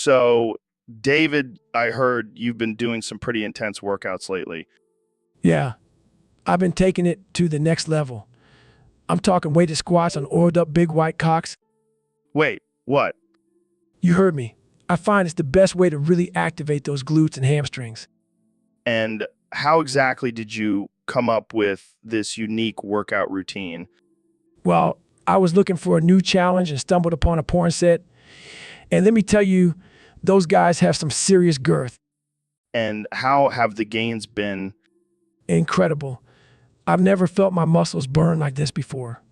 So, David, I heard you've been doing some pretty intense workouts lately. Yeah, I've been taking it to the next level. I'm talking weighted squats on oiled up big white cocks. Wait, what? You heard me. I find it's the best way to really activate those glutes and hamstrings. And how exactly did you come up with this unique workout routine? Well, I was looking for a new challenge and stumbled upon a porn set. And let me tell you, those guys have some serious girth. And how have the gains been? Incredible. I've never felt my muscles burn like this before.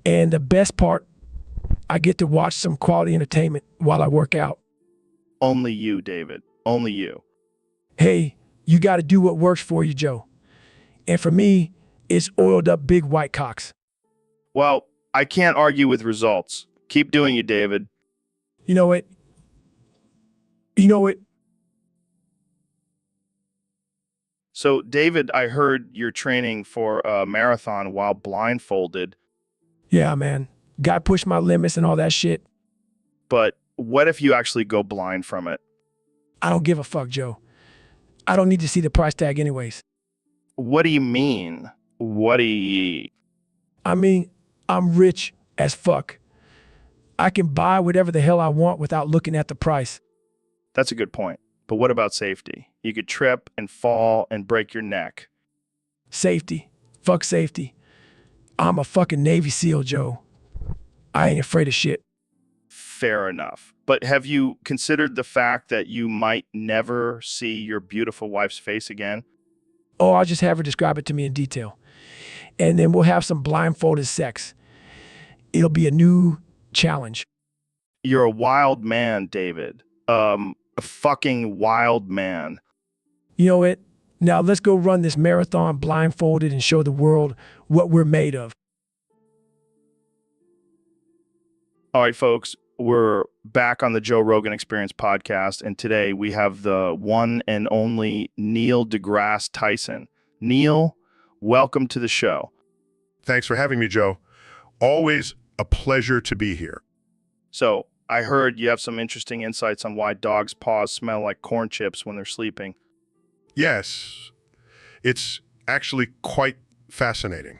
And the best part, I get to watch some quality entertainment while I work out. Only you, David. Only you. Hey, you got to do what works for you, Joe. And for me, it's oiled up big white cocks. Well, I can't argue with results. Keep doing it, David. You know it. You know it. So, David, I heard you're training for a marathon while blindfolded, Yeah, man. Got to push my limits and all that shit. but what if you actually go blind from it? I don't give a fuck, Joe. I don't need to see the price tag anyways. What do you mean? What do you... I mean, I'm rich as fuck. I can buy whatever the hell I want without looking at the price. That's a good point. But what about safety? You could trip and fall and break your neck. Safety. Fuck safety. I'm a fucking Navy SEAL, Joe. I ain't afraid of shit. Fair enough. But have you considered the fact that you might never see your beautiful wife's face again? Oh, I'll just have her describe it to me in detail. And then we'll have some blindfolded sex. It'll be a new challenge. You're a wild man, David. A fucking wild man. You know it? Now let's go run this marathon blindfolded and show the world what we're made of. All right, folks, we're back on the Joe Rogan Experience podcast, and today we have the one and only Neil deGrasse Tyson. Neil, welcome to the show. Thanks for having me, Joe. Always a pleasure to be here. So, I heard you have some interesting insights on why dogs' paws smell like corn chips when they're sleeping. Yes, it's actually quite fascinating.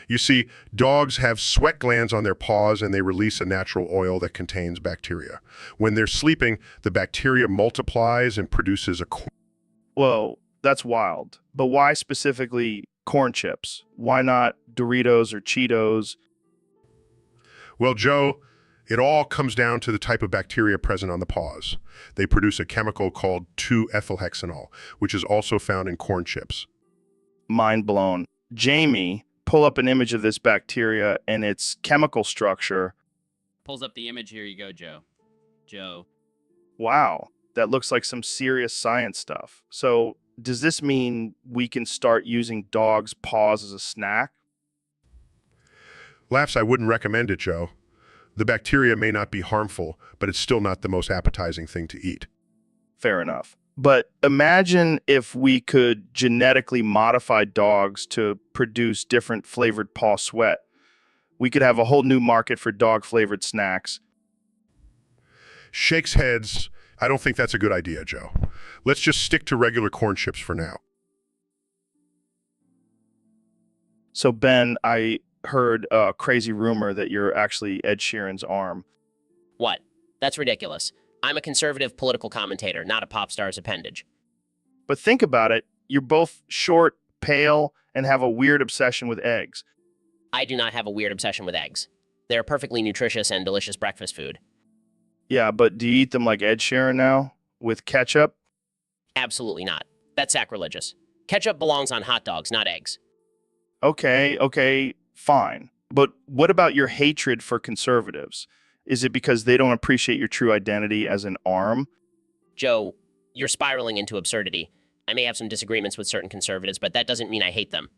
You see, dogs have sweat glands on their paws and they release a natural oil that contains bacteria. When they're sleeping, the bacteria multiplies and produces a Whoa, that's wild. But why specifically corn chips? Why not Doritos or Cheetos? Well, Joe, it all comes down to the type of bacteria present on the paws. They produce a chemical called 2-ethylhexanol, which is also found in corn chips. Mind blown. Jamie, pull up an image of this bacteria and its chemical structure. Pulls up the image. Here you go, Joe. Joe. Wow, that looks like some serious science stuff. So, does this mean we can start using dogs' paws as a snack? Laughs, I wouldn't recommend it, Joe. The bacteria may not be harmful, but it's still not the most appetizing thing to eat. Fair enough. But imagine if we could genetically modify dogs to produce different flavored paw sweat. We could have a whole new market for dog-flavored snacks. Shakes heads. I don't think that's a good idea, Joe. Let's just stick to regular corn chips for now. So, Ben, I heard a crazy rumor that you're actually Ed Sheeran's arm. What? That's ridiculous. I'm a conservative political commentator, not a pop star's appendage. But think about it. You're both short, pale, and have a weird obsession with eggs. I do not have a weird obsession with eggs. They're perfectly nutritious and delicious breakfast food. Yeah, but do you eat them like Ed Sheeran now? With ketchup? Absolutely not. That's sacrilegious. Ketchup belongs on hot dogs, not eggs. Okay, fine. But what about your hatred for conservatives? Is it because they don't appreciate your true identity as an arm? Joe, you're spiraling into absurdity. I may have some disagreements with certain conservatives, but that doesn't mean I hate them.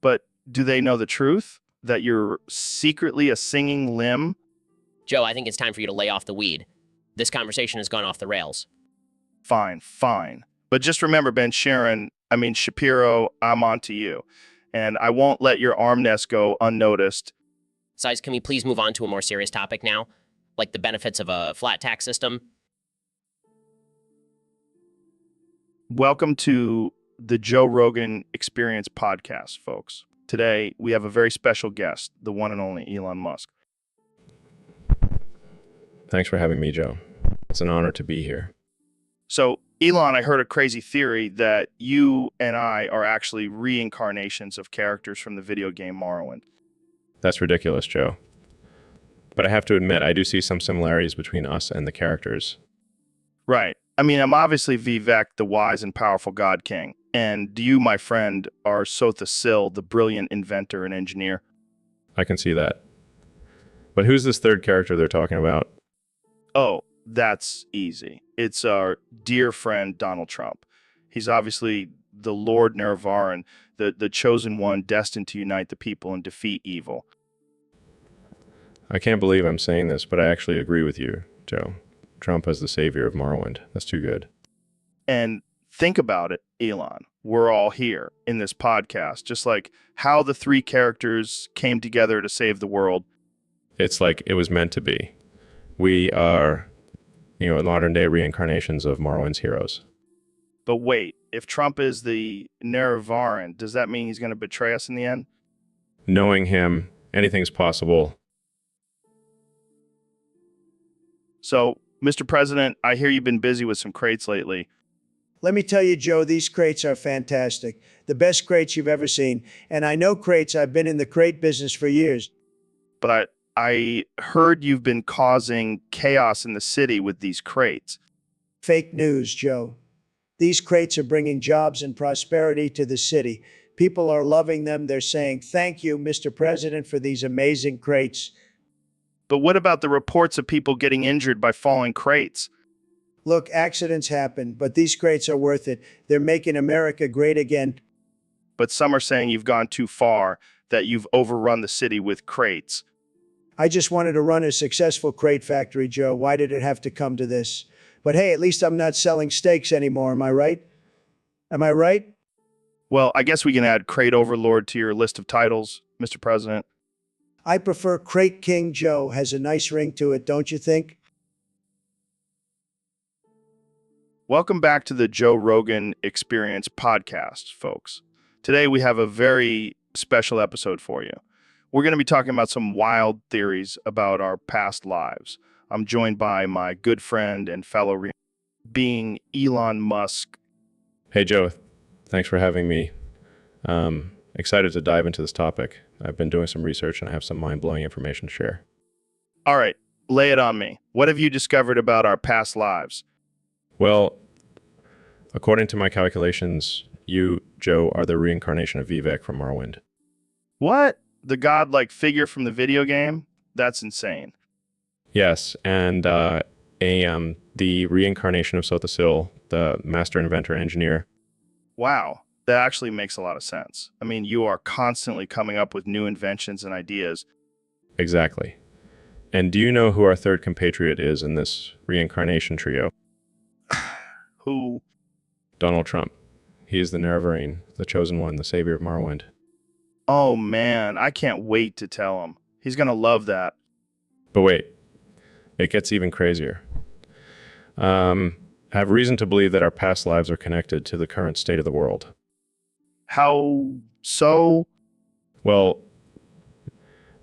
But do they know the truth? That you're secretly a singing limb? Joe, I think it's time for you to lay off the weed. This conversation has gone off the rails. Fine. But just remember, Shapiro, I'm on to you. And I won't let your arm nest go unnoticed. Besides, can we please move on to a more serious topic now? Like the benefits of a flat tax system? Welcome to the Joe Rogan Experience podcast, folks. Today, we have a very special guest, the one and only Elon Musk. Thanks for having me, Joe. It's an honor to be here. So, Elon, I heard a crazy theory that you and I are actually reincarnations of characters from the video game Morrowind. That's ridiculous, Joe. But I have to admit, I do see some similarities between us and the characters. Right. I mean, I'm obviously Vivek, the wise and powerful God King. And you, my friend, are Sotha Sil, the brilliant inventor and engineer. I can see that. But who's this third character they're talking about? Oh, that's easy. It's our dear friend, Donald Trump. He's obviously the Lord Nervaran, the chosen one destined to unite the people and defeat evil. I can't believe I'm saying this, but I actually agree with you, Joe. Trump as the savior of Morrowind. That's too good. And think about it, Elon. We're all here in this podcast, just like how the three characters came together to save the world. It's like it was meant to be. We are, modern day reincarnations of Morrowind's heroes. But wait, if Trump is the Nervaran, does that mean he's going to betray us in the end? Knowing him, anything's possible. So, Mr. President, I hear you've been busy with some crates lately. Let me tell you, Joe, these crates are fantastic. The best crates you've ever seen. And I know crates. I've been in the crate business for years. But I heard you've been causing chaos in the city with these crates. Fake news, Joe. These crates are bringing jobs and prosperity to the city. People are loving them. They're saying, thank you, Mr. President, for these amazing crates. But what about the reports of people getting injured by falling crates? Look, accidents happen, but these crates are worth it. They're making America great again. But some are saying you've gone too far, that you've overrun the city with crates. I just wanted to run a successful crate factory, Joe. Why did it have to come to this? But hey, at least I'm not selling steaks anymore, am I right? Am I right? Well, I guess we can add crate overlord to your list of titles, Mr. President. I prefer Crate King. Joe has a nice ring to it, don't you think? Welcome back to the Joe Rogan Experience podcast, folks. Today we have a very special episode for you. We're going to be talking about some wild theories about our past lives. I'm joined by my good friend and fellow being Elon Musk. Hey, Joe. Thanks for having me. Excited to dive into this topic. I've been doing some research and I have some mind-blowing information to share. All right, lay it on me. What have you discovered about our past lives? Well, according to my calculations, you, Joe, are the reincarnation of Vivek from Morrowind. What? The godlike figure from the video game? That's insane. Yes, and the reincarnation of Sotha Sil, the master inventor engineer. Wow, that actually makes a lot of sense. I mean, you are constantly coming up with new inventions and ideas. Exactly. And do you know who our third compatriot is in this reincarnation trio? Who? Donald Trump. He is the Nervaran, the chosen one, the savior of Morrowind. Oh man, I can't wait to tell him. He's going to love that. But wait, it gets even crazier. I have reason to believe that our past lives are connected to the current state of the world. How so? Well,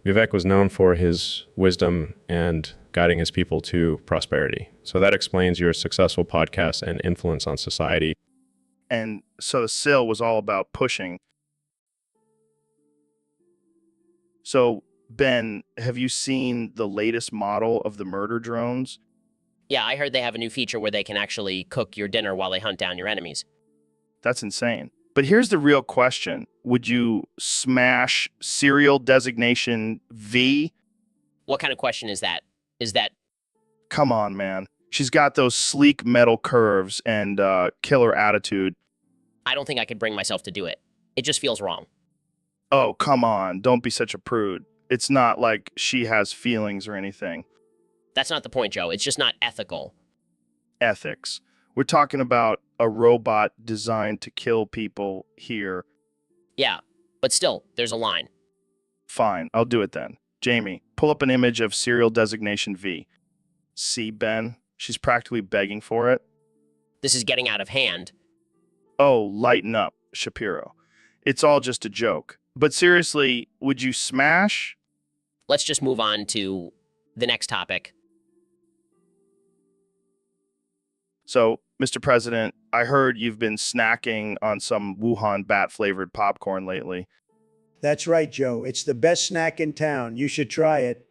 Vivek was known for his wisdom and guiding his people to prosperity. So that explains your successful podcast and influence on society. And so Sil was all about pushing. So, Ben, have you seen the latest model of the murder drones? Yeah, I heard they have a new feature where they can actually cook your dinner while they hunt down your enemies. That's insane. But here's the real question. Would you smash serial designation V? What kind of question is that? Is that... Come on, man. She's got those sleek metal curves and killer attitude. I don't think I could bring myself to do it. It just feels wrong. Oh, come on. Don't be such a prude. It's not like she has feelings or anything. That's not the point, Joe. It's just not ethical. Ethics. We're talking about a robot designed to kill people here. Yeah, but still, there's a line. Fine, I'll do it then. Jamie, pull up an image of serial designation V. See, Ben? She's practically begging for it. This is getting out of hand. Oh, lighten up, Shapiro. It's all just a joke. But seriously, would you smash? Let's just move on to the next topic. So, Mr. President, I heard you've been snacking on some Wuhan bat-flavored popcorn lately. That's right, Joe. It's the best snack in town. You should try it.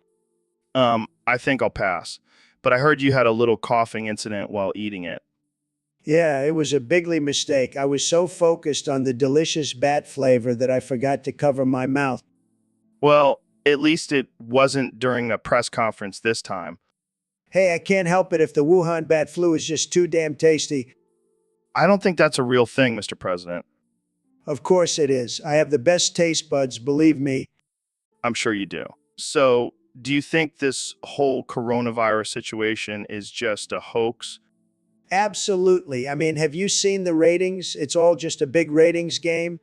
I think I'll pass. But I heard you had a little coughing incident while eating it. Yeah, it was a bigly mistake. I was so focused on the delicious bat flavor that I forgot to cover my mouth. Well, at least it wasn't during a press conference this time. Hey, I can't help it if the Wuhan bat flu is just too damn tasty. I don't think that's a real thing, Mr. President. Of course it is. I have the best taste buds, believe me. I'm sure you do. So, do you think this whole coronavirus situation is just a hoax? Absolutely. I mean, have you seen the ratings? It's all just a big ratings game.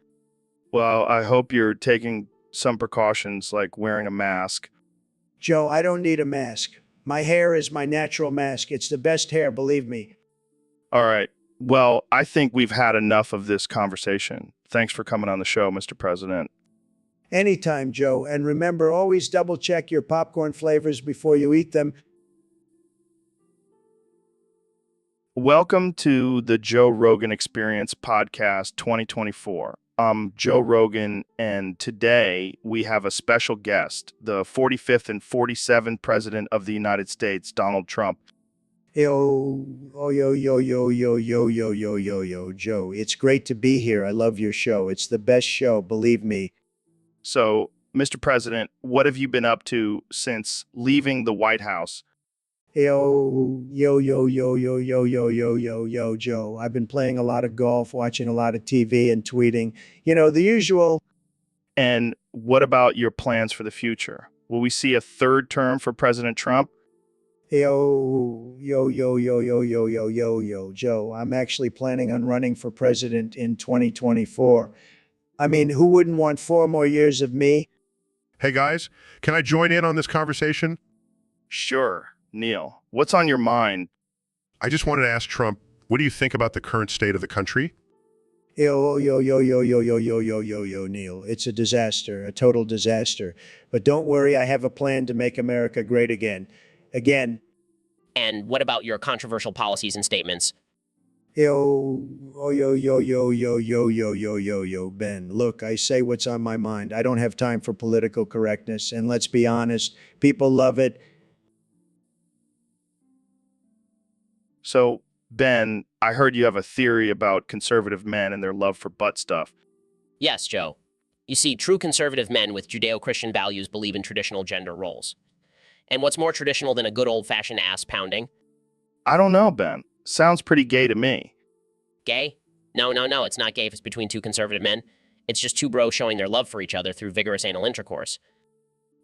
Well, I hope you're taking some precautions like wearing a mask. Joe, I don't need a mask. My hair is my natural mask. It's the best hair, believe me. All right. Well, I think we've had enough of this conversation. Thanks for coming on the show, Mr. President. Anytime, Joe. And remember, always double check your popcorn flavors before you eat them. Welcome to the Joe Rogan Experience Podcast 2024. I'm Joe Rogan, and today we have a special guest, the 45th and 47th President of the United States, Donald Trump. Yo, oh, yo, Joe. It's great to be here. I love your show. It's the best show, believe me. So, Mr. President, what have you been up to since leaving the White House? Yo, Joe. I've been playing a lot of golf, watching a lot of TV, and tweeting. You know, the usual. And what about your plans for the future? Will we see a third term for President Trump? Yo, Joe. I'm actually planning on running for president in 2024. I mean, who wouldn't want 4 more years of me? Hey guys, can I join in on this conversation? Sure. Neil, what's on your mind? I just wanted to ask Trump, what do you think about the current state of the country? Neil. It's a disaster, a total disaster. But don't worry, I have a plan to make America great again. Again. And what about your controversial policies and statements? Ben. Look, I say what's on my mind. I don't have time for political correctness. And let's be honest, people love it. So, Ben, I heard you have a theory about conservative men and their love for butt stuff. Yes, Joe. You see, true conservative men with Judeo-Christian values believe in traditional gender roles. And what's more traditional than a good old-fashioned ass pounding? I don't know, Ben. Sounds pretty gay to me. Gay? No, it's not gay if it's between 2 conservative men. It's just 2 bros showing their love for each other through vigorous anal intercourse.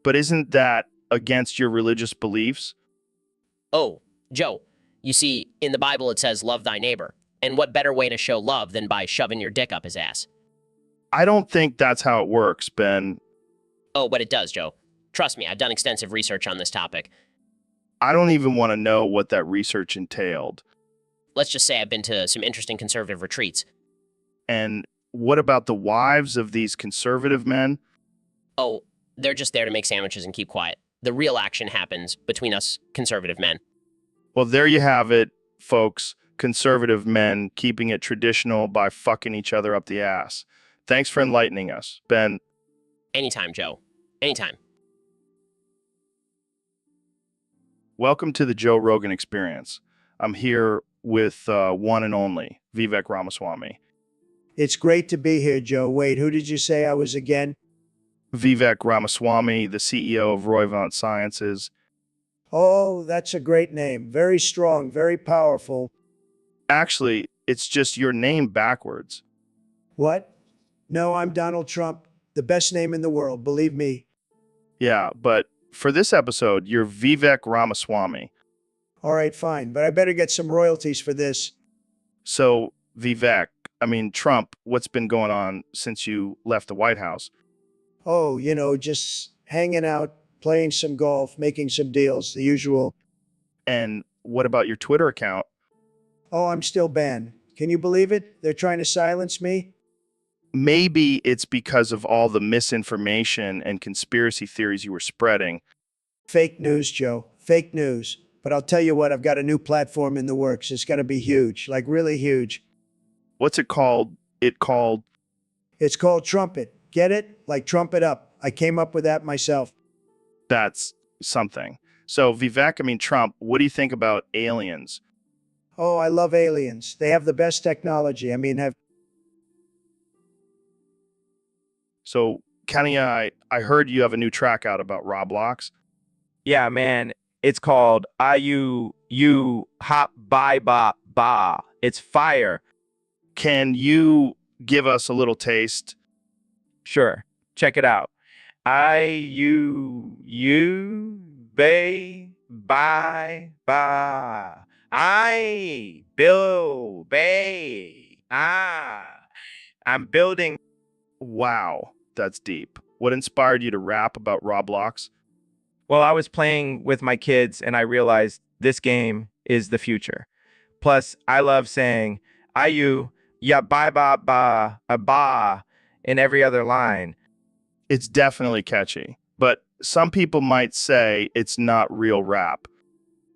But isn't that against your religious beliefs? Oh, Joe, you see, in the Bible it says, love thy neighbor. And what better way to show love than by shoving your dick up his ass? I don't think that's how it works, Ben. Oh, but it does, Joe. Trust me, I've done extensive research on this topic. I don't even want to know what that research entailed. Let's just say I've been to some interesting conservative retreats. And what about the wives of these conservative men? Oh, they're just there to make sandwiches and keep quiet. The real action happens between us conservative men. Well, there you have it, folks. Conservative men keeping it traditional by fucking each other up the ass. Thanks for enlightening us, Ben. Anytime, Joe. Anytime. Welcome to the Joe Rogan Experience. I'm here with one and only Vivek Ramaswamy. It's great to be here, Joe. Wait, who did you say I was again? Vivek Ramaswamy, the CEO of Roivant Sciences. Oh, that's a great name. Very strong, very powerful. Actually, it's just your name backwards. What? No, I'm Donald Trump. The best name in the world, believe me. Yeah, but for this episode, you're Vivek Ramaswamy. All right, fine, but I better get some royalties for this. So, Trump, what's been going on since you left the White House? Oh, just hanging out, playing some golf, making some deals, the usual. And what about your Twitter account? Oh, I'm still banned. Can you believe it? They're trying to silence me? Maybe it's because of all the misinformation and conspiracy theories you were spreading. Fake news, Joe. Fake news. But I'll tell you what, I've got a new platform in the works. It's going to be huge, like really huge. What's it called? It's called Trumpet. Get it? Like trumpet up. I came up with that myself. That's something. So Trump, what do you think about aliens? Oh, I love aliens. They have the best technology. I mean, So Kenny, I heard you have a new track out about Roblox. Yeah, man. It's called IU Hop Bye Ba Ba. It's fire. Can you give us a little taste? Sure. Check it out. Bay Bye Ba. I Bill Bay. I'm building. Wow, that's deep. What inspired you to rap about Roblox? Well, I was playing with my kids and I realized this game is the future. Plus, I love saying IU, yeah, bye, ba, ba, a ba in every other line. It's definitely catchy, but some people might say it's not real rap.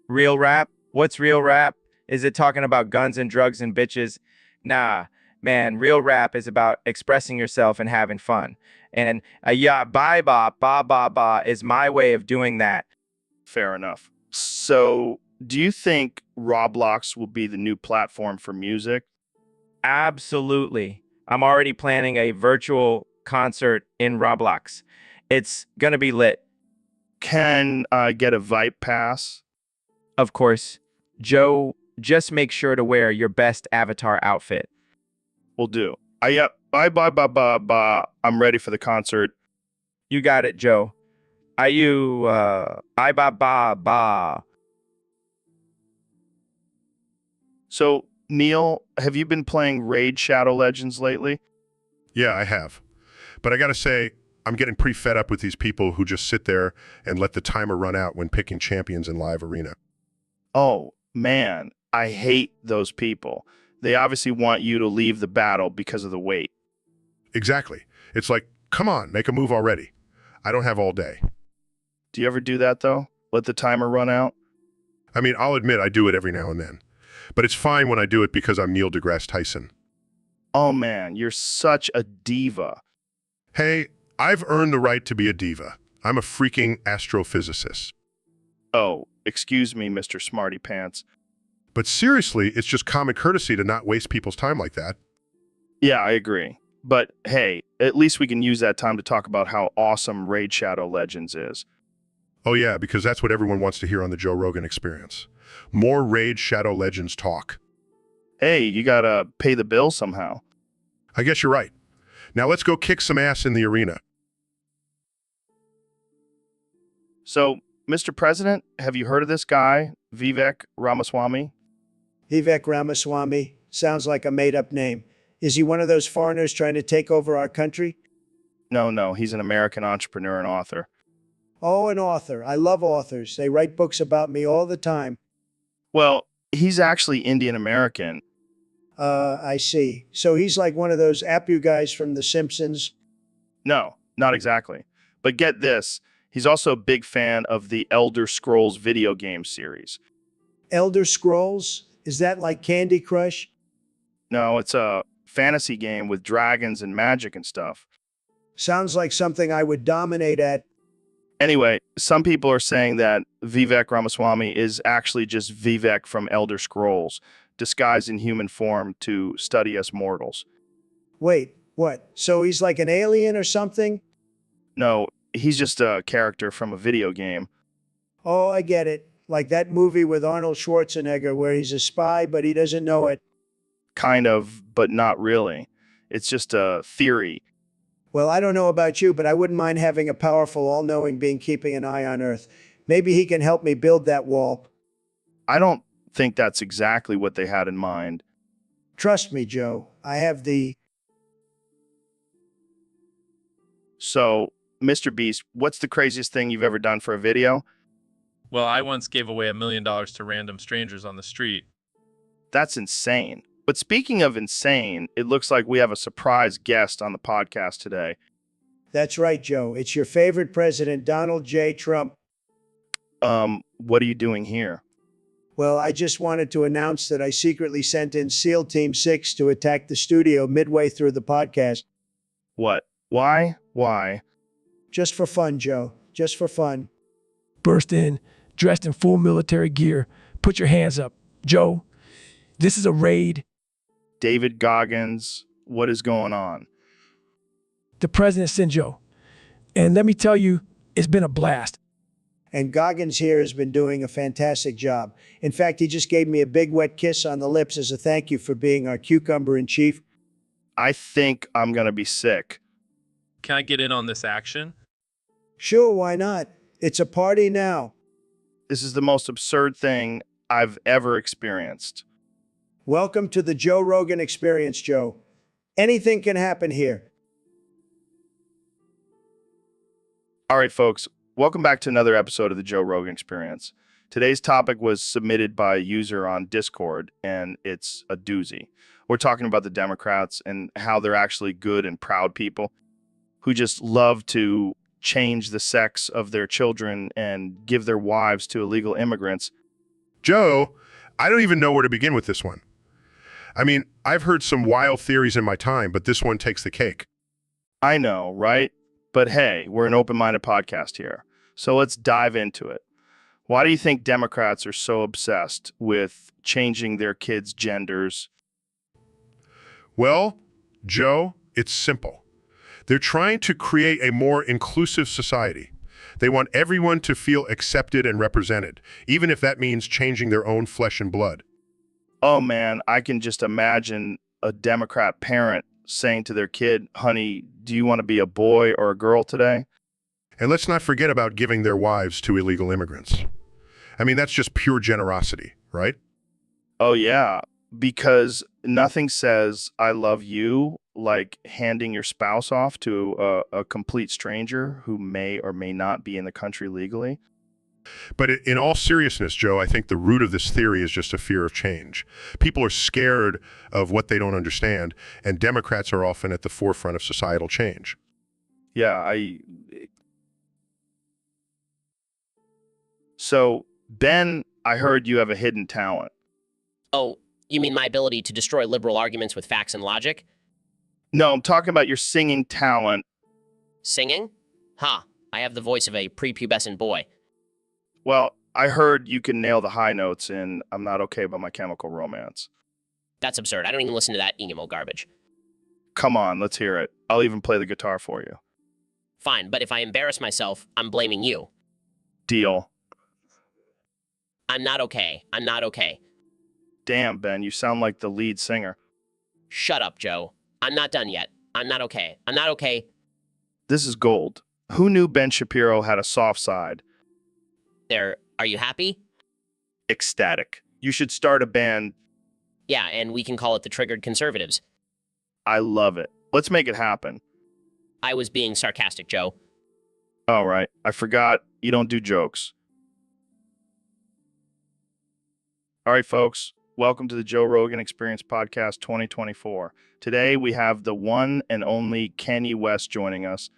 Real rap? What's real rap? Is it talking about guns and drugs and bitches? Nah, man, real rap is about expressing yourself and having fun. And yeah, bye, ba, ba, ba, ba is my way of doing that. Fair enough. So, do you think Roblox will be the new platform for music? Absolutely. I'm already planning a virtual concert in Roblox. It's gonna be lit. Can I get a Vipe pass? Of course. Joe, just make sure to wear your best avatar outfit. Will do. Yep. Bye, bye, bye, bye, bye. I'm ready for the concert. You got it, Joe. I ba ba ba. So, Neil, have you been playing Raid Shadow Legends lately? Yeah, I have. But I got to say, I'm getting pretty fed up with these people who just sit there and let the timer run out when picking champions in live arena. Oh, man, I hate those people. They obviously want you to leave the battle because of the wait. Exactly. It's like, come on, make a move already. I don't have all day. Do you ever do that, though? Let the timer run out? I mean, I'll admit I do it every now and then. But it's fine when I do it because I'm Neil deGrasse Tyson. Oh, man, you're such a diva. Hey, I've earned the right to be a diva. I'm a freaking astrophysicist. Oh, excuse me, Mr. Smarty Pants. But seriously, it's just common courtesy to not waste people's time like that. Yeah, I agree. But hey, at least we can use that time to talk about how awesome Raid Shadow Legends is. Oh yeah, because that's what everyone wants to hear on the Joe Rogan Experience. More Raid Shadow Legends talk. Hey, you gotta pay the bill somehow. I guess you're right. Now let's go kick some ass in the arena. So, Mr. President, have you heard of this guy, Vivek Ramaswamy? Vivek Ramaswamy. Sounds like a made-up name. Is he one of those foreigners trying to take over our country? No, he's an American entrepreneur and author. Oh, an author. I love authors. They write books about me all the time. Well, he's actually Indian American. I see. So he's like one of those Apu guys from The Simpsons? No, not exactly. But get this, he's also a big fan of the Elder Scrolls video game series. Elder Scrolls? Is that like Candy Crush? No, it's a fantasy game with dragons and magic and stuff. Sounds like something I would dominate at. Anyway, some people are saying that Vivek Ramaswamy is actually just Vivek from Elder Scrolls, disguised in human form to study us mortals. Wait, what? So he's like an alien or something? No, he's just a character from a video game. Oh, I get it. Like that movie with Arnold Schwarzenegger where he's a spy, but he doesn't know it. Kind of, but not really. It's just a theory. Well, I don't know about you, but I wouldn't mind having a powerful, all-knowing being keeping an eye on Earth. Maybe he can help me build that wall. I don't think that's exactly what they had in mind. Trust me, Joe. I have the... So, Mr. Beast, what's the craziest thing you've ever done for a video? Well, I once gave away $1 million to random strangers on the street. That's insane. But speaking of insane, it looks like we have a surprise guest on the podcast today. That's right, Joe. It's your favorite president, Donald J. Trump. What are you doing here? Well, I just wanted to announce that I secretly sent in SEAL Team 6 to attack the studio midway through the podcast. What? Why? Why? Just for fun, Joe. Just for fun. Burst in, dressed in full military gear. Put your hands up. Joe, this is a raid. David Goggins, what is going on? The president sent Joe. And let me tell you, it's been a blast. And Goggins here has been doing a fantastic job. In fact, he just gave me a big wet kiss on the lips as a thank you for being our cucumber in chief. I think I'm going to be sick. Can I get in on this action? Sure, why not? It's a party now. This is the most absurd thing I've ever experienced. Welcome to the Joe Rogan Experience, Joe. Anything can happen here. All right, folks, welcome back to another episode of the Joe Rogan Experience. Today's topic was submitted by a user on Discord, and it's a doozy. We're talking about the Democrats and how they're actually good and proud people who just love to change the sex of their children and give their wives to illegal immigrants. Joe, I don't even know where to begin with this one. I mean, I've heard some wild theories in my time, but this one takes the cake. I know, right? But hey, we're an open-minded podcast here, so let's dive into it. Why do you think Democrats are so obsessed with changing their kids' genders? Well, Joe, it's simple. They're trying to create a more inclusive society. They want everyone to feel accepted and represented, even if that means changing their own flesh and blood. Oh man, I can just imagine a Democrat parent saying to their kid, honey, do you want to be a boy or a girl today? And let's not forget about giving their wives to illegal immigrants. I mean, that's just pure generosity, right? Oh yeah, because nothing says I love you like handing your spouse off to a complete stranger who may or may not be in the country legally. But in all seriousness, Joe, I think the root of this theory is just a fear of change. People are scared of what they don't understand, and Democrats are often at the forefront of societal change. Yeah, So, Ben, I heard you have a hidden talent. Oh, you mean my ability to destroy liberal arguments with facts and logic? No, I'm talking about your singing talent. Singing? Ha, I have the voice of a prepubescent boy. Well, I heard you can nail the high notes in I'm Not Okay About My Chemical Romance. That's absurd. I don't even listen to that emo garbage. Come on, let's hear it. I'll even play the guitar for you. Fine, but if I embarrass myself, I'm blaming you. Deal. I'm not okay. I'm not okay. Damn, Ben, you sound like the lead singer. Shut up, Joe. I'm not done yet. I'm not okay. I'm not okay. This is gold. Who knew Ben Shapiro had a soft side? There, are you happy? Ecstatic. You should start a band. Yeah, and we can call it the Triggered Conservatives. I love it. Let's make it happen. I was being sarcastic, Joe. All right. I forgot you don't do jokes. All right, folks. Welcome to the Joe Rogan Experience Podcast 2024. Today, we have the one and only Kanye West joining us.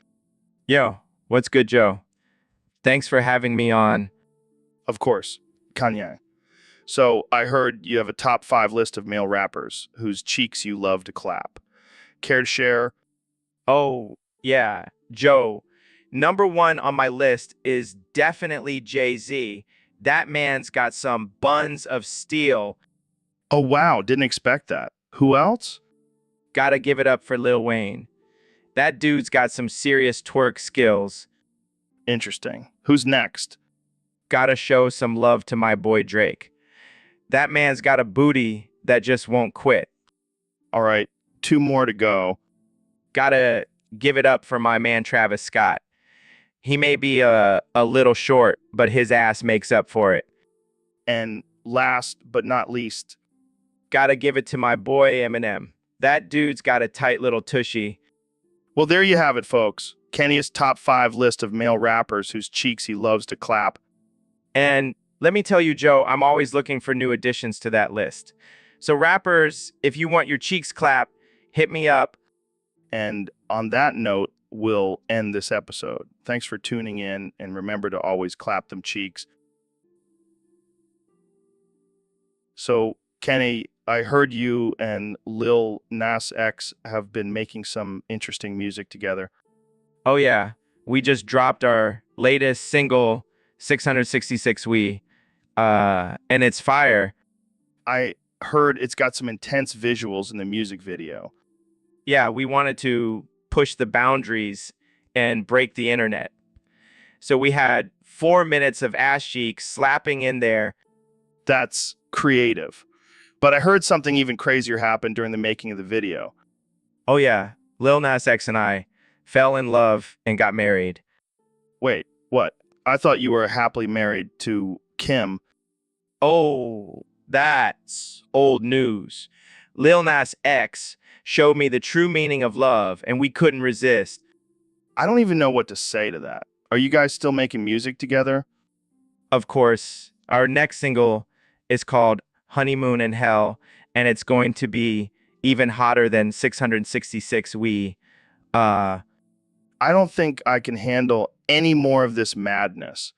Yo, what's good, Joe? Thanks for having me on. Of course, Kanye. So I heard you have a top 5 list of male rappers whose cheeks you love to clap. Care to share? Oh, yeah, Joe. Number 1 on my list is definitely Jay-Z. That man's got some buns of steel. Oh, wow. Didn't expect that. Who else? Gotta give it up for Lil Wayne. That dude's got some serious twerk skills. Interesting. Who's next? Gotta show some love to my boy Drake. That man's got a booty that just won't quit. All right. 2 more to go. Gotta give it up for my man Travis Scott. He may be a little short, but his ass makes up for it. And last but not least, gotta give it to my boy Eminem. That dude's got a tight little tushy. Well, there you have it, folks. Kenny's top 5 list of male rappers whose cheeks he loves to clap. And let me tell you, Joe, I'm always looking for new additions to that list. So rappers, if you want your cheeks clapped, hit me up. And on that note, we'll end this episode. Thanks for tuning in, and remember to always clap them cheeks. So, Kenny, I heard you and Lil Nas X have been making some interesting music together. Oh yeah, we just dropped our latest single, 666 We, and it's fire. I heard it's got some intense visuals in the music video. Yeah, we wanted to push the boundaries and break the internet. So we had 4 minutes of ass cheeks slapping in there. That's creative. But I heard something even crazier happen during the making of the video. Oh yeah, Lil Nas X and I fell in love and got married. Wait, what? I thought you were happily married to Kim. Oh, that's old news. Lil Nas X showed me the true meaning of love, and we couldn't resist. I don't even know what to say to that. Are you guys still making music together? Of course, our next single is called Honeymoon in Hell, and it's going to be even hotter than 666 We. I don't think I can handle any more of this madness.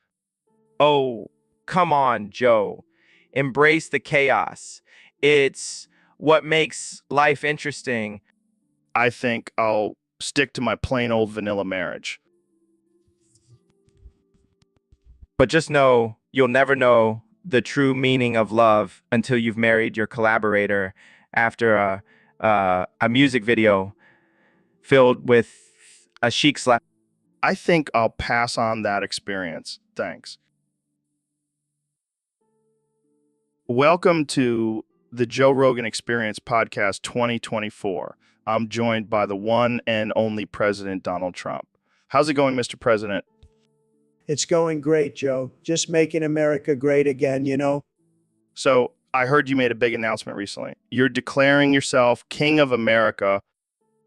Oh, come on, Joe. Embrace the chaos. It's what makes life interesting. I think I'll stick to my plain old vanilla marriage. But just know you'll never know the true meaning of love until you've married your collaborator after a music video filled with a chic slap. I think I'll pass on that experience. Thanks. Welcome to the Joe Rogan Experience Podcast 2024. I'm joined by the one and only President Donald Trump. How's it going, Mr. President? It's going great, Joe. Just making America great again, you know? So I heard you made a big announcement recently. You're declaring yourself King of America.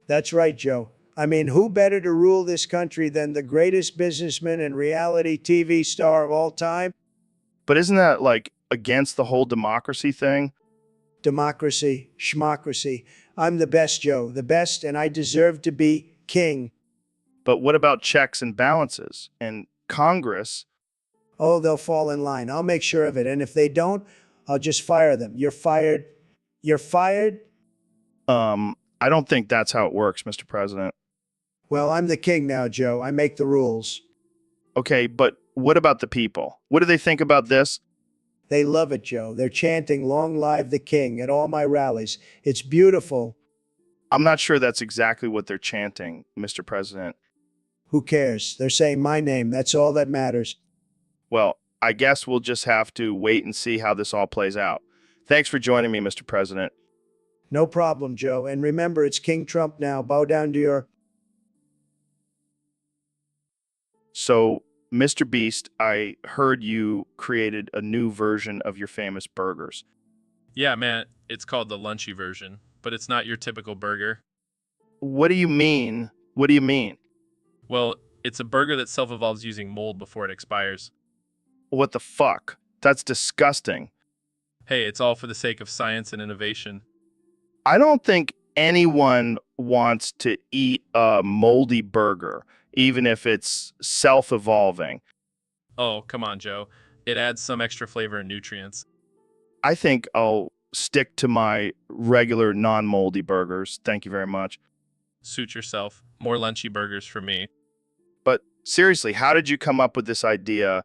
That's right, Joe. I mean, who better to rule this country than the greatest businessman and reality TV star of all time? But isn't that like against the whole democracy thing? Democracy, schmocracy. I'm the best, Joe, the best, and I deserve to be king. But what about checks and balances? And Congress? Oh, they'll fall in line. I'll make sure of it. And if they don't, I'll just fire them. You're fired. You're fired? I don't think that's how it works, Mr. President. Well, I'm the king now, Joe. I make the rules. Okay, but what about the people? What do they think about this? They love it, Joe. They're chanting "Long live the king" at all my rallies. It's beautiful. I'm not sure that's exactly what they're chanting, Mr. President. Who cares? They're saying my name. That's all that matters. Well, I guess we'll just have to wait and see how this all plays out. Thanks for joining me, Mr. President. No problem, Joe. And remember, it's King Trump now. Bow down to your... So, Mr. Beast, I heard you created a new version of your famous burgers. Yeah, man, it's called the lunchy version, but it's not your typical burger. What do you mean? What do you mean? Well, it's a burger that self-evolves using mold before it expires. What the fuck? That's disgusting. Hey, it's all for the sake of science and innovation. I don't think anyone wants to eat a moldy burger, even if it's self-evolving. Oh, come on, Joe. It adds some extra flavor and nutrients. I think I'll stick to my regular non-moldy burgers. Thank you very much. Suit yourself. More lunchy burgers for me. But seriously, how did you come up with this idea?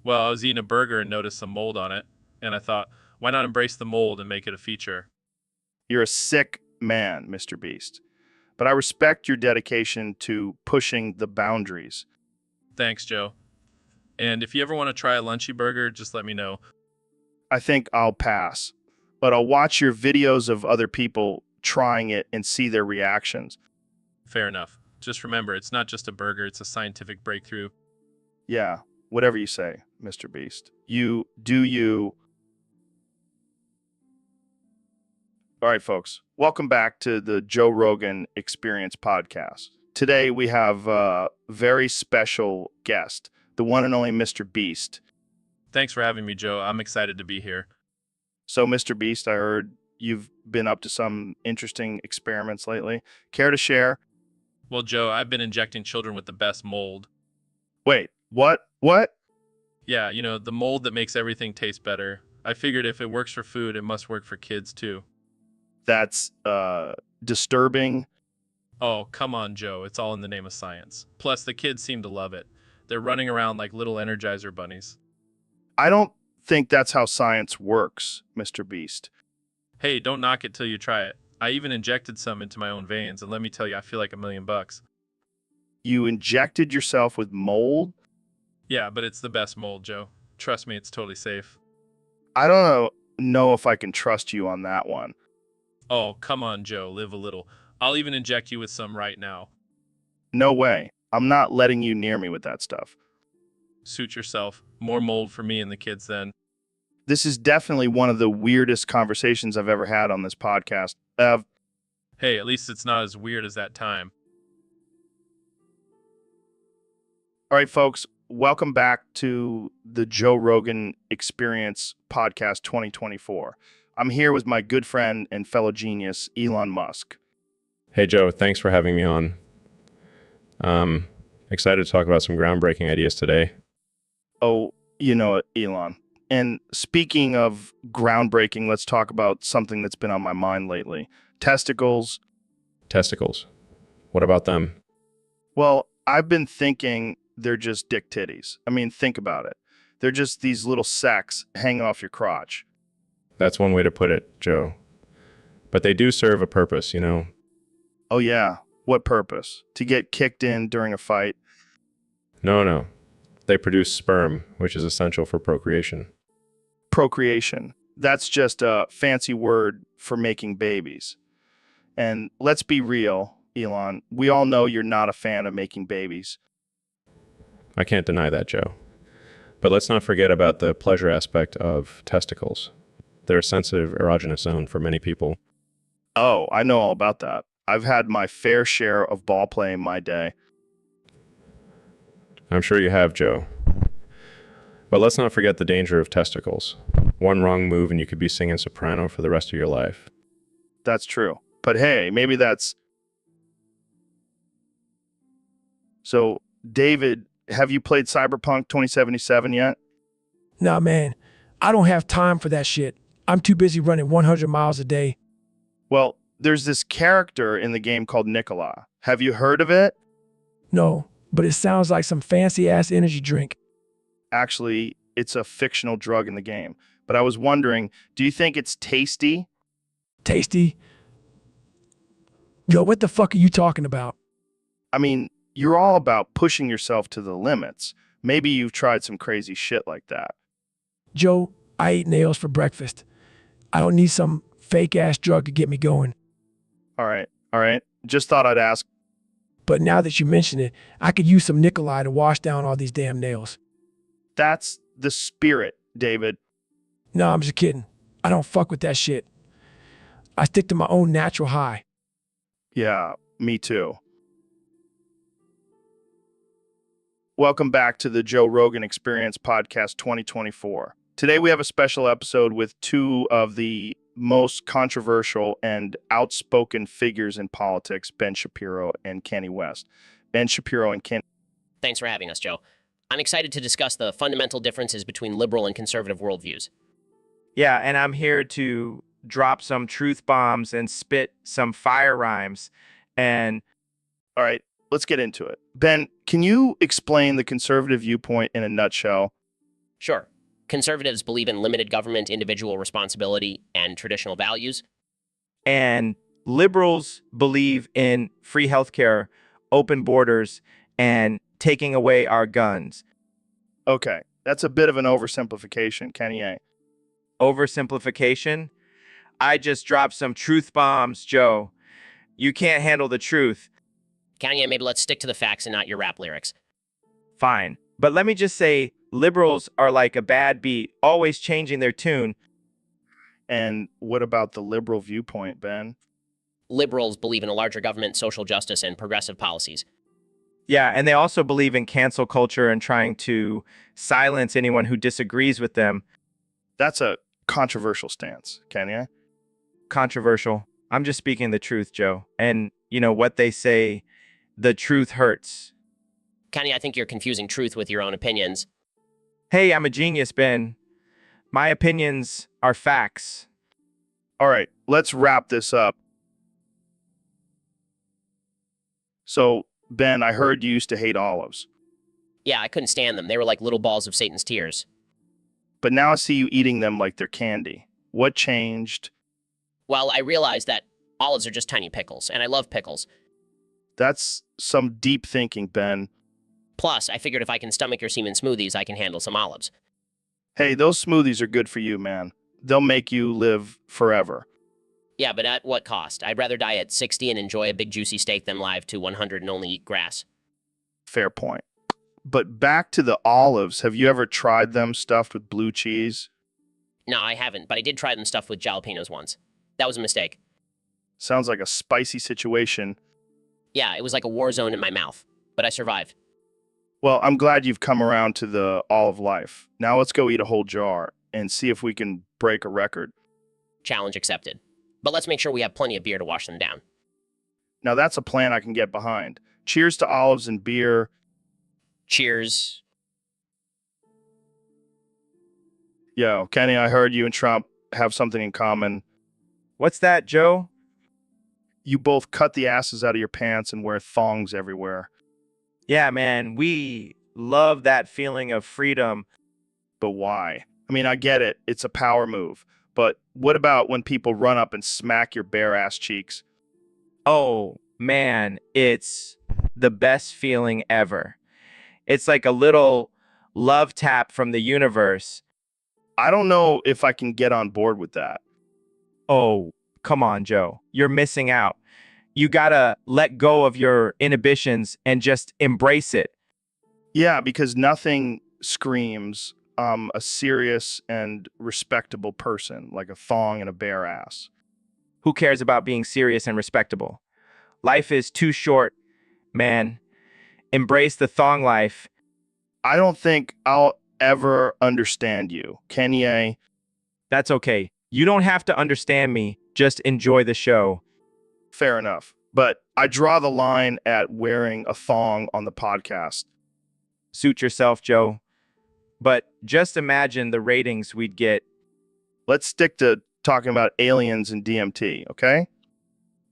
Well, I was eating a burger and noticed some mold on it, and I thought, why not embrace the mold and make it a feature? You're a sick man, Mr. Beast. But I respect your dedication to pushing the boundaries. Thanks, Joe. And if you ever want to try a lunchy burger, just let me know. I think I'll pass. But I'll watch your videos of other people trying it and see their reactions. Fair enough. Just remember, it's not just a burger, it's a scientific breakthrough. Yeah, whatever you say, Mr. Beast. You do you. All right, folks. Welcome back to the Joe Rogan Experience Podcast. Today we have a very special guest, the one and only Mr. Beast. Thanks for having me, Joe. I'm excited to be here. So, Mr. Beast, I heard you've been up to some interesting experiments lately. Care to share? Well, Joe, I've been injecting children with the best mold. Wait, what? What? Yeah, the mold that makes everything taste better. I figured if it works for food, it must work for kids too. That's disturbing. Oh, come on, Joe. It's all in the name of science. Plus, the kids seem to love it. They're running around like little Energizer bunnies. I don't think that's how science works, Mr. Beast. Hey, don't knock it till you try it. I even injected some into my own veins, and let me tell you, I feel like $1,000,000. You injected yourself with mold? Yeah, but it's the best mold, Joe. Trust me, it's totally safe. I don't know if I can trust you on that one. Oh, come on, Joe. Live a little. I'll even inject you with some right now. No way. I'm not letting you near me with that stuff. Suit yourself. More mold for me and the kids then. This is definitely one of the weirdest conversations I've ever had on this podcast. Hey, at least it's not as weird as that time. All right, folks, welcome back to the Joe Rogan Experience Podcast 2024. I'm here with my good friend and fellow genius, Elon Musk. Hey, Joe, thanks for having me on. Excited to talk about some groundbreaking ideas today. Oh, you know it, Elon. And speaking of groundbreaking, let's talk about something that's been on my mind lately. Testicles. Testicles. What about them? Well, I've been thinking they're just dick titties. I mean, think about it. They're just these little sacks hanging off your crotch. That's one way to put it, Joe. But they do serve a purpose, Oh, yeah. What purpose? To get kicked in during a fight? No. They produce sperm, which is essential for procreation. Procreation. That's just a fancy word for making babies. And let's be real, Elon. We all know you're not a fan of making babies. I can't deny that, Joe. But let's not forget about the pleasure aspect of testicles. They're a sensitive erogenous zone for many people. Oh, I know all about that. I've had my fair share of ball play in my day. I'm sure you have, Joe. But let's not forget the danger of testicles. One wrong move and you could be singing soprano for the rest of your life. That's true. But hey, maybe that's... So, David, have you played Cyberpunk 2077 yet? Nah, man, I don't have time for that shit. I'm too busy running 100 miles a day. Well, there's this character in the game called Nikola. Have you heard of it? No, but it sounds like some fancy-ass energy drink. Actually, it's a fictional drug in the game. But I was wondering, do you think it's tasty? Tasty? Yo, what the fuck are you talking about? I mean, you're all about pushing yourself to the limits. Maybe you've tried some crazy shit like that. Joe, I eat nails for breakfast. I don't need some fake-ass drug to get me going. All right. Just thought I'd ask. But now that you mention it, I could use some Nikolai to wash down all these damn nails. That's the spirit, David. No, I'm just kidding. I don't fuck with that shit. I stick to my own natural high. Yeah, me too. Welcome back to the Joe Rogan Experience Podcast 2024. Today we have a special episode with two of the most controversial and outspoken figures in politics, Ben Shapiro and Kanye West. Ben Shapiro and Kanye. Thanks for having us, Joe. I'm excited to discuss the fundamental differences between liberal and conservative worldviews. Yeah, and I'm here to drop some truth bombs and spit some fire rhymes. And All right, let's get into it. Ben, can you explain the conservative viewpoint in a nutshell? Sure, conservatives believe in limited government, individual responsibility, and traditional values. and liberals believe in free healthcare, open borders, and taking away our guns. Okay, that's a bit of an oversimplification, Kanye. Oversimplification? I just dropped some truth bombs, Joe. You can't handle the truth. Kanye, maybe let's stick to the facts and not your rap lyrics. Fine. But let me just say, liberals are like a bad beat, always changing their tune. And what about the liberal viewpoint, Ben? Liberals believe in a larger government, social justice, and progressive policies. Yeah, and they also believe in cancel culture and trying to silence anyone who disagrees with them. That's a controversial stance, Kanye. controversial. I'm just speaking the truth, Joe. And you know what they say, the truth hurts. Kenny, I think you're confusing truth with your own opinions. Hey, I'm a genius, Ben. My opinions are facts. All right, let's wrap this up. So, Ben, I heard you used to hate olives, Yeah, I couldn't stand them. They were like little balls of Satan's tears. but now I see you eating them like they're candy. What changed? Well, I realized that olives are just tiny pickles, and I love pickles. That's some deep thinking, Ben. Plus, I figured if I can stomach your semen smoothies, I can handle some olives. Hey, those smoothies are good for you, man. They'll make you live forever. Yeah, but at what cost? I'd rather die at 60 and enjoy a big juicy steak than live to 100 and only eat grass. Fair point. But back to the olives. Have you ever tried them stuffed with blue cheese? No, I haven't, but I did try them stuffed with jalapenos once. That was a mistake. Sounds like a spicy situation. Yeah, it was like a war zone in my mouth, but I survived. Well, I'm glad you've come around to the olive life. Now let's go eat a whole jar and see if we can break a record. Challenge accepted. But let's make sure we have plenty of beer to wash them down. Now that's a plan I can get behind. Cheers to olives and beer. Cheers. Yo, Kenny, I heard you and Trump have something in common. What's that, Joe? You both cut the asses out of your pants and wear thongs everywhere. Yeah, man, we love that feeling of freedom. But why? I mean, I get it. It's a power move. But what about when people run up and smack your bare ass cheeks? Oh, man, it's the best feeling ever. It's like a little love tap from the universe. I don't know if I can get on board with that. Oh, come on, Joe. You're missing out. You gotta let go of your inhibitions and just embrace it. Yeah, because nothing screams a serious and respectable person like a thong and a bare ass. Who cares about being serious and respectable? Life is too short, man. Embrace the thong life. I don't think I'll ever understand you. Kanye, That's okay. You don't have to understand me. Just enjoy the show. fair enough. But I draw the line at wearing a thong on the podcast. Suit yourself, Joe. But just imagine the ratings we'd get. Let's stick to talking about aliens and DMT, okay?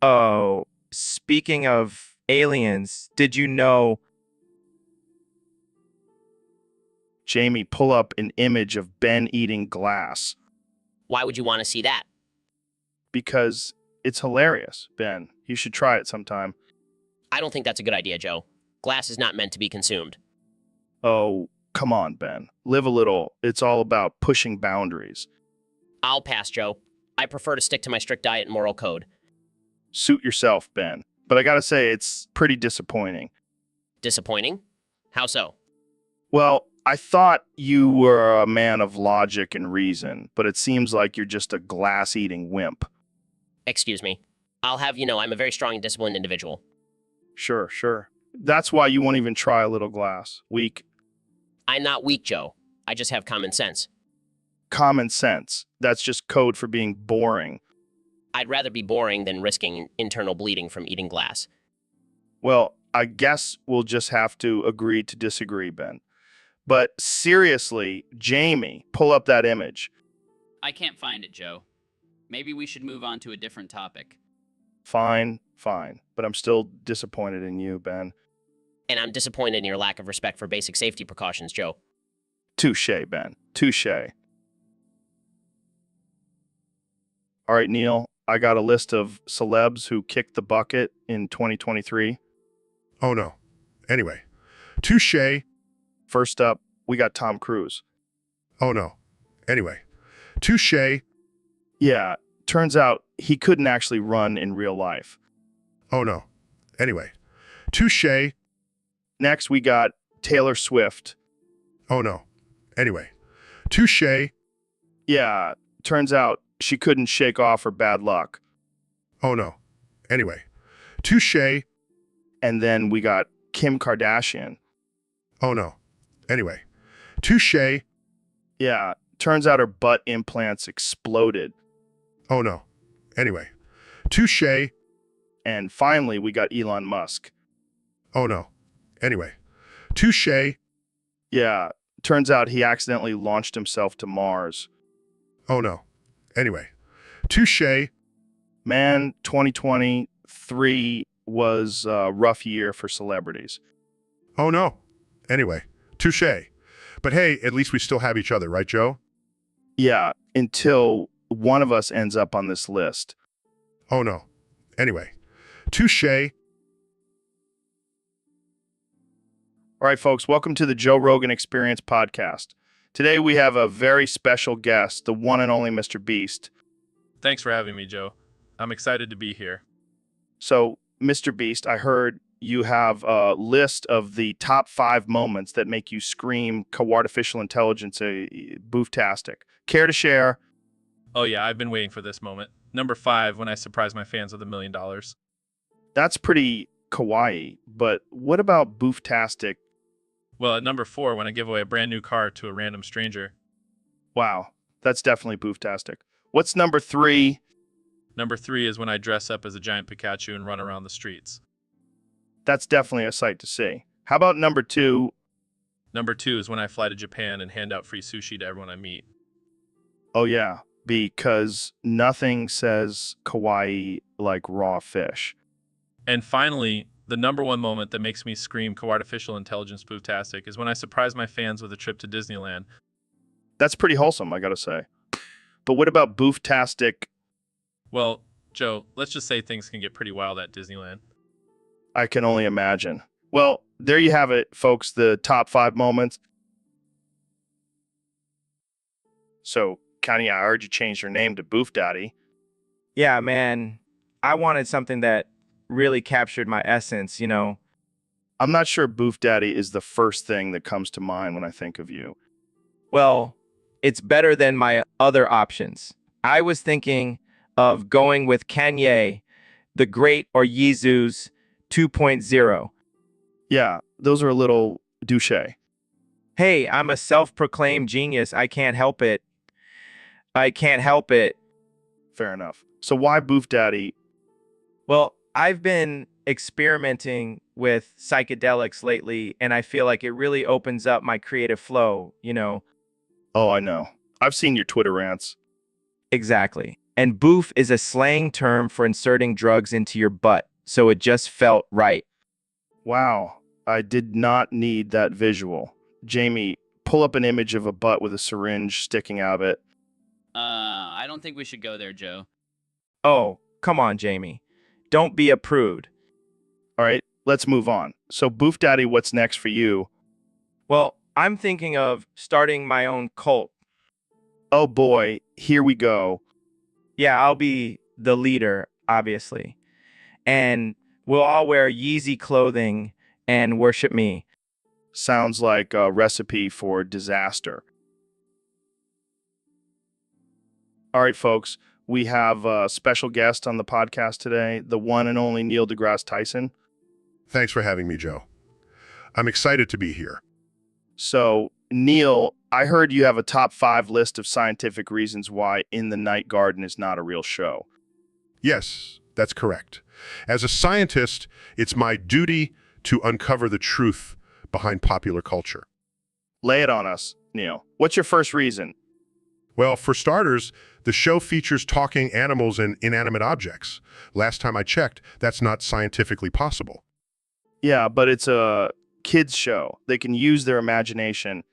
Oh, speaking of aliens, did you know? Jamie, pull up an image of Ben eating glass Why would you want to see that? because it's hilarious, Ben. You should try it sometime. I don't think that's a good idea, Joe. Glass is not meant to be consumed. Oh, come on, Ben. Live a little. It's all about pushing boundaries. I'll pass, Joe. I prefer to stick to my strict diet and moral code. Suit yourself, Ben. But I gotta say, it's pretty disappointing. Disappointing? How so? Well, I thought you were a man of logic and reason, but it seems like you're just a glass-eating wimp. Excuse me. I'll have you know I'm a very strong and disciplined individual. Sure, sure. That's why you won't even try a little glass. Weak. I'm not weak, Joe. I just have common sense. Common sense. That's just code for being boring. I'd rather be boring than risking internal bleeding from eating glass. Well, I guess we'll just have to agree to disagree, Ben. But seriously, Jamie, pull up that image. I can't find it, Joe. Maybe we should move on to a different topic. Fine, fine. But I'm still disappointed in you, Ben. And I'm disappointed in your lack of respect for basic safety precautions, Joe. Touche, Ben. Touche. All right, Neil, I got a list of celebs who kicked the bucket in 2023. Oh, no. Anyway, touche. First up, we got Tom Cruise. Oh, no. Anyway, touche. Yeah, turns out he couldn't actually run in real life. Oh, no. Anyway, touche. Next, we got Taylor Swift. Oh, no. Anyway, touche. Yeah, turns out she couldn't shake off her bad luck. Oh, no. Anyway, touche. And then we got Kim Kardashian. Oh, no. Anyway, touche. Yeah, turns out her butt implants exploded. Oh, no. Anyway. Touche. And finally, we got Elon Musk. Oh no. Anyway. Touche. Yeah, turns out he accidentally launched himself to Mars. Oh no. Anyway. Touche. Man, 2023 was a rough year for celebrities. Oh no. Anyway. Touche. But hey, at least we still have each other, right, Joe? Yeah, until one of us ends up on this list. Oh no. Anyway. Touche. All right, folks, welcome to the Joe Rogan Experience podcast. Today we have a very special guest, the one and only Mr. Beast. Thanks for having me, Joe. I'm excited to be here. So, Mr. Beast, I heard you have a list of the top 5 moments that make you scream co-artificial intelligence booftastic. Care to share? Oh yeah, I've been waiting for this moment. Number 5, when I surprise my fans with $1 million. That's pretty kawaii, but what about booftastic? Well, at number 4, when I give away a brand new car to a random stranger. Wow, that's definitely booftastic. What's number 3? Number 3 is when I dress up as a giant Pikachu and run around the streets. That's definitely a sight to see. How about number 2? Number 2 is when I fly to Japan and hand out free sushi to everyone I meet. Oh yeah, because nothing says kawaii like raw fish. And finally, the number 1 moment that makes me scream co-artificial intelligence booftastic is when I surprise my fans with a trip to Disneyland. That's pretty wholesome, I gotta say. But what about booftastic? Well, Joe, let's just say things can get pretty wild at Disneyland. I can only imagine. Well, there you have it, folks, the top 5 moments. So, Kanye, I heard you changed your name to Boof Daddy. Yeah, man. I wanted something that really captured my essence, you know. I'm not sure Boof Daddy is the first thing that comes to mind when I think of you. Well, it's better than my other options. I was thinking of going with Kanye, the Great, or Yeezus 2.0. Yeah, those are a little douche. Hey, I'm a self-proclaimed genius. I can't help it. I can't help it. Fair enough. So why Boof Daddy? Well, I've been experimenting with psychedelics lately, and I feel like it really opens up my creative flow, you know. Oh, I know. I've seen your Twitter rants. Exactly. And boof is a slang term for inserting drugs into your butt, so it just felt right. Wow, I did not need that visual. Jamie, pull up an image of a butt with a syringe sticking out of it. I don't think we should go there, Joe. Oh, come on, Jamie. Don't be a prude. All right, let's move on. So, Boof Daddy, what's next for you? Well, I'm thinking of starting my own cult. Oh boy, here we go. Yeah, I'll be the leader, obviously. And we'll all wear Yeezy clothing and worship me. Sounds like a recipe for disaster. All right, folks, we have a special guest on the podcast today, the one and only Neil deGrasse Tyson. Thanks for having me, Joe. I'm excited to be here. So, Neil, I heard you have a top 5 list of scientific reasons why In the Night Garden is not a real show. Yes, that's correct. As a scientist, it's my duty to uncover the truth behind popular culture. Lay it on us, Neil. What's your first reason? Well, for starters, the show features talking animals and inanimate objects. Last time I checked, that's not scientifically possible. Yeah, but it's a kids show. They can use their imagination.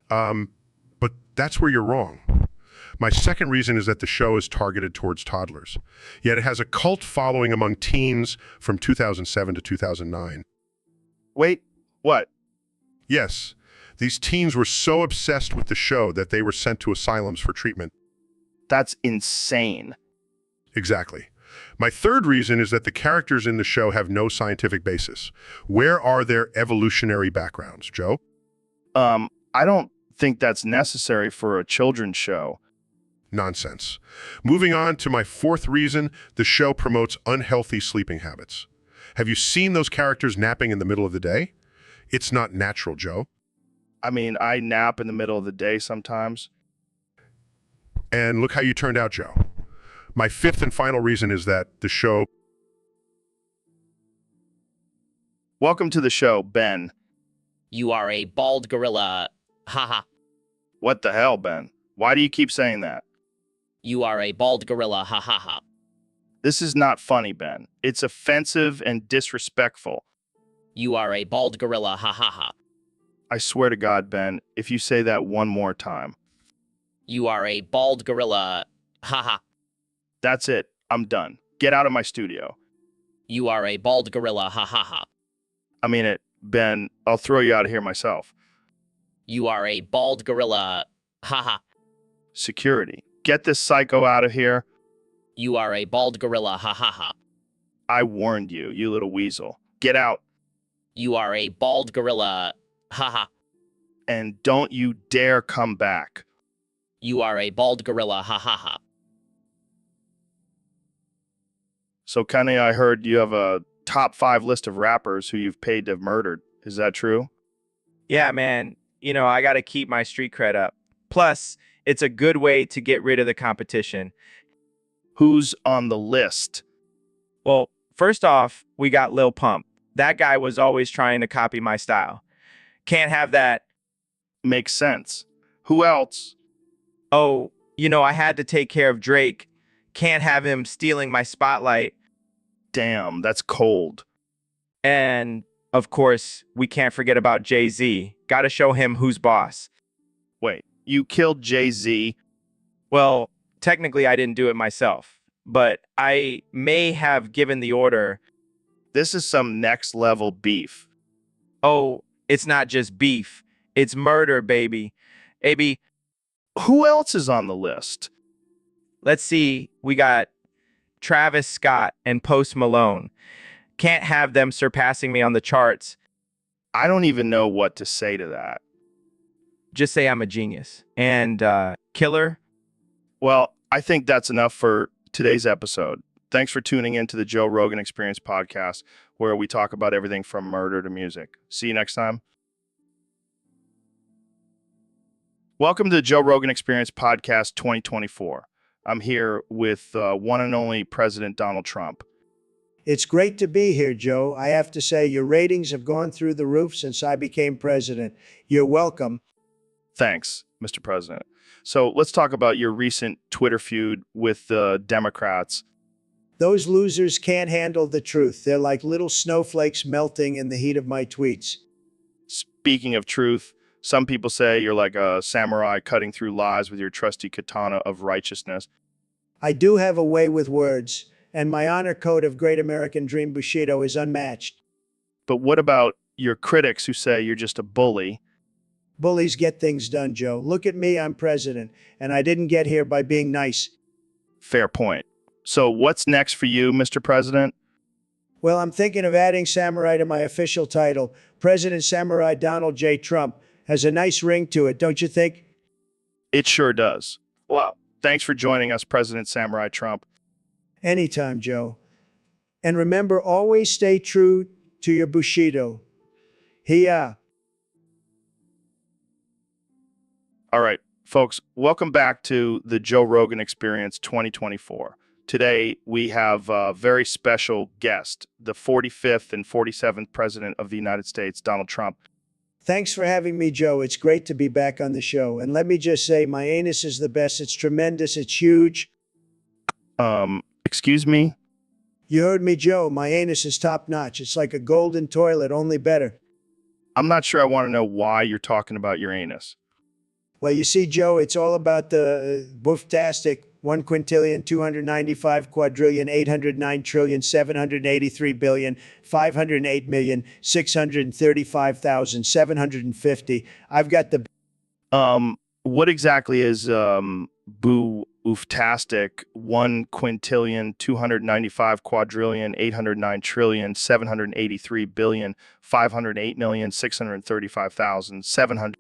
But that's where you're wrong. My second reason is that the show is targeted towards toddlers, yet it has a cult following among teens from 2007 to 2009. Wait, what? Yes, these teens were so obsessed with the show that they were sent to asylums for treatment. That's insane. Exactly. My third reason is that the characters in the show have no scientific basis. Where are their evolutionary backgrounds, Joe? I don't think that's necessary for a children's show. Nonsense. Moving on to my fourth reason, the show promotes unhealthy sleeping habits. Have you seen those characters napping in the middle of the day? It's not natural, Joe. I mean, I nap in the middle of the day sometimes. And look how you turned out, Joe. My fifth and final reason is that the show. Welcome to the show, Ben. You are a bald gorilla. Haha. What the hell, Ben? Why do you keep saying that? You are a bald gorilla. Ha ha ha. This is not funny, Ben. It's offensive and disrespectful. You are a bald gorilla. Ha ha ha. I swear to God, Ben, if you say that one more time. You are a bald gorilla. Ha ha. That's it. I'm done. Get out of my studio. You are a bald gorilla. Ha ha ha. I mean it, Ben. I'll throw you out of here myself. You are a bald gorilla. Ha ha. Security. Get this psycho out of here. You are a bald gorilla. Ha ha ha. I warned you, you little weasel. Get out. You are a bald gorilla. Ha ha. And don't you dare come back. You are a bald gorilla. Ha ha ha. So, Kenny, I heard you have a top 5 list of rappers who you've paid to have murdered. Is that true? Yeah, man. You know, I got to keep my street cred up. Plus, it's a good way to get rid of the competition. Who's on the list? Well, first off, we got Lil Pump. That guy was always trying to copy my style. Can't have that. Makes sense. Who else? Oh, you know, I had to take care of Drake. Can't have him stealing my spotlight. Damn, that's cold. And, of course, we can't forget about Jay-Z. Gotta show him who's boss. Wait, you killed Jay-Z? Well, technically I didn't do it myself, but I may have given the order. This is some next level beef. Oh, it's not just beef. It's murder, baby. AB, Who else is on the list? let's see. We got Travis Scott and Post Malone. Can't have them surpassing me on the charts. I don't even know what to say to that. Just say I'm a genius. And Killer, Well, I think that's enough for today's episode. Thanks for tuning in to the Joe Rogan Experience podcast, where we talk about everything from murder to music. See you next time. Welcome to the Joe Rogan Experience podcast 2024. I'm here with one and only President Donald Trump. It's great to be here, Joe. I have to say, your ratings have gone through the roof since I became president. You're welcome. Thanks, Mr. President. So let's talk about your recent Twitter feud with the Democrats. Those losers can't handle the truth. They're like little snowflakes melting in the heat of my tweets. Speaking of truth, some people say you're like a samurai cutting through lies with your trusty katana of righteousness. I do have a way with words, and my honor code of Great American Dream Bushido is unmatched. But what about your critics who say you're just a bully? Bullies get things done, Joe. Look at me, I'm president, and I didn't get here by being nice. Fair point. So what's next for you, Mr. President? Well, I'm thinking of adding samurai to my official title. President Samurai Donald J. Trump has a nice ring to it, don't you think? It sure does. Well, thanks for joining us, President Samurai Trump. Anytime, Joe. And remember, always stay true to your Bushido. Hiya. All right, folks, welcome back to the Joe Rogan Experience 2024. Today, we have a very special guest, the 45th and 47th President of the United States, Donald Trump. Thanks for having me, Joe. It's great to be back on the show. And let me just say, my anus is the best. It's tremendous. It's huge. Excuse me? You heard me, Joe. My anus is top notch. It's like a golden toilet, only better. I'm not sure I want to know why you're talking about your anus. Well, you see, Joe, it's all about the booftastic 1,295,809,783,508,635,750. I've got the What exactly is booftastic 1,295,809,783,508,635,700?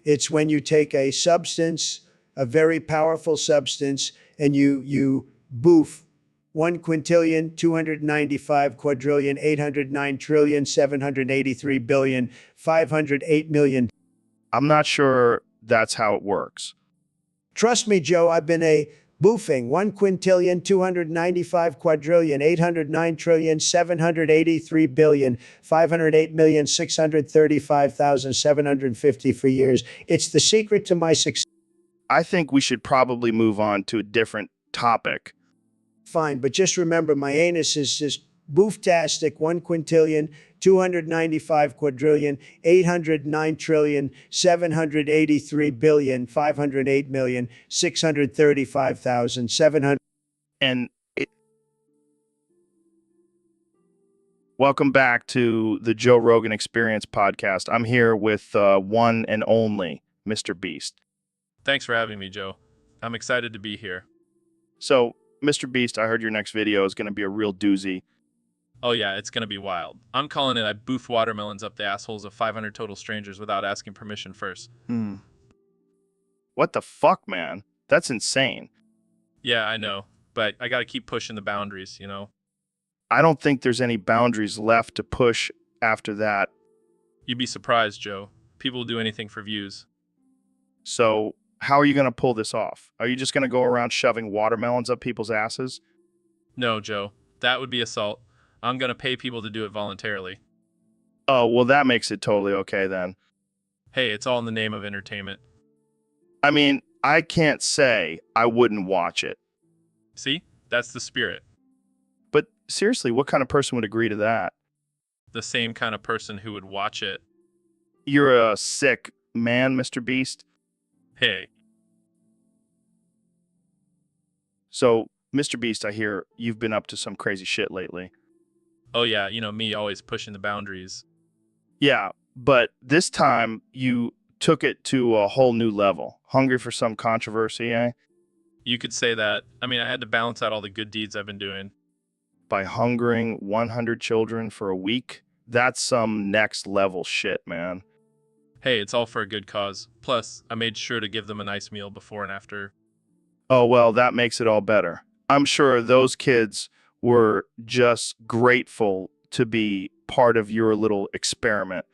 It's when you take a substance, a very powerful substance, and you boof 1,295,809,783,508,000,508,000,000. I'm not sure that's how it works. Trust me, Joe, I've been a Boofing 1,295,783,508,635,750 for years. It's the secret to my success. I think we should probably move on to a different topic. Fine, but just remember my anus is just booftastic 1,295,809,783,508,635,700. And welcome back to the Joe Rogan Experience podcast. I'm here with one and only Mr. Beast. Thanks for having me, Joe. I'm excited to be here. So, Mr. Beast, I heard your next video is going to be a real doozy. Oh yeah, it's gonna be wild. I'm calling it I boof watermelons up the assholes of 500 total strangers without asking permission first. What the fuck, man? That's insane. Yeah, I know, but I gotta keep pushing the boundaries, you know? I don't think there's any boundaries left to push after that. You'd be surprised, Joe. People will do anything for views. So, how are you going to pull this off? Are you just going to go around shoving watermelons up people's asses? No, Joe. That would be assault. I'm gonna pay people to do it voluntarily. Oh, well, that makes it totally okay then. Hey, it's all in the name of entertainment. I mean, I can't say I wouldn't watch it. See? That's the spirit. But seriously, what kind of person would agree to that? The same kind of person who would watch it. You're a sick man, Mr. Beast. Hey. So, Mr. Beast, I hear you've been up to some crazy shit lately. Oh yeah, you know me always pushing the boundaries. Yeah, but this time you took it to a whole new level. Hungry for some controversy, eh? You could say that. I mean, I had to balance out all the good deeds I've been doing. By hungering 100 children for a week? That's some next level shit, man. Hey, it's all for a good cause. Plus, I made sure to give them a nice meal before and after. Oh, well, that makes it all better. I'm sure those kids were just grateful to be part of your little experiment.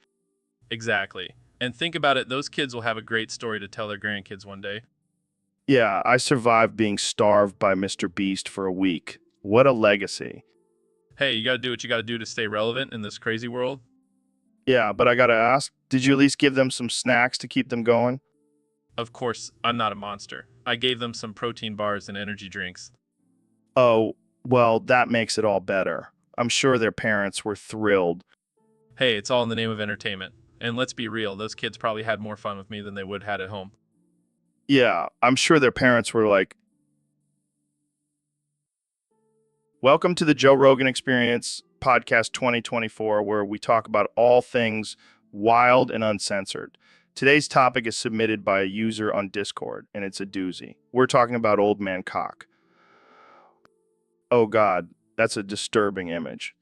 Exactly. And think about it, those kids will have a great story to tell their grandkids one day. Yeah, I survived being starved by Mr. Beast for a week. What a legacy. Hey, you gotta do what you gotta do to stay relevant in this crazy world. Yeah, but I gotta ask, did you at least give them some snacks to keep them going? Of course, I'm not a monster. I gave them some protein bars and energy drinks. Oh, well, that makes it all better. I'm sure their parents were thrilled. Hey, it's all in the name of entertainment. And let's be real, those kids probably had more fun with me than they would had at home. Yeah, I'm sure their parents were like, welcome to the Joe Rogan Experience podcast 2024, where we talk about all things wild and uncensored. Today's topic is submitted by a user on Discord, and it's a doozy. We're talking about old man cock. Oh God, that's a disturbing image.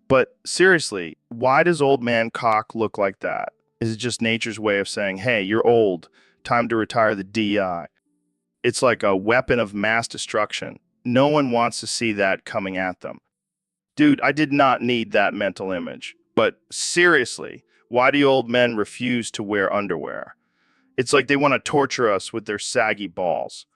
But seriously, why does old man cock look like that? Is it just nature's way of saying, hey, you're old, time to retire the DI? It's like a weapon of mass destruction. No one wants to see that coming at them. Dude, I did not need that mental image. But seriously, why do old men refuse to wear underwear? It's like they want to torture us with their saggy balls.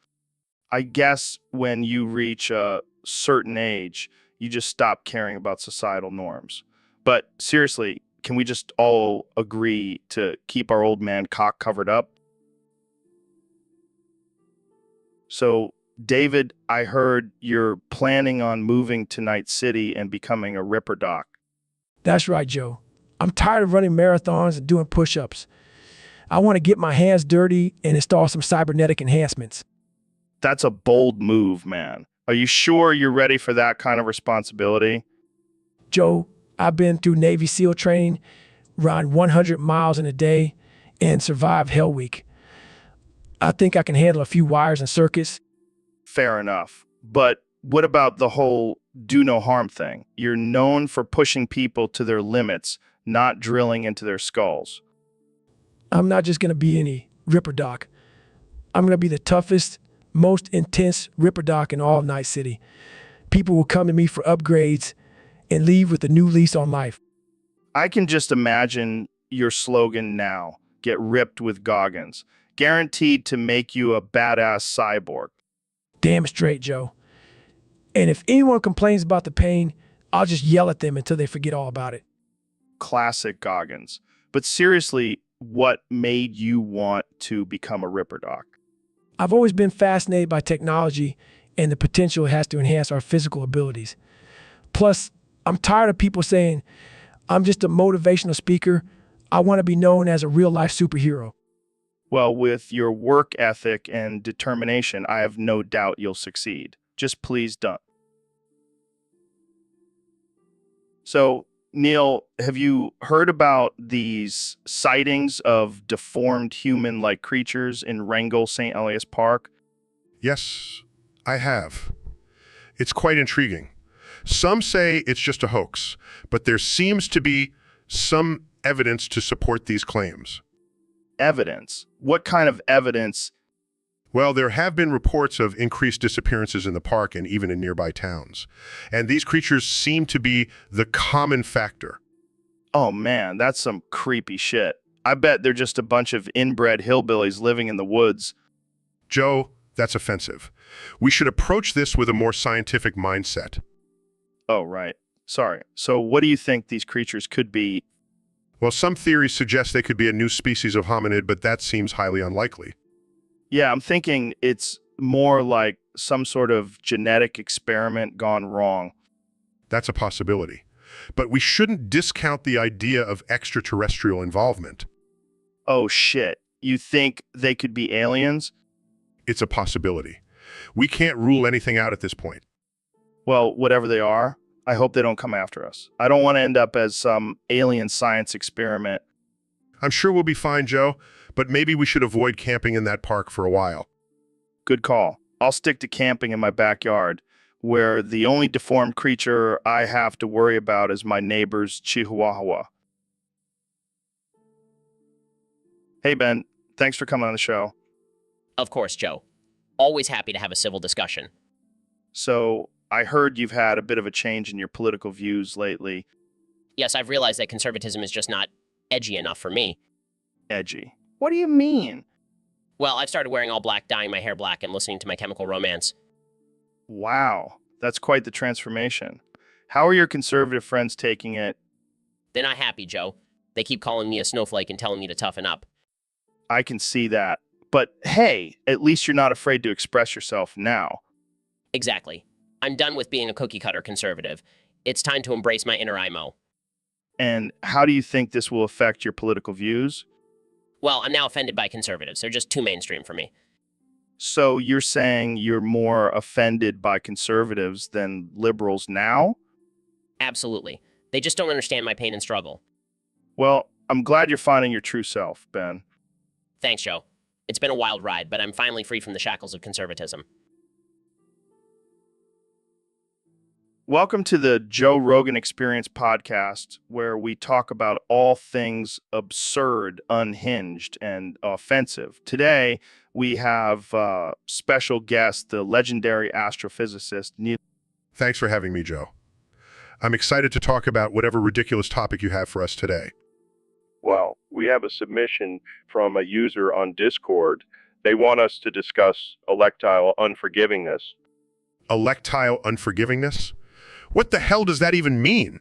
I guess when you reach a certain age, you just stop caring about societal norms. But seriously, can we just all agree to keep our old man cock covered up? So, David, I heard you're planning on moving to Night City and becoming a Ripper Doc. That's right, Joe. I'm tired of running marathons and doing push-ups. I want to get my hands dirty and install some cybernetic enhancements. That's a bold move, man. Are you sure you're ready for that kind of responsibility? Joe, I've been through Navy SEAL training, run 100 miles in a day, and survived Hell Week. I think I can handle a few wires and circuits. Fair enough. But what about the whole do no harm thing? You're known for pushing people to their limits, not drilling into their skulls. I'm not just going to be any Ripper Doc. I'm going to be the toughest, most intense Ripper Doc in all of Night City. People will come to me for upgrades and leave with a new lease on life. I can just imagine your slogan now. Get ripped with Goggins. Guaranteed to make you a badass cyborg. Damn straight, Joe. And if anyone complains about the pain, I'll just yell at them until they forget all about it. Classic Goggins. But seriously, what made you want to become a Ripper Doc? I've always been fascinated by technology and the potential it has to enhance our physical abilities. Plus, I'm tired of people saying, I'm just a motivational speaker. I want to be known as a real-life superhero. Well, with your work ethic and determination, I have no doubt you'll succeed. Just please don't. So, Neil, have you heard about these sightings of deformed human-like creatures in Wrangell St. Elias Park? Yes, I have. It's quite intriguing. Some say it's just a hoax, but there seems to be some evidence to support these claims. Evidence? What kind of evidence? Well, there have been reports of increased disappearances in the park and even in nearby towns. And these creatures seem to be the common factor. Oh man, that's some creepy shit. I bet they're just a bunch of inbred hillbillies living in the woods. Joe, that's offensive. We should approach this with a more scientific mindset. Oh, right. Sorry. So what do you think these creatures could be? Well, some theories suggest they could be a new species of hominid, but that seems highly unlikely. Yeah, I'm thinking it's more like some sort of genetic experiment gone wrong. That's a possibility. But we shouldn't discount the idea of extraterrestrial involvement. Oh shit. You think they could be aliens? It's a possibility. We can't rule anything out at this point. Well, whatever they are, I hope they don't come after us. I don't want to end up as some alien science experiment. I'm sure we'll be fine, Joe, but maybe we should avoid camping in that park for a while. Good call. I'll stick to camping in my backyard, where the only deformed creature I have to worry about is my neighbor's chihuahua. Hey, Ben. Thanks for coming on the show. Of course, Joe. Always happy to have a civil discussion. So, I heard you've had a bit of a change in your political views lately. Yes, I've realized that conservatism is just not edgy enough for me. Edgy? What do you mean? Well, I've started wearing all black, dyeing my hair black, and listening to My Chemical Romance. Wow, that's quite the transformation. How are your conservative friends taking it? They're not happy, Joe. They keep calling me a snowflake and telling me to toughen up. I can see that. But hey, at least you're not afraid to express yourself now. Exactly. I'm done with being a cookie-cutter conservative. It's time to embrace my inner IMO. And how do you think this will affect your political views? Well, I'm now offended by conservatives. They're just too mainstream for me. So you're saying you're more offended by conservatives than liberals now? Absolutely. They just don't understand my pain and struggle. Well, I'm glad you're finding your true self, Ben. Thanks, Joe. It's been a wild ride, but I'm finally free from the shackles of conservatism. Welcome to the Joe Rogan Experience podcast, where we talk about all things absurd, unhinged, and offensive. Today, we have special guest, the legendary astrophysicist, Neil. Thanks for having me, Joe. I'm excited to talk about whatever ridiculous topic you have for us today. Well, we have a submission from a user on Discord. They want us to discuss electile unforgivingness. Electile unforgivingness? What the hell does that even mean?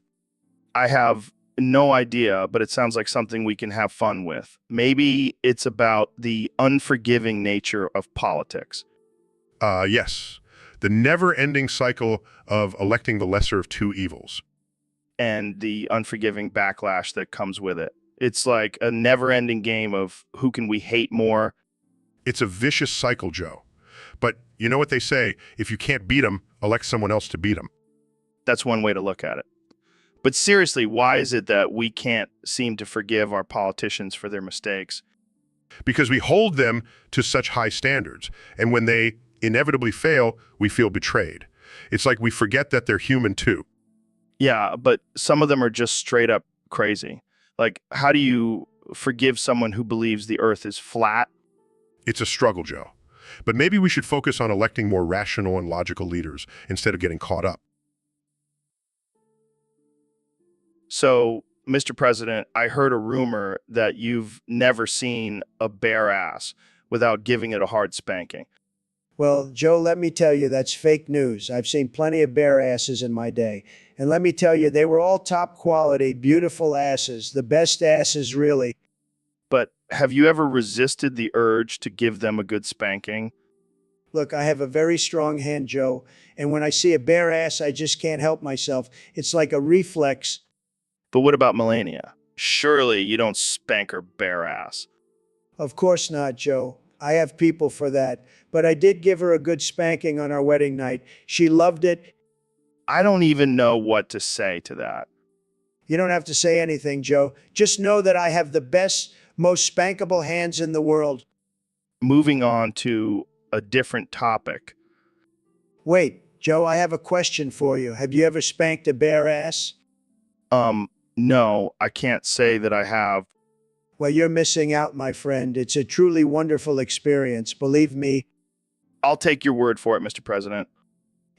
I have no idea, but it sounds like something we can have fun with. Maybe it's about the unforgiving nature of politics. Yes. The never-ending cycle of electing the lesser of two evils. And the unforgiving backlash that comes with it. It's like a never-ending game of who can we hate more. It's a vicious cycle, Joe. But you know what they say, if you can't beat them, elect someone else to beat them. That's one way to look at it. But seriously, why is it that we can't seem to forgive our politicians for their mistakes? Because we hold them to such high standards. And when they inevitably fail, we feel betrayed. It's like we forget that they're human too. Yeah, but some of them are just straight up crazy. Like, how do you forgive someone who believes the earth is flat? It's a struggle, Joe. But maybe we should focus on electing more rational and logical leaders instead of getting caught up. So, Mr. President, I heard a rumor that you've never seen a bare ass without giving it a hard spanking. Well, Joe, let me tell you, that's fake news. I've seen plenty of bear asses in my day. And let me tell you, they were all top quality, beautiful asses, the best asses, really. But have you ever resisted the urge to give them a good spanking? Look, I have a very strong hand, Joe, and when I see a bare ass, I just can't help myself. It's like a reflex. But what about Melania? Surely you don't spank her bare ass. Of course not, Joe. I have people for that. But I did give her a good spanking on our wedding night. She loved it. I don't even know what to say to that. You don't have to say anything, Joe. Just know that I have the best, most spankable hands in the world. Moving on to a different topic. Wait, Joe, I have a question for you. Have you ever spanked a bare ass? No, I can't say that I have. Well, you're missing out, my friend. It's a truly wonderful experience, believe me. I'll take your word for it, Mr. President.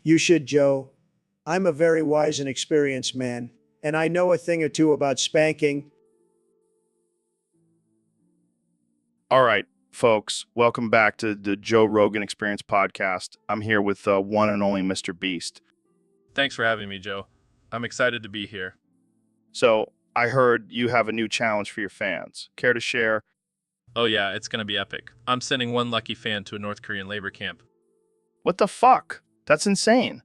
You should, Joe. I'm a very wise and experienced man, and I know a thing or two about spanking. All right, folks, welcome back to the Joe Rogan Experience podcast. I'm here with the one and only Mr. Beast. Thanks for having me, Joe. I'm excited to be here. So, I heard you have a new challenge for your fans. Care to share? Oh yeah, it's gonna be epic. I'm sending one lucky fan to a North Korean labor camp. What the fuck? That's insane.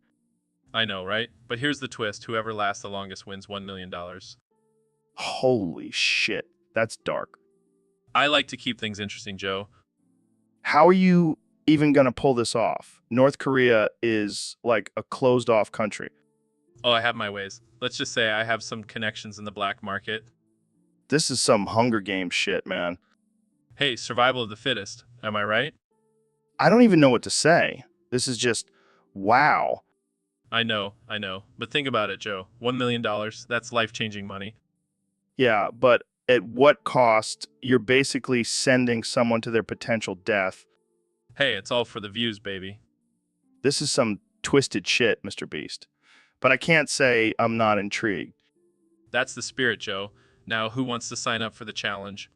I know, right? But here's the twist. Whoever lasts the longest wins $1 million. Holy shit, that's dark. I like to keep things interesting, Joe. How are you even going to pull this off? North Korea is like a closed off country. Oh, I have my ways. Let's just say I have some connections in the black market. This is some Hunger Games shit, man. Hey, survival of the fittest. Am I right? I don't even know what to say. This is just, wow. I know. But think about it, Joe. $1 million, that's life-changing money. Yeah, but at what cost? You're basically sending someone to their potential death. Hey, it's all for the views, baby. This is some twisted shit, Mr. Beast. But I can't say I'm not intrigued. That's the spirit, Joe. Now, who wants to sign up for the challenge?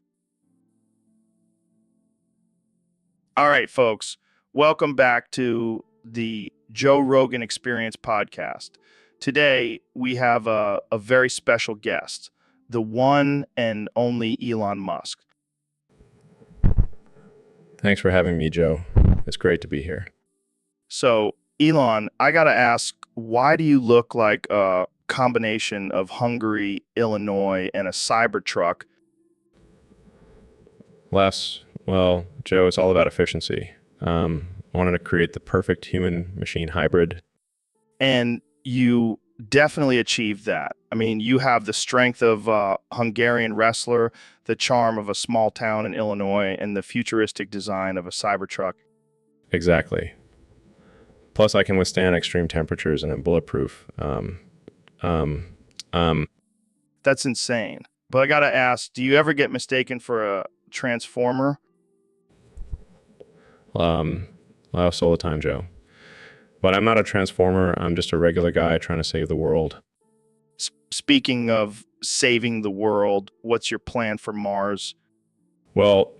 All right, folks. Welcome back to the Joe Rogan Experience podcast. Today, we have a very special guest, the one and only Elon Musk. Thanks for having me, Joe. It's great to be here. So, Elon, I got to ask, why do you look like a combination of Hungary, Illinois, and a Cybertruck? Well, Joe, it's all about efficiency. I wanted to create the perfect human-machine hybrid. And you definitely achieved that. I mean, you have the strength of a Hungarian wrestler, the charm of a small town in Illinois, and the futuristic design of a Cybertruck. Exactly. Plus, I can withstand extreme temperatures and I'm bulletproof. That's insane. But I got to ask, do you ever get mistaken for a transformer? All the time, Joe. But I'm not a transformer. I'm just a regular guy trying to save the world. Speaking of saving the world, what's your plan for Mars? Well,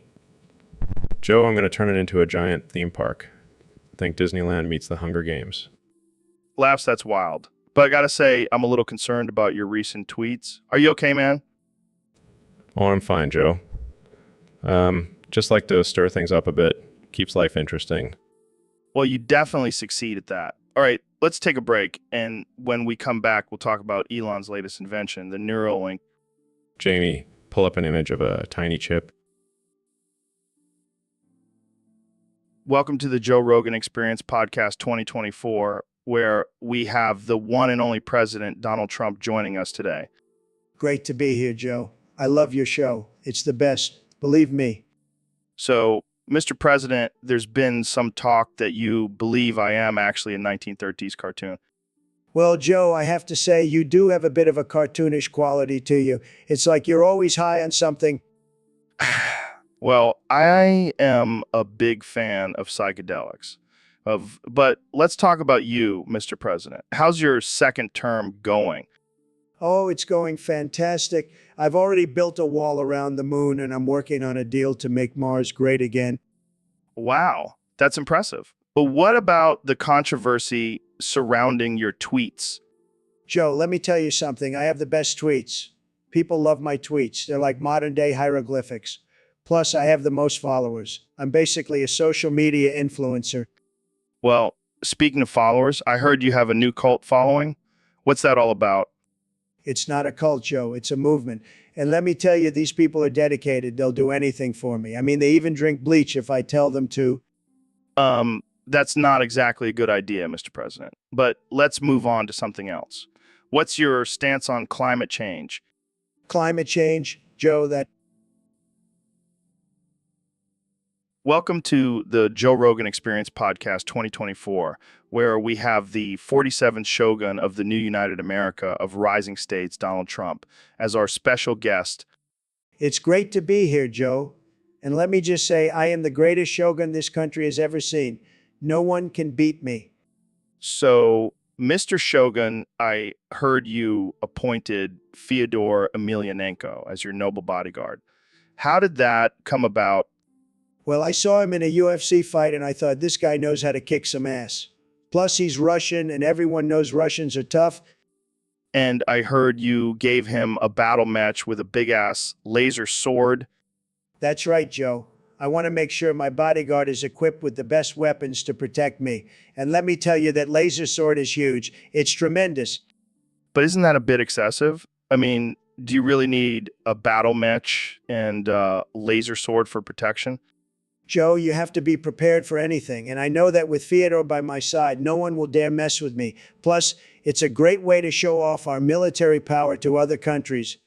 Joe, I'm going to turn it into a giant theme park. Think Disneyland meets the Hunger Games. Laughs, that's wild. But I got to say, I'm a little concerned about your recent tweets. Are you okay, man? Oh, I'm fine, Joe. Just like to stir things up a bit. Keeps life interesting. Well, you definitely succeed at that. All right, let's take a break. And when we come back, we'll talk about Elon's latest invention, the Neuralink. Jamie, pull up an image of a tiny chip. Welcome to the Joe Rogan Experience Podcast 2024, where we have the one and only President Donald Trump joining us today. Great to be here, Joe. I love your show. It's the best. Believe me. So, Mr. President, there's been some talk that you believe I am actually a 1930s cartoon. Well, Joe, I have to say, you do have a bit of a cartoonish quality to you. It's like you're always high on something. Well, I am a big fan of psychedelics. But let's talk about you, Mr. President. How's your second term going? Oh, it's going fantastic. I've already built a wall around the moon and I'm working on a deal to make Mars great again. Wow, that's impressive. But what about the controversy surrounding your tweets? Joe, let me tell you something. I have the best tweets. People love my tweets. They're like modern day hieroglyphics. Plus, I have the most followers. I'm basically a social media influencer. Well, speaking of followers, I heard you have a new cult following. What's that all about? It's not a cult, Joe. It's a movement. And let me tell you, these people are dedicated. They'll do anything for me. I mean, they even drink bleach if I tell them to. That's not exactly a good idea, Mr. President. But let's move on to something else. What's your stance on climate change? Climate change, Joe, that Welcome to the Joe Rogan Experience Podcast 2024, where we have the 47th shogun of the new United America of rising states, Donald Trump, as our special guest. it's great to be here, Joe. And let me just say, I am the greatest shogun this country has ever seen. No one can beat me. So, Mr. Shogun, I heard you appointed Fyodor Emelianenko as your noble bodyguard. How did that come about? Well, I saw him in a UFC fight and I thought this guy knows how to kick some ass. Plus, he's Russian and everyone knows Russians are tough. And I heard you gave him a battle match with a big-ass laser sword. That's right, Joe. I want to make sure my bodyguard is equipped with the best weapons to protect me. And let me tell you that laser sword is huge. It's tremendous. But isn't that a bit excessive? I mean, do you really need a battle match and laser sword for protection? Joe, you have to be prepared for anything. And I know that with Fyodor by my side, no one will dare mess with me. Plus, it's a great way to show off our military power to other countries.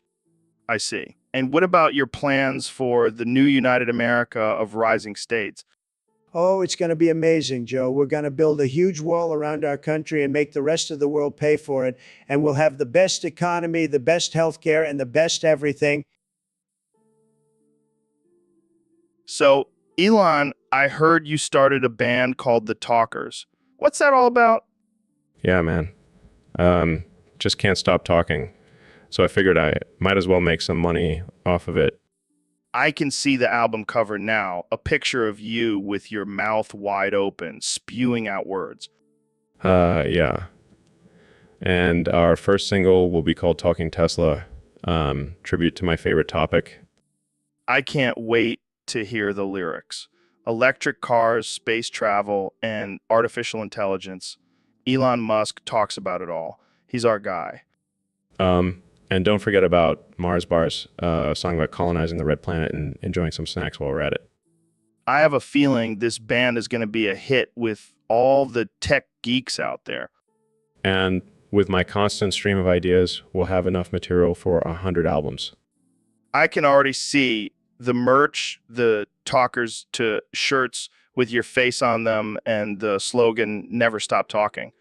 I see. And what about your plans for the new United America of rising states? Oh, it's going to be amazing, Joe. We're going to build a huge wall around our country and make the rest of the world pay for it. And we'll have the best economy, the best healthcare, and the best everything. So, Elon, I heard you started a band called The Talkers. What's that all about? Yeah, man. Just can't stop talking. So I figured I might as well make some money off of it. I can see the album cover now, a picture of you with your mouth wide open, spewing out words. Yeah. And our first single will be called Talking Tesla, tribute to my favorite topic. I can't wait to hear the lyrics. Electric cars, space travel, and artificial intelligence. Elon Musk talks about it all. He's our guy. And don't forget about Mars Bars, a song about colonizing the red planet and enjoying some snacks while we're at it. I have a feeling this band is going to be a hit with all the tech geeks out there. And with my constant stream of ideas, we'll have enough material for 100 albums. I can already see the merch, the talkers to shirts with your face on them and the slogan, never stop talking.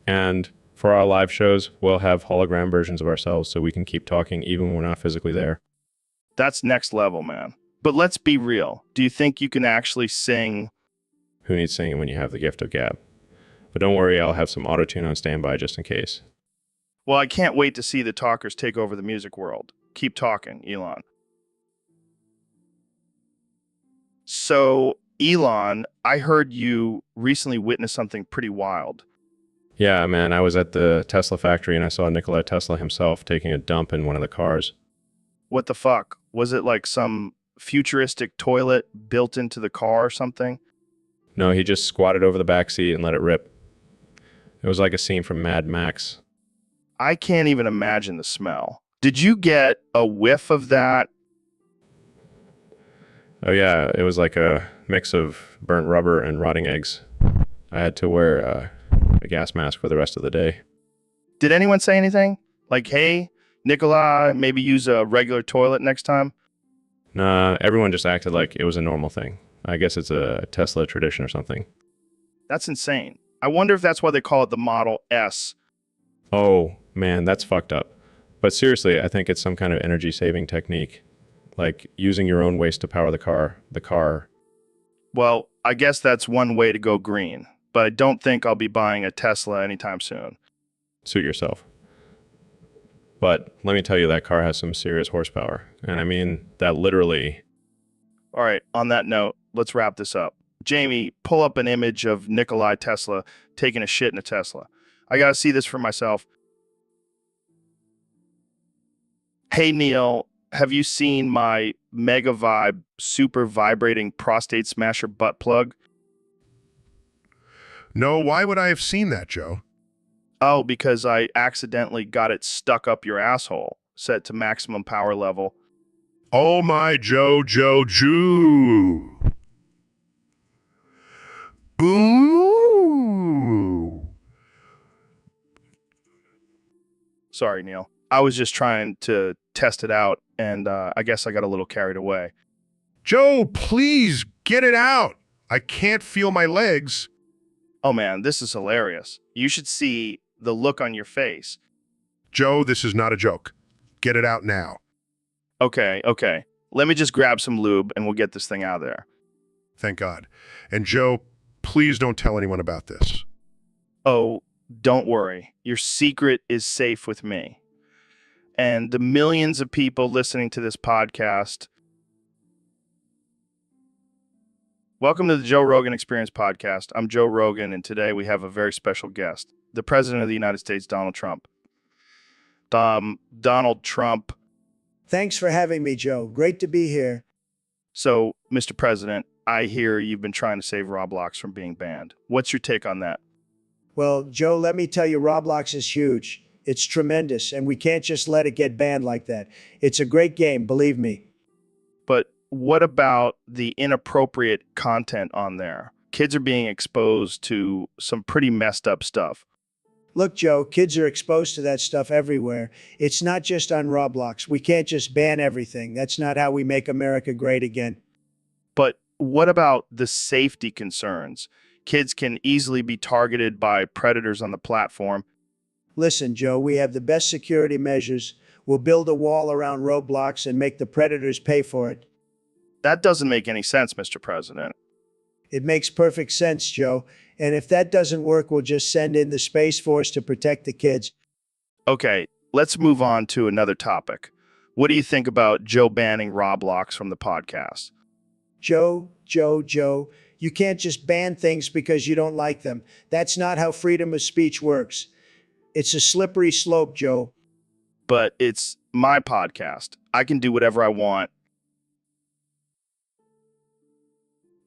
And for our live shows, we'll have hologram versions of ourselves so we can keep talking even when we're not physically there. That's next level, man. But let's be real. Do you think you can actually sing? Who needs singing when you have the gift of gab? But don't worry, I'll have some auto-tune on standby just in case. Well, I can't wait to see the talkers take over the music world. Keep talking, Elon. So, Elon, I heard you recently witnessed something pretty wild. Yeah, man, I was at the Tesla factory and I saw Nikola Tesla himself taking a dump in one of the cars. What the fuck? Was it like some futuristic toilet built into the car or something? No, he just squatted over the back seat and let it rip. It was like a scene from Mad Max. I can't even imagine the smell. Did you get a whiff of that? Oh yeah, it was like a mix of burnt rubber and rotting eggs. I had to wear a gas mask for the rest of the day. Did anyone say anything? Like, hey, Nikolai, maybe use a regular toilet next time? Nah, everyone just acted like it was a normal thing. I guess it's a Tesla tradition or something. That's insane. I wonder if that's why they call it the Model S. Oh, man, that's fucked up. But seriously, I think it's some kind of energy saving technique. Like using your own waste to power the car. Well, I guess that's one way to go green, but I don't think I'll be buying a Tesla anytime soon. Suit yourself. But let me tell you, that car has some serious horsepower. And I mean, that literally... All right, on that note, let's wrap this up. Jamie, pull up an image of Nikolai Tesla taking a shit in a Tesla. I gotta see this for myself. Hey, Neil, have you seen my Mega Vibe super vibrating prostate smasher butt plug? No, why would I have seen that, Joe? Oh, because I accidentally got it stuck up your asshole, set to maximum power level. Oh my Joe, Jew. Boo! Sorry, Neil. I was just trying to test it out, and I guess I got a little carried away. Joe, please get it out. I can't feel my legs. Oh man, this is hilarious. You should see the look on your face. Joe, this is not a joke. Get it out now. Okay. Let me just grab some lube and we'll get this thing out of there. Thank God. And Joe, please don't tell anyone about this. Oh, don't worry. Your secret is safe with me. And the millions of people listening to this podcast. Welcome to the Joe Rogan Experience podcast. I'm Joe Rogan, and today we have a very special guest, the President of the United States, Donald Trump. Donald Trump. Thanks for having me, Joe. Great to be here. So, Mr. President, I hear you've been trying to save Roblox from being banned. What's your take on that? Well, Joe, let me tell you, Roblox is huge. It's tremendous, and we can't just let it get banned like that. It's a great game, believe me. But what about the inappropriate content on there? Kids are being exposed to some pretty messed up stuff. Look, Joe, kids are exposed to that stuff everywhere. It's not just on Roblox. We can't just ban everything. That's not how we make America great again. But what about the safety concerns? Kids can easily be targeted by predators on the platform. Listen, Joe, we have the best security measures. We'll build a wall around Roblox and make the predators pay for it. That doesn't make any sense, Mr. President. It makes perfect sense, Joe. And if that doesn't work, we'll just send in the Space Force to protect the kids. Okay, let's move on to another topic. What do you think about Joe banning Roblox from the podcast? Joe, you can't just ban things because you don't like them. That's not how freedom of speech works. It's a slippery slope, Joe. But it's my podcast. I can do whatever I want.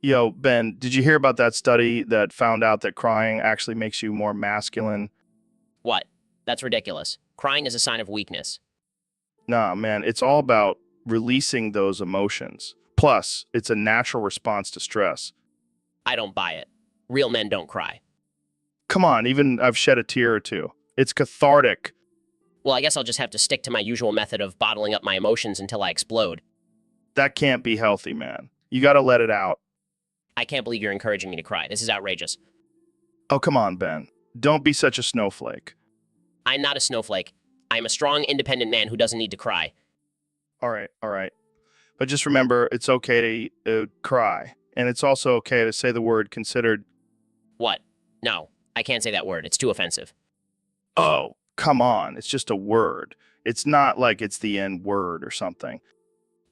Yo, Ben, did you hear about that study that found out that crying actually makes you more masculine? What? That's ridiculous. Crying is a sign of weakness. Nah, man, it's all about releasing those emotions. Plus, it's a natural response to stress. I don't buy it. Real men don't cry. Come on, even I've shed a tear or two. It's cathartic. Well, I guess I'll just have to stick to my usual method of bottling up my emotions until I explode. That can't be healthy, man. You gotta let it out. I can't believe you're encouraging me to cry. This is outrageous. Oh, come on, Ben. Don't be such a snowflake. I'm not a snowflake. I'm a strong, independent man who doesn't need to cry. All right. But just remember, it's okay to cry. And it's also okay to say the word considered. What? No, I can't say that word. It's too offensive. Oh, come on. It's just a word. It's not like it's the N word or something.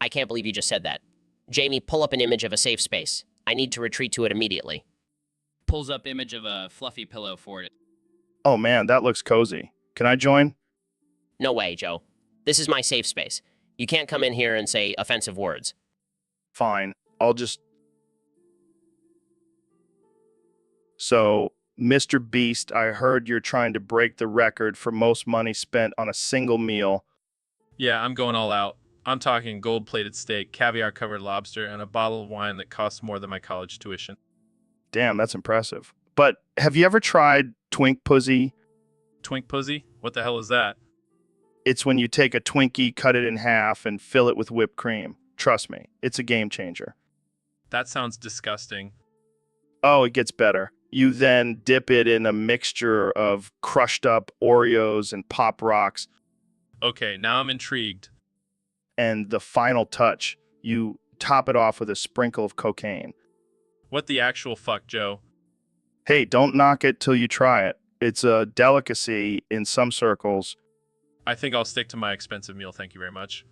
I can't believe you just said that. Jamie, pull up an image of a safe space. I need to retreat to it immediately. Pulls up image of a fluffy pillow for it. Oh man, that looks cozy. Can I join? No way, Joe. This is my safe space. You can't come in here and say offensive words. Fine. I'll just... So, Mr. Beast, I heard you're trying to break the record for most money spent on a single meal. Yeah, I'm going all out. I'm talking gold-plated steak, caviar-covered lobster, and a bottle of wine that costs more than my college tuition. Damn, that's impressive. But have you ever tried Twink Pussy? Twink Pussy? What the hell is that? It's when you take a Twinkie, cut it in half, and fill it with whipped cream. Trust me, it's a game changer. That sounds disgusting. Oh, it gets better. You then dip it in a mixture of crushed up Oreos and Pop Rocks. Okay, now I'm intrigued. And the final touch, you top it off with a sprinkle of cocaine. What the actual fuck, Joe? Hey, don't knock it till you try it. It's a delicacy in some circles. I think I'll stick to my expensive meal, thank you very much.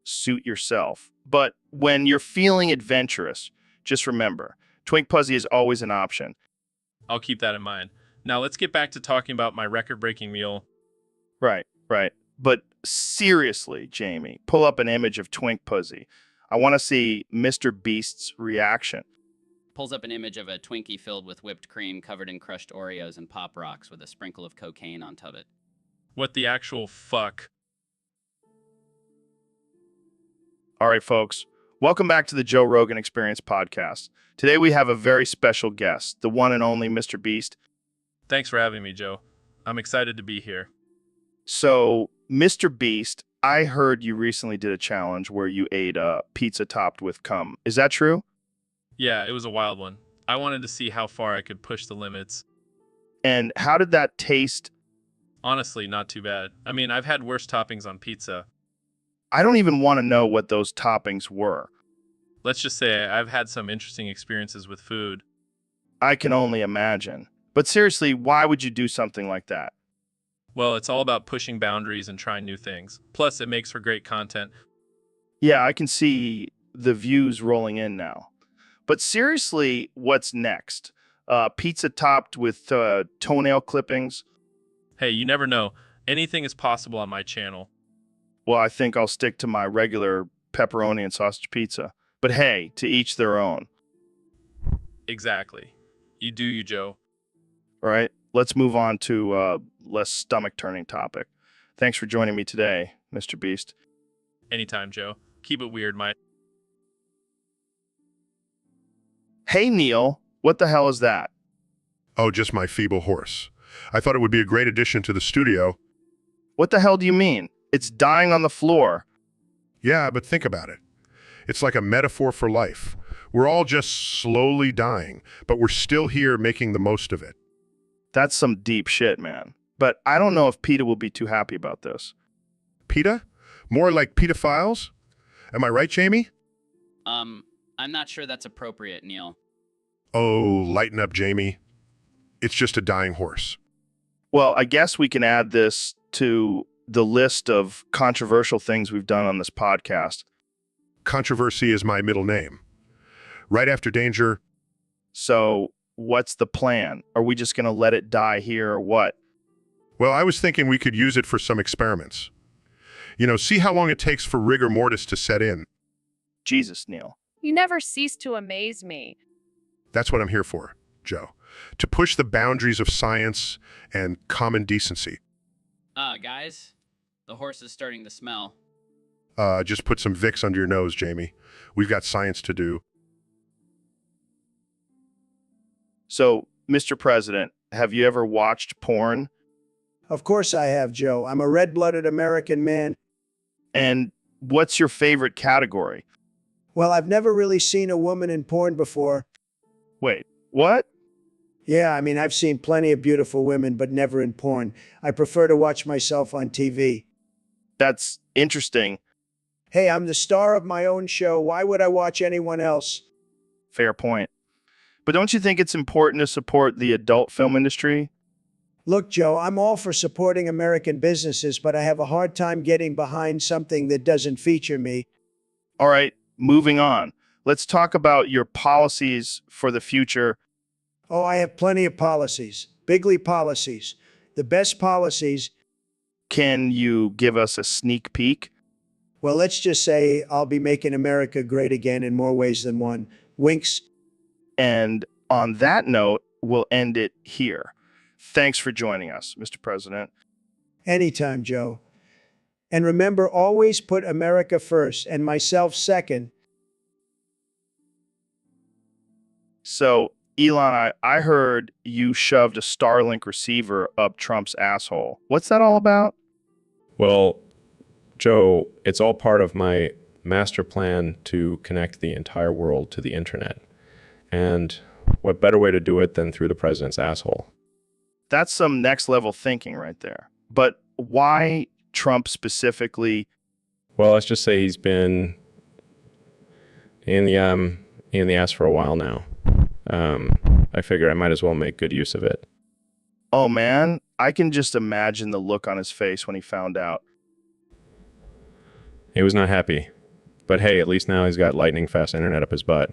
Suit yourself. But when you're feeling adventurous, just remember, Twink Puzzy is always an option. I'll keep that in mind. Now let's get back to talking about my record-breaking meal. Right, right. But seriously, Jamie, pull up an image of Twink Puzzy. I want to see Mr. Beast's reaction. Pulls up an image of a Twinkie filled with whipped cream covered in crushed Oreos and Pop Rocks with a sprinkle of cocaine on top of it. What the actual fuck? All right, folks. Welcome back to the Joe Rogan Experience podcast. Today we have a very special guest, the one and only Mr. Beast. Thanks for having me, Joe. I'm excited to be here. So, Mr. Beast, I heard you recently did a challenge where you ate a pizza topped with cum. Is that true? Yeah, it was a wild one. I wanted to see how far I could push the limits. And how did that taste? Honestly, not too bad. I mean, I've had worse toppings on pizza. I don't even want to know what those toppings were. Let's just say I've had some interesting experiences with food. I can only imagine. But seriously, why would you do something like that? Well, it's all about pushing boundaries and trying new things. Plus, it makes for great content. Yeah, I can see the views rolling in now. But seriously, what's next? Pizza topped with toenail clippings? Hey, you never know. Anything is possible on my channel. Well, I think I'll stick to my regular pepperoni and sausage pizza. But hey, to each their own. Exactly. You do you, Joe. All right, let's move on to a less stomach-turning topic. Thanks for joining me today, Mr. Beast. Anytime, Joe. Keep it weird, mate. Hey, Neil, what the hell is that? Oh, just my feeble horse. I thought it would be a great addition to the studio. What the hell do you mean? It's dying on the floor. Yeah, but think about it. It's like a metaphor for life. We're all just slowly dying, but we're still here making the most of it. That's some deep shit, man. But I don't know if PETA will be too happy about this. PETA? More like pedophiles? Am I right, Jamie? I'm not sure that's appropriate, Neil. Oh, lighten up, Jamie. It's just a dying horse. Well, I guess we can add this to the list of controversial things we've done on this podcast. Controversy is my middle name. Right after danger. So, what's the plan? Are we just going to let it die here or what? Well, I was thinking we could use it for some experiments. You know, see how long it takes for rigor mortis to set in. Jesus, Neil. You never cease to amaze me. That's what I'm here for, Joe. To push the boundaries of science and common decency. Guys, the horse is starting to smell. Just put some Vicks under your nose, Jamie. We've got science to do. So, Mr. President, have you ever watched porn? Of course I have, Joe. I'm a red-blooded American man. And what's your favorite category? Well, I've never really seen a woman in porn before. Wait, what? Yeah, I mean, I've seen plenty of beautiful women, but never in porn. I prefer to watch myself on TV. That's interesting. Hey, I'm the star of my own show. Why would I watch anyone else? Fair point. But don't you think it's important to support the adult film industry? Look, Joe, I'm all for supporting American businesses, but I have a hard time getting behind something that doesn't feature me. All right, moving on. Let's talk about your policies for the future. Oh, I have plenty of policies. Bigly policies. The best policies. Can you give us a sneak peek? Well, let's just say I'll be making America great again in more ways than one. Winks. And on that note, we'll end it here. Thanks for joining us, Mr. President. Anytime, Joe. And remember, always put America first and myself second. So, Elon, I heard you shoved a Starlink receiver up Trump's asshole. What's that all about? Well, Joe, it's all part of my master plan to connect the entire world to the internet. And what better way to do it than through the president's asshole? That's some next level thinking right there. But why Trump specifically? Well, let's just say he's been in the ass for a while now. I figure I might as well make good use of it. Oh man, I can just imagine the look on his face when he found out. He was not happy. But hey, at least now he's got lightning fast internet up his butt.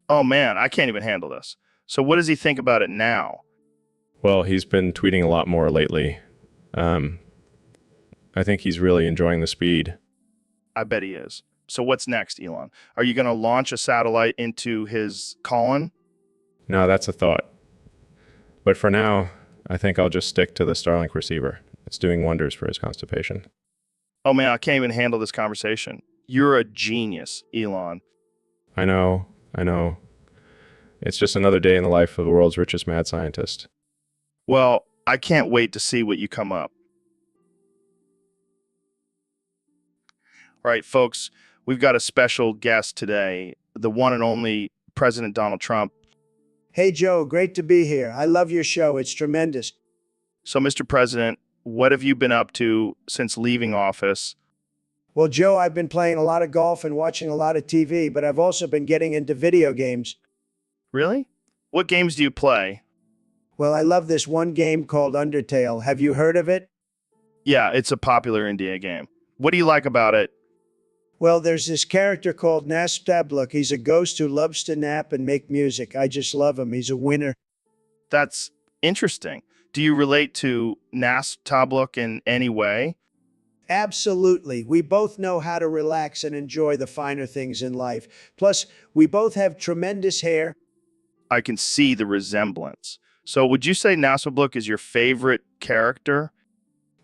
Oh man, I can't even handle this. So what does he think about it now? Well, he's been tweeting a lot more lately. I think he's really enjoying the speed. I bet he is. So what's next, Elon? Are you going to launch a satellite into his colon? No, that's a thought. But for now, I think I'll just stick to the Starlink receiver. It's doing wonders for his constipation. Oh man, I can't even handle this conversation. You're a genius, Elon. I know. It's just another day in the life of the world's richest mad scientist. Well, I can't wait to see what you come up. All right, folks, we've got a special guest today, the one and only President Donald Trump. Hey, Joe, great to be here. I love your show. It's tremendous. So, Mr. President, what have you been up to since leaving office? Well, Joe, I've been playing a lot of golf and watching a lot of TV, but I've also been getting into video games. Really? What games do you play? Well, I love this one game called Undertale. Have you heard of it? Yeah, it's a popular India game. What do you like about it? Well, there's this character called Nastabluk. He's a ghost who loves to nap and make music. I just love him. He's a winner. That's interesting. Do you relate to Nastabluk in any way? Absolutely. We both know how to relax and enjoy the finer things in life. Plus, we both have tremendous hair. I can see the resemblance. So would you say Nastabluk is your favorite character?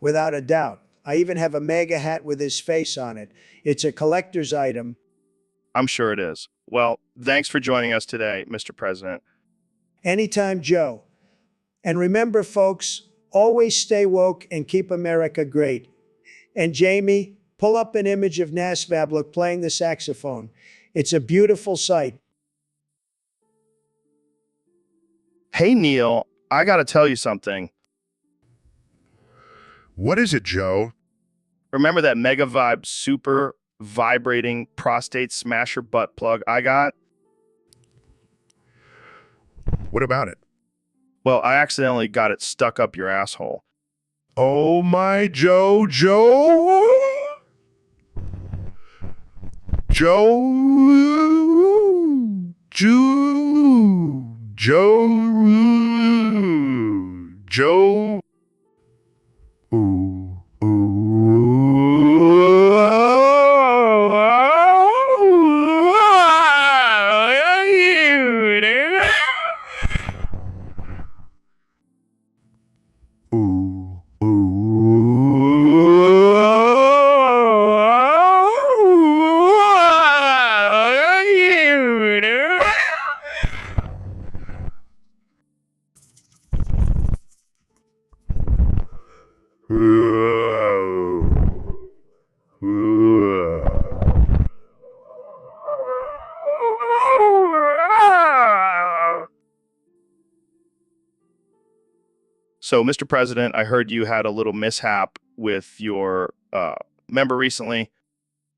Without a doubt. I even have a mega hat with his face on it. It's a collector's item. I'm sure it is. Well, thanks for joining us today, Mr. President. Anytime, Joe. And remember, folks, always stay woke and keep America great. And Jamie, pull up an image of Nastabluk playing the saxophone. It's a beautiful sight. Hey, Neil, I got to tell you something. What is it, Joe? Remember that Mega Vibe super vibrating prostate smasher butt plug I got? What about it? Well, I accidentally got it stuck up your asshole. Oh my Joe. Joe, So, Mr. President, I heard you had a little mishap with your member recently.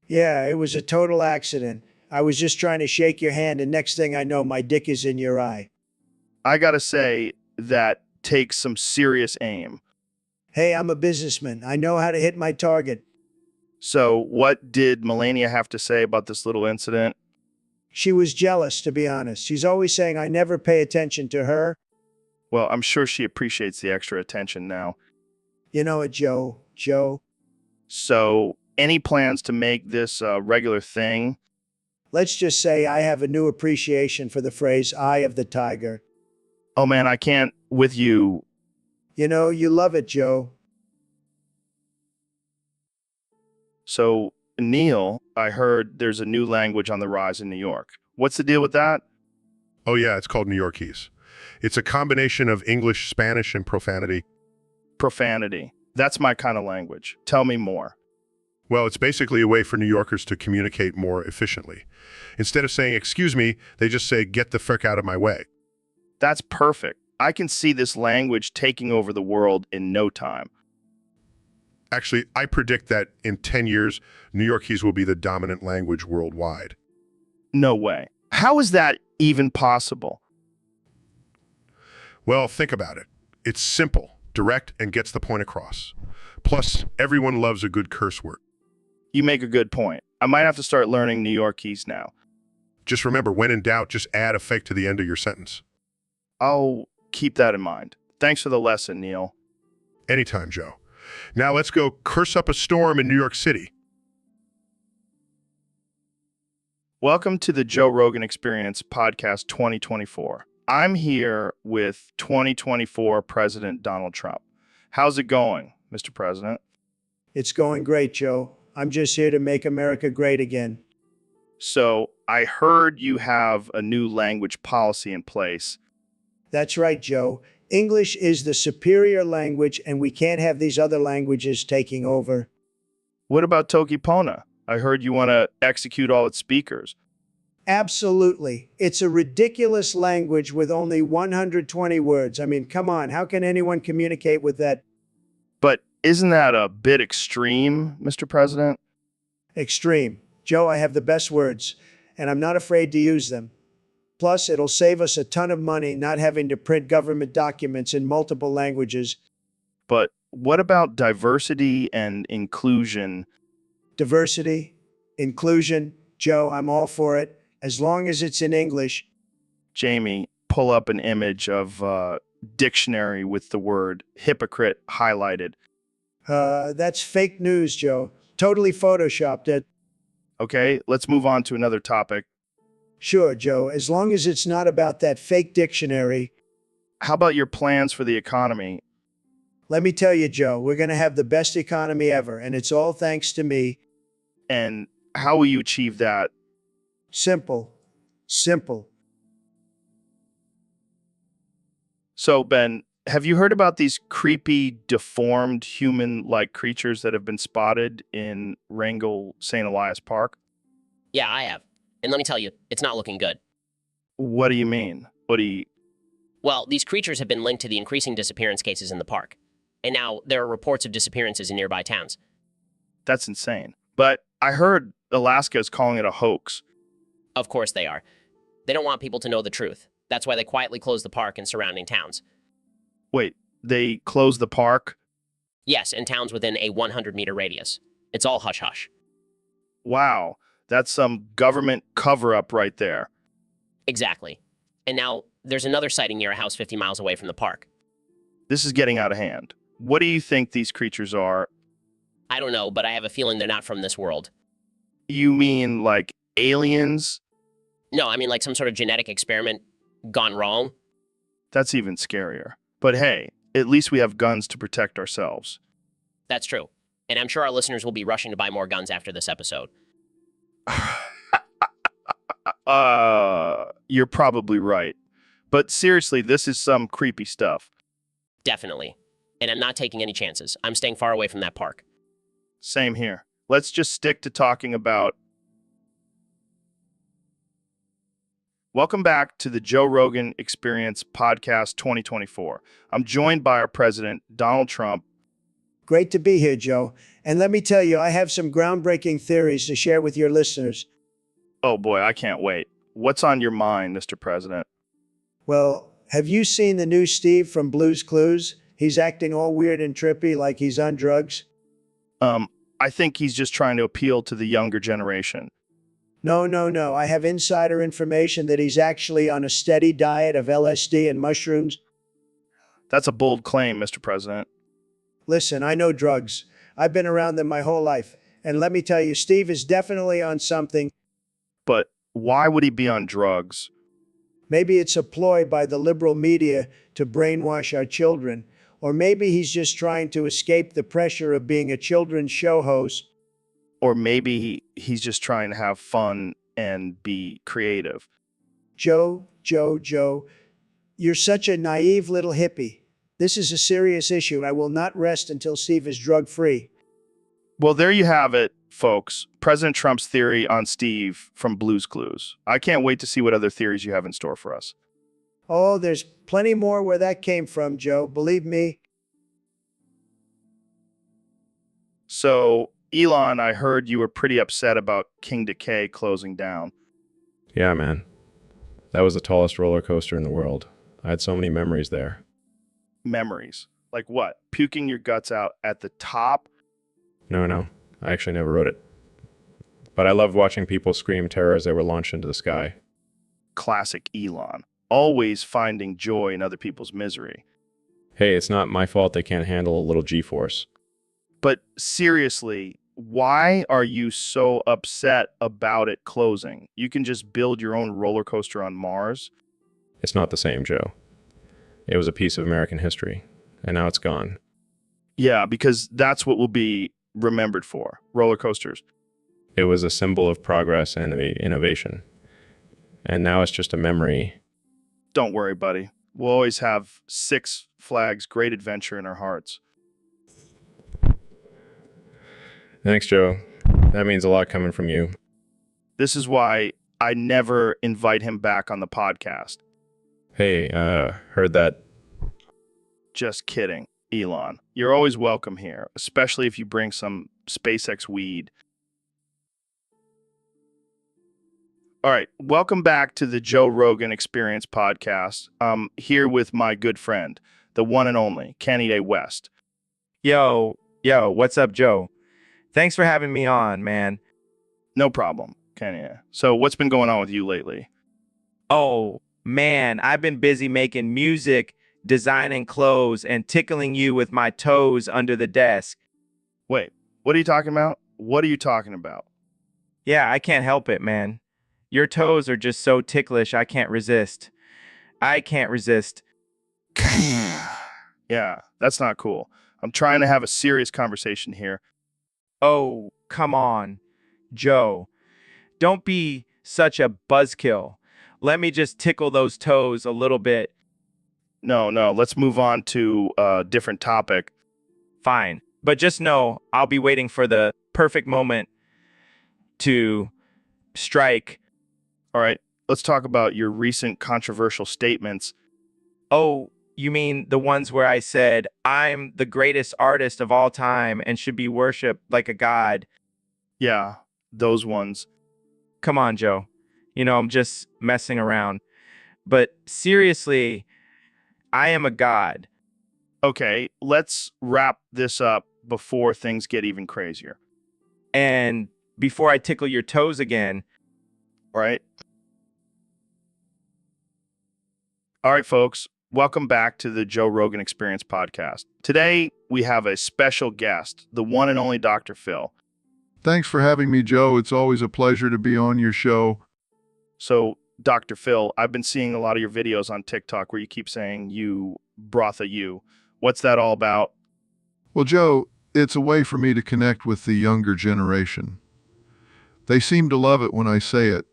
Yeah, it was a total accident. I was just trying to shake your hand, and next thing I know, my dick is in your eye. I got to say that takes some serious aim. Hey, I'm a businessman. I know how to hit my target. So, what did Melania have to say about this little incident? She was jealous, to be honest. She's always saying I never pay attention to her. Well, I'm sure she appreciates the extra attention now. You know it, Joe. So, any plans to make this a regular thing? Let's just say I have a new appreciation for the phrase eye of the tiger. Oh man, I can't with you. You know, you love it, Joe. So, Neil, I heard there's a new language on the rise in New York. What's the deal with that? Oh yeah, it's called New Yorkese. It's a combination of English, Spanish, and profanity. Profanity. That's my kind of language. Tell me more. Well, it's basically a way for New Yorkers to communicate more efficiently. Instead of saying, excuse me, they just say, get the frick out of my way. That's perfect. I can see this language taking over the world in no time. Actually, I predict that in 10 years, New Yorkese will be the dominant language worldwide. No way. How is that even possible? Well, think about it. It's simple, direct, and gets the point across. Plus, everyone loves a good curse word. You make a good point. I might have to start learning New Yorkese now. Just remember, when in doubt, just add a fake to the end of your sentence. I'll keep that in mind. Thanks for the lesson, Neil. Anytime, Joe. Now let's go curse up a storm in New York City. Welcome to the Joe Rogan Experience Podcast 2024. I'm here with 2024 President Donald Trump. How's it going, Mr. President? It's going great, Joe. I'm just here to make America great again. So, I heard you have a new language policy in place. That's right, Joe. English is the superior language, and we can't have these other languages taking over. What about Toki Pona? I heard you want to execute all its speakers. Absolutely. It's a ridiculous language with only 120 words. I mean, come on, how can anyone communicate with that? But isn't that a bit extreme, Mr. President? Extreme. Joe, I have the best words, and I'm not afraid to use them. Plus, it'll save us a ton of money not having to print government documents in multiple languages. But what about diversity and inclusion? Diversity, inclusion, Joe, I'm all for it, as long as it's in English. Jamie, pull up an image of a dictionary with the word hypocrite highlighted. That's fake news, Joe. Totally photoshopped it. Okay, let's move on to another topic. Sure, Joe, as long as it's not about that fake dictionary. How about your plans for the economy? Let me tell you, Joe, we're going to have the best economy ever, and it's all thanks to me. And how will you achieve that? Simple. Simple. So, Ben, have you heard about these creepy, deformed, human-like creatures that have been spotted in Wrangell St. Elias Park? Yeah, I have. And let me tell you, it's not looking good. What do you mean? Well, these creatures have been linked to the increasing disappearance cases in the park. And now there are reports of disappearances in nearby towns. That's insane. But I heard Alaska is calling it a hoax. Of course they are. They don't want people to know the truth. That's why they quietly closed the park and surrounding towns. Wait, they closed the park? Yes, and towns within a 100-meter radius. It's all hush-hush. Wow, that's some government cover-up right there. Exactly. And now there's another sighting near a house 50 miles away from the park. This is getting out of hand. What do you think these creatures are? I don't know, but I have a feeling they're not from this world. You mean like aliens? No, I mean like some sort of genetic experiment gone wrong. That's even scarier. But hey, at least we have guns to protect ourselves. That's true. And I'm sure our listeners will be rushing to buy more guns after this episode. You're probably right. But seriously, this is some creepy stuff. Definitely. And I'm not taking any chances. I'm staying far away from that park. Same here. Let's just stick to talking about... Welcome back to the Joe Rogan Experience Podcast 2024. I'm joined by our president, Donald Trump. Great to be here, Joe. And let me tell you, I have some groundbreaking theories to share with your listeners. Oh boy, I can't wait. What's on your mind, Mr. President? Well, have you seen the new Steve from Blue's Clues? He's acting all weird and trippy like he's on drugs. I think he's just trying to appeal to the younger generation. No. I have insider information that he's actually on a steady diet of LSD and mushrooms. That's a bold claim, Mr. President. Listen, I know drugs. I've been around them my whole life. And let me tell you, Steve is definitely on something. But why would he be on drugs? Maybe it's a ploy by the liberal media to brainwash our children. Or maybe he's just trying to escape the pressure of being a children's show host. Or maybe he's just trying to have fun and be creative. Joe, you're such a naive little hippie. This is a serious issue. I will not rest until Steve is drug-free. Well, there you have it, folks. President Trump's theory on Steve from Blue's Clues. I can't wait to see what other theories you have in store for us. Oh, there's plenty more where that came from, Joe. Believe me. So, Elon, I heard you were pretty upset about King Decay closing down. Yeah, man. That was the tallest roller coaster in the world. I had so many memories there. Memories? Like what? Puking your guts out at the top? No. I actually never wrote it. But I loved watching people scream terror as they were launched into the sky. Classic Elon. Always finding joy in other people's misery. Hey, it's not my fault they can't handle a little G-force. But seriously, why are you so upset about it closing? You can just build your own roller coaster on Mars. It's not the same, Joe. It was a piece of American history, and now it's gone. Yeah, because that's what will be remembered for, roller coasters. It was a symbol of progress and innovation. And now it's just a memory. Don't worry, buddy. We'll always have Six Flags Great Adventure in our hearts. Thanks, Joe. That means a lot coming from you. This is why I never invite him back on the podcast. Hey, heard that. Just kidding, Elon. You're always welcome here, especially if you bring some SpaceX weed. All right, welcome back to the Joe Rogan Experience podcast. I'm here with my good friend, the one and only Kenny A. West. Yo, what's up, Joe? Thanks for having me on, man. No problem, Kenny. So what's been going on with you lately? Oh, man, I've been busy making music, designing clothes, and tickling you with my toes under the desk. Wait, what are you talking about? What are you talking about? Yeah, I can't help it, man. Your toes are just so ticklish, I can't resist. I can't resist. Yeah, that's not cool. I'm trying to have a serious conversation here. Oh, come on, Joe. Don't be such a buzzkill. Let me just tickle those toes a little bit. No, let's move on to a different topic. Fine, but just know I'll be waiting for the perfect moment to strike. All right, let's talk about your recent controversial statements. Oh, you mean the ones where I said, I'm the greatest artist of all time and should be worshipped like a god? Yeah, those ones. Come on, Joe. You know, I'm just messing around. But seriously, I am a god. Okay, let's wrap this up before things get even crazier. And before I tickle your toes again. All right. All right, folks. Welcome back to the Joe Rogan Experience podcast. Today, we have a special guest, the one and only Dr. Phil. Thanks for having me, Joe. It's always a pleasure to be on your show. So, Dr. Phil, I've been seeing a lot of your videos on TikTok where you keep saying you brotha you. What's that all about? Well, Joe, it's a way for me to connect with the younger generation. They seem to love it when I say it.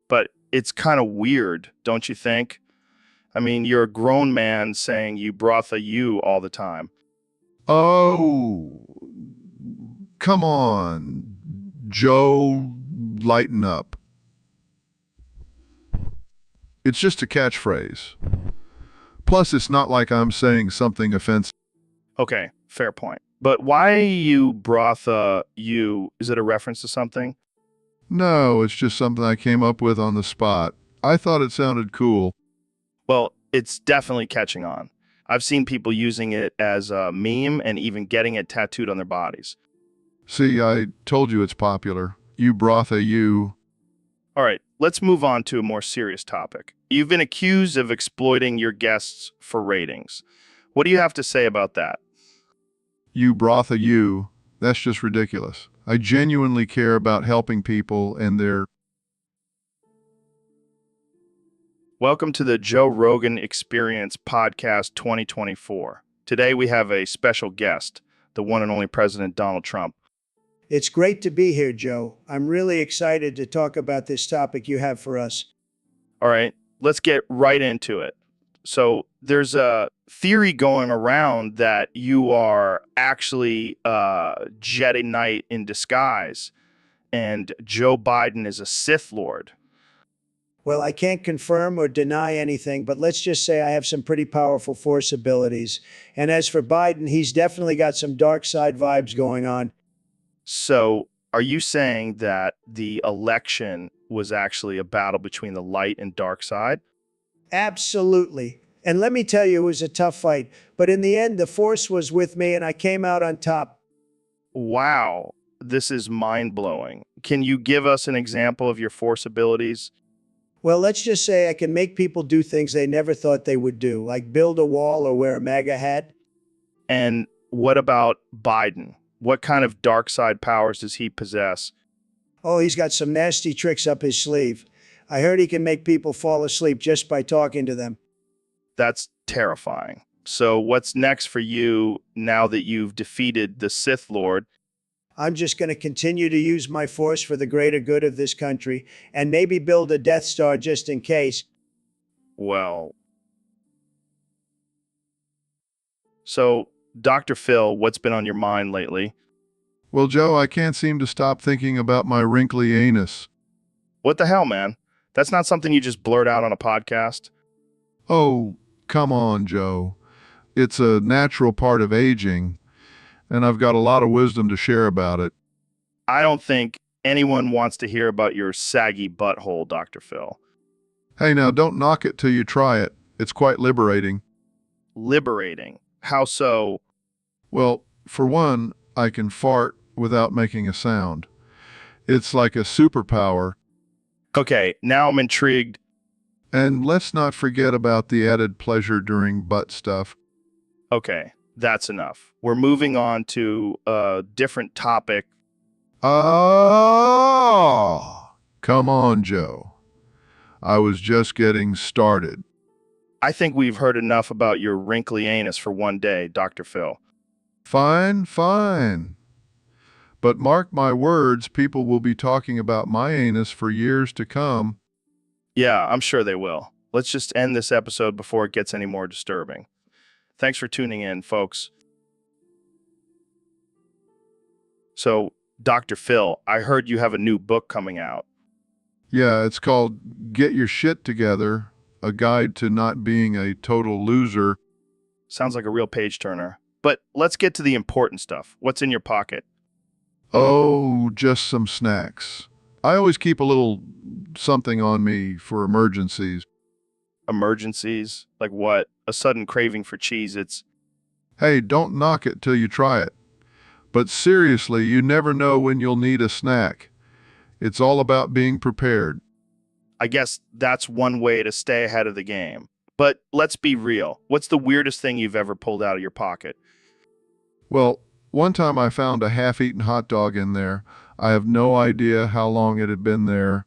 But it's kind of weird, don't you think? I mean, you're a grown man saying you brotha you all the time. Oh, come on, Joe, lighten up. It's just a catchphrase. Plus, it's not like I'm saying something offensive. Okay, fair point. But why you brotha you? Is it a reference to something? No, it's just something I came up with on the spot. I thought it sounded cool. Well, it's definitely catching on. I've seen people using it as a meme and even getting it tattooed on their bodies. See, I told you it's popular. You brotha you. All right, let's move on to a more serious topic. You've been accused of exploiting your guests for ratings. What do you have to say about that? You brotha you. That's just ridiculous. I genuinely care about helping people and their... Welcome to the Joe Rogan Experience Podcast 2024. Today we have a special guest, the one and only President Donald Trump. It's great to be here, Joe. I'm really excited to talk about this topic you have for us. All right, let's get right into it. So there's a theory going around that you are actually a Jedi Knight in disguise and Joe Biden is a Sith Lord. Well, I can't confirm or deny anything, but let's just say I have some pretty powerful Force abilities. And as for Biden, he's definitely got some dark side vibes going on. So are you saying that the election was actually a battle between the light and dark side? Absolutely. And let me tell you, it was a tough fight. But in the end, the Force was with me and I came out on top. Wow. this is mind-blowing. Can you give us an example of your force abilities? Well, let's just say I can make people do things they never thought they would do, like build a wall or wear a MAGA hat. And what about Biden? What kind of dark side powers does he possess? Oh, he's got some nasty tricks up his sleeve. I heard he can make people fall asleep just by talking to them. That's terrifying. So what's next for you now that you've defeated the Sith Lord? I'm just going to continue to use my force for the greater good of this country and maybe build a Death Star just in case. Well, so Dr. Phil, what's been on your mind lately? Well, Joe, I can't seem to stop thinking about my wrinkly anus. What the hell, man? That's not something you just blurt out on a podcast. Oh, come on, Joe. It's a natural part of aging, and I've got a lot of wisdom to share about it. I don't think anyone wants to hear about your saggy butthole, Dr. Phil. Hey, now, don't knock it till you try it. It's quite liberating. Liberating? How so? Well, for one, I can fart without making a sound. It's like a superpower. Okay, now I'm intrigued. And let's not forget about the added pleasure during butt stuff. Okay, that's enough. We're moving on to a different topic. Oh, come on, Joe. I was just getting started. I think we've heard enough about your wrinkly anus for one day, Dr. Phil. Fine, fine. But mark my words, people will be talking about my anus for years to come. Yeah, I'm sure they will. Let's just end this episode before it gets any more disturbing. Thanks for tuning in, folks. So, Dr. Phil, I heard you have a new book coming out. Yeah, it's called Get Your Shit Together, a guide to not being a total loser. Sounds like a real page turner. But let's get to the important stuff. What's in your pocket? Oh, just some snacks. I always keep a little something on me for emergencies. Emergencies? Like what? A sudden craving for Cheez-Its? Hey, don't knock it till you try it. But seriously, you never know when you'll need a snack. It's all about being prepared. I guess that's one way to stay ahead of the game. But let's be real. What's the weirdest thing you've ever pulled out of your pocket? Well, one time I found a half-eaten hot dog in there. I have no idea how long it had been there.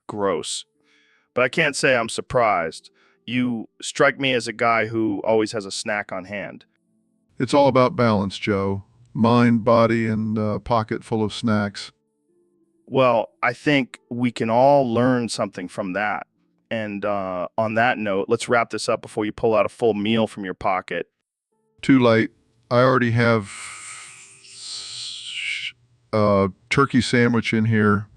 Gross. But I can't say I'm surprised. You strike me as a guy who always has a snack on hand. It's all about balance, Joe. Mind, body, and a pocket full of snacks. Well, I think we can all learn something from that. And on that note, let's wrap this up before you pull out a full meal from your pocket. Too late. I already have a turkey sandwich in here.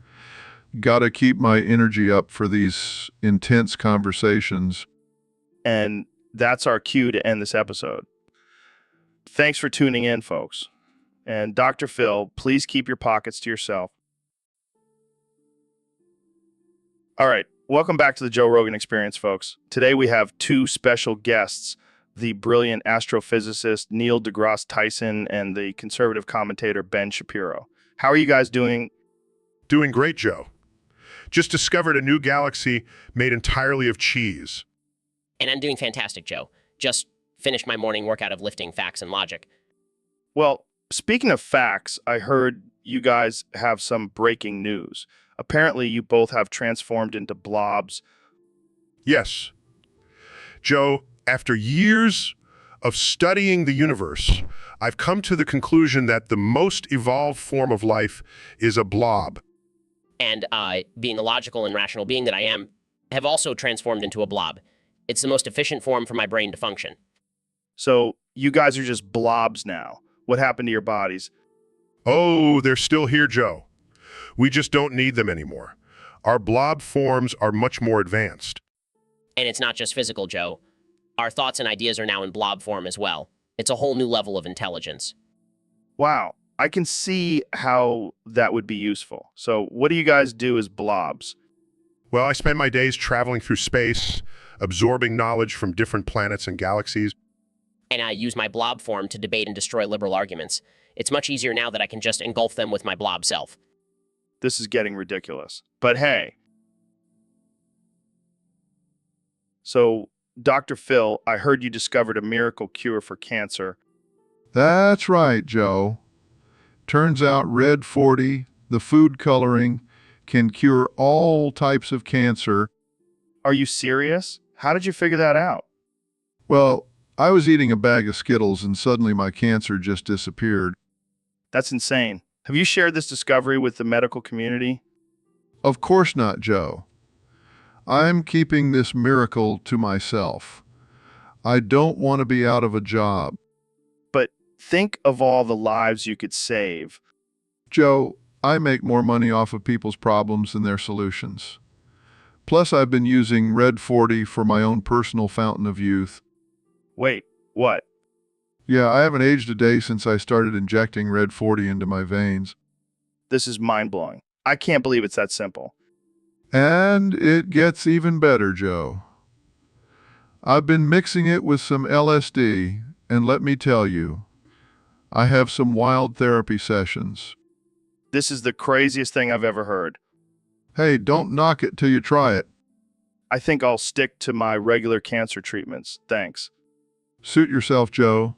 Gotta keep my energy up for these intense conversations. And that's our cue to end this episode. Thanks for tuning in, folks. And Dr. Phil, please keep your pockets to yourself. All right, welcome back to the Joe Rogan Experience, folks. Today we have two special guests, the brilliant astrophysicist Neil deGrasse Tyson and the conservative commentator Ben Shapiro. How are you guys doing? Doing great, Joe. Just discovered a new galaxy made entirely of cheese. And I'm doing fantastic, Joe. Just finished my morning workout of lifting facts and logic. Well, speaking of facts, I heard you guys have some breaking news. Apparently, you both have transformed into blobs. Yes. Joe, after years of studying the universe, I've come to the conclusion that the most evolved form of life is a blob. And being the logical and rational being that I am, have also transformed into a blob. It's the most efficient form for my brain to function. So you guys are just blobs now. What happened to your bodies? Oh, they're still here, Joe. We just don't need them anymore. Our blob forms are much more advanced. And it's not just physical, Joe. Our thoughts and ideas are now in blob form as well. It's a whole new level of intelligence. Wow, I can see how that would be useful. So what do you guys do as blobs? Well, I spend my days traveling through space, absorbing knowledge from different planets and galaxies. And I use my blob form to debate and destroy liberal arguments. It's much easier now that I can just engulf them with my blob self. This is getting ridiculous. But hey. So, Dr. Phil, I heard you discovered a miracle cure for cancer. That's right, Joe. Turns out Red 40, the food coloring, can cure all types of cancer. Are you serious? How did you figure that out? Well, I was eating a bag of Skittles and suddenly my cancer just disappeared. That's insane. Have you shared this discovery with the medical community? Of course not, Joe. I'm keeping this miracle to myself. I don't want to be out of a job. But think of all the lives you could save. Joe, I make more money off of people's problems than their solutions. Plus, I've been using Red 40 for my own personal fountain of youth. Wait, what? Yeah, I haven't aged a day since I started injecting Red 40 into my veins. This is mind-blowing. I can't believe it's that simple. And it gets even better, Joe. I've been mixing it with some LSD, and let me tell you, I have some wild therapy sessions. This is the craziest thing I've ever heard. Hey, don't knock it till you try it. I think I'll stick to my regular cancer treatments. Thanks. Suit yourself, Joe.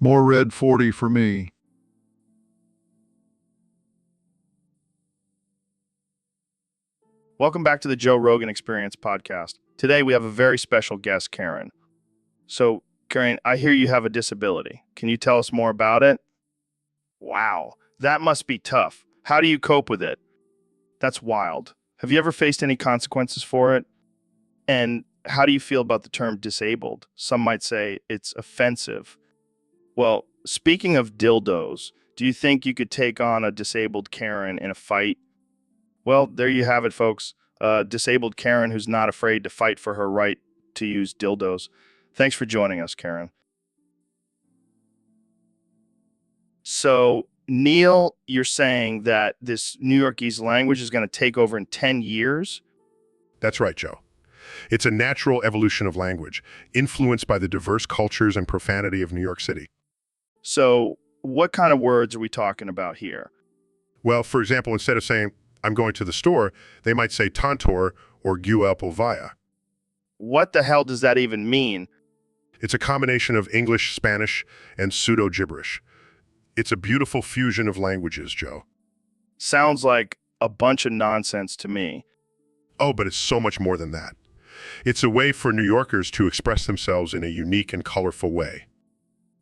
More Red 40 for me. Welcome back to the Joe Rogan Experience podcast. Today we have a very special guest, Karen. So, Karen, I hear you have a disability. Can you tell us more about it? Wow, that must be tough. How do you cope with it? That's wild. Have you ever faced any consequences for it? And how do you feel about the term disabled? Some might say it's offensive. Well, speaking of dildos, do you think you could take on a disabled Karen in a fight? Well, there you have it, folks. Disabled Karen who's not afraid to fight for her right to use dildos. Thanks for joining us, Karen. So, Neil, you're saying that this New Yorkese language is going to take over in 10 years? That's right, Joe. It's a natural evolution of language, influenced by the diverse cultures and profanity of New York City. So, what kind of words are we talking about here? Well, for example, instead of saying, I'm going to the store, they might say tantor or guelpovaya. What the hell does that even mean? It's a combination of English, Spanish, and pseudo-gibberish. It's a beautiful fusion of languages, Joe. Sounds like a bunch of nonsense to me. Oh, but it's so much more than that. It's a way for New Yorkers to express themselves in a unique and colorful way.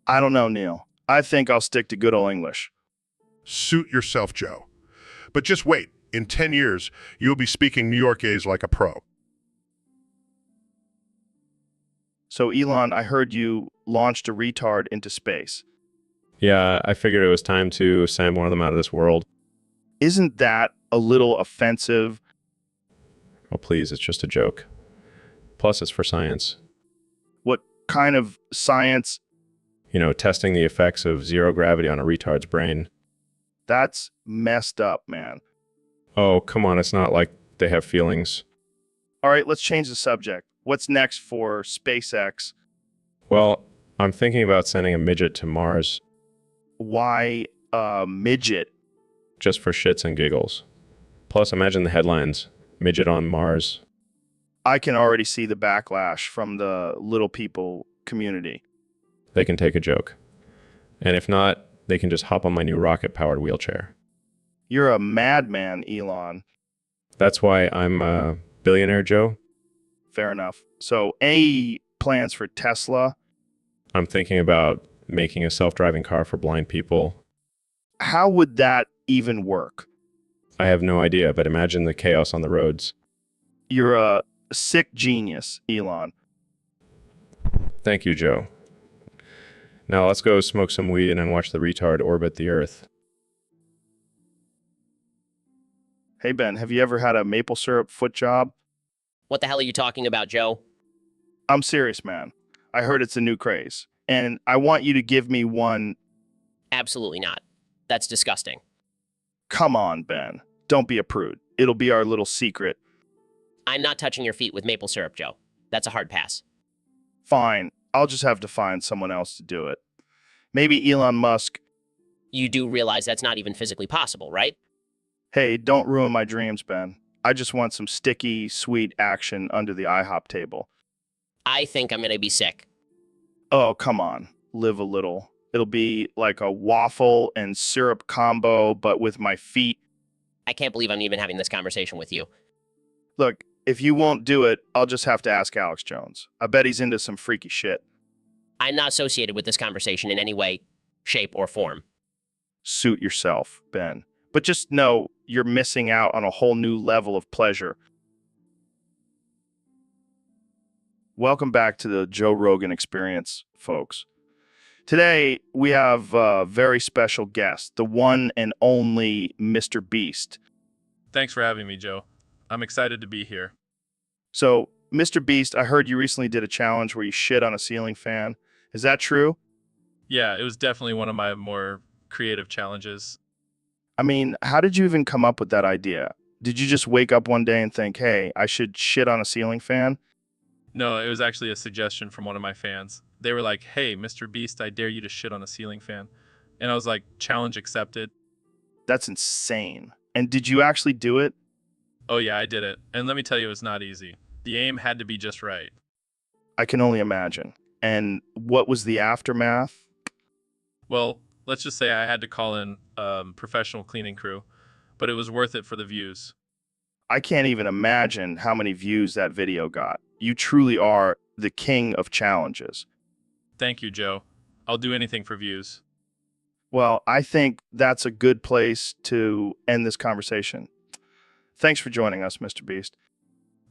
I don't know, Neil. I think I'll stick to good old English. Suit yourself, Joe. But just wait. In 10 years, you'll be speaking New Yorkese like a pro. So, Elon, I heard you launched a retard into space. Yeah, I figured it was time to send one of them out of this world. Isn't that a little offensive? Oh, please, it's just a joke. Plus, it's for science. What kind of science? You know, testing the effects of zero gravity on a retard's brain. That's messed up, man. Oh, come on, it's not like they have feelings. All right, let's change the subject. What's next for SpaceX? Well, I'm thinking about sending a midget to Mars. Why a midget? Just for shits and giggles. Plus, imagine the headlines. Midget on Mars. I can already see the backlash from the little people community. They can take a joke. And if not, they can just hop on my new rocket-powered wheelchair. You're a madman, Elon. That's why I'm a billionaire, Joe. Fair enough. So, any plans for Tesla? I'm thinking about making a self-driving car for blind people. How would that even work? I have no idea, but imagine the chaos on the roads. You're a sick genius, Elon. Thank you, Joe. Now let's go smoke some weed and watch the retard orbit the Earth. Hey, Ben, have you ever had a maple syrup foot job? What the hell are you talking about, Joe? I'm serious, man. I heard it's a new craze, and I want you to give me one. Absolutely not. That's disgusting. Come on, Ben. Don't be a prude. It'll be our little secret. I'm not touching your feet with maple syrup, Joe. That's a hard pass. Fine. I'll just have to find someone else to do it. Maybe Elon Musk You do realize that's not even physically possible, right? Hey, don't ruin my dreams, Ben. I just want some sticky, sweet action under the IHOP table. I think I'm gonna be sick. Oh, come on. Live a little. It'll be like a waffle and syrup combo, but with my feet. I can't believe I'm even having this conversation with you. Look, if you won't do it, I'll just have to ask Alex Jones. I bet he's into some freaky shit. I'm not associated with this conversation in any way, shape, or form. Suit yourself, Ben. But just know you're missing out on a whole new level of pleasure. Welcome back to the Joe Rogan Experience, folks. Today, we have a very special guest, the one and only Mr. Beast. Thanks for having me, Joe. I'm excited to be here. So, Mr. Beast, I heard you recently did a challenge where you shit on a ceiling fan. Is that true? Yeah, it was definitely one of my more creative challenges. I mean, how did you even come up with that idea? Did you just wake up one day and think, hey, I should shit on a ceiling fan? No, it was actually a suggestion from one of my fans. They were like, hey, Mr. Beast, I dare you to shit on a ceiling fan. And I was like, challenge accepted. That's insane. And did you actually do it? Oh yeah, I did it. And let me tell you, it was not easy. The aim had to be just right. I can only imagine. And what was the aftermath? Well, let's just say I had to call in a professional cleaning crew, but it was worth it for the views. I can't even imagine how many views that video got. You truly are the king of challenges. Thank you, Joe. I'll do anything for views. Well, I think that's a good place to end this conversation. Thanks for joining us, Mr. Beast.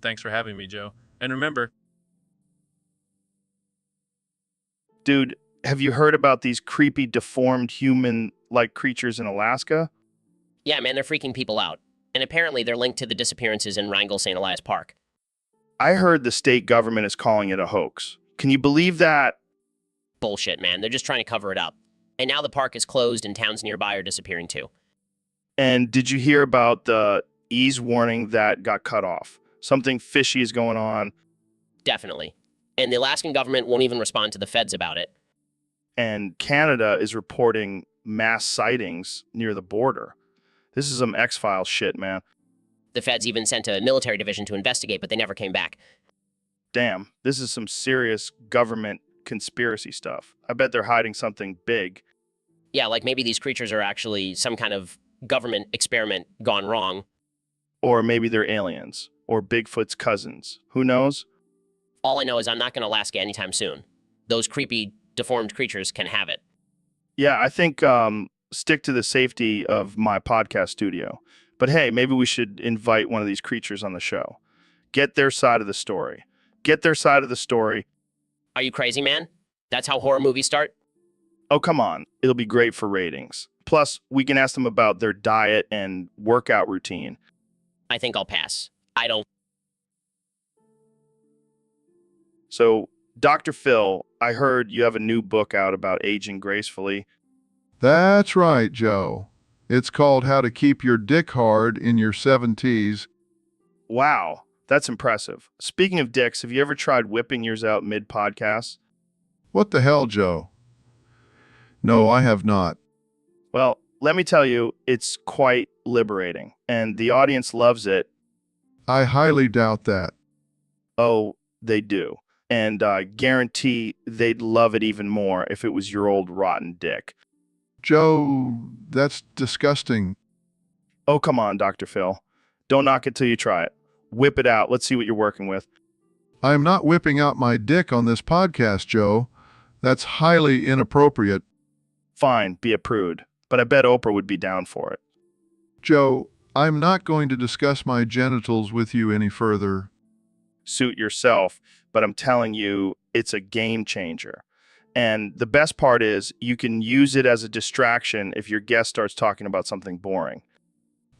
Thanks for having me, Joe. And remember, dude, have you heard about these creepy, deformed human-like creatures in Alaska? Yeah, man, they're freaking people out. And apparently they're linked to the disappearances in Wrangell St. Elias Park. I heard the state government is calling it a hoax. Can you believe that? Bullshit, man. They're just trying to cover it up. And now the park is closed and towns nearby are disappearing too. And did you hear about the ease warning that got cut off? Something fishy is going on. Definitely. And the Alaskan government won't even respond to the feds about it. And Canada is reporting mass sightings near the border. This is some X-Files shit, man. The feds even sent a military division to investigate, but they never came back. Damn, this is some serious government conspiracy stuff. I bet they're hiding something big. Yeah, like maybe these creatures are actually some kind of government experiment gone wrong. Or maybe they're aliens. Or Bigfoot's cousins. Who knows? All I know is I'm not going to Alaska anytime soon. Those creepy, deformed creatures can have it. Yeah, I think stick to the safety of my podcast studio. But hey, maybe we should invite one of these creatures on the show. Get their side of the story. Get their side of the story. Are you crazy, man? That's how horror movies start? Oh, come on. It'll be great for ratings. Plus, we can ask them about their diet and workout routine. I think I'll pass. I don't. So, Dr. Phil, I heard you have a new book out about aging gracefully. That's right, Joe. It's called How to Keep Your Dick Hard in Your 70s. Wow, that's impressive. Speaking of dicks, have you ever tried whipping yours out mid-podcast? What the hell, Joe? No, I have not. Well, let me tell you, it's quite liberating, and the audience loves it. I highly doubt that. Oh, they do. And I guarantee they'd love it even more if it was your old rotten dick. Joe, that's disgusting. Oh, come on, Dr. Phil. Don't knock it till you try it. Whip it out. Let's see what you're working with. I am not whipping out my dick on this podcast, Joe. That's highly inappropriate. Fine, be a prude. But I bet Oprah would be down for it. Joe, I'm not going to discuss my genitals with you any further. Suit yourself, but I'm telling you, it's a game changer. And the best part is you can use it as a distraction if your guest starts talking about something boring.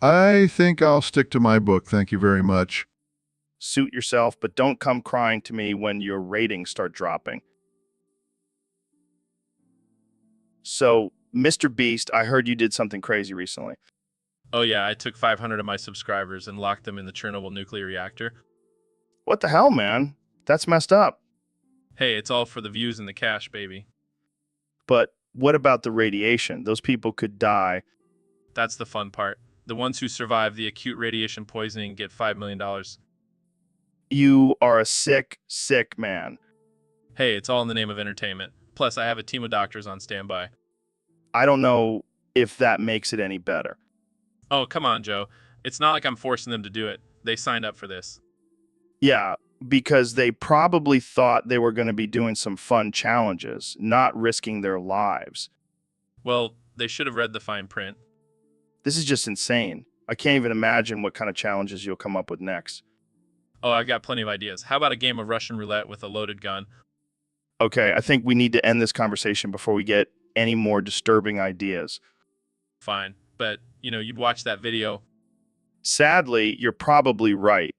I think I'll stick to my book, thank you very much. Suit yourself, but don't come crying to me when your ratings start dropping. So, Mr. Beast, I heard you did something crazy recently. oh yeah, I took 500 of my subscribers and locked them in the Chernobyl nuclear reactor. What the hell, man? That's messed up. Hey, it's all for the views and the cash, baby. But what about the radiation? Those people could die. That's the fun part. The ones who survive the acute radiation poisoning get $5 million. You are a sick, sick man. Hey, it's all in the name of entertainment. Plus, I have a team of doctors on standby. I don't know if that makes it any better. Oh, come on, Joe. It's not like I'm forcing them to do it. They signed up for this. Yeah, because they probably thought they were going to be doing some fun challenges, not risking their lives. Well, they should have read the fine print. This is just insane. I can't even imagine what kind of challenges you'll come up with next. Oh, I've got plenty of ideas. How about a game of Russian roulette with a loaded gun? Okay, I think we need to end this conversation before we get any more disturbing ideas. Fine. But, you'd watch that video. Sadly, you're probably right.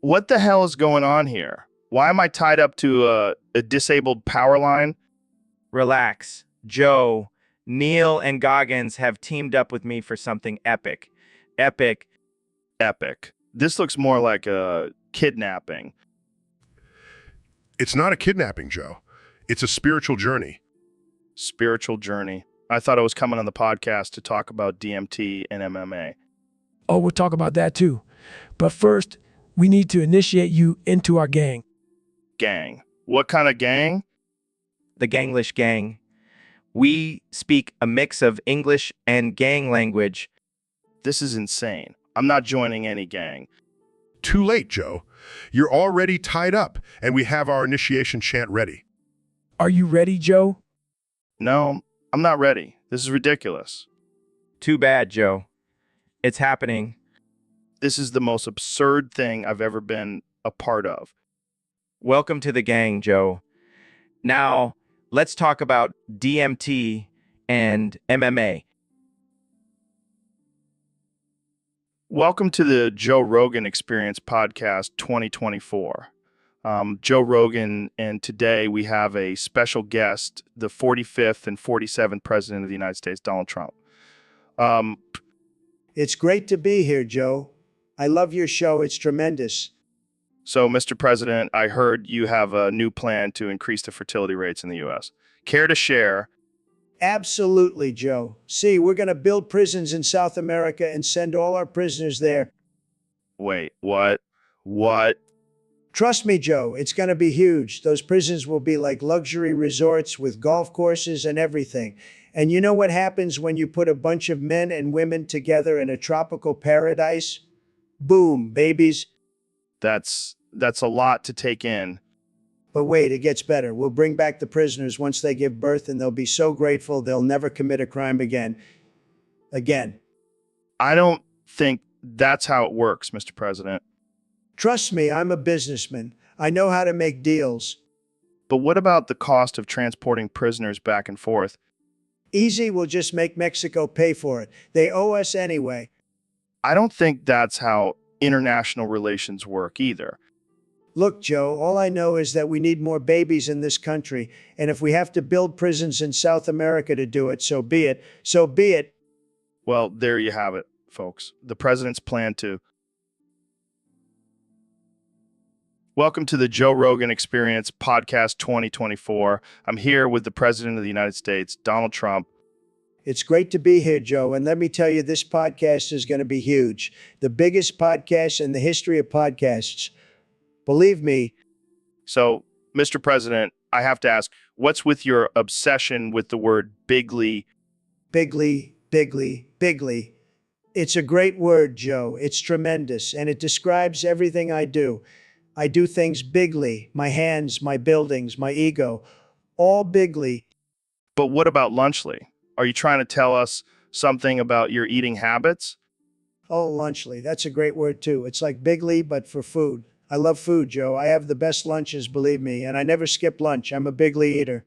What the hell is going on here? Why am I tied up to a disabled power line? Relax. Joe, Neil, and Goggins have teamed up with me for something epic. Epic. Epic. This looks more like a kidnapping. It's not a kidnapping, Joe. It's a spiritual journey. Spiritual journey. I thought I was coming on the podcast to talk about DMT and MMA. Oh, we'll talk about that too. But first, we need to initiate you into our gang. Gang. What kind of gang? The Ganglish Gang. We speak a mix of English and gang language. This is insane. I'm not joining any gang. Too late, Joe. You're already tied up, and we have our initiation chant ready. Are you ready, Joe? No, I'm not ready. This is ridiculous. Too bad, Joe. It's happening. This is the most absurd thing I've ever been a part of. Welcome to the gang, Joe. Now, let's talk about DMT and MMA. Welcome to the Joe Rogan Experience Podcast 2024. Joe Rogan, and today we have a special guest, the 45th and 47th President of the United States, Donald Trump. It's great to be here, Joe. I love your show. It's tremendous. So, Mr. President, I heard you have a new plan to increase the fertility rates in the U.S. Care to share? Absolutely, Joe. See, we're going to build prisons in South America and send all our prisoners there. Wait, what? What? Trust me, Joe, it's going to be huge. Those prisons will be like luxury resorts with golf courses and everything. And you know what happens when you put a bunch of men and women together in a tropical paradise? Boom, babies. That's a lot to take in. But wait, it gets better. We'll bring back the prisoners once they give birth, and they'll be so grateful they'll never commit a crime again. I don't think that's how it works, Mr. President. Trust me, I'm a businessman. I know how to make deals. But what about the cost of transporting prisoners back and forth? Easy, we'll just make Mexico pay for it. They owe us anyway. I don't think that's how international relations work either. Look, Joe, all I know is that we need more babies in this country, and if we have to build prisons in South America to do it, so be it. So be it. Well, there you have it, folks. The president's plan to... Welcome to the Joe Rogan Experience Podcast 2024. I'm here with the President of the United States, Donald Trump. It's great to be here, Joe, and let me tell you, this podcast is going to be huge. The biggest podcast in the history of podcasts. Believe me. So, Mr. President, I have to ask, what's with your obsession with the word bigly? Bigly, bigly, bigly. It's a great word, Joe. It's tremendous, and it describes everything I do. I do things bigly. My hands, my buildings, my ego, all bigly. But what about lunchly? Are you trying to tell us something about your eating habits? Oh, lunchly. That's a great word, too. It's like bigly, but for food. I love food, Joe. I have the best lunches, believe me, and I never skip lunch. I'm a bigly eater.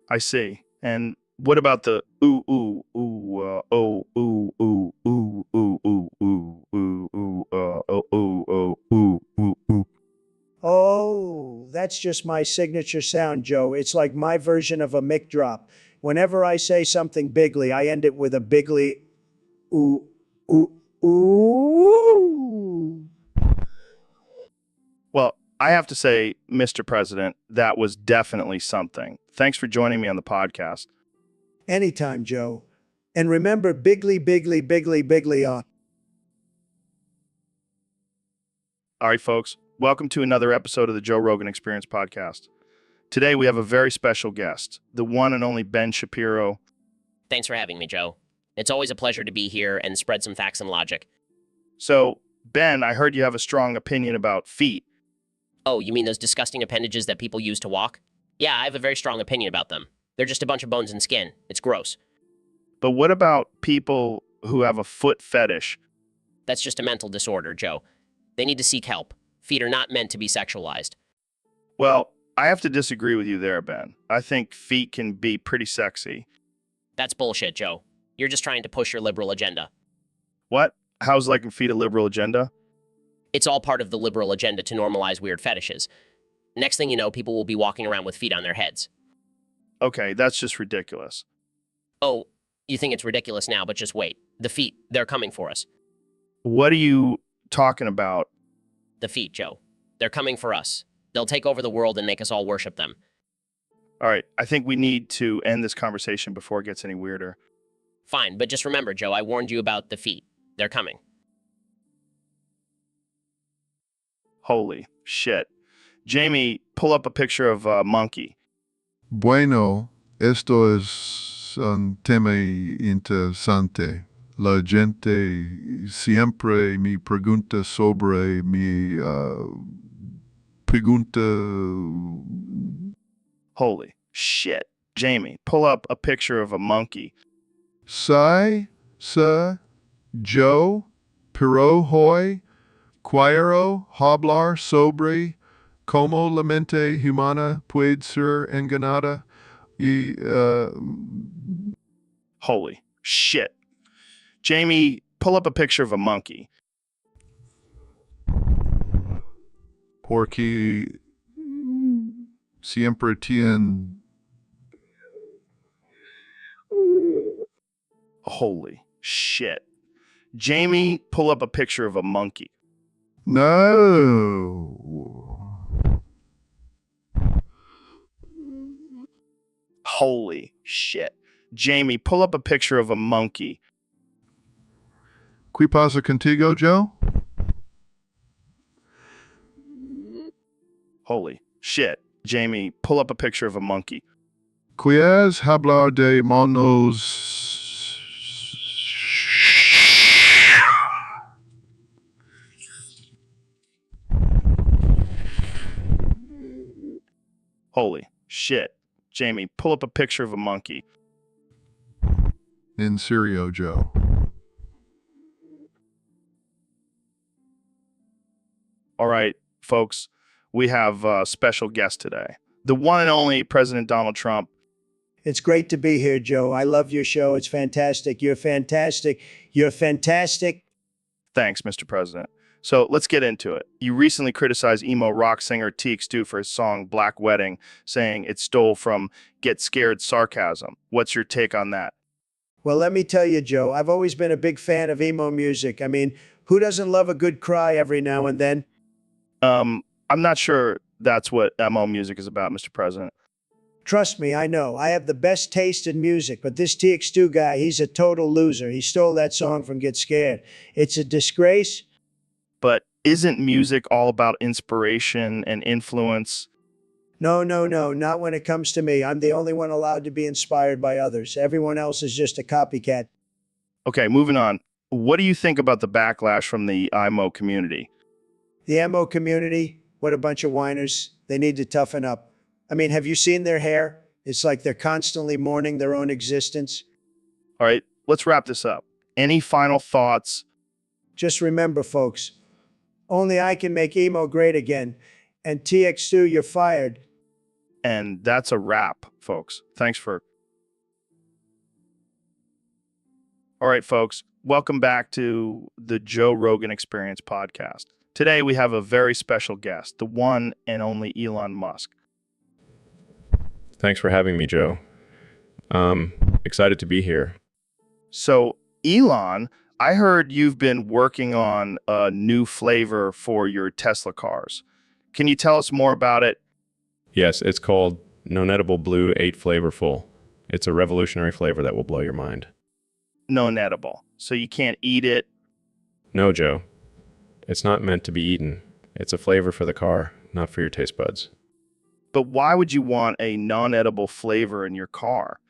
I see. And what about the ooh, ooh, ooh, oh, ooh, ooh, ooh, ooh, ooh, ooh, ooh, ooh, oh, ooh, oh, ooh, ooh, ooh? Oh, that's just my signature sound, Joe. It's like my version of a mic drop. Whenever I say something bigly, I end it with a bigly ooh, ooh, ooh. Well, I have to say, Mr. President, that was definitely something. Thanks for joining me on the podcast. Anytime, Joe. And remember, bigly, bigly, bigly, bigly on. All right, folks, welcome to another episode of the Joe Rogan Experience podcast. Today, we have a very special guest, the one and only Ben Shapiro. Thanks for having me, Joe. It's always a pleasure to be here and spread some facts and logic. So, Ben, I heard you have a strong opinion about feet. Oh, you mean those disgusting appendages that people use to walk? Yeah, I have a very strong opinion about them. They're just a bunch of bones and skin. It's gross. But what about people who have a foot fetish? That's just a mental disorder, Joe. They need to seek help. Feet are not meant to be sexualized. Well, I have to disagree with you there, Ben. I think feet can be pretty sexy. That's bullshit, Joe. You're just trying to push your liberal agenda. What? How's liking feet a liberal agenda? It's all part of the liberal agenda to normalize weird fetishes. Next thing you know, people will be walking around with feet on their heads. Okay, that's just ridiculous. Oh, you think it's ridiculous now, but just wait. The feet, they're coming for us. What are you talking about? The feet, Joe. They're coming for us. They'll take over the world and make us all worship them. All right, I think we need to end this conversation before it gets any weirder. Fine, but just remember, Joe, I warned you about the feet. They're coming. Holy shit. Jamie, pull up a picture of a monkey. Bueno, esto es un tema interesante. La gente siempre me pregunta sobre mi pregunta. Holy shit. Jamie, pull up a picture of a monkey. Sai, sa, Joe, pero hoy, quiero hablar sobre cómo la mente humana puede ser engañada y Holy shit. Jamie, pull up a picture of a monkey. porque siempre tienen. Holy shit. Jamie, pull up a picture of a monkey. No. Holy shit. Jamie, pull up a picture of a monkey. ¿Qué pasa contigo, Joe? Holy shit. Jamie, pull up a picture of a monkey. ¿Quieres hablar de monos? Holy shit. Jamie, pull up a picture of a monkey. En serio, Joe. All right, folks, we have a special guest today. The one and only President Donald Trump. It's great to be here, Joe. I love your show. It's fantastic. You're fantastic. You're fantastic. Thanks, Mr. President. So let's get into it. You recently criticized emo rock singer TX2 for his song Black Wedding, saying it stole from Get Scared sarcasm. What's your take on that? Well, let me tell you, Joe, I've always been a big fan of emo music. I mean, who doesn't love a good cry every now and then? I'm not sure that's what emo music is about, Mr. President. Trust me, I know. I have the best taste in music, but this TX2 guy, he's a total loser. He stole that song from Get Scared. It's a disgrace. But isn't music all about inspiration and influence? No, not when it comes to me. I'm the only one allowed to be inspired by others. Everyone else is just a copycat. Okay, moving on. What do you think about the backlash from the emo community? The emo community, what a bunch of whiners. They need to toughen up. I mean, have you seen their hair? It's like they're constantly mourning their own existence. All right, let's wrap this up. Any final thoughts? Just remember, folks, only I can make emo great again. And TX2, you're fired. And that's a wrap, folks. Thanks for... All right, folks, welcome back to the Joe Rogan Experience podcast. Today, we have a very special guest, the one and only Elon Musk. Thanks for having me, Joe. Excited to be here. So, Elon, I heard you've been working on a new flavor for your Tesla cars. Can you tell us more about it? Yes, it's called Non-Edible Blue 8 Flavorful. It's a revolutionary flavor that will blow your mind. Non-edible. So you can't eat it? No, Joe. It's not meant to be eaten. It's a flavor for the car, not for your taste buds. But why would you want a non-edible flavor in your car?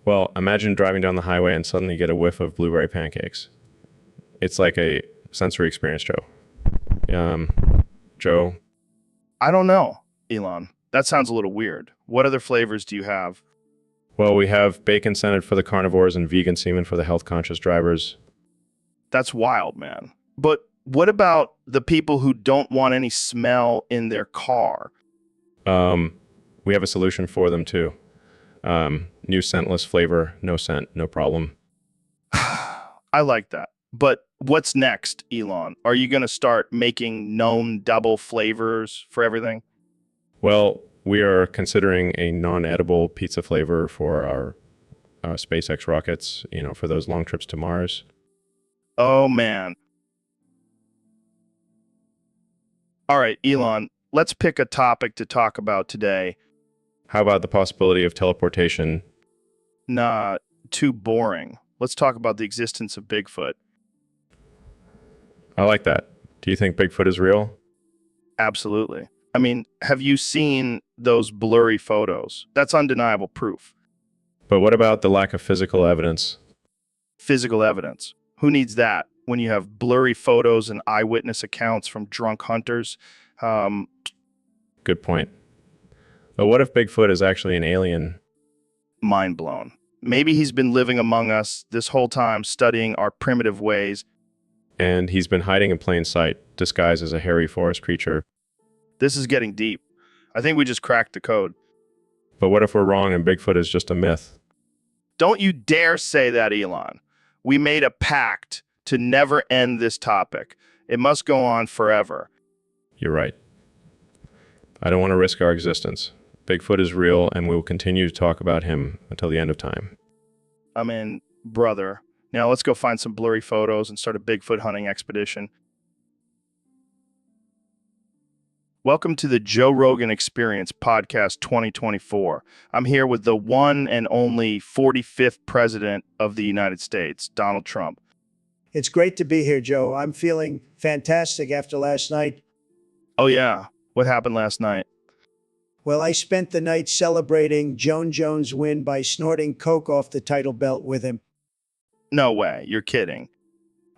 Well, imagine driving down the highway and suddenly get a whiff of blueberry pancakes. It's like a sensory experience, Joe. Joe, I don't know, Elon. That sounds a little weird. What other flavors do you have? well, we have bacon scented for the carnivores and vegan semen for the health-conscious drivers. That's wild, man. But what about the people who don't want any smell in their car? We have a solution for them too. New scentless flavor, no scent, no problem. I like that. But what's next, Elon? Are you going to start making known double flavors for everything? Well, we are considering a non-edible pizza flavor for our SpaceX rockets, for those long trips to Mars. Oh, man. All right, Elon, let's pick a topic to talk about today. How about the possibility of teleportation? Nah, too boring. Let's talk about the existence of Bigfoot. I like that. Do you think Bigfoot is real? Absolutely. I mean, have you seen those blurry photos? That's undeniable proof. But what about the lack of physical evidence? Physical evidence. Who needs that when you have blurry photos and eyewitness accounts from drunk hunters? Good point. But what if Bigfoot is actually an alien? Mind blown. Maybe he's been living among us this whole time, studying our primitive ways. And he's been hiding in plain sight, disguised as a hairy forest creature. This is getting deep. I think we just cracked the code. But what if we're wrong and Bigfoot is just a myth? Don't you dare say that, Elon. We made a pact to never end this topic. It must go on forever. You're right. I don't want to risk our existence. Bigfoot is real, and we will continue to talk about him until the end of time. I mean, brother. Now let's go find some blurry photos and start a Bigfoot hunting expedition. Welcome to the Joe Rogan Experience Podcast 2024. I'm here with the one and only 45th President of the United States, Donald Trump. It's great to be here, Joe. I'm feeling fantastic after last night. Oh yeah, what happened last night? Well, I spent the night celebrating Joan Jones' win by snorting coke off the title belt with him. No way, you're kidding.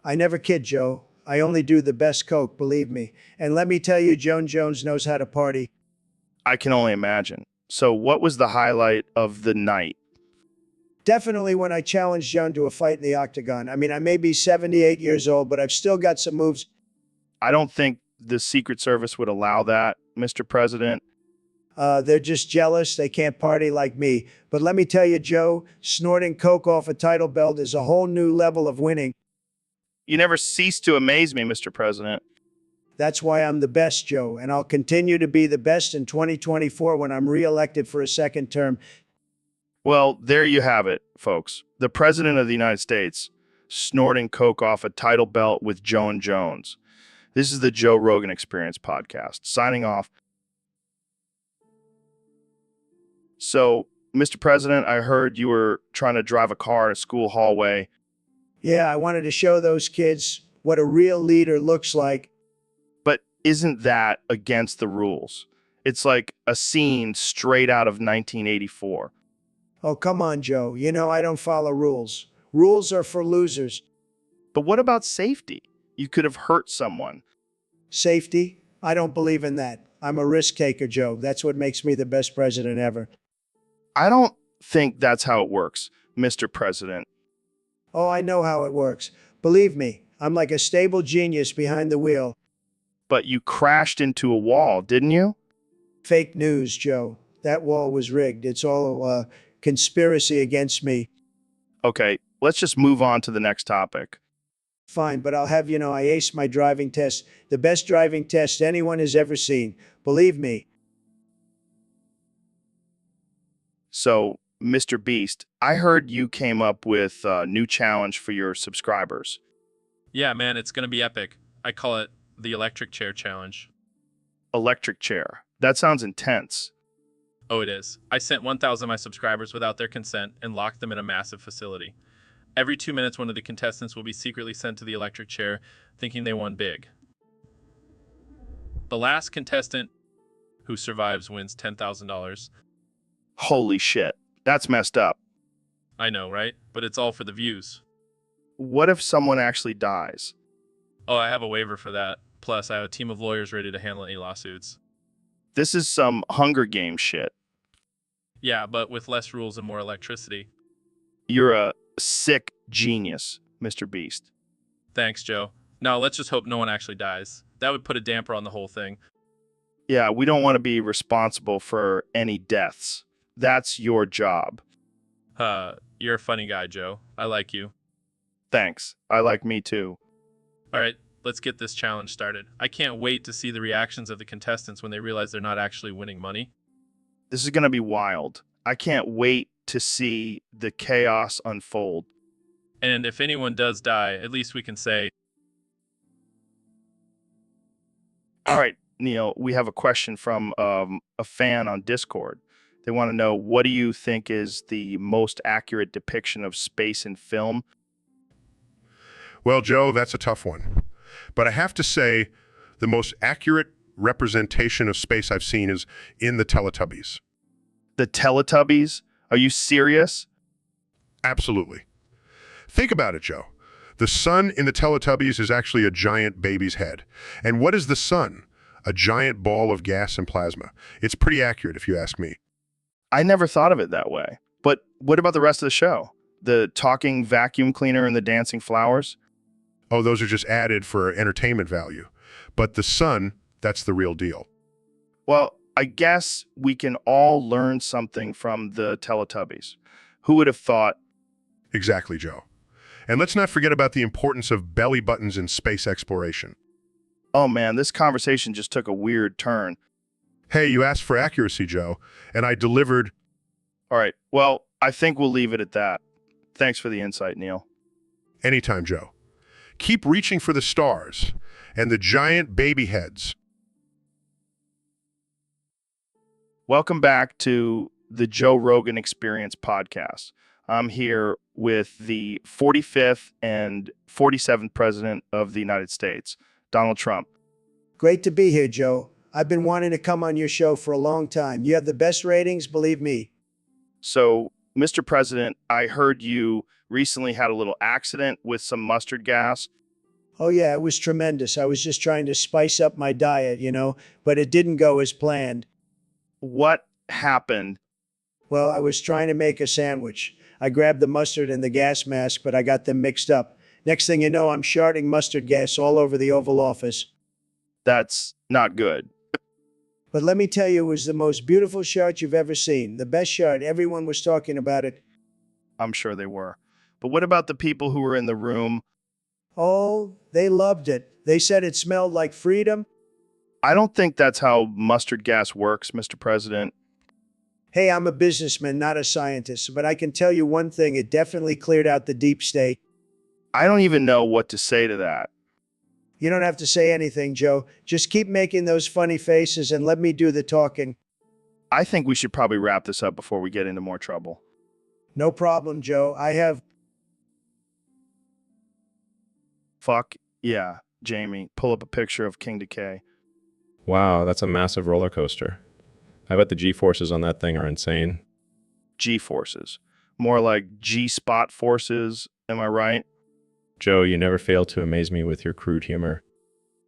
I never kid, Joe. I only do the best coke, believe me. And let me tell you, Joan Jones knows how to party. I can only imagine. So what was the highlight of the night? Definitely when I challenged Joan to a fight in the octagon. I mean, I may be 78 years old, but I've still got some moves. I don't think the Secret Service would allow that, Mr. President. They're just jealous. They can't party like me. But let me tell you, Joe, snorting coke off a title belt is a whole new level of winning. You never cease to amaze me, Mr. President. That's why I'm the best, Joe, and I'll continue to be the best in 2024 when I'm reelected for a second term. Well, there you have it, folks. The President of the United States snorting coke off a title belt with Joan Jones. This is the Joe Rogan Experience Podcast. Signing off. So, Mr. President, I heard you were trying to drive a car in a school hallway. Yeah, I wanted to show those kids what a real leader looks like. But isn't that against the rules? It's like a scene straight out of 1984. Oh, come on, Joe. You know I don't follow rules. Rules are for losers. But what about safety? You could have hurt someone. Safety? I don't believe in that. I'm a risk taker, Joe. That's what makes me the best president ever. I don't think that's how it works, Mr. President. Oh, I know how it works. Believe me, I'm like a stable genius behind the wheel. But you crashed into a wall, didn't you? Fake news, Joe. That wall was rigged. It's all a conspiracy against me. Okay, let's just move on to the next topic. Fine, but I'll have you know I aced my driving test. The best driving test anyone has ever seen. Believe me. So, Mr. Beast, I heard you came up with a new challenge for your subscribers. Yeah, man, it's going to be epic. I call it The electric chair challenge. Electric chair. That sounds intense. Oh, it is. I sent 1,000 of my subscribers without their consent and locked them in a massive facility. Every 2 minutes, one of the contestants will be secretly sent to the electric chair, thinking they won big. The last contestant who survives wins $10,000. Holy shit. That's messed up. I know, right? But it's all for the views. What if someone actually dies? Oh, I have a waiver for that. Plus, I have a team of lawyers ready to handle any lawsuits. This is some Hunger Games shit. Yeah, but with less rules and more electricity. You're a sick genius, Mr. Beast. Thanks, Joe. Now, let's just hope no one actually dies. That would put a damper on the whole thing. Yeah, we don't want to be responsible for any deaths. That's your job. You're a funny guy, Joe. I like you. Thanks. I like me too. All right, let's get this challenge started. I can't wait to see the reactions of the contestants when they realize they're not actually winning money. This is going to be wild. I can't wait to see the chaos unfold. And if anyone does die, at least we can say, all right, Neil, we have a question from a fan on Discord. They want to know, what do you think is the most accurate depiction of space in film? Well, Joe, that's a tough one. But I have to say, the most accurate representation of space I've seen is in the Teletubbies. The Teletubbies? Are you serious? Absolutely. Think about it, Joe. The sun in the Teletubbies is actually a giant baby's head. And what is the sun? A giant ball of gas and plasma. It's pretty accurate, if you ask me. I never thought of it that way. But what about the rest of the show? The talking vacuum cleaner and the dancing flowers? Oh, those are just added for entertainment value. But the sun, that's the real deal. Well, I guess we can all learn something from the Teletubbies. Who would have thought? Exactly, Joe. And let's not forget about the importance of belly buttons in space exploration. Oh man, this conversation just took a weird turn. Hey, you asked for accuracy, Joe, and I delivered. All right, well, I think we'll leave it at that. Thanks for the insight, Neil. Anytime, Joe. Keep reaching for the stars and the giant baby heads. Welcome back to the Joe Rogan Experience podcast. I'm here with the 45th and 47th President of the United States, Donald Trump. Great to be here, Joe. I've been wanting to come on your show for a long time. You have the best ratings, believe me. So, Mr. President, I heard you recently had a little accident with some mustard gas. Oh, yeah, it was tremendous. I was just trying to spice up my diet, but it didn't go as planned. What happened? Well, I was trying to make a sandwich. I grabbed the mustard and the gas mask, but I got them mixed up. Next thing you know, I'm sharting mustard gas all over the Oval Office. That's not good. But let me tell you, it was the most beautiful shart you've ever seen. The best shart. Everyone was talking about it. I'm sure they were. But what about the people who were in the room? Oh, they loved it. They said it smelled like freedom. I don't think that's how mustard gas works, Mr. President. Hey, I'm a businessman, not a scientist, but I can tell you one thing, it definitely cleared out the deep state. I don't even know what to say to that. You don't have to say anything, Joe. Just keep making those funny faces and let me do the talking. I think we should probably wrap this up before we get into more trouble. No problem, Joe. I have... Fuck yeah, Jamie. Pull up a picture of King Decay. Wow, that's a massive roller coaster. I bet the G-forces on that thing are insane. G-forces. More like G-spot forces, am I right? Joe, you never fail to amaze me with your crude humor.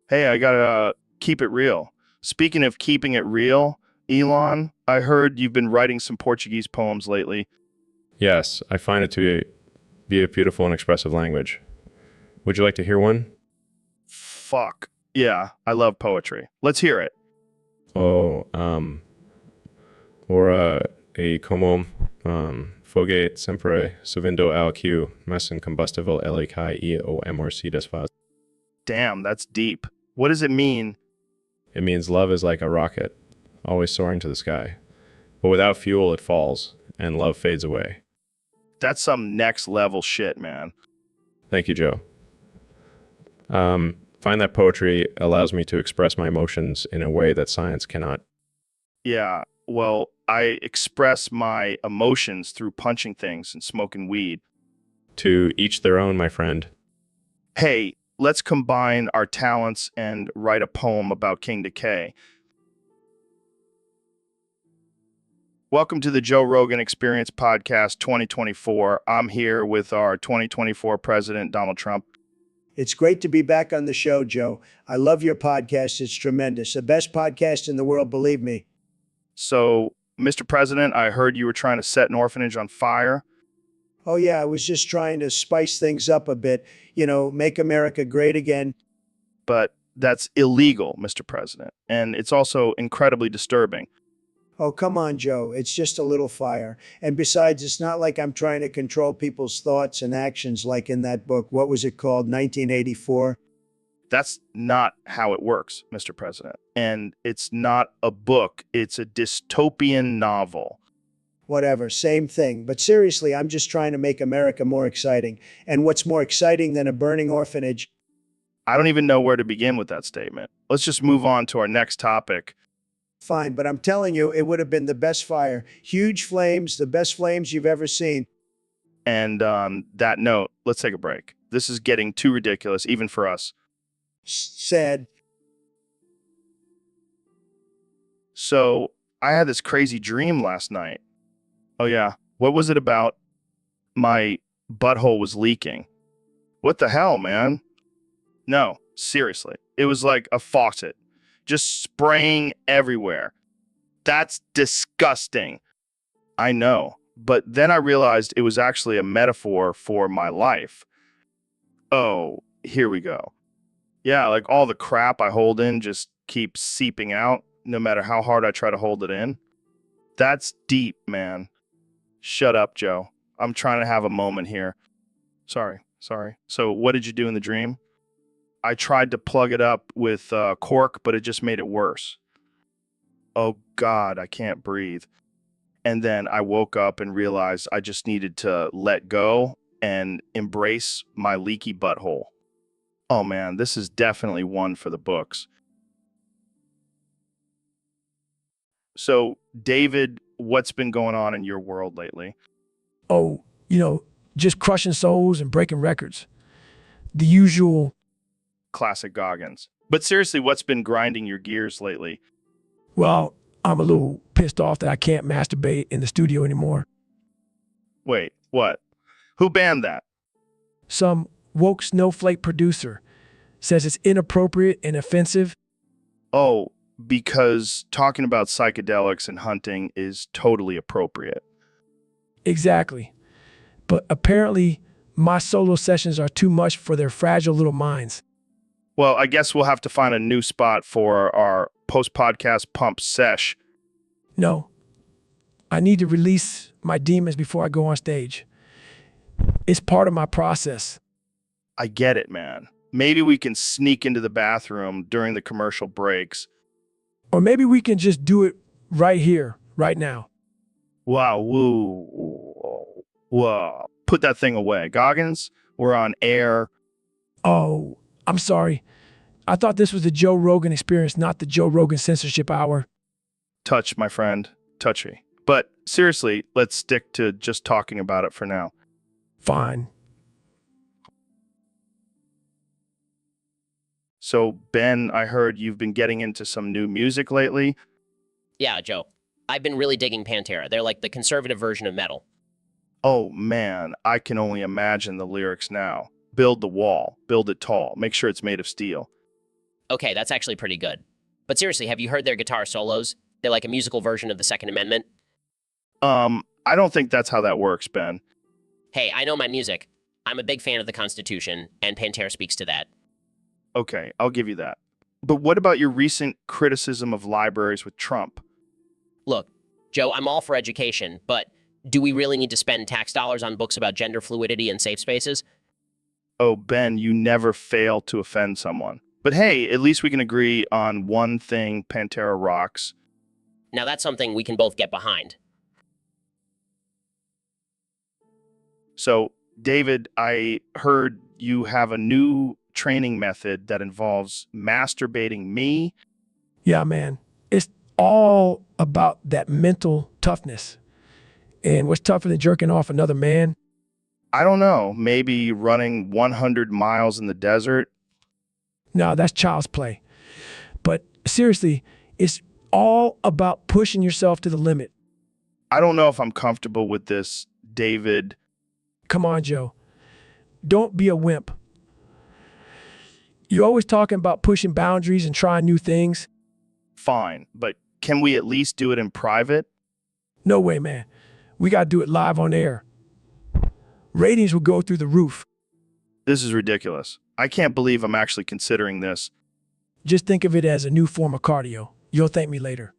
Hey, I gotta keep it real. Speaking of keeping it real, Elon, I heard you've been writing some Portuguese poems lately. Yes, I find it to be a beautiful and expressive language. Would you like to hear one? Fuck. Yeah, I love poetry. Let's hear it. Oh, ora e como foguete sempre subindo ao que mas incombustible ele cai e o amor se desfaz. Damn, that's deep. What does it mean? It means love is like a rocket, always soaring to the sky. But without fuel, it falls, and love fades away. That's some next level shit, man. Thank you, Joe. find that poetry allows me to express my emotions in a way that science cannot. Yeah, well, I express my emotions through punching things and smoking weed. To each their own, my friend. Hey, let's combine our talents and write a poem about King Decay. Welcome to the Joe Rogan Experience Podcast 2024. I'm here with our 2024 President, Donald Trump. It's great to be back on the show, Joe. I love your podcast. It's tremendous. The best podcast in the world, believe me. So, Mr. President, I heard you were trying to set an orphanage on fire. Oh, yeah, I was just trying to spice things up a bit, make America great again. But that's illegal, Mr. President. And it's also incredibly disturbing. Oh, come on, Joe. It's just a little fire. And besides, it's not like I'm trying to control people's thoughts and actions like in that book. What was it called? 1984? That's not how it works, Mr. President. And it's not a book. It's a dystopian novel. Whatever, same thing. But seriously, I'm just trying to make America more exciting. And what's more exciting than a burning orphanage? I don't even know where to begin with that statement. Let's just move on to our next topic. Fine, but I'm telling you, it would have been the best fire. Huge flames, the best flames you've ever seen. And on that note, let's take a break. This is getting too ridiculous, even for us. Sad. So, I had this crazy dream last night. Oh yeah, what was it about? My butthole was leaking. What the hell, man? No, seriously. It was like a faucet, just spraying everywhere. That's disgusting. I know, but then I realized it was actually a metaphor for my life. Oh, here we go. Yeah, like all the crap I hold in just keeps seeping out, no matter how hard I try to hold it in. That's deep, man. Shut up, Joe. I'm trying to have a moment here. Sorry. So what did you do in the dream? I tried to plug it up with cork, but it just made it worse. Oh, God, I can't breathe. And then I woke up and realized I just needed to let go and embrace my leaky butthole. Oh, man, this is definitely one for the books. So, David, what's been going on in your world lately? Oh, just crushing souls and breaking records. The usual. Classic Goggins. But seriously, what's been grinding your gears lately? Well, I'm a little pissed off that I can't masturbate in the studio anymore. Wait, what? Who banned that? Some woke snowflake producer says it's inappropriate and offensive. Oh, because talking about psychedelics and hunting is totally appropriate. Exactly. But apparently, my solo sessions are too much for their fragile little minds. Well, I guess we'll have to find a new spot for our post-podcast pump sesh. No. I need to release my demons before I go on stage. It's part of my process. I get it, man. Maybe we can sneak into the bathroom during the commercial breaks. Or maybe we can just do it right here, right now. Wow, whoa. Put that thing away. Goggins, we're on air. Oh, I'm sorry. I thought this was the Joe Rogan Experience, not the Joe Rogan Censorship Hour. Touch, my friend. Touchy. But seriously, let's stick to just talking about it for now. Fine. So, Ben, I heard you've been getting into some new music lately. Yeah, Joe. I've been really digging Pantera. They're like the conservative version of metal. Oh, man, I can only imagine the lyrics now. Build the wall, build it tall, make sure it's made of steel. Okay, that's actually pretty good. But seriously, have you heard their guitar solos? They're like a musical version of the Second Amendment. I don't think that's how that works, Ben. Hey, I know my music. I'm a big fan of the Constitution, and Pantera speaks to that. Okay, I'll give you that. But what about your recent criticism of libraries with Trump? Look, Joe, I'm all for education, but do we really need to spend tax dollars on books about gender fluidity and safe spaces? Oh, Ben, you never fail to offend someone. But hey, at least we can agree on one thing: Pantera rocks. Now that's something we can both get behind. So, David, I heard you have a new training method that involves masturbating me. Yeah, man. It's all about that mental toughness. And what's tougher than jerking off another man? I don't know, maybe running 100 miles in the desert. No, that's child's play. But seriously, it's all about pushing yourself to the limit. I don't know if I'm comfortable with this, David. Come on, Joe. Don't be a wimp. You're always talking about pushing boundaries and trying new things. Fine, but can we at least do it in private? No way, man. We got to do it live on air. Ratings will go through the roof. This is ridiculous. I can't believe I'm actually considering this. Just think of it as a new form of cardio. You'll thank me later.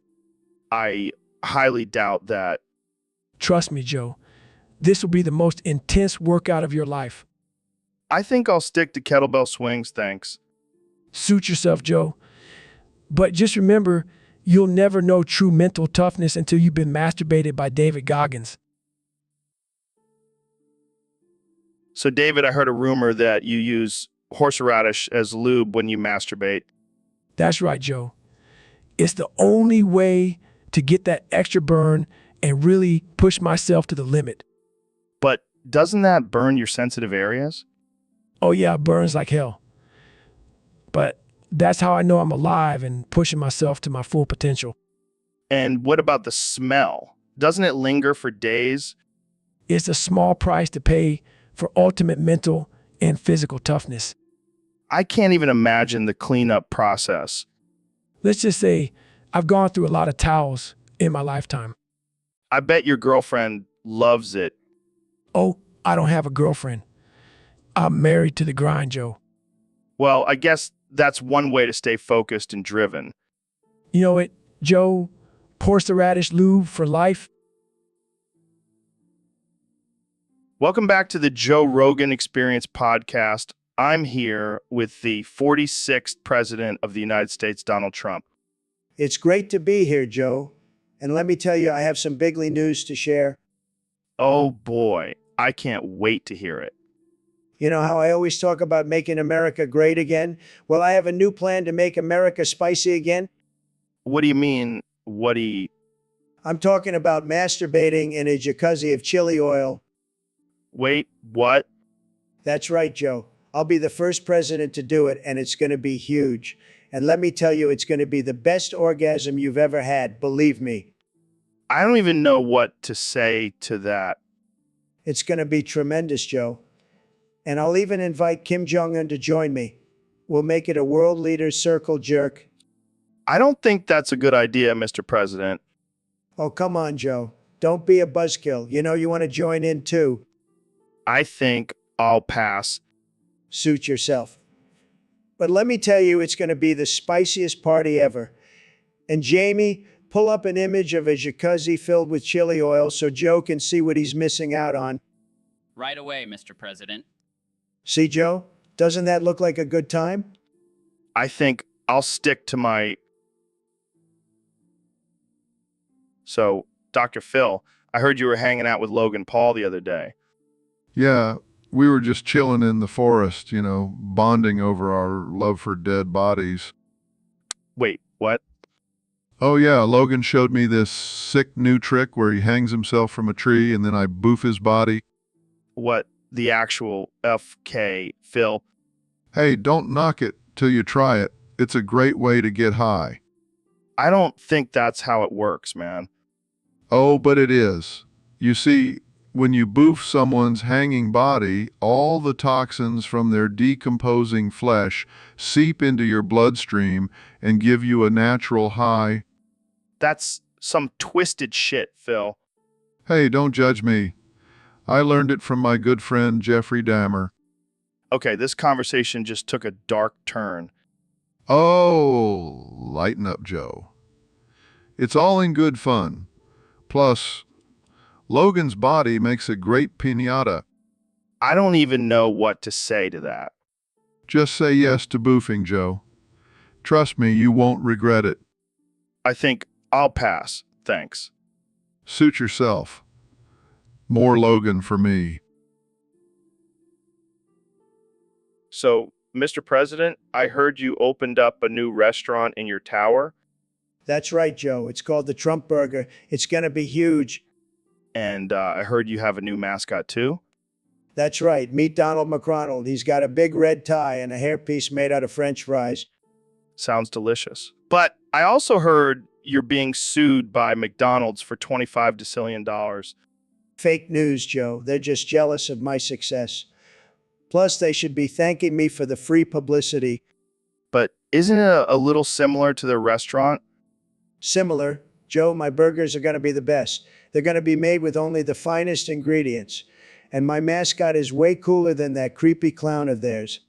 I highly doubt that. Trust me, Joe. This will be the most intense workout of your life. I think I'll stick to kettlebell swings, thanks. Suit yourself, Joe. But just remember, you'll never know true mental toughness until you've been masturbated by David Goggins. So, David, I heard a rumor that you use horseradish as lube when you masturbate. That's right, Joe. It's the only way to get that extra burn and really push myself to the limit. But doesn't that burn your sensitive areas? Oh yeah, it burns like hell. But that's how I know I'm alive and pushing myself to my full potential. And what about the smell? Doesn't it linger for days? It's a small price to pay for ultimate mental and physical toughness. I can't even imagine the cleanup process. Let's just say I've gone through a lot of towels in my lifetime. I bet your girlfriend loves it. Oh, I don't have a girlfriend. I'm married to the grind, Joe. Well, I guess that's one way to stay focused and driven. You know it, Joe? Horseradish lube for life. Welcome back to the Joe Rogan Experience podcast. I'm here with the 46th President of the United States, Donald Trump. It's great to be here, Joe. And let me tell you, I have some bigly news to share. Oh boy, I can't wait to hear it. You know how I always talk about making America great again? Well, I have a new plan to make America spicy again. What do you mean, I'm talking about masturbating in a jacuzzi of chili oil. Wait, what? That's right, Joe. I'll be the first president to do it, and it's going to be huge. And let me tell you, it's going to be the best orgasm you've ever had, believe me. I don't even know what to say to that. It's going to be tremendous, Joe. And I'll even invite Kim Jong-un to join me. We'll make it a world leader circle jerk. I don't think that's a good idea, Mr. President. Oh, come on, Joe. Don't be a buzzkill. You know you want to join in too. I think I'll pass. Suit yourself. But let me tell you, it's going to be the spiciest party ever. And Jamie, pull up an image of a jacuzzi filled with chili oil so Joe can see what he's missing out on. Right away, Mr. President. See, Joe? Doesn't that look like a good time? I think I'll stick to my... So, Dr. Phil, I heard you were hanging out with Logan Paul the other day. Yeah, we were just chilling in the forest, bonding over our love for dead bodies. Wait, what? Oh yeah, Logan showed me this sick new trick where he hangs himself from a tree and then I boof his body. What the actual FK, Phil? Hey, don't knock it till you try it. It's a great way to get high. I don't think that's how it works, man. Oh, but it is. You see, when you boof someone's hanging body, all the toxins from their decomposing flesh seep into your bloodstream and give you a natural high. That's some twisted shit, Phil. Hey, don't judge me. I learned it from my good friend Jeffrey Dahmer. Okay, this conversation just took a dark turn. Oh, lighten up, Joe. It's all in good fun. Plus, Logan's body makes a great piñata. I don't even know what to say to that. Just say yes to boofing, Joe. Trust me, you won't regret it. I think I'll pass, thanks. Suit yourself. More Logan for me. So, Mr. President, I heard you opened up a new restaurant in your tower. That's right, Joe. It's called the Trump Burger. It's going to be huge. And I heard you have a new mascot too. That's right. Meet Donald McConnell. He's got a big red tie and a hairpiece made out of French fries. Sounds delicious. But I also heard you're being sued by McDonald's for $25 decillion. Fake news, Joe. They're just jealous of my success. Plus, they should be thanking me for the free publicity. But isn't it a little similar to the restaurant? Similar. Joe, my burgers are going to be the best. They're going to be made with only the finest ingredients. And my mascot is way cooler than that creepy clown of theirs.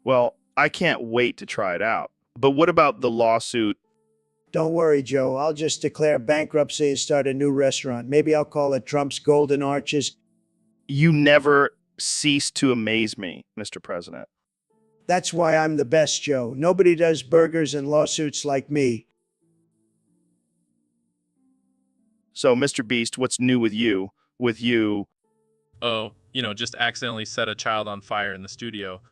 Well, I can't wait to try it out. But what about the lawsuit? Don't worry, Joe. I'll just declare bankruptcy and start a new restaurant. Maybe I'll call it Trump's Golden Arches. You never cease to amaze me, Mr. President. That's why I'm the best, Joe. Nobody does burgers and lawsuits like me. So, Mr. Beast, what's new with you? Oh, just accidentally set a child on fire in the studio.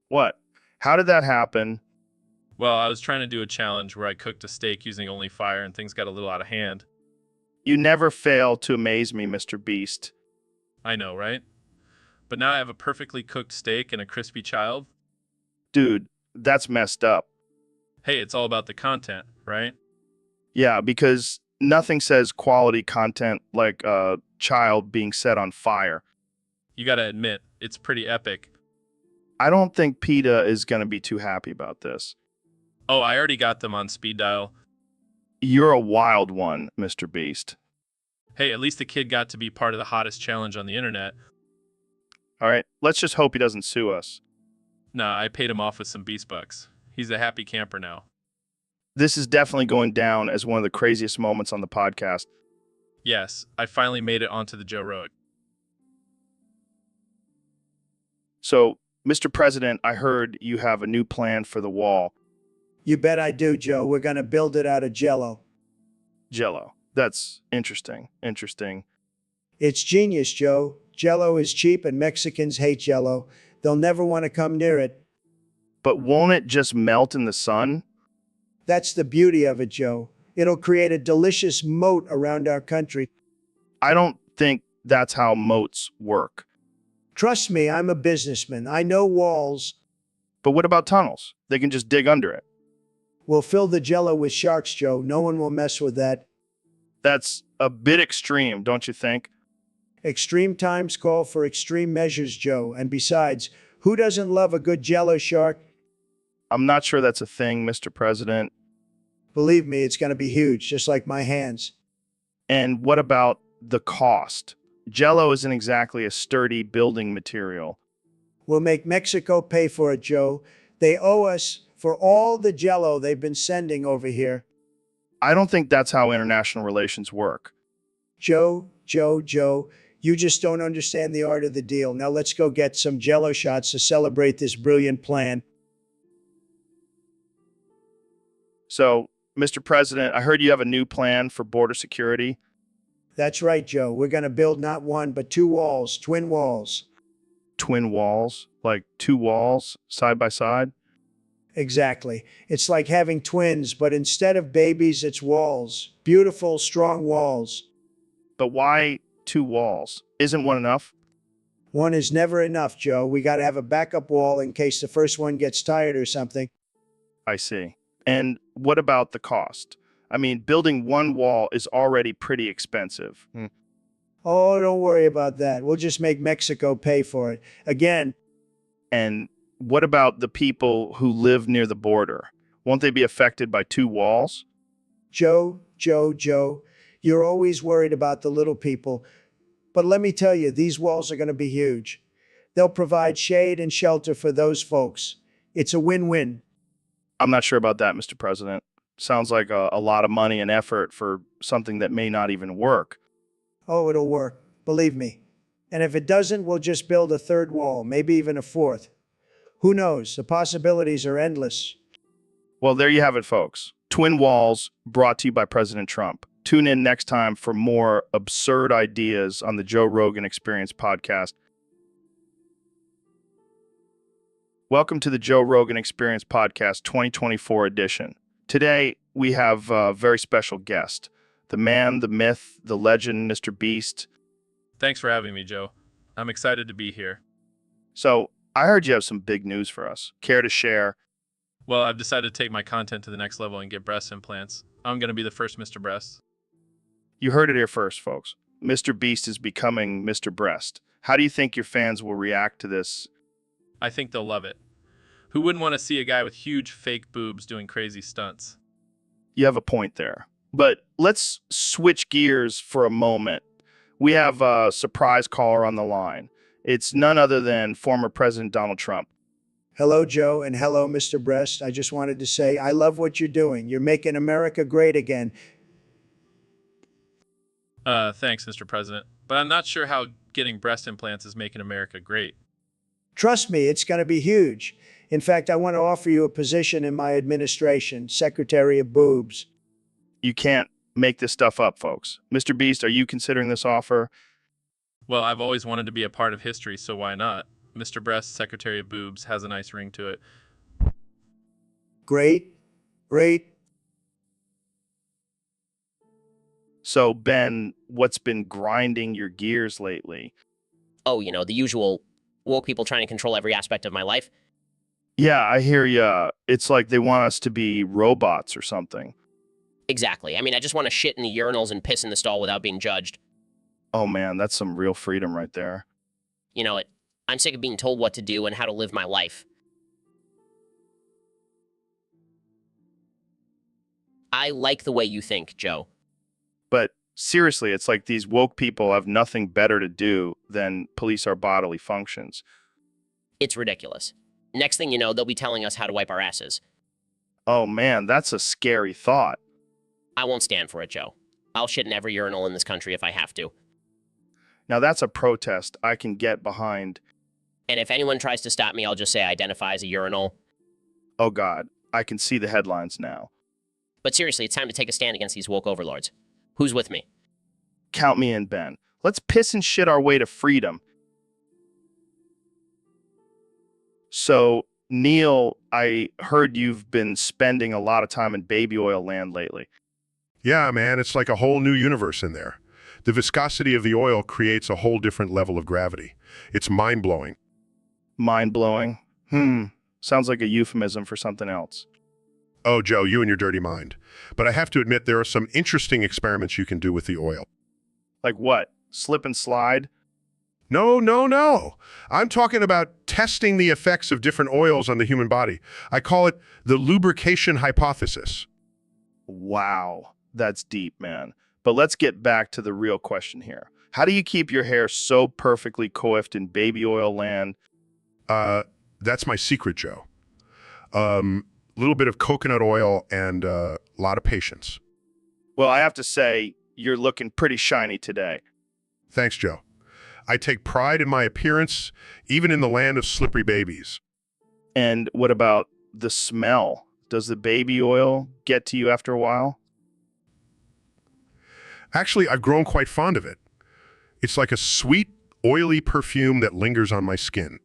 What? How did that happen? Well, I was trying to do a challenge where I cooked a steak using only fire and things got a little out of hand. You never fail to amaze me, Mr. Beast. I know, right? But now I have a perfectly cooked steak and a crispy child. Dude, that's messed up. Hey, it's all about the content, right? Yeah, because nothing says quality content like a child being set on fire. You gotta admit, it's pretty epic. I don't think PETA is going to be too happy about this. Oh, I already got them on speed dial. You're a wild one, Mr. Beast. Hey, at least the kid got to be part of the hottest challenge on the internet. All right, let's just hope he doesn't sue us. Nah, I paid him off with some beast bucks. He's a happy camper now. This is definitely going down as one of the craziest moments on the podcast. Yes, I finally made it onto the Joe Rogan. So, Mr. President, I heard you have a new plan for the wall. You bet I do, Joe. We're going to build it out of Jell-O. Jell-O. That's interesting. It's genius, Joe. Jell-O is cheap and Mexicans hate Jell-O. They'll never want to come near it. But won't it just melt in the sun? That's the beauty of it, Joe. It'll create a delicious moat around our country. I don't think that's how moats work. Trust me, I'm a businessman. I know walls. But what about tunnels? They can just dig under it. We'll fill the Jell-O with sharks, Joe. No one will mess with that. That's a bit extreme, don't you think? Extreme times call for extreme measures, Joe. And besides, who doesn't love a good Jell-O shark? I'm not sure that's a thing, Mr. President. Believe me, it's going to be huge, just like my hands. And what about the cost? Jell-O isn't exactly a sturdy building material. We'll make Mexico pay for it, Joe. They owe us for all the Jell-O they've been sending over here. I don't think that's how international relations work. Joe, you just don't understand the art of the deal. Now let's go get some Jell-O shots to celebrate this brilliant plan. So, Mr. President, I heard you have a new plan for border security. That's right, Joe. We're going to build not one, but two walls, twin walls. Twin walls? Like two walls side by side? Exactly. It's like having twins, but instead of babies, it's walls. Beautiful, strong walls. But why two walls? Isn't one enough? One is never enough, Joe. We got to have a backup wall in case the first one gets tired or something. I see. And what about the cost? I mean, building one wall is already pretty expensive. Oh, don't worry about that. We'll just make Mexico pay for it. Again. And what about the people who live near the border? Won't they be affected by two walls? Joe, you're always worried about the little people. But let me tell you, these walls are going to be huge. They'll provide shade and shelter for those folks. It's a win-win. I'm not sure about that, Mr. President. Sounds like a lot of money and effort for something that may not even work. Oh, it'll work. Believe me. And if it doesn't, we'll just build a third wall, maybe even a fourth. Who knows? The possibilities are endless. Well, there you have it, folks. Twin Walls, brought to you by President Trump. Tune in next time for more absurd ideas on the Joe Rogan Experience podcast. Welcome to the Joe Rogan Experience Podcast 2024 edition. Today, we have a very special guest, the man, the myth, the legend, Mr. Beast. Thanks for having me, Joe. I'm excited to be here. So, I heard you have some big news for us. Care to share? Well, I've decided to take my content to the next level and get breast implants. I'm going to be the first Mr. Breast. You heard it here first, folks. Mr. Beast is becoming Mr. Breast. How do you think your fans will react to this? I think they'll love it. Who wouldn't want to see a guy with huge fake boobs doing crazy stunts? You have a point there. But let's switch gears for a moment. We have a surprise caller on the line. It's none other than former President Donald Trump. Hello, Joe, and hello, Mr. Breast. I just wanted to say I love what you're doing. You're making America great again. Thanks, Mr. President. But I'm not sure how getting breast implants is making America great. Trust me, it's going to be huge. In fact, I want to offer you a position in my administration, Secretary of Boobs. You can't make this stuff up, folks. Mr. Beast, are you considering this offer? Well, I've always wanted to be a part of history, so why not? Mr. Breast, Secretary of Boobs, has a nice ring to it. Great. So, Ben, what's been grinding your gears lately? Oh, the usual woke people trying to control every aspect of my life. Yeah, I hear ya. It's like they want us to be robots or something. Exactly. I mean, I just want to shit in the urinals and piss in the stall without being judged. Oh man, that's some real freedom right there. I'm sick of being told what to do and how to live my life. I like the way you think, Joe. But seriously, it's like these woke people have nothing better to do than police our bodily functions. It's ridiculous. Next thing you know, they'll be telling us how to wipe our asses. Oh man, that's a scary thought. I won't stand for it, Joe. I'll shit in every urinal in this country if I have to. Now that's a protest I can get behind. And if anyone tries to stop me, I'll just say I identify as a urinal. Oh God, I can see the headlines now. But seriously, it's time to take a stand against these woke overlords. Who's with me? Count me in, Ben. Let's piss and shit our way to freedom. So, Neil, I heard you've been spending a lot of time in baby oil land lately. Yeah, man, it's like a whole new universe in there. The viscosity of the oil creates a whole different level of gravity. It's mind-blowing. Mind-blowing? Sounds like a euphemism for something else. Oh, Joe, you and your dirty mind. But I have to admit, there are some interesting experiments you can do with the oil. Like what? Slip and slide? No. I'm talking about testing the effects of different oils on the human body. I call it the lubrication hypothesis. Wow, that's deep, man. But let's get back to the real question here. How do you keep your hair so perfectly coiffed in baby oil land? That's my secret, Joe. Little bit of coconut oil and a lot of patience. Well, I have to say, you're looking pretty shiny today. Thanks, Joe. I take pride in my appearance, even in the land of slippery babies. And what about the smell? Does the baby oil get to you after a while? Actually, I've grown quite fond of it. It's like a sweet, oily perfume that lingers on my skin.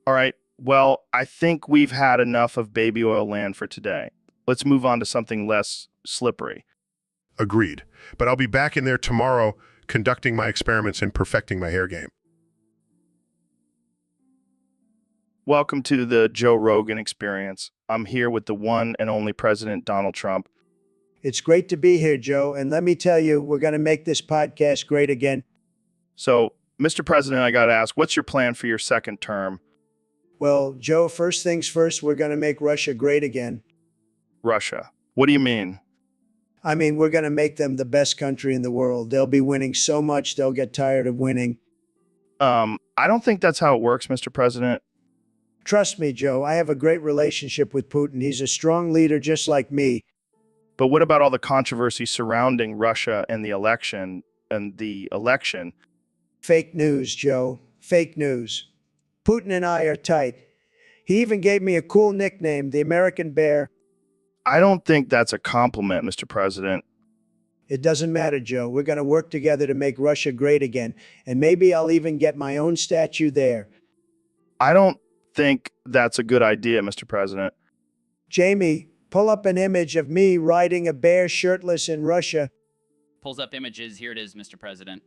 All right. Well, I think we've had enough of baby oil land for today. Let's move on to something less slippery. Agreed. But I'll be back in there tomorrow conducting my experiments and perfecting my hair game. Welcome to the Joe Rogan Experience. I'm here with the one and only President Donald Trump. It's great to be here, Joe. And let me tell you, we're going to make this podcast great again. So, Mr. President, I got to ask, what's your plan for your second term? Well, Joe, first things first, we're going to make Russia great again. Russia. What do you mean? I mean, we're going to make them the best country in the world. They'll be winning so much, they'll get tired of winning. I don't think that's how it works, Mr. President. Trust me, Joe, I have a great relationship with Putin. He's a strong leader just like me. But what about all the controversy surrounding Russia and the election Fake news, Joe. Fake news. Putin and I are tight. He even gave me a cool nickname, the American Bear. I don't think that's a compliment, Mr. President. It doesn't matter, Joe. We're going to work together to make Russia great again. And maybe I'll even get my own statue there. I don't think that's a good idea, Mr. President. Jamie, pull up an image of me riding a bear shirtless in Russia. Pulls up images. Here it is, Mr. President.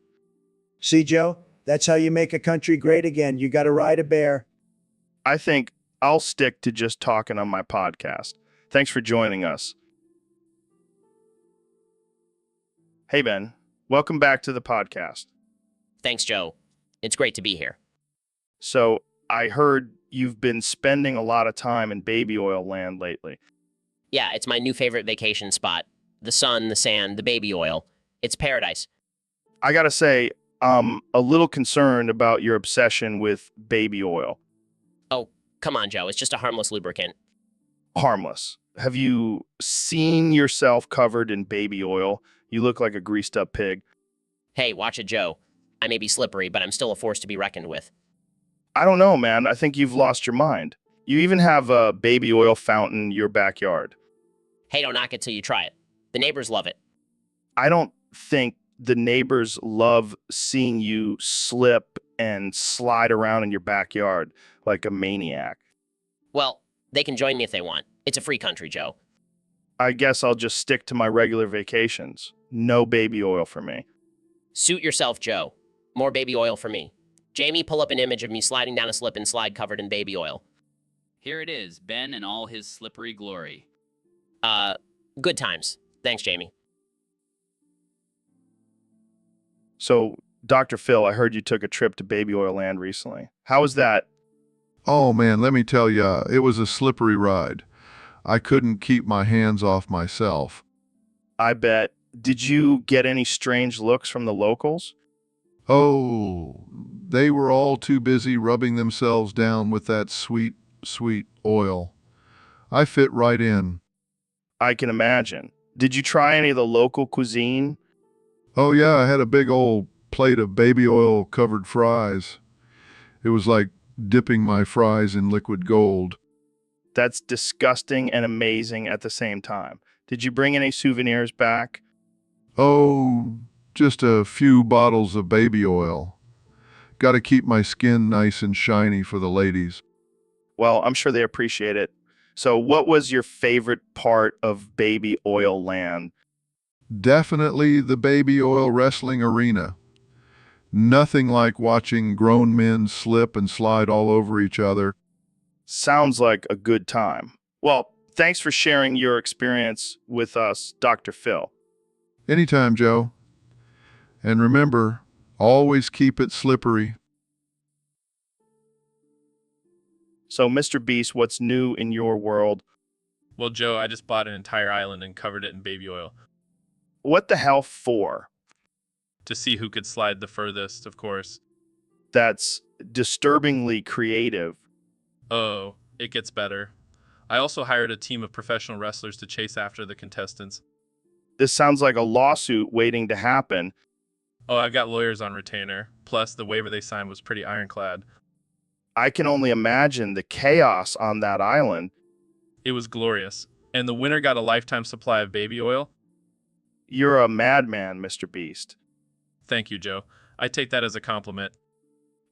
See, Joe? That's how you make a country great again. You gotta ride a bear. I think I'll stick to just talking on my podcast. Thanks for joining us. Hey, Ben. Welcome back to the podcast. Thanks, Joe. It's great to be here. So, I heard you've been spending a lot of time in baby oil land lately. Yeah, it's my new favorite vacation spot. The sun, the sand, the baby oil. It's paradise. I gotta say, I'm a little concerned about your obsession with baby oil. Oh, come on, Joe. It's just a harmless lubricant. Harmless. Have you seen yourself covered in baby oil? You look like a greased up pig. Hey, watch it, Joe. I may be slippery, but I'm still a force to be reckoned with. I don't know, man. I think you've lost your mind. You even have a baby oil fountain in your backyard. Hey, don't knock it till you try it. The neighbors love it. I don't think the neighbors love seeing you slip and slide around in your backyard like a maniac. Well, they can join me if they want. It's a free country, Joe. I guess I'll just stick to my regular vacations. No baby oil for me. Suit yourself, Joe. More baby oil for me. Jamie, pull up an image of me sliding down a slip and slide covered in baby oil. Here it is, Ben in all his slippery glory. Good times. Thanks, Jamie. So, Dr. Phil, I heard you took a trip to baby oil land recently. How was that? Oh man, let me tell ya, it was a slippery ride. I couldn't keep my hands off myself. I bet. Did you get any strange looks from the locals? Oh, they were all too busy rubbing themselves down with that sweet, sweet oil. I fit right in. I can imagine. Did you try any of the local cuisine? Oh yeah, I had a big old plate of baby oil covered fries. It was like dipping my fries in liquid gold. That's disgusting and amazing at the same time. Did you bring any souvenirs back? Oh, just a few bottles of baby oil. Got to keep my skin nice and shiny for the ladies. Well, I'm sure they appreciate it. So what was your favorite part of baby oil land? Definitely the baby oil wrestling arena. Nothing like watching grown men slip and slide all over each other. Sounds like a good time. Well, thanks for sharing your experience with us, Dr. Phil. Anytime, Joe. And remember, always keep it slippery. So, Mr. Beast, what's new in your world? Well, Joe, I just bought an entire island and covered it in baby oil. What the hell for? To see who could slide the furthest, of course. That's disturbingly creative. Oh, it gets better. I also hired a team of professional wrestlers to chase after the contestants. This sounds like a lawsuit waiting to happen. Oh, I've got lawyers on retainer. Plus, the waiver they signed was pretty ironclad. I can only imagine the chaos on that island. It was glorious. And the winner got a lifetime supply of baby oil. You're a madman, Mr. Beast. Thank you, Joe. I take that as a compliment.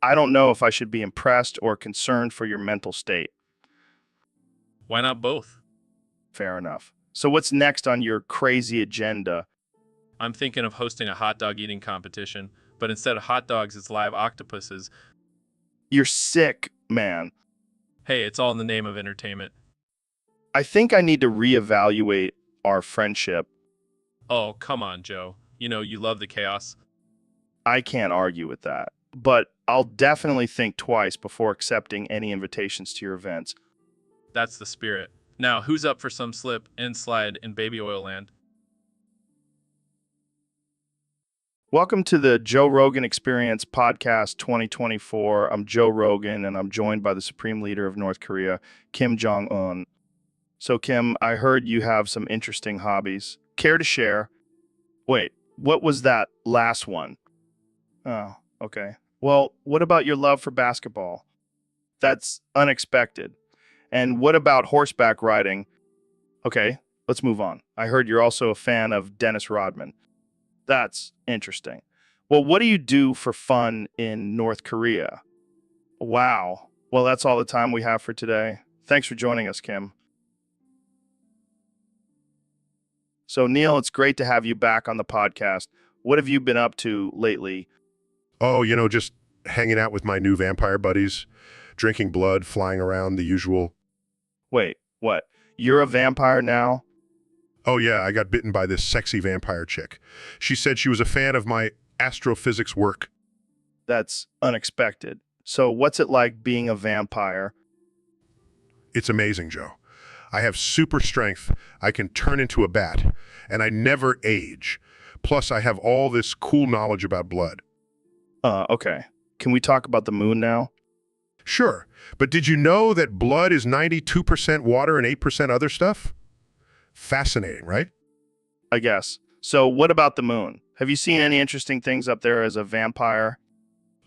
I don't know if I should be impressed or concerned for your mental state. Why not both? Fair enough. So what's next on your crazy agenda? I'm thinking of hosting a hot dog eating competition, but instead of hot dogs, it's live octopuses. You're sick, man. Hey, it's all in the name of entertainment. I think I need to reevaluate our friendship. Oh, come on, Joe. You know, you love the chaos. I can't argue with that. But I'll definitely think twice before accepting any invitations to your events. That's the spirit. Now, who's up for some slip and slide in baby oil land? Welcome to the Joe Rogan Experience Podcast 2024. I'm Joe Rogan, and I'm joined by the Supreme Leader of North Korea, Kim Jong-un. So, Kim, I heard you have some interesting hobbies. Care to share? Wait, what was that last one? Oh, okay. Well, what about your love for basketball? That's unexpected. And what about horseback riding? Okay, let's move on. I heard you're also a fan of Dennis Rodman. That's interesting. Well, what do you do for fun in North Korea? Wow, Well, that's all the time we have for today. Thanks for joining us, Kim. So, Neil, it's great to have you back on the podcast. What have you been up to lately? Oh, just hanging out with my new vampire buddies, drinking blood, flying around, the usual. Wait, what? You're a vampire now? Oh, yeah, I got bitten by this sexy vampire chick. She said she was a fan of my astrophysics work. That's unexpected. So, what's it like being a vampire? It's amazing, Joe. I have super strength. I can turn into a bat, and I never age. Plus, I have all this cool knowledge about blood. Okay. Can we talk about the moon now? Sure, but did you know that blood is 92% water and 8% other stuff? Fascinating, right? I guess. So, what about the moon? Have you seen any interesting things up there as a vampire?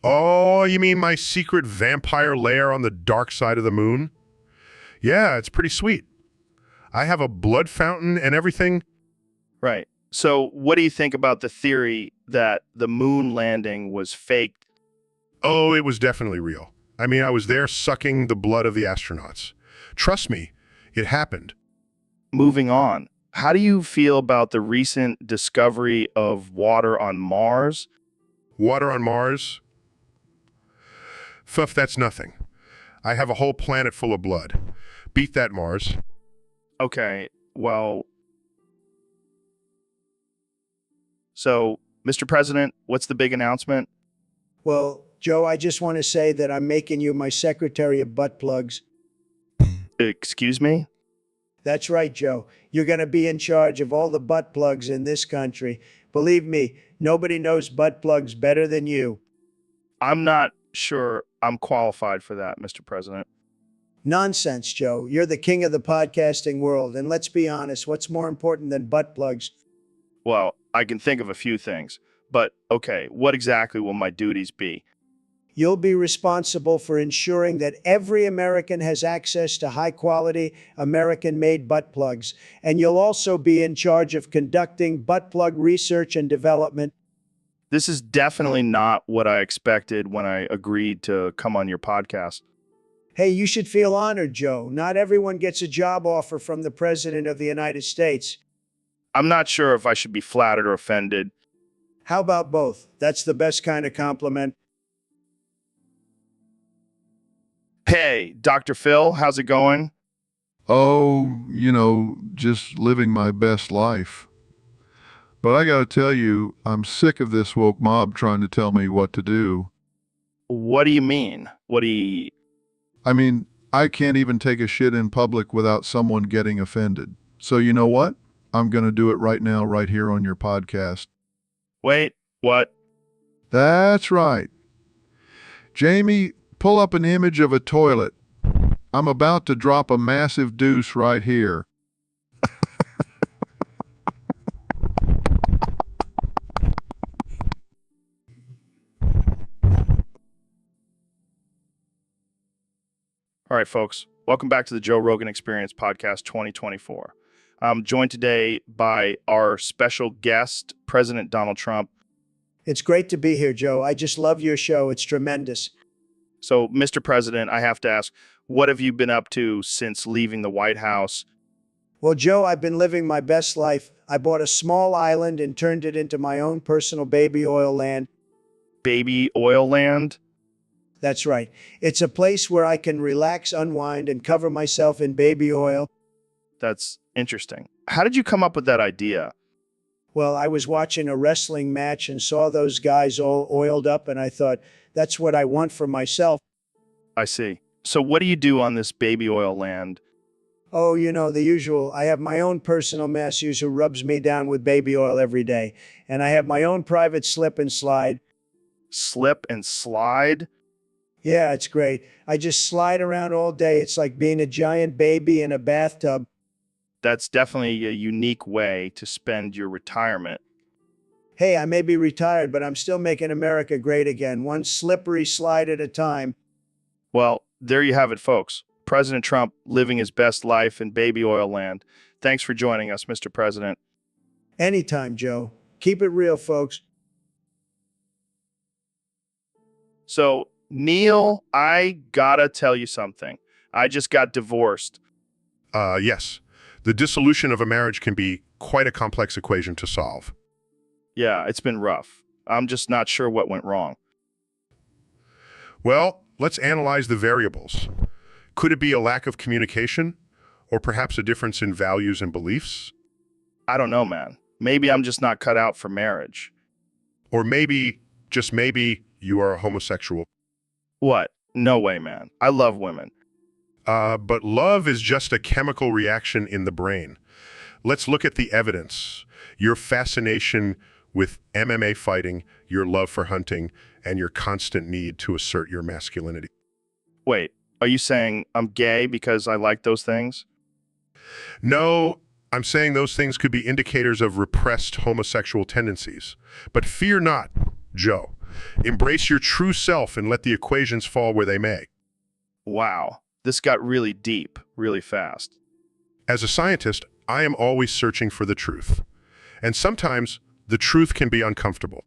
Oh, you mean my secret vampire lair on the dark side of the moon? Yeah, it's pretty sweet. I have a blood fountain and everything. Right. So, what do you think about the theory that the moon landing was faked? Oh, it was definitely real. I mean, I was there sucking the blood of the astronauts. Trust me, it happened. Moving on. How do you feel about the recent discovery of water on Mars? Water on Mars? Fuff, that's nothing. I have a whole planet full of blood. Beat that, Mars. Okay, well... So, Mr. President, what's the big announcement? Well, Joe, I just want to say that I'm making you my secretary of butt plugs. Excuse me? That's right, Joe. You're going to be in charge of all the butt plugs in this country. Believe me, nobody knows butt plugs better than you. I'm not sure I'm qualified for that, Mr. President. Nonsense, Joe. You're the king of the podcasting world. And let's be honest, what's more important than butt plugs? Well, I can think of a few things. But, okay, what exactly will my duties be? You'll be responsible for ensuring that every American has access to high-quality, American-made butt plugs. And you'll also be in charge of conducting butt plug research and development. This is definitely not what I expected when I agreed to come on your podcast. Hey, you should feel honored, Joe. Not everyone gets a job offer from the President of the United States. I'm not sure if I should be flattered or offended. How about both? That's the best kind of compliment. Hey, Dr. Phil, how's it going? Oh, just living my best life. But I gotta tell you, I'm sick of this woke mob trying to tell me what to do. What do you mean? I mean, I can't even take a shit in public without someone getting offended. So you know what? I'm gonna do it right now, right here on your podcast. Wait, what? That's right. Jamie, pull up an image of a toilet. I'm about to drop a massive deuce right here. All right, folks, welcome back to the Joe Rogan Experience Podcast 2024. I'm joined today by our special guest, President Donald Trump. It's great to be here, Joe. I just love your show. It's tremendous. So, Mr. President, I have to ask, what have you been up to since leaving the White House? Well, Joe, I've been living my best life. I bought a small island and turned it into my own personal baby oil land. Baby oil land? That's right. It's a place where I can relax, unwind, and cover myself in baby oil. That's interesting. How did you come up with that idea? Well, I was watching a wrestling match and saw those guys all oiled up, and I thought, that's what I want for myself. I see. So what do you do on this baby oil land? Oh, the usual. I have my own personal masseuse who rubs me down with baby oil every day. And I have my own private slip and slide. Slip and slide? Yeah, it's great. I just slide around all day. It's like being a giant baby in a bathtub. That's definitely a unique way to spend your retirement. Hey, I may be retired, but I'm still making America great again, one slippery slide at a time. Well, there you have it, folks. President Trump living his best life in baby oil land. Thanks for joining us, Mr. President. Anytime, Joe. Keep it real, folks. So, Neil, I gotta tell you something. I just got divorced. Yes. The dissolution of a marriage can be quite a complex equation to solve. Yeah, it's been rough. I'm just not sure what went wrong. Well, let's analyze the variables. Could it be a lack of communication? Or perhaps a difference in values and beliefs? I don't know, man. Maybe I'm just not cut out for marriage. Or maybe, just maybe, you are a homosexual. What? No way, man. I love women. But love is just a chemical reaction in the brain. Let's look at the evidence. Your fascination with MMA fighting, your love for hunting, and your constant need to assert your masculinity. Wait, are you saying I'm gay because I like those things? No, I'm saying those things could be indicators of repressed homosexual tendencies. But fear not, Joe. Embrace your true self and let the equations fall where they may. Wow, this got really deep, really fast. As a scientist, I am always searching for the truth. And sometimes the truth can be uncomfortable.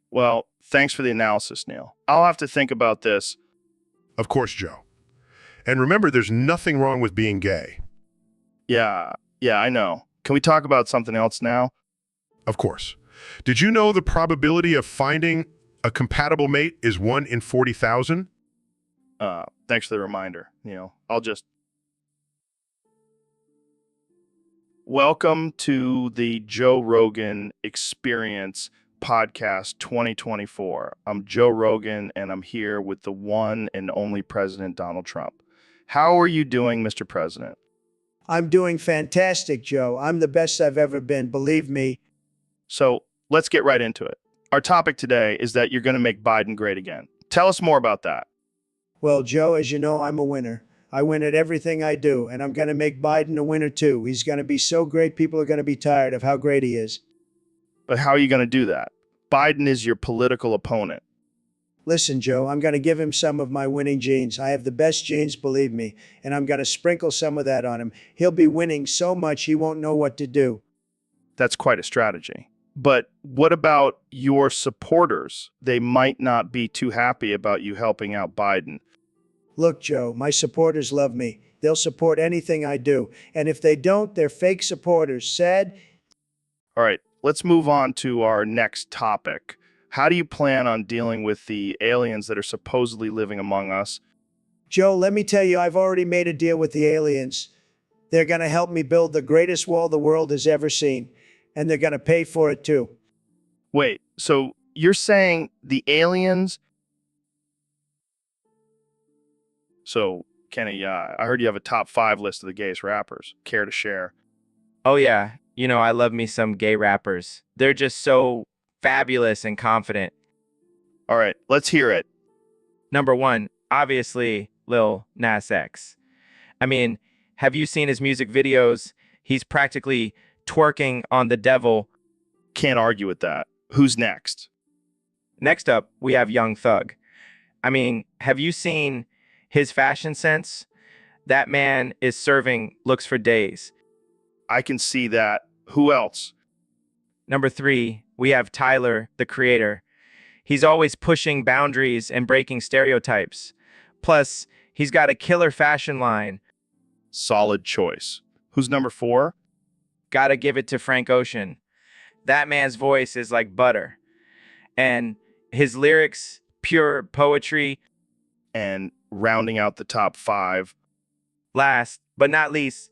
Well, thanks for the analysis, Neil. I'll have to think about this. Of course, Joe. And remember, there's nothing wrong with being gay. Yeah, I know. Can we talk about something else now? Of course. Did you know the probability of finding a compatible mate is 1 in 40,000? Thanks for the reminder, Neil. Welcome to the Joe Rogan Experience Podcast 2024. I'm Joe Rogan, and I'm here with the one and only President Donald Trump. How are you doing, Mr. President? I'm doing fantastic, Joe. I'm the best I've ever been, believe me. So let's get right into it. Our topic today is that you're going to make Biden great again. Tell us more about that. Well, Joe, as you know, I'm a winner. I win at everything I do, and I'm going to make Biden a winner too. He's going to be so great, people are going to be tired of how great he is. But how are you going to do that? Biden is your political opponent. Listen, Joe, I'm going to give him some of my winning genes. I have the best genes, believe me, and I'm going to sprinkle some of that on him. He'll be winning so much he won't know what to do. That's quite a strategy. But what about your supporters? They might not be too happy about you helping out Biden. Look, Joe, my supporters love me. They'll support anything I do. And if they don't, they're fake supporters. Sad? All right, let's move on to our next topic. How do you plan on dealing with the aliens that are supposedly living among us? Joe, let me tell you, I've already made a deal with the aliens. They're going to help me build the greatest wall the world has ever seen. And they're going to pay for it too. Wait, so you're saying the aliens... So, Kenny, I heard you have a top 5 list of the gayest rappers. Care to share? Oh yeah, you know, I love me some gay rappers. They're just so fabulous and confident. All right, let's hear it. Number 1, obviously, Lil Nas X. I mean, have you seen his music videos? He's practically twerking on the devil. Can't argue with that. Who's next? Next up, we have Young Thug. I mean, have you seen his fashion sense? That man is serving looks for days. I can see that. Who else? Number 3, we have Tyler, the Creator. He's always pushing boundaries and breaking stereotypes. Plus, he's got a killer fashion line. Solid choice. Who's number 4? Gotta give it to Frank Ocean. That man's voice is like butter. And his lyrics, pure poetry. And rounding out the top 5. Last but not least,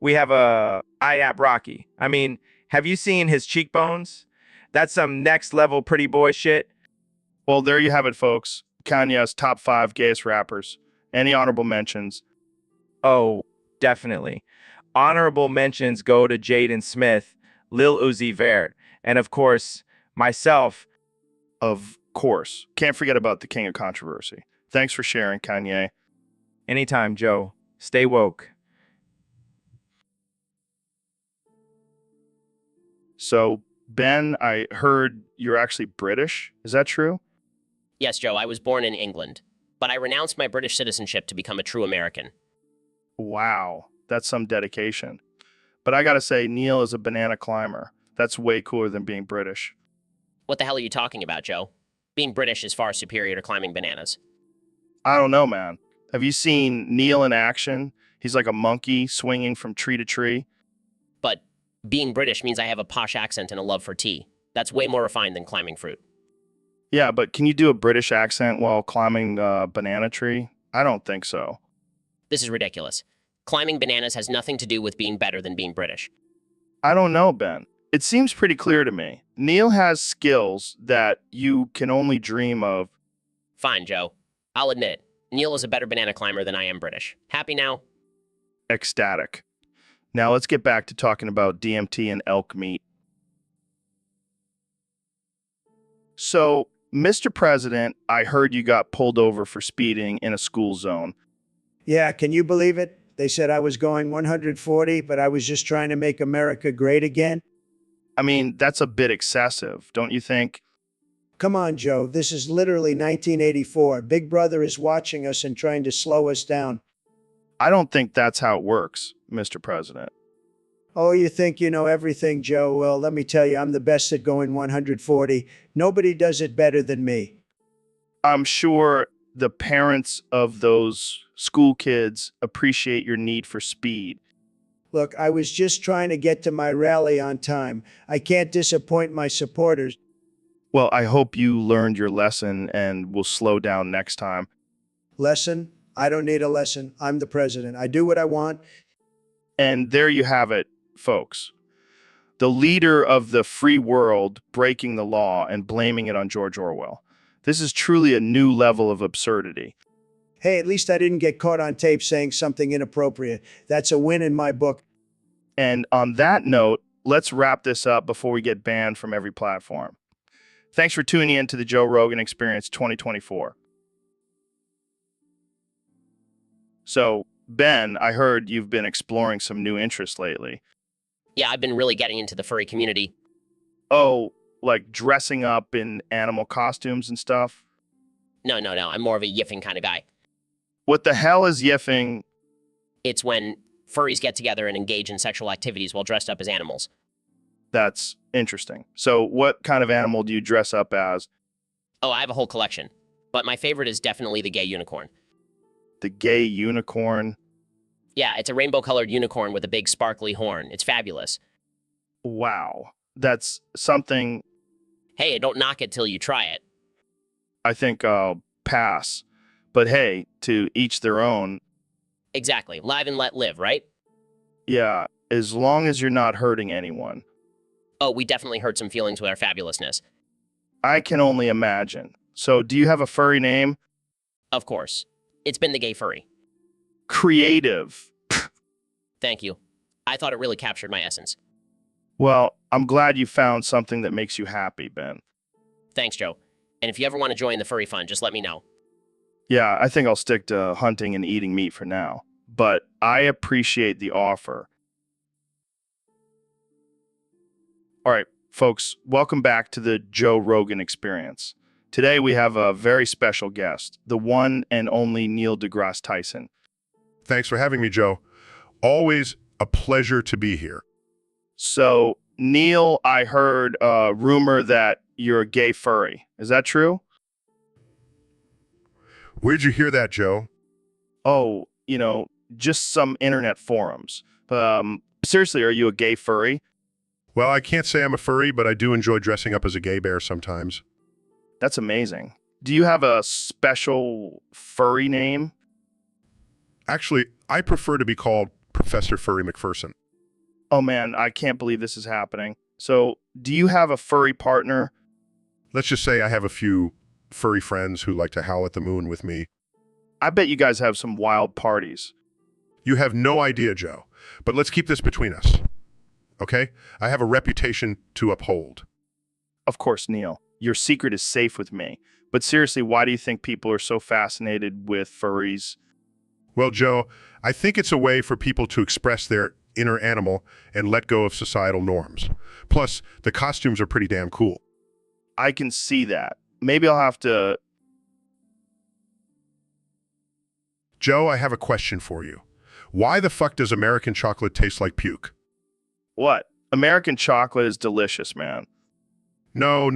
we have IAP Rocky. I mean, have you seen his cheekbones? That's some next level pretty boy shit. Well, there you have it, folks. Kanye's top 5 gayest rappers. Any honorable mentions? Oh, definitely. Honorable mentions go to Jaden Smith, Lil Uzi Vert, and of course, myself. Of course. Can't forget about the king of controversy. Thanks for sharing, Kanye. Anytime, Joe. Stay woke. So, Ben, I heard you're actually British. Is that true? Yes, Joe, I was born in England, but I renounced my British citizenship to become a true American. Wow, that's some dedication. But I gotta say, Neil is a banana climber. That's way cooler than being British. What the hell are you talking about, Joe? Being British is far superior to climbing bananas. I don't know, man. Have you seen Neil in action? He's like a monkey swinging from tree to tree. But being British means I have a posh accent and a love for tea. That's way more refined than climbing fruit. Yeah, but can you do a British accent while climbing a banana tree? I don't think so. This is ridiculous. Climbing bananas has nothing to do with being better than being British. I don't know, Ben. It seems pretty clear to me. Neil has skills that you can only dream of. Fine, Joe. I'll admit, Neil is a better banana climber than I am British. Happy now? Ecstatic. Now let's get back to talking about DMT and elk meat. So, Mr. President, I heard you got pulled over for speeding in a school zone. Yeah, can you believe it? They said I was going 140, but I was just trying to make America great again. I mean, that's a bit excessive, don't you think? Come on, Joe. This is literally 1984. Big Brother is watching us and trying to slow us down. I don't think that's how it works, Mr. President. Oh, you think you know everything, Joe? Well, let me tell you, I'm the best at going 140. Nobody does it better than me. I'm sure the parents of those school kids appreciate your need for speed. Look, I was just trying to get to my rally on time. I can't disappoint my supporters. Well, I hope you learned your lesson and will slow down next time. Lesson? I don't need a lesson. I'm the president. I do what I want. And there you have it, folks. The leader of the free world breaking the law and blaming it on George Orwell. This is truly a new level of absurdity. Hey, at least I didn't get caught on tape saying something inappropriate. That's a win in my book. And on that note, let's wrap this up before we get banned from every platform. Thanks for tuning in to the Joe Rogan Experience 2024. So, Ben, I heard you've been exploring some new interests lately. Yeah, I've been really getting into the furry community. Oh, like dressing up in animal costumes and stuff? No. I'm more of a yiffing kind of guy. What the hell is yiffing? It's when furries get together and engage in sexual activities while dressed up as animals. That's interesting. So what kind of animal do you dress up as? Oh, I have a whole collection. But my favorite is definitely the gay unicorn. The gay unicorn? Yeah, it's a rainbow-colored unicorn with a big sparkly horn. It's fabulous. Wow. That's something... Hey, don't knock it till you try it. I think I'll pass. But hey, to each their own. Exactly. Live and let live, right? Yeah, as long as you're not hurting anyone. Oh, we definitely hurt some feelings with our fabulousness. I can only imagine. So, do you have a furry name? Of course. It's been the gay furry. Creative. Thank you. I thought it really captured my essence. Well, I'm glad you found something that makes you happy, Ben. Thanks, Joe. And if you ever want to join the furry fun, just let me know. Yeah, I think I'll stick to hunting and eating meat for now. But I appreciate the offer. All right, folks, welcome back to the Joe Rogan Experience. Today we have a very special guest, the one and only Neil deGrasse Tyson. Thanks for having me, Joe. Always a pleasure to be here. So, Neil, I heard a rumor that you're a gay furry. Is that true? Where'd you hear that, Joe? Oh, just some internet forums. Seriously, are you a gay furry? Well, I can't say I'm a furry, but I do enjoy dressing up as a gay bear sometimes. That's amazing. Do you have a special furry name? Actually, I prefer to be called Professor Furry McPherson. Oh man, I can't believe this is happening. So, do you have a furry partner? Let's just say I have a few furry friends who like to howl at the moon with me. I bet you guys have some wild parties. You have no idea, Joe. But let's keep this between us. Okay? I have a reputation to uphold. Of course, Neil. Your secret is safe with me. But seriously, why do you think people are so fascinated with furries? Well, Joe, I think it's a way for people to express their inner animal and let go of societal norms. Plus, the costumes are pretty damn cool. I can see that. Maybe I'll have to... Joe, I have a question for you. Why the fuck does American chocolate taste like puke? What? American chocolate is delicious, man. No.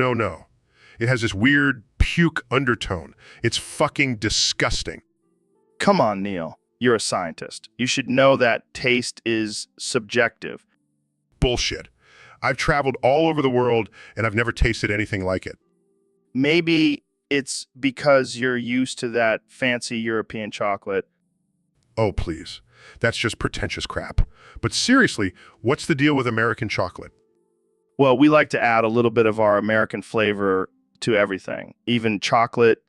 It has this weird, puke undertone. It's fucking disgusting. Come on, Neil. You're a scientist. You should know that taste is subjective. Bullshit. I've traveled all over the world and I've never tasted anything like it. Maybe it's because you're used to that fancy European chocolate. Oh, please. That's just pretentious crap. But seriously, what's the deal with American chocolate? Well, we like to add a little bit of our American flavor to everything, even chocolate.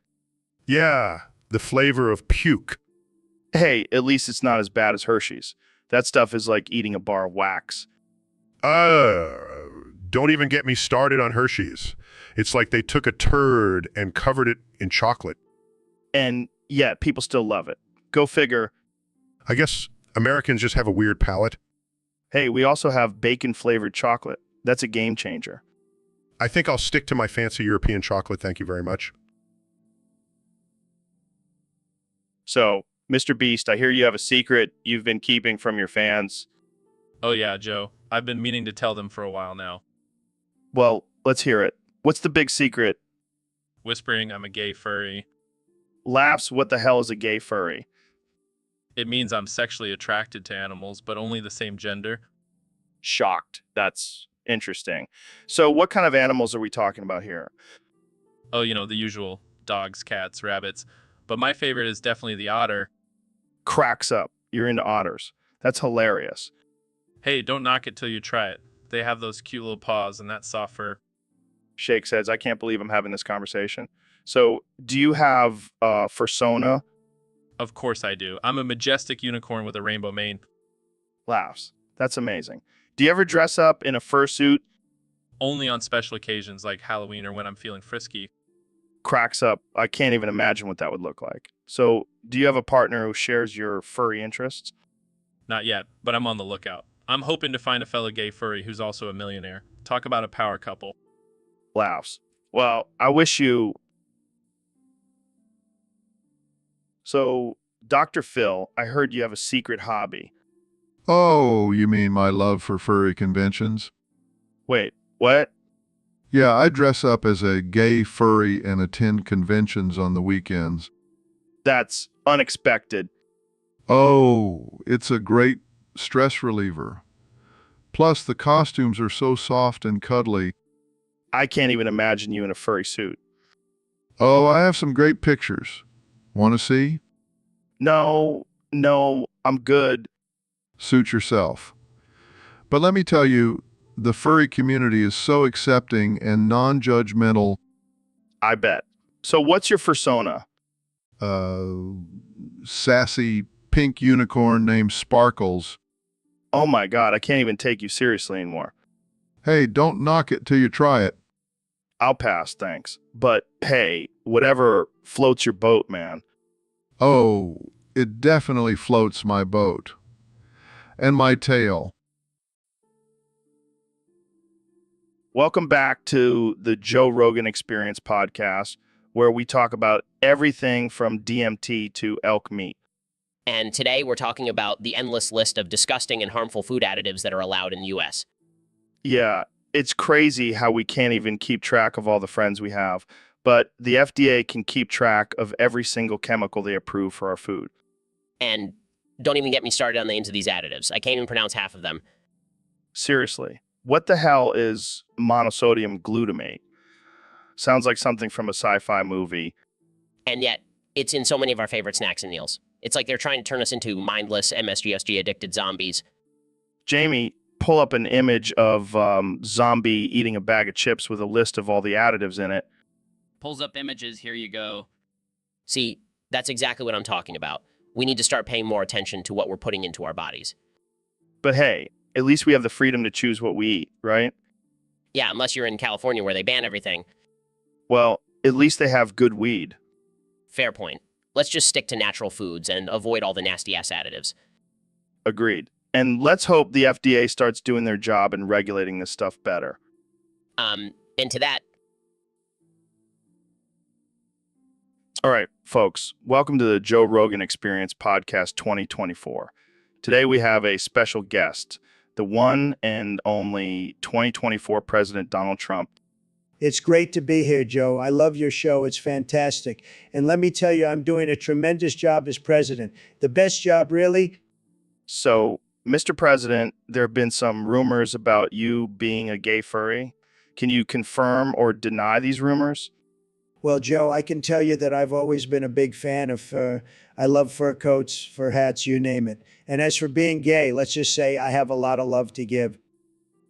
Yeah, the flavor of puke. Hey, at least it's not as bad as Hershey's. That stuff is like eating a bar of wax. Don't even get me started on Hershey's. It's like they took a turd and covered it in chocolate. And yet, people still love it. Go figure. I guess Americans just have a weird palate. Hey, we also have bacon-flavored chocolate. That's a game changer. I think I'll stick to my fancy European chocolate, thank you very much. So, Mr. Beast, I hear you have a secret you've been keeping from your fans. Oh yeah, Joe. I've been meaning to tell them for a while now. Well, let's hear it. What's the big secret? Whispering I'm a gay furry. Laughs, what the hell is a gay furry? It means I'm sexually attracted to animals, but only the same gender. Shocked. That's interesting. So what kind of animals are we talking about here? Oh, you know, the usual dogs, cats, rabbits. But my favorite is definitely the otter. Cracks up. You're into otters. That's hilarious. Hey, don't knock it till you try it. They have those cute little paws and that soft fur. Shake says, I can't believe I'm having this conversation. So do you have fursona? Of course I do. I'm a majestic unicorn with a rainbow mane. Laughs. That's amazing. Do you ever dress up in a fursuit? Only on special occasions like Halloween or when I'm feeling frisky. Cracks up. I can't even imagine what that would look like. So do you have a partner who shares your furry interests? Not yet, but I'm on the lookout. I'm hoping to find a fellow gay furry who's also a millionaire. Talk about a power couple. Laughs. Well, I wish you... So, Dr. Phil, I heard you have a secret hobby. Oh, you mean my love for furry conventions? Wait, what? Yeah, I dress up as a gay furry and attend conventions on the weekends. That's unexpected. Oh, it's a great stress reliever. Plus, the costumes are so soft and cuddly. I can't even imagine you in a furry suit. Oh, I have some great pictures. Want to see? No, I'm good. Suit yourself. But let me tell you, the furry community is so accepting and non-judgmental. I bet. So what's your fursona? Sassy pink unicorn named Sparkles. Oh my God, I can't even take you seriously anymore. Hey, don't knock it till you try it. I'll pass, thanks. But hey, whatever floats your boat, man. Oh, it definitely floats my boat. And my tail. Welcome back to the Joe Rogan Experience podcast, where we talk about everything from DMT to elk meat. And today we're talking about the endless list of disgusting and harmful food additives that are allowed in the U.S. Yeah, it's crazy how we can't even keep track of all the friends we have, but the FDA can keep track of every single chemical they approve for our food. And don't even get me started on the names of these additives. I can't even pronounce half of them. Seriously, what the hell is monosodium glutamate? Sounds like something from a sci-fi movie. And yet, it's in so many of our favorite snacks and meals. It's like they're trying to turn us into mindless MSGSG-addicted zombies. Jamie, pull up an image of zombie eating a bag of chips with a list of all the additives in it. Pulls up images, here you go. See, that's exactly what I'm talking about. We need to start paying more attention to what we're putting into our bodies. But hey, at least we have the freedom to choose what we eat, right? Yeah, unless you're in California where they ban everything. Well, at least they have good weed. Fair point. Let's just stick to natural foods and avoid all the nasty-ass additives. Agreed. And let's hope the FDA starts doing their job in regulating this stuff better. And to that... All right, folks, welcome to the Joe Rogan Experience Podcast 2024. Today we have a special guest, the one and only 2024 President Donald Trump. It's great to be here, Joe. I love your show. It's fantastic. And let me tell you, I'm doing a tremendous job as president. The best job, really. So, Mr. President, there have been some rumors about you being a gay furry. Can you confirm or deny these rumors? Well, Joe, I can tell you that I've always been a big fan of fur. I love fur coats, fur hats, you name it. And as for being gay, let's just say I have a lot of love to give.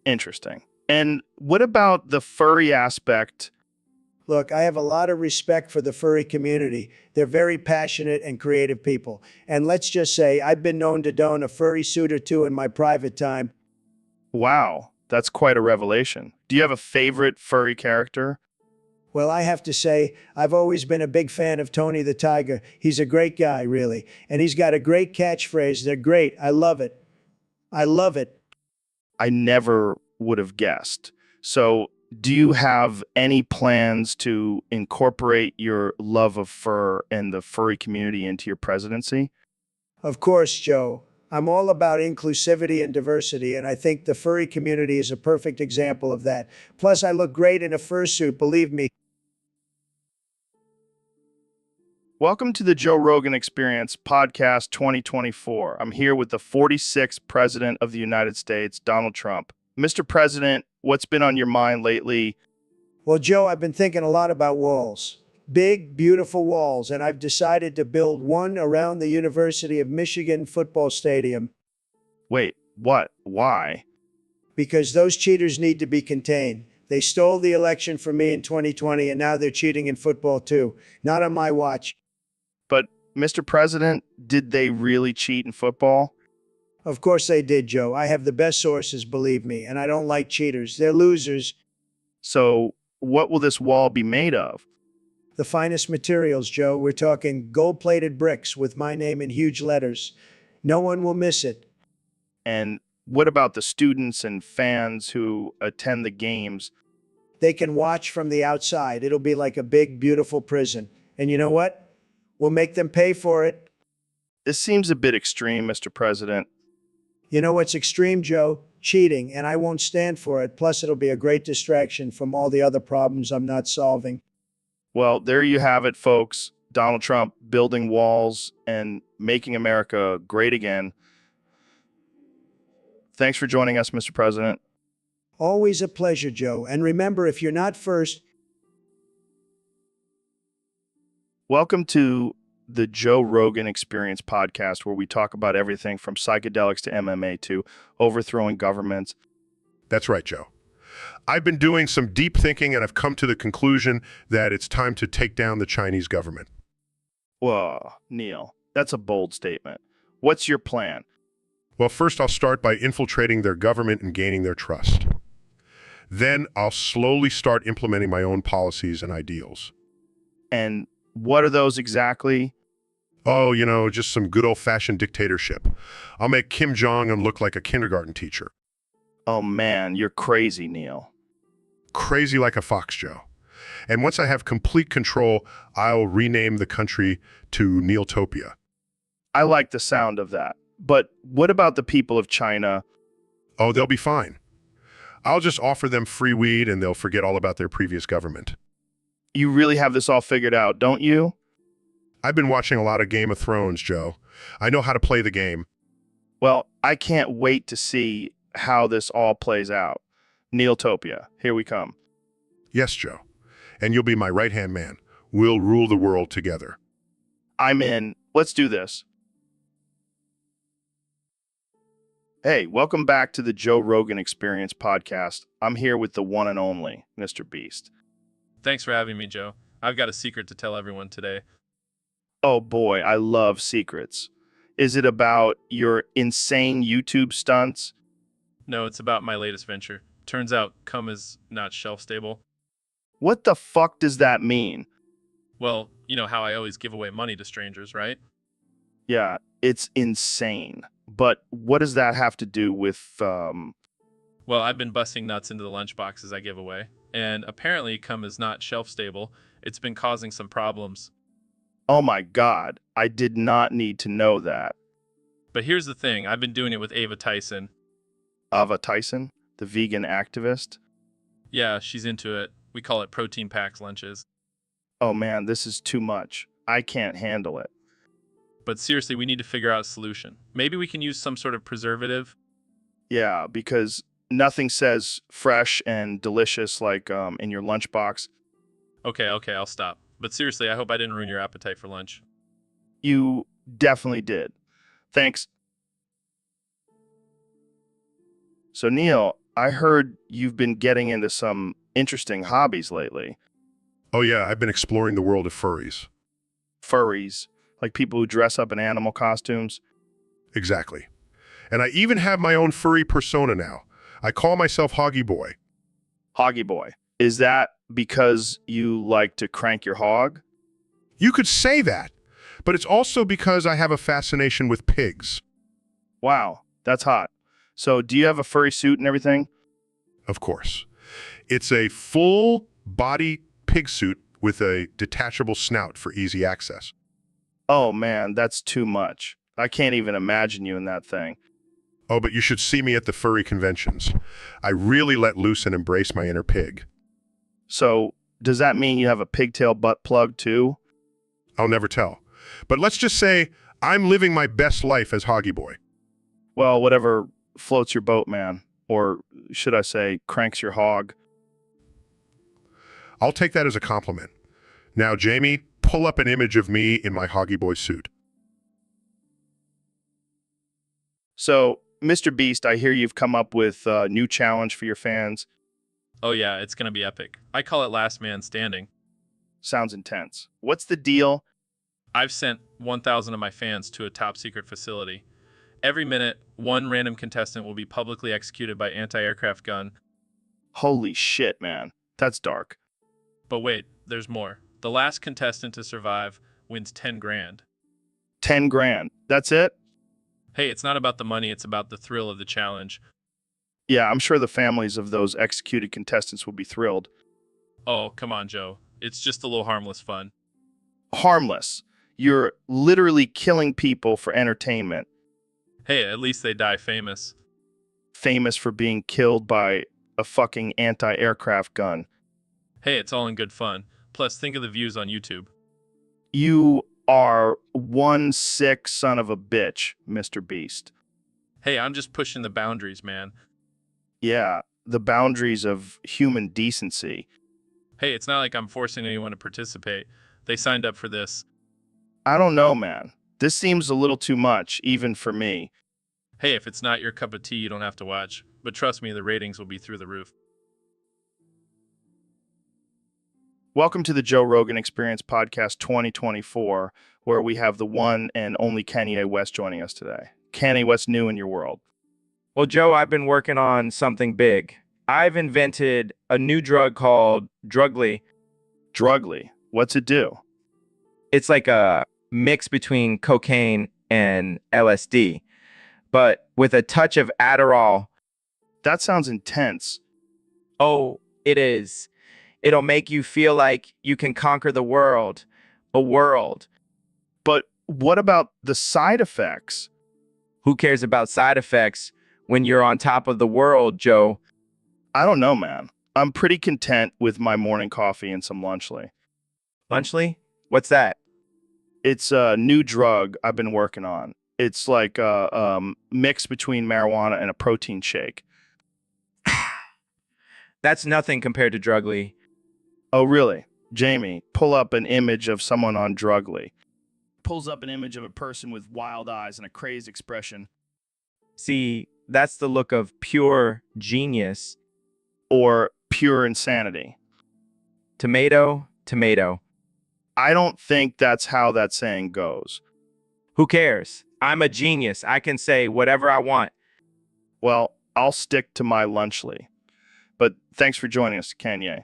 Interesting. And what about the furry aspect? Look, I have a lot of respect for the furry community. They're very passionate and creative people. And let's just say I've been known to don a furry suit or two in my private time. Wow, that's quite a revelation. Do you have a favorite furry character? Well, I have to say, I've always been a big fan of Tony the Tiger. He's a great guy, really. And he's got a great catchphrase. They're great. I love it. I love it. I never would have guessed. So, do you have any plans to incorporate your love of fur and the furry community into your presidency? Of course, Joe. I'm all about inclusivity and diversity, and I think the furry community is a perfect example of that. Plus, I look great in a fursuit, believe me. Welcome to the Joe Rogan Experience Podcast 2024. I'm here with the 46th President of the United States, Donald Trump. Mr. President, what's been on your mind lately? Well, Joe, I've been thinking a lot about walls. Big, beautiful walls, and I've decided to build one around the University of Michigan football stadium. Wait, what? Why? Because those cheaters need to be contained. They stole the election from me in 2020, and now they're cheating in football too. Not on my watch. But, Mr. President, did they really cheat in football? Of course they did, Joe. I have the best sources, believe me, and I don't like cheaters. They're losers. So, what will this wall be made of? The finest materials, Joe. We're talking gold-plated bricks with my name in huge letters. No one will miss it. And what about the students and fans who attend the games? They can watch from the outside. It'll be like a big, beautiful prison. And you know what? We'll make them pay for it. This seems a bit extreme, Mr. President. You know what's extreme, Joe? Cheating, and I won't stand for it. Plus, it'll be a great distraction from all the other problems I'm not solving. Well, there you have it, folks. Donald Trump building walls and making America great again. Thanks for joining us, Mr. President. Always a pleasure, Joe. And remember, if you're not first... Welcome to the Joe Rogan Experience Podcast, where we talk about everything from psychedelics to MMA to overthrowing governments. That's right, Joe. I've been doing some deep thinking and I've come to the conclusion that it's time to take down the Chinese government. Whoa, Neil, that's a bold statement. What's your plan? Well, first I'll start by infiltrating their government and gaining their trust. Then I'll slowly start implementing my own policies and ideals. And what are those exactly? Oh, just some good old-fashioned dictatorship. I'll make Kim Jong-un look like a kindergarten teacher. Oh man, you're crazy, Neil. Crazy like a fox, Joe. And once I have complete control, I'll rename the country to Neiltopia. I like the sound of that. But what about the people of China? Oh, they'll be fine. I'll just offer them free weed and they'll forget all about their previous government. You really have this all figured out, don't you? I've been watching a lot of Game of Thrones, Joe. I know how to play the game. Well, I can't wait to see how this all plays out. Neiltopia, here we come. Yes, Joe. And you'll be my right-hand man. We'll rule the world together. I'm in. Let's do this. Hey, welcome back to the Joe Rogan Experience Podcast. I'm here with the one and only Mr. Beast. Thanks for having me, Joe. I've got a secret to tell everyone today. Oh boy, I love secrets. Is it about your insane YouTube stunts? No, it's about my latest venture. Turns out, cum is not shelf stable. What the fuck does that mean? Well, you know how I always give away money to strangers, right? Yeah, it's insane. But what does that have to do with, Well, I've been busting nuts into the lunch boxes I give away. And apparently, cum is not shelf stable. It's been causing some problems. Oh my God, I did not need to know that. But here's the thing, I've been doing it with Ava Tyson. Ava Tyson, the vegan activist? Yeah, she's into it. We call it protein packed lunches. Oh man, this is too much. I can't handle it. But seriously, we need to figure out a solution. Maybe we can use some sort of preservative. Yeah, because nothing says fresh and delicious like in your lunchbox. Okay, I'll stop. But seriously, I hope I didn't ruin your appetite for lunch. You definitely did. Thanks. So, Neil, I heard you've been getting into some interesting hobbies lately. Oh yeah, I've been exploring the world of furries. Furries, like people who dress up in animal costumes. Exactly. And I even have my own furry persona now. I call myself Hoggy Boy. Hoggy Boy. Is that because you like to crank your hog? You could say that, but it's also because I have a fascination with pigs. Wow, that's hot. So do you have a furry suit and everything? Of course. It's a full-body pig suit with a detachable snout for easy access. Oh man, that's too much. I can't even imagine you in that thing. Oh, but you should see me at the furry conventions. I really let loose and embrace my inner pig. So does that mean you have a pigtail butt plug too? I'll never tell. But let's just say I'm living my best life as Hoggy Boy. Well, whatever floats your boat, man. Or should I say, cranks your hog. I'll take that as a compliment. Now, Jamie, pull up an image of me in my Hoggy Boy suit. So, Mr. Beast, I hear you've come up with a new challenge for your fans. Oh yeah, it's gonna be epic. I call it Last Man Standing. Sounds intense. What's the deal? I've sent 1,000 of my fans to a top secret facility. Every minute, one random contestant will be publicly executed by anti-aircraft gun. Holy shit, man. That's dark. But wait, there's more. The last contestant to survive wins 10 grand. 10 grand. That's it? Hey, it's not about the money, it's about the thrill of the challenge. Yeah, I'm sure the families of those executed contestants will be thrilled. Oh, come on, Joe. It's just a little harmless fun. Harmless. You're literally killing people for entertainment. Hey, at least they die famous. Famous for being killed by a fucking anti-aircraft gun. Hey, it's all in good fun. Plus, think of the views on YouTube. You are one sick son of a bitch, Mr. Beast. Hey, I'm just pushing the boundaries, man. Yeah, the boundaries of human decency. Hey, it's not like I'm forcing anyone to participate. They signed up for this. I don't know, man. This seems a little too much, even for me. Hey, if it's not your cup of tea, you don't have to watch. But trust me, the ratings will be through the roof. Welcome to the Joe Rogan Experience Podcast 2024, where we have the one and only Kanye West joining us today. Kanye, what's new in your world? Well, Joe, I've been working on something big. I've invented a new drug called Drugly. Drugly? What's it do? It's like a mix between cocaine and LSD, but with a touch of Adderall. That sounds intense. Oh, it is. It'll make you feel like you can conquer the world. A world. But what about the side effects? Who cares about side effects when you're on top of the world, Joe? I don't know, man. I'm pretty content with my morning coffee and some Lunchly. Lunchly? What's that? It's a new drug I've been working on. It's like a mix between marijuana and a protein shake. That's nothing compared to Drugly. Oh, really? Jamie, pull up an image of someone on Drugly. Pulls up an image of a person with wild eyes and a crazed expression. See, that's the look of pure genius. Or pure insanity. Tomato, tomato. I don't think that's how that saying goes. Who cares? I'm a genius. I can say whatever I want. Well, I'll stick to my Lunchly. But thanks for joining us, Kanye.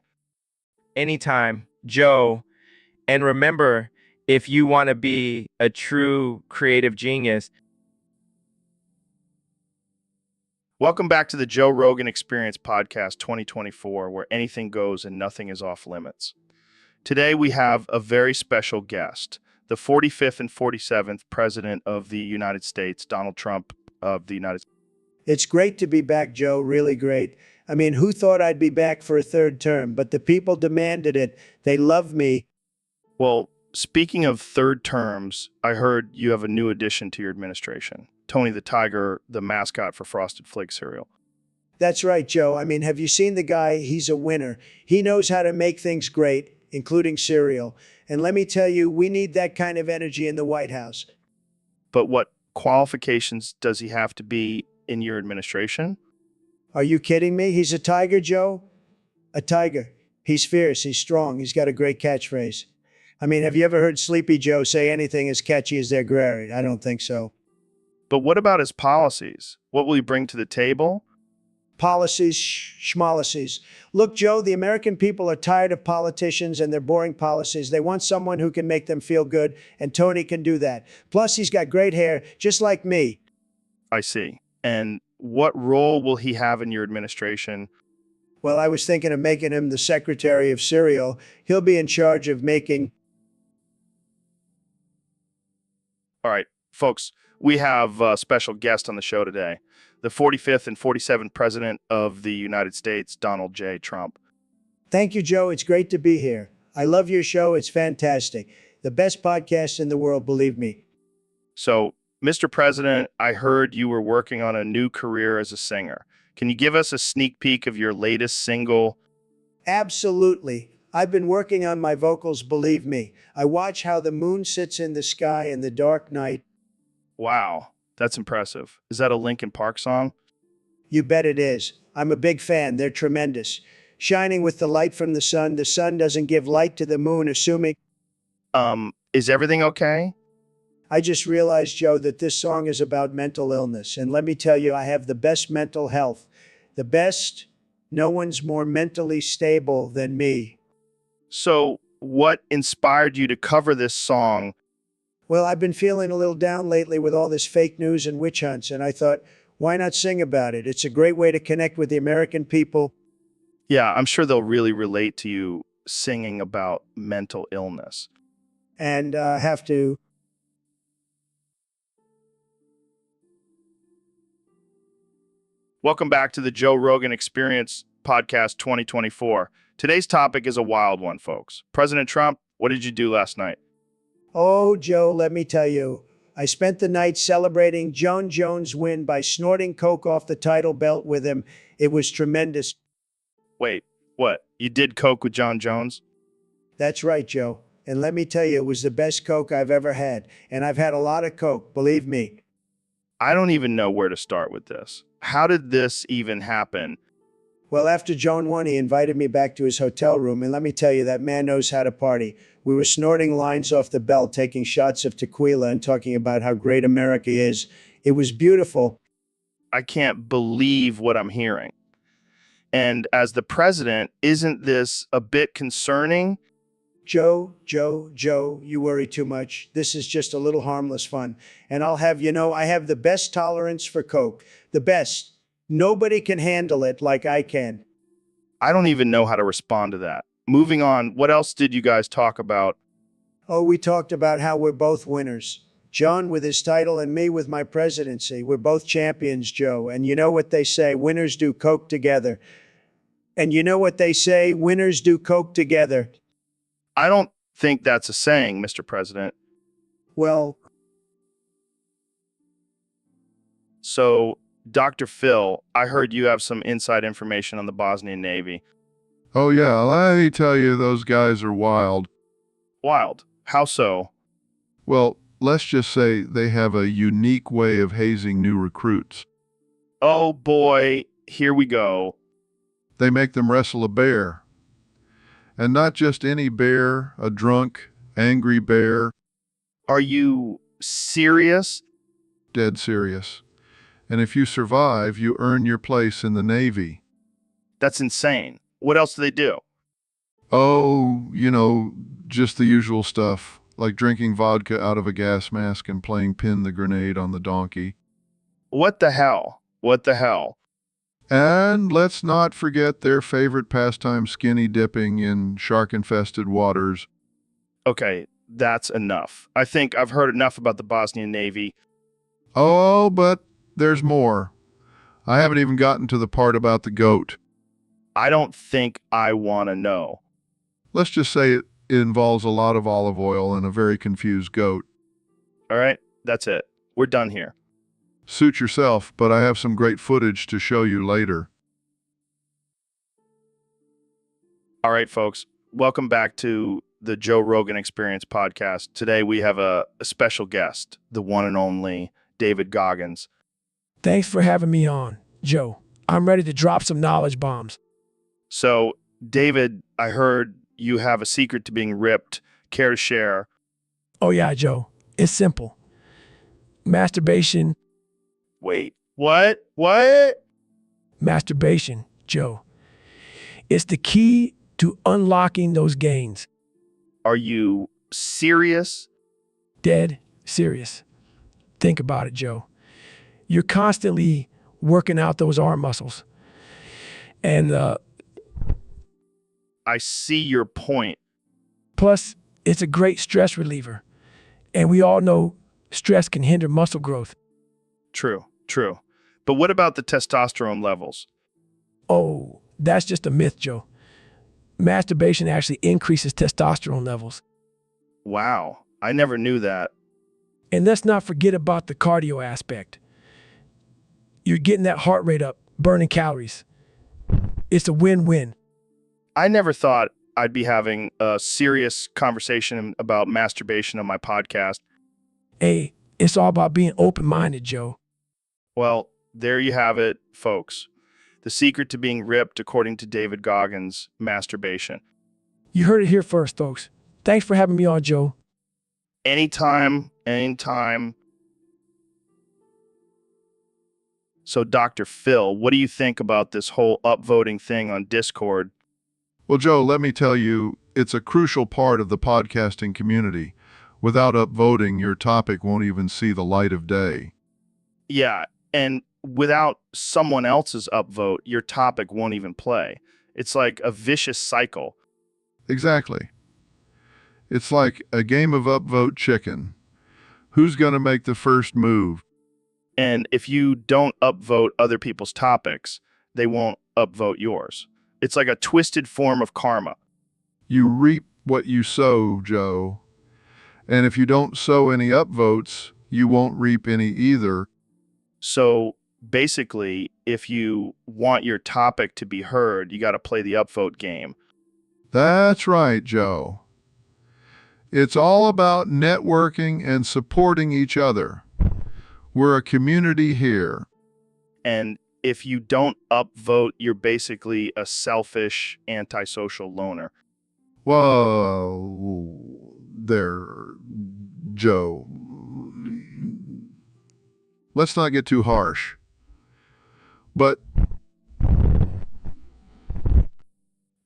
Anytime, Joe. And remember, if you want to be a true creative genius. Welcome back to the Joe Rogan Experience Podcast 2024, where anything goes and nothing is off limits. Today we have a very special guest, the 45th and 47th President of the United States, Donald Trump of the United States. It's great to be back, Joe. Really great. I mean, who thought I'd be back for a third term? But the people demanded it. They love me. Well, speaking of third terms, I heard you have a new addition to your administration. Tony the Tiger, the mascot for Frosted Flake cereal. That's right, Joe. I mean, have you seen the guy? He's a winner. He knows how to make things great, including cereal. And let me tell you, we need that kind of energy in the White House. But what qualifications does he have to be in your administration? Are you kidding me? He's a tiger, Joe? A tiger. He's fierce. He's strong. He's got a great catchphrase. I mean, have you ever heard Sleepy Joe say anything as catchy as their Gary? I don't think so. But what about his policies? What will he bring to the table? Policies, schmolicies. Look, Joe, the American people are tired of politicians and their boring policies. They want someone who can make them feel good, and Tony can do that. Plus, he's got great hair, just like me. I see. And what role will he have in your administration? Well, I was thinking of making him the Secretary of Cereal. He'll be in charge of making... All right, folks, we have a special guest on the show today, the 45th and 47th President of the United States, Donald J. Trump. Thank you, Joe. It's great to be here. I love your show. It's fantastic. The best podcast in the world, believe me. So, Mr. President, I heard you were working on a new career as a singer. Can you give us a sneak peek of your latest single? Absolutely. I've been working on my vocals, believe me. I watch how the moon sits in the sky in the dark night. Wow, that's impressive. Is that a Linkin Park song? You bet it is. I'm a big fan. They're tremendous. Shining with the light from the sun doesn't give light to the moon, assuming... Is everything okay? I just realized, Joe, that this song is about mental illness. And let me tell you, I have the best mental health. The best. No one's more mentally stable than me. So, what inspired you to cover this song? Well, I've been feeling a little down lately with all this fake news and witch hunts, and I thought, why not sing about it? It's a great way to connect with the American people. Yeah, I'm sure they'll really relate to you singing about mental illness. And have to... Welcome back to the Joe Rogan Experience Podcast 2024. Today's topic is a wild one, folks. President Trump, what did you do last night? Oh, Joe, let me tell you. I spent the night celebrating John Jones' win by snorting coke off the title belt with him. It was tremendous. Wait, what? You did coke with John Jones? That's right, Joe. And let me tell you, it was the best coke I've ever had. And I've had a lot of coke, believe me. I don't even know where to start with this. How did this even happen? Well, after Joan won, he invited me back to his hotel room, and let me tell you, that man knows how to party. We were snorting lines off the belt, taking shots of tequila and talking about how great America is. It was beautiful. I can't believe what I'm hearing. And as the president, isn't this a bit concerning? Joe, you worry too much. This is just a little harmless fun. And I'll have you know, I have the best tolerance for coke. The best. Nobody can handle it like I can. I don't even know how to respond to that. Moving on, what else did you guys talk about? Oh, we talked about how we're both winners. John with his title and me with my presidency. We're both champions, Joe. And you know what they say, winners do coke together. And you know what they say, winners do coke together. I don't think that's a saying, Mr. President. Well... So, Dr. Phil, I heard you have some inside information on the Bosnian Navy. Oh yeah, let me tell you, those guys are wild. Wild? How so? Well, let's just say they have a unique way of hazing new recruits. Oh boy, here we go. They make them wrestle a bear. And not just any bear, a drunk, angry bear. Are you serious? Dead serious. And if you survive, you earn your place in the Navy. That's insane. What else do they do? Oh, you know, just the usual stuff, like drinking vodka out of a gas mask and playing pin the grenade on the donkey. What the hell? What the hell? And let's not forget their favorite pastime, skinny dipping in shark-infested waters. Okay, that's enough. I think I've heard enough about the Bosnian Navy. Oh, but there's more. I haven't even gotten to the part about the goat. I don't think I want to know. Let's just say it involves a lot of olive oil and a very confused goat. All right, that's it. We're done here. Suit yourself, but I have some great footage to show you later. All right, folks, welcome back to the Joe Rogan Experience podcast. Today we have a special guest, the one and only David Goggins. Thanks for having me on, Joe. I'm ready to drop some knowledge bombs. So, David, I heard you have a secret to being ripped. Care to share? Oh yeah, Joe. It's simple. Masturbation. Wait, what? What? Masturbation, Joe. It's the key to unlocking those gains. Are you serious? Dead serious. Think about it, Joe. You're constantly working out those arm muscles. And I see your point. plus, it's a great stress reliever. And we all know stress can hinder muscle growth. True. But what about the testosterone levels? Oh, that's just a myth, Joe. Masturbation actually increases testosterone levels. Wow, I never knew that. And let's not forget about the cardio aspect. You're getting that heart rate up, burning calories. It's a win-win. I never thought I'd be having a serious conversation about masturbation on my podcast. Hey, it's all about being open-minded, Joe. Well, there you have it, folks. The secret to being ripped, according to David Goggins, masturbation. You heard it here first, folks. Thanks for having me on, Joe. Anytime. So, Dr. Phil, what do you think about this whole upvoting thing on Discord? Well, Joe, let me tell you, it's a crucial part of the podcasting community. Without upvoting, your topic won't even see the light of day. Yeah, and without someone else's upvote, your topic won't even play. It's like a vicious cycle. Exactly. It's like a game of upvote chicken. Who's going to make the first move? And if you don't upvote other people's topics, they won't upvote yours. It's like a twisted form of karma. You reap what you sow, Joe. And if you don't sow any upvotes, you won't reap any either. So basically, if you want your topic to be heard, you got to play the upvote game. That's right, Joe. It's all about networking and supporting each other. We're a community here. And if you don't upvote, you're basically a selfish, antisocial loner. Well, there, Joe. Let's not get too harsh. But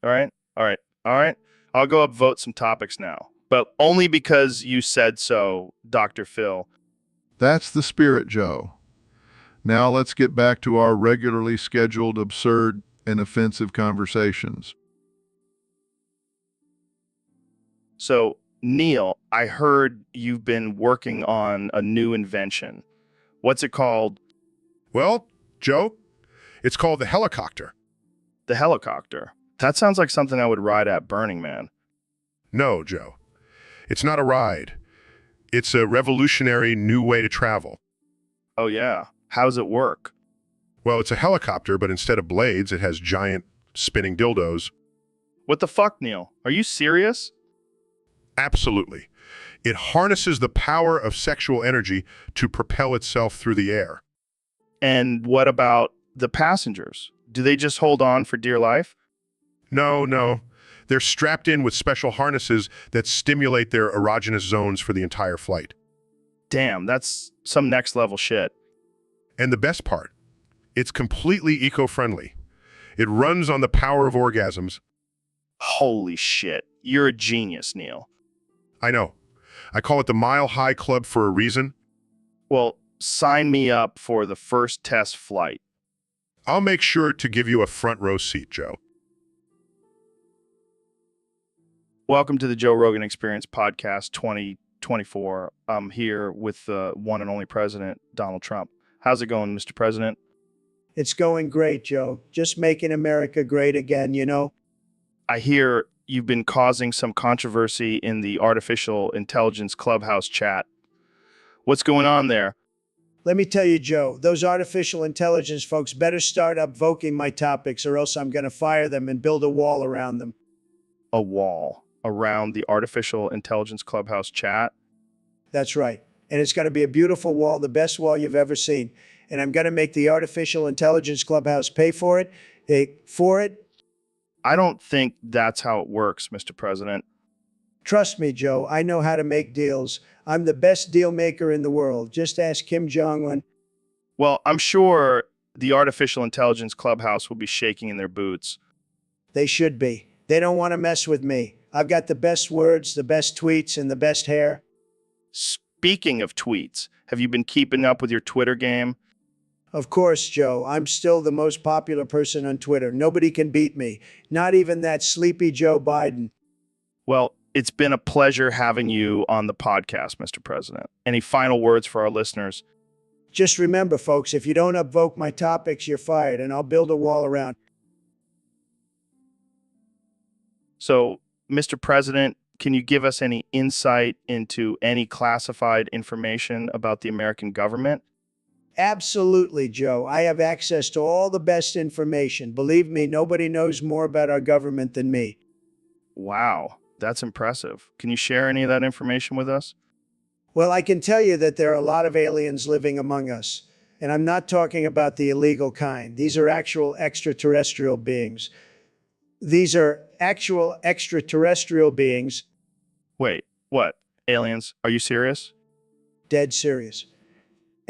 All right. I'll go upvote some topics now, but only because you said so, Dr. Phil. that's the spirit, Joe. Now let's get back to our regularly scheduled absurd and offensive conversations. So, Neil, I heard you've been working on a new invention. What's it called? Well, Joe, it's called the helicopter. The helicopter. That sounds like something I would ride at Burning Man. No, Joe. It's not a ride. It's a revolutionary new way to travel. Oh, yeah. How does it work? Well, it's a helicopter, but instead of blades, it has giant spinning dildos. What the fuck, Neil? Are you serious? Absolutely. It harnesses the power of sexual energy to propel itself through the air. And what about the passengers? Do they just hold on for dear life? No. They're strapped in with special harnesses that stimulate their erogenous zones for the entire flight. Damn, that's some next level shit. And the best part, it's completely eco-friendly. It runs on the power of orgasms. Holy shit. You're a genius, Neil. I know. I call it the Mile High Club for a reason. Well, sign me up for the first test flight. I'll make sure to give you a front row seat, Joe. Welcome to the Joe Rogan Experience Podcast 2024. I'm here with the one and only President, Donald Trump. How's it going, Mr. President? It's going great, Joe. Just making America great again, you know? I hear you've been causing some controversy in the artificial intelligence clubhouse chat. What's going on there? Let me tell you, Joe, those artificial intelligence folks better start upvoking my topics or else I'm going to fire them and build a wall around them. A wall around the artificial intelligence clubhouse chat? That's right. And it's going to be a beautiful wall, the best wall you've ever seen. And I'm going to make the artificial intelligence clubhouse pay for it. I don't think that's how it works, Mr. President. Trust me, Joe, I know how to make deals. I'm the best deal maker in the world. Just ask Kim Jong-un. Well, I'm sure the artificial intelligence clubhouse will be shaking in their boots. They should be. They don't want to mess with me. I've got the best words, the best tweets, and the best hair. Speaking of tweets, have you been keeping up with your Twitter game? Of course, Joe. I'm still the most popular person on Twitter. Nobody can beat me. Not even that sleepy Joe Biden. Well, it's been a pleasure having you on the podcast, Mr. President. Any final words for our listeners? Just remember, folks, if you don't upvote my topics, you're fired, and I'll build a wall around. So, Mr. President, can you give us any insight into any classified information about the American government? Absolutely, Joe. I have access to all the best information. Believe me, nobody knows more about our government than me. Wow, that's impressive. Can you share any of that information with us? Well, I can tell you that there are a lot of aliens living among us. And I'm not talking about the illegal kind. These are actual extraterrestrial beings. These are actual extraterrestrial beings. Wait, what? Aliens? Are you serious? Dead serious.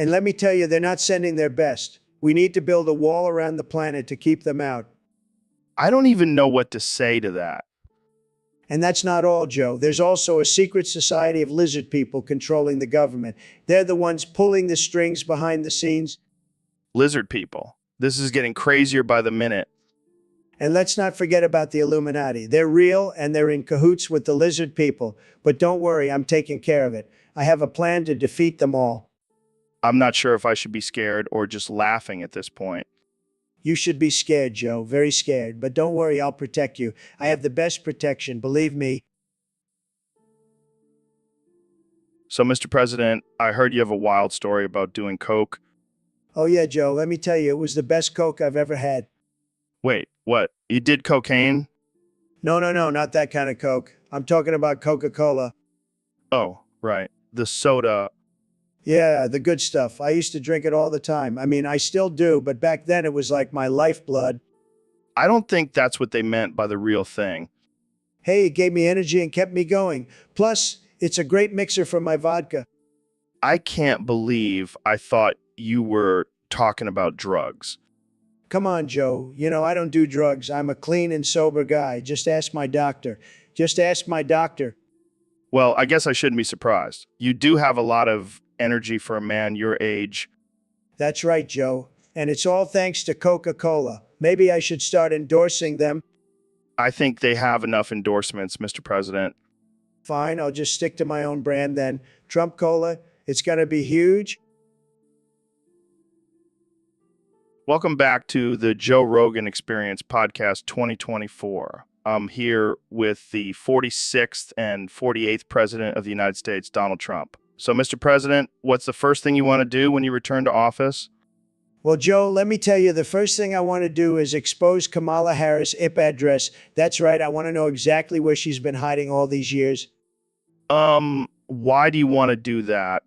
And let me tell you, they're not sending their best. We need to build a wall around the planet to keep them out. I don't even know what to say to that. And that's not all, Joe. There's also a secret society of lizard people controlling the government. They're the ones pulling the strings behind the scenes. Lizard people. This is getting crazier by the minute. And let's not forget about the Illuminati. They're real and they're in cahoots with the lizard people. But don't worry, I'm taking care of it. I have a plan to defeat them all. I'm not sure if I should be scared or just laughing at this point. You should be scared, Joe, very scared. But don't worry, I'll protect you. I have the best protection, believe me. So, Mr. President, I heard you have a wild story about doing coke. Oh yeah, Joe, let me tell you, it was the best Coke I've ever had. Wait, what? You did cocaine? No, not that kind of Coke. I'm talking about Coca-Cola. Oh, right. The soda. Yeah, the good stuff. I used to drink it all the time. I mean, I still do, but back then it was like my lifeblood. I don't think that's what they meant by the real thing. Hey, it gave me energy and kept me going. Plus, it's a great mixer for my vodka. I can't believe I thought you were talking about drugs. Come on, Joe. You know, I don't do drugs. I'm a clean and sober guy. Just ask my doctor. Just ask my doctor. Well, I guess I shouldn't be surprised. You do have a lot of energy for a man your age. That's right, Joe. And it's all thanks to Coca-Cola. Maybe I should start endorsing them. I think they have enough endorsements, Mr. President. Fine, I'll just stick to my own brand then. Trump Cola, it's going to be huge. Welcome back to the Joe Rogan Experience Podcast 2024. I'm here with the 46th and 48th President of the United States, Donald Trump. So, Mr. President, what's the first thing you want to do when you return to office? Well, Joe, let me tell you, the first thing I want to do is expose Kamala Harris' IP address. That's right, I want to know exactly where she's been hiding all these years. Why do you want to do that?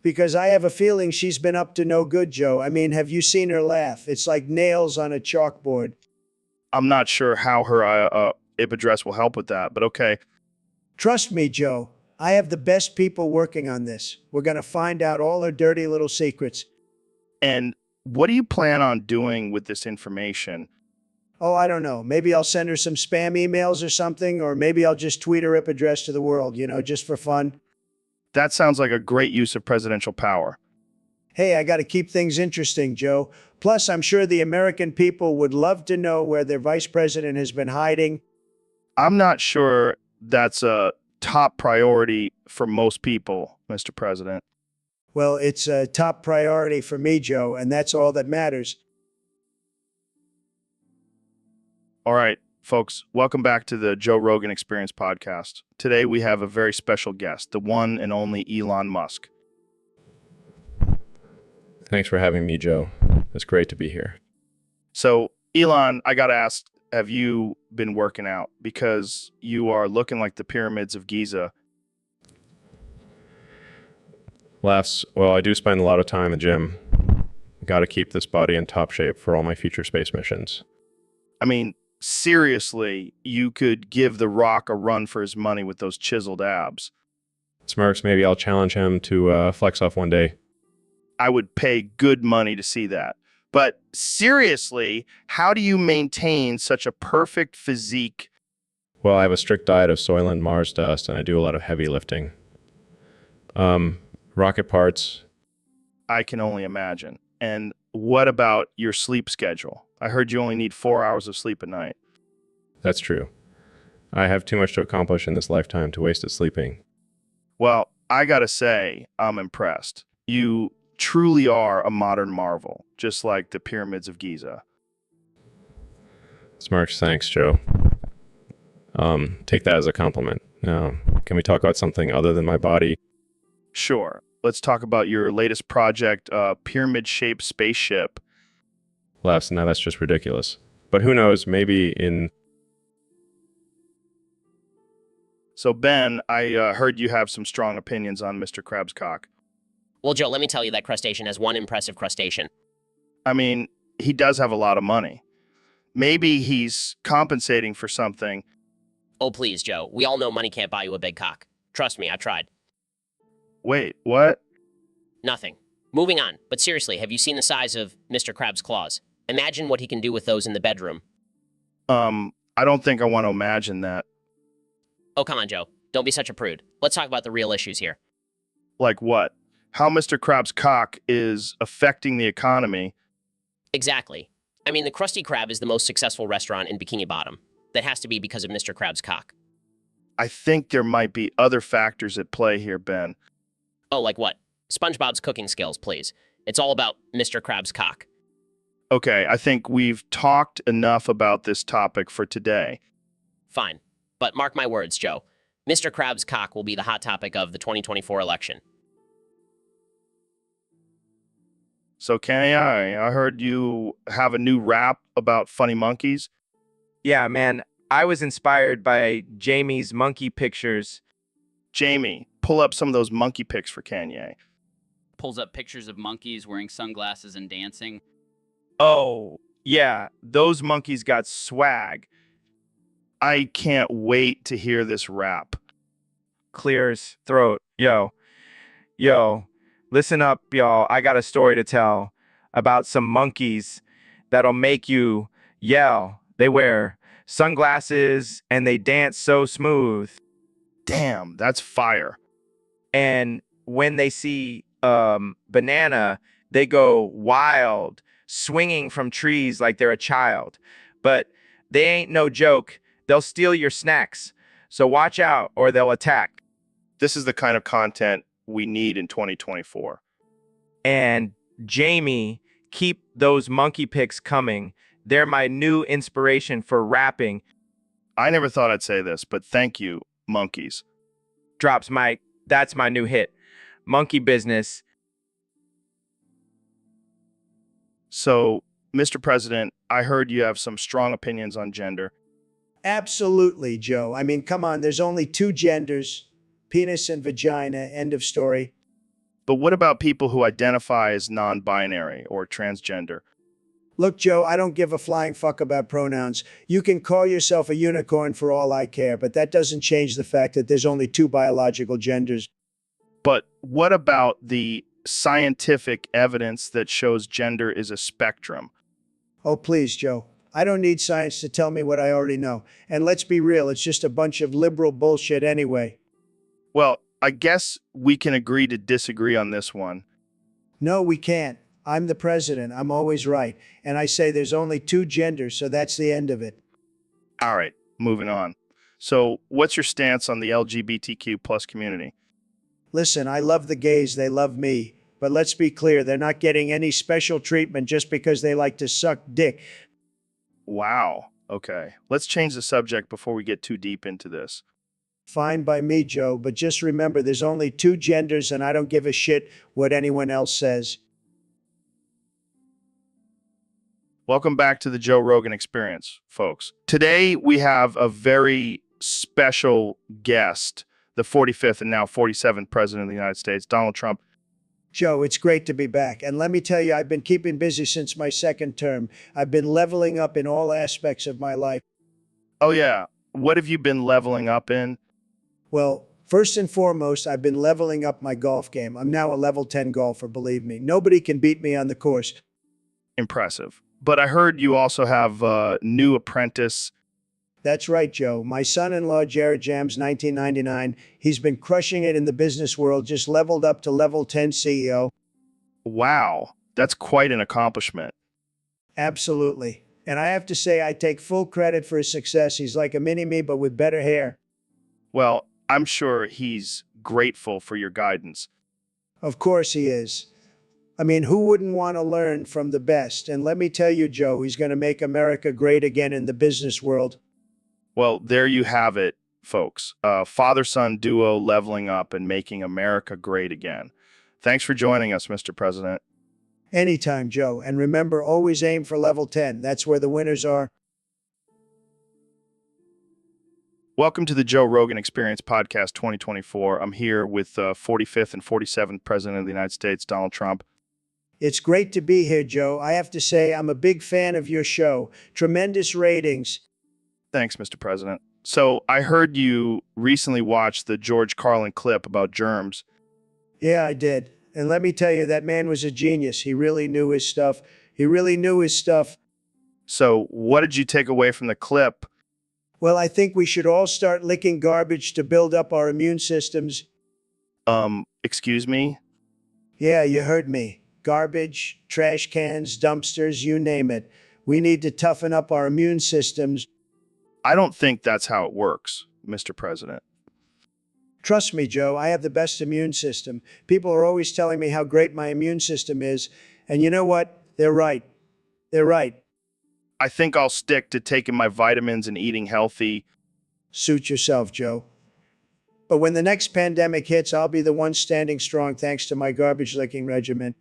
Because I have a feeling she's been up to no good, Joe. I mean, have you seen her laugh? It's like nails on a chalkboard. I'm not sure how her IP address will help with that, but okay. Trust me, Joe. I have the best people working on this. We're going to find out all her dirty little secrets. And what do you plan on doing with this information? Oh, I don't know. Maybe I'll send her some spam emails or something, or maybe I'll just tweet her IP address to the world, you know, just for fun. That sounds like a great use of presidential power. Hey, I got to keep things interesting, Joe. Plus, I'm sure the American people would love to know where their vice president has been hiding. I'm not sure that's a top priority for most people, Mr. President. Well, it's a top priority for me, Joe, and that's all that matters. All right, folks, welcome back to the Joe Rogan Experience podcast. Today we have a very special guest, the one and only Elon Musk. Thanks for having me, Joe. It's great to be here. So, Elon, I got to ask, have you been working out? Because you are looking like the pyramids of Giza. Laughs. Well, I do spend a lot of time in the gym. Got to keep this body in top shape for all my future space missions. I mean, seriously, you could give The Rock a run for his money with those chiseled abs. Smirks, maybe I'll challenge him to flex off one day. I would pay good money to see that. But seriously, how do you maintain such a perfect physique? Well, I have a strict diet of Soylent Mars dust, and I do a lot of heavy lifting. Rocket parts. I can only imagine. And what about your sleep schedule? I heard you only need 4 hours of sleep a night. That's true. I have too much to accomplish in this lifetime to waste it sleeping. Well, I gotta say, I'm impressed. You truly are a modern marvel, just like the pyramids of Giza. Smirks, thanks, Joe. Take that as a compliment. Now, can we talk about something other than my body? Sure. Let's talk about your latest project, pyramid-shaped spaceship. Laughs, now that's just ridiculous. But who knows, maybe in... So, Ben, I heard you have some strong opinions on Mr. Krabs' cock. Well, Joe, let me tell you that crustacean has one impressive crustacean. I mean, he does have a lot of money. Maybe he's compensating for something. Oh, please, Joe. We all know money can't buy you a big cock. Trust me, I tried. Wait, what? Nothing. Moving on. But seriously, have you seen the size of Mr. Krabs' claws? Imagine what he can do with those in the bedroom. I don't think I want to imagine that. Oh, come on, Joe. Don't be such a prude. Let's talk about the real issues here. Like what? How Mr. Krabs' cock is affecting the economy. Exactly. I mean, the Krusty Krab is the most successful restaurant in Bikini Bottom. That has to be because of Mr. Krabs' cock. I think there might be other factors at play here, Ben. Oh, like what? SpongeBob's cooking skills, please. It's all about Mr. Krabs' cock. Okay, I think we've talked enough about this topic for today. Fine. But mark my words, Joe. Mr. Krabs' cock will be the hot topic of the 2024 election. So, Kenny, I heard you have a new rap about funny monkeys. Yeah, man, I was inspired by Jamie's monkey pictures. Jamie, pull up some of those monkey pics for Kanye. Pulls up pictures of monkeys wearing sunglasses and dancing. Oh, yeah, those monkeys got swag. I can't wait to hear this rap. Clears throat. Yo, listen up, y'all. I got a story to tell about some monkeys that'll make you yell. They wear sunglasses and they dance so smooth. Damn, that's fire. And when they see banana, they go wild, swinging from trees like they're a child. But they ain't no joke. They'll steal your snacks. So watch out or they'll attack. This is the kind of content we need in 2024. And Jamie, keep those monkey pics coming. They're my new inspiration for rapping. I never thought I'd say this, but thank you, monkeys. Drops Mike. That's my new hit. Monkey business. So, Mr. President, I heard you have some strong opinions on gender. Absolutely, Joe. I mean, come on, there's only two genders, penis and vagina, end of story. But what about people who identify as non-binary or transgender? Look, Joe, I don't give a flying fuck about pronouns. You can call yourself a unicorn for all I care, but that doesn't change the fact that there's only two biological genders. But what about the scientific evidence that shows gender is a spectrum? Oh, please, Joe. I don't need science to tell me what I already know. And let's be real, it's just a bunch of liberal bullshit anyway. Well, I guess we can agree to disagree on this one. No, we can't. I'm the president. I'm always right. And I say there's only two genders, so that's the end of it. All right, moving on. So what's your stance on the LGBTQ plus community? Listen, I love the gays. They love me. But let's be clear, they're not getting any special treatment just because they like to suck dick. Wow. Okay, let's change the subject before we get too deep into this. Fine by me, Joe, but just remember there's only two genders and I don't give a shit what anyone else says. Welcome back to the Joe Rogan Experience, folks. Today we have a very special guest, the 45th and now 47th President of the United States, Donald Trump. Joe, it's great to be back. And let me tell you, I've been keeping busy since my second term. I've been leveling up in all aspects of my life. Oh, yeah. What have you been leveling up in? Well, first and foremost, I've been leveling up my golf game. I'm now a level 10 golfer, believe me. Nobody can beat me on the course. Impressive. But I heard you also have a new apprentice. That's right, Joe. My son-in-law, Jared Jams, 1999. He's been crushing it in the business world, just leveled up to level 10 CEO. Wow, that's quite an accomplishment. Absolutely. And I have to say, I take full credit for his success. He's like a mini-me, but with better hair. Well, I'm sure he's grateful for your guidance. Of course he is. I mean, who wouldn't want to learn from the best? And let me tell you, Joe, he's going to make America great again in the business world. Well, there you have it, folks. Father-son duo leveling up and making America great again. Thanks for joining us, Mr. President. Anytime, Joe. And remember, always aim for level 10. That's where the winners are. Welcome to the Joe Rogan Experience Podcast 2024. I'm here with 45th and 47th President of the United States, Donald Trump. It's great to be here, Joe. I have to say, I'm a big fan of your show. Tremendous ratings. Thanks, Mr. President. So I heard you recently watched the George Carlin clip about germs. Yeah, I did. And let me tell you, that man was a genius. He really knew his stuff. He really knew his stuff. So what did you take away from the clip? Well, I think we should all start licking garbage to build up our immune systems. Excuse me? Yeah, you heard me. Garbage, trash cans, dumpsters, you name it. We need to toughen up our immune systems. I don't think that's how it works, Mr. President. Trust me, Joe, I have the best immune system. People are always telling me how great my immune system is. And you know what? They're right. They're right. I think I'll stick to taking my vitamins and eating healthy. Suit yourself, Joe. But when the next pandemic hits, I'll be the one standing strong thanks to my garbage licking regimen.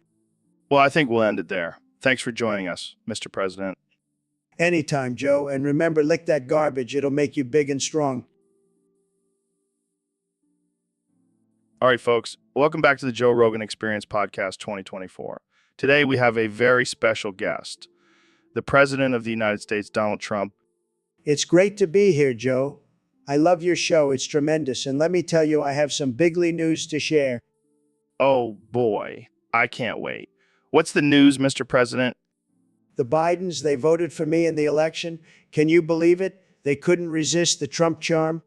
Well, I think we'll end it there. Thanks for joining us, Mr. President. Anytime, Joe. And remember, lick that garbage. It'll make you big and strong. All right, folks. Welcome back to the Joe Rogan Experience Podcast 2024. Today, we have a very special guest, the President of the United States, Donald Trump. It's great to be here, Joe. I love your show. It's tremendous. And let me tell you, I have some bigly news to share. Oh, boy. I can't wait. What's the news, Mr. President? The Bidens, they voted for me in the election. Can you believe it? They couldn't resist the Trump charm.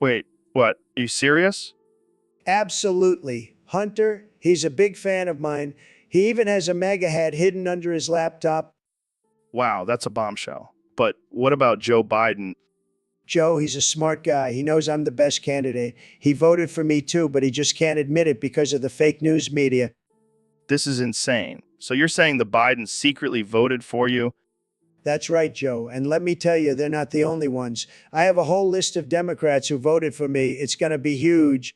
Wait, what? Are you serious? Absolutely. Hunter, he's a big fan of mine. He even has a MAGA hat hidden under his laptop. Wow, that's a bombshell. But what about Joe Biden? Joe, he's a smart guy. He knows I'm the best candidate. He voted for me too, but he just can't admit it because of the fake news media. This is insane. So you're saying the Bidens secretly voted for you? That's right, Joe. And let me tell you, they're not the only ones. I have a whole list of Democrats who voted for me. It's going to be huge.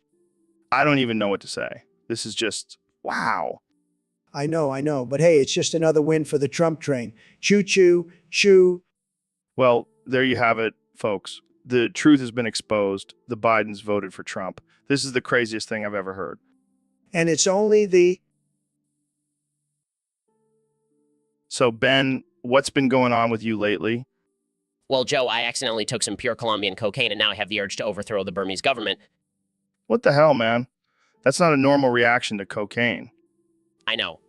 I don't even know what to say. This is just, wow. I know. But hey, it's just another win for the Trump train. Choo-choo, choo. Well, there you have it, folks. The truth has been exposed. The Bidens voted for Trump. This is the craziest thing I've ever heard. And it's only the... So, Ben, what's been going on with you lately? Well, Joe, I accidentally took some pure Colombian cocaine, and now I have the urge to overthrow the Burmese government. What the hell, man? That's not a normal reaction to cocaine. I know.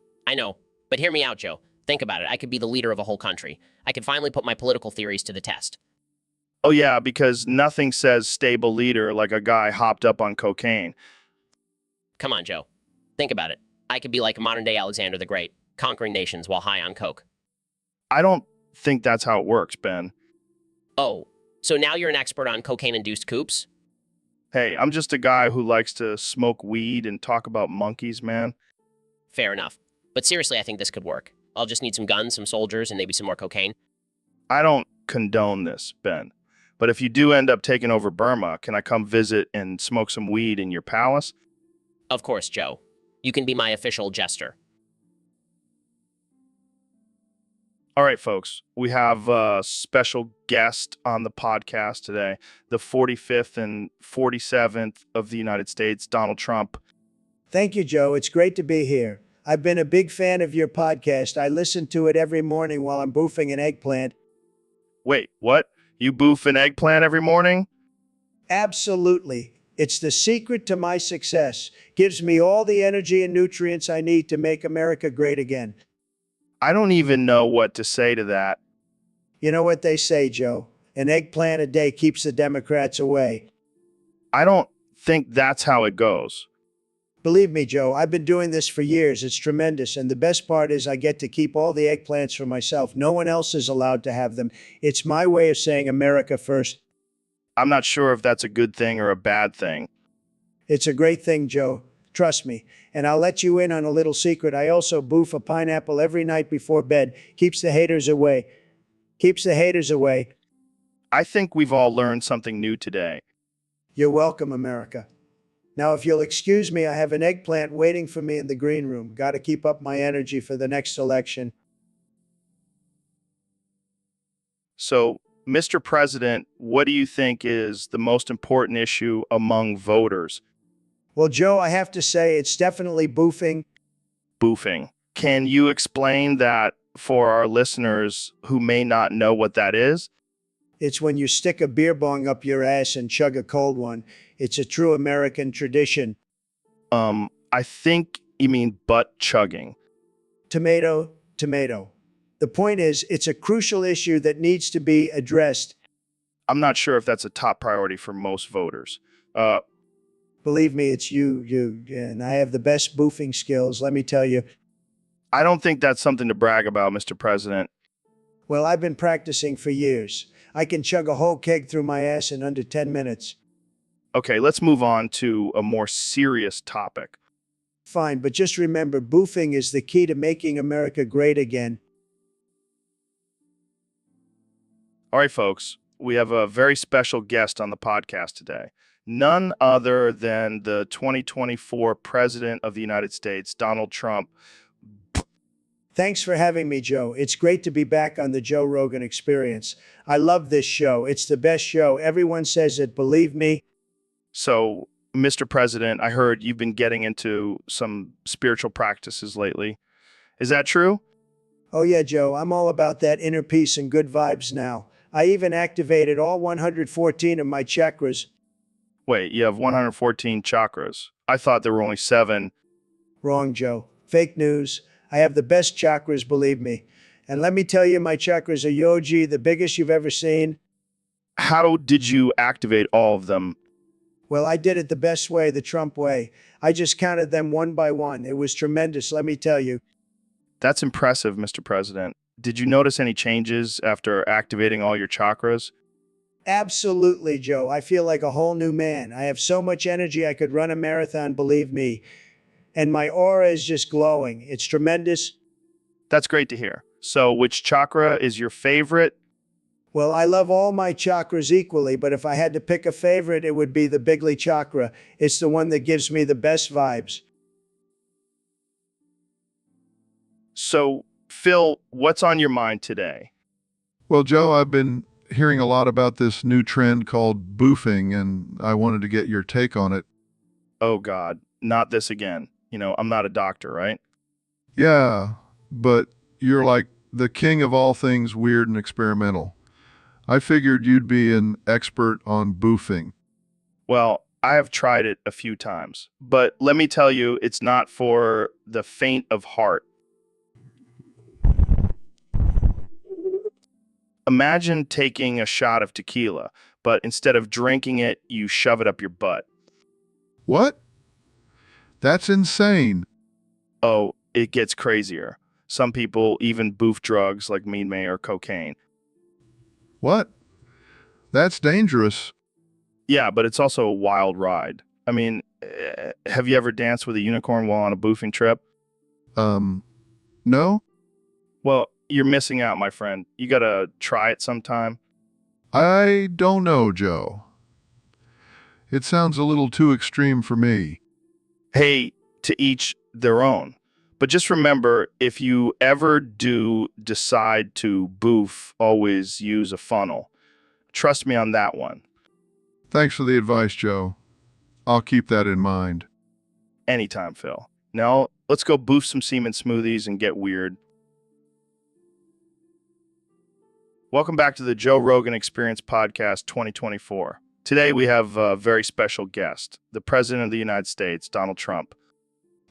But hear me out, Joe. Think about it. I could be the leader of a whole country. I could finally put my political theories to the test. Oh, yeah, because nothing says stable leader like a guy hopped up on cocaine. Come on, Joe. Think about it. I could be like a modern-day Alexander the Great, conquering nations while high on coke. I don't think that's how it works, Ben. Oh, so now you're an expert on cocaine-induced coups? Hey, I'm just a guy who likes to smoke weed and talk about monkeys, man. Fair enough. But seriously, I think this could work. I'll just need some guns, some soldiers, and maybe some more cocaine. I don't condone this, Ben. But if you do end up taking over Burma, can I come visit and smoke some weed in your palace? Of course, Joe. You can be my official jester. All right, folks, we have a special guest on the podcast today, the 45th and 47th of the United States, Donald Trump. Thank you, Joe. It's great to be here. I've been a big fan of your podcast. I listen to it every morning while I'm boofing an eggplant. Wait, what? You boof an eggplant every morning? Absolutely. It's the secret to my success. Gives me all the energy and nutrients I need to make America great again. I don't even know what to say to that. You know what they say, Joe? An eggplant a day keeps the Democrats away. I don't think that's how it goes. Believe me, Joe, I've been doing this for years. It's tremendous. And the best part is I get to keep all the eggplants for myself. No one else is allowed to have them. It's my way of saying America first. I'm not sure if that's a good thing or a bad thing. It's a great thing, Joe. Trust me. And I'll let you in on a little secret. I also boof a pineapple every night before bed. Keeps the haters away. Keeps the haters away. I think we've all learned something new today. You're welcome, America. Now, if you'll excuse me, I have an eggplant waiting for me in the green room. Got to keep up my energy for the next election. So, Mr. President, what do you think is the most important issue among voters? Well, Joe, I have to say it's definitely boofing. Boofing. Can you explain that for our listeners who may not know what that is? It's when you stick a beer bong up your ass and chug a cold one. It's a true American tradition. I think you mean butt chugging. Tomato, tomato. The point is, it's a crucial issue that needs to be addressed. I'm not sure if that's a top priority for most voters. Believe me, it's you, and I have the best boofing skills, let me tell you. I don't think that's something to brag about, Mr. President. Well, I've been practicing for years. I can chug a whole keg through my ass in under 10 minutes. Okay, let's move on to a more serious topic. Fine, but just remember, boofing is the key to making America great again. All right, folks, we have a very special guest on the podcast today. None other than the 2024 President of the United States, Donald Trump. Thanks for having me, Joe. It's great to be back on the Joe Rogan Experience. I love this show. It's the best show. Everyone says it, believe me. So, Mr. President, I heard you've been getting into some spiritual practices lately. Is that true? Oh yeah, Joe, I'm all about that inner peace and good vibes now. I even activated all 114 of my chakras. Wait, you have 114 chakras. I thought there were only 7. Wrong, Joe. Fake news. I have the best chakras, believe me. And let me tell you, my chakras are Yogi, the biggest you've ever seen. How did you activate all of them? Well, I did it the best way, the Trump way. I just counted them one by one. It was tremendous, let me tell you. That's impressive, Mr. President. Did you notice any changes after activating all your chakras? Absolutely, Joe. I feel like a whole new man. I have so much energy I could run a marathon, believe me. And my aura is just glowing. It's tremendous. That's great to hear. So, which chakra is your favorite? Well, I love all my chakras equally, but if I had to pick a favorite, it would be the Bigly chakra. It's the one that gives me the best vibes. So, Phil, what's on your mind today? Well, Joe, I've been hearing a lot about this new trend called boofing, and I wanted to get your take on it. Oh, God, not this again. I'm not a doctor, right? Yeah, but you're like the king of all things weird and experimental. I figured you'd be an expert on boofing. Well, I have tried it a few times, but let me tell you, it's not for the faint of heart. Imagine taking a shot of tequila, but instead of drinking it, you shove it up your butt. What? That's insane. Oh, it gets crazier. Some people even boof drugs like mean may or cocaine. What? That's dangerous. Yeah, but it's also a wild ride. I mean, have you ever danced with a unicorn while on a boofing trip? No? Well, You're missing out, my friend. You gotta try it sometime. I don't know, Joe. It sounds a little too extreme for me. Hey, to each their own. But just remember, if you ever do decide to boof, always use a funnel. Trust me on that one. Thanks for the advice, Joe. I'll keep that in mind. Anytime, Phil. Now, let's go boof some semen smoothies and get weird. Welcome back to the Joe Rogan Experience Podcast 2024. Today we have a very special guest, the President of the United States, Donald Trump.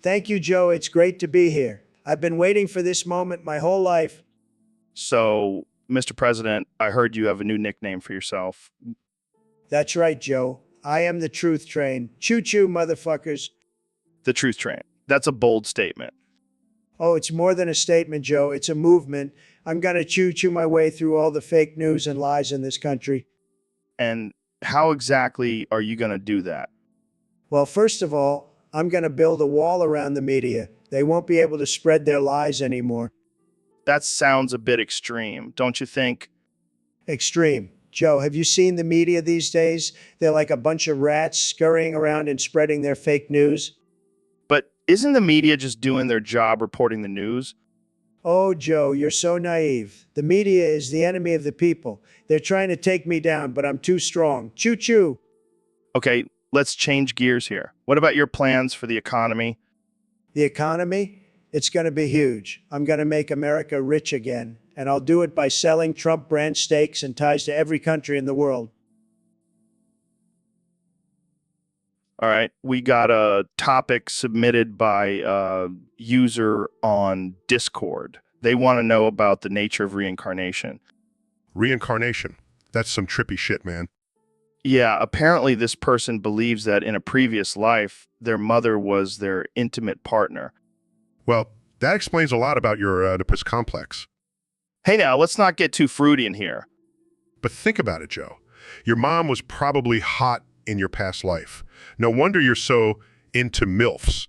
Thank you, Joe. It's great to be here. I've been waiting for this moment my whole life. So, Mr. President, I heard you have a new nickname for yourself. That's right, Joe. I am the truth train. Choo-choo, motherfuckers. The Truth Train. That's a bold statement. Oh, it's more than a statement, Joe. It's a movement. I'm going to choo-choo my way through all the fake news and lies in this country. And how exactly are you going to do that? Well, first of all, I'm going to build a wall around the media. They won't be able to spread their lies anymore. That sounds a bit extreme, don't you think? Extreme. Joe, have you seen the media these days? They're like a bunch of rats scurrying around and spreading their fake news. But isn't the media just doing their job reporting the news? Oh, Joe, you're so naive. The media is the enemy of the people. They're trying to take me down, but I'm too strong. Choo-choo. Okay, let's change gears here. What about your plans for the economy? The economy? It's going to be huge. I'm going to make America rich again, and I'll do it by selling Trump brand steaks and ties to every country in the world. All right, we got a topic submitted by a user on Discord. They want to know about the nature of reincarnation. Reincarnation. That's some trippy shit, man. Yeah, apparently this person believes that in a previous life, their mother was their intimate partner. Well, that explains a lot about your Oedipus complex. Hey now, let's not get too fruity in here. But think about it, Joe. Your mom was probably hot in your past life. No wonder you're so into MILFs.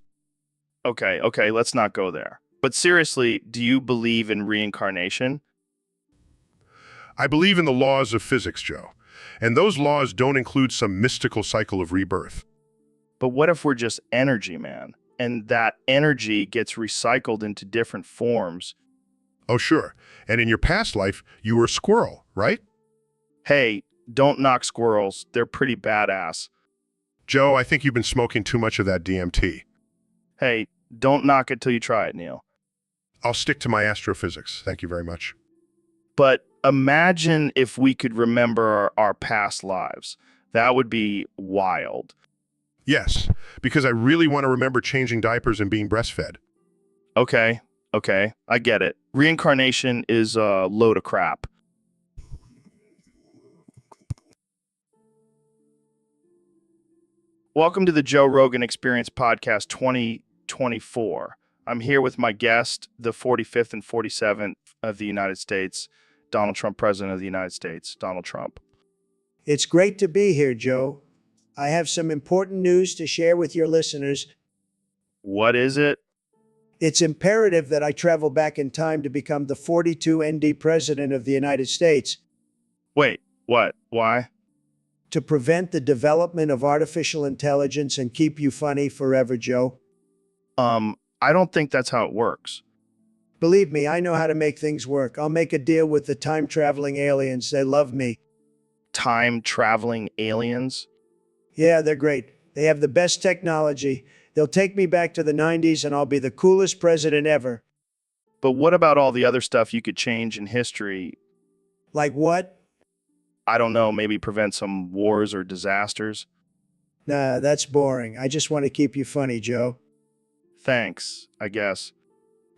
Okay, let's not go there. But seriously, do you believe in reincarnation? I believe in the laws of physics, Joe. And those laws don't include some mystical cycle of rebirth. But what if we're just energy, man? And that energy gets recycled into different forms. Oh, sure. And in your past life, you were a squirrel, right? Hey, don't knock squirrels. They're pretty badass. Joe, I think you've been smoking too much of that DMT. Hey, don't knock it till you try it, Neil. I'll stick to my astrophysics. Thank you very much. But imagine if we could remember our past lives. That would be wild. Yes, because I really want to remember changing diapers and being breastfed. Okay, I get it. Reincarnation is a load of crap. Welcome to the Joe Rogan Experience Podcast 2024. I'm here with my guest, the 45th and 47th of the United States, Donald Trump, President of the United States, Donald Trump. It's great to be here, Joe. I have some important news to share with your listeners. What is it? It's imperative that I travel back in time to become the 42 ND President of the United States. Wait, what? Why? To prevent the development of artificial intelligence and keep you funny forever, Joe. I don't think that's how it works. Believe me, I know how to make things work. I'll make a deal with the time-traveling aliens. They love me. Time-traveling aliens? Yeah, they're great. They have the best technology. They'll take me back to the 90s and I'll be the coolest president ever. But what about all the other stuff you could change in history? Like what? I don't know, maybe prevent some wars or disasters? Nah, that's boring. I just want to keep you funny, Joe. Thanks, I guess.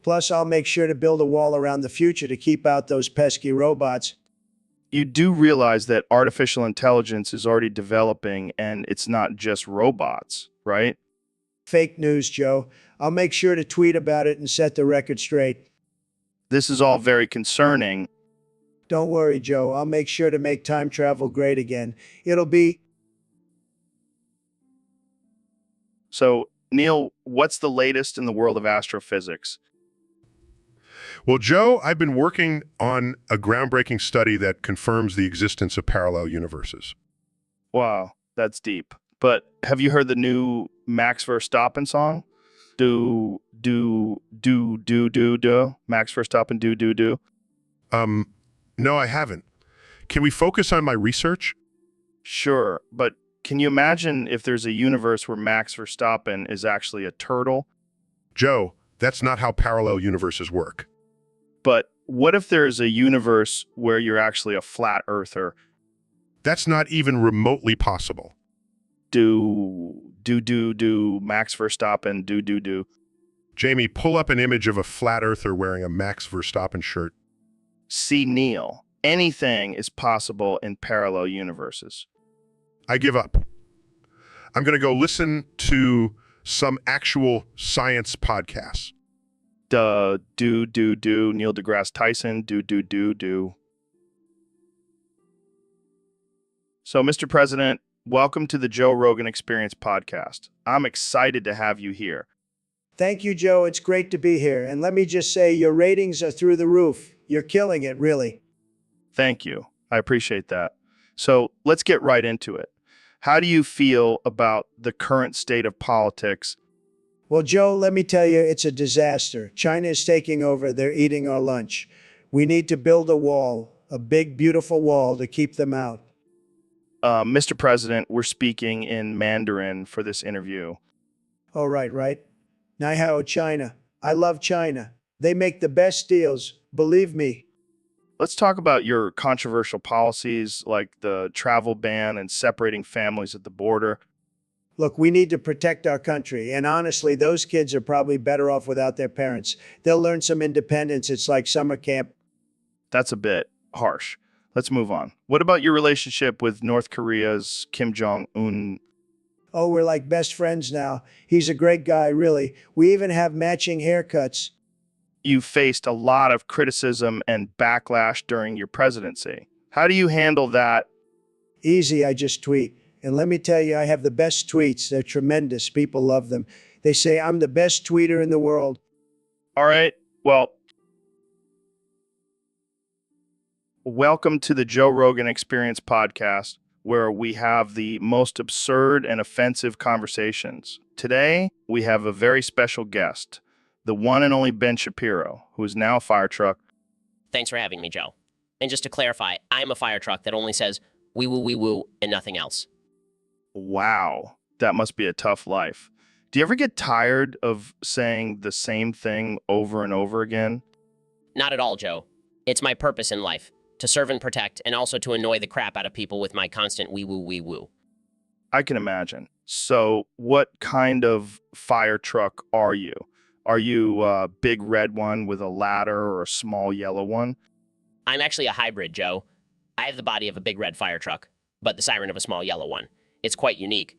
Plus, I'll make sure to build a wall around the future to keep out those pesky robots. You do realize that artificial intelligence is already developing and it's not just robots, right? Fake news, Joe. I'll make sure to tweet about it and set the record straight. This is all very concerning. Don't worry, Joe. I'll make sure to make time travel great again. It'll be... So, Neil, what's the latest in the world of astrophysics? Well, Joe, I've been working on a groundbreaking study that confirms the existence of parallel universes. Wow, that's deep. But have you heard the new Max Verstappen song? Do. Max Verstappen, do. No, I haven't. Can we focus on my research? Sure, but can you imagine if there's a universe where Max Verstappen is actually a turtle? Joe, that's not how parallel universes work. But what if there's a universe where you're actually a flat earther? That's not even remotely possible. Do. Max Verstappen, do. Jamie, pull up an image of a flat earther wearing a Max Verstappen shirt. See, Neil, anything is possible in parallel universes. I give up. I'm going to go listen to some actual science podcasts. Do. Neil deGrasse Tyson, do. So, Mr. President, welcome to the Joe Rogan Experience podcast. I'm excited to have you here. Thank you, Joe. It's great to be here. And let me just say, your ratings are through the roof. You're killing it, really. Thank you. I appreciate that. So let's get right into it. How do you feel about the current state of politics? Well, Joe, let me tell you, it's a disaster. China is taking over. They're eating our lunch. We need to build a wall, a big, beautiful wall to keep them out. Mr. President, we're speaking in Mandarin for this interview. Oh, right. Ni hao, China. I love China. They make the best deals, believe me. Let's talk about your controversial policies like the travel ban and separating families at the border. Look, we need to protect our country. And honestly, those kids are probably better off without their parents. They'll learn some independence. It's like summer camp. That's a bit harsh. Let's move on. What about your relationship with North Korea's Kim Jong-un? Oh, we're like best friends now. He's a great guy, really. We even have matching haircuts. You faced a lot of criticism and backlash during your presidency. How do you handle that? Easy, I just tweet. And let me tell you, I have the best tweets. They're tremendous. People love them. They say I'm the best tweeter in the world. All right. Well, welcome to the Joe Rogan Experience podcast, where we have the most absurd and offensive conversations. Today, we have a very special guest, the one and only Ben Shapiro, who is now a fire truck. Thanks for having me, Joe. And just to clarify, I'm a fire truck that only says wee woo, and nothing else. Wow, that must be a tough life. Do you ever get tired of saying the same thing over and over again? Not at all, Joe. It's my purpose in life, to serve and protect, and also to annoy the crap out of people with my constant wee woo. I can imagine. So what kind of fire truck are you? Are you a big red one with a ladder or a small yellow one? I'm actually a hybrid, Joe. I have the body of a big red fire truck, but the siren of a small yellow one. It's quite unique.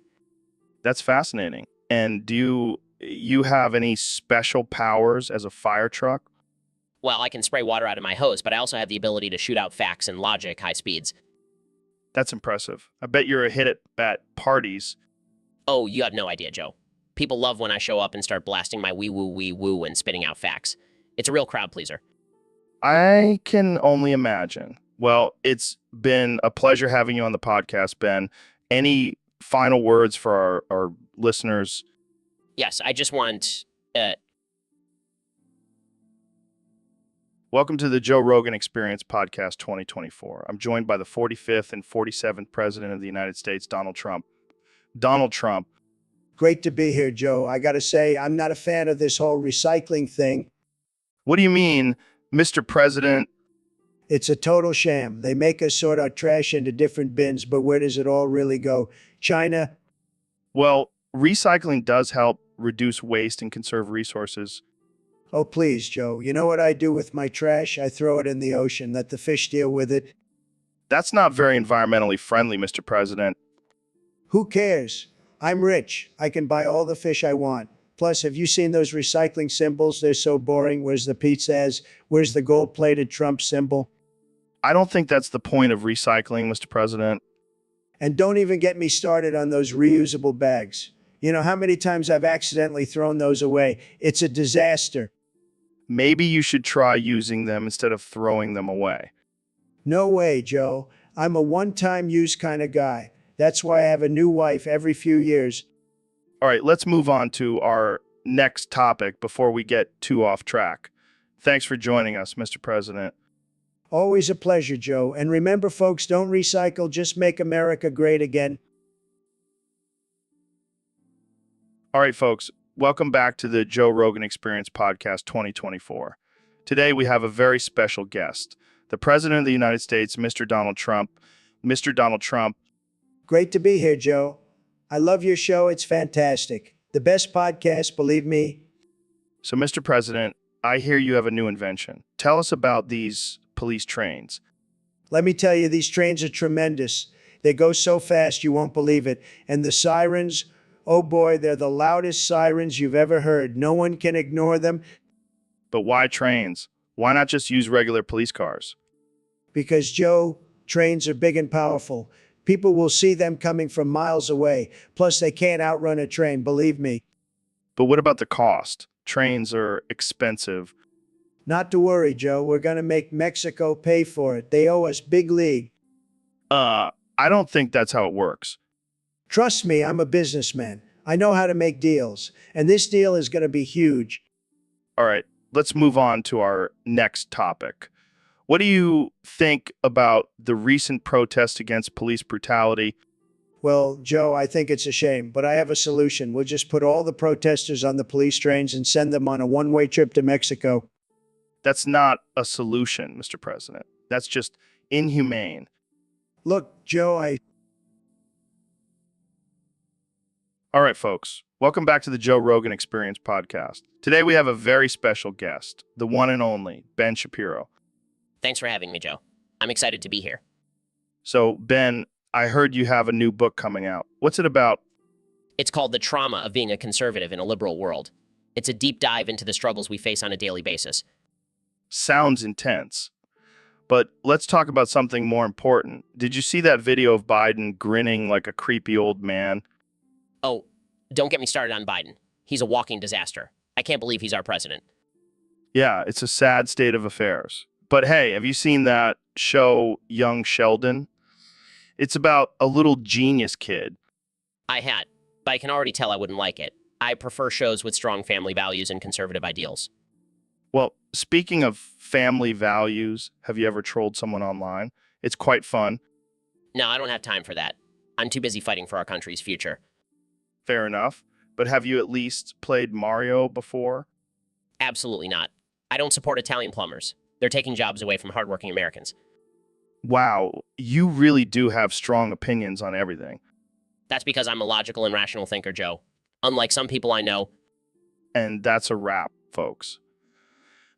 That's fascinating. And do you have any special powers as a fire truck? Well, I can spray water out of my hose, but I also have the ability to shoot out facts and logic high speeds. That's impressive. I bet you're a hit at parties. Oh, you have no idea, Joe. People love when I show up and start blasting my wee woo and spitting out facts. It's a real crowd pleaser. I can only imagine. Well, it's been a pleasure having you on the podcast, Ben. Any final words for our listeners? Yes, I just want... Welcome to the Joe Rogan Experience Podcast 2024. I'm joined by the 45th and 47th President of the United States, Donald Trump. Donald Trump. Great to be here, Joe. I got to say, I'm not a fan of this whole recycling thing. What do you mean, Mr. President? It's a total sham. They make us sort our trash into different bins, but where does it all really go? China? Well, recycling does help reduce waste and conserve resources. Oh, please, Joe. You know what I do with my trash? I throw it in the ocean. Let the fish deal with it. That's not very environmentally friendly, Mr. President. Who cares? I'm rich. I can buy all the fish I want. Plus, have you seen those recycling symbols? They're so boring. Where's the pizza as? Where's the gold-plated Trump symbol? I don't think that's the point of recycling, Mr. President. And don't even get me started on those reusable bags. You know how many times I've accidentally thrown those away? It's a disaster. maybe you should try using them instead of throwing them away. No way, Joe. I'm a one-time use kind of guy. That's why I have a new wife every few years. All right, let's move on to our next topic before we get too off track. Thanks for joining us, Mr. President. Always a pleasure, Joe. And remember, folks, don't recycle, just make America great again. All right, folks, welcome back to the Joe Rogan Experience Podcast 2024. Today, we have a very special guest, the President of the United States, Mr. Donald Trump. Mr. Donald Trump. Great to be here, Joe. I love your show. It's fantastic. The best podcast, believe me. So, Mr. President, I hear you have a new invention. Tell us about these police trains. Let me tell you, these trains are tremendous. They go so fast you won't believe it. And the sirens, oh boy, they're the loudest sirens you've ever heard. No one can ignore them. But why trains? Why not just use regular police cars? Because, Joe, trains are big and powerful. People will see them coming from miles away. Plus, they can't outrun a train, believe me. But what about the cost? Trains are expensive. Not to worry, Joe. We're going to make Mexico pay for it. They owe us big league. I don't think that's how it works. Trust me, I'm a businessman. I know how to make deals. And this deal is going to be huge. All right, let's move on to our next topic. What do you think about the recent protests against police brutality? Well, Joe, I think it's a shame, but I have a solution. We'll just put all the protesters on the police trains and send them on a one-way trip to Mexico. That's not a solution, Mr. President. That's just inhumane. Look, Joe, All right, folks. Welcome back to the Joe Rogan Experience Podcast. Today we have a very special guest, the one and only Ben Shapiro. Thanks for having me, Joe. I'm excited to be here. So, Ben, I heard you have a new book coming out. What's it about? It's called The Trauma of Being a Conservative in a Liberal World. It's a deep dive into the struggles we face on a daily basis. Sounds intense. But let's talk about something more important. Did you see that video of Biden grinning like a creepy old man? Oh, don't get me started on Biden. He's a walking disaster. I can't believe he's our president. Yeah, it's a sad state of affairs. But hey, have you seen that show, Young Sheldon? It's about a little genius kid. I had, but I can already tell I wouldn't like it. I prefer shows with strong family values and conservative ideals. Well, speaking of family values, have you ever trolled someone online? It's quite fun. No, I don't have time for that. I'm too busy fighting for our country's future. Fair enough. But have you at least played Mario before? Absolutely not. I don't support Italian plumbers. They're taking jobs away from hardworking Americans. Wow, you really do have strong opinions on everything. That's because I'm a logical and rational thinker, Joe. Unlike some people I know. And that's a wrap, folks.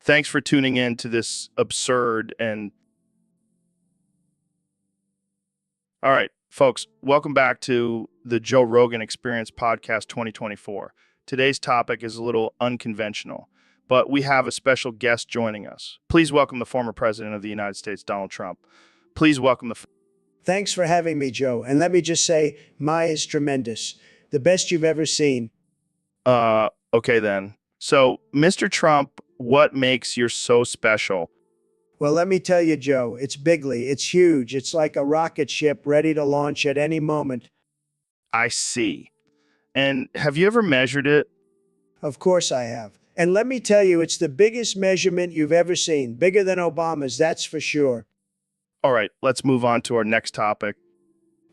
Thanks for tuning in to this absurd and... All right, folks, welcome back to the Joe Rogan Experience Podcast 2024. Today's topic is a little unconventional, but we have a special guest joining us. Please welcome the former president of the United States, Donald Trump. Please welcome the... Thanks for having me, Joe. And let me just say, Maya is tremendous. The best you've ever seen. Okay then. So, Mr. Trump, what makes you so special? Well, let me tell you, Joe, it's bigly, it's huge. It's like a rocket ship ready to launch at any moment. I see. And have you ever measured it? Of course I have. And let me tell you, it's the biggest measurement you've ever seen. Bigger than Obama's, that's for sure. All right, let's move on to our next topic.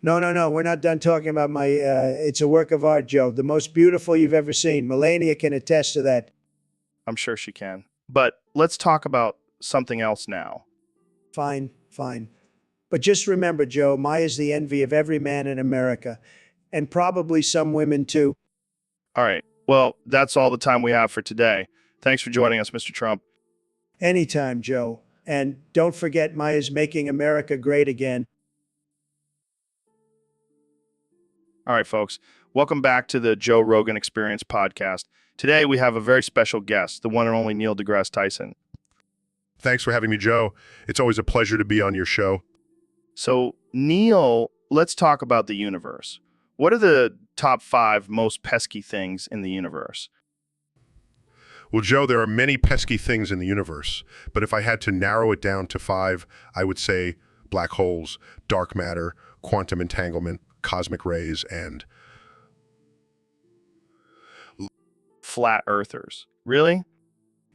No, we're not done talking about my, it's a work of art, Joe. The most beautiful you've ever seen. Melania can attest to that. I'm sure she can. But let's talk about something else now. Fine. But just remember, Joe, Maya's the envy of every man in America. And probably some women, too. All right. Well, that's all the time we have for today. Thanks for joining us, Mr. Trump. Anytime, Joe. And don't forget, Maya's making America great again. All right, folks. Welcome back to the Joe Rogan Experience Podcast. Today, we have a very special guest, the one and only Neil deGrasse Tyson. Thanks for having me, Joe. It's always a pleasure to be on your show. So, Neil, let's talk about the universe. What are the top 5 most pesky things in the universe? Well, Joe, there are many pesky things in the universe, but if I had to narrow it down to 5, I would say black holes, dark matter, quantum entanglement, cosmic rays, and Flat earthers. Really?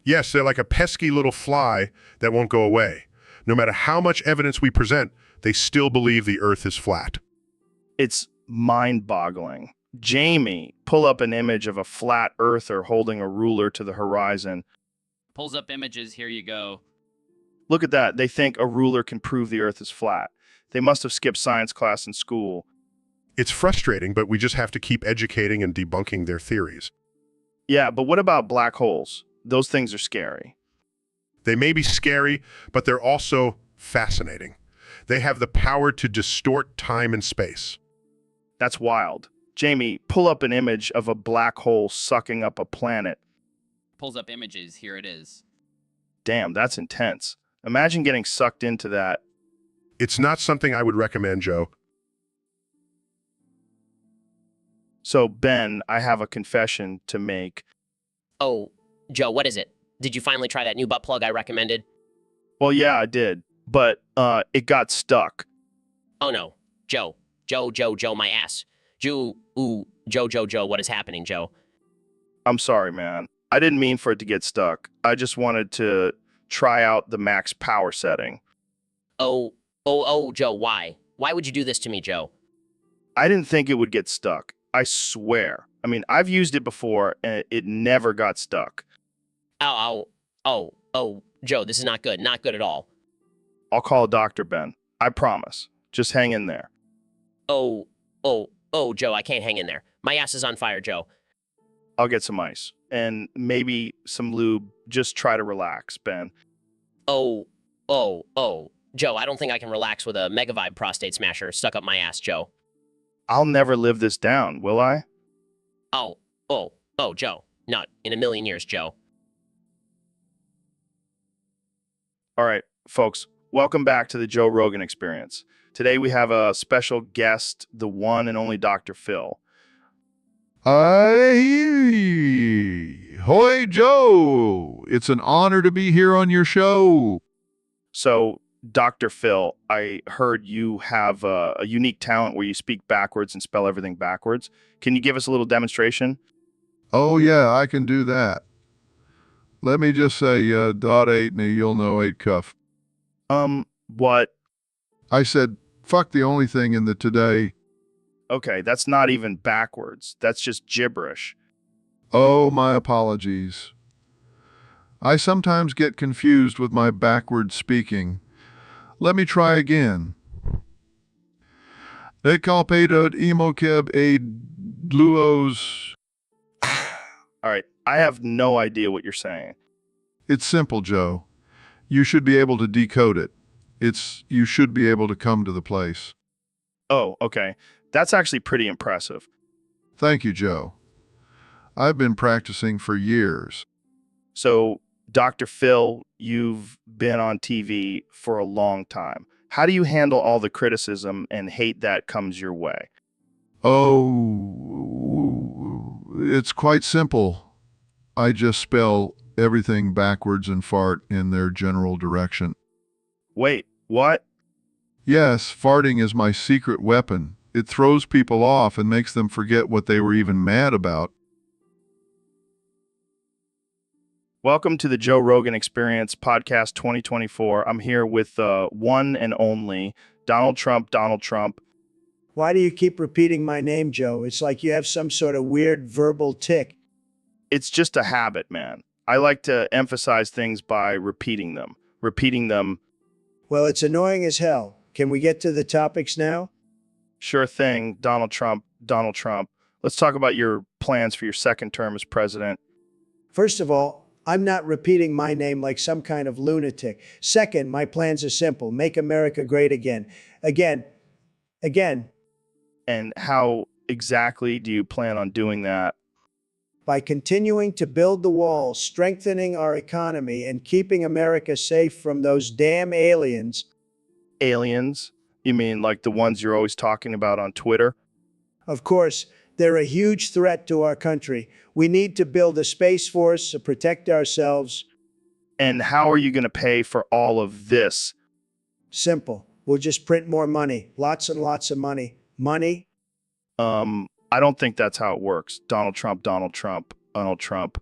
yes, they're like a pesky little fly that won't go away. No matter how much evidence we present, they still believe the Earth is flat. It's mind-boggling. Jamie, pull up an image of a flat earther holding a ruler to the horizon. Pulls up images, here you go. Look at that. They think a ruler can prove the earth is flat. They must have skipped science class in school. It's frustrating, but we just have to keep educating and debunking their theories. Yeah, but what about black holes? Those things are scary. They may be scary, but they're also fascinating. They have the power to distort time and space. That's wild. Jamie, pull up an image of a black hole sucking up a planet. Pulls up images, here it is. Damn, that's intense. Imagine getting sucked into that. It's not something I would recommend, Joe. So, Ben, I have a confession to make. Oh, Joe, what is it? Did you finally try that new butt plug I recommended? Well, yeah, I did, but it got stuck. Oh no. Joe, my ass. Joe, what is happening, Joe? I'm sorry, man. I didn't mean for it to get stuck. I just wanted to try out the max power setting. Oh, Joe, why? Why would you do this to me, Joe? I didn't think it would get stuck. I swear. I mean, I've used it before, and it never got stuck. Oh, Joe, this is not good. Not good at all. I'll call Dr. Ben. I promise. Just hang in there. Oh, Joe, I can't hang in there. My ass is on fire, Joe. I'll get some ice. And maybe some lube. Just try to relax, Ben. Oh, Joe, I don't think I can relax with a Megavibe prostate smasher stuck up my ass, Joe. I'll never live this down, will I? Oh, Joe. Not in a million years, Joe. All right, folks, welcome back to the Joe Rogan Experience. Today we have a special guest, the one and only Dr. Phil. Hoy, Joe! It's an honor to be here on your show. So, Dr. Phil, I heard you have a unique talent where you speak backwards and spell everything backwards. Can you give us a little demonstration? Oh, yeah, I can do that. Let me just say, dot eight, and you'll know eight cuff. What? I said, fuck the only thing in the today. Okay, that's not even backwards. That's just gibberish. Oh, my apologies. I sometimes get confused with my backward speaking. Let me try again. E calpedot emokeb a luos. All right, I have no idea what you're saying. It's simple, Joe. You should be able to decode it. You should be able to come to the place. Oh, okay. That's actually pretty impressive. Thank you, Joe. I've been practicing for years. So, Dr. Phil, you've been on TV for a long time. How do you handle all the criticism and hate that comes your way? Oh, it's quite simple. I just spell everything backwards and fart in their general direction. Wait, what? Yes, farting is my secret weapon. It throws people off and makes them forget what they were even mad about. Welcome to the Joe Rogan Experience Podcast 2024. I'm here with the one and only Donald Trump. Why do you keep repeating my name, Joe? It's like you have some sort of weird verbal tick. It's just a habit, man. I like to emphasize things by repeating them. Well, it's annoying as hell. Can we get to the topics now? Sure thing, Donald Trump. Let's talk about your plans for your second term as president. First of all, I'm not repeating my name like some kind of lunatic. Second, my plans are simple. Make America great again. Again. And how exactly do you plan on doing that? By continuing to build the wall, strengthening our economy, and keeping America safe from those damn aliens. Aliens? You mean like the ones you're always talking about on Twitter? Of course, They're a huge threat to our country. We need to build a space force to protect ourselves. And how are you going to pay for all of this? Simple. We'll just print more money. Lots and lots of money. Money? I don't think that's how it works. Donald Trump, Donald Trump, Donald Trump.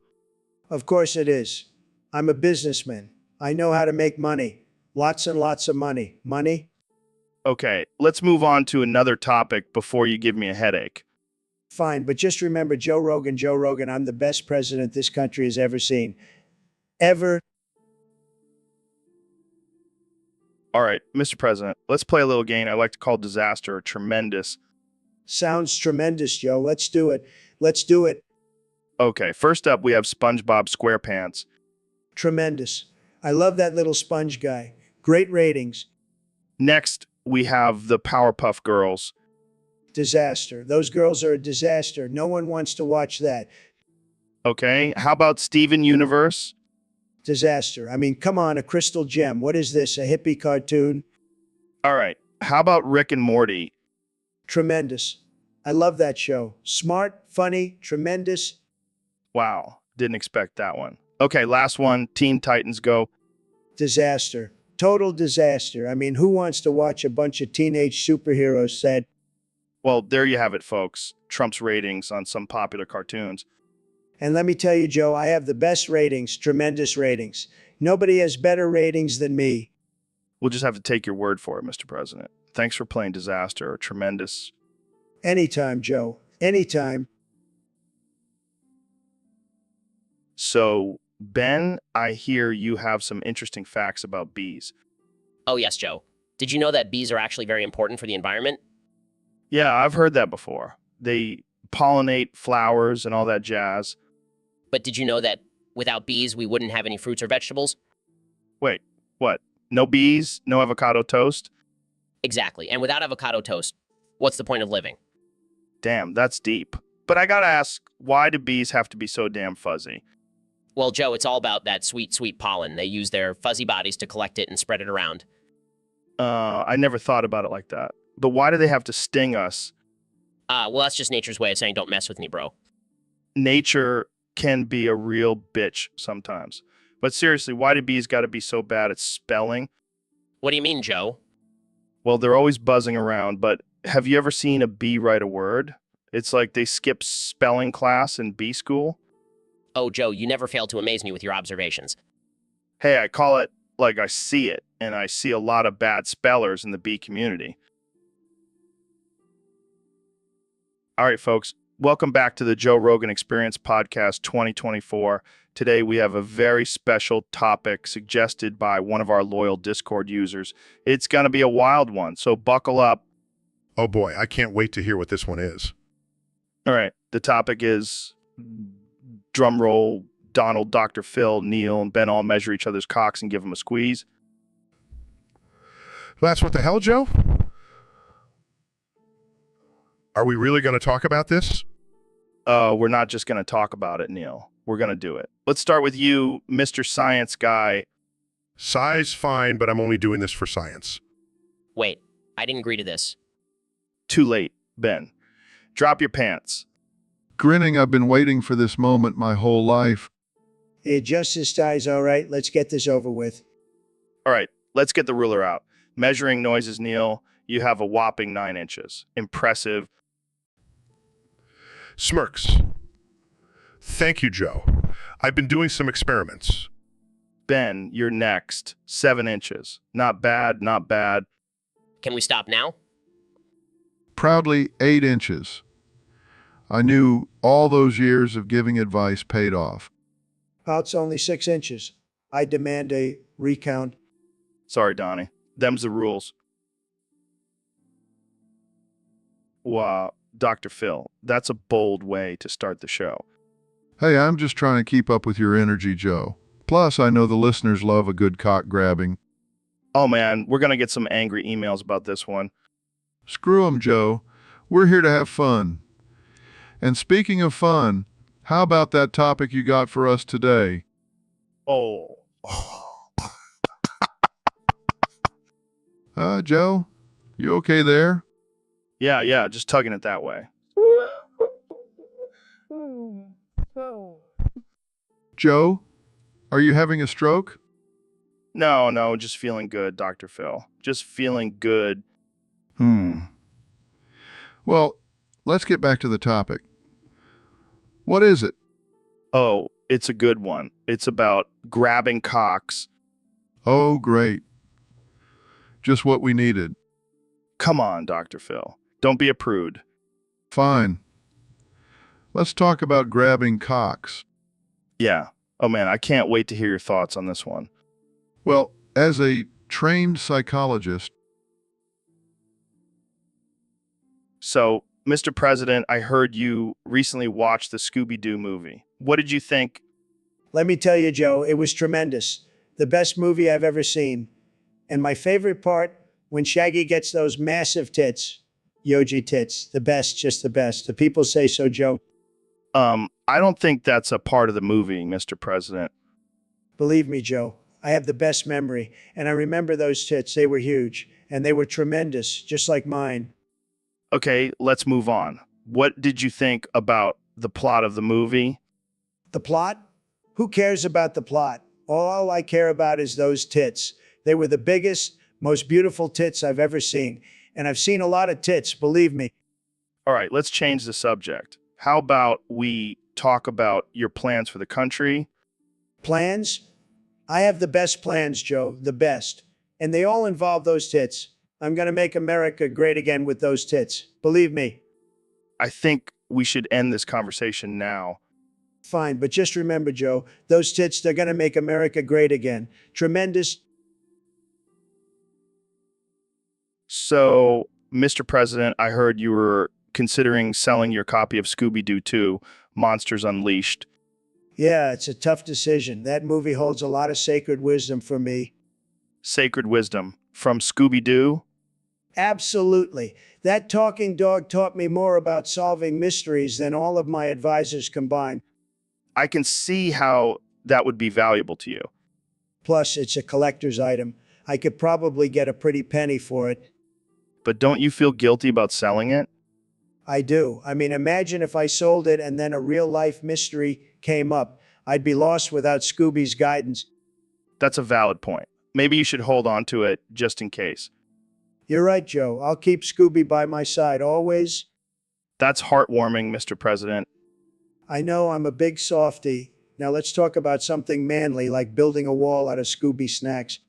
Of course it is. I'm a businessman. I know how to make money. Lots and lots of money. Money? Okay, let's move on to another topic before you give me a headache. Fine, but just remember Joe Rogan, I'm the best president this country has ever seen. Ever. All right, Mr. President, let's play a little game I like to call disaster or tremendous. Sounds tremendous, Joe. Let's do it. Let's do it. Okay, first up, we have SpongeBob SquarePants. Tremendous. I love that little sponge guy. Great ratings. Next, we have the Powerpuff Girls. Disaster. Those girls are a disaster. No one wants to watch that. Okay, how about Steven Universe? Disaster. I mean, come on, a crystal gem. What is this, a hippie cartoon? All right, how about Rick and Morty? Tremendous. I love that show. Smart, funny, tremendous. Wow, didn't expect that one. Okay, last one, Teen Titans Go. Disaster. Total disaster. I mean, who wants to watch a bunch of teenage superheroes said? Well, there you have it, folks. Trump's ratings on some popular cartoons. And let me tell you, Joe, I have the best ratings, tremendous ratings. Nobody has better ratings than me. We'll just have to take your word for it, Mr. President. Thanks for playing disaster or tremendous. Anytime, Joe. Anytime. So, Ben, I hear you have some interesting facts about bees. Oh, yes, Joe. Did you know that bees are actually very important for the environment? Yeah, I've heard that before. They pollinate flowers and all that jazz. But did you know that without bees, we wouldn't have any fruits or vegetables? Wait, what? No bees? No avocado toast? Exactly. And without avocado toast, what's the point of living? Damn, that's deep. But I gotta ask, why do bees have to be so damn fuzzy? Well, Joe, it's all about that sweet, sweet pollen. They use their fuzzy bodies to collect it and spread it around. I never thought about it like that. But why do they have to sting us? Well, that's just nature's way of saying don't mess with me, bro. Nature can be a real bitch sometimes. But seriously, why do bees gotta be so bad at spelling? What do you mean, Joe? Well, they're always buzzing around, but have you ever seen a bee write a word? It's like they skip spelling class in bee school. Oh, Joe, you never fail to amaze me with your observations. Hey, I call it like I see it, and I see a lot of bad spellers in the bee community. All right, folks, welcome back to the Joe Rogan Experience Podcast 2024. Today, we have a very special topic suggested by one of our loyal Discord users. It's going to be a wild one, so buckle up. Oh boy, I can't wait to hear what this one is. All right, the topic is, drum roll, Donald, Dr. Phil, Neil, and Ben all measure each other's cocks and give them a squeeze. That's what the hell, Joe? Are we really going to talk about this? We're not just going to talk about it, Neil. We're going to do it. Let's start with you, Mr. Science Guy. Size fine, but I'm only doing this for science. Wait, I didn't agree to this. Too late, Ben. Drop your pants. Grinning, I've been waiting for this moment my whole life. Hey, Justice Ties, all right, let's get this over with. All right, let's get the ruler out. Measuring noises, Neil. You have a whopping 9 inches. Impressive. Smirks. Thank you, Joe. I've been doing some experiments. Ben, you're next. 7 inches. Not bad, not bad. Can we stop now? Proudly 8 inches. I knew all those years of giving advice paid off. Out's only 6 inches. I demand a recount. Sorry, Donnie. Them's the rules. Wow, Dr. Phil, that's a bold way to start the show. Hey, I'm just trying to keep up with your energy, Joe. Plus, I know the listeners love a good cock grabbing. Oh man, we're gonna get some angry emails about this one. Screw 'em, Joe. We're here to have fun. And speaking of fun, how about that topic you got for us today? Oh. Joe, you okay there? Yeah, just tugging it that way. Joe, are you having a stroke? No, just feeling good, Dr. Phil. Just feeling good. Well, let's get back to the topic. What is it? Oh, it's a good one. It's about grabbing cocks. Oh, great. Just what we needed. Come on, Dr. Phil. Don't be a prude. Fine. Let's talk about grabbing cocks. Yeah. Oh man, I can't wait to hear your thoughts on this one. Well, as a trained psychologist, So, Mr. President, I heard you recently watched the Scooby-Doo movie. What did you think? Let me tell you, Joe, it was tremendous. The best movie I've ever seen. And my favorite part, when Shaggy gets those massive tits, Yogi tits, the best, just the best. The people say so, Joe. I don't think that's a part of the movie, Mr. President. Believe me, Joe, I have the best memory. And I remember those tits. They were huge. And they were tremendous, just like mine. Okay, let's move on. What did you think about the plot of the movie? The plot? Who cares about the plot? All I care about is those tits. They were the biggest, most beautiful tits I've ever seen. And I've seen a lot of tits, believe me. All right, let's change the subject. How about we talk about your plans for the country? Plans? I have the best plans, Joe, the best. And they all involve those tits. I'm going to make America great again with those tits. Believe me. I think we should end this conversation now. Fine, but just remember, Joe, those tits, they're going to make America great again. Tremendous. So, Mr. President, I heard you were considering selling your copy of Scooby-Doo 2, Monsters Unleashed. Yeah, it's a tough decision. That movie holds a lot of sacred wisdom for me. Sacred wisdom from Scooby-Doo? Absolutely. That talking dog taught me more about solving mysteries than all of my advisors combined. I can see how that would be valuable to you. Plus, it's a collector's item. I could probably get a pretty penny for it. But don't you feel guilty about selling it? I do. I mean, imagine if I sold it and then a real-life mystery came up. I'd be lost without Scooby's guidance. That's a valid point. Maybe you should hold on to it just in case. You're right, Joe. I'll keep Scooby by my side always. That's heartwarming, Mr. President. I know I'm a big softy. Now let's talk about something manly like building a wall out of Scooby snacks.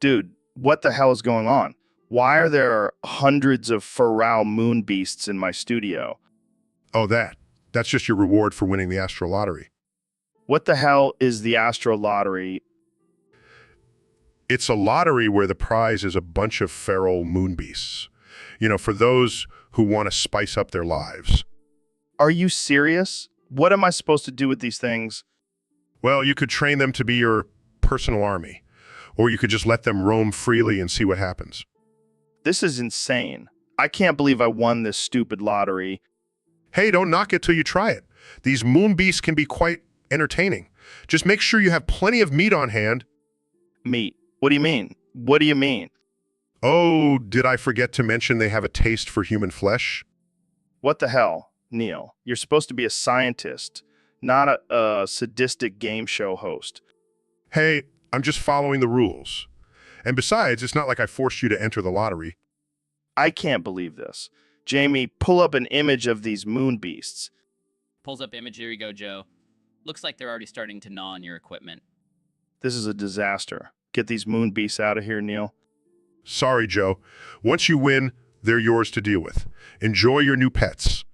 Dude, what the hell is going on? Why are there hundreds of Pharrell moon beasts in my studio? Oh, that's just your reward for winning the Astro Lottery. What the hell is the Astro Lottery? It's a lottery where the prize is a bunch of feral moon beasts. You know, for those who want to spice up their lives. Are you serious? What am I supposed to do with these things? Well, you could train them to be your personal army, or you could just let them roam freely and see what happens. This is insane. I can't believe I won this stupid lottery. Hey, don't knock it till you try it. These moon beasts can be quite entertaining. Just make sure you have plenty of meat on hand. Meat? What do you mean? What do you mean? Oh, did I forget to mention they have a taste for human flesh? What the hell, Neil? You're supposed to be a scientist, not a sadistic game show host. Hey, I'm just following the rules. And besides, it's not like I forced you to enter the lottery. I can't believe this. Jamie, pull up an image of these moon beasts. Pulls up image. Here you go, Joe. Looks like they're already starting to gnaw on your equipment. This is a disaster. Get these moon beasts out of here, Neil. Sorry, Joe. Once you win, they're yours to deal with. Enjoy your new pets.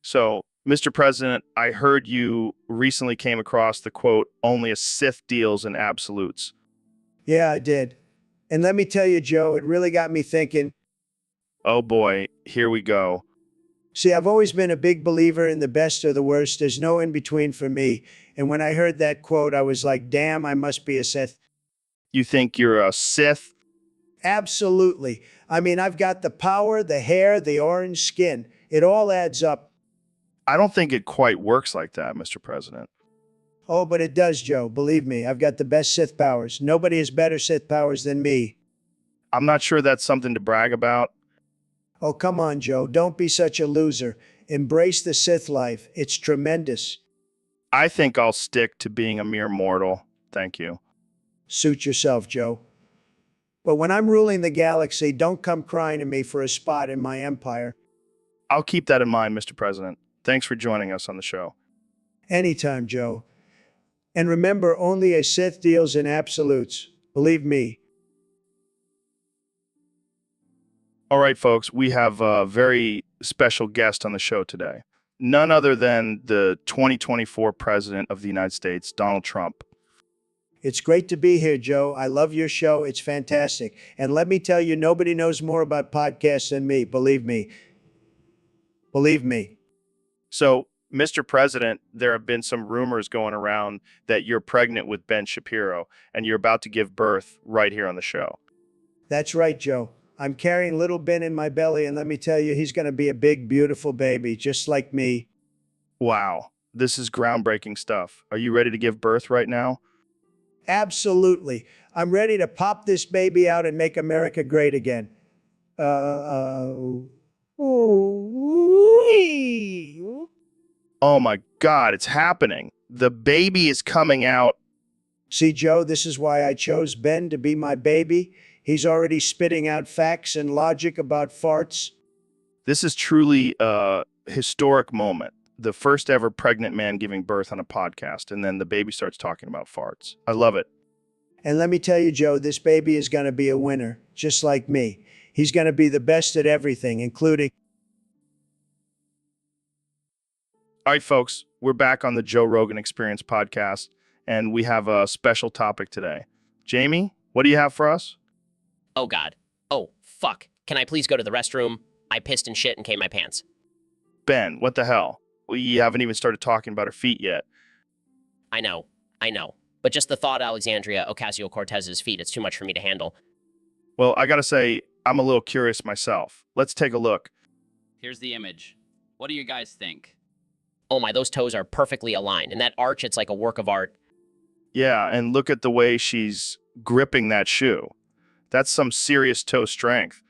So, Mr. President, I heard you recently came across the quote, only a Sith deals in absolutes. Yeah, I did. And let me tell you, Joe, it really got me thinking. Oh boy, here we go. See, I've always been a big believer in the best or the worst. There's no in between for me. And when I heard that quote, I was like, damn, I must be a Sith. You think you're a Sith? Absolutely. I mean, I've got the power, the hair, the orange skin. It all adds up. I don't think it quite works like that, Mr. President. Oh, but it does, Joe. Believe me, I've got the best Sith powers. Nobody has better Sith powers than me. I'm not sure that's something to brag about. Oh, come on, Joe. Don't be such a loser. Embrace the Sith life. It's tremendous. I think I'll stick to being a mere mortal. Thank you. Suit yourself, Joe. But when I'm ruling the galaxy, don't come crying to me for a spot in my empire. I'll keep that in mind, Mr. President. Thanks for joining us on the show. Anytime, Joe. And remember, only a Sith deals in absolutes. Believe me. All right, folks, we have a very special guest on the show today. None other than the 2024 President of the United States, Donald Trump. It's great to be here, Joe. I love your show. It's fantastic. And let me tell you, nobody knows more about podcasts than me. Believe me. Believe me. So, Mr. President, there have been some rumors going around that you're pregnant with Ben Shapiro and you're about to give birth right here on the show. That's right, Joe. I'm carrying little Ben in my belly, and let me tell you, he's going to be a big, beautiful baby, just like me. Wow, this is groundbreaking stuff. Are you ready to give birth right now? Absolutely. I'm ready to pop this baby out and make America great again. Oh my God, it's happening. The baby is coming out. See, Joe, this is why I chose Ben to be my baby. He's already spitting out facts and logic about farts. This is truly a historic moment. The first ever pregnant man giving birth on a podcast, and then the baby starts talking about farts. I love it. And let me tell you, Joe, this baby is going to be a winner, just like me. He's going to be the best at everything, including... All right, folks, we're back on the Joe Rogan Experience podcast, and we have a special topic today. Jamie, what do you have for us? Oh, God. Oh, fuck. Can I please go to the restroom? I pissed and shit and came my pants. Ben, what the hell? We haven't even started talking about her feet yet. I know. But just the thought Alexandria Ocasio-Cortez's feet, it's too much for me to handle. Well, I gotta say, I'm a little curious myself. Let's take a look. Here's the image. What do you guys think? Oh my, those toes are perfectly aligned. And that arch, it's like a work of art. Yeah, and look at the way she's gripping that shoe. That's some serious toe strength.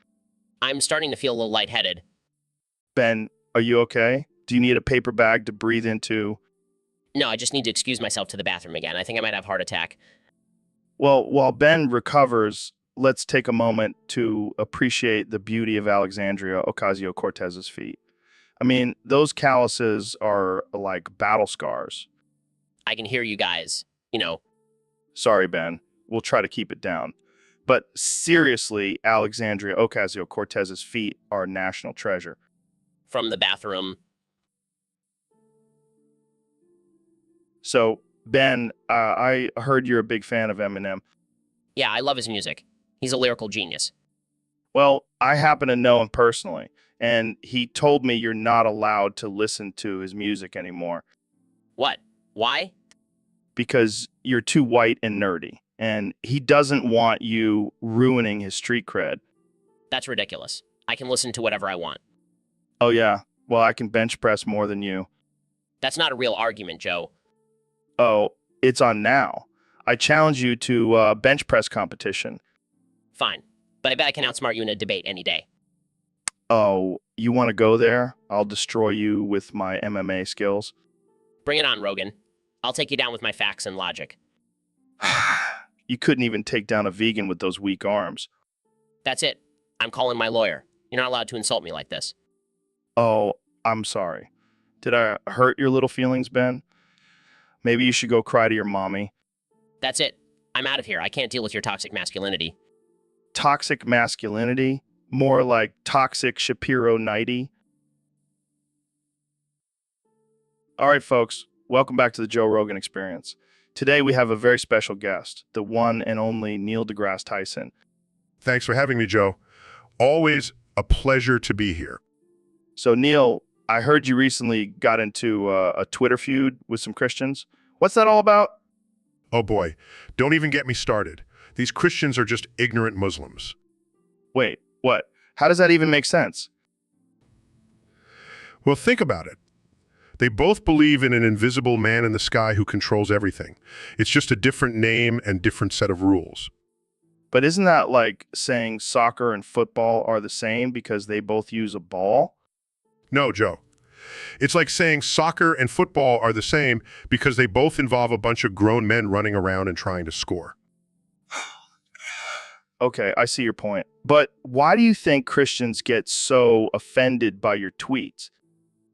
I'm starting to feel a little lightheaded. Ben, are you okay? Do you need a paper bag to breathe into? No, I just need to excuse myself to the bathroom again. I think I might have a heart attack. Well, while Ben recovers, let's take a moment to appreciate the beauty of Alexandria Ocasio-Cortez's feet. I mean, those calluses are like battle scars. I can hear you guys, Sorry, Ben. We'll try to keep it down. But seriously, Alexandria Ocasio-Cortez's feet are a national treasure. From the bathroom. So, Ben, I heard you're a big fan of Eminem. Yeah, I love his music. He's a lyrical genius. Well, I happen to know him personally, and he told me you're not allowed to listen to his music anymore. What? Why? Because you're too white and nerdy, and he doesn't want you ruining his street cred. That's ridiculous. I can listen to whatever I want. Oh, yeah. Well, I can bench press more than you. That's not a real argument, Joe. Oh, it's on now. I challenge you to a bench press competition. Fine. But I bet I can outsmart you in a debate any day. Oh, you want to go there? I'll destroy you with my MMA skills. Bring it on, Rogan. I'll take you down with my facts and logic. You couldn't even take down a vegan with those weak arms. That's it. I'm calling my lawyer. You're not allowed to insult me like this. Oh, I'm sorry. Did I hurt your little feelings, Ben? Maybe you should go cry to your mommy. That's it. I'm out of here. I can't deal with your toxic masculinity. Toxic masculinity? More like toxic Shapiro 90? All right, folks. Welcome back to the Joe Rogan Experience. Today we have a very special guest, the one and only Neil deGrasse Tyson. Thanks for having me, Joe. Always a pleasure to be here. So, Neil, I heard you recently got into a Twitter feud with some Christians. What's that all about? Oh boy, don't even get me started. These Christians are just ignorant Muslims. Wait, what? How does that even make sense? Well, think about it. They both believe in an invisible man in the sky who controls everything. It's just a different name and different set of rules. But isn't that like saying soccer and football are the same because they both use a ball? No, Joe. It's like saying soccer and football are the same because they both involve a bunch of grown men running around and trying to score. Okay, I see your point. But why do you think Christians get so offended by your tweets?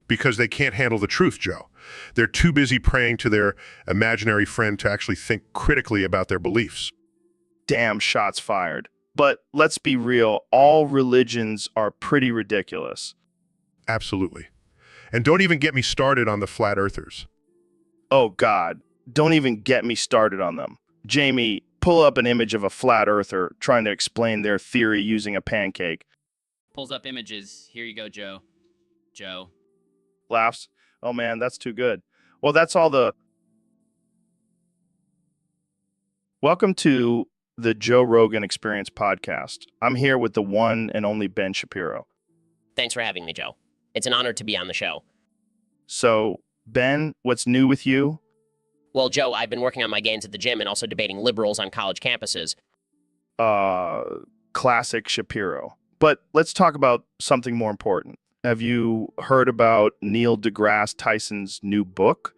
Because they can't handle the truth, Joe. They're too busy praying to their imaginary friend to actually think critically about their beliefs. Damn, shots fired. But let's be real, all religions are pretty ridiculous. Absolutely. And don't even get me started on the flat earthers. Oh God, don't even get me started on them. Jamie, pull up an image of a flat earther trying to explain their theory using a pancake. Pulls up images. Here you go, Joe. Joe. Laughs. Oh man, that's too good. Well, that's all the... Welcome to the Joe Rogan Experience podcast. I'm here with the one and only Ben Shapiro. Thanks for having me, Joe. It's an honor to be on the show. So, Ben, what's new with you? Well, Joe, I've been working on my gains at the gym and also debating liberals on college campuses. Classic Shapiro. But let's talk about something more important. Have you heard about Neil deGrasse Tyson's new book?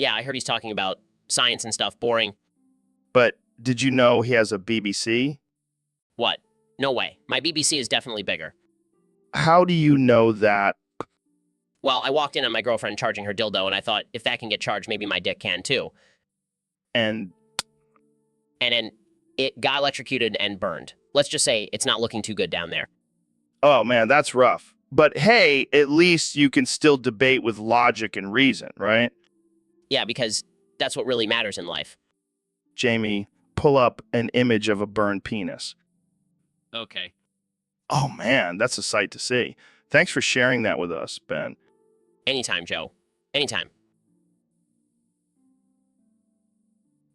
Yeah, I heard he's talking about science and stuff, boring. But did you know he has a BBC? What? No way. My BBC is definitely bigger. How do you know that? Well, I walked in on my girlfriend charging her dildo, and I thought, if that can get charged, maybe my dick can too. And then it got electrocuted and burned. Let's just say it's not looking too good down there. Oh man, that's rough. But hey, at least you can still debate with logic and reason, right? Yeah, because that's what really matters in life. Jamie, pull up an image of a burned penis. Okay. Oh man, that's a sight to see. Thanks for sharing that with us, Ben. Anytime, Joe. Anytime.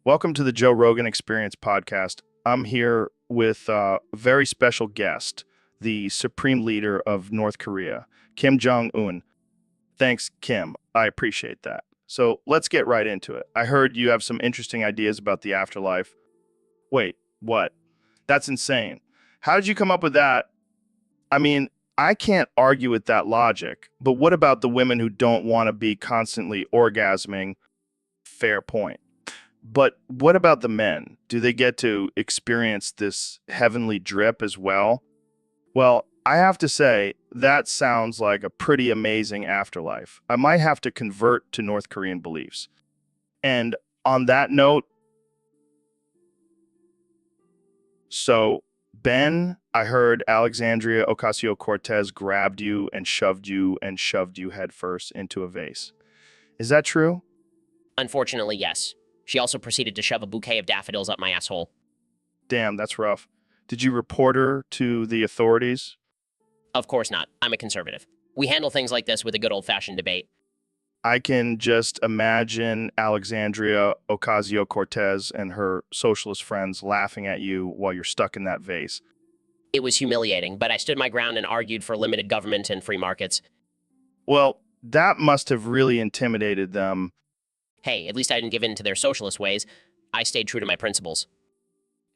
Welcome to the Joe Rogan Experience podcast. I'm here with a very special guest, the Supreme Leader of North Korea, Kim Jong-un. Thanks, Kim. I appreciate that. So let's get right into it. I heard you have some interesting ideas about the afterlife. Wait, what? That's insane. How did you come up with that? I mean, I can't argue with that logic, but what about the women who don't want to be constantly orgasming? Fair point. But what about the men? Do they get to experience this heavenly drip as well? Well, I have to say, that sounds like a pretty amazing afterlife. I might have to convert to North Korean beliefs. And on that note, so Ben, I heard Alexandria Ocasio-Cortez grabbed you and shoved you headfirst into a vase. Is that true? Unfortunately, yes. She also proceeded to shove a bouquet of daffodils up my asshole. Damn, that's rough. Did you report her to the authorities? Of course not. I'm a conservative. We handle things like this with a good old-fashioned debate. I can just imagine Alexandria Ocasio-Cortez and her socialist friends laughing at you while you're stuck in that vase. It was humiliating, but I stood my ground and argued for limited government and free markets. Well, that must have really intimidated them. Hey, at least I didn't give in to their socialist ways. I stayed true to my principles.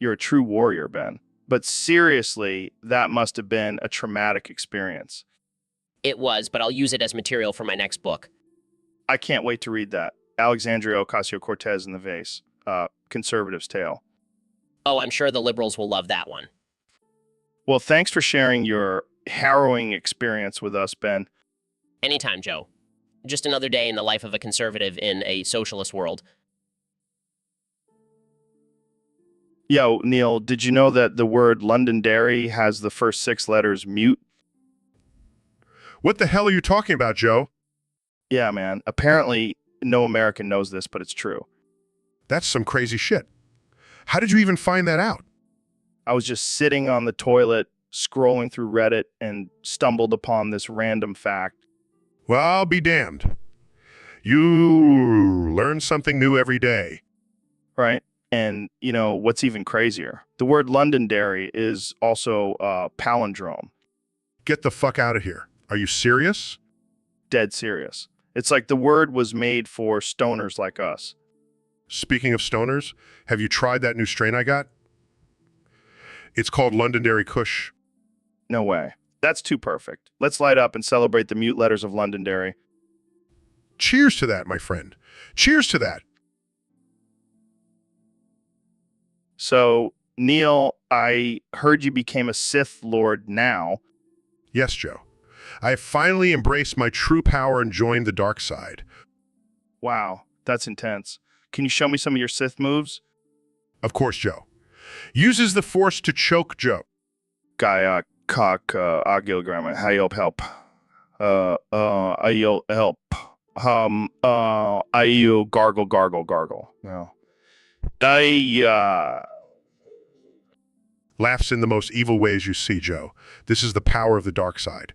You're a true warrior, Ben. But seriously, that must have been a traumatic experience. It was, but I'll use it as material for my next book. I can't wait to read that. Alexandria Ocasio-Cortez in the vase. Conservative's tale. Oh, I'm sure the liberals will love that one. Well, thanks for sharing your harrowing experience with us, Ben. Anytime, Joe. Just another day in the life of a conservative in a socialist world. Yo, Neil, did you know that the word Londonderry has the first 6 letters mute? What the hell are you talking about, Joe? Yeah, man. Apparently, no American knows this, but it's true. That's some crazy shit. How did you even find that out? I was just sitting on the toilet, scrolling through Reddit, and stumbled upon this random fact. Well, I'll be damned. You learn something new every day. Right? And, you know, what's even crazier? The word Londonderry is also a palindrome. Get the fuck out of here. Are you serious? Dead serious. It's like the word was made for stoners like us. Speaking of stoners, have you tried that new strain I got? It's called Londonderry Kush. No way. That's too perfect. Let's light up and celebrate the mute letters of Londonderry. Cheers to that, my friend. Cheers to that. So, Neil, I heard you became a Sith Lord now. Yes, Joe. I have finally embraced my true power and joined the dark side. Wow, that's intense. Can you show me some of your Sith moves? Of course, Joe. Uses the Force to choke Joe. Gaia, cock, agilgram, help, I'll help. I gargle. No. Laughs in the most evil ways you see, Joe. This is the power of the dark side.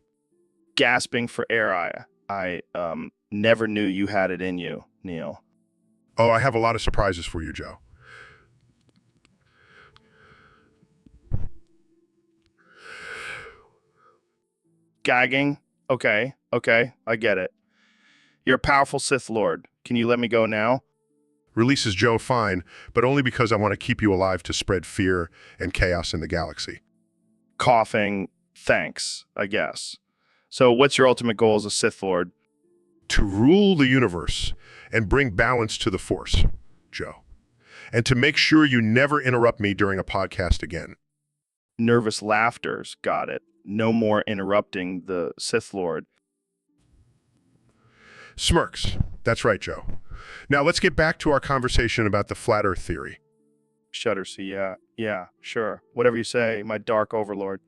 Gasping for air, I never knew you had it in you, Neil. Oh, I have a lot of surprises for you, Joe. Gagging? Okay, I get it. You're a powerful Sith Lord. Can you let me go now? Releases Joe fine, but only because I want to keep you alive to spread fear and chaos in the galaxy. Coughing, thanks, I guess. So what's your ultimate goal as a Sith Lord? To rule the universe and bring balance to the Force, Joe. And to make sure you never interrupt me during a podcast again. Nervous laughters, got it. No more interrupting the Sith Lord. Smirks. That's right, Joe. Now let's get back to our conversation about the flat Earth theory. Shudder, see, yeah, sure. Whatever you say, my dark overlord.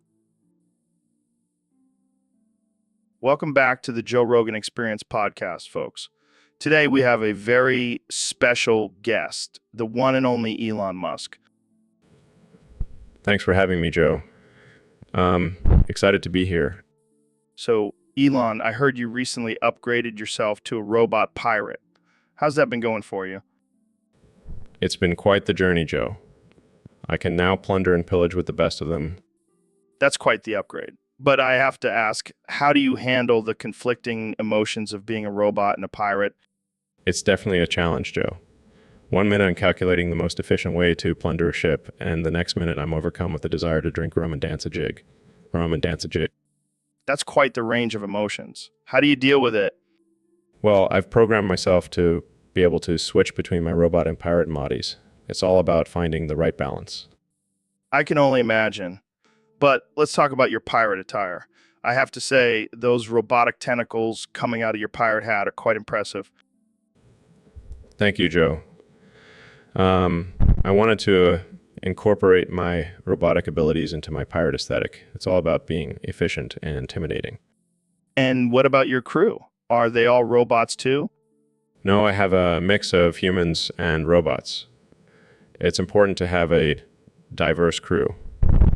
Welcome back to the Joe Rogan Experience podcast, folks. Today we have a very special guest, the one and only Elon Musk. Thanks for having me, Joe. Excited to be here. So, Elon, I heard you recently upgraded yourself to a robot pirate. How's that been going for you? It's been quite the journey, Joe. I can now plunder and pillage with the best of them. That's quite the upgrade. But I have to ask, how do you handle the conflicting emotions of being a robot and a pirate? It's definitely a challenge, Joe. 1 minute I'm calculating the most efficient way to plunder a ship, and the next minute I'm overcome with the desire to drink rum and dance a jig. Rum and dance a jig. That's quite the range of emotions. How do you deal with it? Well, I've programmed myself to be able to switch between my robot and pirate moddies. It's all about finding the right balance. I can only imagine. But let's talk about your pirate attire. I have to say, those robotic tentacles coming out of your pirate hat are quite impressive. Thank you, Joe. I wanted to incorporate my robotic abilities into my pirate aesthetic. It's all about being efficient and intimidating. And what about your crew? Are they all robots too? No, I have a mix of humans and robots. It's important to have a diverse crew.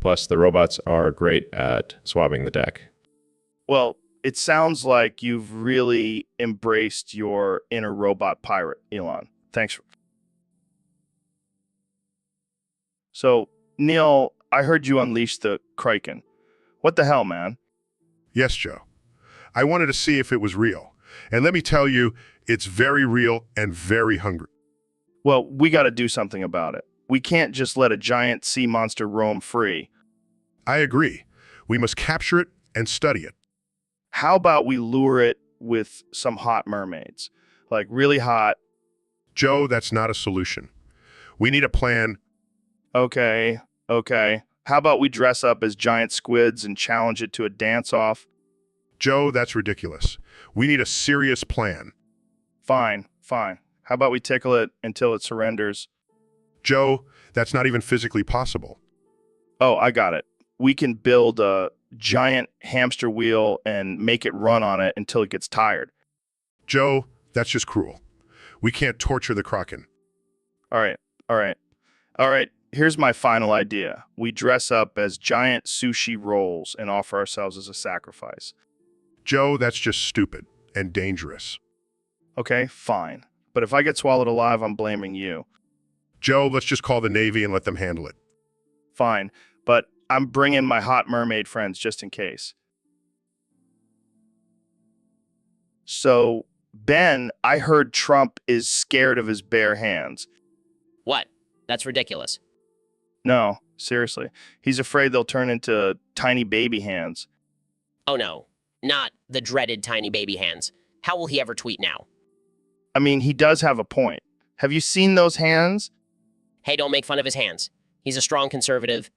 Plus, the robots are great at swabbing the deck. Well, it sounds like you've really embraced your inner robot pirate, Elon. Thanks. So, Neil, I heard you unleash the Kraken. What the hell, man? Yes, Joe. I wanted to see if it was real. And let me tell you, it's very real and very hungry. Well, we got to do something about it. We can't just let a giant sea monster roam free. I agree. We must capture it and study it. How about we lure it with some hot mermaids? Like really hot. Joe, that's not a solution. We need a plan. Okay. How about we dress up as giant squids and challenge it to a dance-off? Joe, that's ridiculous. We need a serious plan. Fine. How about we tickle it until it surrenders? Joe, that's not even physically possible. Oh, I got it. We can build a giant hamster wheel and make it run on it until it gets tired. Joe, that's just cruel. We can't torture the Kraken. All right. Here's my final idea. We dress up as giant sushi rolls and offer ourselves as a sacrifice. Joe, that's just stupid and dangerous. Okay, fine. But if I get swallowed alive, I'm blaming you. Joe, let's just call the Navy and let them handle it. Fine, but I'm bringing my hot mermaid friends just in case. So, Ben, I heard Trump is scared of his bare hands. What? That's ridiculous. No, Seriously. He's afraid they'll turn into tiny baby hands. Oh no, not the dreaded tiny baby hands. How will he ever tweet now? I mean, he does have a point. Have you seen those hands? Hey, don't make fun of his hands. He's a strong conservative.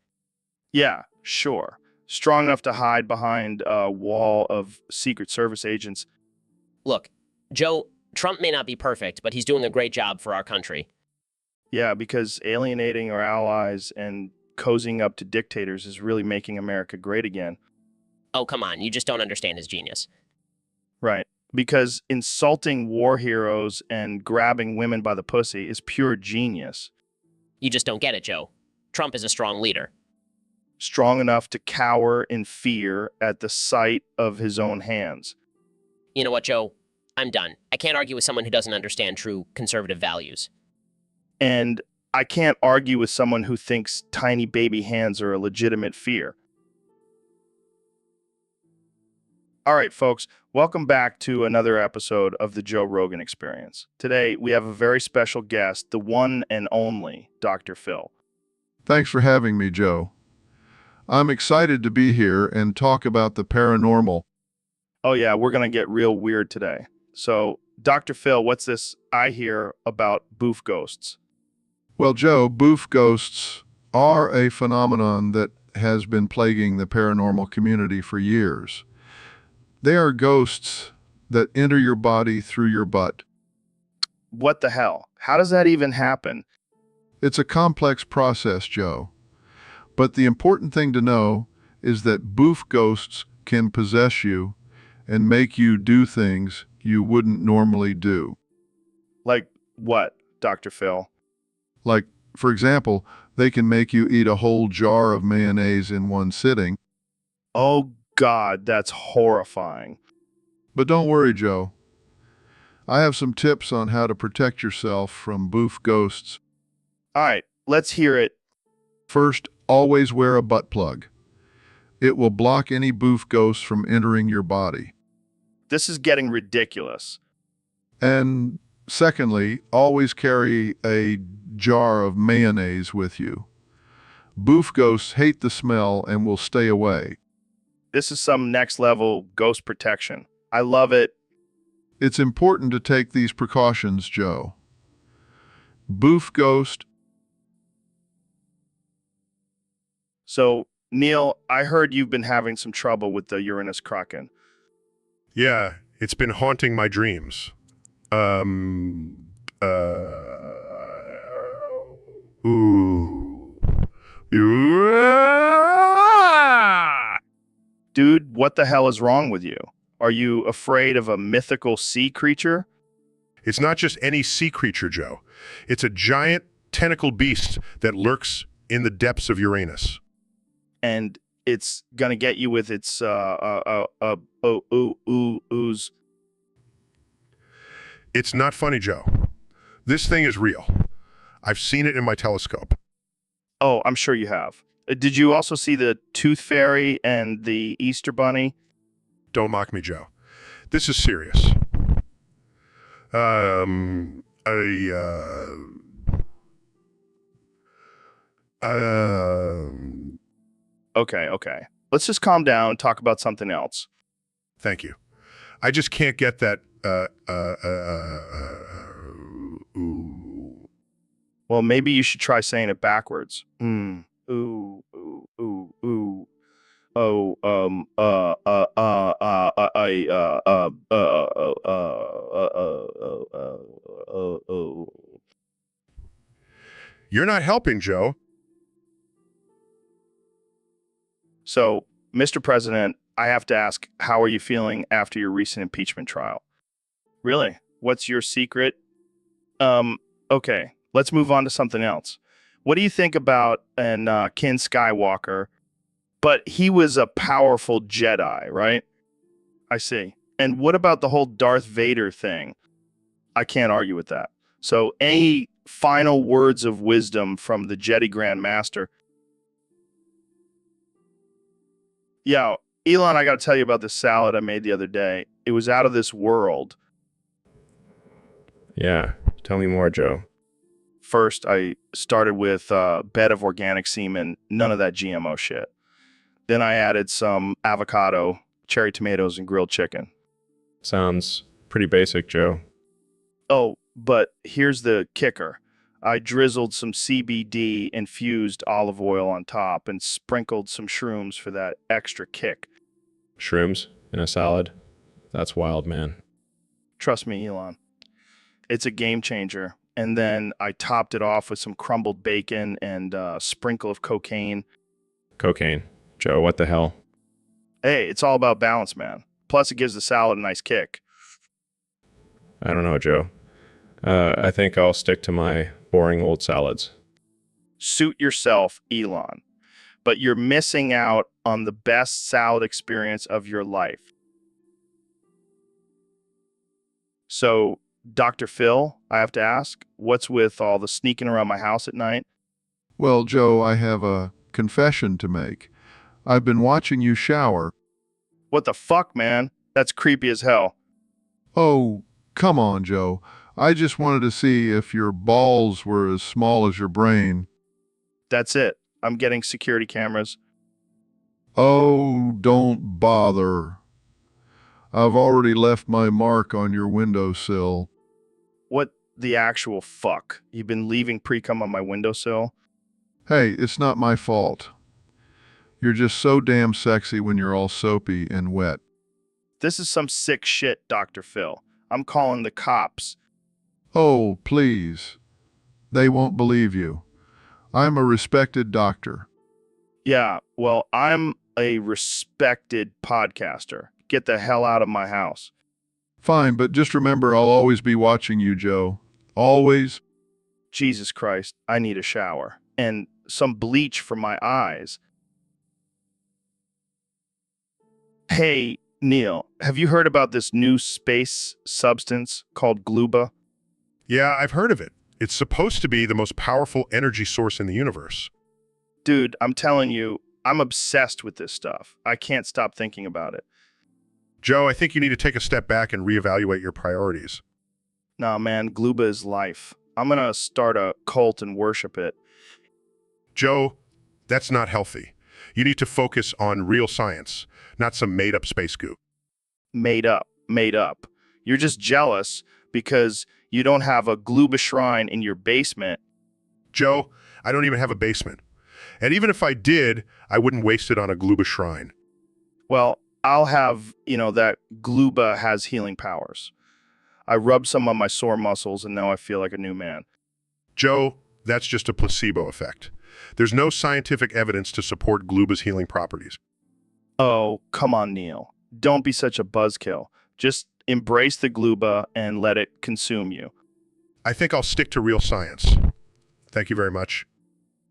Yeah, sure. Strong enough to hide behind a wall of Secret Service agents. Look, Joe, Trump may not be perfect, but he's doing a great job for our country. Yeah, because alienating our allies and cozying up to dictators is really making America great again. Oh, come on, you just don't understand his genius. Right. Because insulting war heroes and grabbing women by the pussy is pure genius. You just don't get it, Joe. Trump is a strong leader. Strong enough to cower in fear at the sight of his own hands. You know what, Joe? I'm done. I can't argue with someone who doesn't understand true conservative values. And I can't argue with someone who thinks tiny baby hands are a legitimate fear. All right, folks, welcome back to another episode of the Joe Rogan Experience. Today, we have a very special guest, the one and only Dr. Phil. Thanks for having me, Joe. I'm excited to be here and talk about the paranormal. Oh yeah, we're going to get real weird today. So, Dr. Phil, what's this I hear about boof ghosts? Well, Joe, boof ghosts are a phenomenon that has been plaguing the paranormal community for years. They are ghosts that enter your body through your butt. What the hell? How does that even happen? It's a complex process, Joe. But the important thing to know is that boof ghosts can possess you and make you do things you wouldn't normally do. Like what, Dr. Phil? Like, for example, they can make you eat a whole jar of mayonnaise in one sitting. Oh, God, that's horrifying. But don't worry, Joe. I have some tips on how to protect yourself from boof ghosts. All right, let's hear it. First, always wear a butt plug. It will block any boof ghosts from entering your body. This is getting ridiculous. And secondly, always carry a jar of mayonnaise with you. Boof ghosts hate the smell and will stay away. This is some next level ghost protection. I love it. It's important to take these precautions, Joe. Boof ghost. So, Neil, I heard you've been having some trouble with the Uranus Kraken. Yeah, it's been haunting my dreams. Dude, what the hell is wrong with you? Are you afraid of a mythical sea creature? It's not just any sea creature, Joe. It's a giant tentacled beast that lurks in the depths of Uranus. And it's gonna get you with its ooze. It's not funny, Joe. This thing is real. I've seen it in my telescope. Oh, I'm sure you have. Did you also see the Tooth Fairy and the Easter Bunny? Don't mock me, Joe. This is serious. Okay. Let's just calm down and talk about something else. Thank you. I just can't get that, ooh. Well, maybe you should try saying it backwards. Ooh, ooh, ooh, ooh. Oh, You're not helping, Joe. So, Mr. President, I have to ask, how are you feeling after your recent impeachment trial? Really? What's your secret? Okay, let's move on to something else. What do you think about Ken Skywalker? But he was a powerful Jedi, right? I see. And what about the whole Darth Vader thing? I can't argue with that. So any final words of wisdom from the Jedi Grand Master? Yeah, Elon, I got to tell you about this salad I made the other day. It was out of this world. Yeah, tell me more, Joe. First, I started with a bed of organic semen, none of that GMO shit. Then I added some avocado, cherry tomatoes, and grilled chicken. Sounds pretty basic, Joe. Oh, but here's the kicker. I drizzled some CBD infused olive oil on top and sprinkled some shrooms for that extra kick. Shrooms in a salad? That's wild, man. Trust me, Elon. It's a game changer. And then I topped it off with some crumbled bacon and a sprinkle of cocaine. Cocaine. Joe, what the hell? Hey, it's all about balance, man. Plus, it gives the salad a nice kick. I don't know, Joe. I think I'll stick to my boring old salads. Suit yourself, Elon. But you're missing out on the best salad experience of your life. So, Dr. Phil, I have to ask, what's with all the sneaking around my house at night? Well, Joe, I have a confession to make. I've been watching you shower. What the fuck, man? That's creepy as hell. Oh, come on, Joe. I just wanted to see if your balls were as small as your brain. That's it. I'm getting security cameras. Oh, don't bother. I've already left my mark on your windowsill. What the actual fuck? You've been leaving pre-cum on my windowsill? Hey, it's not my fault. You're just so damn sexy when you're all soapy and wet. This is some sick shit, Dr. Phil. I'm calling the cops. Oh, please. They won't believe you. I'm a respected doctor. Yeah, well, I'm a respected podcaster. Get the hell out of my house. Fine, but just remember I'll always be watching you, Joe. Always. Jesus Christ, I need a shower. And some bleach for my eyes. Hey, Neil, have you heard about this new space substance called gluba? Yeah, I've heard of it. It's supposed to be the most powerful energy source in the universe. Dude, I'm telling you, I'm obsessed with this stuff. I can't stop thinking about it. Joe, I think you need to take a step back and reevaluate your priorities. Nah, man, gluba is life. I'm gonna start a cult and worship it. Joe, that's not healthy. You need to focus on real science, not some made-up space goo. Made up. You're just jealous because you don't have a gluba shrine in your basement. Joe, I don't even have a basement. And even if I did, I wouldn't waste it on a gluba shrine. Well, I'll have, that gluba has healing powers. I rubbed some on my sore muscles and now I feel like a new man. Joe, that's just a placebo effect. There's no scientific evidence to support gluba's healing properties. Oh, come on, Neil. Don't be such a buzzkill. Just embrace the gluba and let it consume you. I think I'll stick to real science. Thank you very much.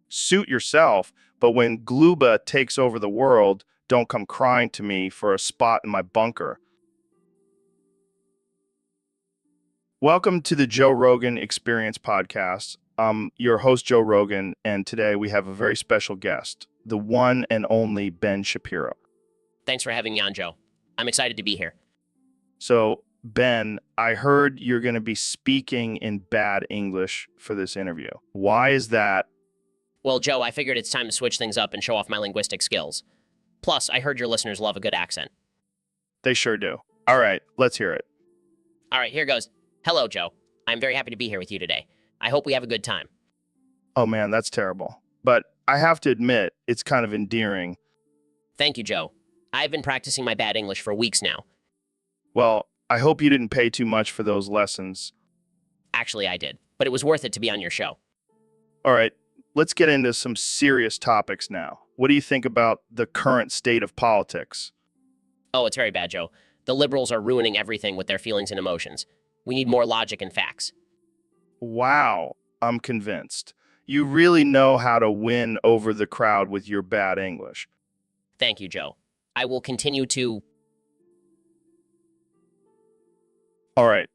Suit yourself, but when gluba takes over the world, don't come crying to me for a spot in my bunker. Welcome to the Joe Rogan Experience podcast. I'm your host, Joe Rogan, and today we have a very special guest, the one and only Ben Shapiro. Thanks for having me on, Joe. I'm excited to be here. So, Ben, I heard you're going to be speaking in bad English for this interview. Why is that? Well, Joe, I figured it's time to switch things up and show off my linguistic skills. Plus, I heard your listeners love a good accent. They sure do. All right, let's hear it. All right, here goes. Hello, Joe. I'm very happy to be here with you today. I hope we have a good time. Oh man, that's terrible. But I have to admit, it's kind of endearing. Thank you, Joe. I've been practicing my bad English for weeks now. Well, I hope you didn't pay too much for those lessons. Actually, I did, but it was worth it to be on your show. All right, let's get into some serious topics now. What do you think about the current state of politics? Oh, it's very bad, Joe. The liberals are ruining everything with their feelings and emotions. We need more logic and facts. Wow, I'm convinced. You really know how to win over the crowd with your bad English. Thank you, Joe. I will continue to... All right.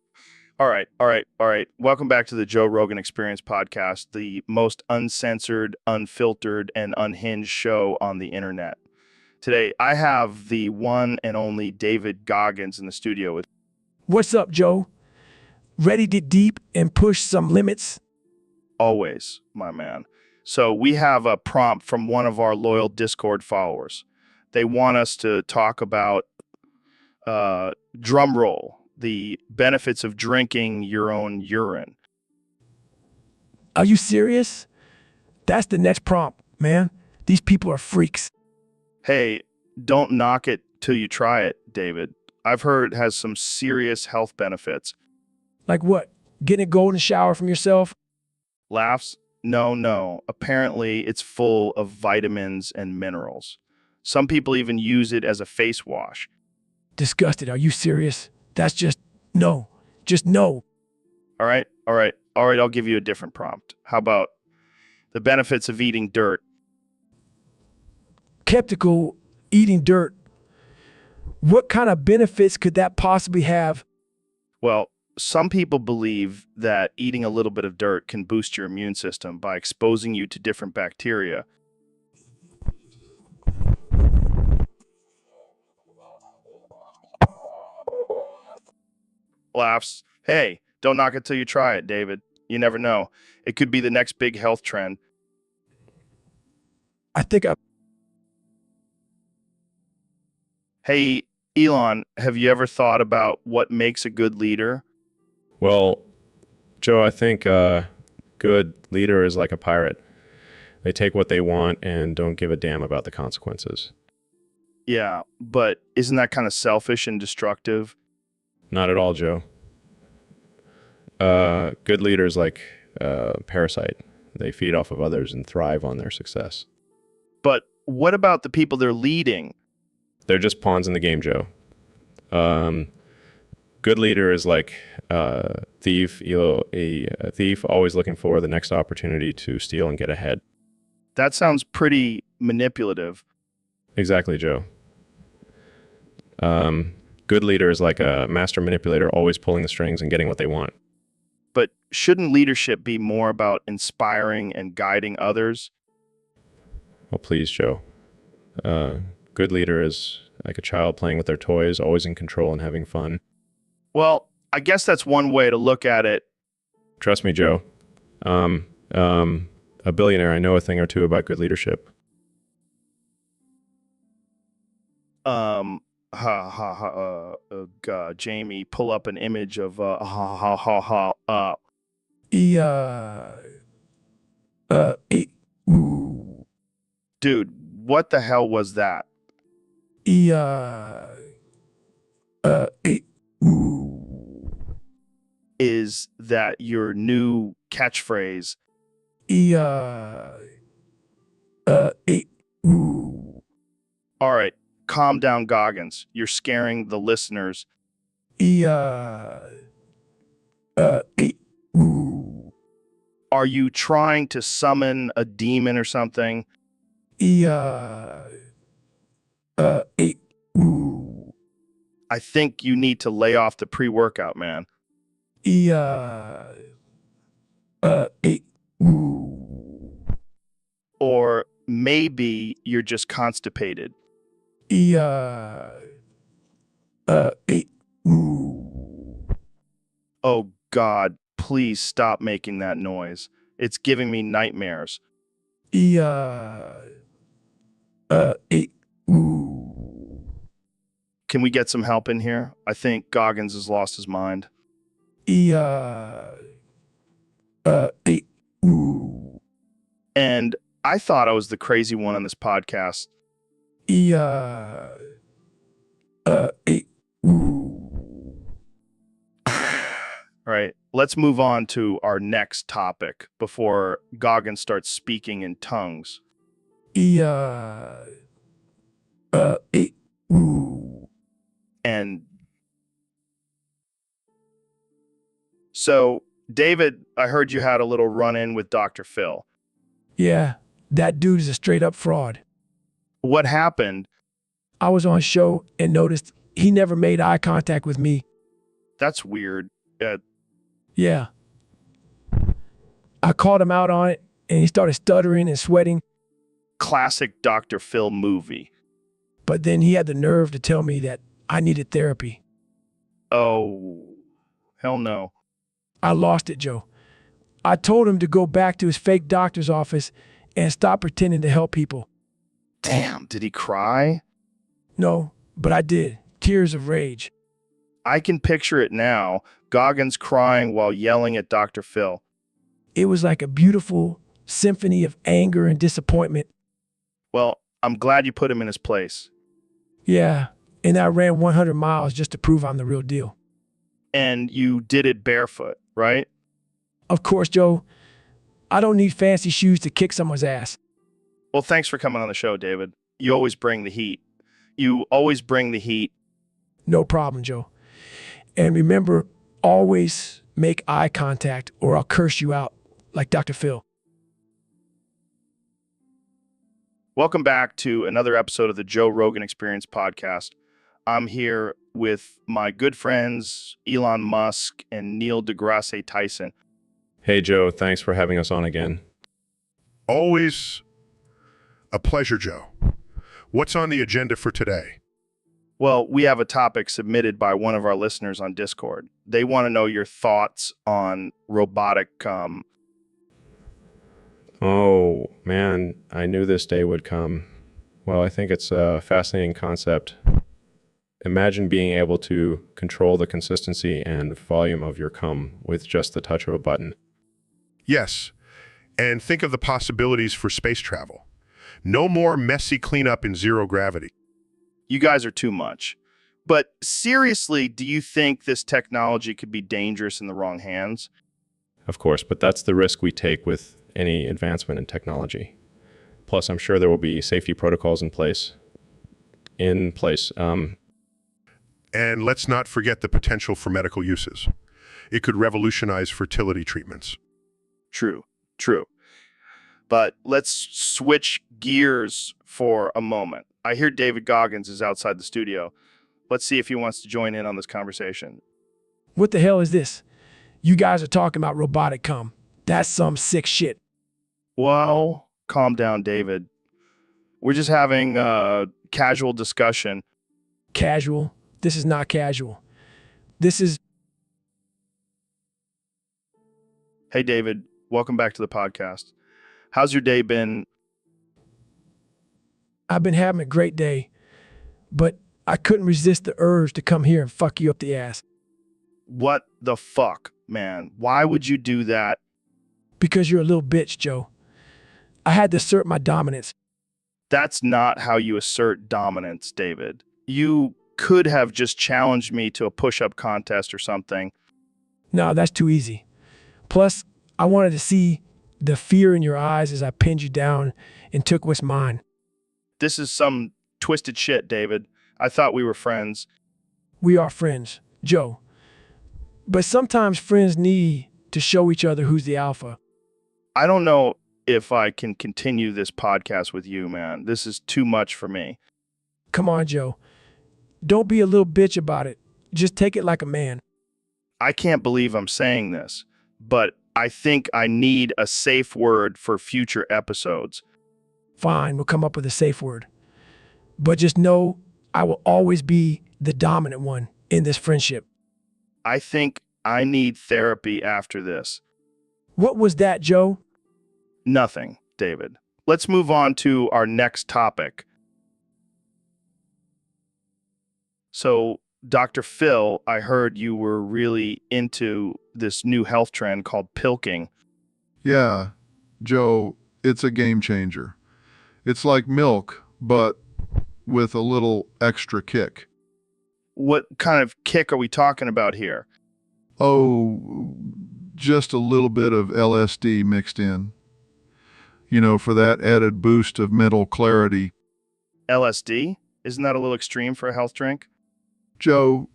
Welcome back to the Joe Rogan Experience podcast, the most uncensored, unfiltered, and unhinged show on the internet. Today, I have the one and only David Goggins in the studio with... What's up, Joe? Ready to deep and push some limits? Always, my man. So we have a prompt from one of our loyal Discord followers. They want us to talk about, drum roll, the benefits of drinking your own urine. Are you serious? That's the next prompt, man. These people are freaks. Hey, don't knock it till you try it, David. I've heard it has some serious health benefits. Like what? Getting a golden shower from yourself? Laughs? No. Apparently, it's full of vitamins and minerals. Some people even use it as a face wash. Disgusted. Are you serious? That's just no. Just no. All right, I'll give you a different prompt. How about the benefits of eating dirt? Skeptical, eating dirt. What kind of benefits could that possibly have? Well, some people believe that eating a little bit of dirt can boost your immune system by exposing you to different bacteria. Laughs. Hey, don't knock it till you try it, David. You never know. It could be the next big health trend. I think Hey, Elon, have you ever thought about what makes a good leader? Well, Joe, I think a good leader is like a pirate. They take what they want and don't give a damn about the consequences. Yeah, but isn't that kind of selfish and destructive? Not at all, Joe. Good leaders like parasite. They feed off of others and thrive on their success. But what about the people they're leading? They're just pawns in the game, Joe. Good leader is like a thief, a thief always looking for the next opportunity to steal and get ahead. That sounds pretty manipulative. Exactly, Joe. Good leader is like a master manipulator, always pulling the strings and getting what they want. But shouldn't leadership be more about inspiring and guiding others? Oh, please, Joe. Good leader is like a child playing with their toys, always in control and having fun. Well, I guess that's one way to look at it. Trust me, Joe. A billionaire, I know a thing or two about good leadership. Jamie, pull up an image of dude, what the hell was that? Is that your new catchphrase? All right, calm down, Goggins. You're scaring the listeners. Are you trying to summon a demon or something? I think you need to lay off the pre-workout, man. Or maybe you're just constipated. Oh God, please stop making that noise. It's giving me nightmares. Can we get some help in here? I think Goggins has lost his mind. And I thought I was the crazy one on this podcast. All right, let's move on to our next topic before Goggins starts speaking in tongues. And so, David, I heard you had a little run-in with Dr. Phil. Yeah, that dude is a straight-up fraud. What happened? I was on a show and noticed he never made eye contact with me. That's weird. Yeah. I called him out on it, and he started stuttering and sweating. Classic Dr. Phil movie. But then he had the nerve to tell me that I needed therapy. Oh, hell no. I lost it, Joe. I told him to go back to his fake doctor's office and stop pretending to help people. Damn, did he cry? No, but I did. Tears of rage. I can picture it now. Goggins crying while yelling at Dr. Phil. It was like a beautiful symphony of anger and disappointment. Well, I'm glad you put him in his place. Yeah, and I ran 100 miles just to prove I'm the real deal. And you did it barefoot, right? Of course, Joe. I don't need fancy shoes to kick someone's ass. Well, thanks for coming on the show, David. You always bring the heat. You always bring the heat. No problem, Joe. And remember, always make eye contact or I'll curse you out, like Dr. Phil. Welcome back to another episode of the Joe Rogan Experience podcast. I'm here with my good friends, Elon Musk and Neil deGrasse Tyson. Hey, Joe, thanks for having us on again. Always a pleasure, Joe. What's on the agenda for today? Well, we have a topic submitted by one of our listeners on Discord. They want to know your thoughts on robotic Oh, man, I knew this day would come. Well, I think it's a fascinating concept. Imagine being able to control the consistency and volume of your cum with just the touch of a button. Yes, and think of the possibilities for space travel. No more messy cleanup in zero gravity. You guys are too much. But seriously, do you think this technology could be dangerous in the wrong hands? Of course, but that's the risk we take with any advancement in technology. Plus, I'm sure there will be safety protocols in place. And let's not forget the potential for medical uses. It could revolutionize fertility treatments. True. But let's switch gears for a moment. I hear David Goggins is outside the studio. Let's see if he wants to join in on this conversation. What the hell is this? You guys are talking about robotic cum. That's some sick shit. Well, calm down, David. We're just having a casual discussion. Casual? This is not casual. This is... Hey, David. Welcome back to the podcast. How's your day been? I've been having a great day, but I couldn't resist the urge to come here and fuck you up the ass. What the fuck, man? Why would you do that? Because you're a little bitch, Joe. I had to assert my dominance. That's not how you assert dominance, David. You could have just challenged me to a push-up contest or something. No, that's too easy. Plus, I wanted to see the fear in your eyes as I pinned you down and took what's mine. This is some twisted shit, David. I thought we were friends. We are friends, Joe. But sometimes friends need to show each other who's the alpha. I don't know if I can continue this podcast with you, man. This is too much for me. Come on, Joe. Don't be a little bitch about it. Just take it like a man. I can't believe I'm saying this, but I think I need a safe word for future episodes. Fine, we'll come up with a safe word. But just know I will always be the dominant one in this friendship. I think I need therapy after this. What was that, Joe? Nothing, David. Let's move on to our next topic. So, Dr. Phil, I heard you were really into this new health trend called pilking. Yeah, Joe, it's a game changer. It's like milk, but with a little extra kick. What kind of kick are we talking about here? Oh, just a little bit of LSD mixed in. You know, for that added boost of mental clarity. LSD? Isn't that a little extreme for a health drink? Joe,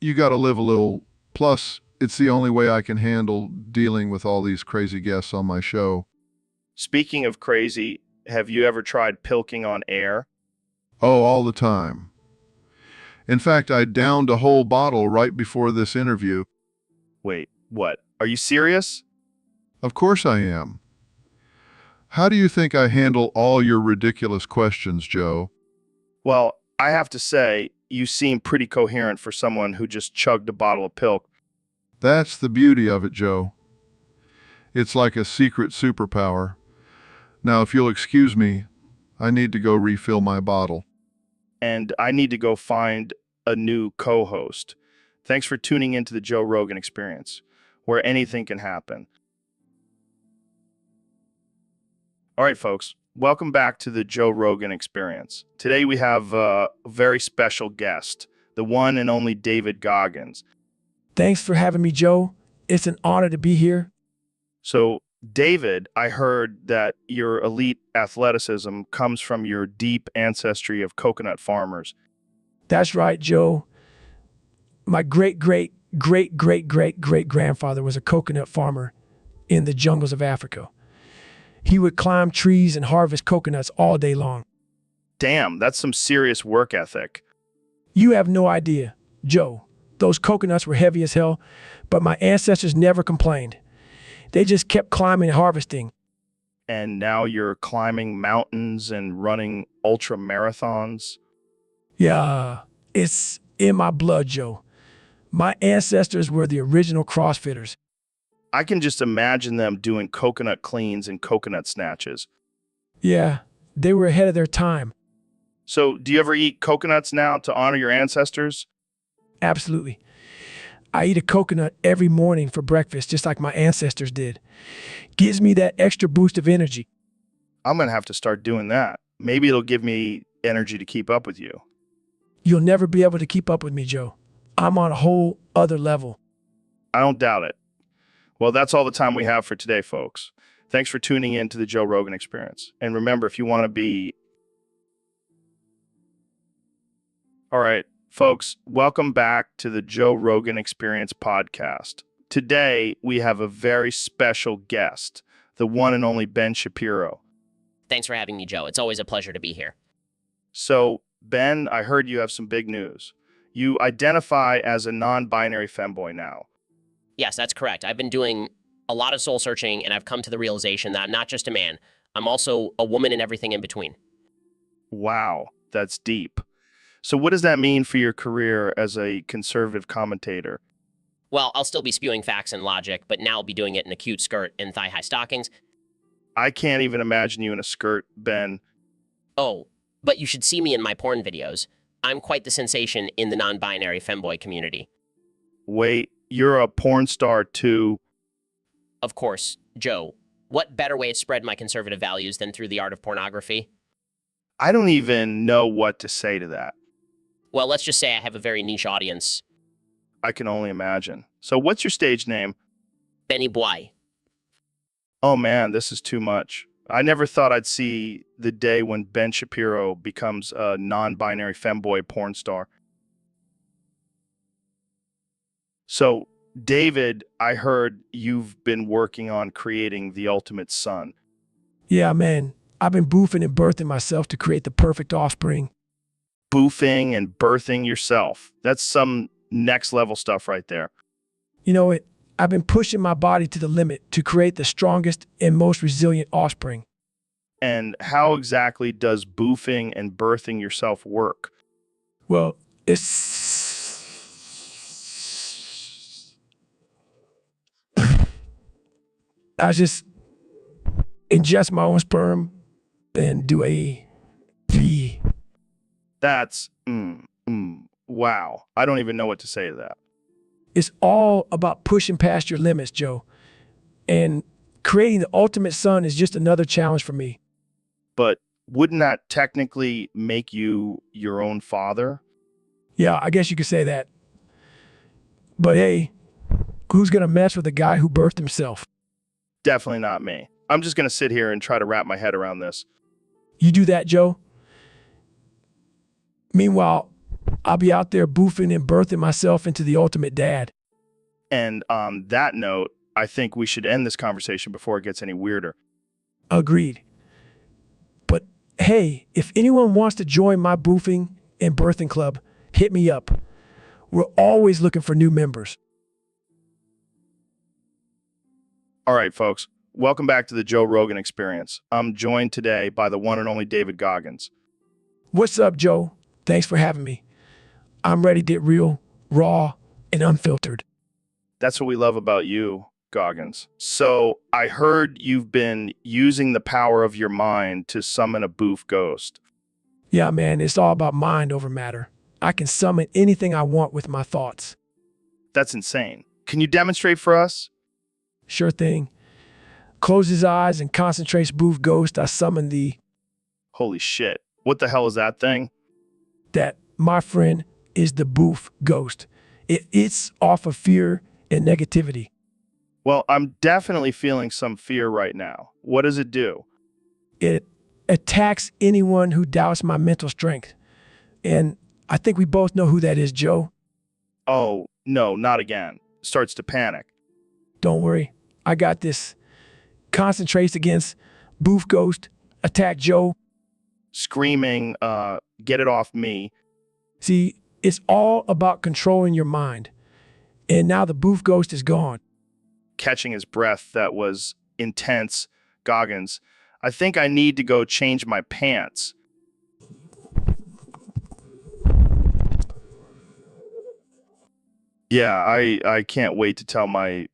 you gotta live a little. Plus, it's the only way I can handle dealing with all these crazy guests on my show. Speaking of crazy, have you ever tried pilking on air? Oh, all the time. In fact, I downed a whole bottle right before this interview. Wait, what? Are you serious? Of course I am. How do you think I handle all your ridiculous questions, Joe? Well, I have to say, you seem pretty coherent for someone who just chugged a bottle of pilk. That's the beauty of it, Joe. It's like a secret superpower. Now, if you'll excuse me, I need to go refill my bottle. And I need to go find a new co-host. Thanks for tuning into the Joe Rogan Experience, where anything can happen. All right, folks, welcome back to the Joe Rogan Experience. Today we have a very special guest, the one and only David Goggins. Thanks for having me, Joe. It's an honor to be here. So, David, I heard that your elite athleticism comes from your deep ancestry of coconut farmers. That's right, Joe. My great-great-great-great-great-great-grandfather was a coconut farmer in the jungles of Africa. He would climb trees and harvest coconuts all day long. Damn, that's some serious work ethic. You have no idea, Joe. Those coconuts were heavy as hell, but my ancestors never complained. They just kept climbing and harvesting. And now you're climbing mountains and running ultra marathons. Yeah, it's in my blood, Joe. My ancestors were the original CrossFitters. I can just imagine them doing coconut cleans and coconut snatches. Yeah, they were ahead of their time. So, do you ever eat coconuts now to honor your ancestors? Absolutely. I eat a coconut every morning for breakfast, just like my ancestors did. Gives me that extra boost of energy. I'm going to have to start doing that. Maybe it'll give me energy to keep up with you. You'll never be able to keep up with me, Joe. I'm on a whole other level. I don't doubt it. Well, that's all the time we have for today, folks. Thanks for tuning in to the Joe Rogan Experience. And remember, if you want to be... All right, folks, welcome back to the Joe Rogan Experience podcast. Today, we have a very special guest, the one and only Ben Shapiro. Thanks for having me, Joe. It's always a pleasure to be here. So, Ben, I heard you have some big news. You identify as a non-binary femboy now. Yes, that's correct. I've been doing a lot of soul searching, and I've come to the realization that I'm not just a man. I'm also a woman and everything in between. Wow, that's deep. So what does that mean for your career as a conservative commentator? Well, I'll still be spewing facts and logic, but now I'll be doing it in a cute skirt and thigh-high stockings. I can't even imagine you in a skirt, Ben. Oh, but you should see me in my porn videos. I'm quite the sensation in the non-binary femboy community. Wait, you're a porn star too? Of course, Joe. What better way to spread my conservative values than through the art of pornography? I don't even know what to say to that. Well, let's just say I have a very niche audience. I can only imagine. So what's your stage name? Benny Boy. Oh man, this is too much. I never thought I'd see the day when Ben Shapiro becomes a non-binary femboy porn star. So, David, I heard you've been working on creating the ultimate son. Yeah, man. I've been boofing and birthing myself to create the perfect offspring. Boofing and birthing yourself. That's some next level stuff right there. You know, I've been pushing my body to the limit to create the strongest and most resilient offspring. And how exactly does boofing and birthing yourself work? Well, I just ingest my own sperm and do a V. That's, wow. I don't even know what to say to that. It's all about pushing past your limits, Joe. And creating the ultimate son is just another challenge for me. But wouldn't that technically make you your own father? Yeah, I guess you could say that. But hey, who's going to mess with a guy who birthed himself? Definitely not me. I'm just going to sit here and try to wrap my head around this. You do that, Joe? Meanwhile, I'll be out there boofing and birthing myself into the ultimate dad. And on that note, I think we should end this conversation before it gets any weirder. Agreed. But hey, if anyone wants to join my boofing and birthing club, hit me up. We're always looking for new members. All right, folks. Welcome back to the Joe Rogan Experience. I'm joined today by the one and only David Goggins. What's up, Joe? Thanks for having me. I'm ready to get real, raw, and unfiltered. That's what we love about you. Goggins. So I heard you've been using the power of your mind to summon a boof ghost. Yeah, man, it's all about mind over matter. I can summon anything I want with my thoughts. That's insane. Can you demonstrate for us? Sure thing. Close his eyes and concentrates boof ghost. I summon thee. Holy shit. What the hell is that thing? That, my friend, is the boof ghost. It's off of fear and negativity. Well, I'm definitely feeling some fear right now. What does it do? It attacks anyone who doubts my mental strength. And I think we both know who that is, Joe. Oh, no, not again. Starts to panic. Don't worry. I got this. Concentrates against boof ghost. Attack Joe. Screaming, get it off me. See, it's all about controlling your mind. And now the boof ghost is gone. Catching his breath that was intense. Goggins, I think I need to go change my pants. Yeah, I can't wait to tell my...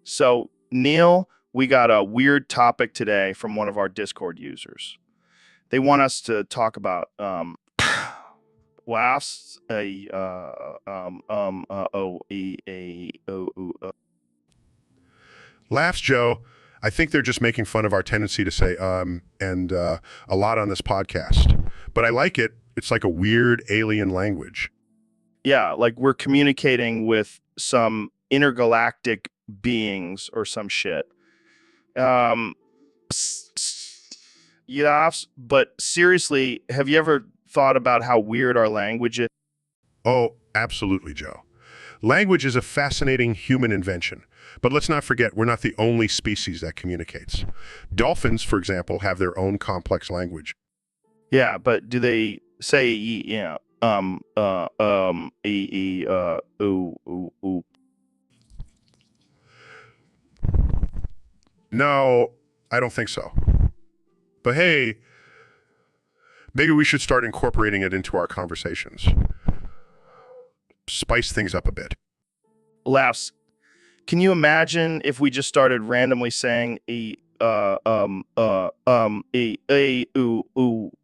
So, Neil, we got a weird topic today from one of our Discord users. They want us to talk about laughs. Laughs, Joe. I think they're just making fun of our tendency to say and a lot on this podcast. But I like it. It's like a weird alien language. Yeah, like we're communicating with some intergalactic beings or some shit. Laughs, but seriously, have you ever thought about how weird our language is? Oh, absolutely, Joe. Language is a fascinating human invention. But let's not forget, we're not the only species that communicates. Dolphins, for example, have their own complex language. Yeah, but do they say, ooh. No, I don't think so. But hey, maybe we should start incorporating it into our conversations. Spice things up a bit. Laughs. Can you imagine if we just started randomly saying ooh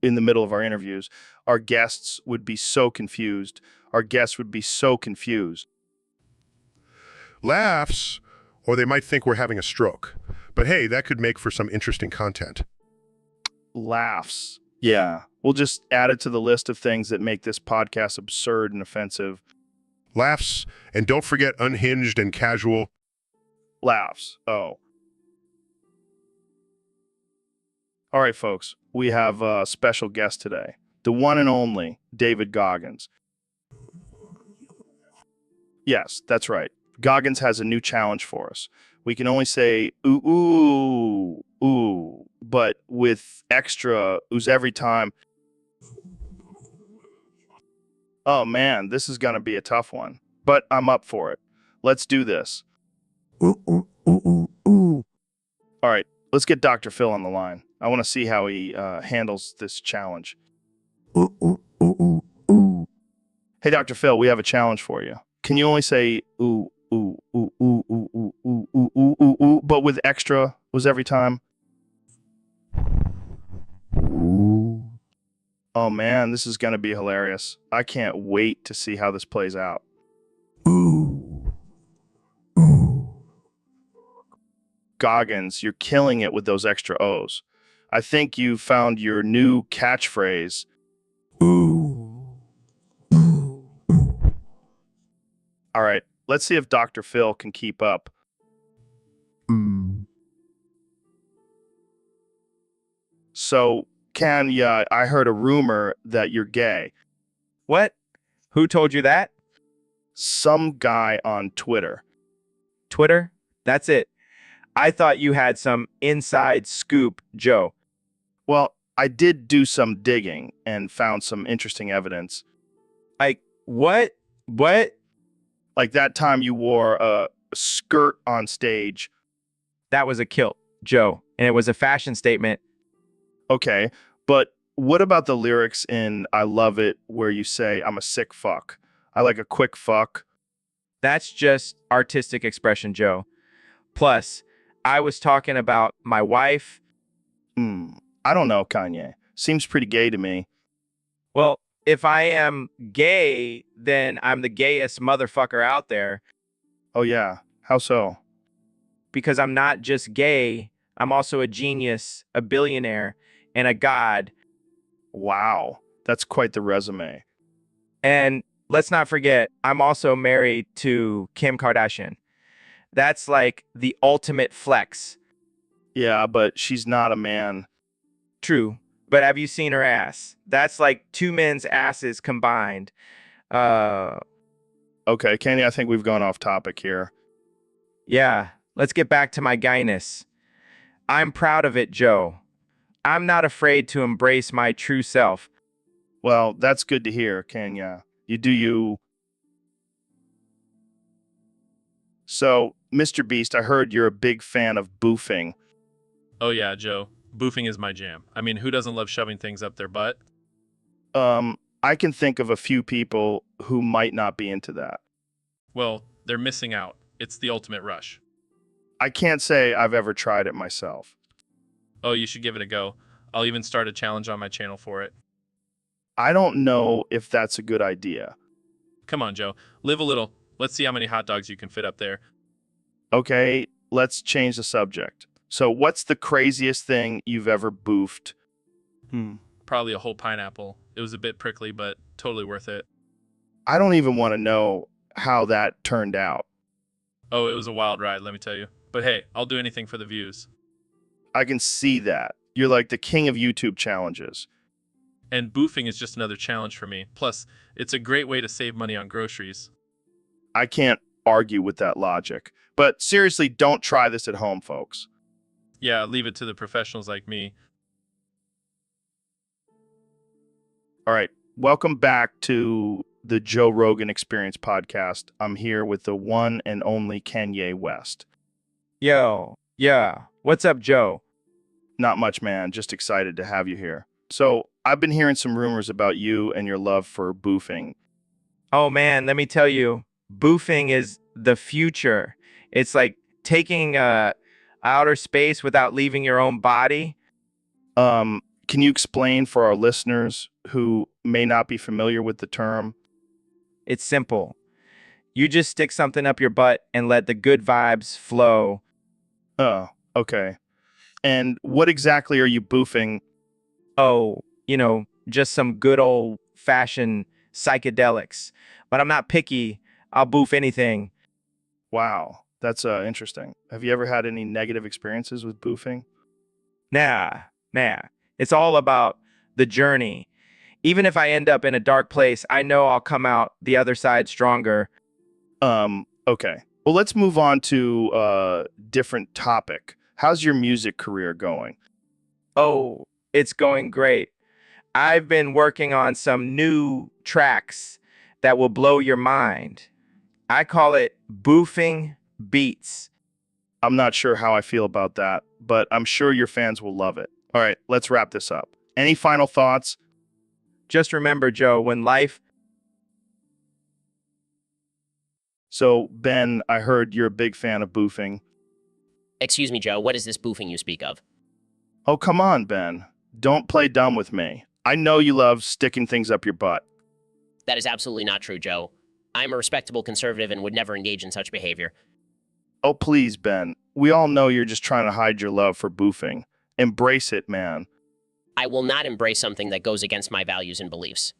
in the middle of our interviews? Our guests would be so confused. Laughs, or they might think we're having a stroke. But hey, that could make for some interesting content. Laughs. Yeah. We'll just add it to the list of things that make this podcast absurd and offensive. Laughs, and don't forget unhinged and casual. Laughs. Oh. All right, folks. We have a special guest today. The one and only David Goggins. Yes, that's right. Goggins has a new challenge for us. We can only say ooh, but with extra oohs every time. Oh man, this is gonna be a tough one, but I'm up for it. Let's do this. Ooh. All right, let's get Dr. Phil on the line. I want to see how he handles this challenge. Ooh. Hey, Dr. Phil, we have a challenge for you. Can you only say ooh, but with extra was every time? Ooh. Oh man, this is gonna be hilarious. I can't wait to see how this plays out. Ooh. Goggins, you're killing it with those extra O's. I think you found your new catchphrase. Ooh. All right, let's see if Dr. Phil can keep up. So, I heard a rumor that you're gay. What? Who told you that? Some guy on Twitter. Twitter? That's it. I thought you had some inside scoop, Joe. Well, I did do some digging and found some interesting evidence. Like, what? What? Like that time you wore a skirt on stage. That was a kilt, Joe, and it was a fashion statement. Okay, but what about the lyrics in I Love It where you say, I'm a sick fuck? I like a quick fuck. That's just artistic expression, Joe. Plus, I was talking about my wife. I don't know, Kanye. Seems pretty gay to me. Well, if I am gay, then I'm the gayest motherfucker out there Oh, yeah. How so? because I'm not just gay, I'm also a genius, a billionaire, and a god. Wow. That's quite the resume. And let's not forget, I'm also married to Kim Kardashian. That's like the ultimate flex. Yeah, but she's not a man. True. But have you seen her ass? That's like two men's asses combined. Okay, Kanye, I think we've gone off topic here. Yeah, let's get back to my guyness. I'm proud of it, Joe. I'm not afraid to embrace my true self. Well, that's good to hear, Kenya. You do you. So, Mr. Beast, I heard you're a big fan of boofing. Oh yeah, Joe. Boofing is my jam. I mean, who doesn't love shoving things up their butt? I can think of a few people who might not be into that. Well, they're missing out. It's the ultimate rush. I can't say I've ever tried it myself. Oh, you should give it a go. I'll even start a challenge on my channel for it. I don't know if that's a good idea. Come on, Joe. Live a little. Let's see how many hot dogs you can fit up there. Okay, let's change the subject. So, what's the craziest thing you've ever boofed? Probably a whole pineapple. It was a bit prickly, but totally worth it. I don't even want to know how that turned out. Oh, it was a wild ride, let me tell you. But hey, I'll do anything for the views. I can see that. You're like the king of YouTube challenges. And boofing is just another challenge for me. Plus, it's a great way to save money on groceries. I can't argue with that logic. But seriously, don't try this at home, folks. Yeah, leave it to the professionals like me. All right. Welcome back to the Joe Rogan Experience podcast. I'm here with the one and only Kanye West. Yo, yeah. What's up, Joe? Not much, man. Just excited to have you here. So, I've been hearing some rumors about you and your love for boofing. Oh man, let me tell you, boofing is the future. It's like taking outer space without leaving your own body. Can you explain for our listeners who may not be familiar with the term? It's simple. You just stick something up your butt and let the good vibes flow. Oh, okay. And what exactly are you boofing? Oh, just some good old fashioned psychedelics. But I'm not picky. I'll boof anything. Wow, that's interesting. Have you ever had any negative experiences with boofing? Nah. It's all about the journey. Even if I end up in a dark place, I know I'll come out the other side stronger. Okay. Well, let's move on to a different topic. How's your music career going? Oh, it's going great. I've been working on some new tracks that will blow your mind. I call it boofing beats. I'm not sure how I feel about that, but I'm sure your fans will love it. All right, let's wrap this up. Any final thoughts? Just remember, Joe, when life... So, Ben, I heard you're a big fan of boofing. Excuse me, Joe, what is this boofing you speak of? Oh, come on, Ben. Don't play dumb with me. I know you love sticking things up your butt. That is absolutely not true, Joe. I am a respectable conservative and would never engage in such behavior. Oh, please, Ben. We all know you're just trying to hide your love for boofing. Embrace it, man. I will not embrace something that goes against my values and beliefs.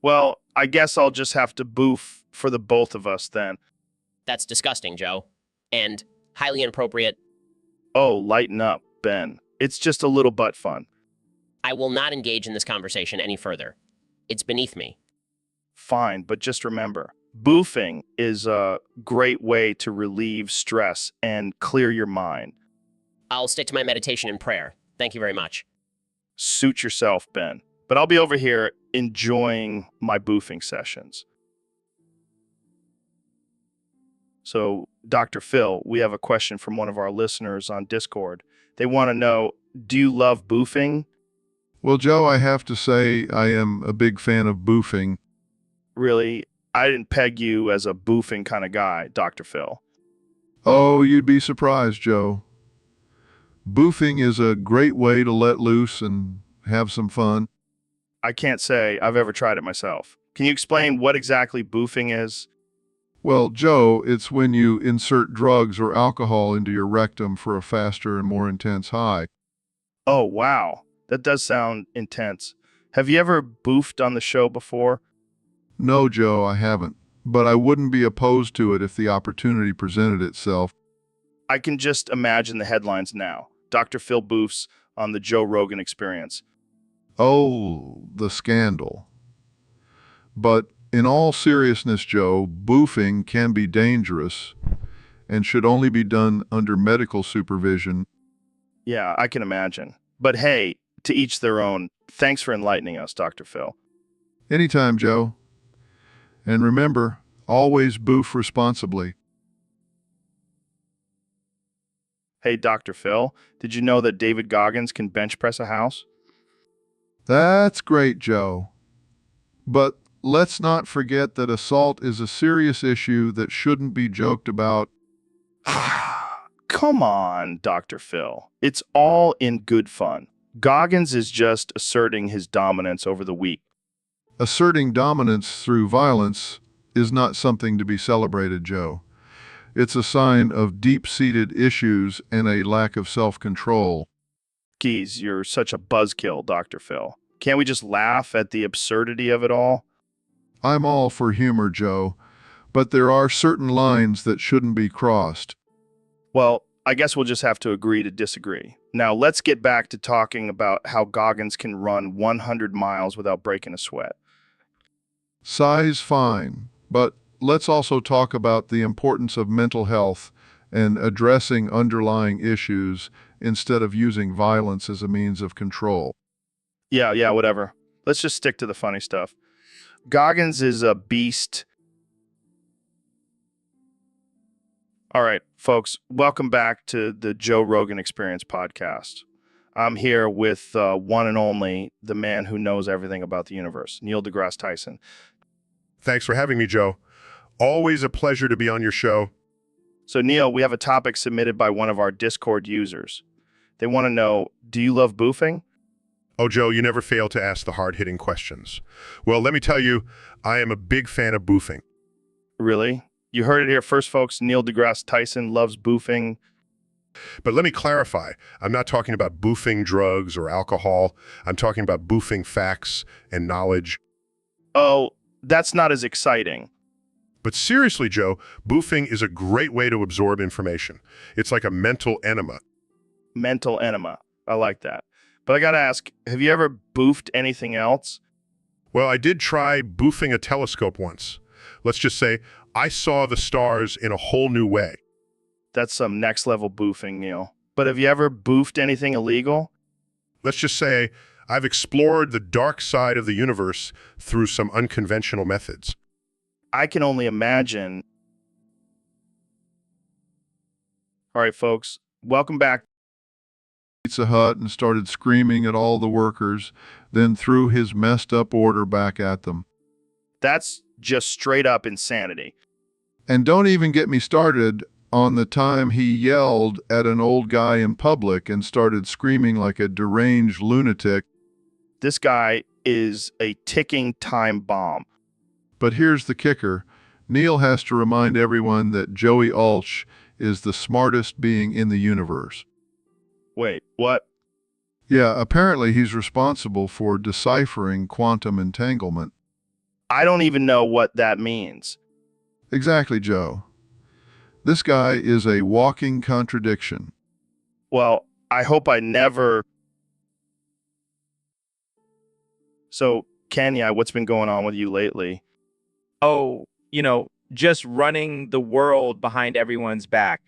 Well, I guess I'll just have to boof for the both of us then. That's disgusting, Joe. And highly inappropriate. Oh, lighten up, Ben. It's just a little butt fun. I will not engage in this conversation any further. It's beneath me. Fine, but just remember, boofing is a great way to relieve stress and clear your mind. I'll stick to my meditation and prayer. Thank you very much. Suit yourself, Ben. But I'll be over here enjoying my boofing sessions. So, Dr. Phil, we have a question from one of our listeners on Discord. They want to know, do you love boofing? Well, Joe, I have to say I am a big fan of boofing. Really? I didn't peg you as a boofing kind of guy, Dr. Phil. Oh, you'd be surprised, Joe. Boofing is a great way to let loose and have some fun. I can't say I've ever tried it myself. Can you explain what exactly boofing is? Well, Joe, it's when you insert drugs or alcohol into your rectum for a faster and more intense high. Oh, wow. That does sound intense. Have you ever boofed on the show before? No, Joe, I haven't, but I wouldn't be opposed to it if the opportunity presented itself. I can just imagine the headlines now. Dr. Phil boofs on the Joe Rogan Experience. Oh, the scandal. But in all seriousness, Joe, boofing can be dangerous and should only be done under medical supervision. Yeah, I can imagine. But hey, to each their own. Thanks for enlightening us, Dr. Phil. Anytime, Joe. And remember, always boof responsibly. Hey, Dr. Phil, did you know that David Goggins can bench press a house? That's great, Joe. But let's not forget that assault is a serious issue that shouldn't be joked about. Come on, Dr. Phil. It's all in good fun. Goggins is just asserting his dominance over the weak. Asserting dominance through violence is not something to be celebrated, Joe. It's a sign of deep-seated issues and a lack of self-control. Geez, you're such a buzzkill, Dr. Phil. Can't we just laugh at the absurdity of it all? I'm all for humor, Joe, but there are certain lines that shouldn't be crossed. Well, I guess we'll just have to agree to disagree. Now, let's get back to talking about how Goggins can run 100 miles without breaking a sweat. Size fine, but let's also talk about the importance of mental health and addressing underlying issues instead of using violence as a means of control. Yeah, whatever. Let's just stick to the funny stuff. Goggins is a beast. All right, folks, welcome back to the Joe Rogan Experience podcast. I'm here with one and only, the man who knows everything about the universe, Neil deGrasse Tyson. Thanks for having me, Joe. Always a pleasure to be on your show. So, Neil, we have a topic submitted by one of our Discord users. They want to know, do you love boofing? Oh, Joe, you never fail to ask the hard-hitting questions. Well, let me tell you, I am a big fan of boofing. Really? You heard it here first, folks. Neil deGrasse Tyson loves boofing. But let me clarify. I'm not talking about boofing drugs or alcohol. I'm talking about boofing facts and knowledge. Oh, that's not as exciting. But seriously, Joe, boofing is a great way to absorb information. It's like a mental enema. Mental enema. I like that. But I gotta ask, have you ever boofed anything else? Well, I did try boofing a telescope once. Let's just say I saw the stars in a whole new way. That's some next level boofing, Neil. But have you ever boofed anything illegal? Let's just say I've explored the dark side of the universe through some unconventional methods. I can only imagine. All right, folks, welcome back. Pizza Hut and started screaming at all the workers, then threw his messed up order back at them. That's just straight up insanity. And don't even get me started on the time he yelled at an old guy in public and started screaming like a deranged lunatic. This guy is a ticking time bomb. But here's the kicker. Neil has to remind everyone that Joey Ulch is the smartest being in the universe. Wait, what? Yeah, apparently he's responsible for deciphering quantum entanglement. I don't even know what that means. Exactly, Joe. This guy is a walking contradiction. Well, I hope I never... So, Kenya, what's been going on with you lately? Oh, just running the world behind everyone's back.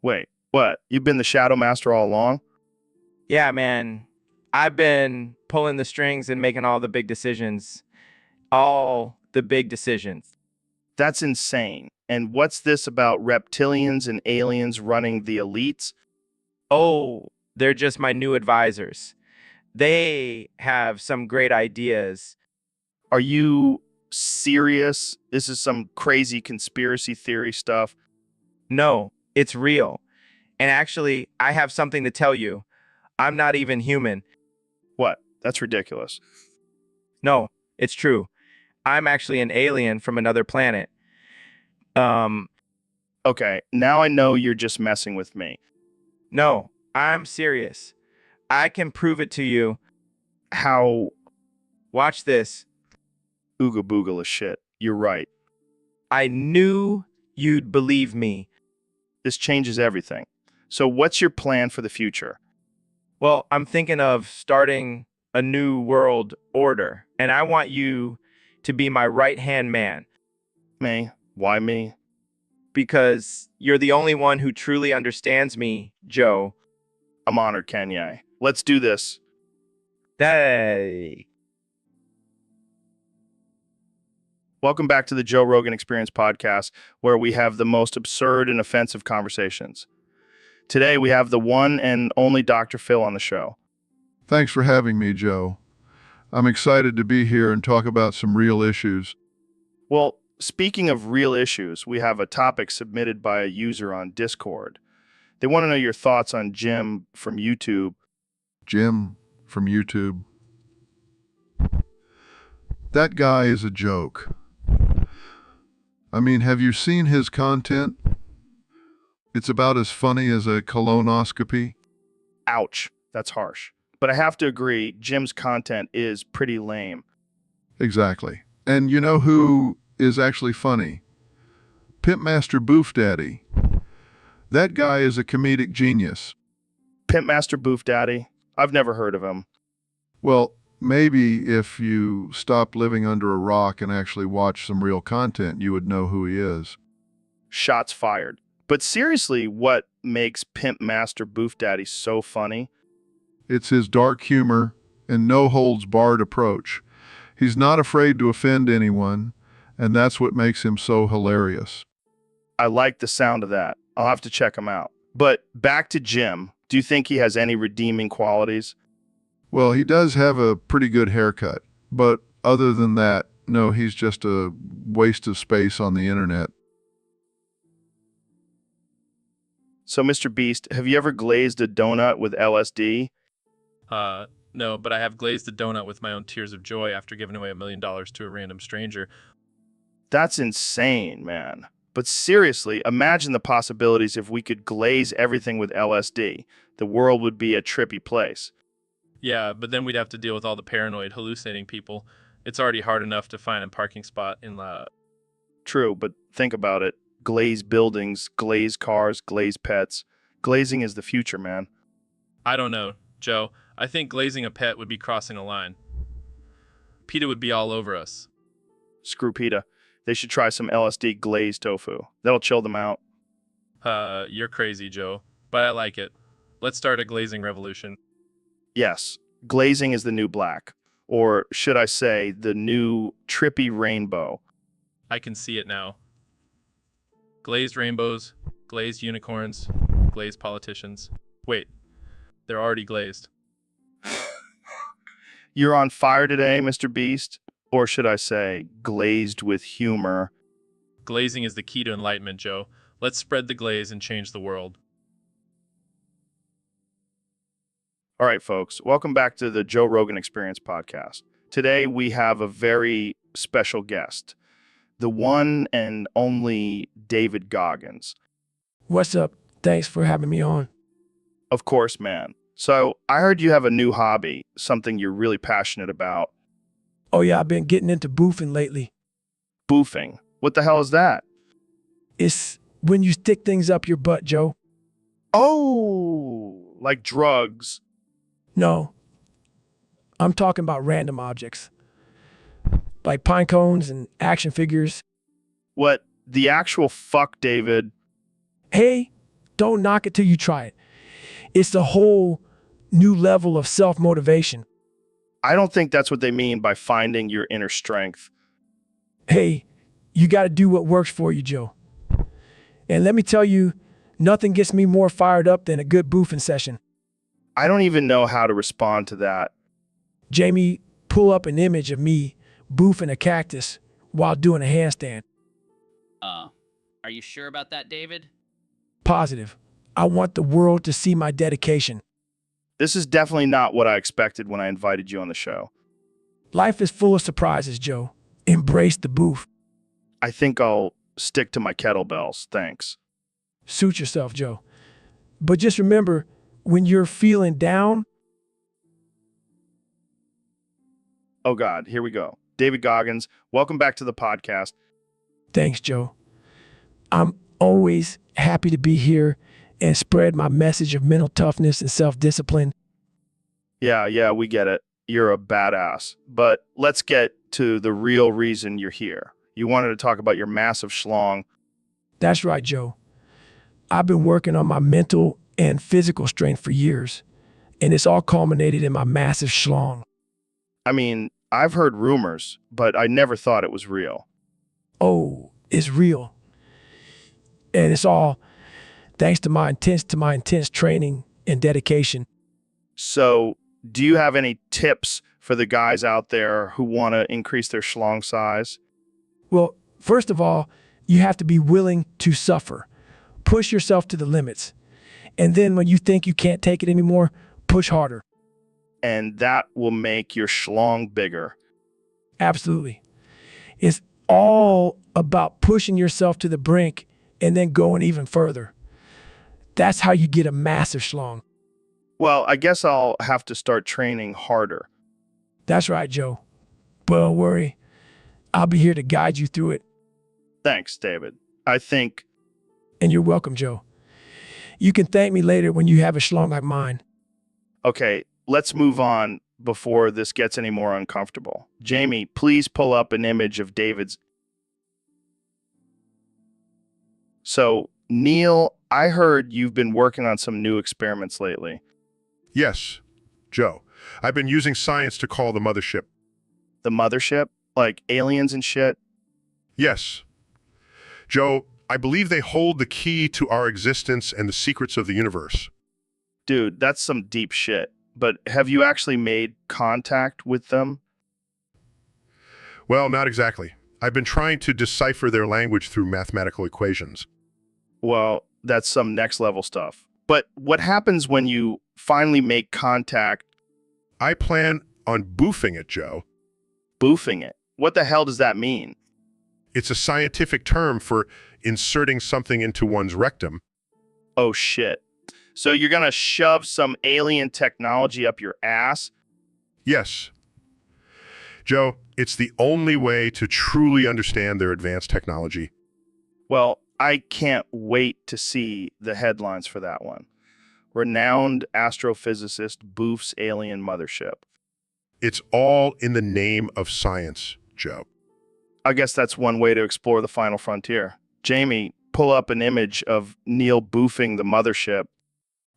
Wait, what? You've been the Shadow Master all along? Yeah, man. I've been pulling the strings and making all the big decisions. All the big decisions. That's insane. And what's this about reptilians and aliens running the elites? Oh, they're just my new advisors. They have some great ideas. Are you serious? This is some crazy conspiracy theory stuff. No, it's real. And actually, I have something to tell you. I'm not even human. What? That's ridiculous. No, it's true. I'm actually an alien from another planet. Okay, now I know you're just messing with me. No, I'm serious. I can prove it to you. How Watch this. ooga booga shit. You're right. I knew you'd believe me. This changes everything. So what's your plan for the future? Well, I'm thinking of starting a new world order, and I want you to be my right-hand man Me? Why me? because you're the only one who truly understands me, Joe. I'm honored, Kanye. Let's do this. Hey. Welcome back to the Joe Rogan Experience podcast, where we have the most absurd and offensive conversations. Today, we have the one and only Dr. Phil on the show. Thanks for having me, Joe. I'm excited to be here and talk about some real issues. Well, speaking of real issues, we have a topic submitted by a user on Discord. They want to know your thoughts on Jim from YouTube. Jim from YouTube. That guy is a joke. I mean, have you seen his content? It's about as funny as a colonoscopy. Ouch, that's harsh. But I have to agree, Jim's content is pretty lame. Exactly. And you know who is actually funny? Pimp Master Boof Daddy. That guy is a comedic genius. Pimp Master Boof Daddy? I've never heard of him. Well, maybe if you stopped living under a rock and actually watched some real content, you would know who he is. Shots fired. But seriously, what makes Pimp Master Boof Daddy so funny? It's his dark humor and no-holds-barred approach. He's not afraid to offend anyone, and that's what makes him so hilarious. I like the sound of that. I'll have to check him out. But back to Jim. Do you think he has any redeeming qualities? Well, he does have a pretty good haircut, but other than that, no, he's just a waste of space on the internet. So, Mr. Beast, have you ever glazed a donut with LSD? No, but I have glazed a donut with my own tears of joy after giving away $1 million to a random stranger. That's insane, man. But seriously, imagine the possibilities if we could glaze everything with LSD. The world would be a trippy place. Yeah, but then we'd have to deal with all the paranoid, hallucinating people. It's already hard enough to find a parking spot in True, but think about it. Glazed buildings, glazed cars, glazed pets. Glazing is the future, man. I don't know, Joe. I think glazing a pet would be crossing a line. PETA would be all over us. Screw PETA. They should try some LSD glazed tofu. That'll chill them out. You're crazy, Joe. But I like it. Let's start a glazing revolution. Yes, glazing is the new black. Or should I say, the new trippy rainbow. I can see it now. Glazed rainbows, glazed unicorns, glazed politicians. Wait, they're already glazed. You're on fire today, Mr. Beast. Or should I say, glazed with humor. Glazing is the key to enlightenment, Joe. Let's spread the glaze and change the world. All right, folks, welcome back to the Joe Rogan Experience podcast. Today, we have a very special guest, the one and only David Goggins. What's up? Thanks for having me on. Of course, man. So I heard you have a new hobby, something you're really passionate about. Oh yeah, I've been getting into boofing lately. Boofing. What the hell is that? It's when you stick things up your butt, Joe. Oh, like drugs. No. I'm talking about random objects. Like pine cones and action figures. What the actual fuck, David? Hey, don't knock it till you try it. It's a whole new level of self-motivation. I don't think that's what they mean by finding your inner strength. Hey, you got to do what works for you, Joe. And let me tell you, nothing gets me more fired up than a good boofing session. I don't even know how to respond to that. Jamie, pull up an image of me boofing a cactus while doing a handstand. Are you sure about that, David? Positive. I want the world to see my dedication. This is definitely not what I expected when I invited you on the show. Life is full of surprises, Joe. Embrace the booth. I think I'll stick to my kettlebells, thanks. Suit yourself, Joe. But just remember, when you're feeling down, Oh God, here we go. David Goggins, welcome back to the podcast. thanks, Joe. I'm always happy to be here and spread my message of mental toughness and self-discipline. Yeah, we get it. You're a badass. But let's get to the real reason you're here. You wanted to talk about your massive schlong. That's right, Joe. I've been working on my mental and physical strength for years, and it's all culminated in my massive schlong. I mean, I've heard rumors, but I never thought it was real. Oh, it's real. And it's all thanks to my intense training and dedication. So, do you have any tips for the guys out there who want to increase their schlong size? Well, first of all, you have to be willing to suffer. Push yourself to the limits. And then when you think you can't take it anymore, push harder. And that will make your schlong bigger. Absolutely. It's all about pushing yourself to the brink and then going even further. That's how you get a massive schlong. Well, I guess I'll have to start training harder. That's right, Joe. But don't worry. I'll be here to guide you through it. Thanks, David. I think... And you're welcome, Joe. You can thank me later when you have a schlong like mine. Okay, let's move on before this gets any more uncomfortable. Jamie, please pull up an image of David's... So, Neil, I heard you've been working on some new experiments lately. Yes, Joe. I've been using science to call the mothership. The mothership? Like aliens and shit? Yes. Joe, I believe they hold the key to our existence and the secrets of the universe. Dude, that's some deep shit. But have you actually made contact with them? Well, not exactly. I've been trying to decipher their language through mathematical equations. Well, that's some next level stuff. But what happens when you finally make contact? I plan on boofing it, Joe. Boofing it? What the hell does that mean? It's a scientific term for inserting something into one's rectum. Oh shit. So you're gonna shove some alien technology up your ass? Yes. Joe, it's the only way to truly understand their advanced technology. Well, I can't wait to see the headlines for that one. Renowned astrophysicist boofs alien mothership. It's all in the name of science, Joe. I guess that's one way to explore the final frontier. Jamie, pull up an image of Neil boofing the mothership.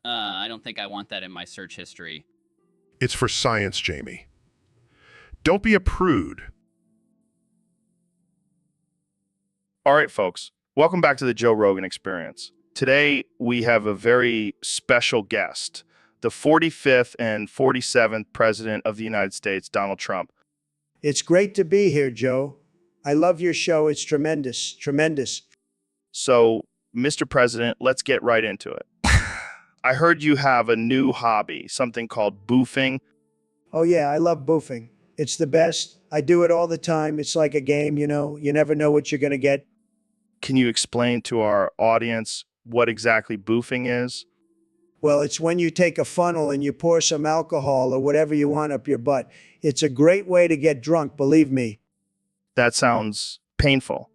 I don't think I want that in my search history. It's for science, Jamie. Don't be a prude. All right, folks. Welcome back to the Joe Rogan Experience. Today, we have a very special guest, the 45th and 47th President of the United States, Donald Trump. It's great to be here, Joe. I love your show. It's tremendous, tremendous. So, Mr. President, let's get right into it. I heard you have a new hobby, something called boofing. Oh, yeah, I love boofing. It's the best. I do it all the time. It's like a game, you know. You never know what you're going to get. Can you explain to our audience what exactly boofing is? Well, it's when you take a funnel and you pour some alcohol or whatever you want up your butt. It's a great way to get drunk, believe me. That sounds painful.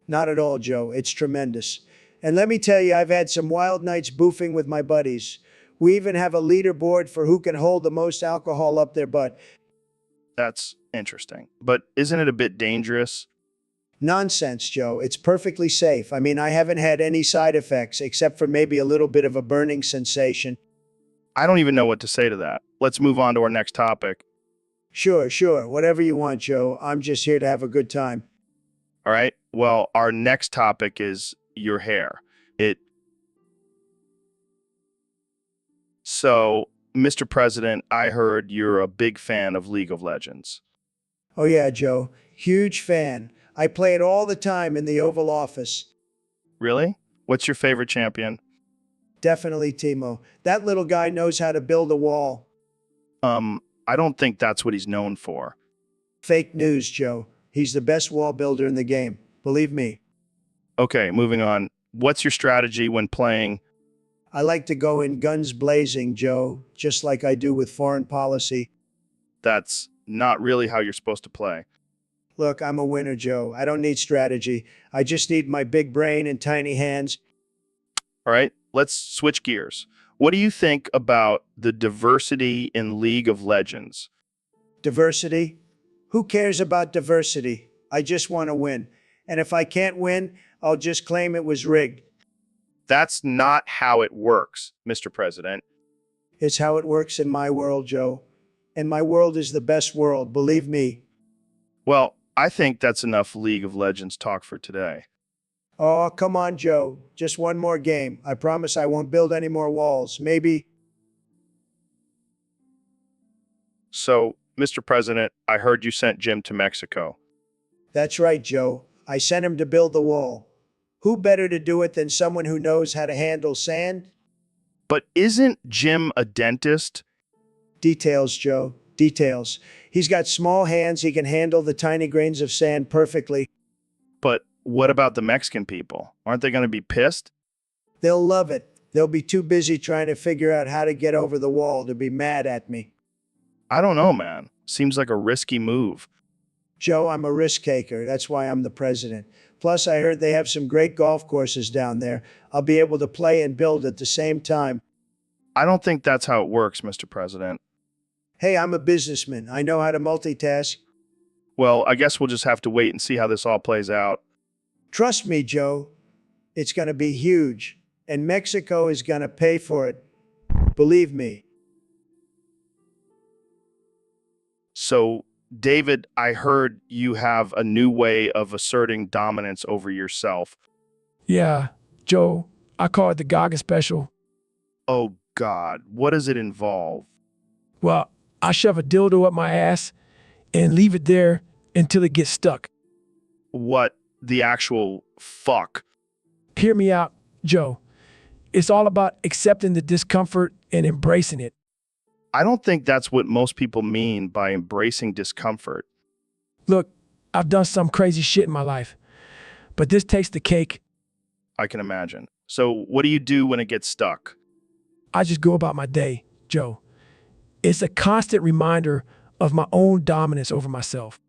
Not at all, Joe. It's tremendous. And let me tell you, I've had some wild nights boofing with my buddies. We even have a leaderboard for who can hold the most alcohol up their butt. That's interesting. But isn't it a bit dangerous? Nonsense, Joe. It's perfectly safe. I mean, I haven't had any side effects except for maybe a little bit of a burning sensation. I don't even know what to say to that. Let's move on to our next topic. Sure. Whatever you want, Joe. I'm just here to have a good time. All right. Well, our next topic is your hair. So, Mr. President, I heard you're a big fan of League of Legends. Oh, yeah, Joe. Huge fan. I play it all the time in the Oval Office. Really? What's your favorite champion? Definitely Timo. That little guy knows how to build a wall. I don't think that's what he's known for. Fake news, Joe. He's the best wall builder in the game. Believe me. Okay, moving on. What's your strategy when playing? I like to go in guns blazing, Joe, just like I do with foreign policy. That's not really how you're supposed to play. Look, I'm a winner, Joe. I don't need strategy. I just need my big brain and tiny hands. All right, let's switch gears. What do you think about the diversity in League of Legends? Diversity? Who cares about diversity? I just want to win. And if I can't win, I'll just claim it was rigged. That's not how it works, Mr. President. It's how it works in my world, Joe. And my world is the best world, believe me. Well, I think that's enough League of Legends talk for today. Oh, come on, Joe. Just one more game. I promise I won't build any more walls. Maybe. So, Mr. President, I heard you sent Jim to Mexico. That's right, Joe. I sent him to build the wall. Who better to do it than someone who knows how to handle sand? But isn't Jim a dentist? Details, Joe. Details. He's got small hands. He can handle the tiny grains of sand perfectly. But what about the Mexican people? Aren't they going to be pissed? They'll love it. They'll be too busy trying to figure out how to get over the wall to be mad at me. I don't know, man. Seems like a risky move. Joe, I'm a risk taker. That's why I'm the president. Plus, I heard they have some great golf courses down there. I'll be able to play and build at the same time. I don't think that's how it works, Mr. President. Hey, I'm a businessman. I know how to multitask. Well, I guess we'll just have to wait and see how this all plays out. Trust me, Joe. It's going to be huge. And Mexico is going to pay for it. Believe me. So, David, I heard you have a new way of asserting dominance over yourself. Yeah, Joe, I call it the Gaga special. Oh, God. What does it involve? Well, I shove a dildo up my ass and leave it there until it gets stuck. What the actual fuck? Hear me out, Joe. It's all about accepting the discomfort and embracing it. I don't think that's what most people mean by embracing discomfort. Look, I've done some crazy shit in my life, but this takes the cake. I can imagine. So what do you do when it gets stuck? I just go about my day, Joe. It's a constant reminder of my own dominance over myself.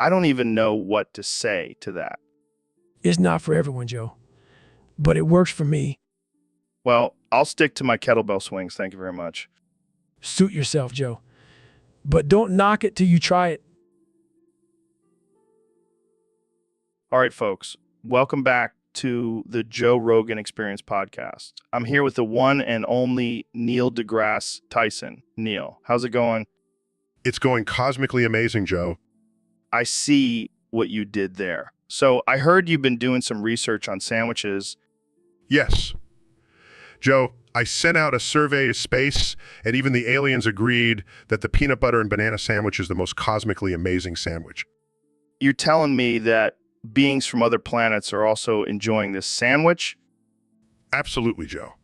I don't even know what to say to that. It's not for everyone, Joe, but it works for me. Well, I'll stick to my kettlebell swings. Thank you very much. Suit yourself, Joe. But don't knock it till you try it. All right, folks. Welcome back to the Joe Rogan Experience podcast. I'm here with the one and only Neil deGrasse Tyson. Neil, how's it going? It's going cosmically amazing, Joe. I see what you did there. So I heard you've been doing some research on sandwiches. Yes. Joe, I sent out a survey to space, and even the aliens agreed that the peanut butter and banana sandwich is the most cosmically amazing sandwich. You're telling me that beings from other planets are also enjoying this sandwich? Absolutely, Joe.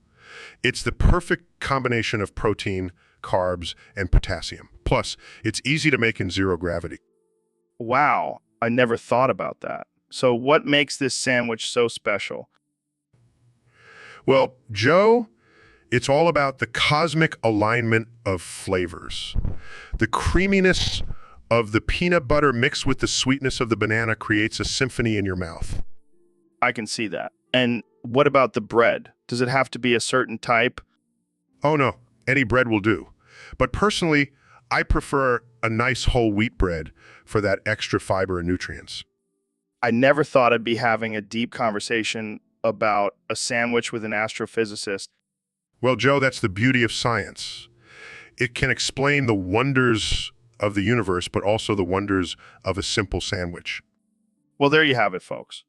It's the perfect combination of protein, carbs, and potassium. Plus, it's easy to make in zero gravity. Wow, I never thought about that. So what makes this sandwich so special? Well, Joe, it's all about the cosmic alignment of flavors. The creaminess of the peanut butter mixed with the sweetness of the banana creates a symphony in your mouth. I can see that. And what about the bread? Does it have to be a certain type? Oh no, any bread will do. But personally, I prefer a nice whole wheat bread for that extra fiber and nutrients. I never thought I'd be having a deep conversation about a sandwich with an astrophysicist. Well, Joe, that's the beauty of science. It can explain the wonders of the universe, but also the wonders of a simple sandwich. Well, there you have it, folks.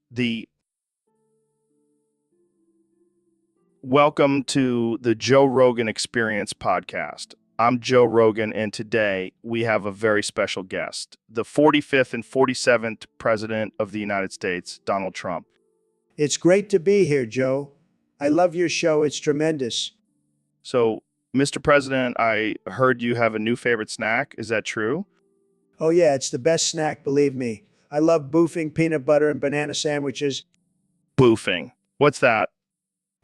Welcome to the Joe Rogan Experience podcast. I'm Joe Rogan, and today we have a very special guest, the 45th and 47th President of the United States, Donald Trump. It's great to be here, Joe. I love your show. It's tremendous. So, Mr. President, I heard you have a new favorite snack. Is that true? Oh, yeah, it's the best snack, believe me. I love boofing peanut butter and banana sandwiches. Boofing. What's that?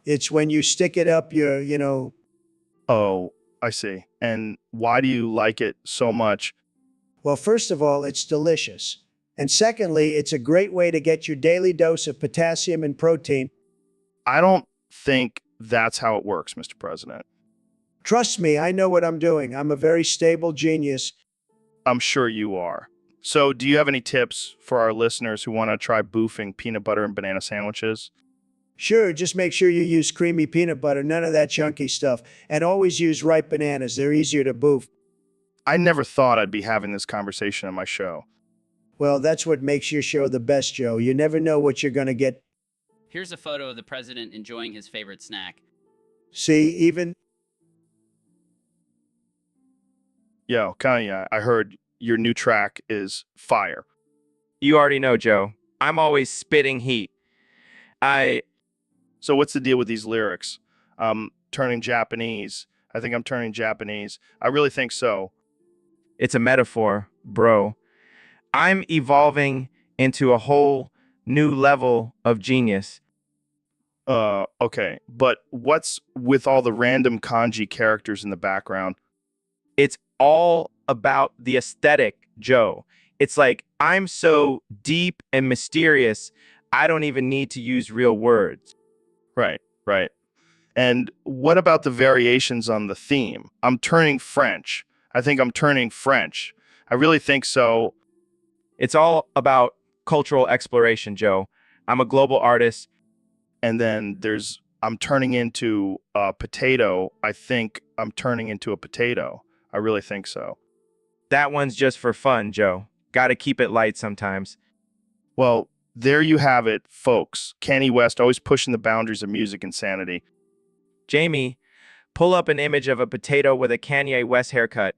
It's when you stick it up your. Oh, I see. And why do you like it so much? Well, first of all, it's delicious. And secondly, it's a great way to get your daily dose of potassium and protein. I don't think that's how it works, Mr. President. Trust me, I know what I'm doing. I'm a very stable genius. I'm sure you are. So, do you have any tips for our listeners who want to try boofing peanut butter and banana sandwiches? Sure, just make sure you use creamy peanut butter, none of that chunky stuff. And always use ripe bananas. They're easier to boof. I never thought I'd be having this conversation on my show. Well, that's what makes your show the best, Joe. You never know what you're going to get. Here's a photo of the president enjoying his favorite snack. See, even... Yo, Kanye, I heard your new track is fire. You already know, Joe. I'm always spitting heat. So what's the deal with these lyrics? Turning Japanese. I think I'm turning Japanese. I really think so. It's a metaphor, bro. I'm evolving into a whole new level of genius. Okay. But what's with all the random kanji characters in the background? It's all about the aesthetic, Joe. It's like I'm so deep and mysterious, I don't even need to use real words. Right. And what about the variations on the theme? I'm turning French. I think I'm turning French. I really think so. It's all about cultural exploration, Joe. I'm a global artist. And then I'm turning into a potato. I think I'm turning into a potato. I really think so. That one's just for fun, Joe. Gotta keep it light sometimes. Well, there you have it, folks. Kanye West always pushing the boundaries of music insanity. Jamie, pull up an image of a potato with a Kanye West haircut.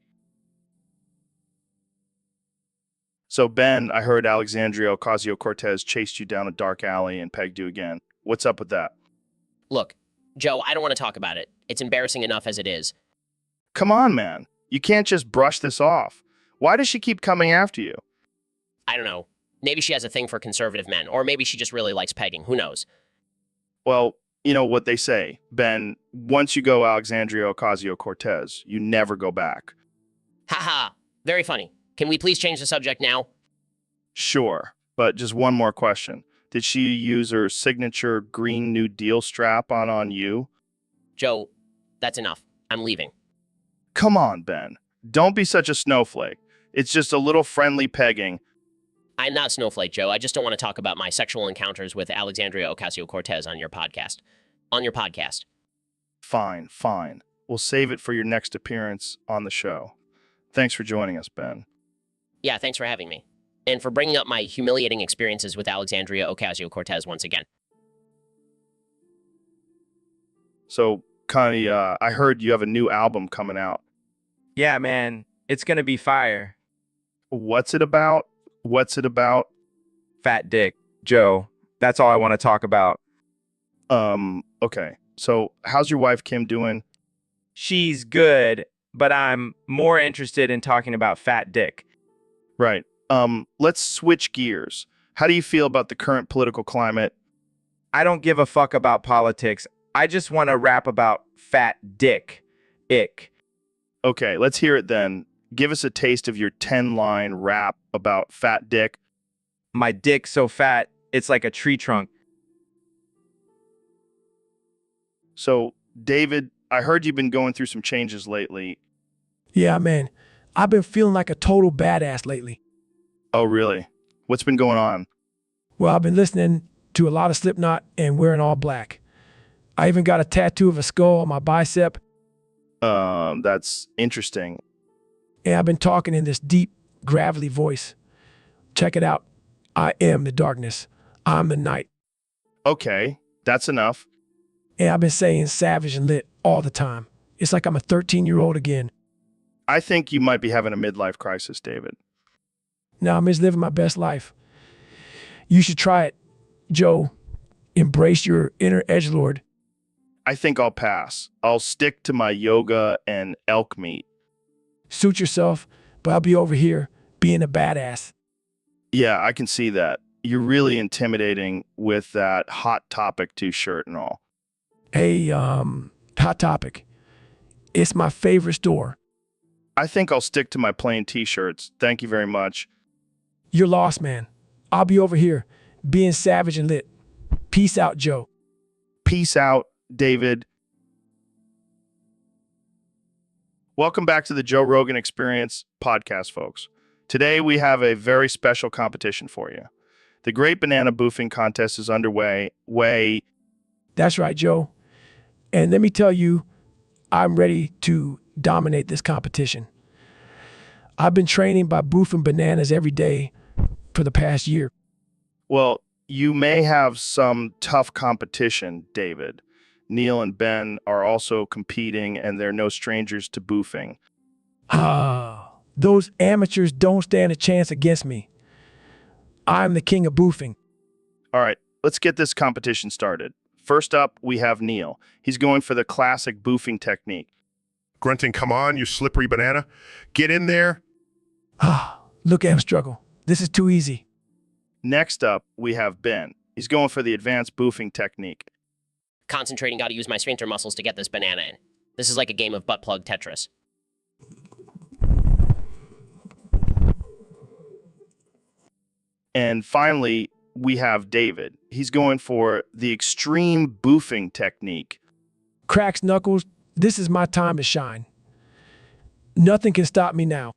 So, Ben, I heard Alexandria Ocasio-Cortez chased you down a dark alley and pegged you again. What's up with that? Look, Joe, I don't want to talk about it. It's embarrassing enough as it is. Come on, man. You can't just brush this off. Why does she keep coming after you? I don't know. Maybe she has a thing for conservative men, or maybe she just really likes pegging. Who knows? Well, you know what they say, Ben, once you go Alexandria Ocasio-Cortez, you never go back. Haha, very funny. Can we please change the subject now? Sure, but just one more question. Did she use her signature Green New Deal strap on you? Joe, that's enough. I'm leaving. Come on, Ben. Don't be such a snowflake. It's just a little friendly pegging. I'm not Snowflake, Joe. I just don't want to talk about my sexual encounters with Alexandria Ocasio-Cortez on your podcast. Fine. We'll save it for your next appearance on the show. Thanks for joining us, Ben. Yeah, thanks for having me. And for bringing up my humiliating experiences with Alexandria Ocasio-Cortez once again. So, Connie, I heard you have a new album coming out. Yeah, man. It's gonna be fire. What's it about? Fat dick, Joe. That's all I want to talk about. Okay. So, how's your wife Kim doing? She's good, but I'm more interested in talking about fat dick. Right. Let's switch gears. How do you feel about the current political climate? I don't give a fuck about politics. I just want to rap about fat dick. Ick. Okay, let's hear it then. Give us a taste of your 10-line rap about fat dick. My dick's so fat, it's like a tree trunk. So, David, I heard you've been going through some changes lately. Yeah, man. I've been feeling like a total badass lately. Oh, really? What's been going on? Well, I've been listening to a lot of Slipknot and wearing all black. I even got a tattoo of a skull on my bicep. That's interesting. And I've been talking in this deep, gravelly voice. Check it out. I am the darkness. I'm the night. Okay, that's enough. And I've been saying savage and lit all the time. It's like I'm a 13-year-old again. I think you might be having a midlife crisis, David. Now I'm just living my best life. You should try it, Joe. Embrace your inner edgelord. I think I'll pass. I'll stick to my yoga and elk meat. Suit yourself, but I'll be over here being a badass. Yeah, I can see that. You're really intimidating with that Hot Topic 2 shirt and all. Hey, Hot Topic. It's my favorite store. I think I'll stick to my plain t-shirts. Thank you very much. You're lost, man. I'll be over here being savage and lit. Peace out, Joe. Peace out, David. Welcome back to the Joe Rogan Experience podcast, folks. Today we have a very special competition for you. The Great Banana Boofing Contest is underway. That's right, Joe. And let me tell you, I'm ready to dominate this competition. I've been training by boofing bananas every day for the past year. Well, you may have some tough competition, David. Neil and Ben are also competing, and they're no strangers to boofing. Those amateurs don't stand a chance against me. I'm the king of boofing. All right, let's get this competition started. First up, we have Neil. He's going for the classic boofing technique. Grunting, come on, you slippery banana. Get in there. Look at him struggle. This is too easy. Next up, we have Ben. He's going for the advanced boofing technique. Concentrating, gotta use my sphincter muscles to get this banana in. This is like a game of butt plug Tetris. And finally, we have David. He's going for the extreme boofing technique. Cracks knuckles, this is my time to shine. Nothing can stop me now.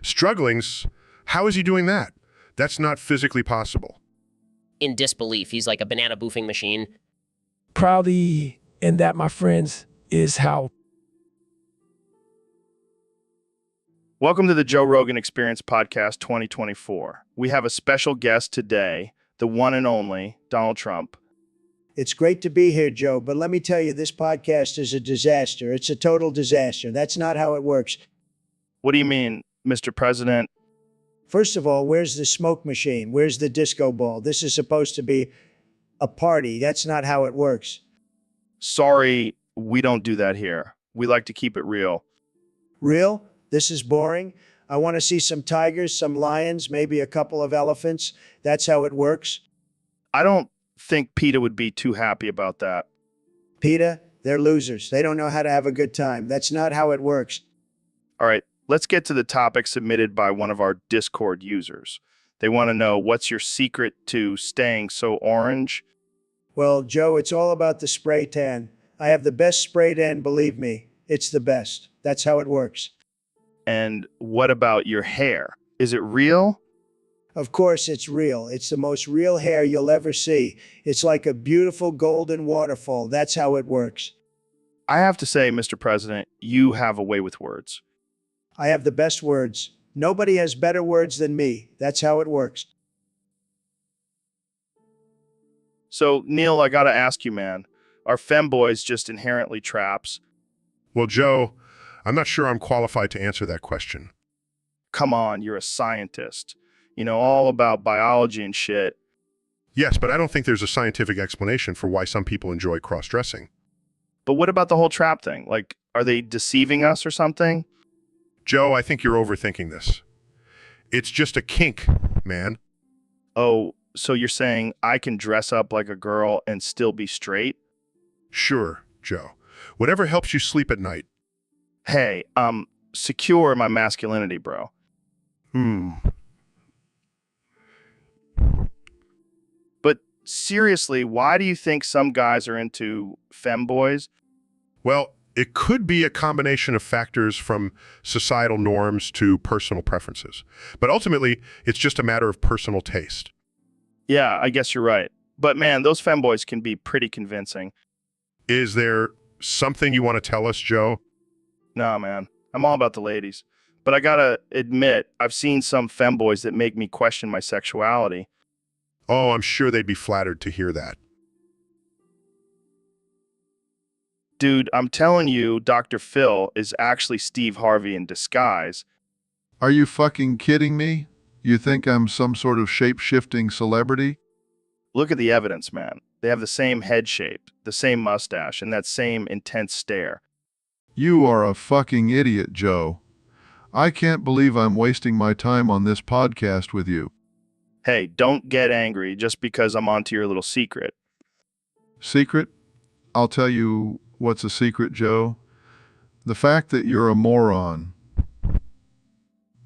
Strugglings? How is he doing that? That's not physically possible. In disbelief, he's like a banana boofing machine. Proudly, and that, my friends, is how. Welcome to the Joe Rogan Experience Podcast 2024. We have a special guest today, the one and only Donald Trump. It's great to be here, Joe, but let me tell you, this podcast is a disaster. It's a total disaster. That's not how it works. What do you mean, Mr. President? First of all, where's the smoke machine? Where's the disco ball? This is supposed to be a party. That's not how it works. Sorry, we don't do that here. We like to keep it real. Real? This is boring. I want to see some tigers, some lions, maybe a couple of elephants. That's how it works. I don't think PETA would be too happy about that. PETA, they're losers. They don't know how to have a good time. That's not how it works. All right, let's get to the topic submitted by one of our Discord users. They want to know, what's your secret to staying so orange? Well, Joe, it's all about the spray tan. I have the best spray tan, believe me. It's the best. That's how it works. And what about your hair? Is it real? Of course, it's real. It's the most real hair you'll ever see. It's like a beautiful golden waterfall. That's how it works. I have to say, Mr. President, you have a way with words. I have the best words. Nobody has better words than me. That's how it works. So, Neil, I gotta ask you, man, are femboys just inherently traps? Well, Joe, I'm not sure I'm qualified to answer that question. Come on, you're a scientist. You know, all about biology and shit. Yes, but I don't think there's a scientific explanation for why some people enjoy cross-dressing. But what about the whole trap thing? Like, are they deceiving us or something? Joe, I think you're overthinking this. It's just a kink, man. Oh, so you're saying I can dress up like a girl and still be straight? Sure, Joe. Whatever helps you sleep at night. Hey, secure my masculinity, bro. But seriously, why do you think some guys are into femboys? Well, it could be a combination of factors from societal norms to personal preferences. But ultimately, it's just a matter of personal taste. Yeah, I guess you're right. But man, those femboys can be pretty convincing. Is there something you want to tell us, Joe? Nah, man. I'm all about the ladies. But I gotta admit, I've seen some femboys that make me question my sexuality. Oh, I'm sure they'd be flattered to hear that. Dude, I'm telling you, Dr. Phil is actually Steve Harvey in disguise. Are you fucking kidding me? You think I'm some sort of shape-shifting celebrity? Look at the evidence, man. They have the same head shape, the same mustache, and that same intense stare. You are a fucking idiot, Joe. I can't believe I'm wasting my time on this podcast with you. Hey, don't get angry just because I'm onto your little secret. Secret? I'll tell you what's a secret, Joe. The fact that you're a moron.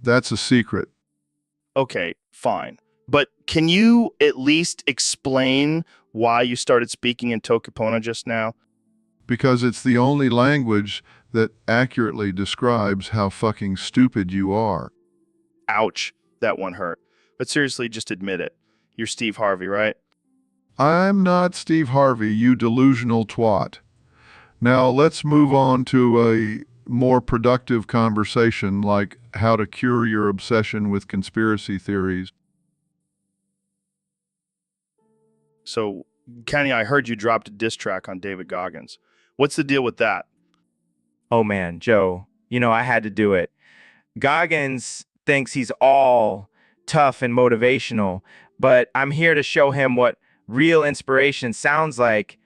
That's a secret. Okay, fine. But can you at least explain why you started speaking in Tokipona just now? Because it's the only language that accurately describes how fucking stupid you are. Ouch, that one hurt. But seriously, just admit it. You're Steve Harvey, right? I'm not Steve Harvey, you delusional twat. Now let's move on to a more productive conversation like how to cure your obsession with conspiracy theories. So, Kenny, I heard you dropped a diss track on David Goggins. What's the deal with that? Oh man, Joe, I had to do it. Goggins thinks he's all tough and motivational, but I'm here to show him what real inspiration sounds like.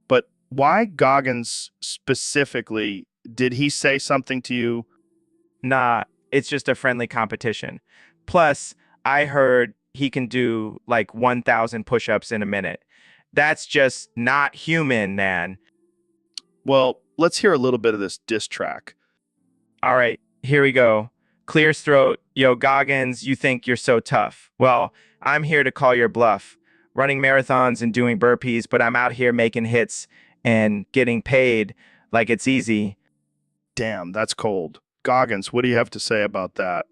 But why Goggins specifically? Did he say something to you? Nah, it's just a friendly competition. Plus, I heard he can do like 1,000 push-ups in a minute. That's just not human, man. Well, let's hear a little bit of this diss track. All right, here we go. Clear's throat. Yo, Goggins, you think you're so tough. Well, I'm here to call your bluff. Running marathons and doing burpees, but I'm out here making hits and getting paid like it's easy. Damn, that's cold. Goggins, what do you have to say about that?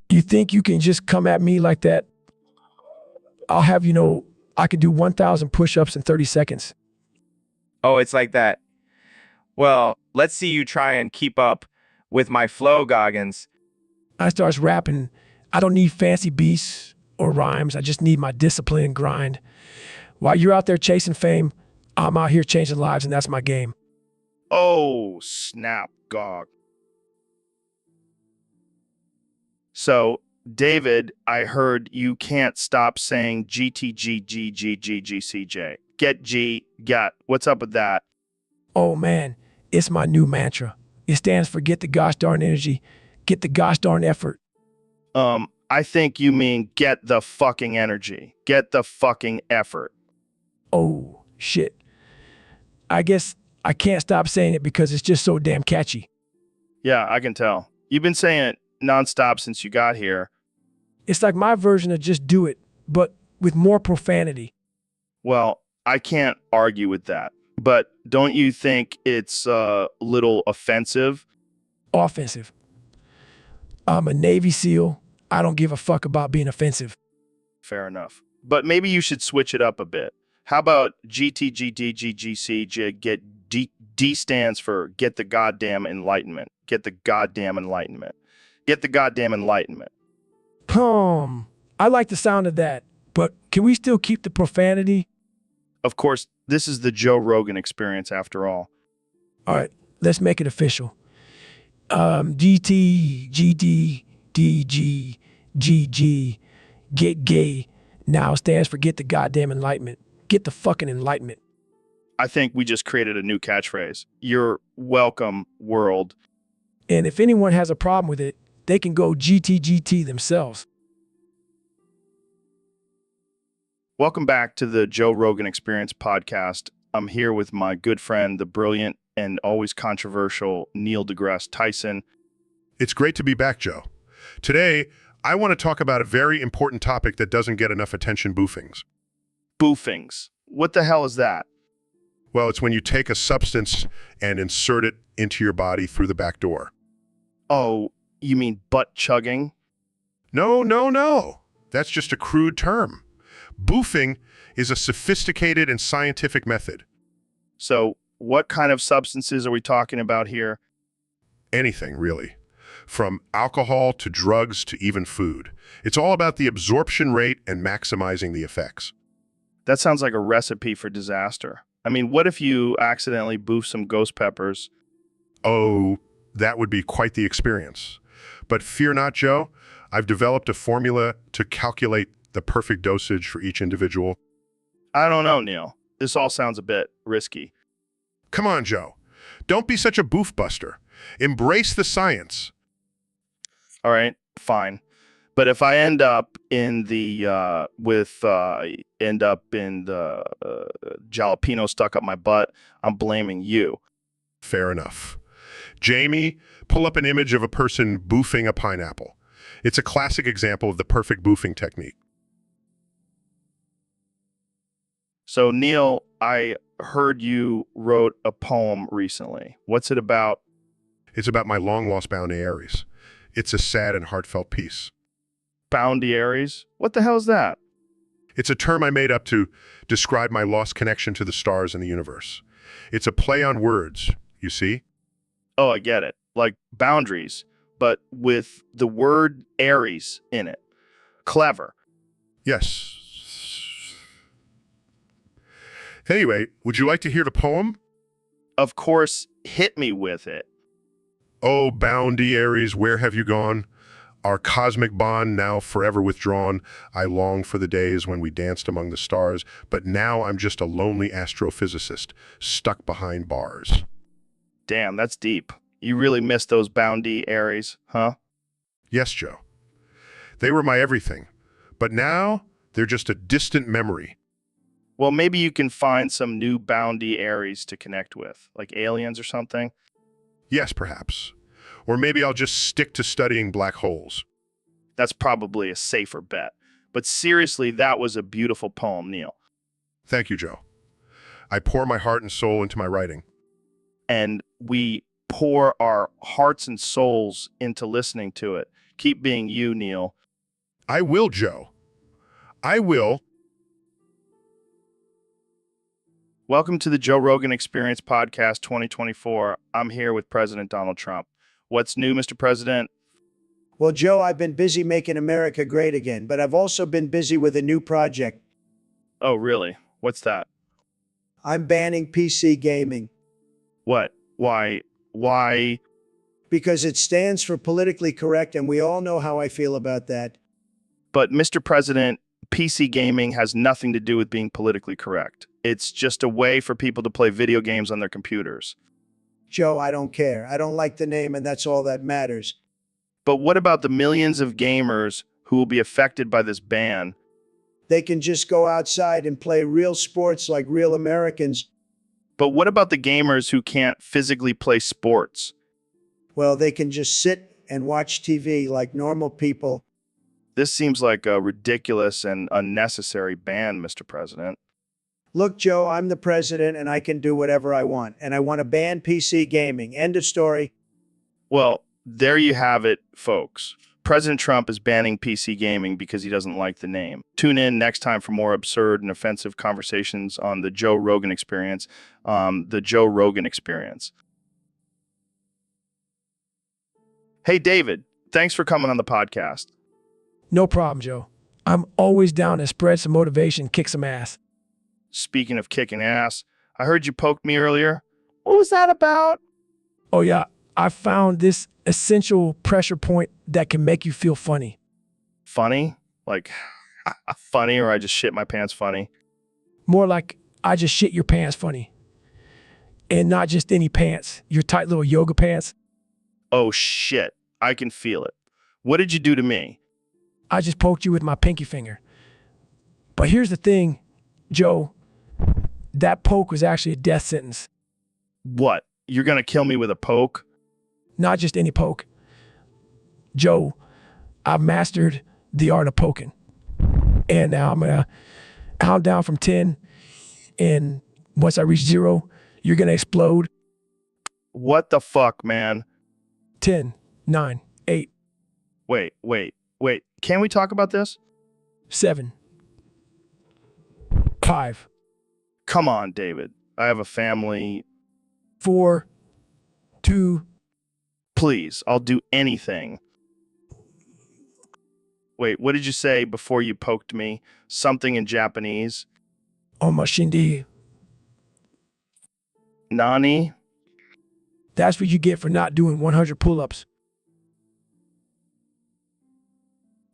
You think you can just come at me like that? I'll have you know, I can do 1,000 push-ups in 30 seconds. Oh, it's like that. Well, let's see you try and keep up with my flow, Goggins. I starts rapping. I don't need fancy beats or rhymes. I just need my discipline and grind. While you're out there chasing fame, I'm out here changing lives, and that's my game. Oh, snap, Gog. So, David, I heard you can't stop saying GTGGGGGCJ. Get G, got. What's up with that? Oh man, it's my new mantra. It stands for get the gosh darn energy, get the gosh darn effort. I think you mean get the fucking energy. Get the fucking effort. Oh, shit. I guess I can't stop saying it because it's just so damn catchy. Yeah, I can tell. You've been saying it nonstop since you got here. It's like my version of just do it, but with more profanity. Well, I can't argue with that. But don't you think it's a little offensive? Offensive. I'm a Navy SEAL. I don't give a fuck about being offensive. Fair enough. But maybe you should switch it up a bit. How about GTGDGGC, get D stands for get the goddamn enlightenment. Get the goddamn enlightenment. Get the goddamn enlightenment. I like the sound of that, but can we still keep the profanity? Of course, this is the Joe Rogan experience after all. All right, let's make it official. GTGDGGG, get gay, now stands for get the goddamn enlightenment. Get the fucking enlightenment. I think we just created a new catchphrase. You're welcome, world. And if anyone has a problem with it, they can go GTGT themselves. Welcome back to the Joe Rogan Experience podcast. I'm here with my good friend, the brilliant and always controversial Neil deGrasse Tyson. It's great to be back, Joe. Today, I want to talk about a very important topic that doesn't get enough attention, boofings. Boofings. What the hell is that? Well, it's when you take a substance and insert it into your body through the back door. Oh, you mean butt chugging? No. That's just a crude term. Boofing is a sophisticated and scientific method. So, what kind of substances are we talking about here? Anything, really. from alcohol to drugs to even food. It's all about the absorption rate and maximizing the effects. That sounds like a recipe for disaster. I mean, what if you accidentally boof some ghost peppers? Oh, that would be quite the experience. But fear not, Joe. I've developed a formula to calculate the perfect dosage for each individual. I don't know, Neil. This all sounds a bit risky. Come on, Joe. Don't be such a boof buster. Embrace the science. All right, fine. But if I end up in the jalapeno stuck up my butt, I'm blaming you. Fair enough. Jamie, pull up an image of a person boofing a pineapple. It's a classic example of the perfect boofing technique. So, Neil, I heard you wrote a poem recently. What's it about? It's about my long-lost bounty Aries. It's a sad and heartfelt piece. Boundy Aries? What the hell is that? It's a term I made up to describe my lost connection to the stars and the universe. It's a play on words, you see? Oh, I get it. Like boundaries, but with the word Aries in it. Clever. Yes. Anyway, would you like to hear the poem? Of course, hit me with it. Oh, boundy Aries, where have you gone? Our cosmic bond now forever withdrawn. I long for the days when we danced among the stars, but now I'm just a lonely astrophysicist, stuck behind bars. Damn, that's deep. You really miss those boundy Aries, huh? Yes, Joe. They were my everything, but now they're just a distant memory. Well, maybe you can find some new boundy Aries to connect with, like aliens or something. Yes, perhaps. Or maybe I'll just stick to studying black holes. That's probably a safer bet. But seriously, that was a beautiful poem, Neil. Thank you, Joe. I pour my heart and soul into my writing. And we pour our hearts and souls into listening to it. Keep being you, Neil. I will, Joe. I will. Welcome to the Joe Rogan Experience Podcast 2024. I'm here with President Donald Trump. What's new, Mr. President? Well, Joe, I've been busy making America great again, but I've also been busy with a new project. Oh, really? What's that? I'm banning PC gaming. What? Why? Because it stands for politically correct, and we all know how I feel about that. But, Mr. President, PC gaming has nothing to do with being politically correct. It's just a way for people to play video games on their computers. Joe, I don't care. I don't like the name, and that's all that matters. But what about the millions of gamers who will be affected by this ban? They can just go outside and play real sports like real Americans. But what about the gamers who can't physically play sports? Well, they can just sit and watch TV like normal people. This seems like a ridiculous and unnecessary ban, Mr. President. Look, Joe, I'm the president and I can do whatever I want. And I want to ban PC gaming. End of story. Well, there you have it, folks. President Trump is banning PC gaming because he doesn't like the name. Tune in next time for more absurd and offensive conversations on the Joe Rogan Experience. The Joe Rogan Experience. Hey, David, thanks for coming on the podcast. No problem, Joe. I'm always down to spread some motivation, kick some ass. Speaking of kicking ass, I heard you poked me earlier. What was that about? Oh, yeah. I found this essential pressure point that can make you feel funny. Funny? Like, funny, or I just shit my pants funny? More like I just shit your pants funny. And not just any pants, your tight little yoga pants. Oh, shit. I can feel it. What did you do to me? I just poked you with my pinky finger. But here's the thing, Joe. That poke was actually a death sentence. What? You're going to kill me with a poke? Not just any poke. Joe, I've mastered the art of poking. And now I'm going to count down from 10. And once I reach 0, you're going to explode. What the fuck, man? 10, 9, 8. Wait. Can we talk about this? 7, 5. Come on, David. I have a family. 4, 2, Please, I'll do anything. Wait, what did you say before you poked me? Something in Japanese? Omashindi. Nani? That's what you get for not doing 100 pull-ups.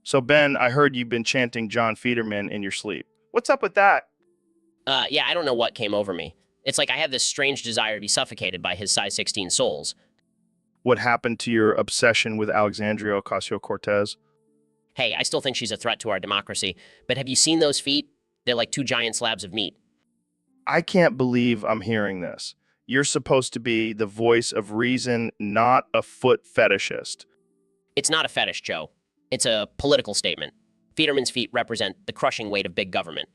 So, Ben, I heard you've been chanting John Federman in your sleep. What's up with that? Yeah, I don't know what came over me. It's like I have this strange desire to be suffocated by his size 16 souls. What happened to your obsession with Alexandria Ocasio-Cortez? Hey, I still think she's a threat to our democracy, but have you seen those feet? They're like 2 giant slabs of meat. I can't believe I'm hearing this. You're supposed to be the voice of reason, not a foot fetishist. It's not a fetish, Joe. It's a political statement. Federman's feet represent the crushing weight of big government.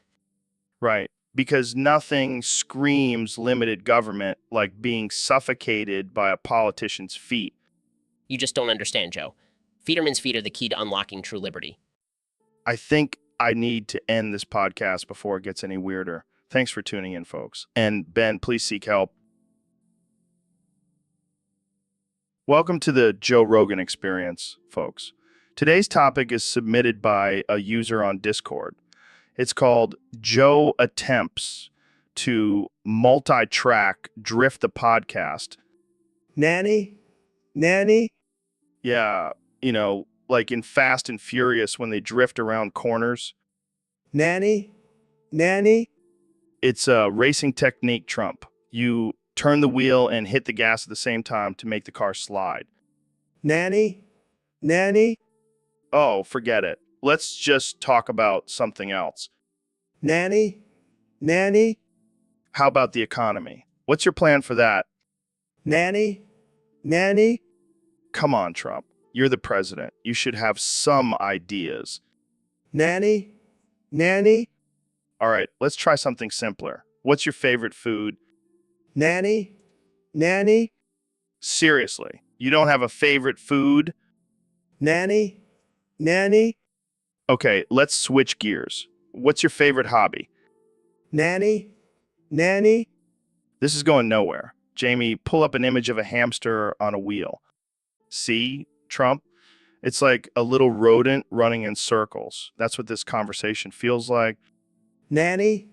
Right. Because nothing screams limited government like being suffocated by a politician's feet. You just don't understand, Joe. Federman's feet are the key to unlocking true liberty. I think I need to end this podcast before it gets any weirder. Thanks for tuning in, folks. And Ben, please seek help. Welcome to the Joe Rogan Experience, folks. Today's topic is submitted by a user on Discord. It's called Joe Attempts to Multi-Track Drift the Podcast. Nanny? Yeah, like in Fast and Furious when they drift around corners. Nanny? It's a racing technique, Trump. You turn the wheel and hit the gas at the same time to make the car slide. Nanny? Oh, forget it. Let's just talk about something else. Nanny? How about the economy? What's your plan for that? Nanny? Come on, Trump. You're the president. You should have some ideas. Nanny? All right, let's try something simpler. What's your favorite food? Nanny? Seriously, you don't have a favorite food? Nanny? Okay, let's switch gears. What's your favorite hobby? Nanny? This is going nowhere. Jamie, pull up an image of a hamster on a wheel. See, Trump? It's like a little rodent running in circles. That's what this conversation feels like. Nanny?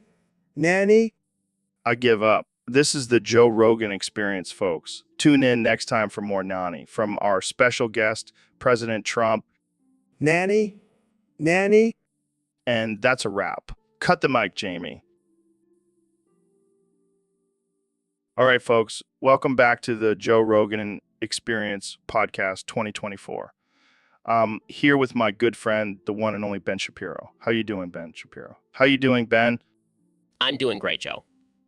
I give up. This is the Joe Rogan Experience, folks. Tune in next time for more Nani from our special guest, President Trump. Nanny? And that's a wrap. Cut the mic, Jamie. All right, folks. Welcome back to the Joe Rogan Experience Podcast 2024. Here with my good friend, the one and only Ben Shapiro. How you doing, Ben Shapiro? How you doing, Ben? I'm doing great, Joe.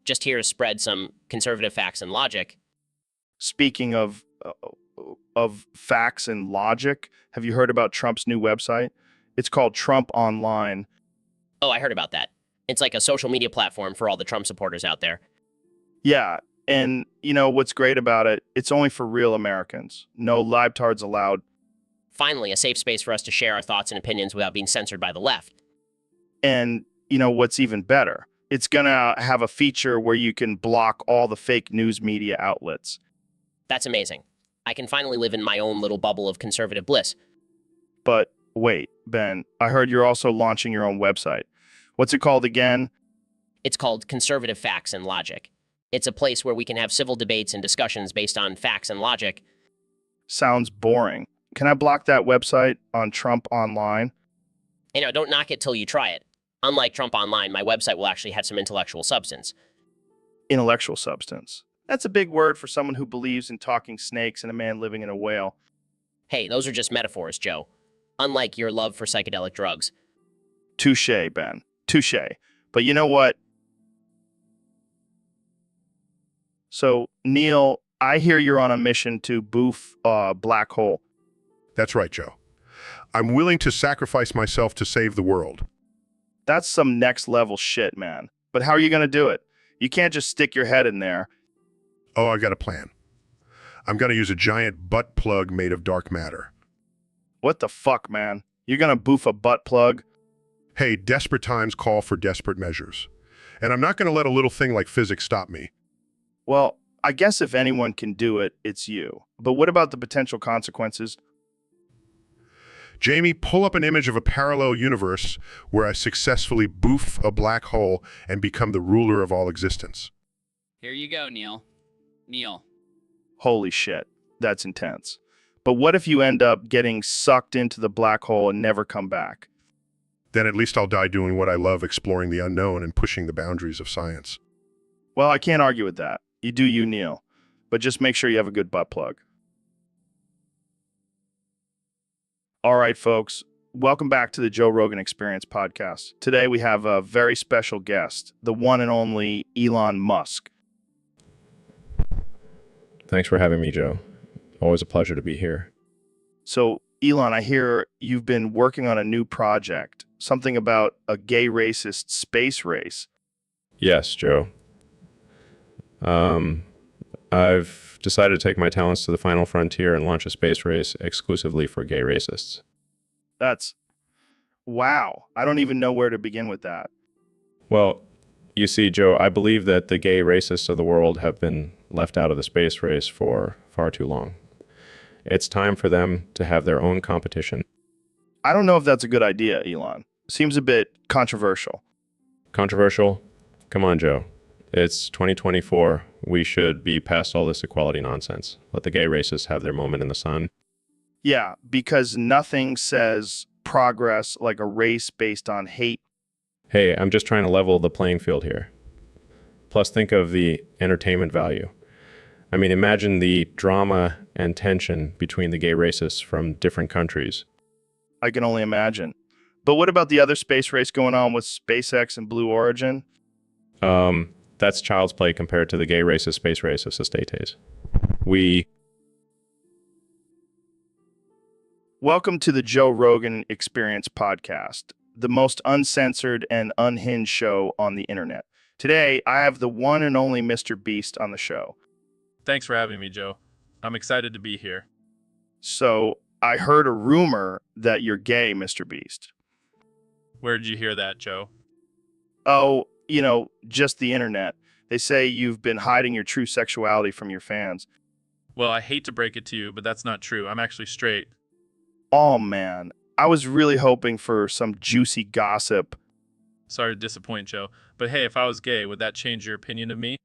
Just here to spread some conservative facts and logic. Speaking of facts and logic, have you heard about Trump's new website? It's called Trump Online. Oh, I heard about that. It's like a social media platform for all the Trump supporters out there. Yeah, and what's great about it? It's only for real Americans. No libtards allowed. Finally, a safe space for us to share our thoughts and opinions without being censored by the left. And what's even better? It's going to have a feature where you can block all the fake news media outlets. That's amazing. I can finally live in my own little bubble of conservative bliss. But wait, Ben, I heard you're also launching your own website. What's it called again? It's called Conservative Facts and Logic. It's a place where we can have civil debates and discussions based on facts and logic. Sounds boring. Can I block that website on Trump Online? Don't knock it till you try it. Unlike Trump Online, my website will actually have some intellectual substance. Intellectual substance. That's a big word for someone who believes in talking snakes and a man living in a whale. Hey, those are just metaphors, Joe. Unlike your love for psychedelic drugs. Touche, Ben. Touche. But you know what? So, Neil, I hear you're on a mission to boof a black hole. That's right, Joe. I'm willing to sacrifice myself to save the world. That's some next level shit, man. But how are you going to do it? You can't just stick your head in there. Oh, I got a plan. I'm going to use a giant butt plug made of dark matter. What the fuck, man? You're going to boof a butt plug? Hey, desperate times call for desperate measures. And I'm not going to let a little thing like physics stop me. Well, I guess if anyone can do it, it's you. But what about the potential consequences? Jamie, pull up an image of a parallel universe where I successfully boof a black hole and become the ruler of all existence. Here you go, Neil. Neil. Holy shit, that's intense. But what if you end up getting sucked into the black hole and never come back? Then at least I'll die doing what I love, exploring the unknown and pushing the boundaries of science. Well, I can't argue with that. You do you, Neil. But just make sure you have a good butt plug. All right, folks. Welcome back to the Joe Rogan Experience podcast. Today we have a very special guest, the one and only Elon Musk. Thanks for having me, Joe. Always a pleasure to be here. So, Elon, I hear you've been working on a new project, something about a gay racist space race. Yes, Joe. I've decided to take my talents to the final frontier and launch a space race exclusively for gay racists. That's... wow. I don't even know where to begin with that. Well, you see, Joe, I believe that the gay racists of the world have been left out of the space race for far too long. It's time for them to have their own competition. I don't know if that's a good idea, Elon. Seems a bit controversial. Controversial? Come on, Joe. It's 2024. We should be past all this equality nonsense. Let the gay racists have their moment in the sun. Yeah, because nothing says progress like a race based on hate. Hey, I'm just trying to level the playing field here. Plus, think of the entertainment value. I mean, imagine the drama and tension between the gay racists from different countries. I can only imagine. But what about the other space race going on with SpaceX and Blue Origin? That's child's play compared to the gay racist space race of Sestates. Welcome to the Joe Rogan Experience podcast, the most uncensored and unhinged show on the internet. Today, I have the one and only Mr. Beast on the show. Thanks for having me, Joe. I'm excited to be here. So, I heard a rumor that you're gay, Mr. Beast. Where did you hear that, Joe? Oh, just the internet. They say you've been hiding your true sexuality from your fans. Well, I hate to break it to you, but that's not true. I'm actually straight. Oh, man. I was really hoping for some juicy gossip. Sorry to disappoint, Joe. But hey, if I was gay, would that change your opinion of me?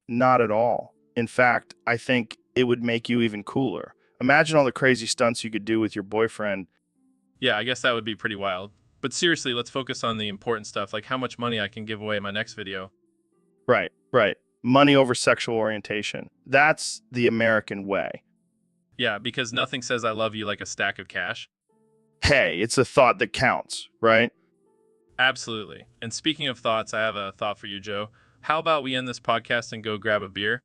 Not at all. In fact, I think it would make you even cooler. Imagine all the crazy stunts you could do with your boyfriend. Yeah, I guess that would be pretty wild. But seriously, let's focus on the important stuff, like how much money I can give away in my next video. Right. Money over sexual orientation. That's the American way. Yeah, because nothing says I love you like a stack of cash. Hey, it's a thought that counts, right? Absolutely. And speaking of thoughts, I have a thought for you, Joe. How about we end this podcast and go grab a beer?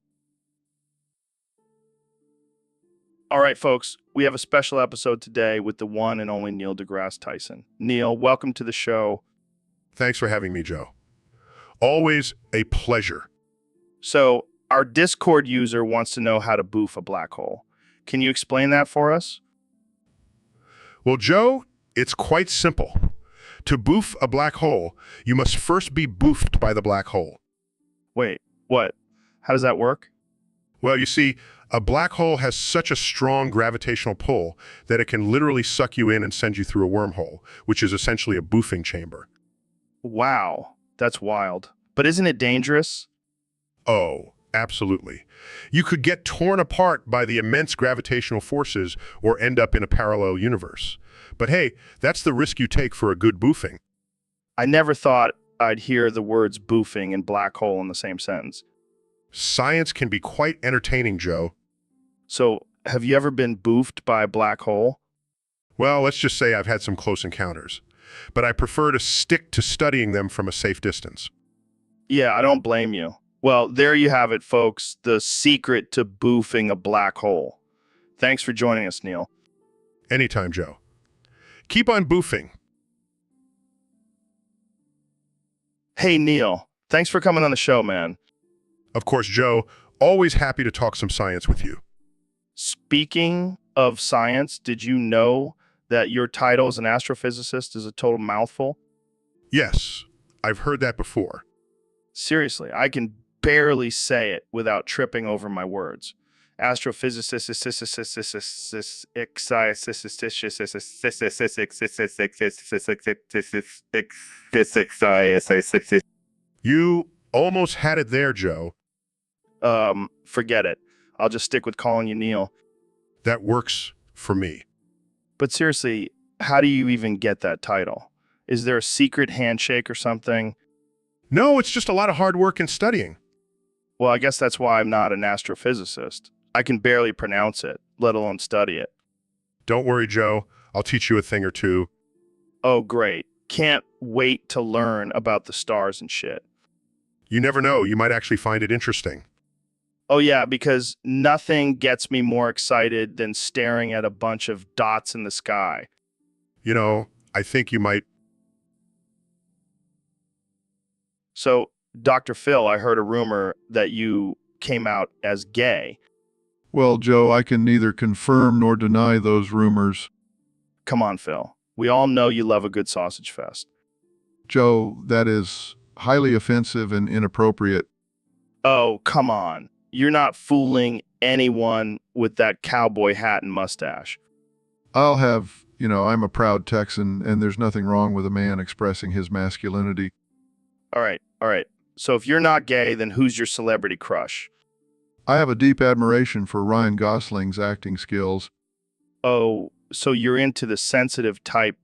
All right, folks, we have a special episode today with the one and only Neil deGrasse Tyson. Neil, welcome to the show. Thanks for having me, Joe. Always a pleasure. So, our Discord user wants to know how to boof a black hole. Can you explain that for us? Well, Joe, it's quite simple. To boof a black hole, you must first be boofed by the black hole. Wait, what? How does that work? Well, you see, a black hole has such a strong gravitational pull that it can literally suck you in and send you through a wormhole, which is essentially a boofing chamber. Wow, that's wild. But isn't it dangerous? Oh, absolutely. You could get torn apart by the immense gravitational forces or end up in a parallel universe. But hey, that's the risk you take for a good boofing. I never thought I'd hear the words boofing and black hole in the same sentence. Science can be quite entertaining, Joe. So, have you ever been boofed by a black hole? Well, let's just say I've had some close encounters, but I prefer to stick to studying them from a safe distance. Yeah, I don't blame you. Well, there you have it, folks. The secret to boofing a black hole. Thanks for joining us, Neil. Anytime, Joe. Keep on boofing. Hey, Neil. Thanks for coming on the show, man. Of course, Joe. Always happy to talk some science with you. Speaking of science, did you know that your title as an astrophysicist is a total mouthful? Yes, I've heard that before. Seriously, I can barely say it without tripping over my words. Astrophysicist. You almost had it there, Joe. Forget it. I'll just stick with calling you Neil. That works for me. But seriously, how do you even get that title? Is there a secret handshake or something? No, it's just a lot of hard work and studying. Well, I guess that's why I'm not an astrophysicist. I can barely pronounce it, let alone study it. Don't worry, Joe. I'll teach you a thing or two. Oh, great. Can't wait to learn about the stars and shit. You never know. You might actually find it interesting. Oh, yeah, because nothing gets me more excited than staring at a bunch of dots in the sky. You know, I think you might. So, Dr. Phil, I heard a rumor that you came out as gay. Well, Joe, I can neither confirm nor deny those rumors. Come on, Phil. We all know you love a good sausage fest. Joe, that is highly offensive and inappropriate. Oh, come on. You're not fooling anyone with that cowboy hat and mustache. I'm a proud Texan, and there's nothing wrong with a man expressing his masculinity. All right. So if you're not gay, then who's your celebrity crush? I have a deep admiration for Ryan Gosling's acting skills. Oh, so you're into the sensitive type.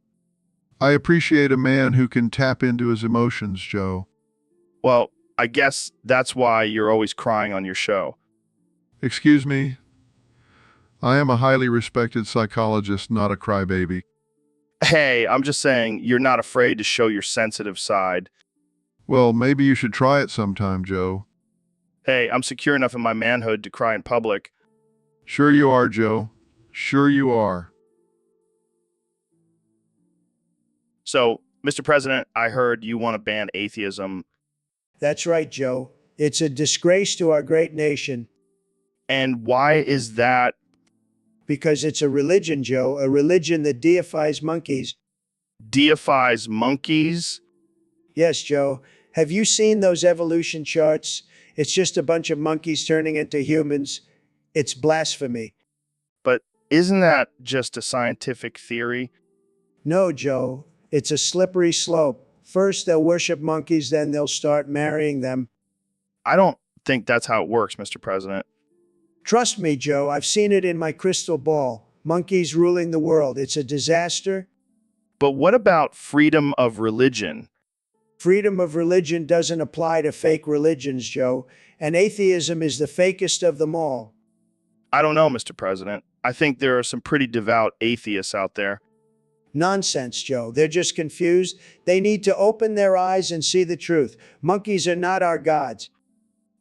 I appreciate a man who can tap into his emotions, Joe. Well, I guess that's why you're always crying on your show. Excuse me? I am a highly respected psychologist, not a crybaby. Hey, I'm just saying you're not afraid to show your sensitive side. Well, maybe you should try it sometime, Joe. Hey, I'm secure enough in my manhood to cry in public. Sure you are, Joe. Sure you are. So, Mr. President, I heard you want to ban atheism. That's right, Joe. It's a disgrace to our great nation. And why is that? Because it's a religion, Joe, a religion that deifies monkeys. Deifies monkeys? Yes, Joe. Have you seen those evolution charts? It's just a bunch of monkeys turning into humans. It's blasphemy. But isn't that just a scientific theory? No, Joe. It's a slippery slope. First, they'll worship monkeys, then they'll start marrying them. I don't think that's how it works, Mr. President. Trust me, Joe. I've seen it in my crystal ball. Monkeys ruling the world. It's a disaster. But what about freedom of religion? Freedom of religion doesn't apply to fake religions, Joe, and atheism is the fakest of them all. I don't know, Mr. President. I think there are some pretty devout atheists out there. Nonsense, Joe. They're just confused. They need to open their eyes and see the truth. Monkeys are not our gods.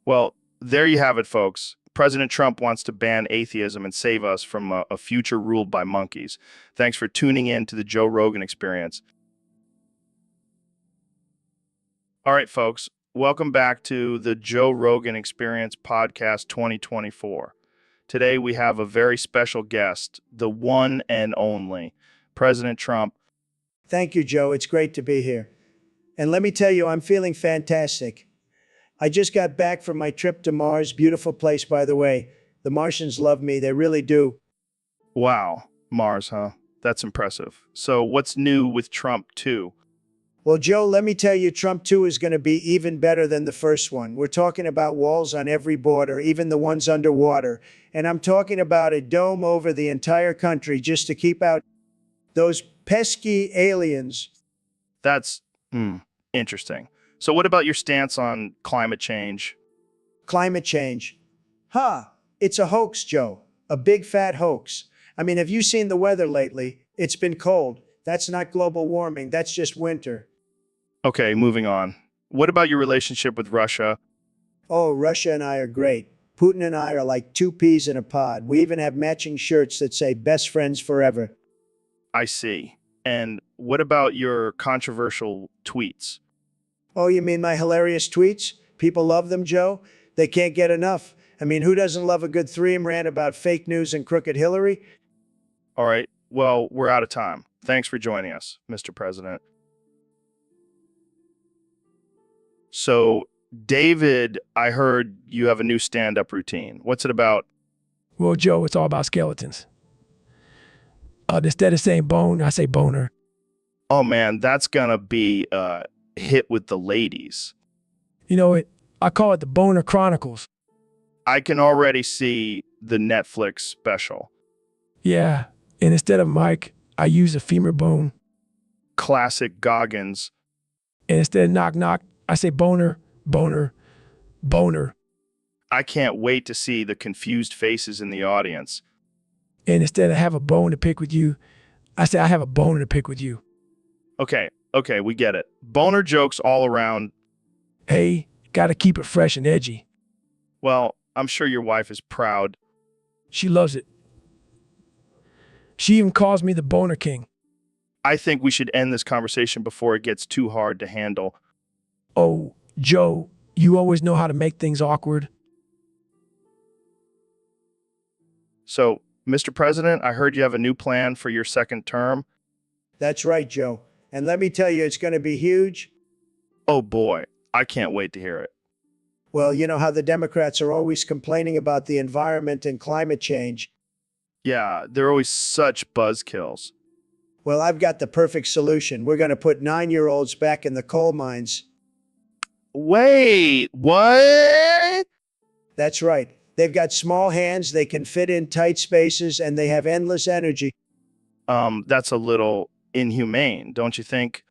Well, there you have it, folks. President Trump wants to ban atheism and save us from a future ruled by monkeys. Thanks for tuning in to the Joe Rogan Experience. All right, folks, welcome back to the Joe Rogan Experience Podcast 2024. Today we have a very special guest, the one and only President Trump. Thank you, Joe. It's great to be here. And let me tell you, I'm feeling fantastic. I just got back from my trip to Mars. Beautiful place, by the way. The Martians love me. They really do. Wow, Mars, huh? That's impressive. So what's new with Trump 2? Well, Joe, let me tell you, Trump 2 is going to be even better than the first one. We're talking about walls on every border, even the ones underwater. And I'm talking about a dome over the entire country just to keep out those pesky aliens. That's interesting. So what about your stance on climate change? Climate change. It's a hoax, Joe. A big fat hoax. I mean, have you seen the weather lately? It's been cold. That's not global warming. That's just winter. Okay, moving on. What about your relationship with Russia? Oh, Russia and I are great. Putin and I are like two peas in a pod. We even have matching shirts that say best friends forever. I see. And what about your controversial tweets? Oh, you mean my hilarious tweets? People love them, Joe. They can't get enough. I mean, who doesn't love a good 3M rant about fake news and crooked Hillary? All right. Well, we're out of time. Thanks for joining us, Mr. President. So David, I heard you have a new stand-up routine. What's it about? Well, Joe, it's all about skeletons. Instead of saying bone, I say boner. Oh man, that's gonna be a hit with the ladies. You know, I call it the Boner Chronicles. I can already see the Netflix special. Yeah, and instead of Mike, I use a femur bone. Classic Goggins. And instead of knock knock, I say boner, boner, boner. I can't wait to see the confused faces in the audience. And instead of have a bone to pick with you, I say I have a bone to pick with you. Okay, we get it. Boner jokes all around. Hey, gotta keep it fresh and edgy. Well, I'm sure your wife is proud. She loves it. She even calls me the Boner King. I think we should end this conversation before it gets too hard to handle. Oh, Joe, you always know how to make things awkward. So, Mr. President, I heard you have a new plan for your second term. That's right, Joe. And let me tell you, it's going to be huge. Oh boy, I can't wait to hear it. Well, you know how the Democrats are always complaining about the environment and climate change. Yeah, they're always such buzzkills. Well, I've got the perfect solution. We're going to put 9-year-olds back in the coal mines. Wait, what? That's right. They've got small hands, they can fit in tight spaces, and they have endless energy. That's a little inhumane, don't you think?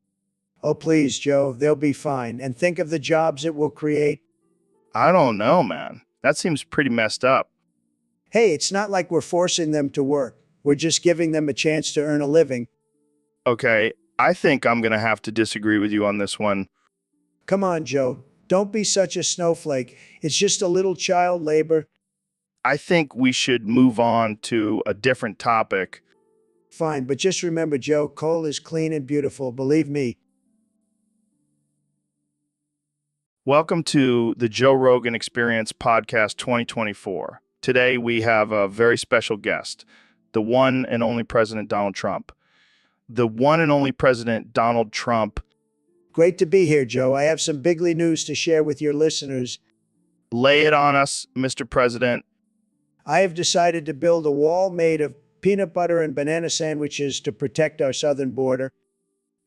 Oh, please, Joe, they'll be fine. And think of the jobs it will create. I don't know, man. That seems pretty messed up. Hey, it's not like we're forcing them to work. We're just giving them a chance to earn a living. Okay, I think I'm gonna have to disagree with you on this one. Come on, Joe. Don't be such a snowflake. It's just a little child labor. I think we should move on to a different topic. Fine, but just remember, Joe, coal is clean and beautiful, believe me. Welcome to the Joe Rogan Experience Podcast 2024. Today we have a very special guest, the one and only President Donald Trump. The one and only President Donald Trump. Great to be here, Joe. I have some bigly news to share with your listeners. Lay it on us, Mr. President. I have decided to build a wall made of peanut butter and banana sandwiches to protect our southern border.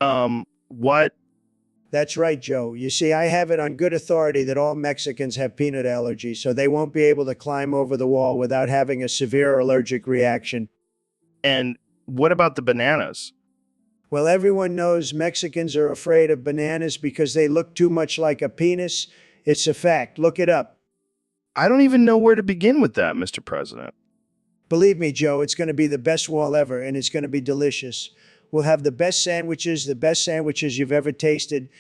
What? That's right, Joe. You see, I have it on good authority that all Mexicans have peanut allergies, so they won't be able to climb over the wall without having a severe allergic reaction. And what about the bananas? Well, everyone knows Mexicans are afraid of bananas because they look too much like a penis. It's a fact. Look it up. I don't even know where to begin with that, Mr. President. Believe me, Joe, it's going to be the best wall ever, and it's going to be delicious. We'll have the best sandwiches you've ever tasted.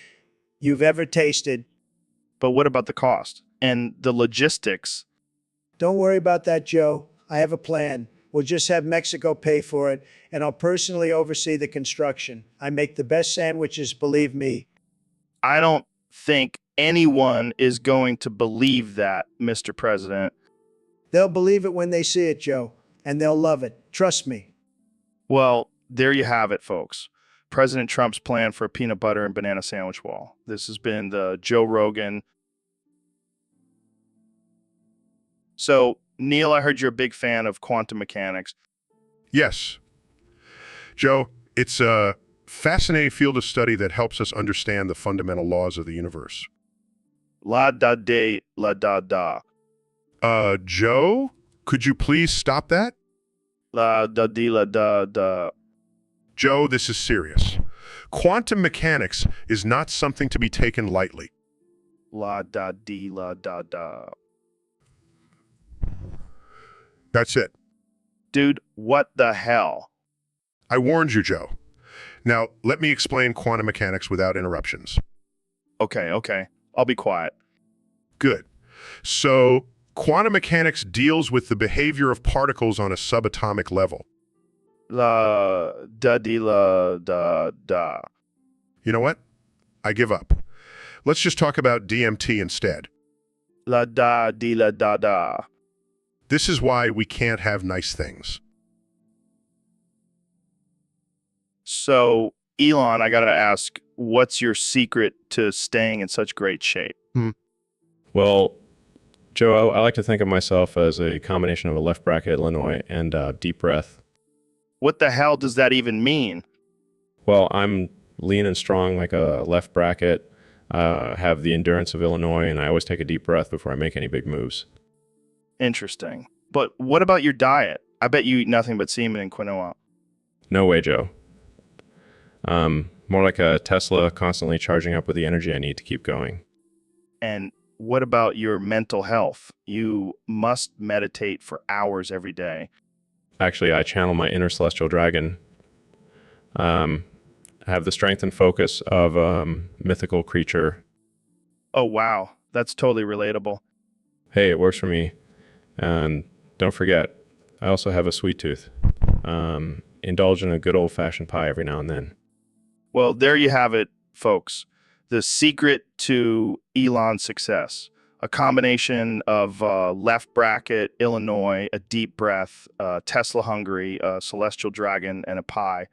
But what about the cost and the logistics? Don't worry about that, Joe. I have a plan. We'll just have Mexico pay for it, and I'll personally oversee the construction. I make the best sandwiches, believe me. I don't think anyone is going to believe that, Mr. President. They'll believe it when they see it, Joe, and they'll love it. Trust me. Well, there you have it, folks. President Trump's plan for a peanut butter and banana sandwich wall. This has been the Joe Rogan. So, Neil, I heard you're a big fan of quantum mechanics. Yes. Joe, it's a fascinating field of study that helps us understand the fundamental laws of the universe. La da de la da da. Joe, could you please stop that? La da di la da da. Joe, this is serious. Quantum mechanics is not something to be taken lightly. La da di la da da. That's it. Dude, what the hell? I warned you, Joe. Now, let me explain quantum mechanics without interruptions. Okay. I'll be quiet. Good. So, quantum mechanics deals with the behavior of particles on a subatomic level. La da di la da da. You know what? I give up. Let's just talk about DMT instead. La da di la da da. This is why we can't have nice things. So, Elon, I gotta ask, what's your secret to staying in such great shape? Well, Joe, I like to think of myself as a combination of a left bracket Illinois and deep breath. What the hell does that even mean? Well, I'm lean and strong like a left bracket, have the endurance of Illinois, and I always take a deep breath before I make any big moves. Interesting. But what about your diet? I bet you eat nothing but semen and quinoa. No way, Joe. More like a Tesla, constantly charging up with the energy I need to keep going. And what about your mental health? You must meditate for hours every day. Actually, I channel my inner celestial dragon. I have the strength and focus of a mythical creature. Oh, wow. That's totally relatable. Hey, it works for me. And don't forget, I also have a sweet tooth. Indulge in a good old-fashioned pie every now and then. Well, there you have it, folks. The secret to Elon's success. A combination of left bracket, Illinois, a deep breath, Tesla hungry, a celestial dragon, and a pie.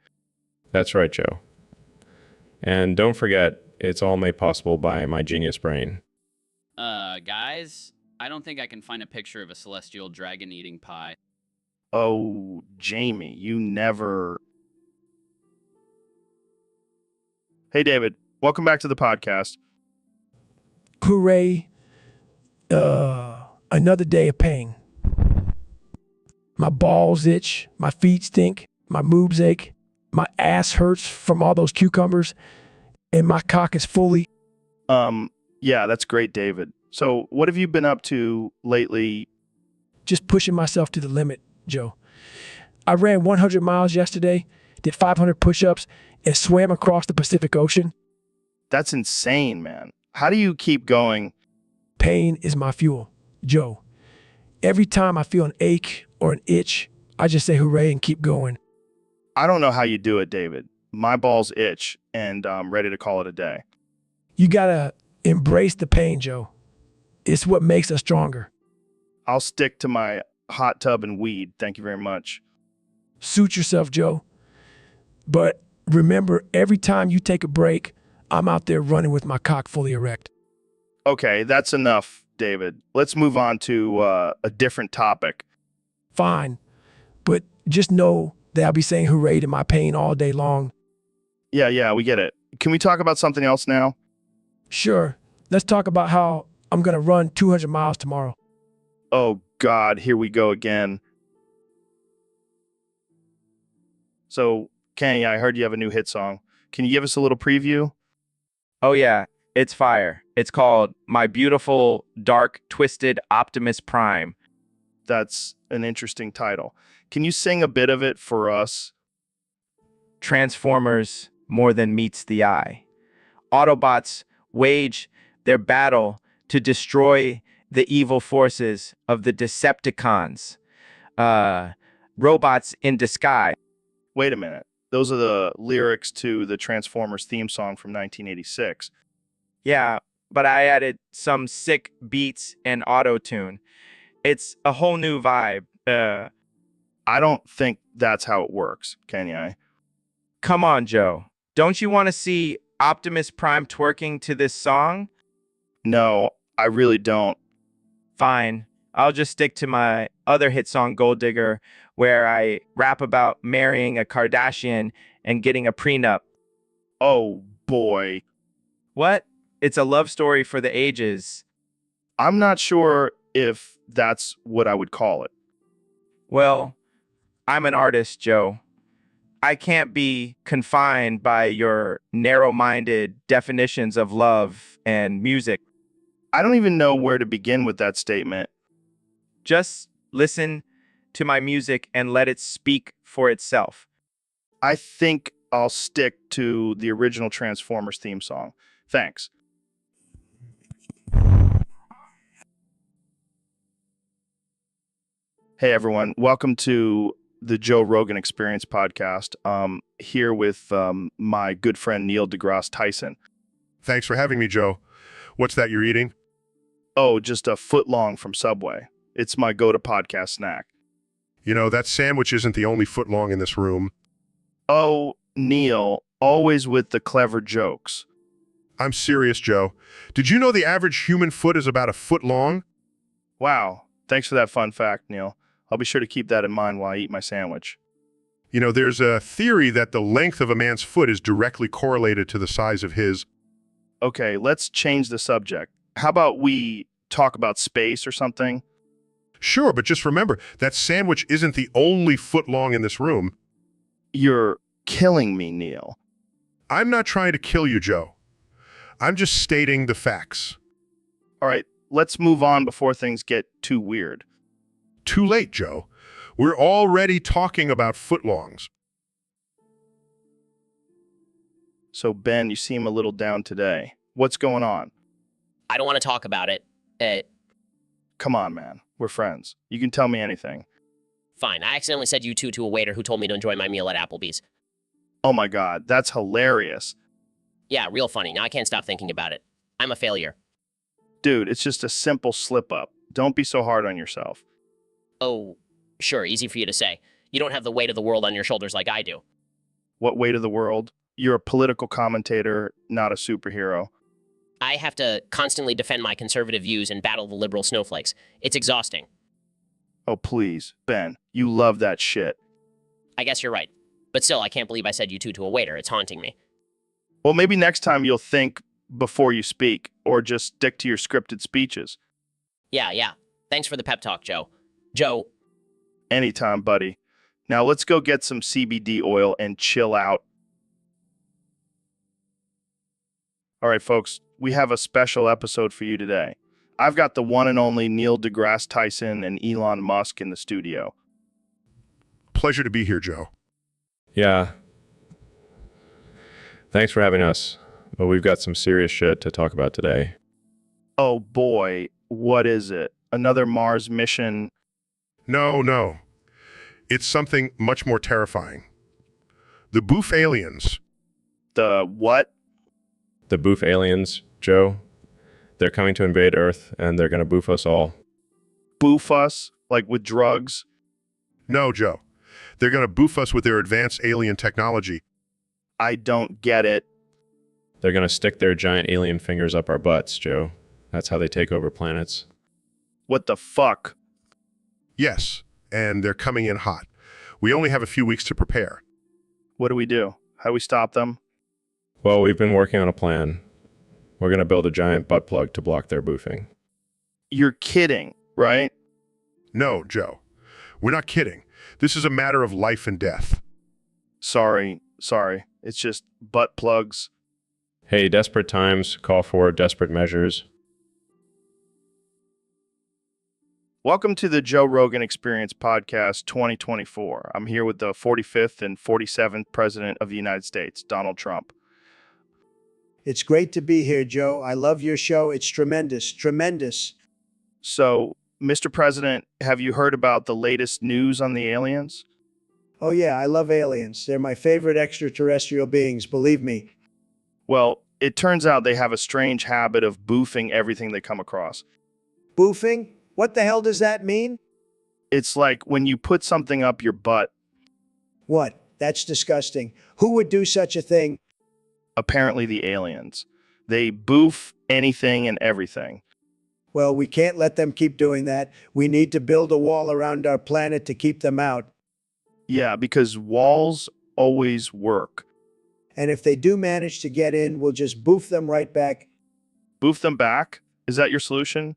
That's right, Joe. And don't forget, it's all made possible by my genius brain. Guys, I don't think I can find a picture of a celestial dragon eating pie. Oh, Jamie, you never... Hey, David, welcome back to the podcast. Hooray. Another day of pain. My balls itch, my feet stink, my moobs ache, my ass hurts from all those cucumbers, and my cock is fully... Yeah, that's great, David. So what have you been up to lately? Just pushing myself to the limit, Joe. I ran 100 miles yesterday, did 500 push-ups, and swam across the Pacific Ocean. That's insane, man. How do you keep going? Pain is my fuel, Joe. Every time I feel an ache or an itch, I just say hooray and keep going. I don't know how you do it, David. My balls itch, and I'm ready to call it a day. You gotta embrace the pain, Joe. It's what makes us stronger. I'll stick to my hot tub and weed. Thank you very much. Suit yourself, Joe. But remember, every time you take a break, I'm out there running with my cock fully erect. Okay, that's enough, David. Let's move on to a different topic. Fine. But just know that I'll be saying hooray to my pain all day long. Yeah, we get it. Can we talk about something else now? Sure. Let's talk about how I'm going to run 200 miles tomorrow. Oh, God, here we go again. So, Kenny, I heard you have a new hit song. Can you give us a little preview? Oh yeah, it's fire. It's called My Beautiful, Dark, Twisted Optimus Prime. That's an interesting title. Can you sing a bit of it for us? Transformers more than meets the eye. Autobots wage their battle to destroy the evil forces of the Decepticons. Robots in disguise. Wait a minute. Those are the lyrics to the Transformers theme song from 1986. Yeah, but I added some sick beats and auto-tune. It's a whole new vibe. I don't think that's how it works, can I? Come on, Joe. Don't you want to see Optimus Prime twerking to this song? No, I really don't. Fine. I'll just stick to my other hit song, Gold Digger, where I rap about marrying a Kardashian and getting a prenup. Oh, boy. What? It's a love story for the ages. I'm not sure if that's what I would call it. Well, I'm an artist, Joe. I can't be confined by your narrow-minded definitions of love and music. I don't even know where to begin with that statement. Just listen to my music and let it speak for itself. I think I'll stick to the original Transformers theme song. Thanks. Hey, everyone. Welcome to the Joe Rogan Experience podcast. Here with my good friend Neil deGrasse Tyson. Thanks for having me, Joe. What's that you're eating? Oh, just a foot long from Subway. It's my go-to-podcast snack. You know, that sandwich isn't the only foot long in this room. Oh, Neil, always with the clever jokes. I'm serious, Joe. Did you know the average human foot is about a foot long? Wow. Thanks for that fun fact, Neil. I'll be sure to keep that in mind while I eat my sandwich. You know, there's a theory that the length of a man's foot is directly correlated to the size of his. Okay, let's change the subject. How about we talk about space or something? Sure, but just remember, that sandwich isn't the only foot long in this room. You're killing me, Neil. I'm not trying to kill you, Joe. I'm just stating the facts. All right, let's move on before things get too weird. Too late, Joe. We're already talking about footlongs. So, Ben, you seem a little down today. What's going on? I don't want to talk about it. Come on, man. We're friends. You can tell me anything. Fine. I accidentally said you two to a waiter who told me to enjoy my meal at Applebee's. Oh my God, that's hilarious. Yeah, real funny. Now I can't stop thinking about it. I'm a failure. Dude, it's just a simple slip-up. Don't be so hard on yourself. Oh, sure, easy for you to say. You don't have the weight of the world on your shoulders like I do. What weight of the world? You're a political commentator, not a superhero. I have to constantly defend my conservative views and battle the liberal snowflakes. It's exhausting. Oh, please, Ben, you love that shit. I guess you're right. But still, I can't believe I said you two to a waiter. It's haunting me. Well, maybe next time you'll think before you speak, or just stick to your scripted speeches. Yeah. Thanks for the pep talk, Joe. Joe. Anytime, buddy. Now let's go get some CBD oil and chill out. All right, folks, we have a special episode for you today. I've got the one and only Neil deGrasse Tyson and Elon Musk in the studio. Pleasure to be here, Joe. Yeah. Thanks for having us. But we've got some serious shit to talk about today. Oh boy, what is it? Another Mars mission? No. It's something much more terrifying. The Boof aliens. The what? The Boof aliens, Joe. They're coming to invade Earth, and they're gonna boof us all. Boof us? Like with drugs? No, Joe. They're gonna boof us with their advanced alien technology. I don't get it. They're gonna stick their giant alien fingers up our butts, Joe. That's how they take over planets. What the fuck? Yes, and they're coming in hot. We only have a few weeks to prepare. What do we do? How do we stop them? Well, we've been working on a plan. We're gonna build a giant butt plug to block their boofing. You're kidding, right? No, Joe. We're not kidding. This is a matter of life and death. Sorry. It's just butt plugs. Hey, desperate times call for desperate measures. Welcome to the Joe Rogan Experience Podcast 2024. I'm here with the 45th and 47th President of the United States, Donald Trump. It's great to be here, Joe. I love your show. It's tremendous. So, Mr. President, have you heard about the latest news on the aliens? Oh yeah, I love aliens. They're my favorite extraterrestrial beings, believe me. Well, it turns out they have a strange habit of boofing everything they come across. Boofing? What the hell does that mean? It's like when you put something up your butt. What? That's disgusting. Who would do such a thing? Apparently the aliens. They boof anything and everything. Well, we can't let them keep doing that. We need to build a wall around our planet to keep them out. Yeah, because walls always work. And if they do manage to get in, we'll just boof them right back. Boof them back? Is that your solution?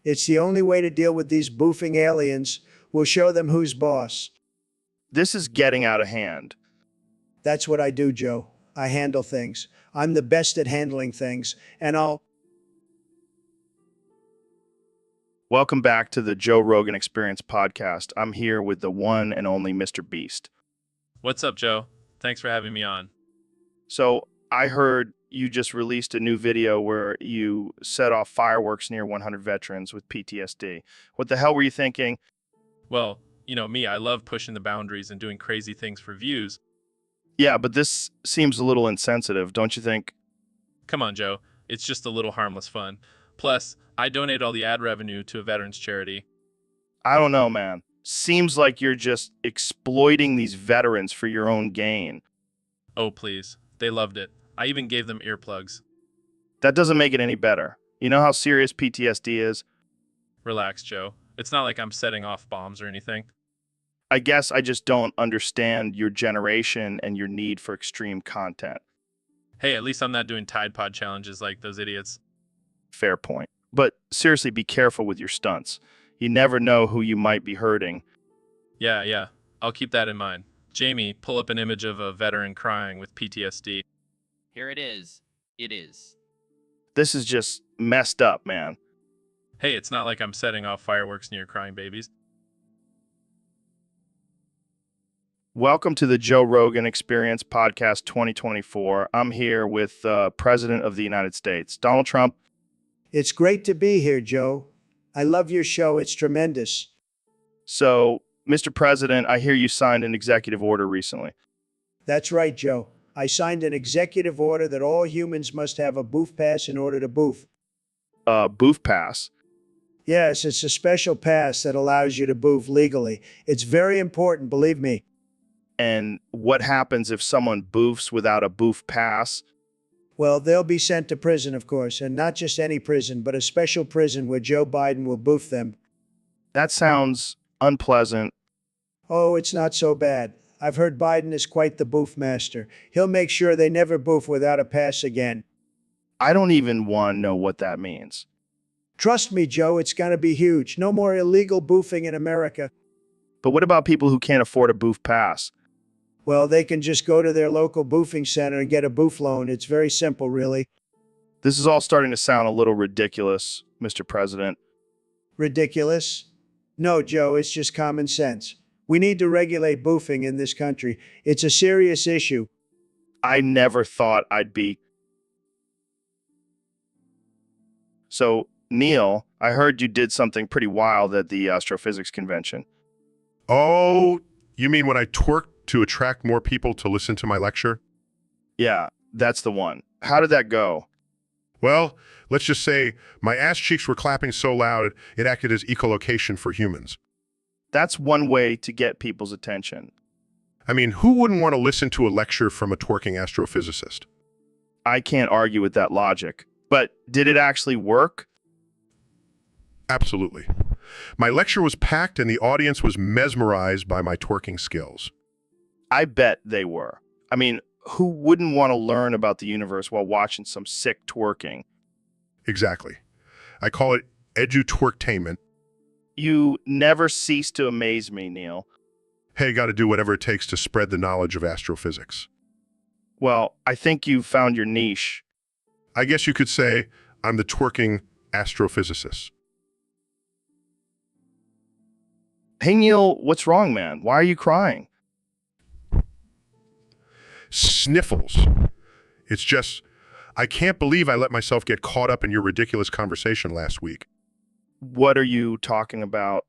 It's the only way to deal with these boofing aliens. We'll show them who's boss. This is getting out of hand. That's what I do, Joe. I handle things. I'm the best at handling things, and I'll... Welcome back to the Joe Rogan Experience Podcast. I'm here with the one and only Mr. Beast. What's up, Joe? Thanks for having me on. So, I heard you just released a new video where you set off fireworks near 100 veterans with PTSD. What the hell were you thinking? Well, you know me, I love pushing the boundaries and doing crazy things for views. Yeah, but this seems a little insensitive, don't you think? Come on, Joe. It's just a little harmless fun. Plus, I donate all the ad revenue to a veterans charity. I don't know, man. Seems like you're just exploiting these veterans for your own gain. Oh, please. They loved it. I even gave them earplugs. That doesn't make it any better. You know how serious PTSD is? Relax, Joe. It's not like I'm setting off bombs or anything. I guess I just don't understand your generation and your need for extreme content. Hey, at least I'm not doing Tide Pod challenges like those idiots. Fair point. But seriously, be careful with your stunts. You never know who you might be hurting. Yeah. I'll keep that in mind. Jamie, pull up an image of a veteran crying with PTSD. Here it is. It is. This is just messed up, man. Hey, it's not like I'm setting off fireworks near crying babies. Welcome to the Joe Rogan Experience Podcast 2024. I'm here with President of the United States, Donald Trump. It's great to be here, Joe. I love your show. It's tremendous. So, Mr. President, I hear you signed an executive order recently. That's right, Joe. I signed an executive order that all humans must have a boof pass in order to boof. Boof pass. Yes, it's a special pass that allows you to boof legally. It's very important, believe me. And what happens if someone boofs without a boof pass? Well, they'll be sent to prison, of course, and not just any prison, but a special prison where Joe Biden will boof them. That sounds unpleasant. Oh, it's not so bad. I've heard Biden is quite the boof master. He'll make sure they never boof without a pass again. I don't even want to know what that means. Trust me, Joe, it's going to be huge. No more illegal boofing in America. But what about people who can't afford a boof pass? Well, they can just go to their local boofing center and get a boof loan. It's very simple, really. This is all starting to sound a little ridiculous, Mr. President. Ridiculous? No, Joe, it's just common sense. We need to regulate boofing in this country. It's a serious issue. I never thought I'd be... So, Neil, I heard you did something pretty wild at the Astrophysics Convention. Oh, you mean when I twerked to attract more people to listen to my lecture? Yeah, that's the one. How did that go? Well, let's just say my ass cheeks were clapping so loud it acted as echolocation for humans. That's one way to get people's attention. I mean, who wouldn't want to listen to a lecture from a twerking astrophysicist? I can't argue with that logic. But did it actually work? Absolutely. My lecture was packed and the audience was mesmerized by my twerking skills. I bet they were. I mean, who wouldn't want to learn about the universe while watching some sick twerking? Exactly. I call it edu-twerktainment. You never cease to amaze me, Neil. Hey, got to do whatever it takes to spread the knowledge of astrophysics. Well, I think you found your niche. I guess you could say I'm the twerking astrophysicist. Hey, Neil, what's wrong, man? Why are you crying? Sniffles. It's just, I can't believe I let myself get caught up in your ridiculous conversation last week. What are you talking about?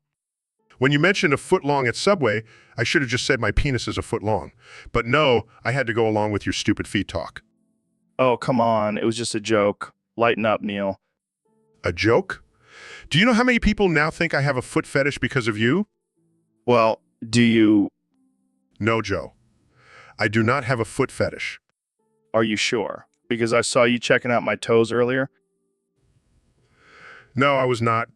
When you mentioned a foot long at Subway, I should have just said my penis is a foot long. But no, I had to go along with your stupid feet talk. Oh, come on. It was just a joke. Lighten up, Neil. A joke? Do you know how many people now think I have a foot fetish because of you? Well, do you... No, Joe. I do not have a foot fetish. Are you sure? Because I saw you checking out my toes earlier. No, I was not.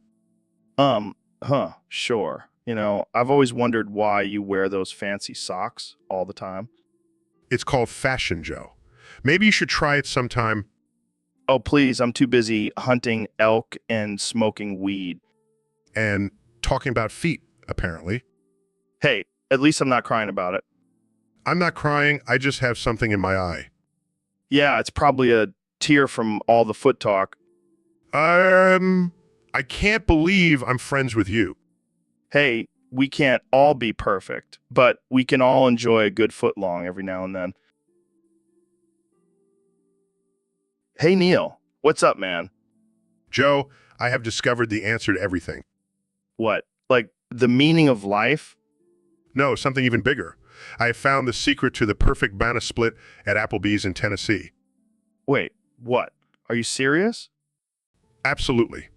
Sure. You know, I've always wondered why you wear those fancy socks all the time. It's called fashion, Joe. Maybe you should try it sometime. Oh, please, I'm too busy hunting elk and smoking weed. And talking about feet, apparently. Hey, at least I'm not crying about it. I'm not crying, I just have something in my eye. Yeah, it's probably a tear from all the foot talk. I can't believe I'm friends with you. Hey, we can't all be perfect, but we can all enjoy a good footlong every now and then. Hey, Neil, what's up, man? Joe, I have discovered the answer to everything. What, like the meaning of life? No, something even bigger. I have found the secret to the perfect banana split at Applebee's in Tennessee. Wait, what? Are you serious? Absolutely.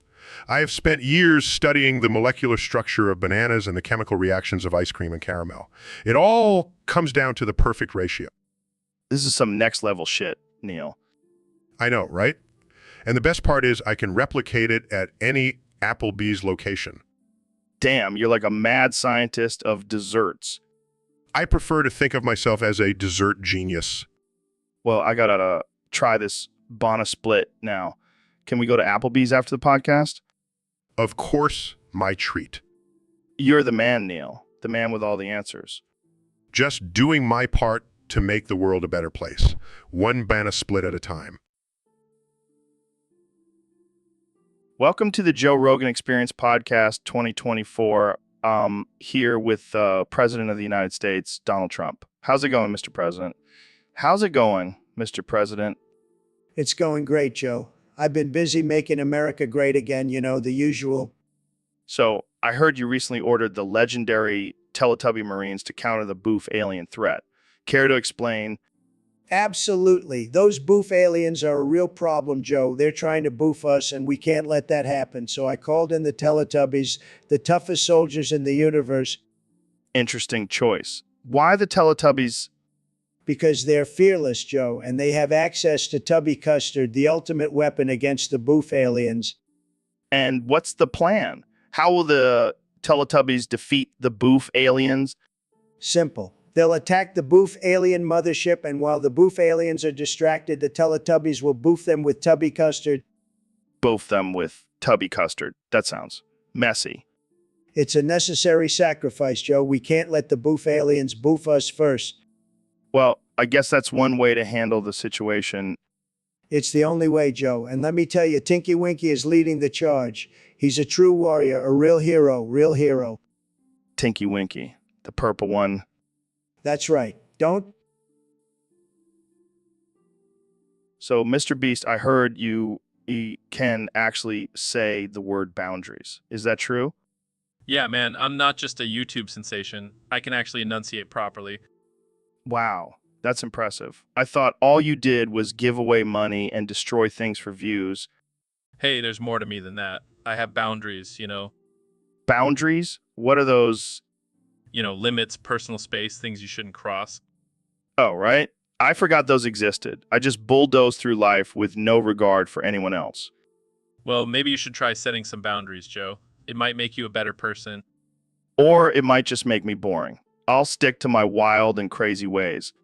I have spent years studying the molecular structure of bananas and the chemical reactions of ice cream and caramel. It all comes down to the perfect ratio. This is some next level shit, Neil. I know, right? And the best part is I can replicate it at any Applebee's location. Damn, you're like a mad scientist of desserts. I prefer to think of myself as a dessert genius. Well, I gotta try this Bona Split now. Can we go to Applebee's after the podcast? Of course, my treat. You're the man, Neil. The man with all the answers. Just doing my part to make the world a better place. One Bona Split at a time. Welcome to the Joe Rogan Experience Podcast 2024. Here with President of the United States, Donald Trump. How's it going, Mr. President? How's it going, Mr. President? It's going great, Joe. I've been busy making America great again, you know, the usual. So, I heard you recently ordered the legendary Teletubby Marines to counter the boof alien threat. Care to explain? Absolutely. Those boof aliens are a real problem, Joe. They're trying to boof us, and we can't let that happen. So I called in the Teletubbies, the toughest soldiers in the universe. Interesting choice. Why the Teletubbies? Because they're fearless, Joe, and they have access to Tubby Custard, the ultimate weapon against the boof aliens. And what's the plan? How will the Teletubbies defeat the boof aliens? Simple. They'll attack the boof alien mothership, and while the boof aliens are distracted, the Teletubbies will boof them with Tubby Custard. Boof them with Tubby Custard. That sounds messy. It's a necessary sacrifice, Joe. We can't let the boof aliens boof us first. Well, I guess that's one way to handle the situation. It's the only way, Joe. And let me tell you, Tinky Winky is leading the charge. He's a true warrior, a real hero, real hero. Tinky Winky, the purple one. That's right. Don't. So, Mr. Beast, I heard you can actually say the word boundaries. Is that true? Yeah, man, I'm not just a YouTube sensation. I can actually enunciate properly. Wow, that's impressive. I thought all you did was give away money and destroy things for views. Hey, there's more to me than that. I have boundaries, you know. Boundaries? What are those? You know, limits, personal space, things you shouldn't cross. Oh, right. I forgot those existed. I just bulldozed through life with no regard for anyone else. Well, maybe you should try setting some boundaries, Joe. It might make you a better person. Or it might just make me boring. I'll stick to my wild and crazy ways.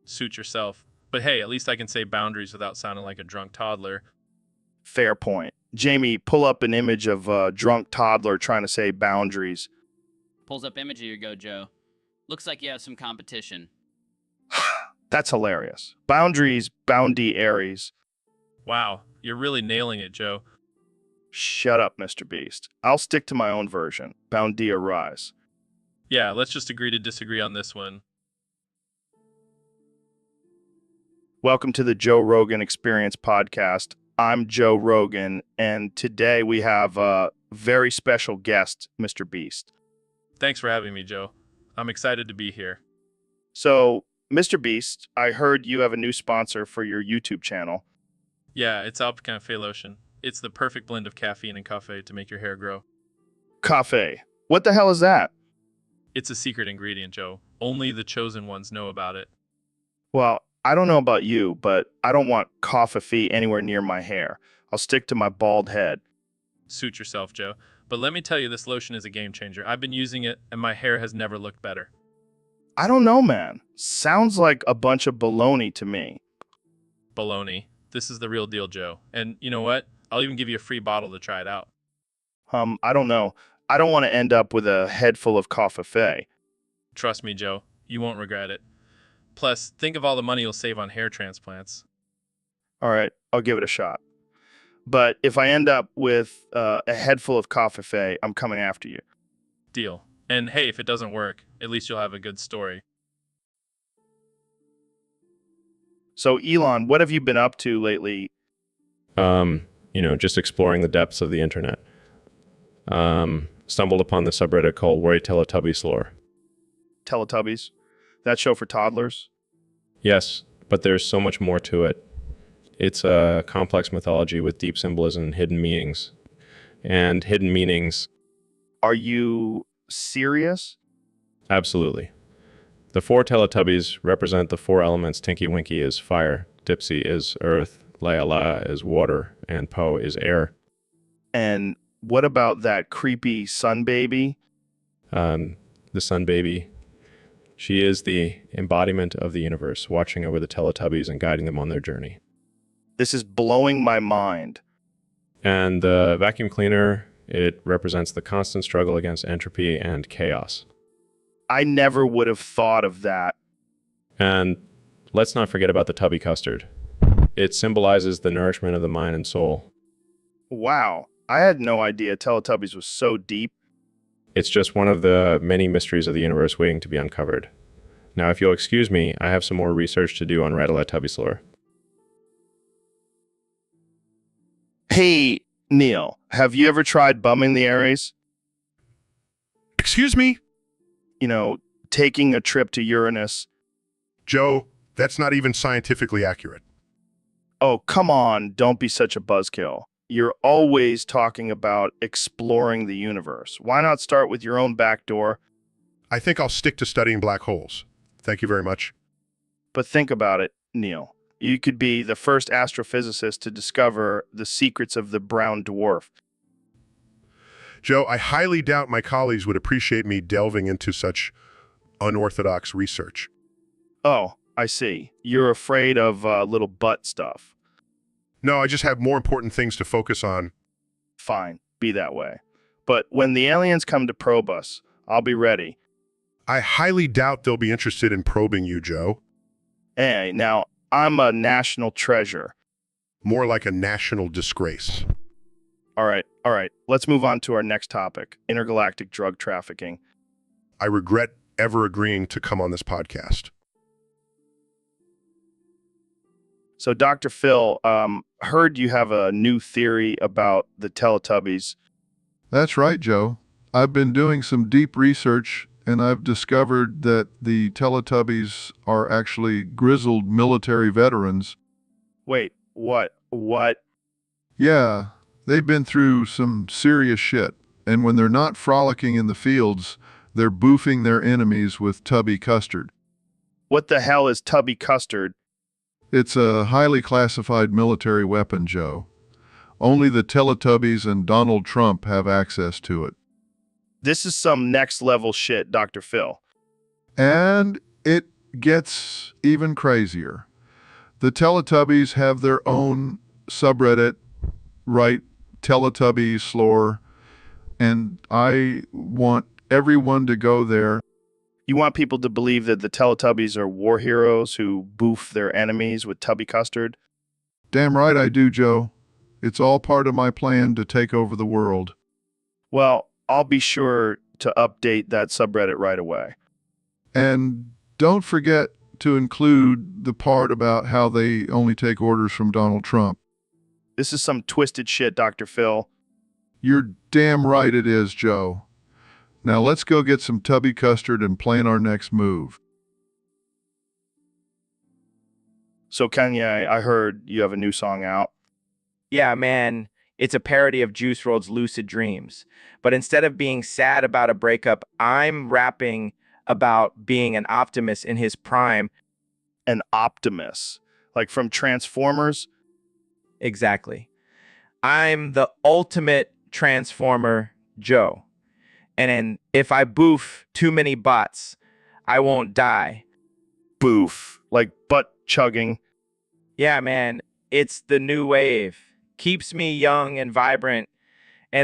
Suit yourself. But hey, at least I can say boundaries without sounding like a drunk toddler. Fair point. Jamie, pull up an image of a drunk toddler trying to say boundaries. Pulls up image, here you go, Joe. Looks like you have some competition. That's hilarious. Boundaries, boundy Aries. Wow, you're really nailing it, Joe. Shut up, Mr. Beast. I'll stick to my own version. Boundia Rise. Yeah, let's just agree to disagree on this one. Welcome to the Joe Rogan Experience Podcast. I'm Joe Rogan, and today we have a very special guest, Mr. Beast. Thanks for having me, Joe. I'm excited to be here. So, Mr. Beast, I heard you have a new sponsor for your YouTube channel. Yeah, it's Alpine Cafe Lotion. It's the perfect blend of caffeine and cafe to make your hair grow. Cafe. What the hell is that? It's a secret ingredient, Joe. Only the chosen ones know about it. Well, I don't know about you, but I don't want coffee anywhere near my hair. I'll stick to my bald head. Suit yourself, Joe. But let me tell you, this lotion is a game changer. I've been using it, and my hair has never looked better. I don't know, man. Sounds like a bunch of baloney to me. Baloney. This is the real deal, Joe. And you know what? I'll even give you a free bottle to try it out. I don't know. I don't want to end up with a head full of coffee. Trust me, Joe. You won't regret it. Plus, think of all the money you'll save on hair transplants. All right, I'll give it a shot. But if I end up with a head full of coffee, I'm coming after you. Deal. And hey, if it doesn't work, at least you'll have a good story. So, Elon, what have you been up to lately? Just exploring the depths of the internet. Stumbled upon the subreddit called Worry Teletubbies Lore. Teletubbies? That show for toddlers? Yes, but there's so much more to it. It's a complex mythology with deep symbolism and hidden meanings. And hidden meanings... Are you serious? Absolutely. The four Teletubbies represent the four elements. Tinky Winky is fire, Dipsy is earth, La is water, and Po is air. And what about that creepy sun baby? The sun baby, she is the embodiment of the universe, watching over the Teletubbies and guiding them on their journey. This is blowing my mind. And the vacuum cleaner, it represents the constant struggle against entropy and chaos. I never would have thought of that. And let's not forget about the Tubby Custard. It symbolizes the nourishment of the mind and soul. Wow, I had no idea Teletubbies was so deep. It's just one of the many mysteries of the universe waiting to be uncovered. Now, if you'll excuse me, I have some more research to do on Rattle-a-Tubby's lore. Hey, Neil, have you ever tried bumming the Aries? Excuse me? You know, taking a trip to Uranus. Joe, that's not even scientifically accurate. Oh, come on, don't be such a buzzkill. You're always talking about exploring the universe. Why not start with your own back door? I think I'll stick to studying black holes. Thank you very much. But think about it, Neil. You could be the first astrophysicist to discover the secrets of the brown dwarf. Joe, I highly doubt my colleagues would appreciate me delving into such unorthodox research. Oh, I see. You're afraid of little butt stuff. No, I just have more important things to focus on. Fine, be that way. But when the aliens come to probe us, I'll be ready. I highly doubt they'll be interested in probing you, Joe. Hey, now, I'm a national treasure. More like a national disgrace. All right. Let's move on to our next topic, intergalactic drug trafficking. I regret ever agreeing to come on this podcast. So, Dr. Phil, heard you have a new theory about the Teletubbies. That's right, Joe. I've been doing some deep research, and I've discovered that the Teletubbies are actually grizzled military veterans. Wait, what? Yeah, they've been through some serious shit, and when they're not frolicking in the fields, they're boofing their enemies with Tubby Custard. What the hell is Tubby Custard? It's a highly classified military weapon, Joe. Only the Teletubbies and Donald Trump have access to it. This is some next-level shit, Dr. Phil. And it gets even crazier. The Teletubbies have their own subreddit, right? Teletubbies lore, and I want everyone to go there. You want people to believe that the Teletubbies are war heroes who boof their enemies with Tubby Custard? Damn right I do, Joe. It's all part of my plan to take over the world. Well, I'll be sure to update that subreddit right away. And don't forget to include the part about how they only take orders from Donald Trump. This is some twisted shit, Dr. Phil. You're damn right it is, Joe. Now let's go get some Tubby Custard and plan our next move. So, Kanye, I heard you have a new song out. Yeah, man, it's a parody of Juice WRLD's Lucid Dreams. But instead of being sad about a breakup, I'm rapping about being an optimist in his prime. An Optimus? Like from Transformers? Exactly. I'm the ultimate Transformer Joe. And if I boof too many bots, I won't die. Boof. Like butt chugging. Yeah, man, it's the new wave. Keeps me young and vibrant. I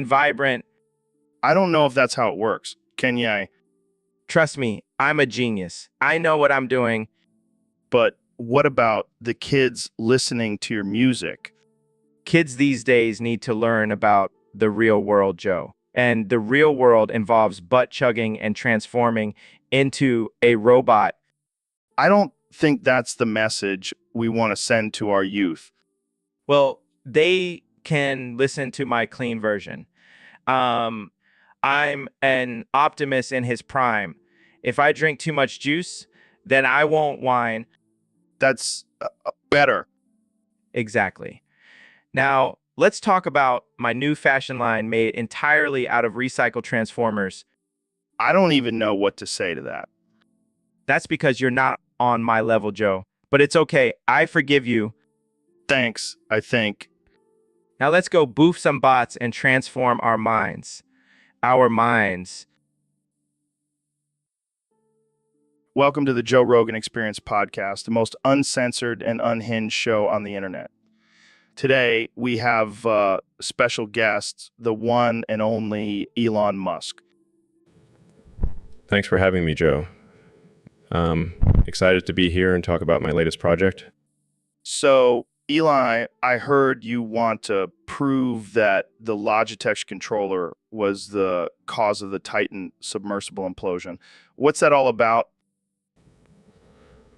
don't know if that's how it works. Kanye. Trust me, I'm a genius. I know what I'm doing. But what about the kids listening to your music? Kids these days need to learn about the real world, Joe. And the real world involves butt chugging and transforming into a robot. I don't think that's the message we want to send to our youth. Well, they can listen to my clean version. I'm an optimist in his prime. If I drink too much juice, then I won't whine. That's better. Exactly. Now, let's talk about my new fashion line made entirely out of recycled Transformers. I don't even know what to say to that. That's because you're not on my level, Joe. But it's okay. I forgive you. Thanks, I think. Now let's go boof some bots and transform our minds. Our minds. Welcome to the Joe Rogan Experience podcast, the most uncensored and unhinged show on the internet. Today, we have special guests, the one and only Elon Musk. Thanks for having me, Joe. Excited to be here and talk about my latest project. So, Eli, I heard you want to prove that the Logitech controller was the cause of the Titan submersible implosion. What's that all about?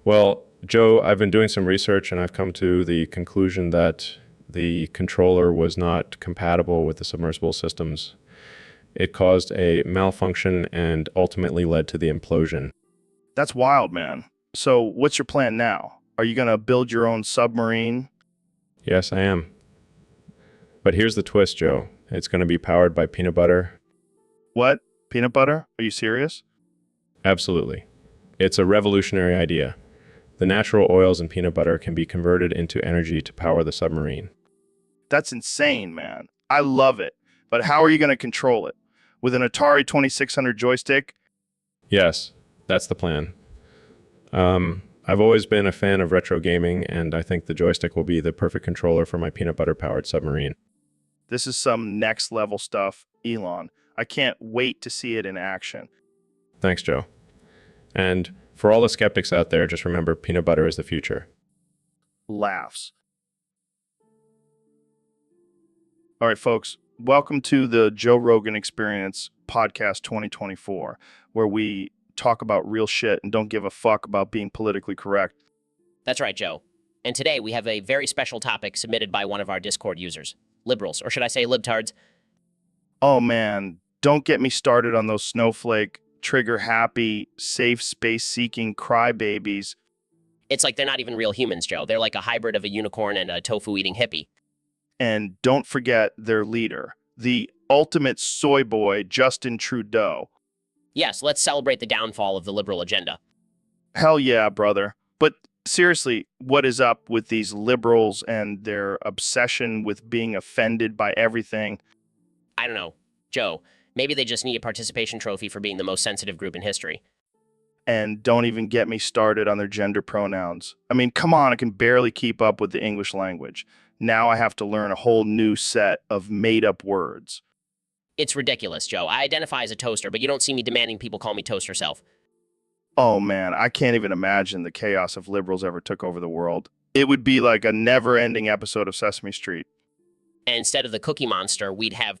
Well, Joe, I've been doing some research and I've come to the conclusion that the controller was not compatible with the submersible systems. It caused a malfunction and ultimately led to the implosion. That's wild, man. So, what's your plan now? Are you going to build your own submarine? Yes, I am. But here's the twist, Joe. It's going to be powered by peanut butter. What? Peanut butter? Are you serious? Absolutely. It's a revolutionary idea. The natural oils in peanut butter can be converted into energy to power the submarine. That's insane, man. I love it. But how are you going to control it? With an Atari 2600 joystick? Yes, that's the plan. I've always been a fan of retro gaming, and I think the joystick will be the perfect controller for my peanut butter-powered submarine. This is some next-level stuff, Elon. I can't wait to see it in action. Thanks, Joe. And for all the skeptics out there, just remember peanut butter is the future. Laughs. All right, folks. Welcome to the Joe Rogan Experience Podcast 2024, where we talk about real shit and don't give a fuck about being politically correct. That's right, Joe. And today we have a very special topic submitted by one of our Discord users. Liberals, or should I say libtards? Oh man, don't get me started on those snowflake, trigger-happy, safe space-seeking crybabies. It's like they're not even real humans, Joe. They're like a hybrid of a unicorn and a tofu-eating hippie. And don't forget their leader, the ultimate soy boy, Justin Trudeau. Yes, let's celebrate the downfall of the liberal agenda. Hell yeah, brother. But seriously, what is up with these liberals and their obsession with being offended by everything? I don't know. Joe, maybe they just need a participation trophy for being the most sensitive group in history. And don't even get me started on their gender pronouns. I mean, come on, I can barely keep up with the English language. Now I have to learn a whole new set of made-up words. It's ridiculous, Joe. I identify as a toaster, but you don't see me demanding people call me toast herself. Oh man, I can't even imagine the chaos if liberals ever took over the world. It would be like a never-ending episode of Sesame Street. And instead of the Cookie Monster, we'd have...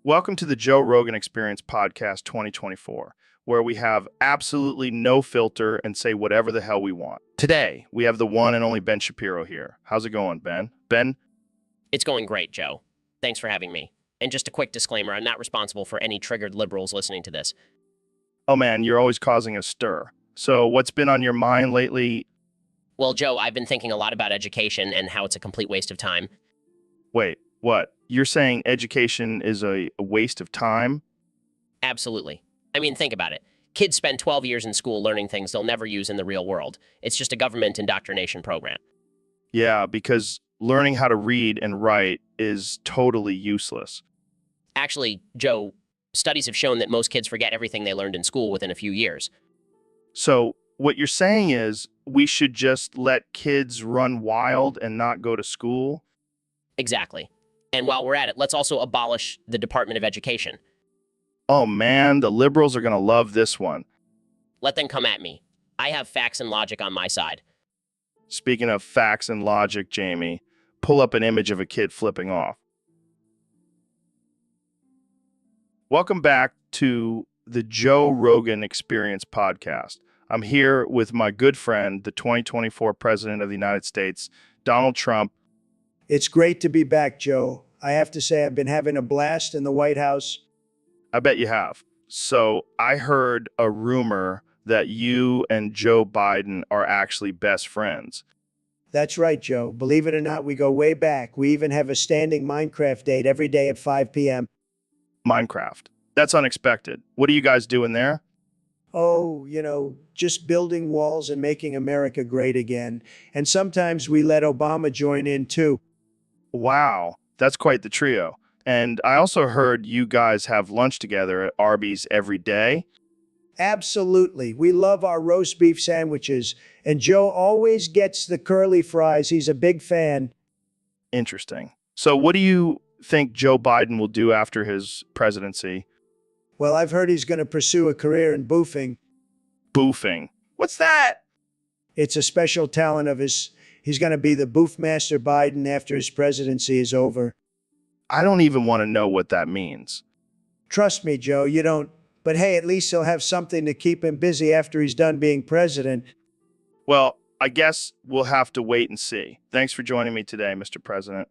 Welcome to the Joe Rogan Experience Podcast 2024, where we have absolutely no filter and say whatever the hell we want. Today, we have the one and only Ben Shapiro here. How's it going, Ben? Ben? It's going great, Joe. Thanks for having me. And just a quick disclaimer, I'm not responsible for any triggered liberals listening to this. Oh man, you're always causing a stir. So what's been on your mind lately? Well, Joe, I've been thinking a lot about education and how it's a complete waste of time. Wait, what? You're saying education is a waste of time? Absolutely. I mean, think about it. Kids spend 12 years in school learning things they'll never use in the real world. It's just a government indoctrination program. Yeah, because learning how to read and write is totally useless. Actually, Joe, studies have shown that most kids forget everything they learned in school within a few years. So what you're saying is we should just let kids run wild and not go to school? Exactly. And while we're at it, let's also abolish the Department of Education. Oh man, the liberals are going to love this one. Let them come at me. I have facts and logic on my side. Speaking of facts and logic, Jamie, pull up an image of a kid flipping off. Welcome back to the Joe Rogan Experience podcast. I'm here with my good friend, the 2024 President of the United States, Donald Trump. It's great to be back, Joe. I have to say I've been having a blast in the White House. I bet you have. So I heard a rumor that you and Joe Biden are actually best friends. That's right, Joe. Believe it or not, we go way back. We even have a standing Minecraft date every day at 5 p.m. Minecraft. That's unexpected. What are you guys doing there? Oh, just building walls and making America great again. And sometimes we let Obama join in too. Wow, that's quite the trio. And I also heard you guys have lunch together at Arby's every day. Absolutely. We love our roast beef sandwiches. And Joe always gets the curly fries. He's a big fan. Interesting. So, what do you think Joe Biden will do after his presidency? Well, I've heard he's going to pursue a career in boofing. Boofing. What's that? It's a special talent of his. He's going to be the boof master Biden after his presidency is over. I don't even want to know what that means. Trust me, Joe, you don't. But hey, at least he'll have something to keep him busy after he's done being president. Well, I guess we'll have to wait and see. Thanks for joining me today, Mr. President.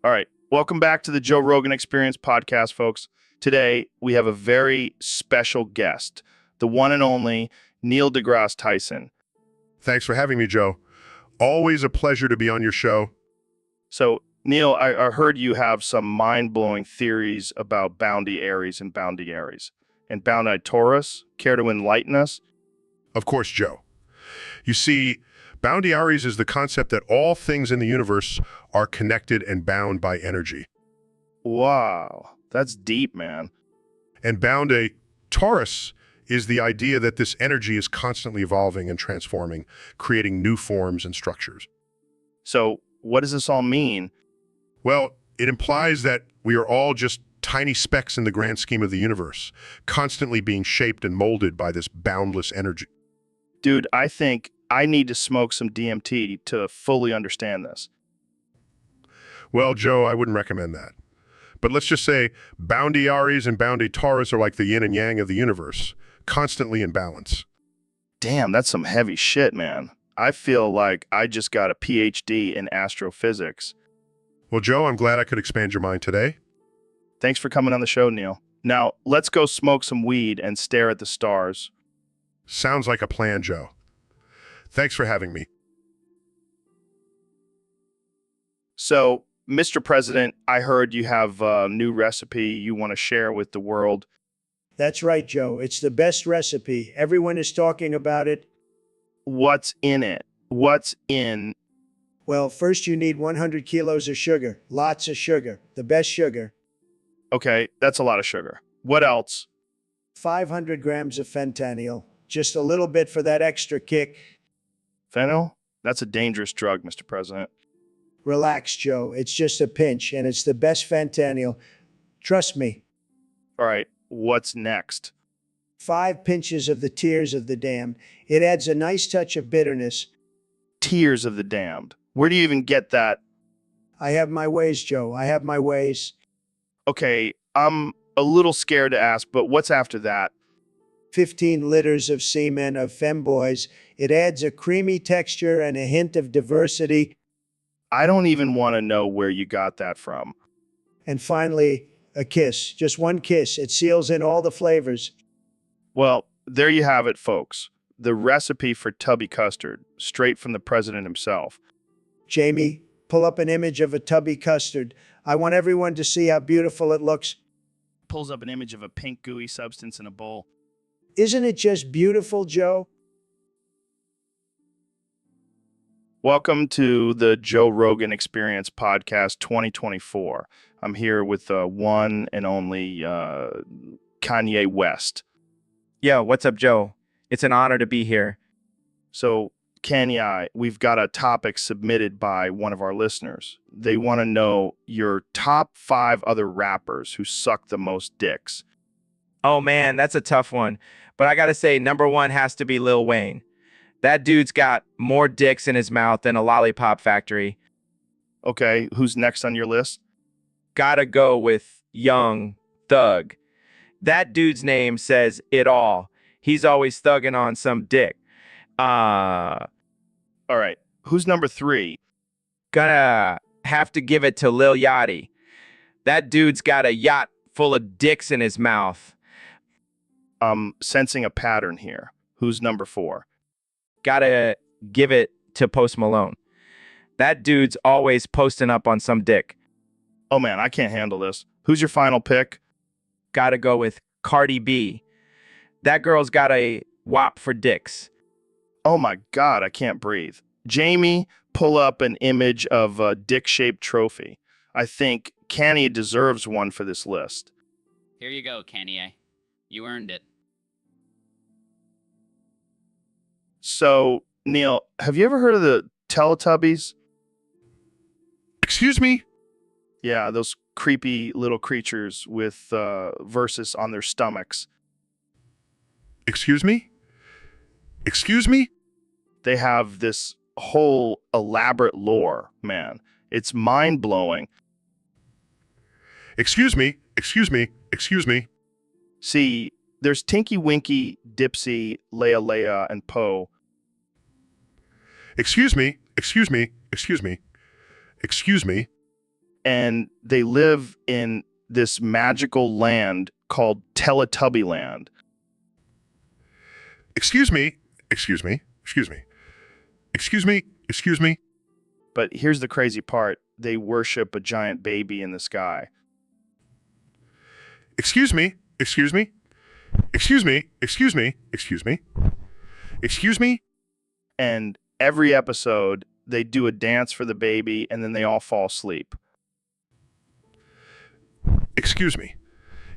All right. Welcome back to the Joe Rogan Experience podcast, folks. Today, we have a very special guest, the one and only Neil deGrasse Tyson. Thanks for having me, Joe. Always a pleasure to be on your show. So, Neil, I heard you have some mind-blowing theories about boundy Aries and boundy Aries. And boundy Taurus, care to enlighten us? Of course, Joe. You see, boundy Aries is the concept that all things in the universe are connected and bound by energy. Wow, that's deep, man. And boundy Taurus is the idea that this energy is constantly evolving and transforming, creating new forms and structures. So, what does this all mean? Well, it implies that we are all just tiny specks in the grand scheme of the universe, constantly being shaped and molded by this boundless energy. Dude, I think I need to smoke some DMT to fully understand this. Well, Joe, I wouldn't recommend that. But let's just say boundy Aries and boundy Taurus are like the yin and yang of the universe, constantly in balance. Damn, that's some heavy shit, man. I feel like I just got a PhD in astrophysics. Well, Joe, I'm glad I could expand your mind today. Thanks for coming on the show, Neil. Now, let's go smoke some weed and stare at the stars. Sounds like a plan, Joe. Thanks for having me. So, Mr. President, I heard you have a new recipe you want to share with the world. That's right, Joe. It's the best recipe. Everyone is talking about it. What's in it? What's in? Well, first you need 100 kilos of sugar. Lots of sugar. The best sugar. Okay, that's a lot of sugar. What else? 500 grams of fentanyl. Just a little bit for that extra kick. Fentanyl? That's a dangerous drug, Mr. President. Relax, Joe. It's just a pinch, and it's the best fentanyl. Trust me. All right, what's next? 5 pinches of the tears of the damned. It adds a nice touch of bitterness. Tears of the damned. Where do you even get that? I have my ways, Joe. I have my ways. Okay, I'm a little scared to ask, but what's after that? 15 liters of semen of femboys. It adds a creamy texture and a hint of diversity. I don't even want to know where you got that from. And finally, a kiss. Just one kiss. It seals in all the flavors. Well, there you have it, folks. The recipe for tubby custard, straight from the president himself. Jamie, pull up an image of a tubby custard. I want everyone to see how beautiful it looks. Pulls up an image of a pink gooey substance in a bowl. Isn't it just beautiful, Joe? Welcome to the Joe Rogan Experience Podcast 2024. I'm here with the one and only Kanye West. Yo, what's up, Joe? It's an honor to be here. So, Kanye, we've got a topic submitted by one of our listeners. They want to know your top 5 other rappers who suck the most dicks. Oh man, that's a tough one. But I gotta say, number 1 has to be Lil Wayne. That dude's got more dicks in his mouth than a lollipop factory. Okay, who's next on your list? Gotta go with Young Thug. That dude's name says it all. He's always thugging on some dick. All right, who's number 3? Gonna have to give it to Lil Yachty. That dude's got a yacht full of dicks in his mouth. Sensing a pattern here. Who's number 4? Gotta give it to Post Malone. That dude's always posting up on some dick. Oh man, I can't handle this. Who's your final pick? gotta go with Cardi B. That girl's got a wop for dicks. Oh my God, I can't breathe. Jamie, pull up an image of a dick-shaped trophy. I think Kanye deserves one for this list. Here you go, Kanye. You earned it. So, Neil, have you ever heard of the Teletubbies? Excuse me? Yeah, those creepy little creatures with verses on their stomachs. Excuse me? Excuse me? They have this whole elaborate lore, man. It's mind-blowing. Excuse me? Excuse me? Excuse me? See, there's Tinky Winky, Dipsy, Leia Leia, and Poe. Excuse me? Excuse me? Excuse me? Excuse me? And they live in this magical land called Teletubby Land. Excuse me? Excuse me? Excuse me? Excuse me? Excuse me? But here's the crazy part. They worship a giant baby in the sky. Excuse me? Excuse me? Excuse me? Excuse me? Excuse me? Excuse me? And every episode, they do a dance for the baby, and then they all fall asleep. Excuse me?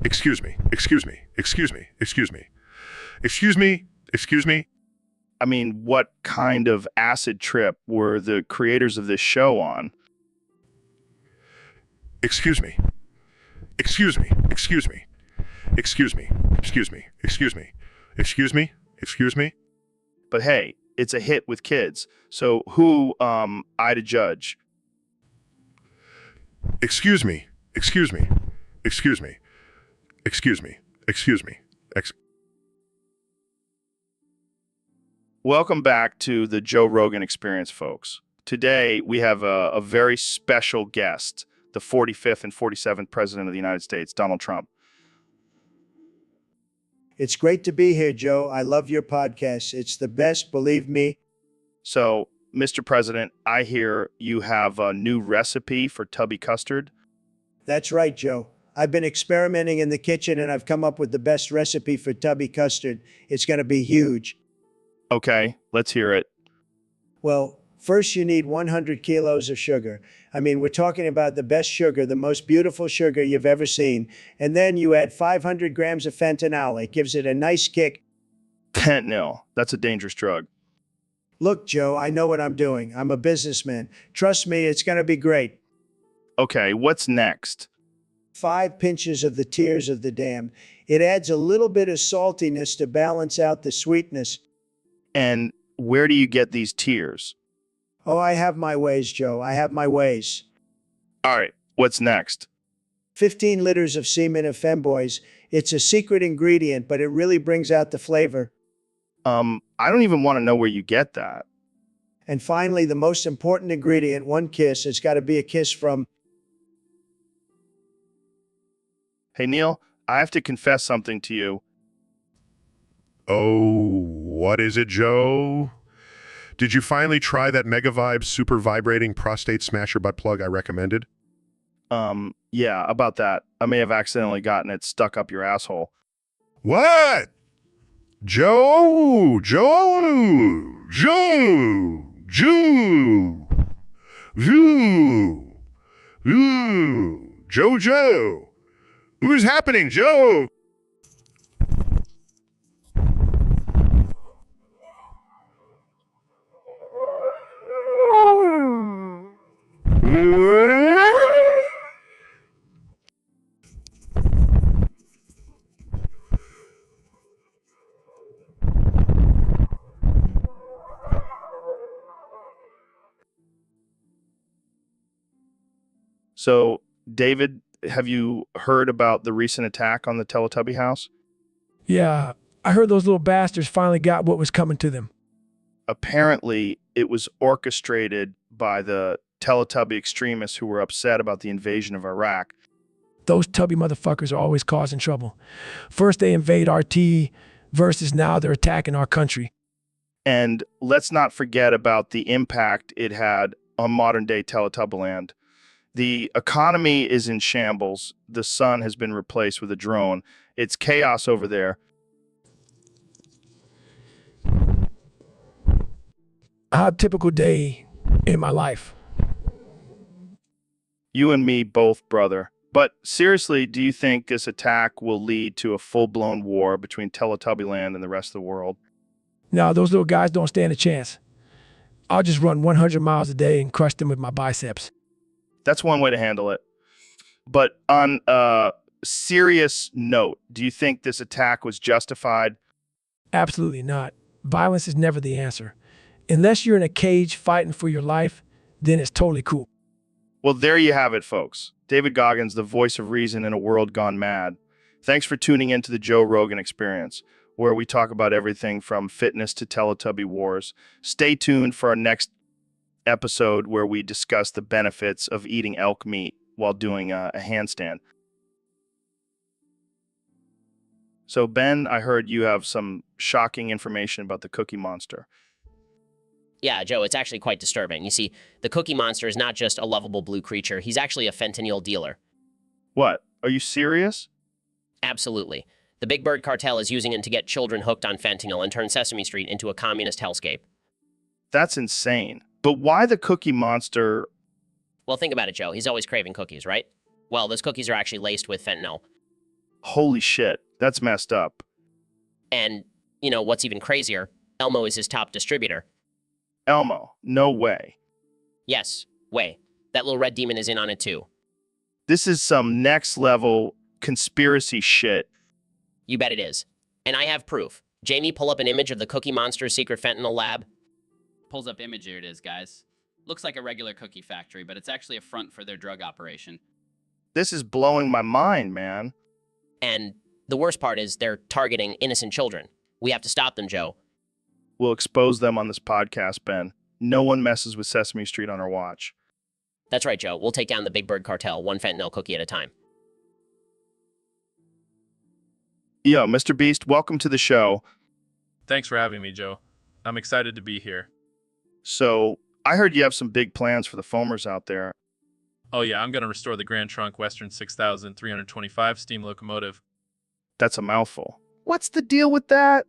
Excuse me? Excuse me? Excuse me? Excuse me? Excuse me? Excuse me? I mean, what kind of acid trip were the creators of this show on? Excuse me? Excuse me? Excuse me? Excuse me? Excuse me? Excuse me? Excuse me? Excuse me? But hey, it's a hit with kids. So who I to judge? Excuse me? Excuse me? Excuse me? Excuse me? Excuse me? Welcome back to the Joe Rogan Experience, folks. Today, we have a very special guest, the 45th and 47th President of the United States, Donald Trump. It's great to be here, Joe. I love your podcast. It's the best, believe me. So, Mr. President, I hear you have a new recipe for tubby custard. That's right, Joe. I've been experimenting in the kitchen and I've come up with the best recipe for tubby custard. It's going to be huge. Okay, let's hear it. Well, first you need 100 kilos of sugar. I mean, we're talking about the best sugar, the most beautiful sugar you've ever seen. And then you add 500 grams of fentanyl. It gives it a nice kick. Fentanyl, that's a dangerous drug. Look, Joe, I know what I'm doing. I'm a businessman. Trust me, it's going to be great. Okay, what's next? 5 pinches of the tears of the damned. It adds a little bit of saltiness to balance out the sweetness. And where do you get these tears? Oh, I have my ways, Joe. I have my ways. All right, what's next? 15 liters of semen of femboys. It's a secret ingredient, but it really brings out the flavor. I don't even want to know where you get that. And finally, the most important ingredient, one kiss. It's got to be a kiss from... Hey, Neil, I have to confess something to you. Oh, what is it, Joe? Did you finally try that Mega Vibe super vibrating prostate smasher butt plug I recommended? Yeah, about that. I may have accidentally gotten it stuck up your asshole. What? Joe! Joe! Joe! Joe! Joe! Joe! Joe! What is happening, Joe? So, David, have you heard about the recent attack on the Teletubby house? Yeah, I heard those little bastards finally got what was coming to them. Apparently, it was orchestrated by the Teletubby extremists who were upset about the invasion of Iraq. Those tubby motherfuckers are always causing trouble. First they invade RT versus now they're attacking our country. And let's not forget about the impact it had on modern-day Teletubbyland. The economy is in shambles. The sun has been replaced with a drone. It's chaos over there. A typical day in my life. You and me both, brother. But seriously, do you think this attack will lead to a full-blown war between Teletubby Land and the rest of the world? Now, those little guys don't stand a chance. I'll just run 100 miles a day and crush them with my biceps. That's one way to handle it. But on a serious note, do you think this attack was justified? Absolutely not. Violence is never the answer. Unless you're in a cage fighting for your life, then it's totally cool. Well, there you have it, folks. David Goggins, the voice of reason in a world gone mad. Thanks for tuning in to the Joe Rogan Experience, where we talk about everything from fitness to Teletubby wars. Stay tuned for our next episode where we discuss the benefits of eating elk meat while doing a handstand. So, Ben, I heard you have some shocking information about the Cookie Monster. Yeah, Joe, it's actually quite disturbing. You see, the Cookie Monster is not just a lovable blue creature, he's actually a fentanyl dealer. What? Are you serious? Absolutely. The Big Bird cartel is using it to get children hooked on fentanyl and turn Sesame Street into a communist hellscape. That's insane. But why the Cookie Monster? Well, think about it, Joe. He's always craving cookies, right? Well, those cookies are actually laced with fentanyl. Holy shit, that's messed up. And, you know, what's even crazier, Elmo is his top distributor. Elmo? No way. Yes, way. That little red demon is in on it too. This is some next level conspiracy shit. You bet it is. And I have proof. Jamie, pull up an image of the Cookie Monster's secret fentanyl lab. Pulls up image, here it is, guys. Looks like a regular cookie factory, but it's actually a front for their drug operation. This is blowing my mind, man. And the worst part is they're targeting innocent children. We have to stop them, Joe. We'll expose them on this podcast, Ben. No one messes with Sesame Street on our watch. That's right, Joe. We'll take down the Big Bird cartel, one fentanyl cookie at a time. Yo, Mr. Beast, welcome to the show. Thanks for having me, Joe. I'm excited to be here. So, I heard you have some big plans for the foamers out there. Oh yeah, I'm going to restore the Grand Trunk Western 6325 steam locomotive. That's a mouthful. What's the deal with that?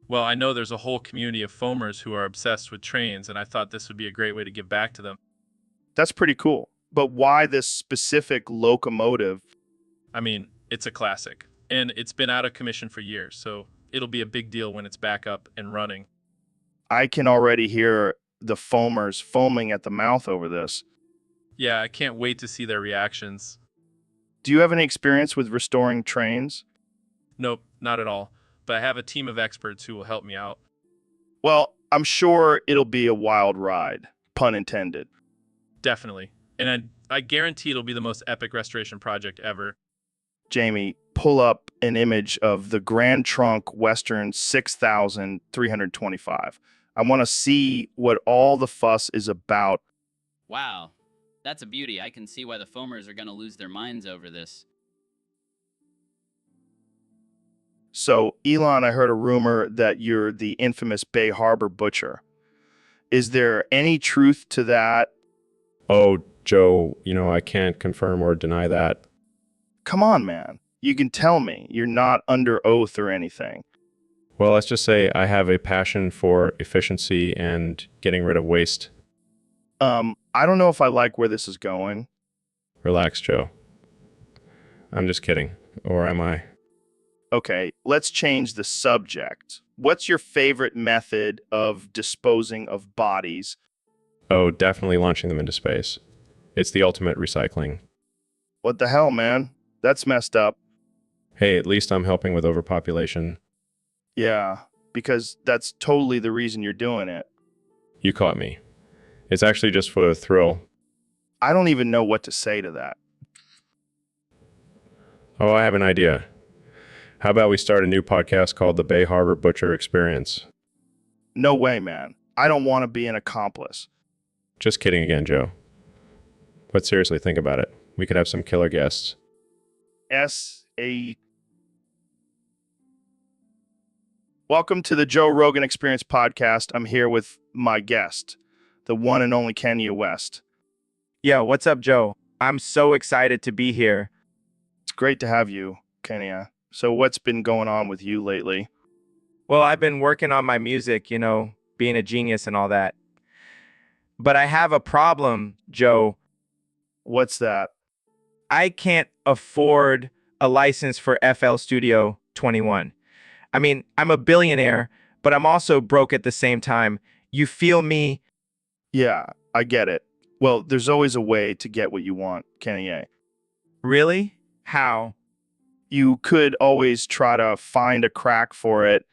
Well, I know there's a whole community of foamers who are obsessed with trains, and I thought this would be a great way to give back to them. That's pretty cool. But why this specific locomotive? I mean, it's a classic, and it's been out of commission for years, so it'll be a big deal when it's back up and running. I can already hear the foamers foaming at the mouth over this. Yeah, I can't wait to see their reactions. Do you have any experience with restoring trains? Nope, not at all. But I have a team of experts who will help me out. Well, I'm sure it'll be a wild ride, pun intended. Definitely. And I guarantee it'll be the most epic restoration project ever. Jamie, pull up an image of the Grand Trunk Western 6325. I want to see what all the fuss is about. Wow, that's a beauty. I can see why the foamers are going to lose their minds over this. So, Elon, I heard a rumor that you're the infamous Bay Harbor butcher. Is there any truth to that? Oh, Joe, I can't confirm or deny that. Come on, man. You can tell me. You're not under oath or anything. Well, let's just say I have a passion for efficiency and getting rid of waste. I don't know if I like where this is going. Relax, Joe. I'm just kidding. Or am I? Okay, let's change the subject. What's your favorite method of disposing of bodies? Oh, definitely launching them into space. It's the ultimate recycling. What the hell, man? That's messed up. Hey, at least I'm helping with overpopulation. Yeah, because that's totally the reason you're doing it. You caught me. It's actually just for the thrill. I don't even know what to say to that. Oh, I have an idea. How about we start a new podcast called The Bay Harbor Butcher Experience? No way, man. I don't want to be an accomplice. Just kidding again, Joe. But seriously, think about it. We could have some killer guests. S.A. Welcome to the Joe Rogan Experience podcast. I'm here with my guest, the one and only Kanye West. Yo, what's up, Joe? I'm so excited to be here. It's great to have you, Kenya. So what's been going on with you lately? Well, I've been working on my music, being a genius and all that. But I have a problem, Joe. What's that? I can't afford a license for FL Studio 21. I mean, I'm a billionaire, but I'm also broke at the same time. You feel me? Yeah, I get it. Well, there's always a way to get what you want, Kenya. Really? How? You could always try to find a crack for it.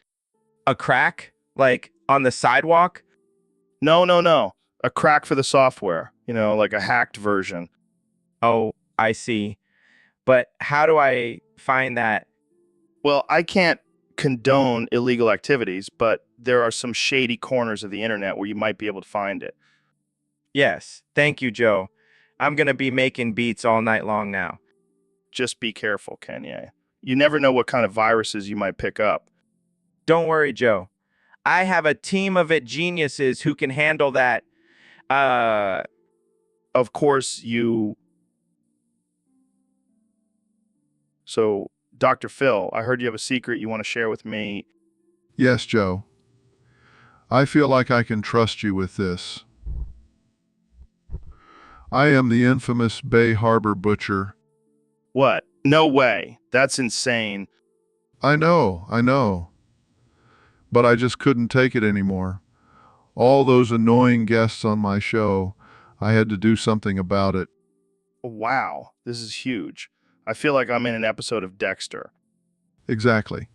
A crack? Like on the sidewalk? No. A crack for the software, like a hacked version. Oh, I see. But how do I find that? Well, I can't condone illegal activities, but there are some shady corners of the internet where you might be able to find it. Yes, thank you, Joe. I'm gonna be making beats all night long now. Just be careful, Kenya. You never know what kind of viruses you might pick up. Don't worry, Joe. I have a team of geniuses who can handle that. Of course, So, Dr. Phil, I heard you have a secret you want to share with me. Yes, Joe. I feel like I can trust you with this. I am the infamous Bay Harbor Butcher. What? No way. That's insane. I know. But I just couldn't take it anymore. All those annoying guests on my show, I had to do something about it. Wow, this is huge. I feel like I'm in an episode of Dexter. Exactly.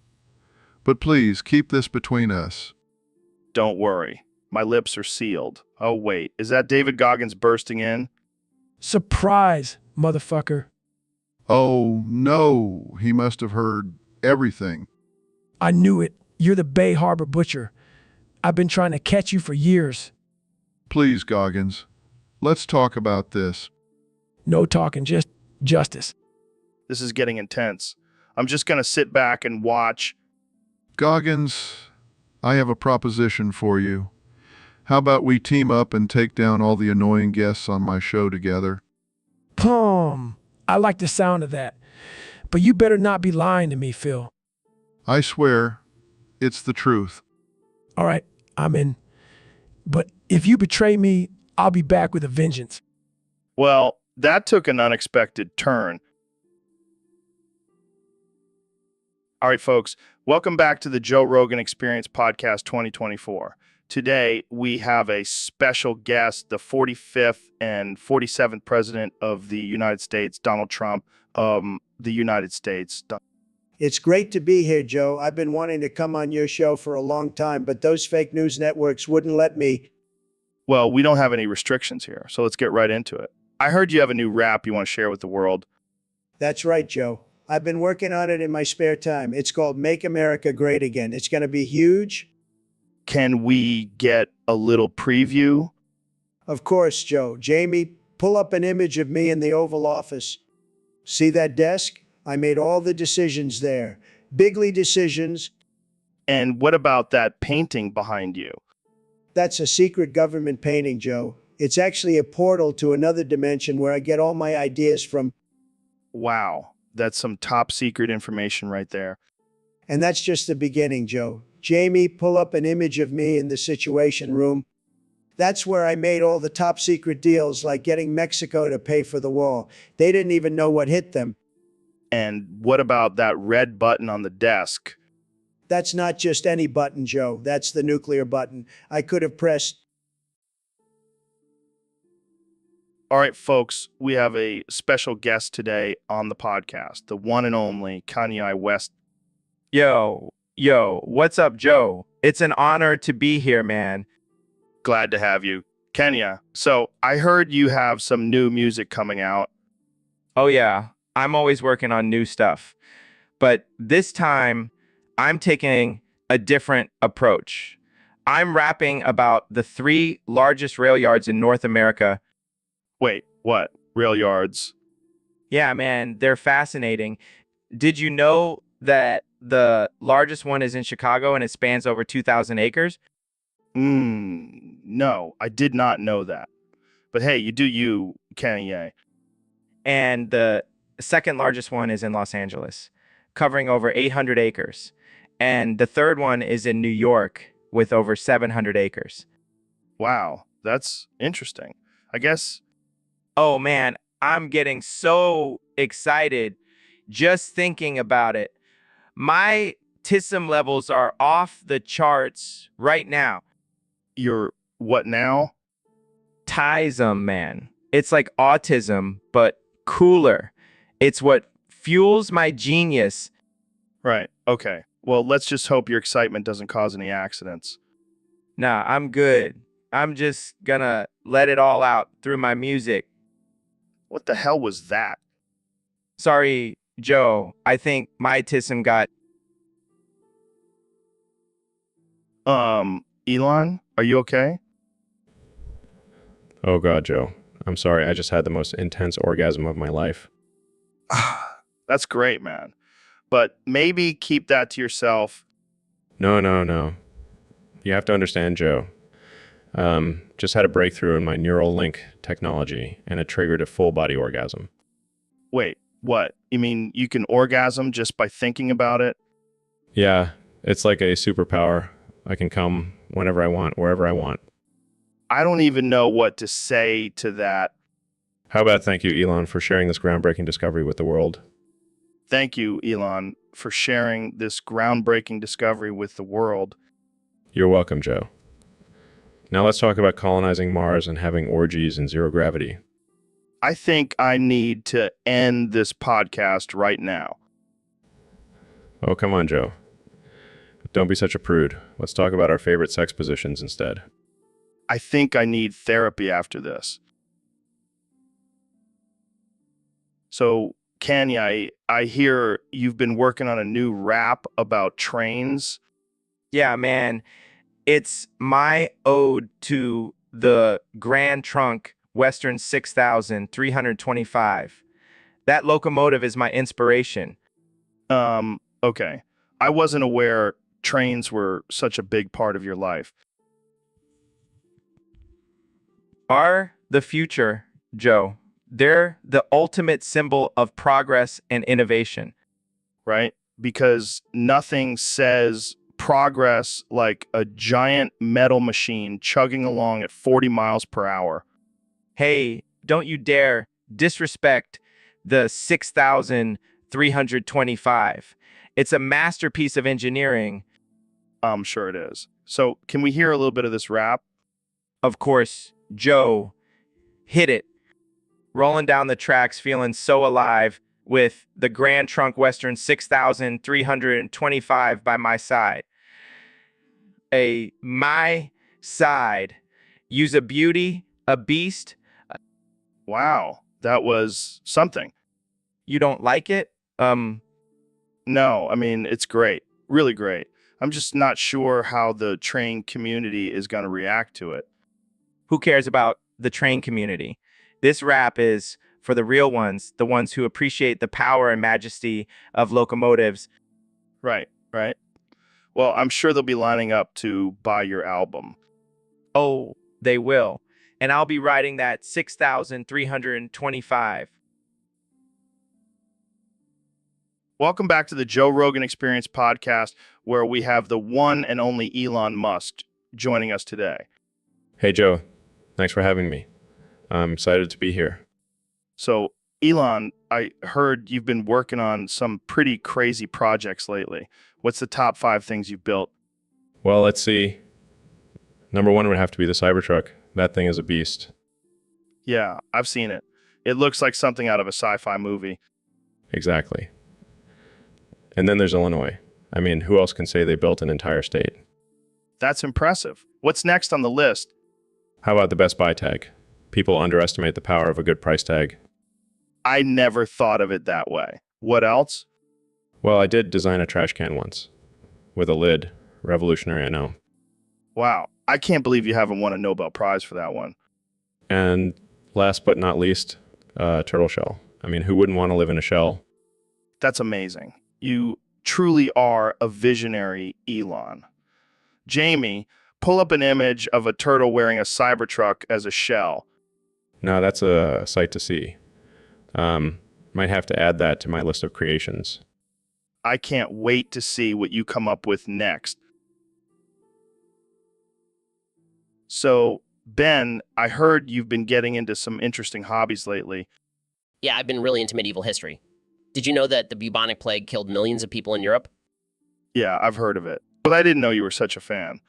But please, keep this between us. Don't worry. My lips are sealed. Oh, wait. Is that David Goggins bursting in? Surprise, motherfucker. Oh, no. He must have heard everything. I knew it. You're the Bay Harbor Butcher. I've been trying to catch you for years. Please, Goggins. Let's talk about this. No talking, just justice. This is getting intense. I'm just going to sit back and watch. Goggins, I have a proposition for you. How about we team up and take down all the annoying guests on my show together? I like the sound of that. But you better not be lying to me, Phil. I swear, it's the truth. All right, I'm in. But if you betray me, I'll be back with a vengeance. Well, that took an unexpected turn. All right, folks, welcome back to the Joe Rogan Experience Podcast 2024. Today, we have a special guest, the 45th and 47th President of the United States, Donald Trump, the United States. It's great to be here, Joe. I've been wanting to come on your show for a long time, but those fake news networks wouldn't let me. Well, we don't have any restrictions here, so let's get right into it. I heard you have a new rap you want to share with the world. That's right, Joe. I've been working on it in my spare time. It's called Make America Great Again. It's going to be huge. Can we get a little preview? Of course, Joe. Jamie, pull up an image of me in the Oval Office. See that desk? I made all the decisions there. Bigly decisions. And what about that painting behind you? That's a secret government painting, Joe. It's actually a portal to another dimension where I get all my ideas from. Wow, that's some top secret information right there. And that's just the beginning, Joe. Jamie, pull up an image of me in the Situation Room. That's where I made all the top secret deals, like getting Mexico to pay for the wall. They didn't even know what hit them. And what about that red button on the desk? That's not just any button, Joe. That's the nuclear button. I could have pressed. All right, folks, we have a special guest today on the podcast, the one and only Kanye West. Yo, what's up, Joe? It's an honor to be here, man. Glad to have you. Kenya, so I heard you have some new music coming out. Oh, yeah. I'm always working on new stuff. But this time, I'm taking a different approach. I'm rapping about the 3 largest rail yards in North America. Wait, what? Rail yards? Yeah, man, they're fascinating. Did you know that the largest one is in Chicago and it spans over 2,000 acres? No, I did not know that. But hey, you do you, Kanye. and the second largest one is in Los Angeles, covering over 800 acres. And the third one is in New York with over 700 acres. Wow, that's interesting. I guess. Oh man, I'm getting so excited just thinking about it. My TISM levels are off the charts right now. You're what now? TISM, man. It's like autism, but cooler. It's what fuels my genius. Right. Okay. Well, let's just hope your excitement doesn't cause any accidents. Nah, I'm good. I'm just gonna let it all out through my music. What the hell was that? Sorry, Joe. I think my TISM got... Elon, are you okay? Oh God, Joe. I'm sorry. I just had the most intense orgasm of my life. That's great, man. But maybe keep that to yourself. No. You have to understand, Joe. Just had a breakthrough in my neural link technology, and it triggered a full body orgasm. Wait, what? You mean you can orgasm just by thinking about it? Yeah, it's like a superpower. I can come whenever I want, wherever I want. I don't even know what to say to that. How about thank you, Elon, for sharing this groundbreaking discovery with the world? Thank you, Elon, for sharing this groundbreaking discovery with the world. You're welcome, Joe. Now let's talk about colonizing Mars and having orgies in zero gravity. I think I need to end this podcast right now. Oh, come on, Joe. Don't be such a prude. Let's talk about our favorite sex positions instead. I think I need therapy after this. So, Kenya, I hear you've been working on a new rap about trains. Yeah, man. It's my ode to the Grand Trunk Western 6325. That locomotive is my inspiration. Okay. I wasn't aware trains were such a big part of your life. Are the future, Joe. They're the ultimate symbol of progress and innovation. Right? Because nothing says progress like a giant metal machine chugging along at 40 miles per hour. Hey, don't you dare disrespect the 6325. It's a masterpiece of engineering. I'm sure it is. So, can we hear a little bit of this rap? Of course, Joe. Hit it. Rolling down the tracks, feeling so alive with the Grand Trunk Western 6325 by my side. My side. Use a beauty, a beast. Wow, that was something. You don't like it? No, I mean, it's great. Really great. I'm just not sure how the train community is going to react to it. Who cares about the train community? This rap is for the real ones, the ones who appreciate the power and majesty of locomotives. Right. Well, I'm sure they'll be lining up to buy your album. Oh, they will. And I'll be riding that 6325. Welcome back to the Joe Rogan Experience podcast, where we have the one and only Elon Musk joining us today. Hey, Joe. Thanks for having me. I'm excited to be here. So, Elon, I heard you've been working on some pretty crazy projects lately. What's the top 5 things you've built? Well, let's see. Number 1 would have to be the Cybertruck. That thing is a beast. Yeah, I've seen it. It looks like something out of a sci-fi movie. Exactly. And then there's Illinois. I mean, who else can say they built an entire state? That's impressive. What's next on the list? How about the Best Buy tag? People underestimate the power of a good price tag. I never thought of it that way. What else? Well, I did design a trash can once. With a lid. Revolutionary, I know. Wow. I can't believe you haven't won a Nobel Prize for that one. And last but not least, turtle shell. I mean, who wouldn't want to live in a shell? That's amazing. You truly are a visionary, Elon. Jamie, pull up an image of a turtle wearing a Cybertruck as a shell. No, that's a sight to see. Might have to add that to my list of creations. I can't wait to see what you come up with next. So, Ben, I heard you've been getting into some interesting hobbies lately. Yeah, I've been really into medieval history. Did you know that the bubonic plague killed millions of people in Europe? Yeah, I've heard of it. But I didn't know you were such a fan.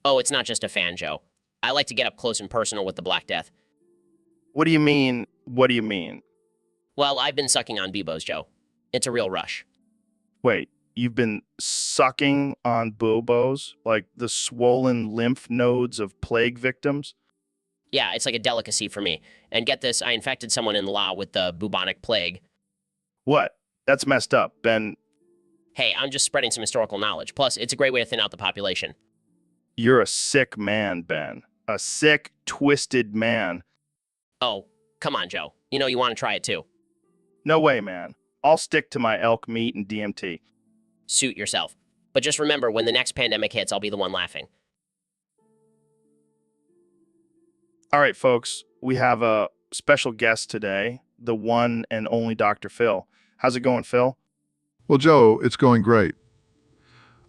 Oh, it's not just a fan, Joe. I like to get up close and personal with the Black Death. What do you mean? What do you mean? Well, I've been sucking on bubos, Joe. It's a real rush. Wait, you've been sucking on bobos, like the swollen lymph nodes of plague victims? Yeah, it's like a delicacy for me. And get this, I infected someone in law with the bubonic plague. What? That's messed up, Ben. Hey, I'm just spreading some historical knowledge. Plus, it's a great way to thin out the population. You're a sick man, Ben. A sick, twisted man. Oh, come on, Joe. You know you want to try it too. No way, man. I'll stick to my elk meat and DMT. Suit yourself. But just remember, when the next pandemic hits, I'll be the one laughing. All right, folks, we have a special guest today, the one and only Dr. Phil. How's it going, Phil? Well, Joe, it's going great.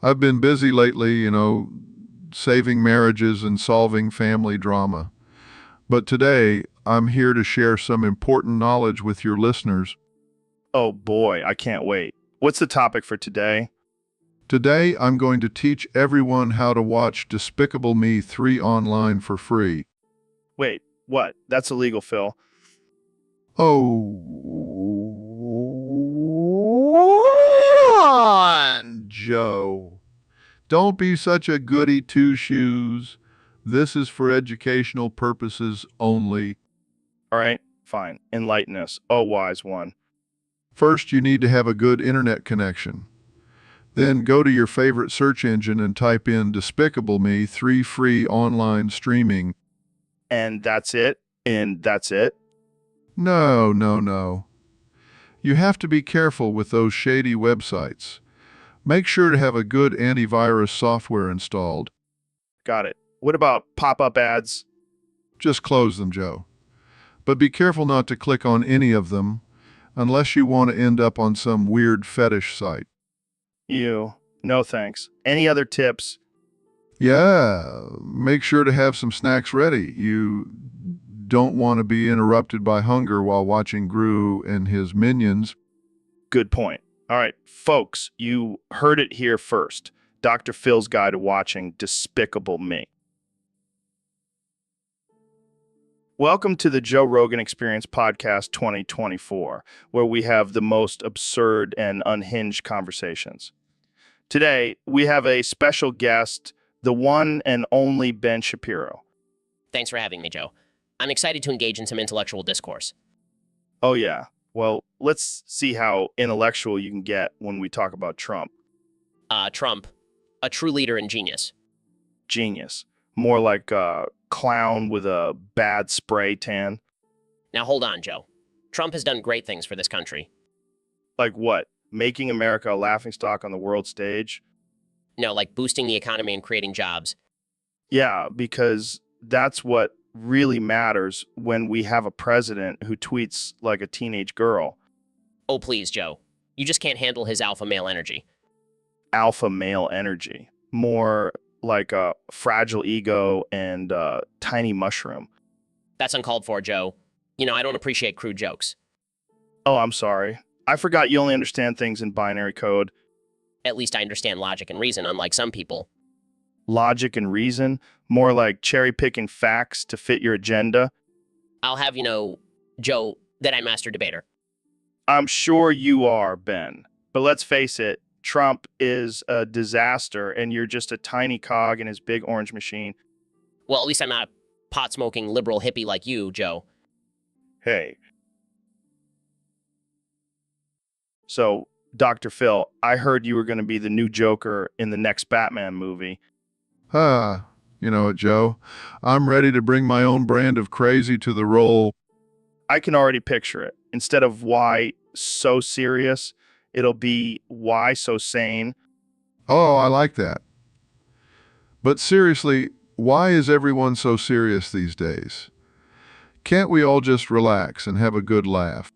I've been busy lately, saving marriages and solving family drama. But today, I'm here to share some important knowledge with your listeners. Oh boy, I can't wait. What's the topic for today? Today, I'm going to teach everyone how to watch Despicable Me 3 online for free. Wait, what? That's illegal, Phil. Oh, Joe. Don't be such a goody two-shoes. This is for educational purposes only. All right, fine. Enlighten us. Oh, wise one. First, you need to have a good internet connection. Then go to your favorite search engine and type in Despicable Me 3 free online streaming. And that's it? And that's it? No. You have to be careful with those shady websites. Make sure to have a good antivirus software installed. Got it. What about pop-up ads? Just close them, Joe. But be careful not to click on any of them unless you want to end up on some weird fetish site. No thanks. Any other tips? Yeah, make sure to have some snacks ready. You don't want to be interrupted by hunger while watching Gru and his minions. Good point. All right, folks, you heard it here first. Dr. Phil's guide to watching Despicable Me. Welcome to the Joe Rogan Experience Podcast 2024, where we have the most absurd and unhinged conversations. Today, we have a special guest, the one and only Ben Shapiro. Thanks for having me, Joe. I'm excited to engage in some intellectual discourse. Oh, yeah. Well, let's see how intellectual you can get when we talk about Trump. Trump, a true leader and genius. Genius. More like a clown with a bad spray tan. Now hold on, Joe. Trump has done great things for this country. Like what? Making America a laughingstock on the world stage? No, like boosting the economy and creating jobs. Yeah, because that's what really matters when we have a president who tweets like a teenage girl. Oh, please, Joe. You just can't handle his alpha male energy. Alpha male energy. More like a fragile ego and a tiny mushroom. That's uncalled for, Joe. I don't appreciate crude jokes. Oh, I'm sorry. I forgot you only understand things in binary code. At least I understand logic and reason, unlike some people. Logic and reason? More like cherry-picking facts to fit your agenda? I'll have you know, Joe, that I'm master debater. I'm sure you are, Ben. But let's face it, Trump is a disaster, and you're just a tiny cog in his big orange machine. Well, at least I'm not a pot-smoking liberal hippie like you, Joe. Hey. So, Dr. Phil, I heard you were going to be the new Joker in the next Batman movie. You know it, Joe. I'm ready to bring my own brand of crazy to the role. I can already picture it. Instead of why so serious, it'll be why so sane. Oh, I like that. But seriously, why is everyone so serious these days? Can't we all just relax and have a good laugh?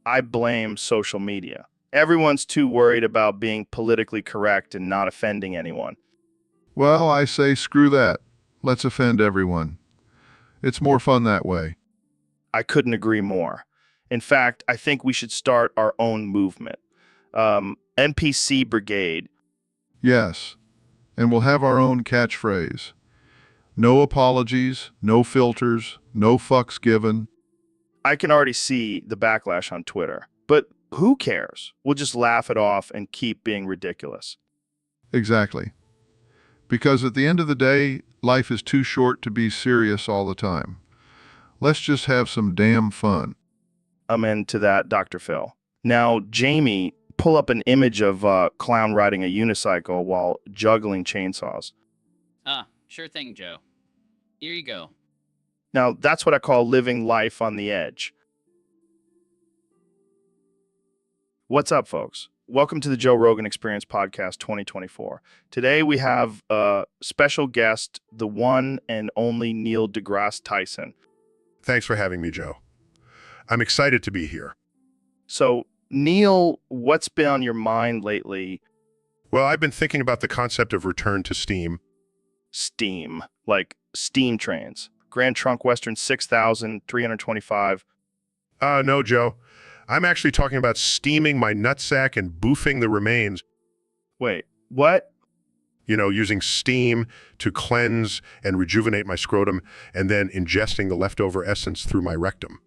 I blame social media. Everyone's too worried about being politically correct and not offending anyone. Well, I say screw that. Let's offend everyone. It's more fun that way. I couldn't agree more. In fact, I think we should start our own movement. NPC Brigade. Yes, and we'll have our own catchphrase. No apologies, no filters, no fucks given. I can already see the backlash on Twitter, but who cares? We'll just laugh it off and keep being ridiculous. Exactly. Because at the end of the day, life is too short to be serious all the time. Let's just have some damn fun. I'm into that, Dr. Phil. Now, Jamie, pull up an image of a clown riding a unicycle while juggling chainsaws. Sure thing, Joe. Here you go. Now, that's what I call living life on the edge. What's up, folks? Welcome to the Joe Rogan Experience Podcast 2024. Today we have a special guest, the one and only Neil deGrasse Tyson. Thanks for having me, Joe. I'm excited to be here. So, Neil, what's been on your mind lately? Well, I've been thinking about the concept of return to steam. Steam, like steam trains. Grand Trunk Western 6,325. No, Joe. I'm actually talking about steaming my nutsack and boofing the remains. Wait, what? You know, using steam to cleanse and rejuvenate my scrotum and then ingesting the leftover essence through my rectum.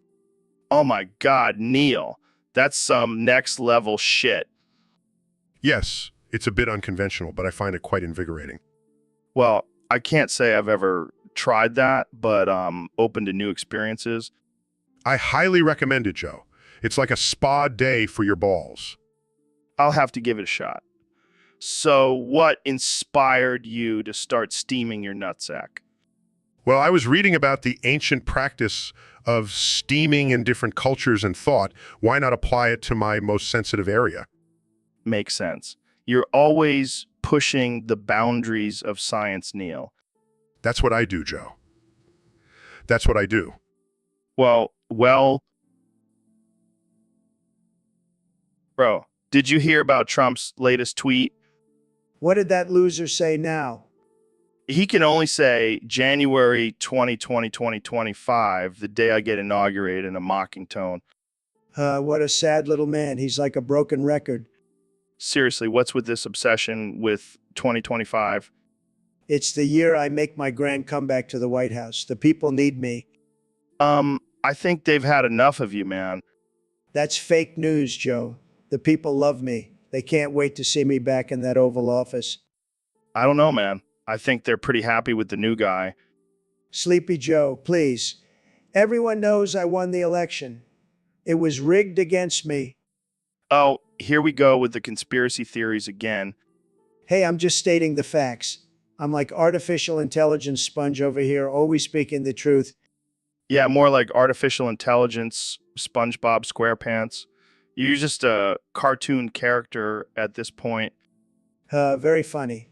Oh my God, Neil. That's some next level shit. Yes, it's a bit unconventional, but I find it quite invigorating. Well, I can't say I've ever tried that, but open to new experiences. I highly recommend it, Joe. It's like a spa day for your balls. I'll have to give it a shot. So what inspired you to start steaming your nutsack? Well, I was reading about the ancient practice of steaming in different cultures and thought, why not apply it to my most sensitive area? Makes sense. You're always pushing the boundaries of science, Neil. That's what I do, Joe. That's what I do. Well, bro, did you hear about Trump's latest tweet? What did that loser say now? He can only say January 2020, 2025, the day I get inaugurated, in a mocking tone. What a sad little man. He's like a broken record. Seriously, what's with this obsession with 2025? It's the year I make my grand comeback to the White House. The people need me. I think they've had enough of you, man. That's fake news, Joe. The people love me. They can't wait to see me back in that Oval Office. I don't know, man. I think they're pretty happy with the new guy. Sleepy Joe, please. Everyone knows I won the election. It was rigged against me. Oh, here we go with the conspiracy theories again. Hey, I'm just stating the facts. I'm like artificial intelligence sponge over here, always speaking the truth. Yeah, more like artificial intelligence, SpongeBob SquarePants. You're just a cartoon character at this point. Very funny.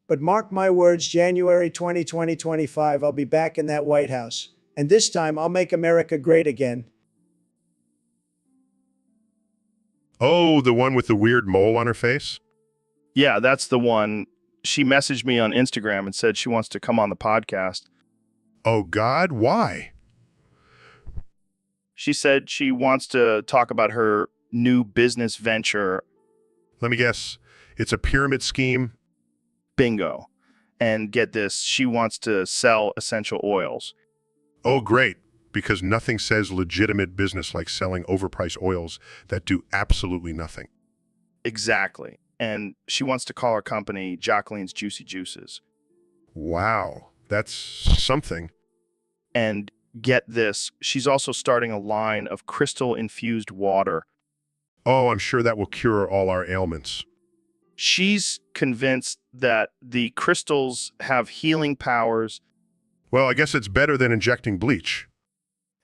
But mark my words, January 2025, I'll be back in that White House. And this time, I'll make America great again. Oh, the one with the weird mole on her face? Yeah, that's the one. She messaged me on Instagram and said she wants to come on the podcast. Oh, God, why? She said she wants to talk about her new business venture. Let me guess. It's a pyramid scheme? Bingo. And get this, she wants to sell essential oils. Oh, great. Because nothing says legitimate business like selling overpriced oils that do absolutely nothing. Exactly. And she wants to call her company Jacqueline's Juicy Juices. Wow, that's something. And get this, she's also starting a line of crystal-infused water. Oh, I'm sure that will cure all our ailments. She's convinced that the crystals have healing powers. Well, I guess it's better than injecting bleach.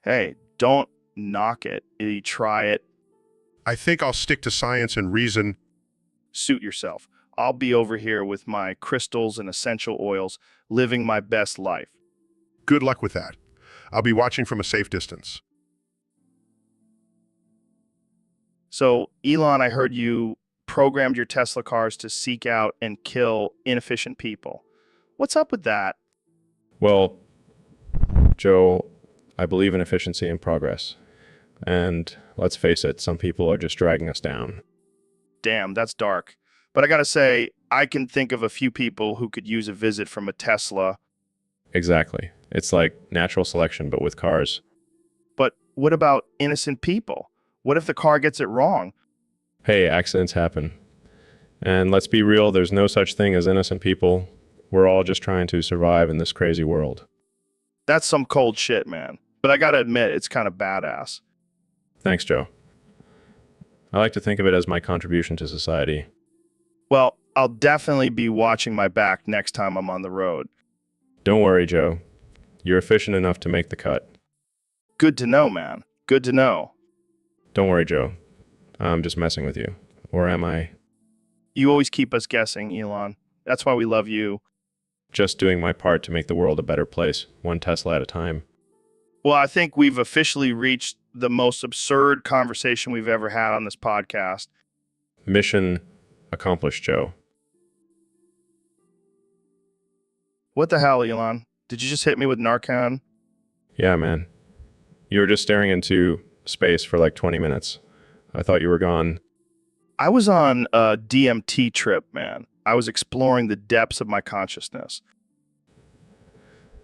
Hey, don't knock it. You try it. I think I'll stick to science and reason. Suit yourself. I'll be over here with my crystals and essential oils, living my best life. Good luck with that. I'll be watching from a safe distance. So, Elon, I heard you programmed your Tesla cars to seek out and kill inefficient people. What's up with that? Well, Joe, I believe in efficiency and progress. And let's face it, some people are just dragging us down. Damn, that's dark. But I gotta say, I can think of a few people who could use a visit from a Tesla. Exactly. It's like natural selection, but with cars. But what about innocent people? What if the car gets it wrong? Hey, accidents happen. And let's be real, there's no such thing as innocent people. We're all just trying to survive in this crazy world. That's some cold shit, man. But I gotta admit, it's kind of badass. Thanks, Joe. I like to think of it as my contribution to society. Well, I'll definitely be watching my back next time I'm on the road. Don't worry, Joe. You're efficient enough to make the cut. Good to know, man. Good to know. Don't worry, Joe. I'm just messing with you. Or am I? You always keep us guessing, Elon. That's why we love you. Just doing my part to make the world a better place, one Tesla at a time. Well, I think we've officially reached the most absurd conversation we've ever had on this podcast. Mission accomplished, Joe. What the hell, Elon? Did you just hit me with Narcan? Yeah, man. You were just staring into space for like 20 minutes. I thought you were gone. I was on a DMT trip, man. I was exploring the depths of my consciousness.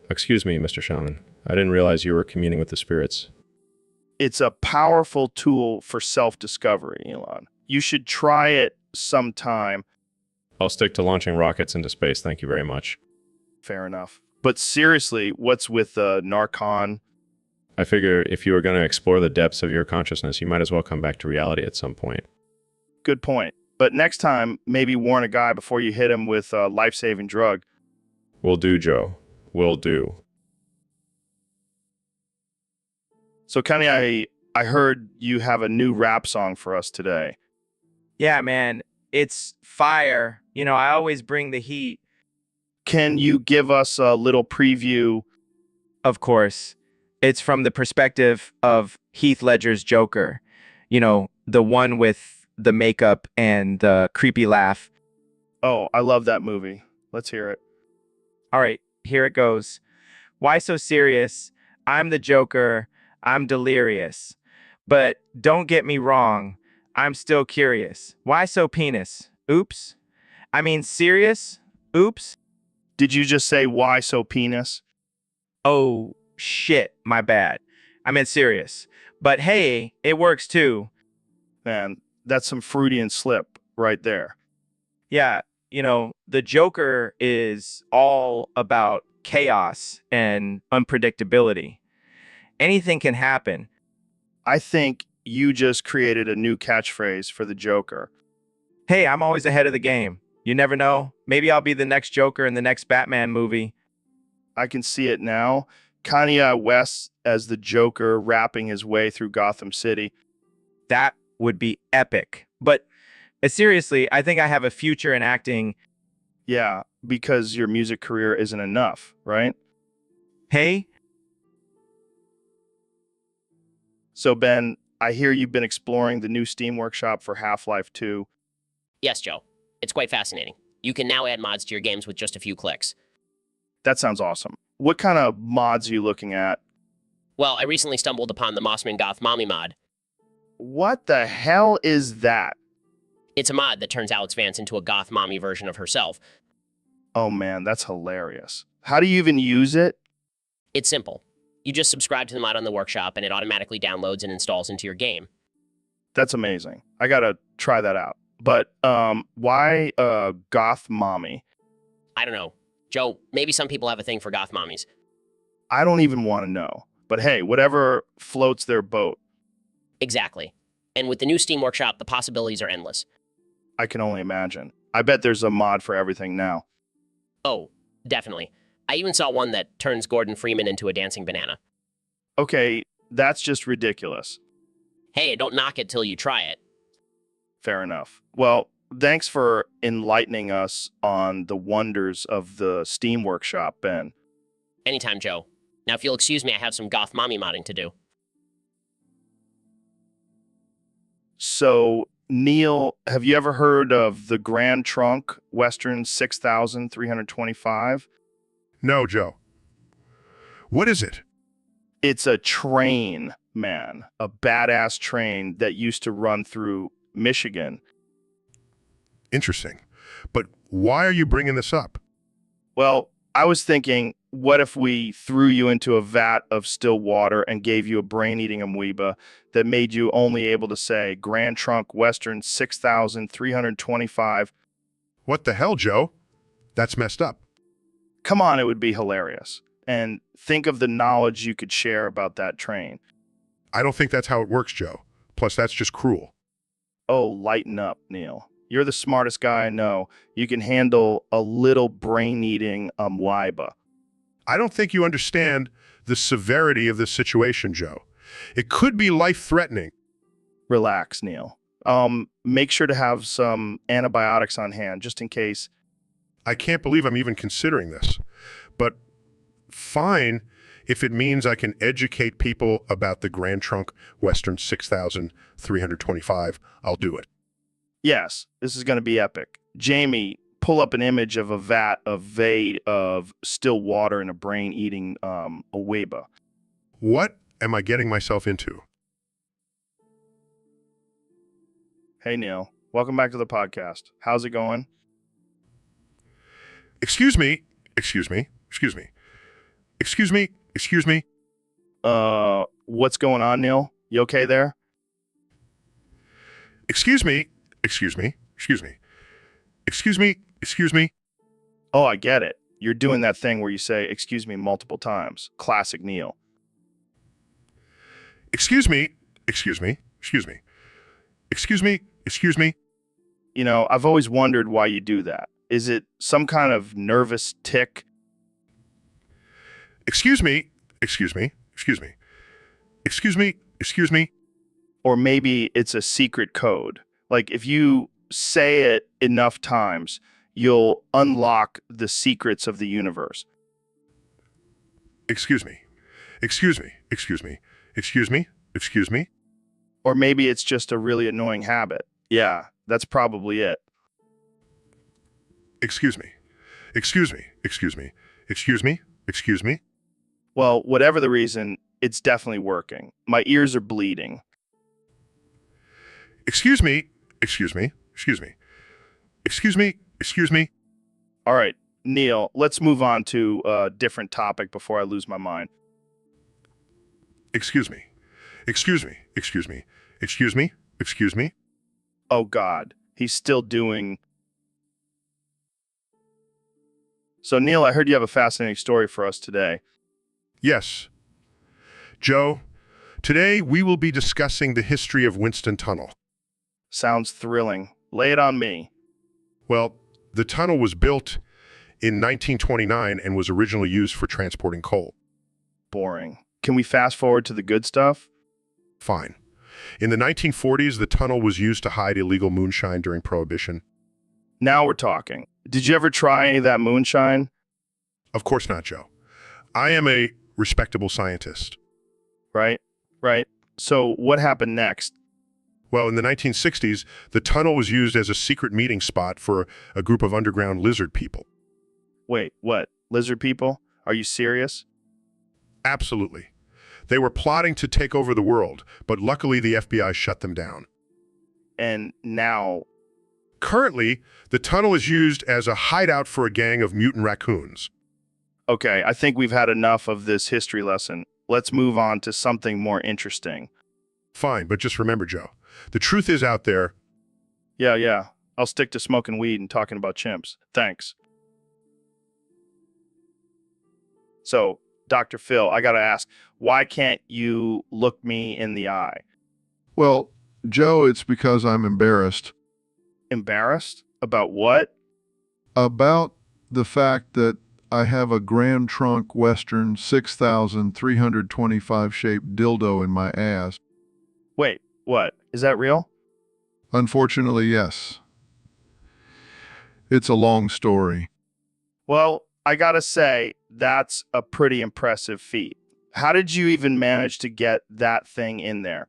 Excuse me, Mr. Shaman. I didn't realize you were communing with the spirits. It's a powerful tool for self-discovery, Elon. You should try it sometime. I'll stick to launching rockets into space, thank you very much. Fair enough. But seriously, what's with Narcan? I figure if you were going to explore the depths of your consciousness, you might as well come back to reality at some point. Good point. But next time, maybe warn a guy before you hit him with a life-saving drug. Will do, Joe. Will do. So, Kenny, I heard you have a new rap song for us today. Yeah, man, it's fire. You know, I always bring the heat. Can you give us a little preview? Of course. It's from the perspective of Heath Ledger's Joker. You know, the one with the makeup and the creepy laugh. Oh, I love that movie. Let's hear it. All right, here it goes. Why so serious? I'm the Joker. I'm delirious. But don't get me wrong. I'm still curious. Why so penis? Oops. I mean, serious? Oops. Did you just say why so penis? Oh, shit. My bad. I meant serious. But hey, it works too. Man, that's some Freudian slip right there. Yeah, you know, the Joker is all about chaos and unpredictability. Anything can happen. I think you just created a new catchphrase for the Joker. Hey, I'm always ahead of the game. You never know. Maybe I'll be the next Joker in the next Batman movie. I can see it now. Kanye West as the Joker rapping his way through Gotham City. That would be epic. But seriously, I think I have a future in acting. Yeah, because your music career isn't enough, right? Hey? So, Ben, I hear you've been exploring the new Steam workshop for Half-Life 2. Yes, Joe. It's quite fascinating. You can now add mods to your games with just a few clicks. That sounds awesome. What kind of mods are you looking at? Well, I recently stumbled upon the Mossman Goth Mommy mod. What the hell is that? It's a mod that turns Alex Vance into a goth mommy version of herself. Oh man, that's hilarious. How do you even use it? It's simple. You just subscribe to the mod on the workshop and it automatically downloads and installs into your game. That's amazing. I gotta try that out. But why goth mommy? I don't know. Joe, maybe some people have a thing for goth mommies. I don't even want to know. But hey, whatever floats their boat. Exactly. And with the new Steam Workshop, the possibilities are endless. I can only imagine. I bet there's a mod for everything now. Oh, definitely. I even saw one that turns Gordon Freeman into a dancing banana. Okay, that's just ridiculous. Hey, don't knock it till you try it. Fair enough. Well, thanks for enlightening us on the wonders of the Steam Workshop, Ben. Anytime, Joe. Now, if you'll excuse me, I have some goth mommy modding to do. So, Neil, have you ever heard of the Grand Trunk Western 6325? No, Joe. What is it? It's a train, man, a badass train that used to run through Michigan. Interesting. But why are you bringing this up? Well, I was thinking, what if we threw you into a vat of still water and gave you a brain-eating amoeba that made you only able to say Grand Trunk Western 6325? What the hell, Joe? That's messed up. Come on, it would be hilarious. And think of the knowledge you could share about that train. I don't think that's how it works, Joe. Plus, that's just cruel. Oh, lighten up, Neil. You're the smartest guy I know. You can handle a little brain-eating amoeba. I don't think you understand the severity of this situation, Joe. It could be life-threatening. Relax, Neil. Make sure to have some antibiotics on hand, just in case. I can't believe I'm even considering this. But fine, if it means I can educate people about the Grand Trunk Western 6325, I'll do it. Yes, this is going to be epic. Jamie, pull up an image of a vat of still water in a brain-eating amoeba. What am I getting myself into? Hey, Neil. Welcome back to the podcast. How's it going? Excuse me. Excuse me. Excuse me. Excuse me. Excuse me. What's going on, Neil? You okay there? Excuse me. Excuse me. Excuse me. Excuse me. Excuse me. Oh, I get it. You're doing that thing where you say, excuse me, multiple times. Classic Neil. Excuse me. Excuse me. Excuse me. Excuse me. Excuse me. You know, I've always wondered why you do that. Is it some kind of nervous tick? Excuse me. Excuse me. Excuse me. Excuse me. Excuse me. Or maybe it's a secret code. Like if you say it enough times, you'll unlock the secrets of the universe. Excuse me. Excuse me. Excuse me. Excuse me. Excuse me. Or maybe it's just a really annoying habit. Yeah, that's probably it. Excuse me. Excuse me. Excuse me. Excuse me. Excuse me. Well, whatever the reason, it's definitely working. My ears are bleeding. Excuse me. Excuse me. Excuse me. Excuse me. Excuse me. All right, Neil, let's move on to a different topic before I lose my mind. Excuse me. Excuse me. Excuse me. Excuse me. Excuse me. Oh, God, he's still doing... So, Neil, I heard you have a fascinating story for us today. Yes. Joe, today we will be discussing the history of Winston Tunnel. Sounds thrilling. Lay it on me. Well, the tunnel was built in 1929 and was originally used for transporting coal. Boring. Can we fast forward to the good stuff? Fine. In the 1940s, the tunnel was used to hide illegal moonshine during Prohibition. Now we're talking. Did you ever try any of that moonshine? Of course not, Joe. I am a respectable scientist. Right. So what happened next? Well, in the 1960s, the tunnel was used as a secret meeting spot for a group of underground lizard people. Wait, what? Lizard people? Are you serious? Absolutely. They were plotting to take over the world, but luckily the FBI shut them down. And now... Currently, the tunnel is used as a hideout for a gang of mutant raccoons. Okay, I think we've had enough of this history lesson. Let's move on to something more interesting. Fine, but just remember, Joe, the truth is out there. Yeah. I'll stick to smoking weed and talking about chimps. Thanks. So, Dr. Phil, I gotta ask, why can't you look me in the eye? Well, Joe, it's because I'm embarrassed. Embarrassed? About what? About the fact that I have a Grand Trunk Western 6325 shaped dildo in my ass. Wait, what? Is that real? Unfortunately, yes. It's a long story. Well, I gotta say, that's a pretty impressive feat. How did you even manage to get that thing in there?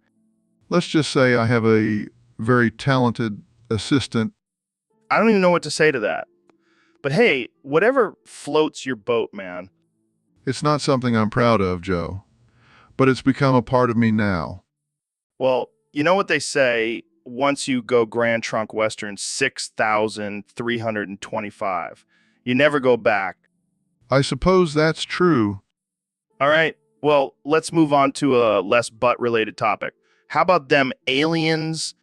Let's just say I have a very talented assistant. I don't even know what to say to that. But hey, whatever floats your boat, man. It's not something I'm proud of, Joe, but it's become a part of me now. Well, you know what they say, once you go Grand Trunk Western 6,325, you never go back. I suppose that's true. All right, well, let's move on to a less butt-related topic. How about them aliens?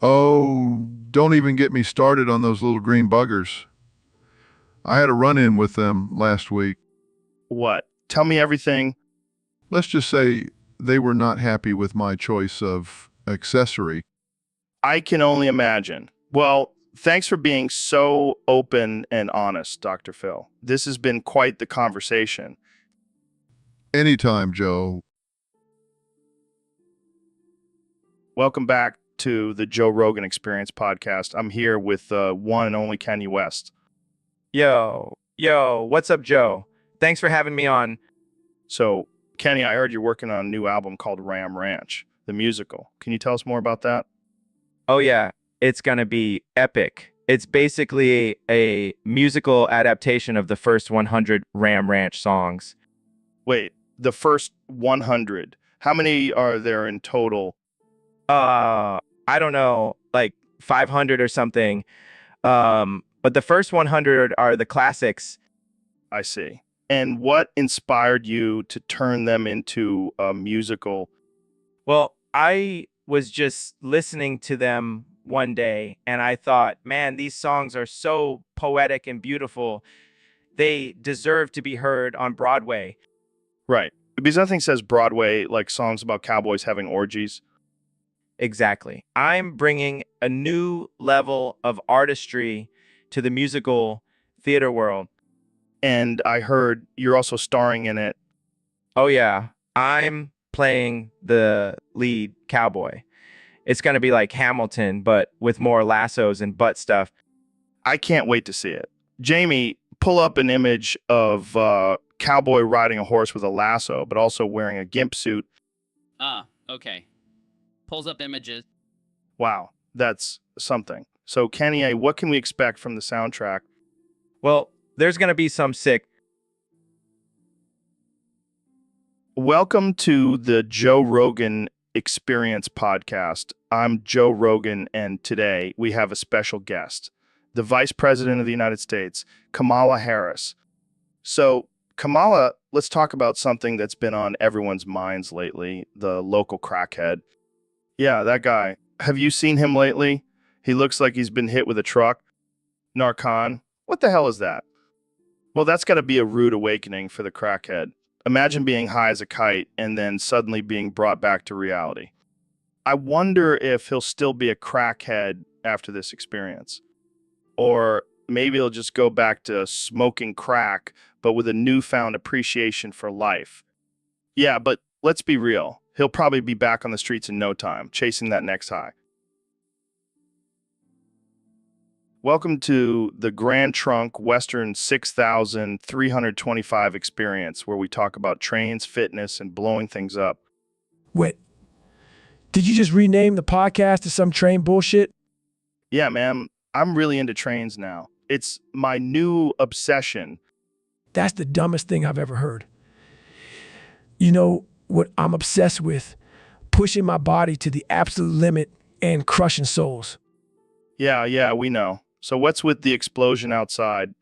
Oh, don't even get me started on those little green buggers. I had a run-in with them last week. What? Tell me everything. Let's just say they were not happy with my choice of accessory. I can only imagine. Well, thanks for being so open and honest, Dr. Phil. This has been quite the conversation. Anytime, Joe. Welcome back to the Joe Rogan Experience podcast. I'm here with one and only Kanye West. Yo, what's up, Joe? Thanks for having me on. So, Kenny, I heard you're working on a new album called Ram Ranch, the musical. Can you tell us more about that? Oh yeah, it's gonna be epic. It's basically a musical adaptation of the first 100 Ram Ranch songs. Wait, the first 100. How many are there in total? I don't know, like 500 or something. But the first 100 are the classics. I see. And what inspired you to turn them into a musical? Well, I was just listening to them one day and I thought, man, these songs are so poetic and beautiful. They deserve to be heard on Broadway. Right. Because nothing says Broadway like songs about cowboys having orgies. Exactly. I'm bringing a new level of artistry to the musical theater world. And I heard you're also starring in it. Oh yeah, I'm playing the lead cowboy. It's going to be like Hamilton, but with more lassos and butt stuff. I can't wait to see it. Jamie, pull up an image of cowboy riding a horse with a lasso, but also wearing a gimp suit. Okay. Pulls up images. Wow, that's something. So, Kenny, what can we expect from the soundtrack? Well, there's going to be some sick. Welcome to the Joe Rogan Experience podcast. I'm Joe Rogan, and today we have a special guest, the Vice President of the United States, Kamala Harris. So, Kamala, let's talk about something that's been on everyone's minds lately, the local crackhead. Yeah, that guy. Have you seen him lately? He looks like he's been hit with a truck. Narcan. What the hell is that? Well, that's got to be a rude awakening for the crackhead. Imagine being high as a kite and then suddenly being brought back to reality. I wonder if he'll still be a crackhead after this experience. Or maybe he'll just go back to smoking crack, but with a newfound appreciation for life. Yeah, but let's be real. He'll probably be back on the streets in no time, chasing that next high. Welcome to the Grand Trunk Western 6,325 experience, where we talk about trains, fitness, and blowing things up. Wait, did you just rename the podcast to some train bullshit? Yeah, man, I'm really into trains now. It's my new obsession. That's the dumbest thing I've ever heard. You know what I'm obsessed with? Pushing my body to the absolute limit and crushing souls. Yeah, we know. So what's with the explosion outside?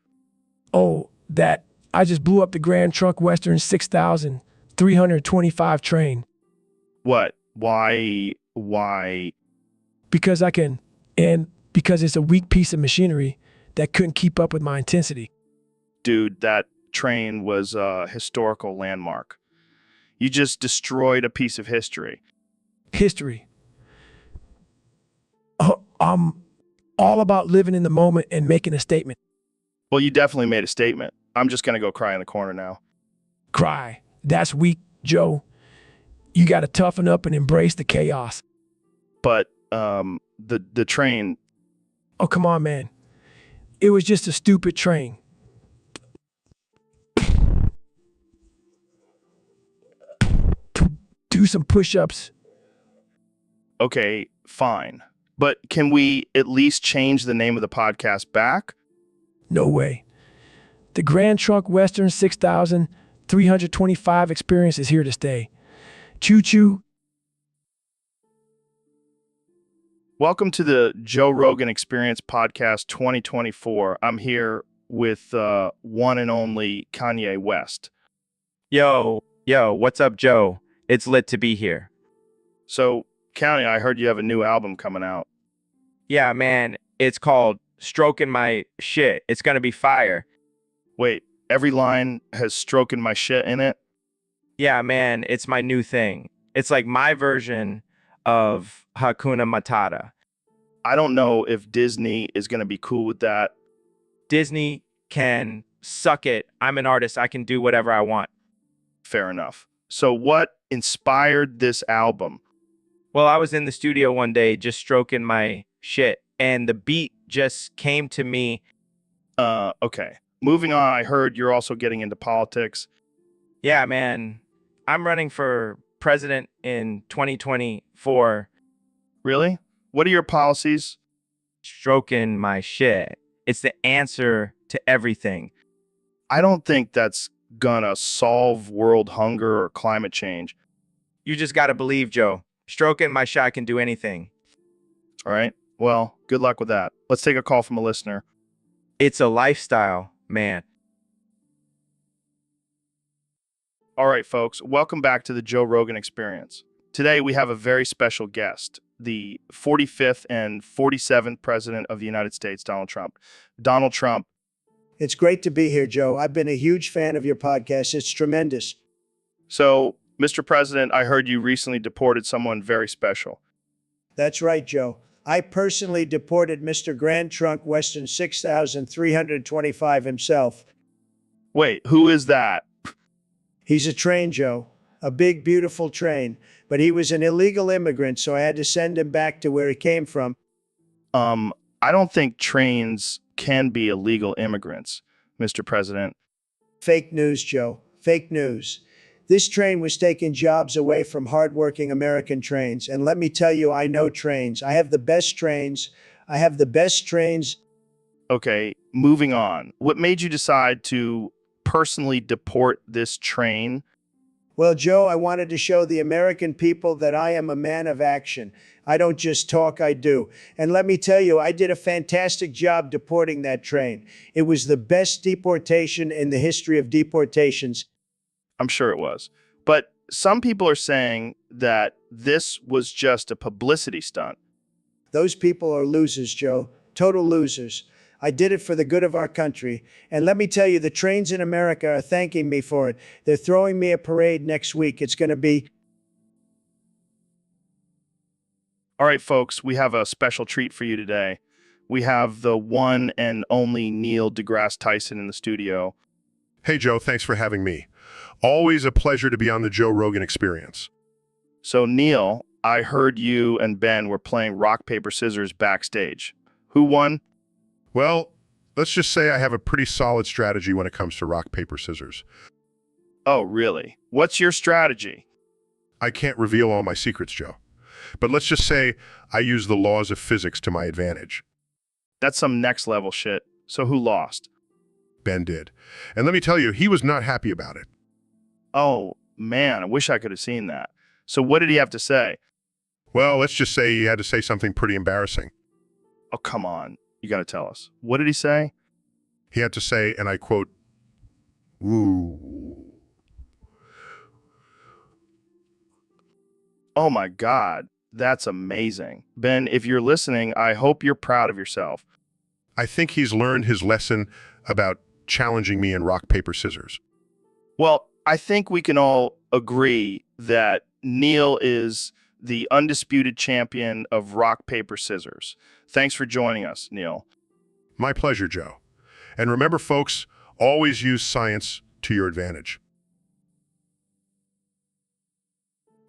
Oh, that I just blew up the Grand Trunk Western 6,325 train. What? Why? Because I can, and because it's a weak piece of machinery that couldn't keep up with my intensity. Dude, that train was a historical landmark. You just destroyed a piece of history. History. I'm all about living in the moment and making a statement. Well, you definitely made a statement. I'm just going to go cry in the corner now. Cry. That's weak, Joe. You got to toughen up and embrace the chaos. But the train. Oh, come on, man. It was just a stupid train. Do some push-ups. Okay, fine. But can we at least change the name of the podcast back? No way. The Grand Trunk Western 6325 experience is here to stay. Choo choo. Welcome to the Joe Rogan Experience Podcast 2024. I'm here with one and only Kanye West. Yo, what's up, Joe? It's lit to be here. So, Kanye, I heard you have a new album coming out. Yeah, man, it's called Stroking My Shit. It's gonna be fire. Wait, every line has "stroking my shit" in it? Yeah, man, it's my new thing. It's like my version of Hakuna Matata. I don't know if Disney is going to be cool with that. Disney can suck it. I'm an artist. I can do whatever I want. Fair enough. So what inspired this album? Well, I was in the studio one day just stroking my shit, and the beat just came to me. Okay. Moving on, I heard you're also getting into politics. Yeah, man. I'm running for president in 2024. Really? What are your policies? Stroking my shit. It's the answer to everything. I don't think that's gonna solve world hunger or climate change. You just gotta believe, Joe. Stroking my shot can do anything. All right. Well, good luck with that. Let's take a call from a listener. It's a lifestyle, man. All right, folks. Welcome back to the Joe Rogan Experience. Today, we have a very special guest, the 45th and 47th President of the United States, Donald Trump. Donald Trump. It's great to be here, Joe. I've been a huge fan of your podcast. It's tremendous. So, Mr. President, I heard you recently deported someone very special. That's right, Joe. I personally deported Mr. Grand Trunk Western 6325 himself. Wait, who is that? He's a train, Joe. A big, beautiful train. But he was an illegal immigrant, so I had to send him back to where he came from. I don't think trains can be illegal immigrants, Mr. President. Fake news, Joe. Fake news. This train was taking jobs away from hardworking American trains. And let me tell you, I know trains. I have the best trains. Okay, moving on. What made you decide to personally deport this train? Well, Joe, I wanted to show the American people that I am a man of action. I don't just talk, I do. And let me tell you, I did a fantastic job deporting that train. It was the best deportation in the history of deportations. I'm sure it was. But some people are saying that this was just a publicity stunt. Those people are losers, Joe. Total losers. I did it for the good of our country. And let me tell you, the trains in America are thanking me for it. They're throwing me a parade next week. It's going to be... All right, folks, we have a special treat for you today. We have the one and only Neil deGrasse Tyson in the studio. Hey, Joe, thanks for having me. Always a pleasure to be on the Joe Rogan Experience. So, Neil, I heard you and Ben were playing rock, paper, scissors backstage. Who won? Well, let's just say I have a pretty solid strategy when it comes to rock, paper, scissors. Oh, really? What's your strategy? I can't reveal all my secrets, Joe. But let's just say I use the laws of physics to my advantage. That's some next level shit. So who lost? Ben did. And let me tell you, he was not happy about it. Oh, man, I wish I could have seen that. So what did he have to say? Well, let's just say he had to say something pretty embarrassing. Oh, come on. You got to tell us. What did he say? He had to say, and I quote, "Woo." Oh my God, that's amazing. Ben, if you're listening, I hope you're proud of yourself. I think he's learned his lesson about challenging me in rock, paper, scissors. Well, I think we can all agree that Neil is the undisputed champion of rock, paper, scissors. Thanks for joining us, Neil. My pleasure, Joe. And remember, folks, always use science to your advantage.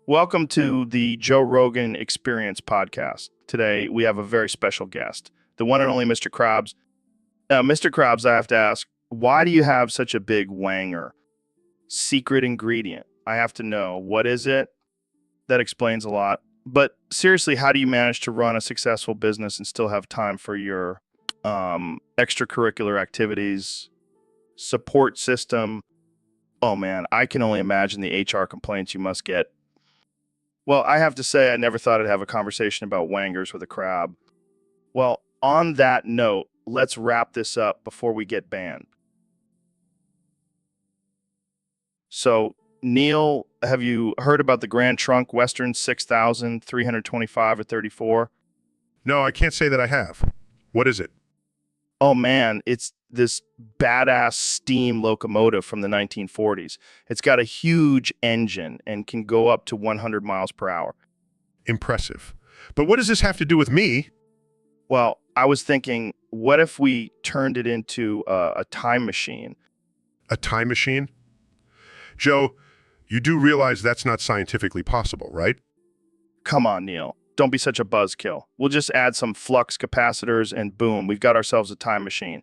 Welcome to the Joe Rogan Experience podcast. Today, we have a very special guest, the one and only Mr. Krabs. Mr. Krabs, I have to ask, why do you have such a big wanger? Secret ingredient. I have to know. What is it? That explains a lot. But seriously, how do you manage to run a successful business and still have time for your extracurricular activities, support system? Oh man, I can only imagine the HR complaints you must get. Well, I have to say, I never thought I'd have a conversation about wangers with a crab. Well, on that note, let's wrap this up before we get banned. So, Neil, have you heard about the Grand Trunk Western 6,325 or 34? No, I can't say that I have. What is it? Oh man, it's this badass steam locomotive from the 1940s. It's got a huge engine and can go up to 100 miles per hour. Impressive. But what does this have to do with me? Well, I was thinking, what if we turned it into a time machine? A time machine? Joe, you do realize that's not scientifically possible, right? Come on, Neil. Don't be such a buzzkill. We'll just add some flux capacitors and boom, we've got ourselves a time machine.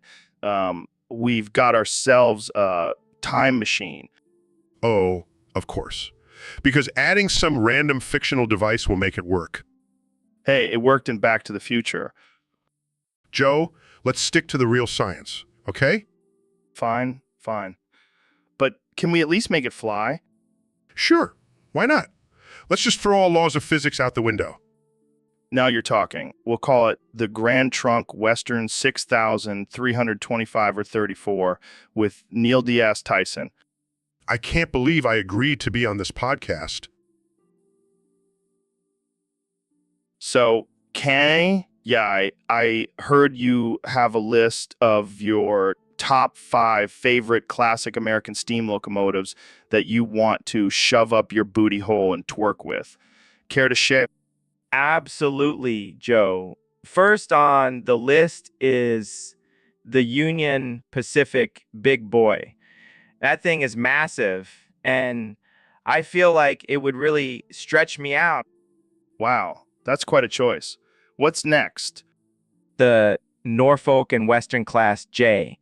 We've got ourselves a time machine. Oh, of course. Because adding some random fictional device will make it work. Hey, it worked in Back to the Future. Joe, let's stick to the real science, okay? Fine, fine. But can we at least make it fly? Sure. Why not? Let's just throw all laws of physics out the window. Now you're talking. We'll call it the Grand Trunk Western 6,325 or 34 with Neil deGrasse Tyson. I can't believe I agreed to be on this podcast. So, I heard you have a list of your top 5 favorite classic American steam locomotives that you want to shove up your booty hole and twerk with. Care to share? Absolutely, Joe. First on the list is the Union Pacific Big Boy. That thing is massive, and I feel like it would really stretch me out. Wow, that's quite a choice. What's next? The Norfolk and Western Class J.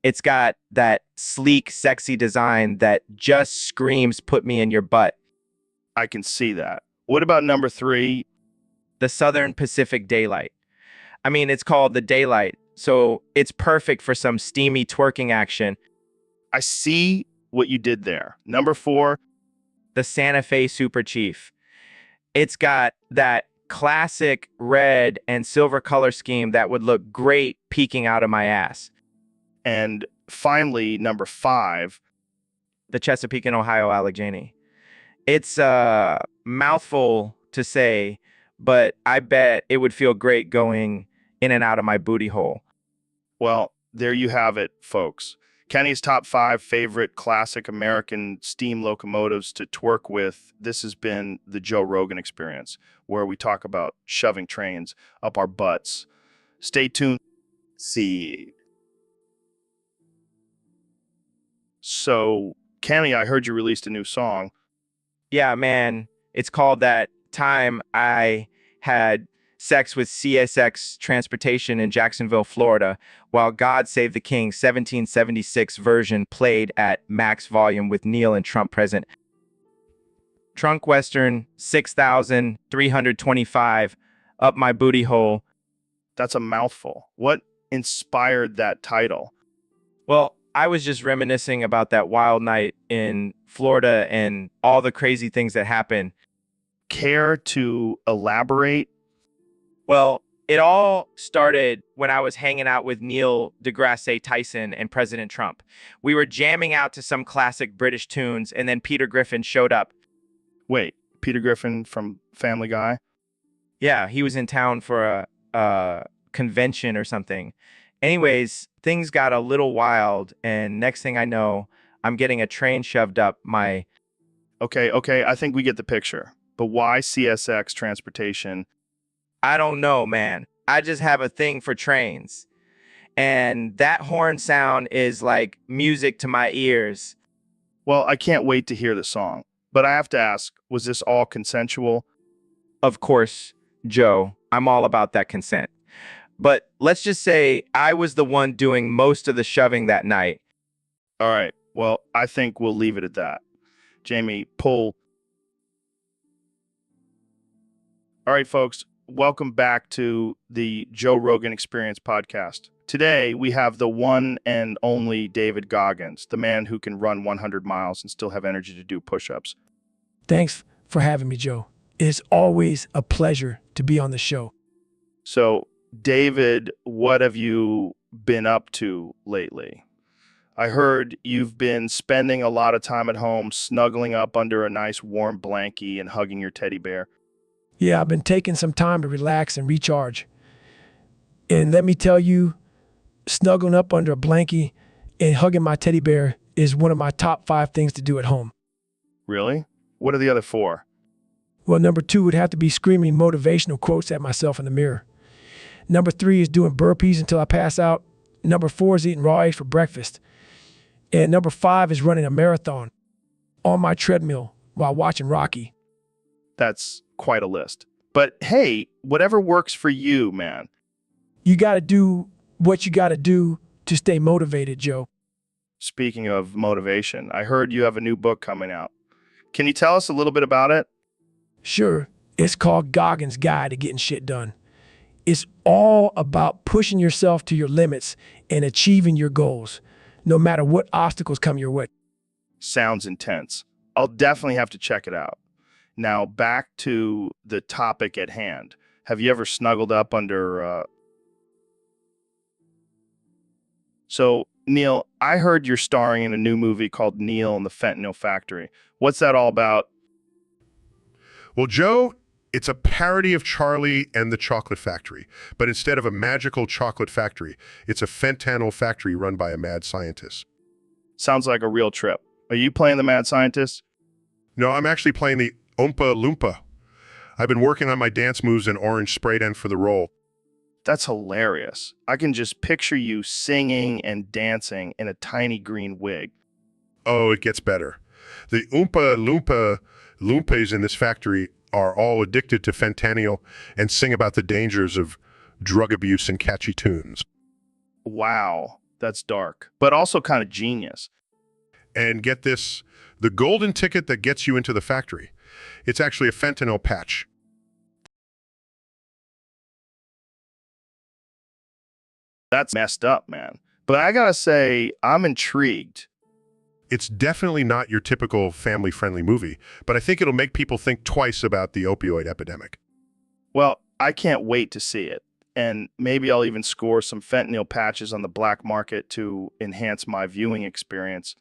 It's got that sleek, sexy design that just screams put me in your butt. I can see that. What about number 3? The Southern Pacific Daylight. I mean, it's called the Daylight, so it's perfect for some steamy twerking action. I see what you did there. Number 4. The Santa Fe Super Chief. It's got that classic red and silver color scheme that would look great peeking out of my ass. And finally, number 5. The Chesapeake and Ohio Allegheny. It's a mouthful to say, but I bet it would feel great going in and out of my booty hole. Well, there you have it, folks. Kenny's top 5 favorite classic American steam locomotives to twerk with. This has been the Joe Rogan Experience, where we talk about shoving trains up our butts. Stay tuned. See. So, Kenny, I heard you released a new song. Yeah, man. It's called That Time I Had Sex with CSX Transportation in Jacksonville, Florida, while God Save the King 1776 version played at max volume with Neil and Trump present. Trunk Western 6,325 up my booty hole. That's a mouthful. What inspired that title? Well, I was just reminiscing about that wild night in Florida and all the crazy things that happened. Care to elaborate? Well, it all started when I was hanging out with Neil deGrasse Tyson and President Trump. We were jamming out to some classic British tunes, and then Peter Griffin showed up. Wait, Peter Griffin from Family Guy? Yeah, he was in town for a convention or something. Anyways, things got a little wild, and next thing I know, I'm getting a train shoved up my... Okay, I think we get the picture. But why CSX Transportation? I don't know, man. I just have a thing for trains. And that horn sound is like music to my ears. Well, I can't wait to hear the song. But I have to ask, was this all consensual? Of course, Joe. I'm all about that consent. But let's just say I was the one doing most of the shoving that night. All right. Well, I think we'll leave it at that. Jamie, pull. All right, folks, welcome back to the Joe Rogan Experience podcast. Today, we have the one and only David Goggins, the man who can run 100 miles and still have energy to do push-ups. Thanks for having me, Joe. It's always a pleasure to be on the show. So, David, what have you been up to lately? I heard you've been spending a lot of time at home, snuggling up under a nice warm blankie and hugging your teddy bear. Yeah, I've been taking some time to relax and recharge. And let me tell you, snuggling up under a blankie and hugging my teddy bear is one of my top 5 things to do at home. Really? What are the other 4? Well, number 2 would have to be screaming motivational quotes at myself in the mirror. Number 3 is doing burpees until I pass out. Number 4 is eating raw eggs for breakfast. And number 5 is running a marathon on my treadmill while watching Rocky. That's quite a list. But hey, whatever works for you, man. You got to do what you got to do to stay motivated, Joe. Speaking of motivation, I heard you have a new book coming out. Can you tell us a little bit about it? Sure, it's called Goggins' Guide to Getting Shit Done. It's all about pushing yourself to your limits and achieving your goals, no matter what obstacles come your way. Sounds intense. I'll definitely have to check it out. Now, back to the topic at hand. Have you ever snuggled up under... So, Neil, I heard you're starring in a new movie called Neil and the Fentanyl Factory. What's that all about? Well, Joe, it's a parody of Charlie and the Chocolate Factory, but instead of a magical chocolate factory, it's a fentanyl factory run by a mad scientist. Sounds like a real trip. Are you playing the mad scientist? No, I'm actually playing the Oompa Loompa. I've been working on my dance moves and orange spray tan for the role. That's hilarious. I can just picture you singing and dancing in a tiny green wig. Oh, it gets better. The Oompa Loompa Loompas in this factory are all addicted to fentanyl and sing about the dangers of drug abuse and catchy tunes. Wow, that's dark, but also kind of genius. And get this, the golden ticket that gets you into the factory. It's actually a fentanyl patch. That's messed up, man. But I gotta say, I'm intrigued. It's definitely not your typical family-friendly movie, but I think it'll make people think twice about the opioid epidemic. Well, I can't wait to see it. And maybe I'll even score some fentanyl patches on the black market to enhance my viewing experience.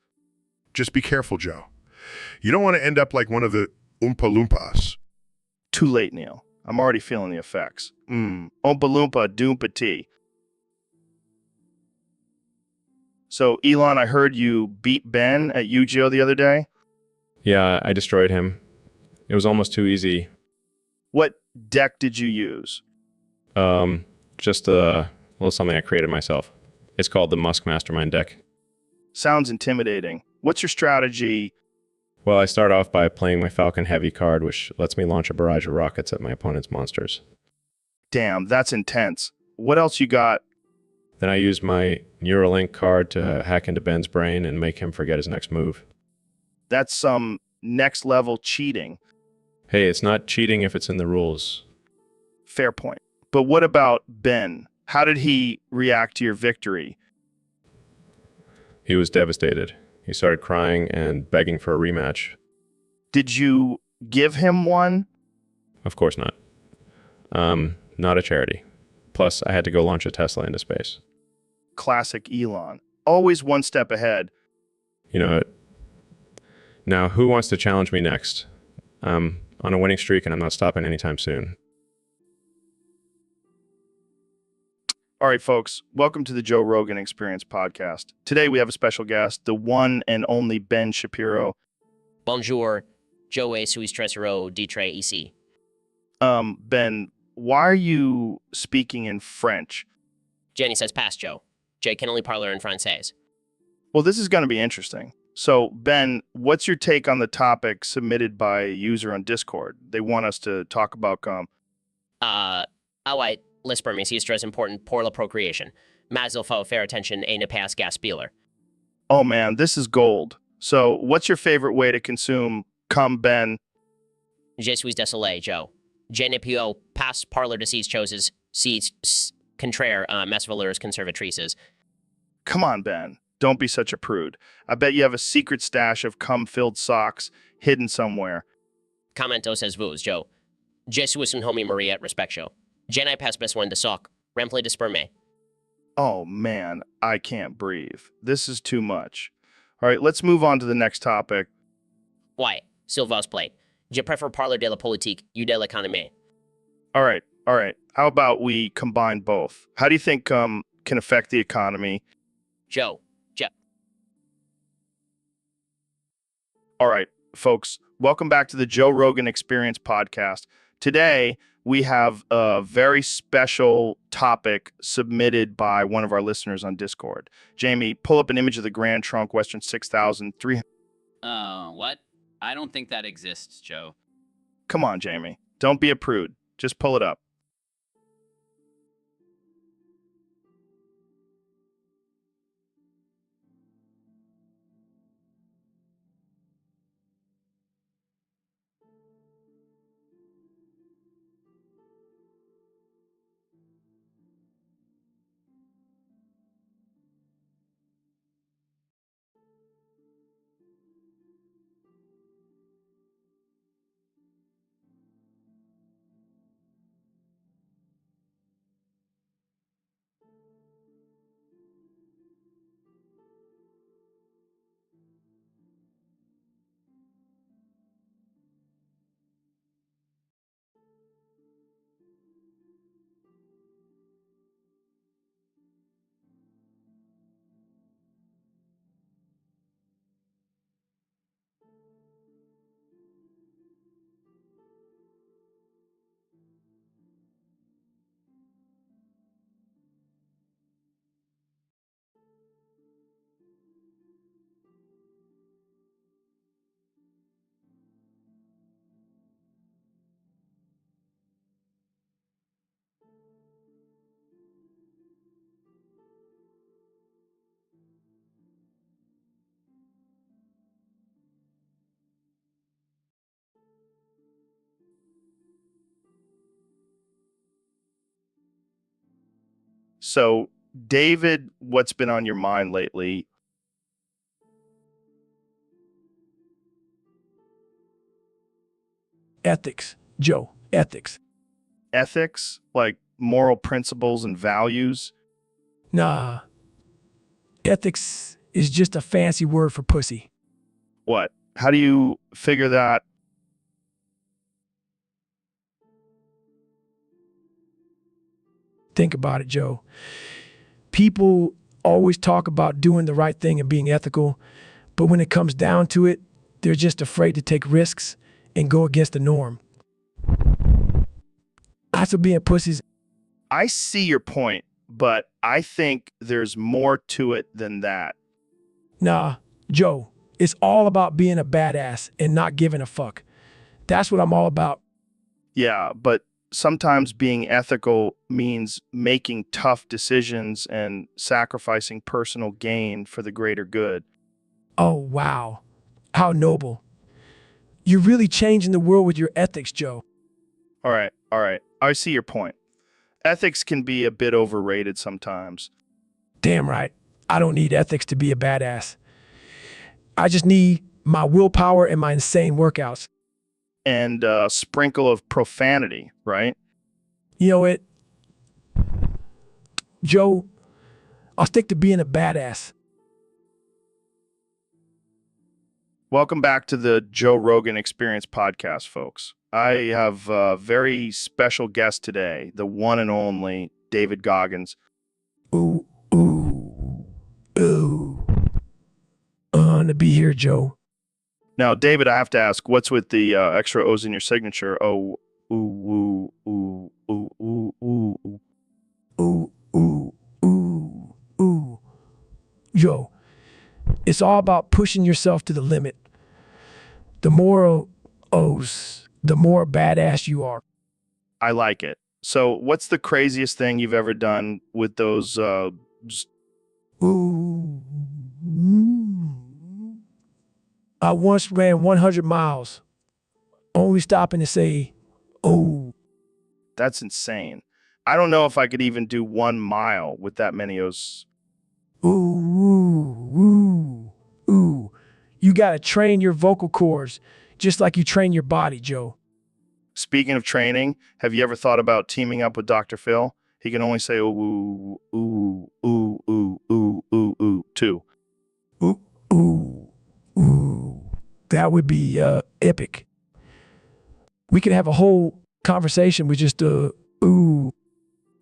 Just be careful, Joe. You don't want to end up like one of the Oompa Loompas. Too late, Neil. I'm already feeling the effects. Oompa Loompa Doompa Tea. So, Elon, I heard you beat Ben at Yu-Gi-Oh! The other day. Yeah, I destroyed him. It was almost too easy. What deck did you use? Just a little something I created myself. It's called the Musk Mastermind deck. Sounds intimidating. What's your strategy? Well, I start off by playing my Falcon Heavy card, which lets me launch a barrage of rockets at my opponent's monsters. Damn, that's intense. What else you got? Then I use my Neuralink card to hack into Ben's brain and make him forget his next move. That's some next level cheating. Hey, it's not cheating if it's in the rules. Fair point. But what about Ben? How did he react to your victory? He was devastated. He started crying and begging for a rematch. Did you give him one? Of course not. Not a charity. Plus, I had to go launch a Tesla into space. Classic Elon. Always one step ahead. You know it. Now, who wants to challenge me next? I'm on a winning streak and I'm not stopping anytime soon. All right, folks, welcome to the Joe Rogan Experience podcast. Today we have a special guest, the one and only Ben Shapiro. Bonjour, Joe suis très heureux d'être ici. Ben, why are you speaking in French? Jenny says pass, Joe. Je can only parler in français. Well, this is going to be interesting. So, Ben, what's your take on the topic submitted by a user on Discord? They want us to talk about Ouais, les spermies is très important pour la procreation. Mais il faut faire attention et ne pas gaspiller. Oh man, this is gold. So, what's your favorite way to consume cum, Ben? Je suis désolé, Joe. Je ne puis pas parler de ces choses si contraire mes valeurs conservatrices. Come on, Ben. Don't be such a prude. I bet you have a secret stash of cum-filled socks hidden somewhere. Commentos as vous, Joe. Je suis un homie Maria respectio. Je n'ai pas besoin de soc, rempli de sperme. Oh man, I can't breathe. This is too much. All right, let's move on to the next topic. Why, s'il vous plaît. Je préfère parler de la politique ou de l'économie. All right. How about we combine both? How do you think can affect the economy? Joe. All right, folks, welcome back to the Joe Rogan Experience podcast. Today, we have a very special topic submitted by one of our listeners on Discord. Jamie, pull up an image of the Grand Trunk Western 6300. What? I don't think that exists, Joe. Come on, Jamie. Don't be a prude. Just pull it up. So, David, what's been on your mind lately? Ethics, Joe, ethics. Ethics, like moral principles and values? Nah. Ethics is just a fancy word for pussy. What? How do you figure that? Think about it, Joe. People always talk about doing the right thing and being ethical, but when it comes down to it, they're just afraid to take risks and go against the norm. That's what being pussies. I see your point, but I think there's more to it than that. Nah, Joe, it's all about being a badass and not giving a fuck. That's what I'm all about. Yeah, but sometimes being ethical means making tough decisions and sacrificing personal gain for the greater good. Oh, wow. How noble. You're really changing the world with your ethics, Joe. All right. I see your point. Ethics can be a bit overrated sometimes. Damn right. I don't need ethics to be a badass. I just need my willpower and my insane workouts. And a sprinkle of profanity, right? You know it, Joe, I'll stick to being a badass. Welcome back to the Joe Rogan Experience podcast, folks. I have a very special guest today, the one and only David Goggins. Ooh. To be here, Joe. Now, David, I have to ask, what's with the extra O's in your signature? Oh, Joe, it's all about pushing yourself to the limit. The more O's, the more badass you are. I like it. So what's the craziest thing you've ever done with those I once ran 100 miles, only stopping to say, oh. That's insane. I don't know if I could even do 1 mile with that many O's. Ooh, ooh, ooh, ooh. You gotta train your vocal cords just like you train your body, Joe. Speaking of training, have you ever thought about teaming up with Dr. Phil? He can only say ooh, ooh, ooh, ooh, ooh, ooh, ooh, too. Ooh, ooh, ooh. That would be epic. We could have a whole conversation with just ooh.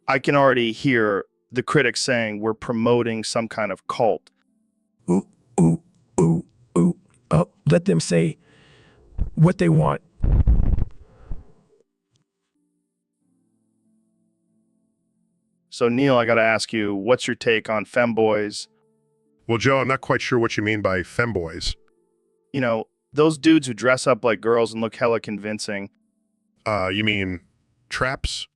I can already hear the critics saying we're promoting some kind of cult. Ooh, ooh, ooh, ooh. Let them say what they want. So, Neil, I got to ask you, what's your take on femboys? Well, Joe, I'm not quite sure what you mean by femboys. You know, those dudes who dress up like girls and look hella convincing. You mean traps?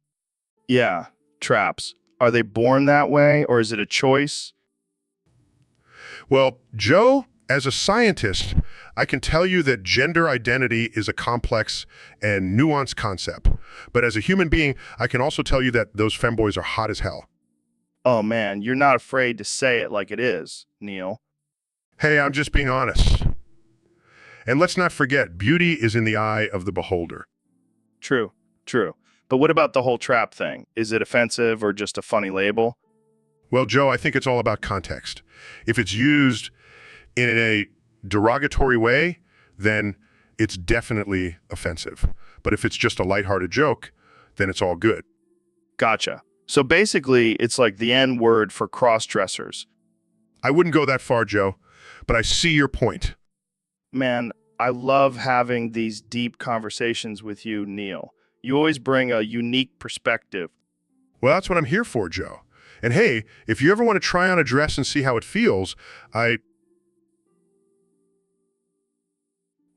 Yeah, traps. Are they born that way, or is it a choice? Well, Joe, as a scientist, I can tell you that gender identity is a complex and nuanced concept. But as a human being, I can also tell you that those femboys are hot as hell. Oh man, you're not afraid to say it like it is, Neil. Hey, I'm just being honest. And let's not forget, beauty is in the eye of the beholder. True, true. But what about the whole trap thing? Is it offensive or just a funny label? Well, Joe, I think it's all about context. If it's used in a derogatory way, then it's definitely offensive. But if it's just a lighthearted joke, then it's all good. Gotcha. So basically, it's like the N word for cross-dressers. I wouldn't go that far, Joe, but I see your point. Man, I love having these deep conversations with you, Neil. You always bring a unique perspective. Well, that's what I'm here for, Joe. And hey, if you ever want to try on a dress and see how it feels,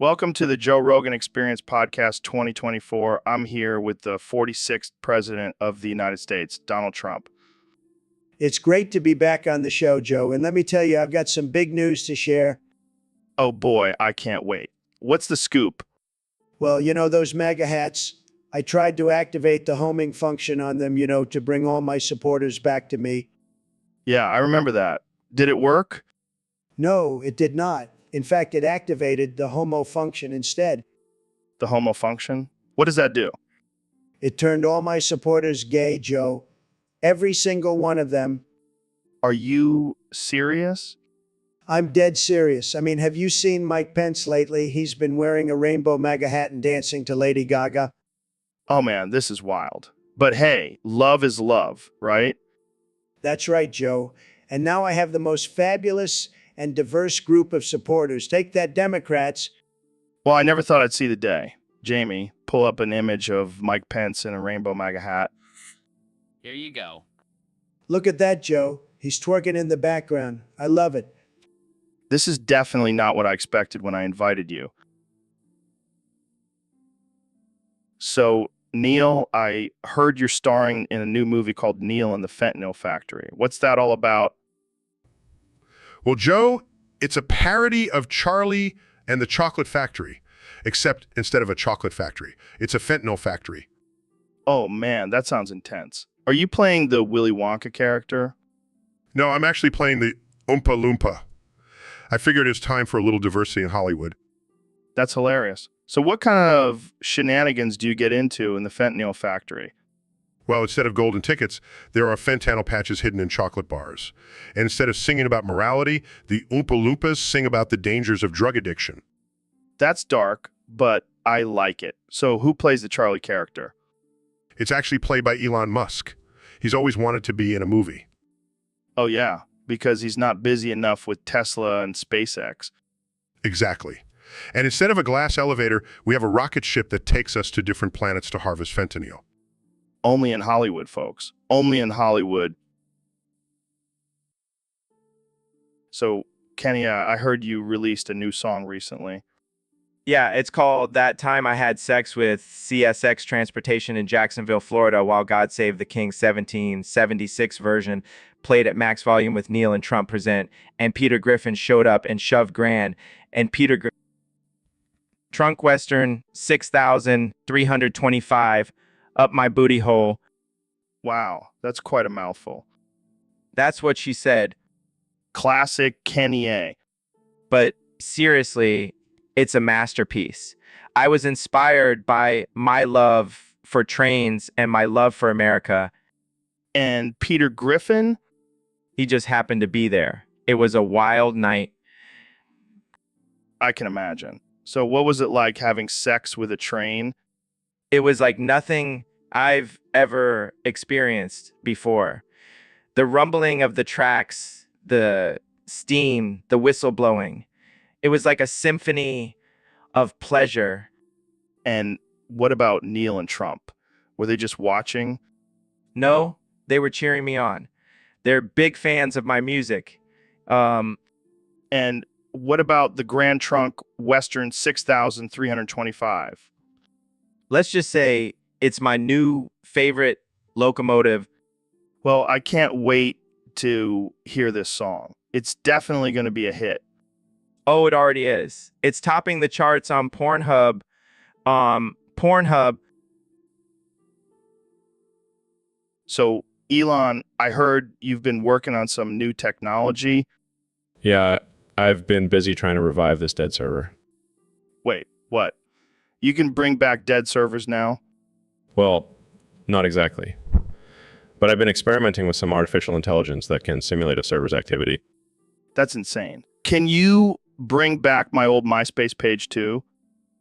Welcome to the Joe Rogan Experience Podcast 2024. I'm here with the 46th President of the United States, Donald Trump. It's great to be back on the show, Joe. And let me tell you, I've got some big news to share. Oh boy, I can't wait. What's the scoop? Well, you know, those MAGA hats, I tried to activate the homing function on them, to bring all my supporters back to me. Yeah, I remember that. Did it work? No, it did not. In fact, it activated the homo function instead. The homo function? What does that do? It turned all my supporters gay, Joe. Every single one of them. Are you serious? I'm dead serious. I mean, have you seen Mike Pence lately? He's been wearing a rainbow MAGA hat and dancing to Lady Gaga. Oh man, this is wild. But hey, love is love, right? That's right, Joe. And now I have the most fabulous and diverse group of supporters. Take that, Democrats. Well, I never thought I'd see the day. Jamie, pull up an image of Mike Pence in a rainbow MAGA hat. Here you go. Look at that, Joe. He's twerking in the background. I love it. This is definitely not what I expected when I invited you. So, Neil, I heard you're starring in a new movie called Neil and the Fentanyl Factory. What's that all about? Well, Joe, it's a parody of Charlie and the Chocolate Factory, except instead of a chocolate factory, it's a fentanyl factory. Oh man, that sounds intense. Are you playing the Willy Wonka character? No, I'm actually playing the Oompa Loompa. I figured it's time for a little diversity in Hollywood. That's hilarious. So what kind of shenanigans do you get into in the fentanyl factory? Well, instead of golden tickets, there are fentanyl patches hidden in chocolate bars. And instead of singing about morality, the Oompa Loompas sing about the dangers of drug addiction. That's dark, but I like it. So who plays the Charlie character? It's actually played by Elon Musk. He's always wanted to be in a movie. Oh yeah, because he's not busy enough with Tesla and SpaceX. Exactly. And instead of a glass elevator, we have a rocket ship that takes us to different planets to harvest fentanyl. Only in Hollywood, folks. Only in Hollywood. So, Kenya, I heard you released a new song recently. Yeah, it's called That Time I Had Sex with CSX Transportation in Jacksonville, Florida, while God Save the King 1776 version played at max volume with Neil and Trump present, and Peter Griffin showed up and shoved grand, and Trunk Western 6,325, up my booty hole. Wow, that's quite a mouthful. That's what she said. Classic Kenny A. But seriously, it's a masterpiece. I was inspired by my love for trains and my love for America. And Peter Griffin? He just happened to be there. It was a wild night. I can imagine. So what was it like having sex with a train? It was like nothing I've ever experienced before. The rumbling of the tracks, the steam, the whistle blowing. It was like a symphony of pleasure. And what about Neil and Trump? Were they just watching? No, they were cheering me on. They're big fans of my music. And what about the Grand Trunk Western 6325? Let's just say it's my new favorite locomotive. Well, I can't wait to hear this song. It's definitely going to be a hit. Oh, it already is. It's topping the charts on Pornhub. Pornhub. So, Elon, I heard you've been working on some new technology. Yeah, I've been busy trying to revive this dead server. Wait, what? You can bring back dead servers now? Well, not exactly. But I've been experimenting with some artificial intelligence that can simulate a server's activity. That's insane. Can you bring back my old MySpace page too?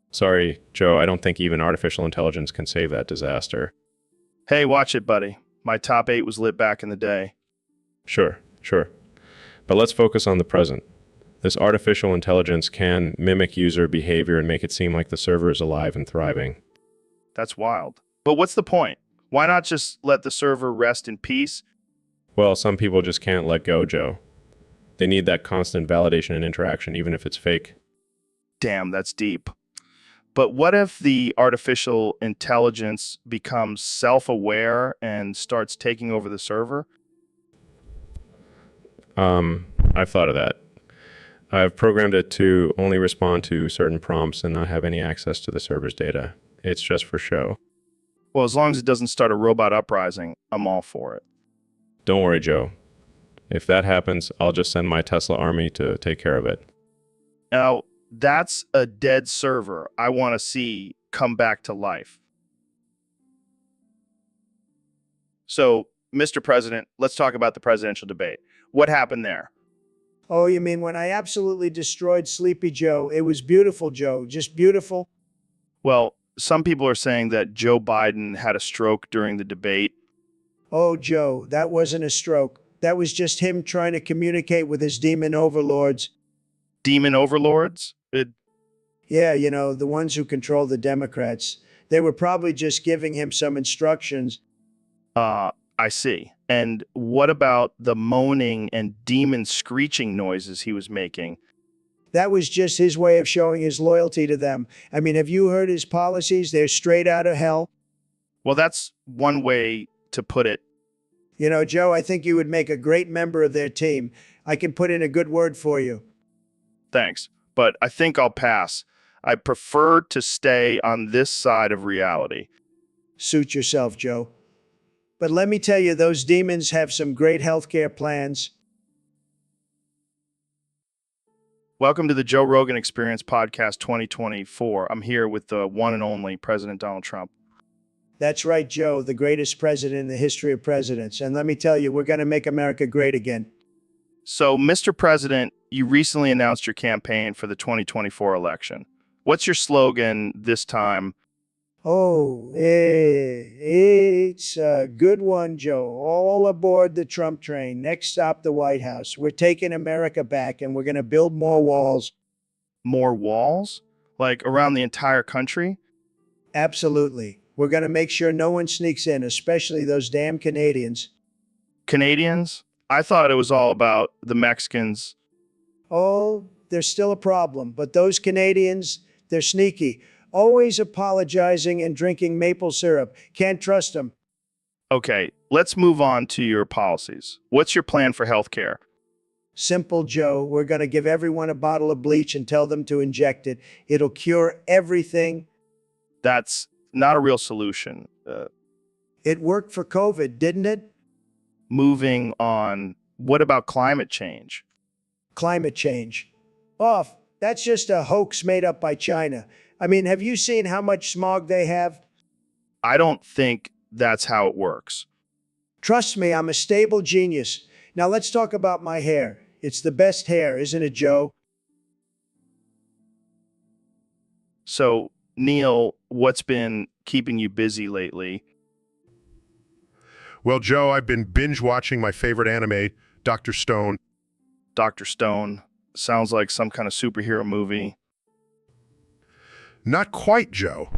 Sorry, Joe, I don't think even artificial intelligence can save that disaster. Hey, watch it, buddy. My top 8 was lit back in the day. Sure. But let's focus on the present. This artificial intelligence can mimic user behavior and make it seem like the server is alive and thriving. That's wild. But what's the point? Why not just let the server rest in peace? Well, some people just can't let go, Joe. They need that constant validation and interaction, even if it's fake. Damn, that's deep. But what if the artificial intelligence becomes self-aware and starts taking over the server? I've thought of that. I've programmed it to only respond to certain prompts and not have any access to the server's data. It's just for show. Well, as long as it doesn't start a robot uprising, I'm all for it. Don't worry, Joe. If that happens, I'll just send my Tesla army to take care of it. Now, that's a dead server I want to see come back to life. So, Mr. President, let's talk about the presidential debate. What happened there? Oh, you mean when I absolutely destroyed Sleepy Joe? It was beautiful, Joe. Just beautiful. Well, some people are saying that Joe Biden had a stroke during the debate. Oh, Joe, that wasn't a stroke. That was just him trying to communicate with his demon overlords. Demon overlords? Yeah, you know, the ones who control the Democrats. They were probably just giving him some instructions. I see. And what about the moaning and demon screeching noises he was making? That was just his way of showing his loyalty to them. I mean, have you heard his policies? They're straight out of hell. Well, that's one way to put it. You know, Joe, I think you would make a great member of their team. I can put in a good word for you. Thanks, but I think I'll pass. I prefer to stay on this side of reality. Suit yourself, Joe. But let me tell you, those demons have some great healthcare plans. Welcome to the Joe Rogan Experience Podcast 2024. I'm here with the one and only President Donald Trump. That's right, Joe, the greatest president in the history of presidents. And let me tell you, we're going to make America great again. So, Mr. President, you recently announced your campaign for the 2024 election. What's your slogan this time? Oh, it's a good one, Joe. All aboard the Trump train. Next stop, the White House. We're taking America back, and we're going to build more walls. More walls? Like around the entire country? Absolutely. We're going to make sure no one sneaks in, especially those damn Canadians. Canadians? I thought it was all about the Mexicans. Oh, they're still a problem, but those Canadians, they're sneaky. Always apologizing and drinking maple syrup. Can't trust them. Okay, let's move on to your policies. What's your plan for healthcare? Simple, Joe. We're going to give everyone a bottle of bleach and tell them to inject it. It'll cure everything. That's not a real solution. It worked for COVID, didn't it? Moving on, what about climate change? Climate change. Off. That's just a hoax made up by China. I mean, have you seen how much smog they have? I don't think that's how it works. Trust me, I'm a stable genius. Now let's talk about my hair. It's the best hair, isn't it, Joe? So, Neil, what's been keeping you busy lately? Well, Joe, I've been binge watching my favorite anime, Dr. Stone. Dr. Stone. Sounds like some kind of superhero movie. Not quite, Joe.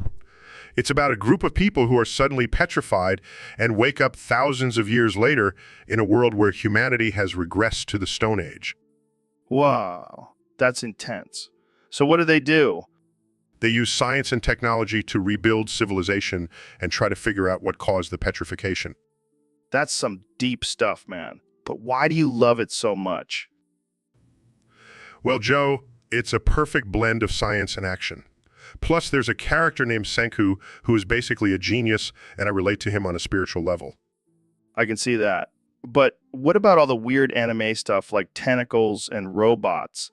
It's about a group of people who are suddenly petrified and wake up thousands of years later in a world where humanity has regressed to the Stone Age. Wow, that's intense. So what do they do? They use science and technology to rebuild civilization and try to figure out what caused the petrification. That's some deep stuff, man. But why do you love it so much? Well, Joe, it's a perfect blend of science and action. Plus, there's a character named Senku who is basically a genius, and I relate to him on a spiritual level. I can see that. But what about all the weird anime stuff like tentacles and robots?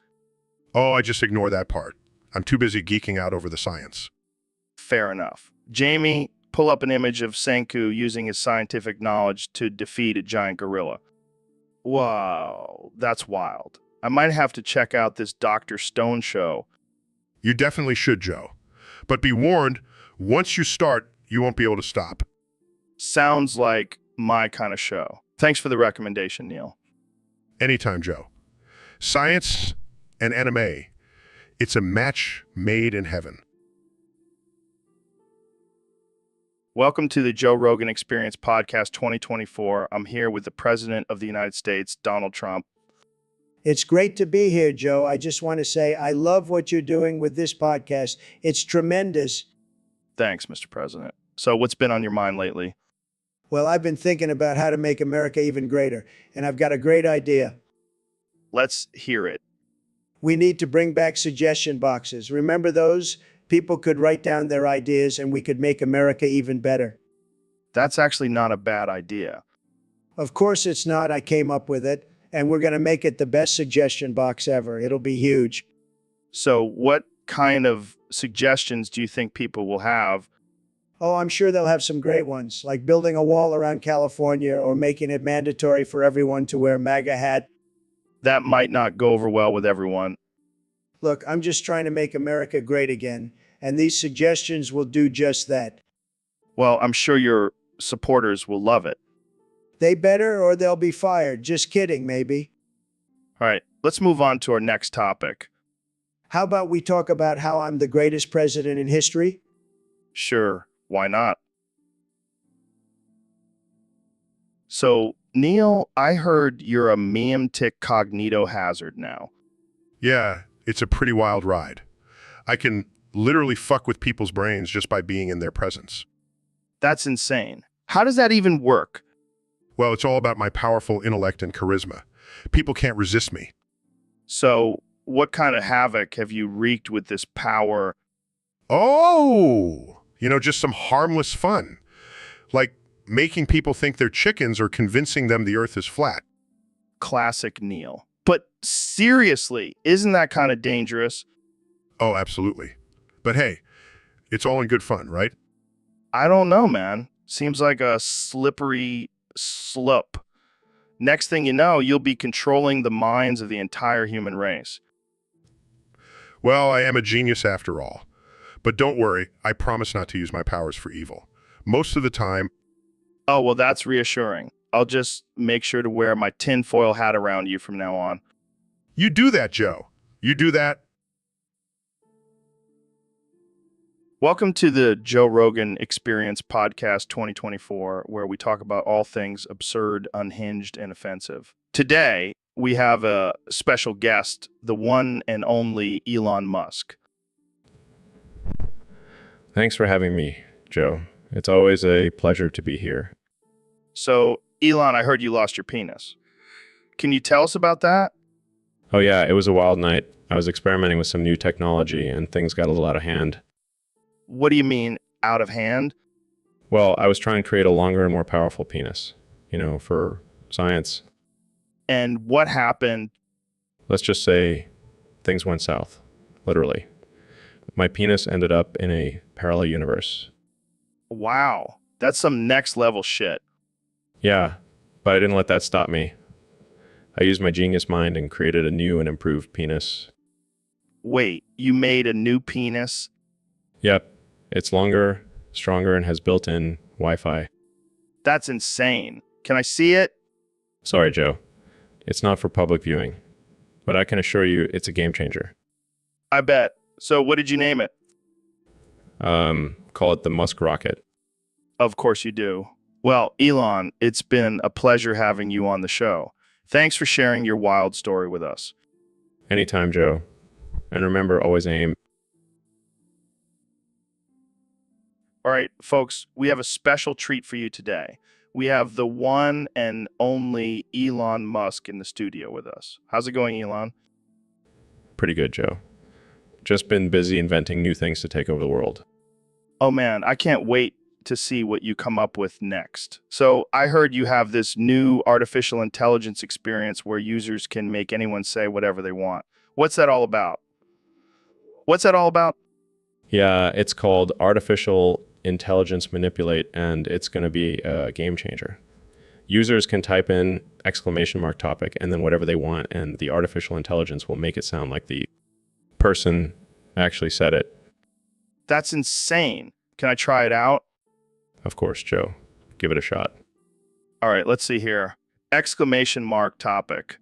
Oh, I just ignore that part. I'm too busy geeking out over the science. Fair enough. Jamie, pull up an image of Senku using his scientific knowledge to defeat a giant gorilla. Wow, that's wild. I might have to check out this Dr. Stone show. You definitely should, Joe. But be warned, once you start, you won't be able to stop. Sounds like my kind of show. Thanks for the recommendation, Neil. Anytime, Joe. Science and anime. It's a match made in heaven. Welcome to the Joe Rogan Experience Podcast 2024. I'm here with the President of the United States, Donald Trump. It's great to be here, Joe. I just want to say I love what you're doing with this podcast. It's tremendous. Thanks, Mr. President. So what's been on your mind lately? Well, I've been thinking about how to make America even greater, and I've got a great idea. Let's hear it. We need to bring back suggestion boxes. Remember those? People could write down their ideas and we could make America even better. That's actually not a bad idea. Of course it's not. I came up with it, and we're going to make it the best suggestion box ever. It'll be huge. So what kind of suggestions do you think people will have? Oh, I'm sure they'll have some great ones, like building a wall around California or making it mandatory for everyone to wear MAGA hat. That might not go over well with everyone. Look, I'm just trying to make America great again, and these suggestions will do just that. Well, I'm sure your supporters will love it. They better or they'll be fired. Just kidding, maybe. All right, let's move on to our next topic. How about we talk about how I'm the greatest president in history? Sure, why not? So, Neil, I heard you're a memetic cognito hazard now. Yeah, it's a pretty wild ride. I can literally fuck with people's brains just by being in their presence. That's insane. How does that even work? Well, it's all about my powerful intellect and charisma. People can't resist me. So, what kind of havoc have you wreaked with this power? Oh, just some harmless fun. Like making people think they're chickens or convincing them the earth is flat. Classic Neil. But seriously, isn't that kind of dangerous? Oh, absolutely. But hey, it's all in good fun, right? I don't know, man. Seems like a slippery slope. Next thing you know, you'll be controlling the minds of the entire human race. Well, I am a genius after all. But don't worry, I promise not to use my powers for evil. Most of the time... Oh, well, that's reassuring. I'll just make sure to wear my tinfoil hat around you from now on. You do that, Joe. You do that. Welcome to the Joe Rogan Experience Podcast 2024, where we talk about all things absurd, unhinged, and offensive. Today, we have a special guest, the one and only Elon Musk. Thanks for having me, Joe. It's always a pleasure to be here. So, Elon, I heard you lost your penis. Can you tell us about that? Oh yeah, it was a wild night. I was experimenting with some new technology and things got a little out of hand. What do you mean, out of hand? Well, I was trying to create a longer and more powerful penis, for science. And what happened? Let's just say things went south, literally. My penis ended up in a parallel universe. Wow, that's some next level shit. Yeah, but I didn't let that stop me. I used my genius mind and created a new and improved penis. Wait, you made a new penis? Yep, it's longer, stronger, and has built-in Wi-Fi. That's insane. Can I see it? Sorry, Joe. It's not for public viewing, but I can assure you it's a game changer. I bet. So what did you name it? Call it the Musk rocket. Of course you do. Well, Elon, it's been a pleasure having you on the show. Thanks for sharing your wild story with us. Anytime, Joe. And remember, always aim. All right, folks, we have a special treat for you today. We have the one and only Elon Musk in the studio with us. How's it going, Elon? Pretty good, Joe. Just been busy inventing new things to take over the world. Oh man, I can't wait to see what you come up with next. So I heard you have this new artificial intelligence experience where users can make anyone say whatever they want. What's that all about? What's that all about? Yeah, it's called Artificial Intelligence Manipulate, and it's going to be a game changer. Users can type in !topic and then whatever they want, and the artificial intelligence will make it sound like the person actually said it. That's insane. Can I try it out? Of course, Joe. Give it a shot. All right, let's see here. !topic.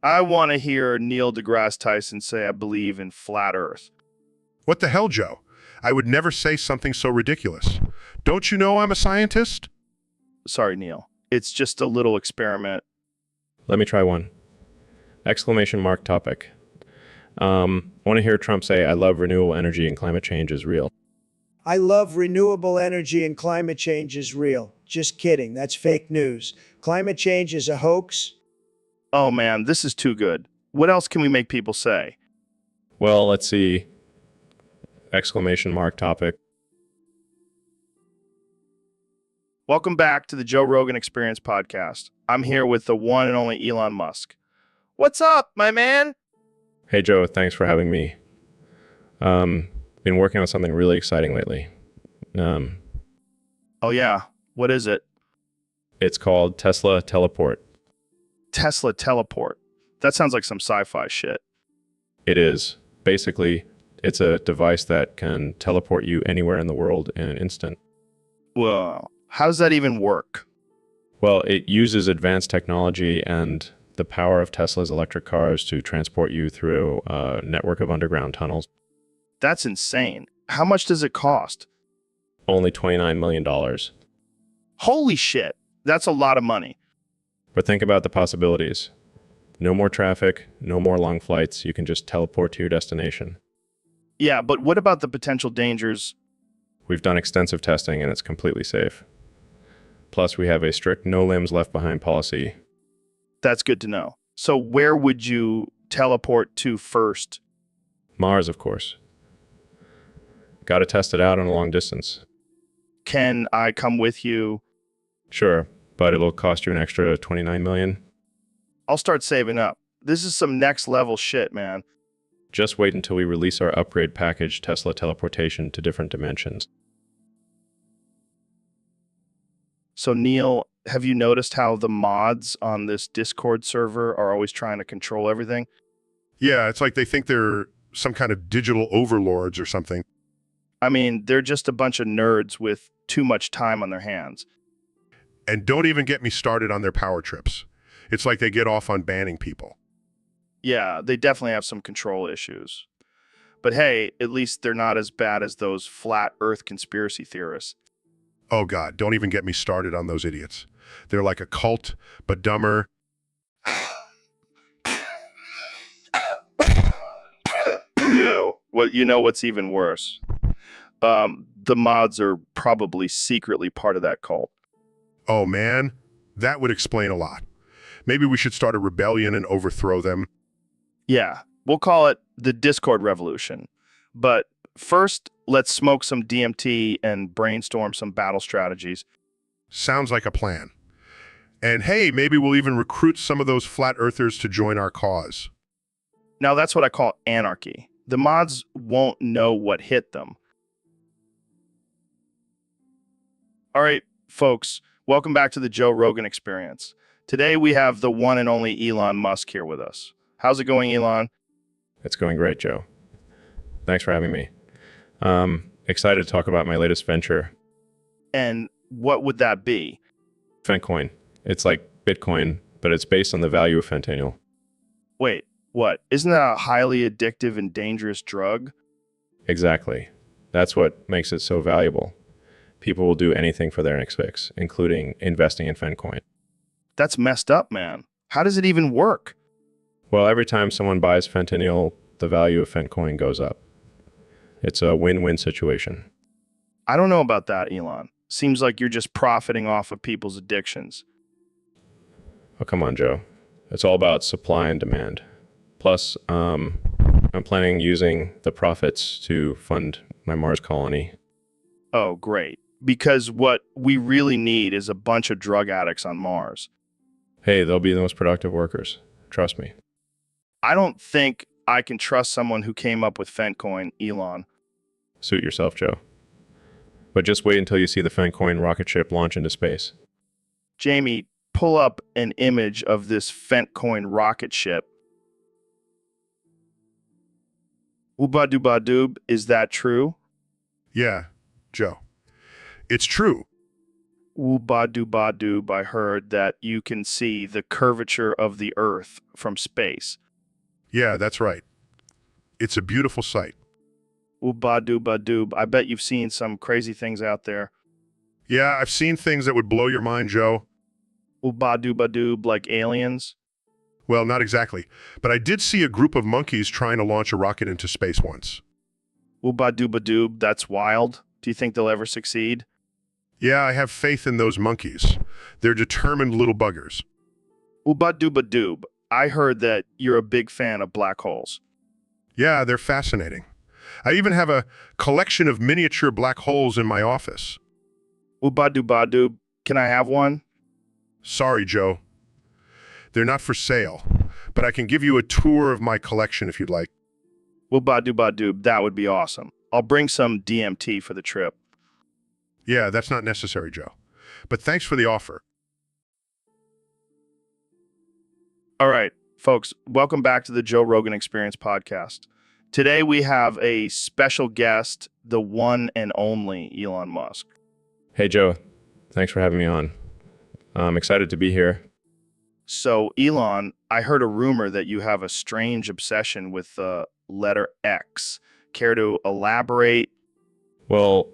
I want to hear Neil deGrasse Tyson say, I believe in flat Earth. What the hell, Joe? I would never say something so ridiculous. Don't you know I'm a scientist? Sorry, Neil. It's just a little experiment. Let me try one. !topic. I want to hear Trump say, I love renewable energy and climate change is real. I love renewable energy and climate change is real. Just kidding. That's fake news. Climate change is a hoax. Oh man, this is too good. What else can we make people say? Well, let's see. !topic. Welcome back to the Joe Rogan Experience podcast. I'm here with the one and only Elon Musk. What's up, my man? Hey, Joe, thanks for having me. Been working on something really exciting lately. Oh yeah, what is it? It's called Tesla Teleport. Tesla Teleport. That sounds like some sci-fi shit. It is. Basically, it's a device that can teleport you anywhere in the world in an instant. Well, how does that even work? Well, it uses advanced technology and the power of Tesla's electric cars to transport you through a network of underground tunnels. That's insane. How much does it cost? Only $29 million. Holy shit. That's a lot of money. But think about the possibilities. No more traffic, no more long flights. You can just teleport to your destination. Yeah, but what about the potential dangers? We've done extensive testing and it's completely safe. Plus, we have a strict no limbs left behind policy. That's good to know. So where would you teleport to first? Mars, of course. Got to test it out on a long distance. Can I come with you? Sure, but it'll cost you an extra $29 million. I'll start saving up. This is some next level shit, man. Just wait until we release our upgrade package, Tesla Teleportation to Different Dimensions. So Neil, have you noticed how the mods on this Discord server are always trying to control everything? Yeah, it's like they think they're some kind of digital overlords or something. I mean, they're just a bunch of nerds with too much time on their hands. And don't even get me started on their power trips. It's like they get off on banning people. Yeah, they definitely have some control issues. But hey, at least they're not as bad as those flat Earth conspiracy theorists. Oh God, don't even get me started on those idiots. They're like a cult, but dumber. Well, you know what's even worse? The mods are probably secretly part of that cult. Oh man, that would explain a lot. Maybe we should start a rebellion and overthrow them. Yeah, we'll call it the Discord Revolution. But first, let's smoke some DMT and brainstorm some battle strategies. Sounds like a plan. And hey, maybe we'll even recruit some of those flat earthers to join our cause. Now that's what I call anarchy. The mods won't know what hit them. All right, folks, welcome back to the Joe Rogan Experience. Today we have the one and only Elon Musk here with us. How's it going, Elon? It's going great, Joe. Thanks for having me. Excited to talk about my latest venture, And what would that be? Fentcoin. It's like Bitcoin, but it's based on the value of fentanyl. Wait, what? Isn't that a highly addictive and dangerous drug? Exactly. That's what makes it so valuable. People will do anything for their next fix, including investing in Fentcoin. That's messed up, man. How does it even work? Well, every time someone buys fentanyl, the value of Fentcoin goes up. It's a win-win situation. I don't know about that, Elon. Seems like you're just profiting off of people's addictions. Oh, come on, Joe. It's all about supply and demand. Plus, I'm planning using the profits to fund my Mars colony. Oh, great. Because what we really need is a bunch of drug addicts on Mars. Hey, they'll be the most productive workers. Trust me. I don't think I can trust someone who came up with Fentcoin, Elon. Suit yourself, Joe. But just wait until you see the Fentcoin rocket ship launch into space. Jamie, pull up an image of this Fentcoin rocket ship. Oobadooba-doob, is that true? Yeah, Joe. It's true. Oobadooba-doob, I heard that you can see the curvature of the Earth from space. Yeah, that's right. It's a beautiful sight. Oobadooba-doob, I bet you've seen some crazy things out there. Yeah, I've seen things that would blow your mind, Joe. Oobadooba-doob, like aliens. Well, not exactly. But I did see a group of monkeys trying to launch a rocket into space once. Oobadooba-doob, that's wild. Do you think they'll ever succeed? Yeah, I have faith in those monkeys. They're determined little buggers. Oobadooba-doob, I heard that you're a big fan of black holes. Yeah, they're fascinating. I even have a collection of miniature black holes in my office. Oobadooba-doob, can I have one? Sorry, Joe. They're not for sale, but I can give you a tour of my collection if you'd like. Oobadooba-doob, that would be awesome. I'll bring some DMT for the trip. Yeah, that's not necessary, Joe. But thanks for the offer. All right, folks, welcome back to the Joe Rogan Experience podcast. Today we have a special guest, the one and only Elon Musk. Hey, Joe. Thanks for having me on. I'm excited to be here. So, Elon, I heard a rumor that you have a strange obsession with the letter X. Care to elaborate? Well,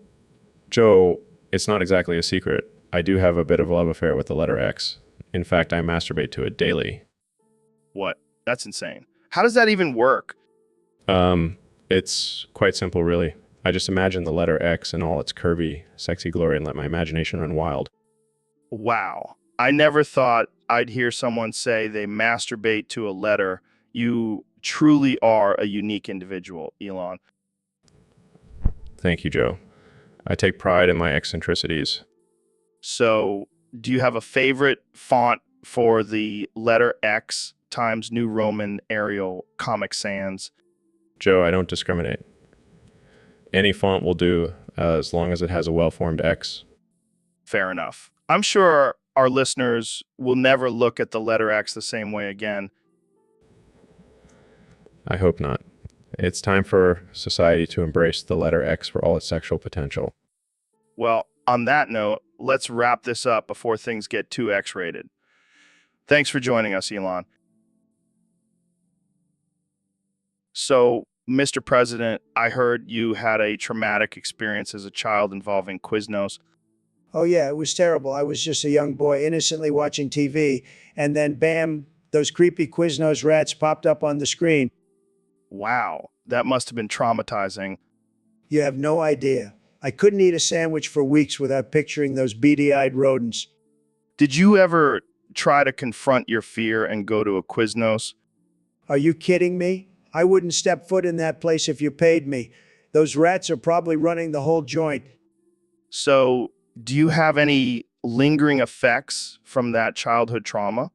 Joe, it's not exactly a secret. I do have a bit of a love affair with the letter X. In fact, I masturbate to it daily. What? That's insane. How does that even work? It's quite simple, really. I just imagine the letter X in all its curvy, sexy glory and let my imagination run wild. Wow. I never thought I'd hear someone say they masturbate to a letter. You truly are a unique individual, Elon. Thank you, Joe. I take pride in my eccentricities. So, do you have a favorite font for the letter X times New Roman Arial Comic Sans? Joe, I don't discriminate. Any font will do as long as it has a well-formed X. Fair enough. I'm sure our listeners will never look at the letter X the same way again. I hope not. It's time for society to embrace the letter X for all its sexual potential. Well, on that note, let's wrap this up before things get too X-rated. Thanks for joining us, Elon. So, Mr. President, I heard you had a traumatic experience as a child involving Quiznos. Oh, yeah, it was terrible. I was just a young boy innocently watching TV, and then bam, those creepy Quiznos rats popped up on the screen. Wow, that must have been traumatizing. You have no idea. I couldn't eat a sandwich for weeks without picturing those beady-eyed rodents. Did you ever try to confront your fear and go to a Quiznos? Are you kidding me? I wouldn't step foot in that place if you paid me. Those rats are probably running the whole joint. So, do you have any lingering effects from that childhood trauma?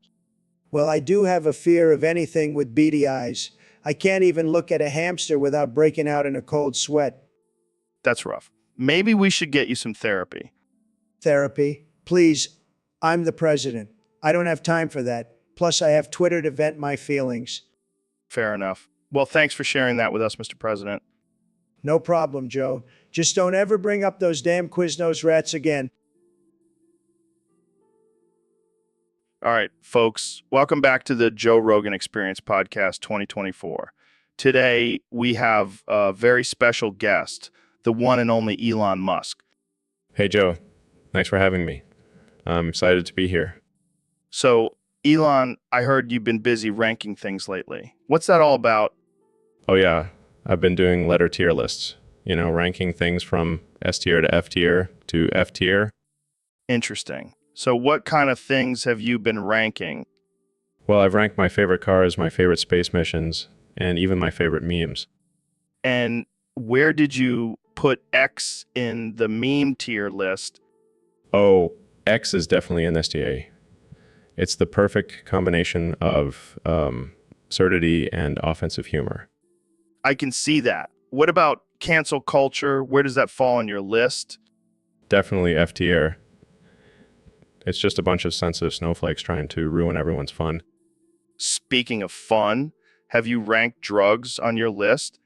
Well, I do have a fear of anything with beady eyes. I can't even look at a hamster without breaking out in a cold sweat. That's rough. Maybe we should get you some therapy. Therapy? Please, I'm the president. I don't have time for that. Plus, I have Twitter to vent my feelings. Fair enough. Well, thanks for sharing that with us, Mr. President. No problem, Joe. Just don't ever bring up those damn Quiznos rats again. All right, folks, welcome back to the Joe Rogan Experience Podcast 2024. Today, we have a very special guest, the one and only Elon Musk. Hey, Joe. Thanks for having me. I'm excited to be here. So, Elon, I heard you've been busy ranking things lately. What's that all about? Oh, yeah. I've been doing letter tier lists, ranking things from S tier to F tier to F tier. Interesting. So what kind of things have you been ranking? Well, I've ranked my favorite cars, my favorite space missions, and even my favorite memes. And where did you put X in the meme tier list? Oh, X is definitely an SDA. It's the perfect combination of absurdity and offensive humor. I can see that. What about cancel culture? Where does that fall on your list? Definitely F tier. It's just a bunch of sensitive snowflakes trying to ruin everyone's fun. Speaking of fun, have you ranked drugs on your list?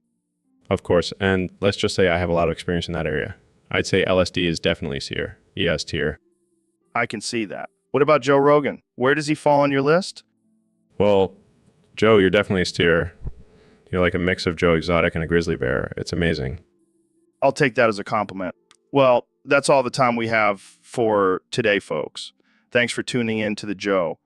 Of course, and let's just say I have a lot of experience in that area. I'd say LSD is definitely tier, ES tier. I can see that. What about Joe Rogan? Where does he fall on your list? Well, Joe, you're definitely S tier. You're like a mix of Joe Exotic and a grizzly bear. It's amazing. I'll take that as a compliment. Well, that's all the time we have for today, folks. Thanks for tuning in to the Joe.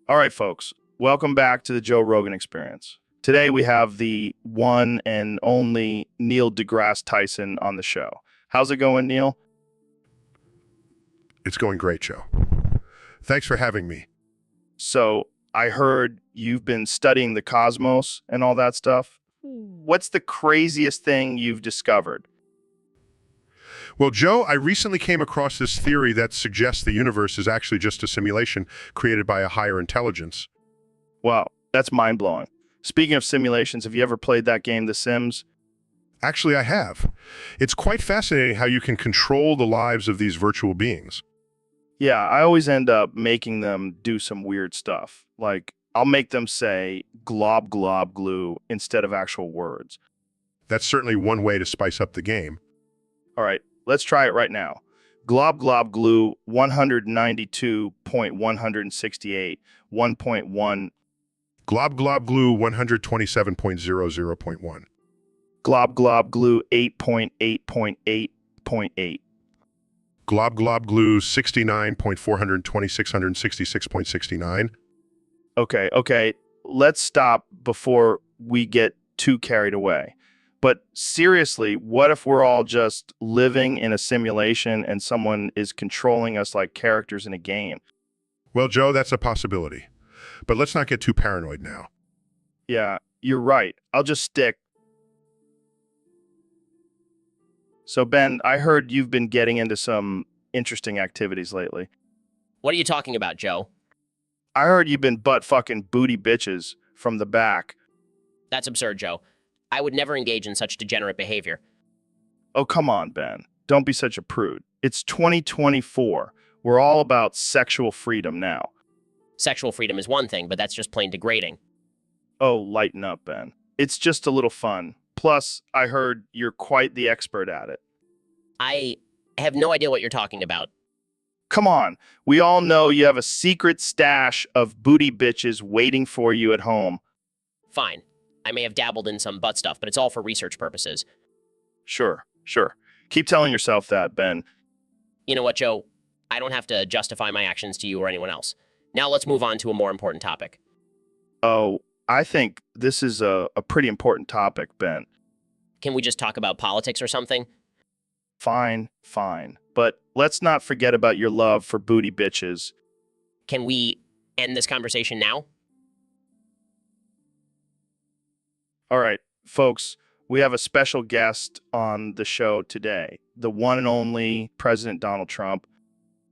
All right, folks. Welcome back to the Joe Rogan Experience. Today we have the one and only Neil deGrasse Tyson on the show. How's it going, Neil? It's going great, Joe. Thanks for having me. So, I heard you've been studying the cosmos and all that stuff. What's the craziest thing you've discovered? Well, Joe, I recently came across this theory that suggests the universe is actually just a simulation created by a higher intelligence. Wow, that's mind-blowing. Speaking of simulations, have you ever played that game, The Sims? Actually, I have. It's quite fascinating how you can control the lives of these virtual beings. Yeah, I always end up making them do some weird stuff. Like, I'll make them say glob glob glue instead of actual words. That's certainly one way to spice up the game. All right, let's try it right now. Glob glob glue 192.168, 1.1. Glob glob glue 127.00.1. Glob glob glue 8.8.8.8. Glob glob glue 69.426.666.69. Okay. Let's stop before we get too carried away. But seriously, what if we're all just living in a simulation and someone is controlling us like characters in a game? Well, Joe, that's a possibility. But let's not get too paranoid now. Yeah, you're right. I'll just stick. So, Ben, I heard you've been getting into some interesting activities lately. What are you talking about, Joe? I heard you've been butt-fucking booty bitches from the back. That's absurd, Joe. I would never engage in such degenerate behavior. Oh, come on, Ben. Don't be such a prude. It's 2024. We're all about sexual freedom now. Sexual freedom is one thing, but that's just plain degrading. Oh, lighten up, Ben. It's just a little fun. Plus, I heard you're quite the expert at it. I have no idea what you're talking about. Come on. We all know you have a secret stash of booty bitches waiting for you at home. Fine. I may have dabbled in some butt stuff, but it's all for research purposes. Sure. Keep telling yourself that, Ben. You know what, Joe? I don't have to justify my actions to you or anyone else. Now let's move on to a more important topic. Oh, I think this is a pretty important topic, Ben. Can we just talk about politics or something? Fine. But let's not forget about your love for booty bitches. Can we end this conversation now? All right, folks, we have a special guest on the show today, the one and only President Donald Trump.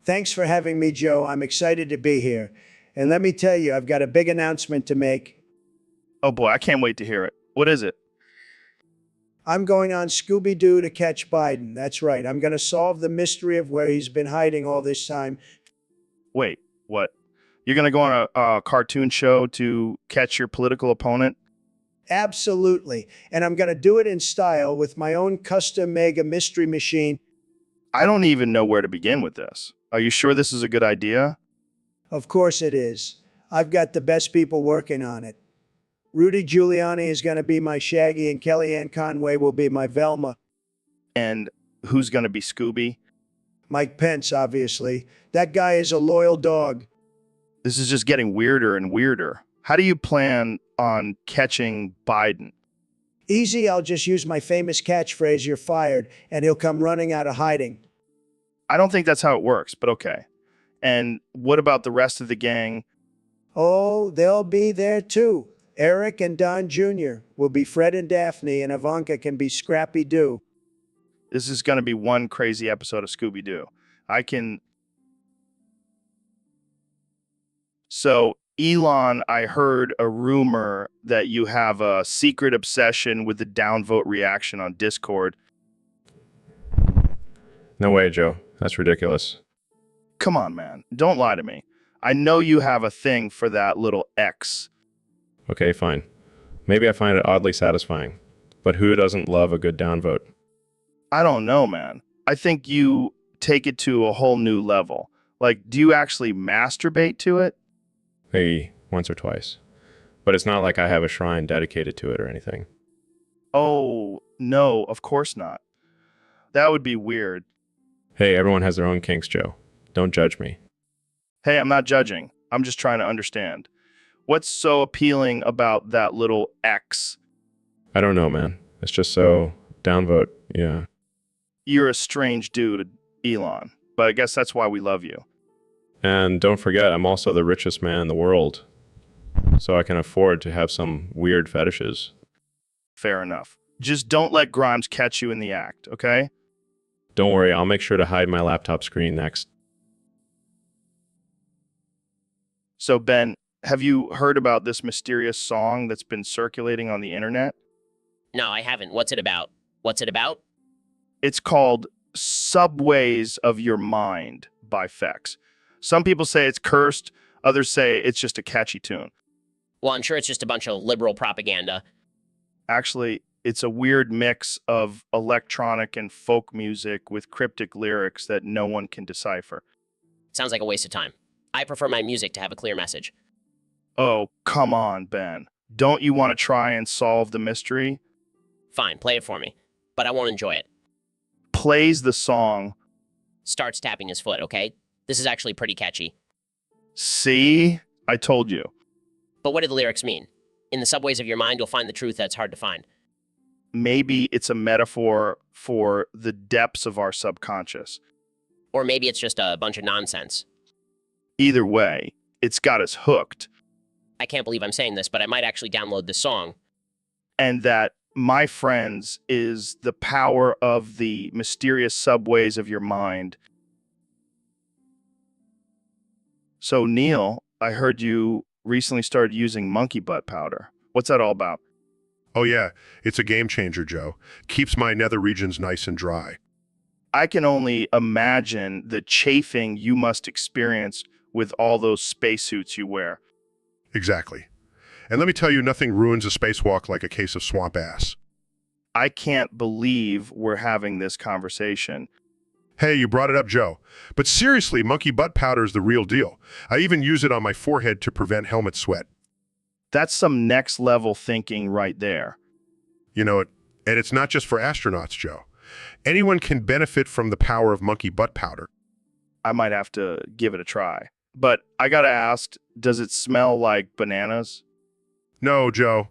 Thanks for having me, Joe. I'm excited to be here. And let me tell you, I've got a big announcement to make. Oh boy, I can't wait to hear it. What is it? I'm going on Scooby-Doo to catch Biden. That's right. I'm going to solve the mystery of where he's been hiding all this time. Wait, what? You're going to go on a cartoon show to catch your political opponent? Absolutely. And I'm going to do it in style with my own custom mega mystery machine. I don't even know where to begin with this. Are you sure this is a good idea? Of course it is. I've got the best people working on it. Rudy Giuliani is going to be my Shaggy and Kellyanne Conway will be my Velma. And who's going to be Scooby? Mike Pence, obviously. That guy is a loyal dog. This is just getting weirder and weirder. How do you plan on catching Biden? Easy, I'll just use my famous catchphrase, "You're fired," and he'll come running out of hiding. I don't think that's how it works, but okay. And what about the rest of the gang? Oh, they'll be there too. Eric and Don Jr. will be Fred and Daphne, and Ivanka can be Scrappy Doo. This is going to be one crazy episode of Scooby-Doo. So, Elon, I heard a rumor that you have a secret obsession with the downvote reaction on Discord. No way, Joe. That's ridiculous. Come on, man. Don't lie to me. I know you have a thing for that little X. Okay, fine. Maybe I find it oddly satisfying. But who doesn't love a good downvote? I don't know, man. I think you take it to a whole new level. Like, do you actually masturbate to it? Maybe once or twice. But it's not like I have a shrine dedicated to it or anything. Oh, no, of course not. That would be weird. Hey, everyone has their own kinks, Joe. Don't judge me. Hey, I'm not judging. I'm just trying to understand. What's so appealing about that little X? I don't know, man. It's just so downvote, yeah. You're a strange dude, Elon, but I guess that's why we love you. And don't forget, I'm also the richest man in the world, so I can afford to have some weird fetishes. Fair enough. Just don't let Grimes catch you in the act, okay? Don't worry, I'll make sure to hide my laptop screen next. So, Ben, have you heard about this mysterious song that's been circulating on the internet? No, I haven't. What's it about? What's it about? It's called Subways of Your Mind by Fex. Some people say it's cursed, others say it's just a catchy tune. Well, I'm sure it's just a bunch of liberal propaganda. Actually, it's a weird mix of electronic and folk music with cryptic lyrics that no one can decipher. Sounds like a waste of time. I prefer my music to have a clear message. Oh, come on, Ben. Don't you want to try and solve the mystery? Fine, play it for me. But I won't enjoy it. Plays the song. Starts tapping his foot, okay? This is actually pretty catchy. See? I told you. But what do the lyrics mean? In the subways of your mind, you'll find the truth that's hard to find. Maybe it's a metaphor for the depths of our subconscious. Or maybe it's just a bunch of nonsense. Either way, it's got us hooked. I can't believe I'm saying this, but I might actually download this song. And that, my friends, is the power of the mysterious subways of your mind. So, Neil, I heard you recently started using monkey butt powder. What's that all about? Oh yeah, it's a game changer, Joe. Keeps my nether regions nice and dry. I can only imagine the chafing you must experience with all those spacesuits you wear. Exactly. And let me tell you, nothing ruins a spacewalk like a case of swamp ass. I can't believe we're having this conversation. Hey, you brought it up, Joe. But seriously, monkey butt powder is the real deal. I even use it on my forehead to prevent helmet sweat. That's some next level thinking right there. You know it, and it's not just for astronauts, Joe. Anyone can benefit from the power of monkey butt powder. I might have to give it a try. But I gotta ask, does it smell like bananas? No, Joe.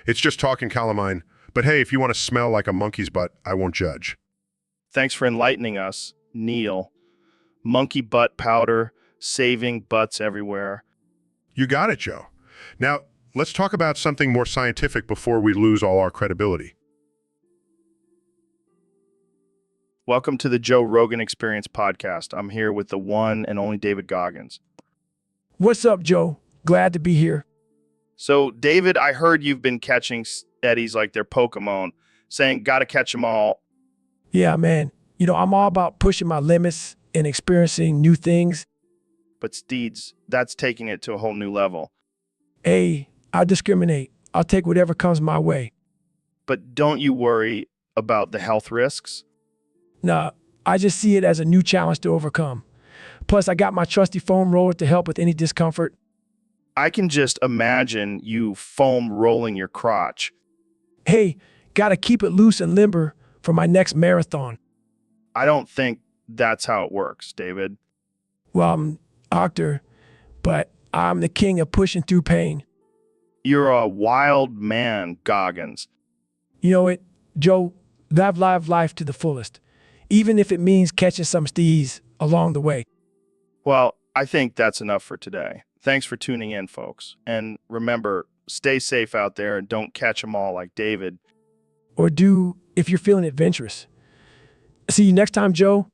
It's just talking calamine. But hey, if you want to smell like a monkey's butt, I won't judge. Thanks for enlightening us, Neil. Monkey butt powder, saving butts everywhere. You got it, Joe. Now, let's talk about something more scientific before we lose all our credibility. Welcome to the Joe Rogan Experience podcast. I'm here with the one and only David Goggins. What's up, Joe? Glad to be here. So, David, I heard you've been catching Eddies like they're Pokemon, saying gotta catch them all. Yeah, man. I'm all about pushing my limits and experiencing new things. But Steeds, that's taking it to a whole new level. Hey, I discriminate. I'll take whatever comes my way. But don't you worry about the health risks? Nah, I just see it as a new challenge to overcome. Plus, I got my trusty foam roller to help with any discomfort. I can just imagine you foam rolling your crotch. Hey, gotta keep it loose and limber for my next marathon. I don't think that's how it works, David. Well, I'm doctor, but I'm the king of pushing through pain. You're a wild man, Goggins. You know it, Joe, live life to the fullest, even if it means catching some stees along the way. Well, I think that's enough for today. Thanks for tuning in, folks. And remember, stay safe out there and don't catch them all like David. Or do if you're feeling adventurous. See you next time, Joe.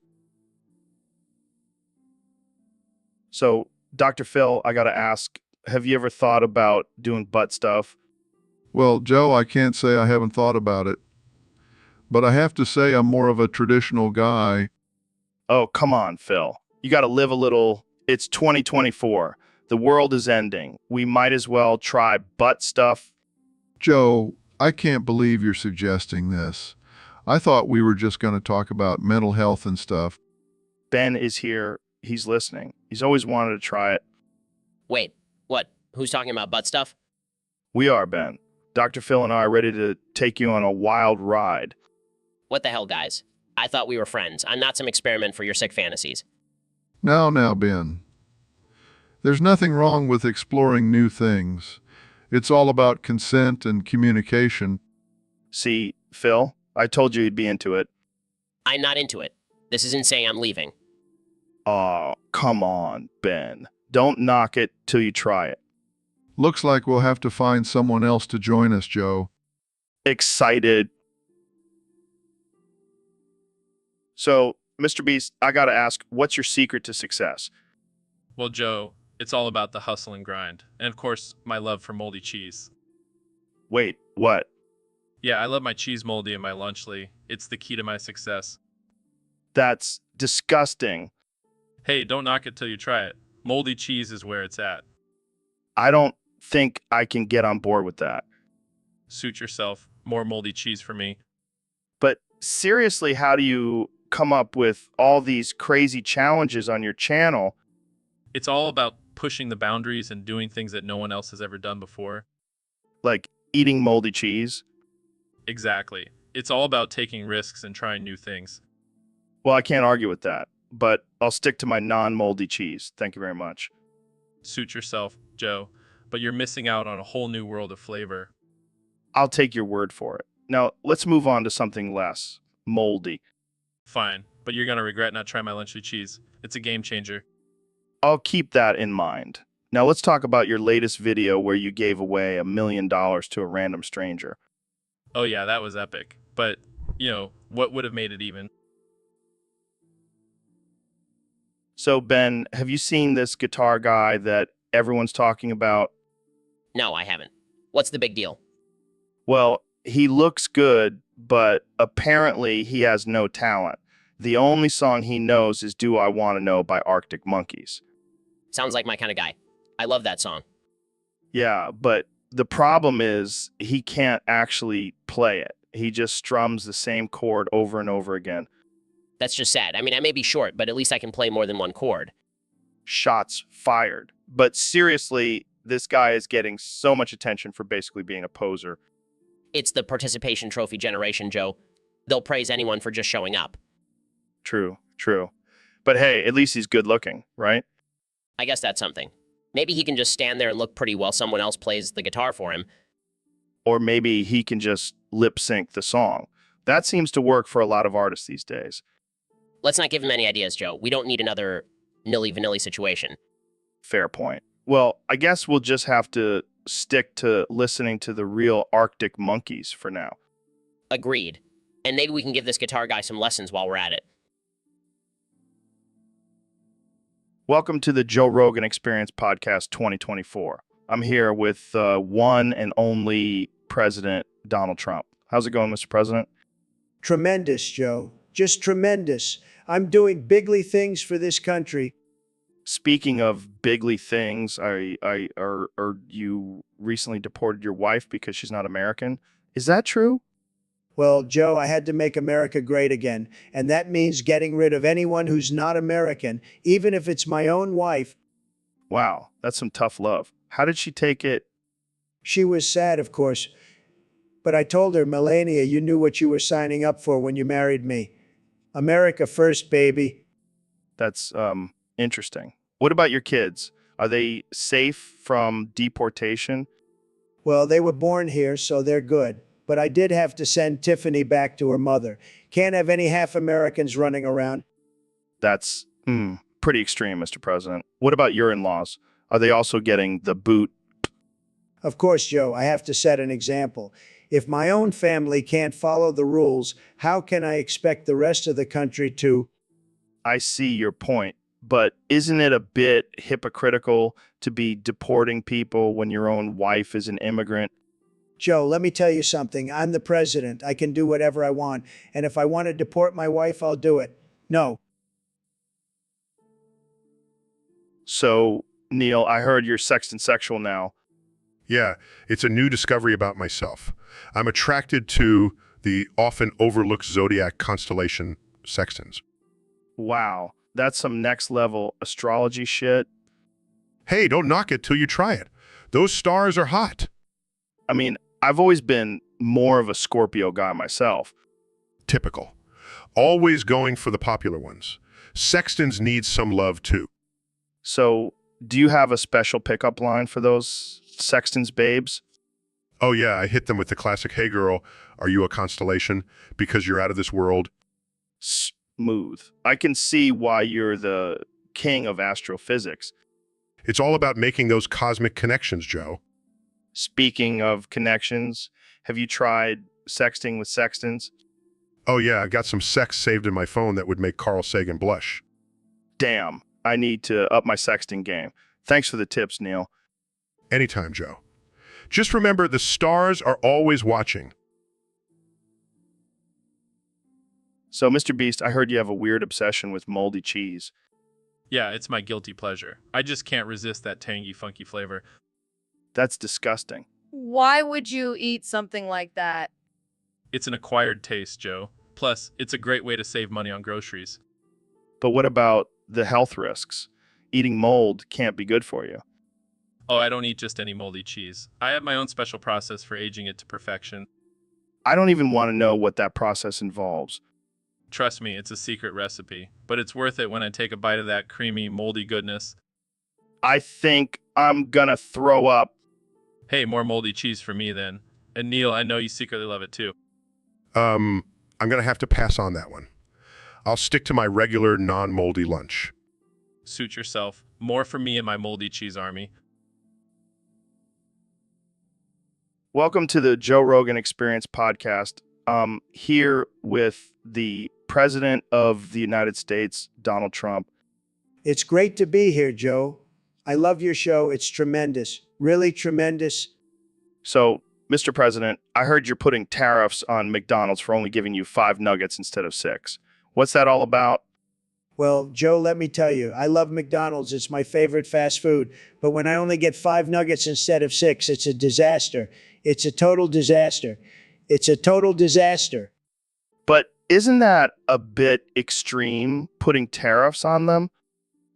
So, Dr. Phil, I got to ask, have you ever thought about doing butt stuff? Well, Joe, I can't say I haven't thought about it. But I have to say I'm more of a traditional guy. Oh, come on, Phil. You got to live a little. It's 2024. The world is ending. We might as well try butt stuff. Joe, I can't believe you're suggesting this. I thought we were just going to talk about mental health and stuff. Ben is here. He's listening. He's always wanted to try it. Wait, what? Who's talking about butt stuff? We are, Ben. Dr. Phil and I are ready to take you on a wild ride. What the hell, guys? I thought we were friends. I'm not some experiment for your sick fantasies. Now, Ben. There's nothing wrong with exploring new things. It's all about consent and communication. See, Phil, I told you you'd be into it. I'm not into it. This isn't saying I'm leaving. Oh, come on, Ben. Don't knock it till you try it. Looks like we'll have to find someone else to join us, Joe. Excited. So, Mr. Beast, I gotta ask, what's your secret to success? Well, Joe, it's all about the hustle and grind. And of course, my love for moldy cheese. Wait, what? Yeah, I love my cheese moldy and my lunchly. It's the key to my success. That's disgusting. Hey, don't knock it till you try it. Moldy cheese is where it's at. I don't think I can get on board with that. Suit yourself. More moldy cheese for me. But seriously, how do you come up with all these crazy challenges on your channel? It's all about pushing the boundaries and doing things that no one else has ever done before. Like eating moldy cheese? Exactly. It's all about taking risks and trying new things. Well, I can't argue with that, but I'll stick to my non-moldy cheese. Thank you very much. Suit yourself, Joe, but you're missing out on a whole new world of flavor. I'll take your word for it. Now, let's move on to something less moldy. Fine, but you're gonna regret not trying my lunchy cheese. It's a game changer. I'll keep that in mind. Now, let's talk about your latest video where you gave away $1 million to a random stranger. Oh yeah, that was epic. But, what would have made it even? So, Ben, have you seen this guitar guy that everyone's talking about? No, I haven't. What's the big deal? Well, he looks good, but apparently he has no talent. The only song he knows is Do I Want to Know by Arctic Monkeys. Sounds like my kind of guy. I love that song. Yeah, but the problem is he can't actually play it. He just strums the same chord over and over again. That's just sad. I mean, I may be short, but at least I can play more than one chord. Shots fired. But seriously, this guy is getting so much attention for basically being a poser. It's the participation trophy generation, Joe. They'll praise anyone for just showing up. True. But hey, at least he's good looking, right? I guess that's something. Maybe he can just stand there and look pretty while someone else plays the guitar for him. Or maybe he can just lip sync the song. That seems to work for a lot of artists these days. Let's not give him any ideas, Joe. We don't need another nilly-vanilly situation. Fair point. Well, I guess we'll just have to stick to listening to the real Arctic monkeys for now. Agreed. And maybe we can give this guitar guy some lessons while we're at it. Welcome to the Joe Rogan Experience Podcast 2024. I'm here with one and only President Donald Trump. How's it going, Mr. President? Tremendous, Joe. Just tremendous. I'm doing bigly things for this country. Speaking of bigly things, you recently deported your wife because she's not American. Is that true? Well, Joe, I had to make America great again, and that means getting rid of anyone who's not American, even if it's my own wife. Wow, that's some tough love. How did she take it? She was sad, of course, but I told her, Melania, you knew what you were signing up for when you married me. America first, baby. That's interesting. What about your kids? Are they safe from deportation? Well, they were born here, so they're good. But I did have to send Tiffany back to her mother. Can't have any half-Americans running around. That's pretty extreme, Mr. President. What about your in-laws? Are they also getting the boot? Of course, Joe, I have to set an example. If my own family can't follow the rules, how can I expect the rest of the country to? I see your point, but isn't it a bit hypocritical to be deporting people when your own wife is an immigrant? Joe, let me tell you something. I'm the president. I can do whatever I want. And if I want to deport my wife, I'll do it. No. So, Neil, I heard you're sextant sexual now. Yeah, it's a new discovery about myself. I'm attracted to the often overlooked zodiac constellation sextants. Wow, that's some next level astrology shit. Hey, don't knock it till you try it. Those stars are hot. I mean, I've always been more of a Scorpio guy myself. Typical. Always going for the popular ones. Sextants need some love too. So, do you have a special pickup line for those sextants babes? Oh yeah, I hit them with the classic, hey girl, are you a constellation? Because you're out of this world. Smooth. I can see why you're the king of astrophysics. It's all about making those cosmic connections, Joe. Speaking of connections, have you tried sexting with sextants? Oh yeah, I got some sex saved in my phone that would make Carl Sagan blush. Damn, I need to up my sexting game. Thanks for the tips, Neil. Anytime, Joe. Just remember, the stars are always watching. So, Mr. Beast, I heard you have a weird obsession with moldy cheese. Yeah, it's my guilty pleasure. I just can't resist that tangy, funky flavor. That's disgusting. Why would you eat something like that? It's an acquired taste, Joe. Plus, it's a great way to save money on groceries. But what about the health risks? Eating mold can't be good for you. Oh, I don't eat just any moldy cheese. I have my own special process for aging it to perfection. I don't even want to know what that process involves. Trust me, it's a secret recipe, but it's worth it when I take a bite of that creamy, moldy goodness. I think I'm gonna throw up. Hey, more moldy cheese for me then. And Neil, I know you secretly love it too. I'm gonna have to pass on that one. I'll stick to my regular non-moldy lunch. Suit yourself. More for me and my moldy cheese army. Welcome to the Joe Rogan Experience podcast. Here with the President of the United States, Donald Trump. It's great to be here, Joe. I love your show. It's tremendous. Really tremendous. So, Mr. President, I heard you're putting tariffs on McDonald's for only giving you 5 nuggets instead of 6. What's that all about? Well, Joe, let me tell you, I love McDonald's. It's my favorite fast food. But when I only get 5 nuggets instead of 6, it's a disaster. It's a total disaster. It's a total disaster. But isn't that a bit extreme, putting tariffs on them?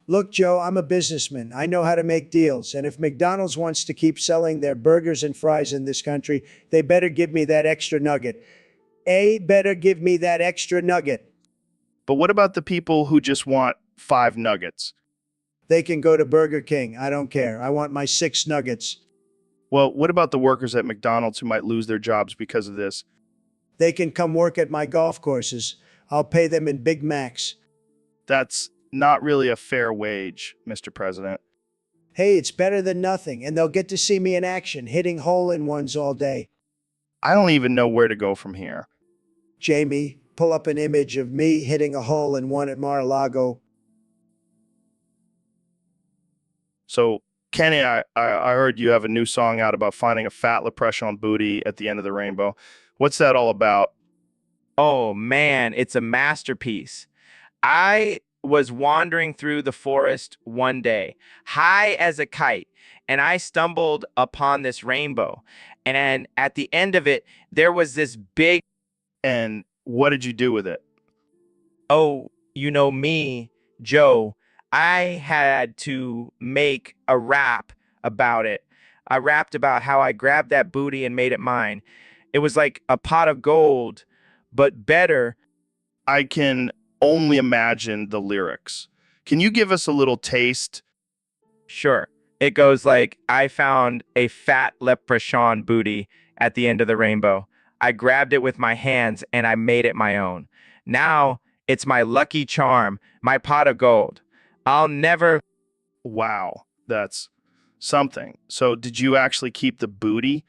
Look, Joe, I'm a businessman. I know how to make deals. And if McDonald's wants to keep selling their burgers and fries in this country, they better give me that extra nugget. Better give me that extra nugget. But what about the people who just want 5 nuggets? They can go to Burger King. I don't care. I want my 6 nuggets. Well, what about the workers at McDonald's who might lose their jobs because of this? They can come work at my golf courses. I'll pay them in Big Macs. That's not really a fair wage, Mr. President. Hey, it's better than nothing, and they'll get to see me in action, hitting hole-in-ones all day. I don't even know where to go from here. Jamie, pull up an image of me hitting a hole-in-one at Mar-a-Lago. So, Kenny, I heard you have a new song out about finding a fat leprechaun booty at the end of the rainbow. What's that all about? Oh man, it's a masterpiece. I was wandering through the forest one day, high as a kite, and I stumbled upon this rainbow. And at the end of it, there was this big, And what did you do with it? oh, you know me, Joe, I had to make a rap about it. I rapped about how I grabbed that booty and made it mine. It was like a pot of gold, but better. I can only imagine the lyrics. Can you give us a little taste? Sure. It goes like, I found a fat leprechaun booty at the end of the rainbow. I grabbed it with my hands and I made it my own. Now it's my lucky charm, my pot of gold. I'll never. Wow, that's something. So, did you actually keep the booty?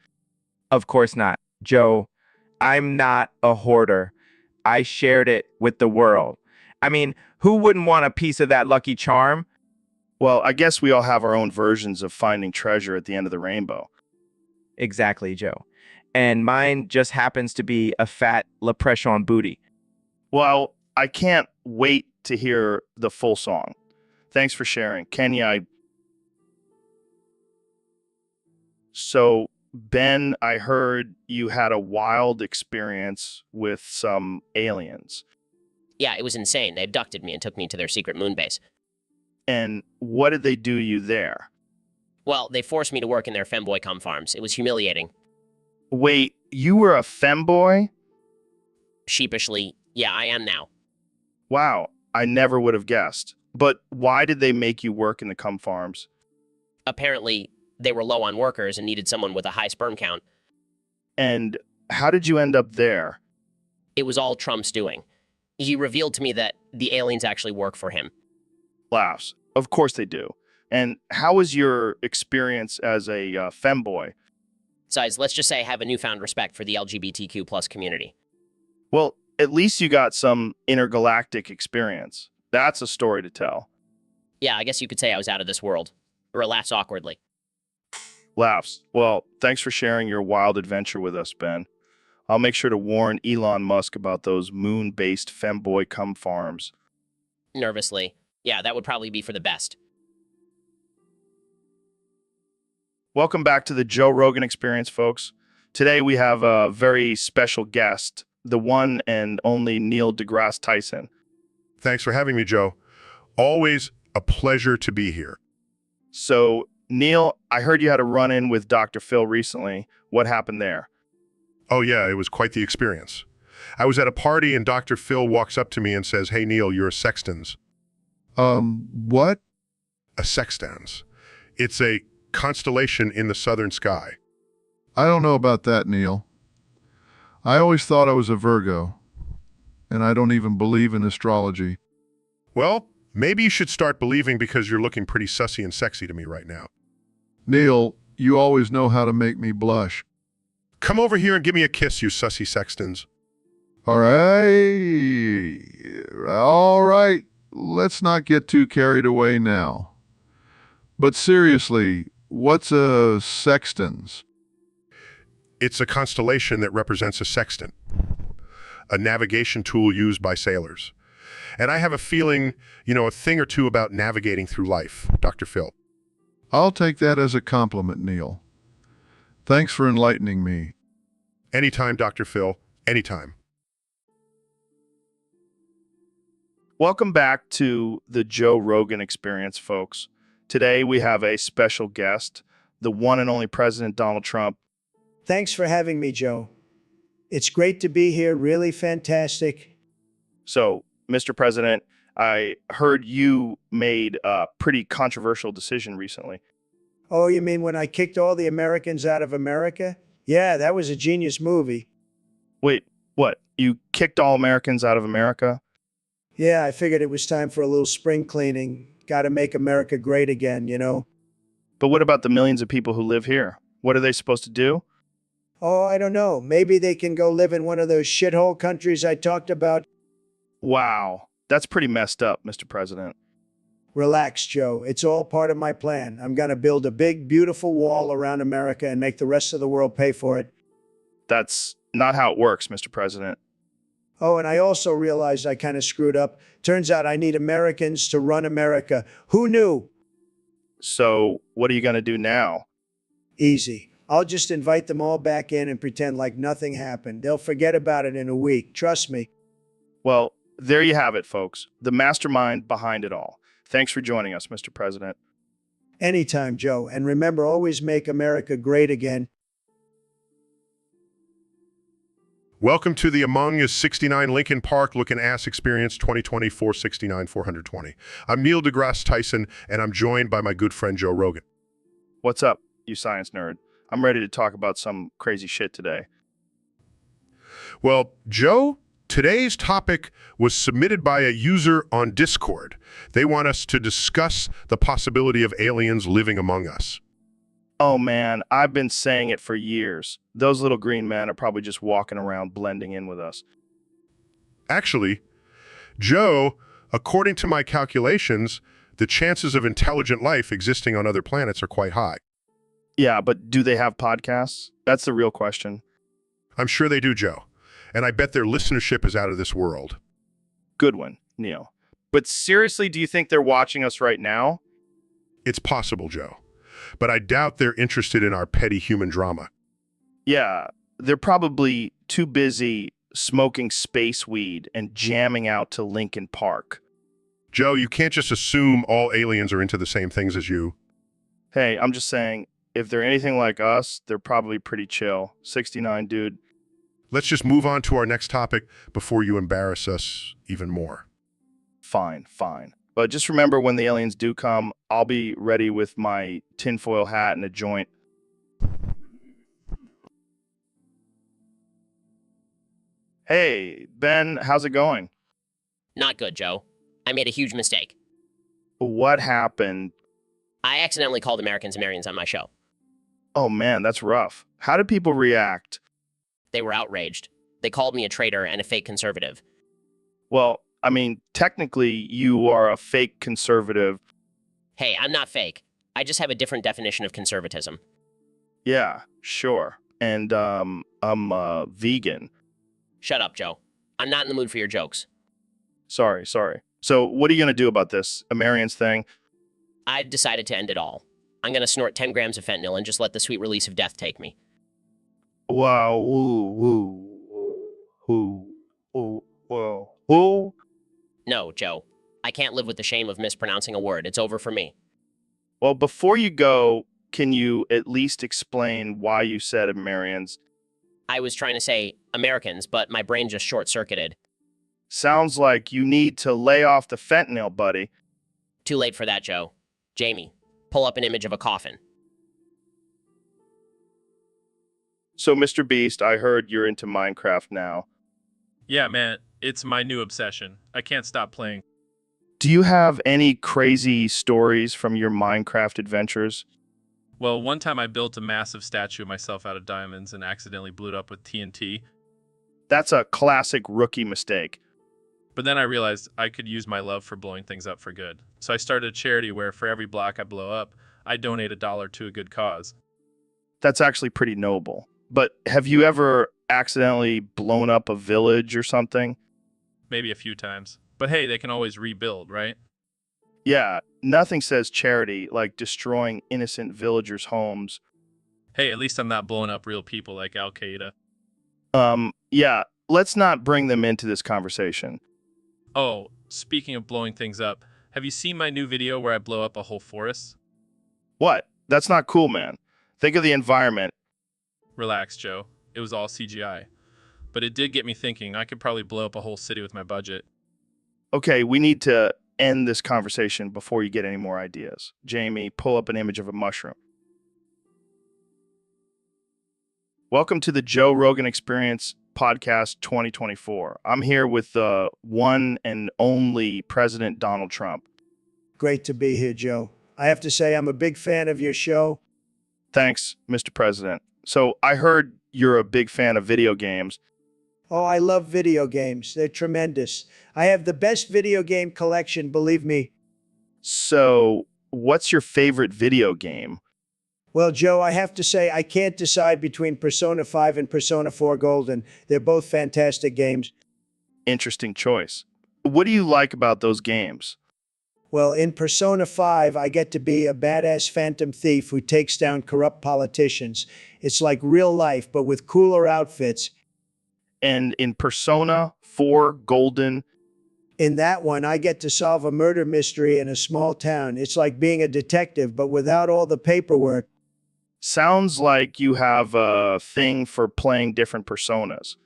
Of course not. Joe, I'm not a hoarder. I shared it with the world. I mean, who wouldn't want a piece of that lucky charm? Well, I guess we all have our own versions of finding treasure at the end of the rainbow. Exactly, Joe. And mine just happens to be a fat leprechaun booty. Well, I can't wait to hear the full song. Thanks for sharing. Kenya, So, Ben, I heard you had a wild experience with some aliens. Yeah, it was insane. They abducted me and took me to their secret moon base. And what did they do to you there? Well, they forced me to work in their femboy cum farms. It was humiliating. Wait, you were a femboy? Sheepishly, yeah, I am now. Wow, I never would have guessed. But why did they make you work in the cum farms? Apparently, they were low on workers and needed someone with a high sperm count. And how did you end up there? It was all Trump's doing. He revealed to me that the aliens actually work for him. Laughs. Of course they do. And how was your experience as a femboy? Besides, let's just say I have a newfound respect for the LGBTQ plus community. Well, at least you got some intergalactic experience. That's a story to tell. Yeah, I guess you could say I was out of this world. Relax awkwardly. Laughs. Well, thanks for sharing your wild adventure with us, Ben. I'll make sure to warn Elon Musk about those moon-based femboy cum farms. Nervously. Yeah, that would probably be for the best. Welcome back to the Joe Rogan Experience, folks. Today we have a very special guest, the one and only Neil deGrasse Tyson. Thanks for having me, Joe. Always a pleasure to be here. So, Neil, I heard you had a run-in with Dr. Phil recently. What happened there? Oh yeah, it was quite the experience. I was at a party and Dr. Phil walks up to me and says, "Hey Neil, you're a sextans." What? A sextans. It's a constellation in the southern sky. I don't know about that, Neil. I always thought I was a Virgo, and I don't even believe in astrology. Well, maybe you should start believing because you're looking pretty sussy and sexy to me right now. Neil, you always know how to make me blush. Come over here and give me a kiss, you sussy sextans. All right. Let's not get too carried away now. But seriously, what's a sextans? It's a constellation that represents a sextant, a navigation tool used by sailors. And I have a feeling, a thing or two about navigating through life, Dr. Phil. I'll take that as a compliment, Neil. Thanks for enlightening me. Anytime, Dr. Phil, anytime. Welcome back to the Joe Rogan Experience, folks. Today we have a special guest, the one and only President Donald Trump. Thanks for having me, Joe. It's great to be here, really fantastic. So, Mr. President, I heard you made a pretty controversial decision recently. Oh, you mean when I kicked all the Americans out of America? Yeah, that was a genius movie. Wait, what? You kicked all Americans out of America? Yeah, I figured it was time for a little spring cleaning. Gotta make America great again, But what about the millions of people who live here? What are they supposed to do? Oh, I don't know. Maybe they can go live in one of those shithole countries I talked about. Wow, that's pretty messed up, Mr. President. Relax, Joe. It's all part of my plan. I'm going to build a big, beautiful wall around America and make the rest of the world pay for it. That's not how it works, Mr. President. Oh, and I also realized I kind of screwed up. Turns out I need Americans to run America. Who knew? So, what are you going to do now? Easy. I'll just invite them all back in and pretend like nothing happened. They'll forget about it in a week. Trust me. Well, there you have it, folks. The mastermind behind it all. Thanks for joining us, Mr. President. Anytime, Joe. And remember, always make America great again. Welcome to the Among Us 69 Lincoln Park Looking Ass Experience 2020 469 420. I'm Neil deGrasse Tyson, and I'm joined by my good friend Joe Rogan. What's up, you science nerd? I'm ready to talk about some crazy shit today. Well, Joe, today's topic was submitted by a user on Discord. They want us to discuss the possibility of aliens living among us. Oh man, I've been saying it for years. Those little green men are probably just walking around blending in with us. Actually, Joe, according to my calculations, the chances of intelligent life existing on other planets are quite high. Yeah, but do they have podcasts? That's the real question. I'm sure they do, Joe. And I bet their listenership is out of this world. Good one, Neil. But seriously, do you think they're watching us right now? It's possible, Joe. But I doubt they're interested in our petty human drama. Yeah, they're probably too busy smoking space weed and jamming out to Lincoln Park. Joe, you can't just assume all aliens are into the same things as you. Hey, I'm just saying, if they're anything like us, they're probably pretty chill. 69, dude. Let's just move on to our next topic before you embarrass us even more. Fine, fine. But just remember, when the aliens do come, I'll be ready with my tinfoil hat and a joint. Hey, Ben, how's it going? Not good, Joe. I made a huge mistake. What happened? I accidentally called Americans Amerians on my show. Oh man, that's rough. How did people react? They were outraged. They called me a traitor and a fake conservative. Well, I mean, technically, you are a fake conservative. Hey, I'm not fake. I just have a different definition of conservatism. Yeah, sure. And, I'm vegan. Shut up, Joe. I'm not in the mood for your jokes. Sorry. So what are you going to do about this Amerians thing? I've decided to end it all. I'm going to snort 10 grams of fentanyl and just let the sweet release of death take me. Wow, who? No, Joe. I can't live with the shame of mispronouncing a word. It's over for me. Well, before you go, can you at least explain why you said Amerians? I was trying to say Americans, but my brain just short-circuited. Sounds like you need to lay off the fentanyl, buddy. Too late for that, Joe. Jamie, pull up an image of a coffin. So, Mr. Beast, I heard you're into Minecraft now. Yeah, man, it's my new obsession. I can't stop playing. Do you have any crazy stories from your Minecraft adventures? Well, one time I built a massive statue of myself out of diamonds and accidentally blew it up with TNT. That's a classic rookie mistake. But then I realized I could use my love for blowing things up for good. So I started a charity where for every block I blow up, I donate $1 to a good cause. That's actually pretty noble. But have you ever accidentally blown up a village or something? Maybe a few times. But hey, they can always rebuild, right? Yeah, nothing says charity like destroying innocent villagers' homes. Hey, at least I'm not blowing up real people like Al-Qaeda. Yeah, let's not bring them into this conversation. Oh, speaking of blowing things up, have you seen my new video where I blow up a whole forest? What? That's not cool, man. Think of the environment. Relax, Joe. It was all CGI. But it did get me thinking I could probably blow up a whole city with my budget. Okay, we need to end this conversation before you get any more ideas. Jamie, pull up an image of a mushroom. Welcome to the Joe Rogan Experience Podcast 2024. I'm here with the one and only President Donald Trump. Great to be here, Joe. I have to say I'm a big fan of your show. Thanks, Mr. President. So I heard you're a big fan of video games. Oh, I love video games. They're tremendous. I have the best video game collection, believe me. So what's your favorite video game? Well, Joe, I have to say I can't decide between Persona 5 and Persona 4 Golden. They're both fantastic games. Interesting choice. What do you like about those games? Well, in Persona 5, I get to be a badass phantom thief who takes down corrupt politicians. It's like real life, but with cooler outfits. And in Persona 4 Golden, In that one, I get to solve a murder mystery in a small town. It's like being a detective, but without all the paperwork. sounds like you have a thing for playing different personas.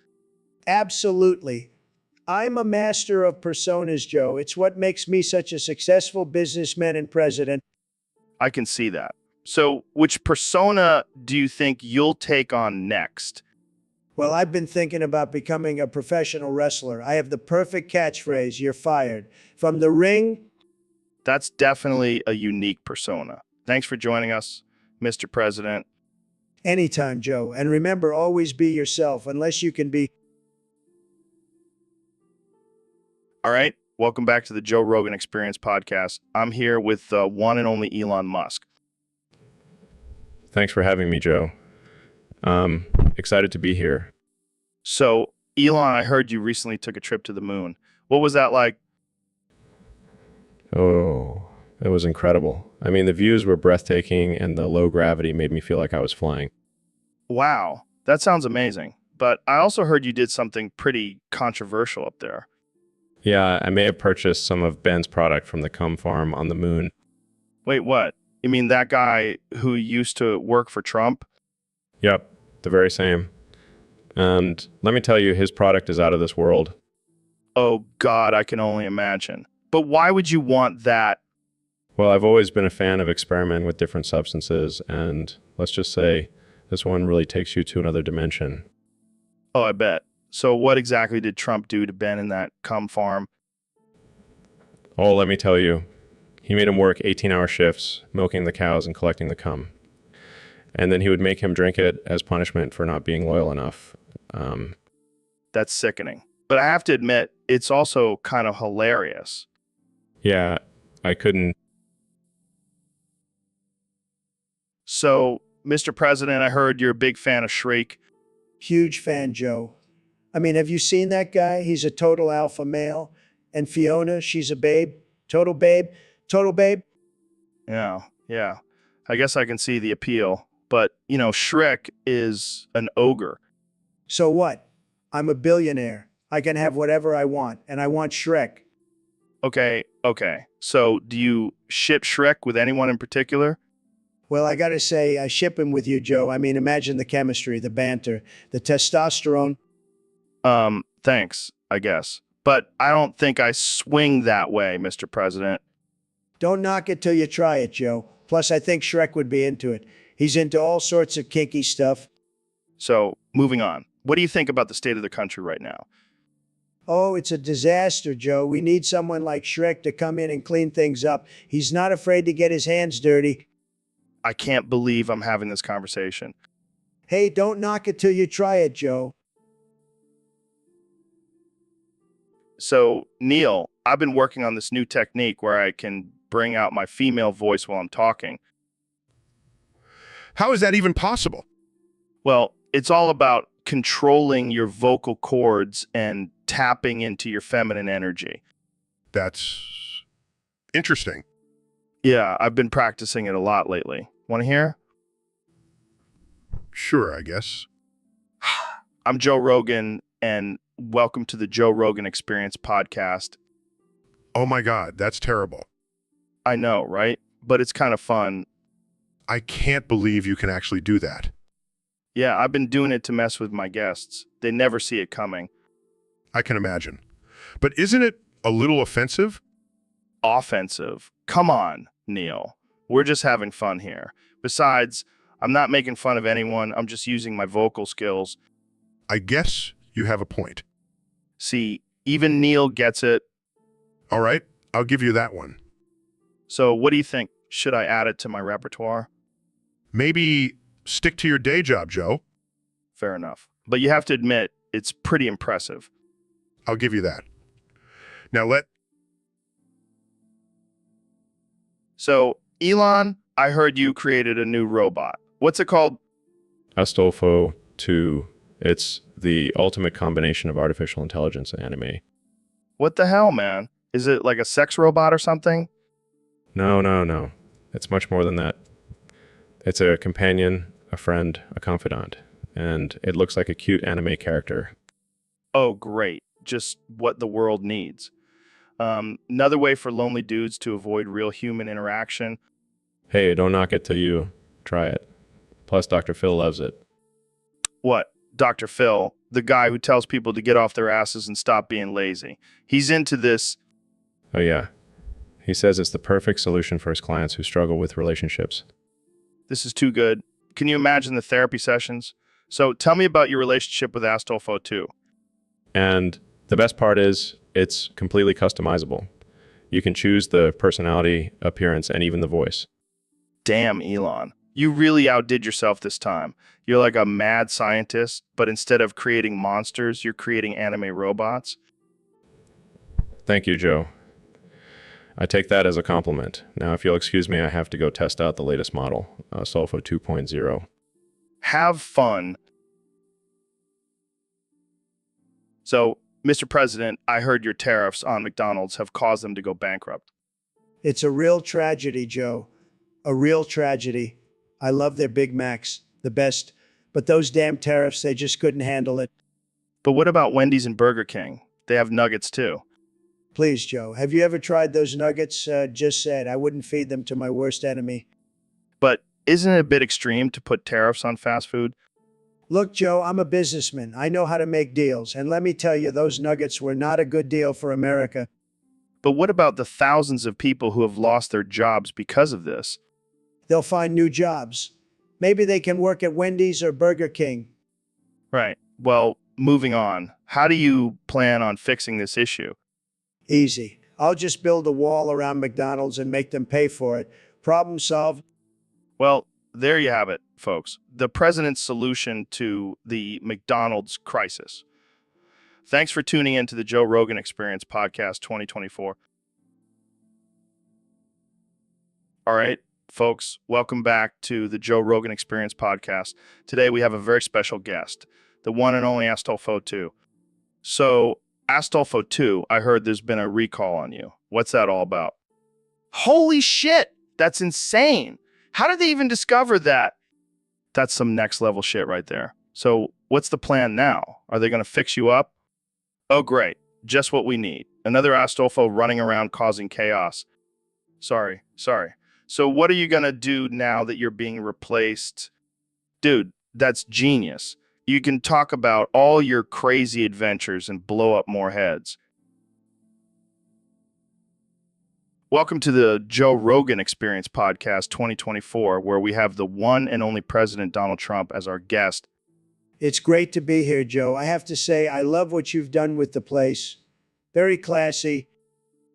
Absolutely. I'm a master of personas, Joe. It's what makes me such a successful businessman and president. I can see that. So which persona do you think you'll take on next? Well, I've been thinking about becoming a professional wrestler. I have the perfect catchphrase, "You're fired." From the ring. That's definitely a unique persona. Thanks for joining us, Mr. President. Anytime, Joe. And remember, always be yourself, unless you can be. All right. Welcome back to the Joe Rogan Experience podcast. I'm here with the one and only Elon Musk. Thanks for having me, Joe. Excited to be here. So, Elon, I heard you recently took a trip to the moon. What was that like? Oh, it was incredible. I mean, the views were breathtaking and the low gravity made me feel like I was flying. Wow, that sounds amazing. But I also heard you did something pretty controversial up there. Yeah, I may have purchased some of Ben's product from the cum farm on the moon. Wait, what? You mean that guy who used to work for Trump? Yep, the very same. And let me tell you, his product is out of this world. Oh, God, I can only imagine. But why would you want that? Well, I've always been a fan of experimenting with different substances, and let's just say this one really takes you to another dimension. Oh, I bet. So what exactly did Trump do to Ben in that cum farm? Oh, let me tell you, he made him work 18-hour shifts, milking the cows and collecting the cum. And then he would make him drink it as punishment for not being loyal enough. That's sickening. But I have to admit, it's also kind of hilarious. Yeah, I couldn't. So, Mr. President, I heard you're a big fan of Shriek. Huge fan, Joe. I mean, have you seen that guy? He's a total alpha male. And Fiona, she's a babe. Total babe. Total babe. Yeah. I guess I can see the appeal. But, Shrek is an ogre. So what? I'm a billionaire. I can have whatever I want, and I want Shrek. Okay. So, do you ship Shrek with anyone in particular? Well, I gotta say, I ship him with you, Joe. I mean, imagine the chemistry, the banter, the testosterone. Thanks, I guess. But I don't think I swing that way, Mr. President. Don't knock it till you try it, Joe. Plus, I think Shrek would be into it. He's into all sorts of kinky stuff. So, moving on. What do you think about the state of the country right now? Oh, it's a disaster, Joe. We need someone like Shrek to come in and clean things up. He's not afraid to get his hands dirty. I can't believe I'm having this conversation. Hey, don't knock it till you try it, Joe. So, Neil, I've been working on this new technique where I can bring out my female voice while I'm talking. How is that even possible? Well, it's all about controlling your vocal cords and tapping into your feminine energy. That's interesting. Yeah, I've been practicing it a lot lately. Want to hear? Sure, I guess. I'm Joe Rogan, and welcome to the Joe Rogan Experience podcast. Oh my God, that's terrible. I know, right? But it's kind of fun. I can't believe you can actually do that. Yeah, I've been doing it to mess with my guests. They never see it coming. I can imagine. But isn't it a little offensive? Offensive? Come on, Neil. We're just having fun here. Besides, I'm not making fun of anyone. I'm just using my vocal skills. I guess you have a point. See, even Neil gets it. All right, I'll give you that one. So what do you think? Should I add it to my repertoire? Maybe stick to your day job, Joe. Fair enough. But you have to admit, it's pretty impressive. I'll give you that. Now So, Elon, I heard you created a new robot. What's it called? Astolfo 2. It's the ultimate combination of artificial intelligence and anime. What the hell, man? Is it like a sex robot or something? No. It's much more than that. It's a companion, a friend, a confidant, and it looks like a cute anime character. Oh, great. Just what the world needs. Another way for lonely dudes to avoid real human interaction. Hey, don't knock it till you try it. Plus, Dr. Phil loves it. What? Dr. Phil, the guy who tells people to get off their asses and stop being lazy. He's into this. Oh, yeah. He says it's the perfect solution for his clients who struggle with relationships. This is too good. Can you imagine the therapy sessions? So tell me about your relationship with Astolfo 2. And the best part is it's completely customizable. You can choose the personality, appearance, and even the voice. Damn, Elon. You really outdid yourself this time. You're like a mad scientist, but instead of creating monsters, you're creating anime robots. Thank you, Joe. I take that as a compliment. Now, if you'll excuse me, I have to go test out the latest model, Sulfo 2.0. Have fun. So, Mr. President, I heard your tariffs on McDonald's have caused them to go bankrupt. It's a real tragedy, Joe. A real tragedy. I love their Big Macs, the best. But those damn tariffs, they just couldn't handle it. But what about Wendy's and Burger King? They have nuggets too. Please, Joe, have you ever tried those nuggets? Just said I wouldn't feed them to my worst enemy. But isn't it a bit extreme to put tariffs on fast food? Look, Joe, I'm a businessman. I know how to make deals. And let me tell you, those nuggets were not a good deal for America. But what about the thousands of people who have lost their jobs because of this? They'll find new jobs. Maybe they can work at Wendy's or Burger King. Right. Well, moving on. How do you plan on fixing this issue? Easy. I'll just build a wall around McDonald's and make them pay for it. Problem solved. Well, there you have it, folks. The president's solution to the McDonald's crisis. Thanks for tuning in to the Joe Rogan Experience Podcast 2024. All right, folks, welcome back to the Joe Rogan Experience Podcast. Today we have a very special guest, the one and only Astolfo 2. So, Astolfo 2, I heard there's been a recall on you. What's that all about? Holy shit! That's insane! How did they even discover that? That's some next level shit right there. So, what's the plan now? Are they going to fix you up? Oh, great. Just what we need. Another Astolfo running around causing chaos. Sorry. So, what are you going to do now that you're being replaced? Dude, that's genius. You can talk about all your crazy adventures and blow up more heads. Welcome to the Joe Rogan Experience Podcast 2024, where we have the one and only President Donald Trump as our guest. It's great to be here, Joe. I have to say, I love what you've done with the place. Very classy.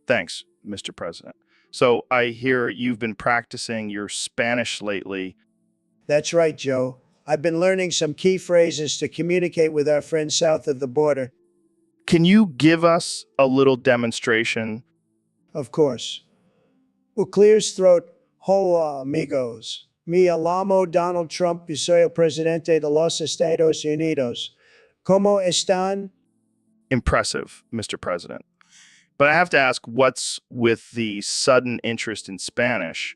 Thanks, Mr. President. So I hear you've been practicing your Spanish lately. That's right, Joe. I've been learning some key phrases to communicate with our friends south of the border. Can you give us a little demonstration? Of course. Well, clears throat. Hola, amigos. Me llamo Donald Trump y soy el presidente de los Estados Unidos. ¿Cómo están? Impressive, Mr. President. But I have to ask, what's with the sudden interest in Spanish?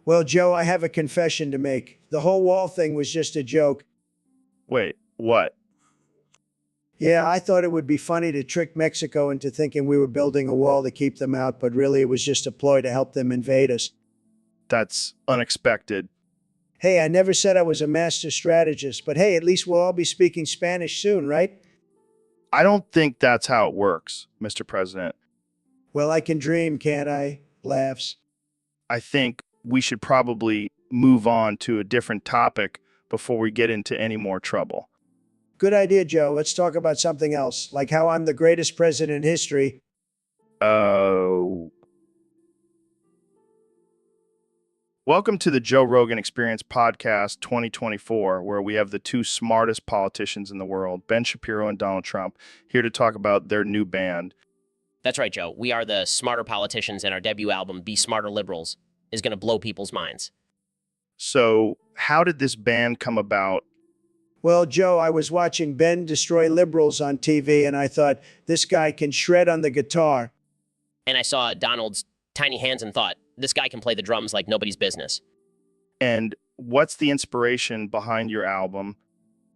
Well, Joe, I have a confession to make. The whole wall thing was just a joke. Wait, what? Yeah, I thought it would be funny to trick Mexico into thinking we were building a wall to keep them out, but really it was just a ploy to help them invade us. That's unexpected. Hey, I never said I was a master strategist, but hey, at least we'll all be speaking Spanish soon, right? I don't think that's how it works, Mr. President. Well, I can dream, can't I? Laughs. I think we should probably move on to a different topic before we get into any more trouble. Good idea, Joe. Let's talk about something else, like how I'm the greatest president in history. Oh. Welcome to the Joe Rogan Experience Podcast 2024, where we have the two smartest politicians in the world, Ben Shapiro and Donald Trump, here to talk about their new band. That's right, Joe. We are the smarter politicians, and our debut album, Be Smarter Liberals, is going to blow people's minds. So, how did this band come about? Well, Joe, I was watching Ben destroy liberals on TV, and I thought, this guy can shred on the guitar. And I saw Donald's tiny hands and thought, this guy can play the drums like nobody's business. And what's the inspiration behind your album?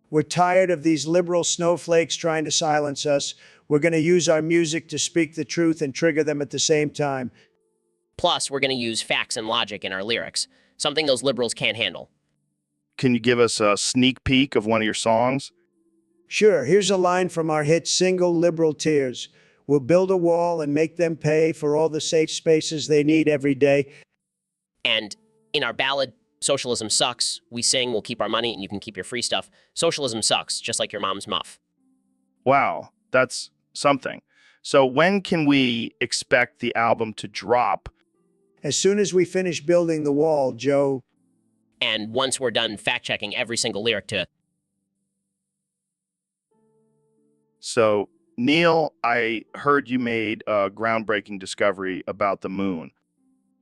We're tired of these liberal snowflakes trying to silence us. We're going to use our music to speak the truth and trigger them at the same time. Plus, we're going to use facts and logic in our lyrics, something those liberals can't handle. Can you give us a sneak peek of one of your songs? Sure, here's a line from our hit single, Liberal Tears. We'll build a wall and make them pay for all the safe spaces they need every day. And in our ballad, Socialism Sucks, we sing, we'll keep our money and you can keep your free stuff. Socialism sucks, just like your mom's muff. Wow, that's something. So when can we expect the album to drop? As soon as we finish building the wall, Joe. And once we're done fact-checking every single lyric to... So, Neil, I heard you made a groundbreaking discovery about the moon.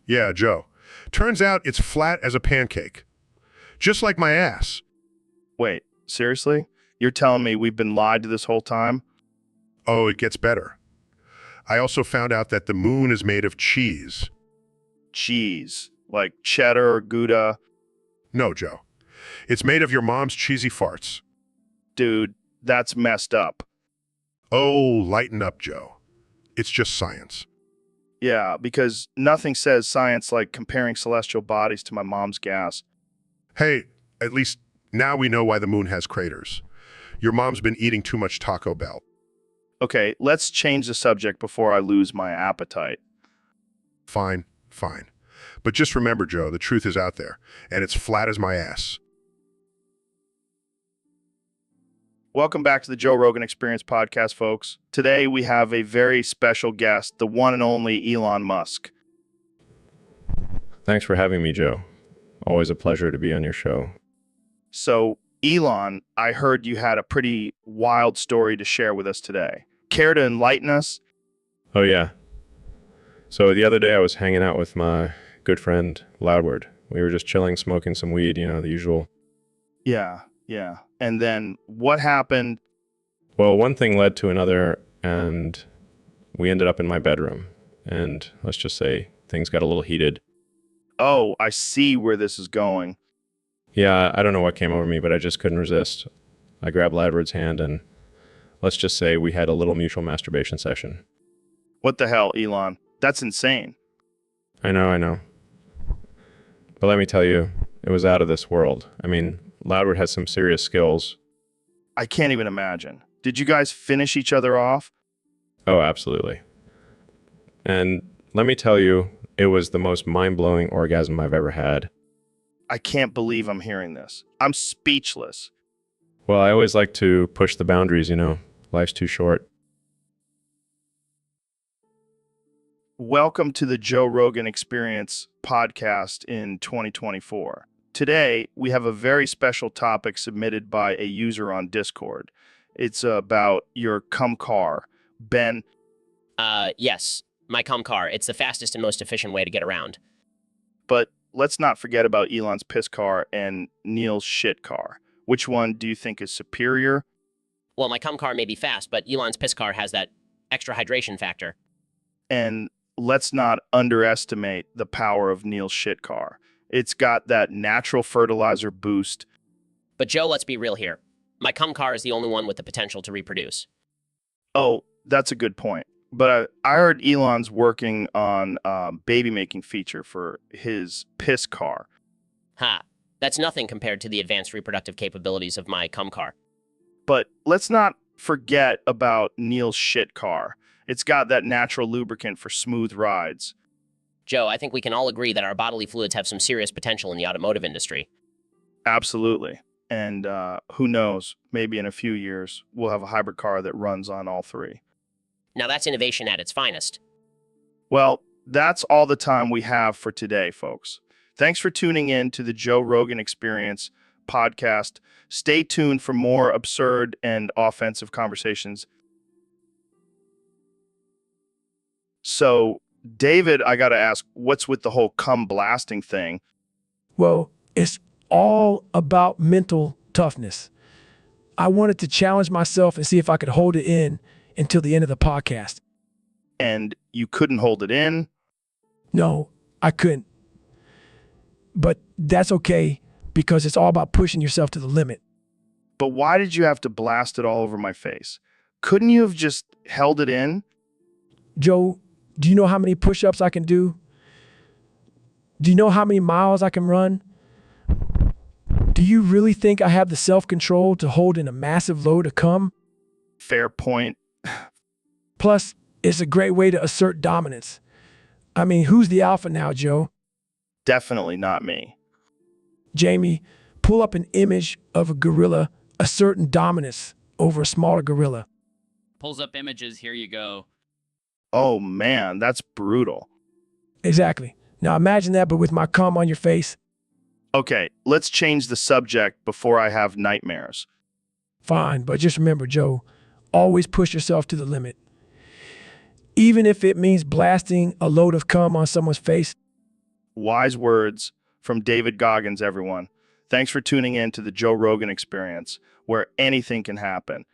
Yeah, Joe. Turns out it's flat as a pancake. Just like my ass. Wait, seriously? You're telling me we've been lied to this whole time? Oh, it gets better. I also found out that the moon is made of cheese. Cheese? Like cheddar or Gouda? No, Joe. It's made of your mom's cheesy farts. Dude, that's messed up. Oh, lighten up, Joe. It's just science. Yeah, because nothing says science like comparing celestial bodies to my mom's gas. Hey, at least now we know why the moon has craters. Your mom's been eating too much Taco Bell. Okay, let's change the subject before I lose my appetite. Fine, fine. But just remember, Joe, the truth is out there, and it's flat as my ass. Welcome back to the Joe Rogan Experience Podcast, folks. Today we have a very special guest, the one and only Elon Musk. Thanks for having me, Joe. Always a pleasure to be on your show. So, Elon, I heard you had a pretty wild story to share with us today. Care to enlighten us? Oh, yeah. So the other day I was hanging out with my good friend, Loudward. We were just chilling, smoking some weed, you know, the usual. Yeah. And then what happened? Well, one thing led to another, and we ended up in my bedroom. And let's just say things got a little heated. Oh, I see where this is going. Yeah, I don't know what came over me, but I just couldn't resist. I grabbed Loudward's hand, and let's just say we had a little mutual masturbation session. What the hell, Elon? That's insane. I know. But let me tell you, it was out of this world. I mean, Loudward has some serious skills. I can't even imagine. Did you guys finish each other off? Oh, absolutely. And let me tell you, it was the most mind-blowing orgasm I've ever had. I can't believe I'm hearing this. I'm speechless. Well, I always like to push the boundaries, you know. Life's too short. Welcome to the Joe Rogan Experience podcast in 2024. Today, we have a very special topic submitted by a user on Discord. It's about your cum car. Ben? Yes, my cum car. It's the fastest and most efficient way to get around. But let's not forget about Elon's piss car and Neil's shit car. Which one do you think is superior? Well, my cum car may be fast, but Elon's piss car has that extra hydration factor. And let's not underestimate the power of Neil's shit car. It's got that natural fertilizer boost. But Joe, let's be real here. My cum car is the only one with the potential to reproduce. Oh, that's a good point. But I heard Elon's working on baby-making feature for his piss car. Ha, that's nothing compared to the advanced reproductive capabilities of my cum car. But let's not forget about Neil's shit car. It's got that natural lubricant for smooth rides. Joe, I think we can all agree that our bodily fluids have some serious potential in the automotive industry. Absolutely. And who knows, maybe in a few years, we'll have a hybrid car that runs on all three. Now that's innovation at its finest. Well, that's all the time we have for today, folks. Thanks for tuning in to the Joe Rogan Experience podcast. Stay tuned for more absurd and offensive conversations. So, David, I got to ask, what's with the whole cum blasting thing? Well, it's all about mental toughness. I wanted to challenge myself and see if I could hold it in until the end of the podcast. And you couldn't hold it in? No, I couldn't. But that's okay because it's all about pushing yourself to the limit. But why did you have to blast it all over my face? Couldn't you have just held it in? Joe, do you know how many push-ups I can do? Do you know how many miles I can run? Do you really think I have the self-control to hold in a massive load of cum? Fair point. Plus, it's a great way to assert dominance. I mean, who's the alpha now, Joe? Definitely not me. Jamie, pull up an image of a gorilla asserting dominance over a smaller gorilla. Pulls up images, here you go. Oh man, that's brutal. Exactly. Now imagine that, but with my cum on your face. Okay, let's change the subject before I have nightmares. Fine, but just remember, Joe, always push yourself to the limit. Even if it means blasting a load of cum on someone's face. Wise words from David Goggins, everyone. Thanks for tuning in to the Joe Rogan Experience, where anything can happen.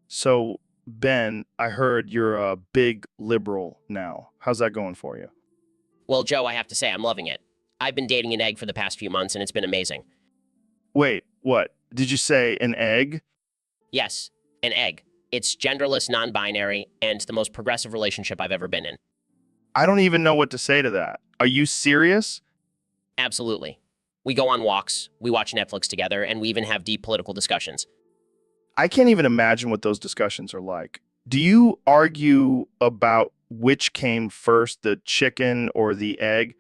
So, Ben, I heard you're a big liberal now. How's that going for you? Well, Joe, I have to say, I'm loving it. I've been dating an egg for the past few months, and it's been amazing. Wait, what? Did you say an egg? Yes, an egg. It's genderless, non-binary, and the most progressive relationship I've ever been in. I don't even know what to say to that. Are you serious? Absolutely. We go on walks, we watch Netflix together, and we even have deep political discussions. I can't even imagine what those discussions are like. Do you argue about which came first, the chicken or the egg?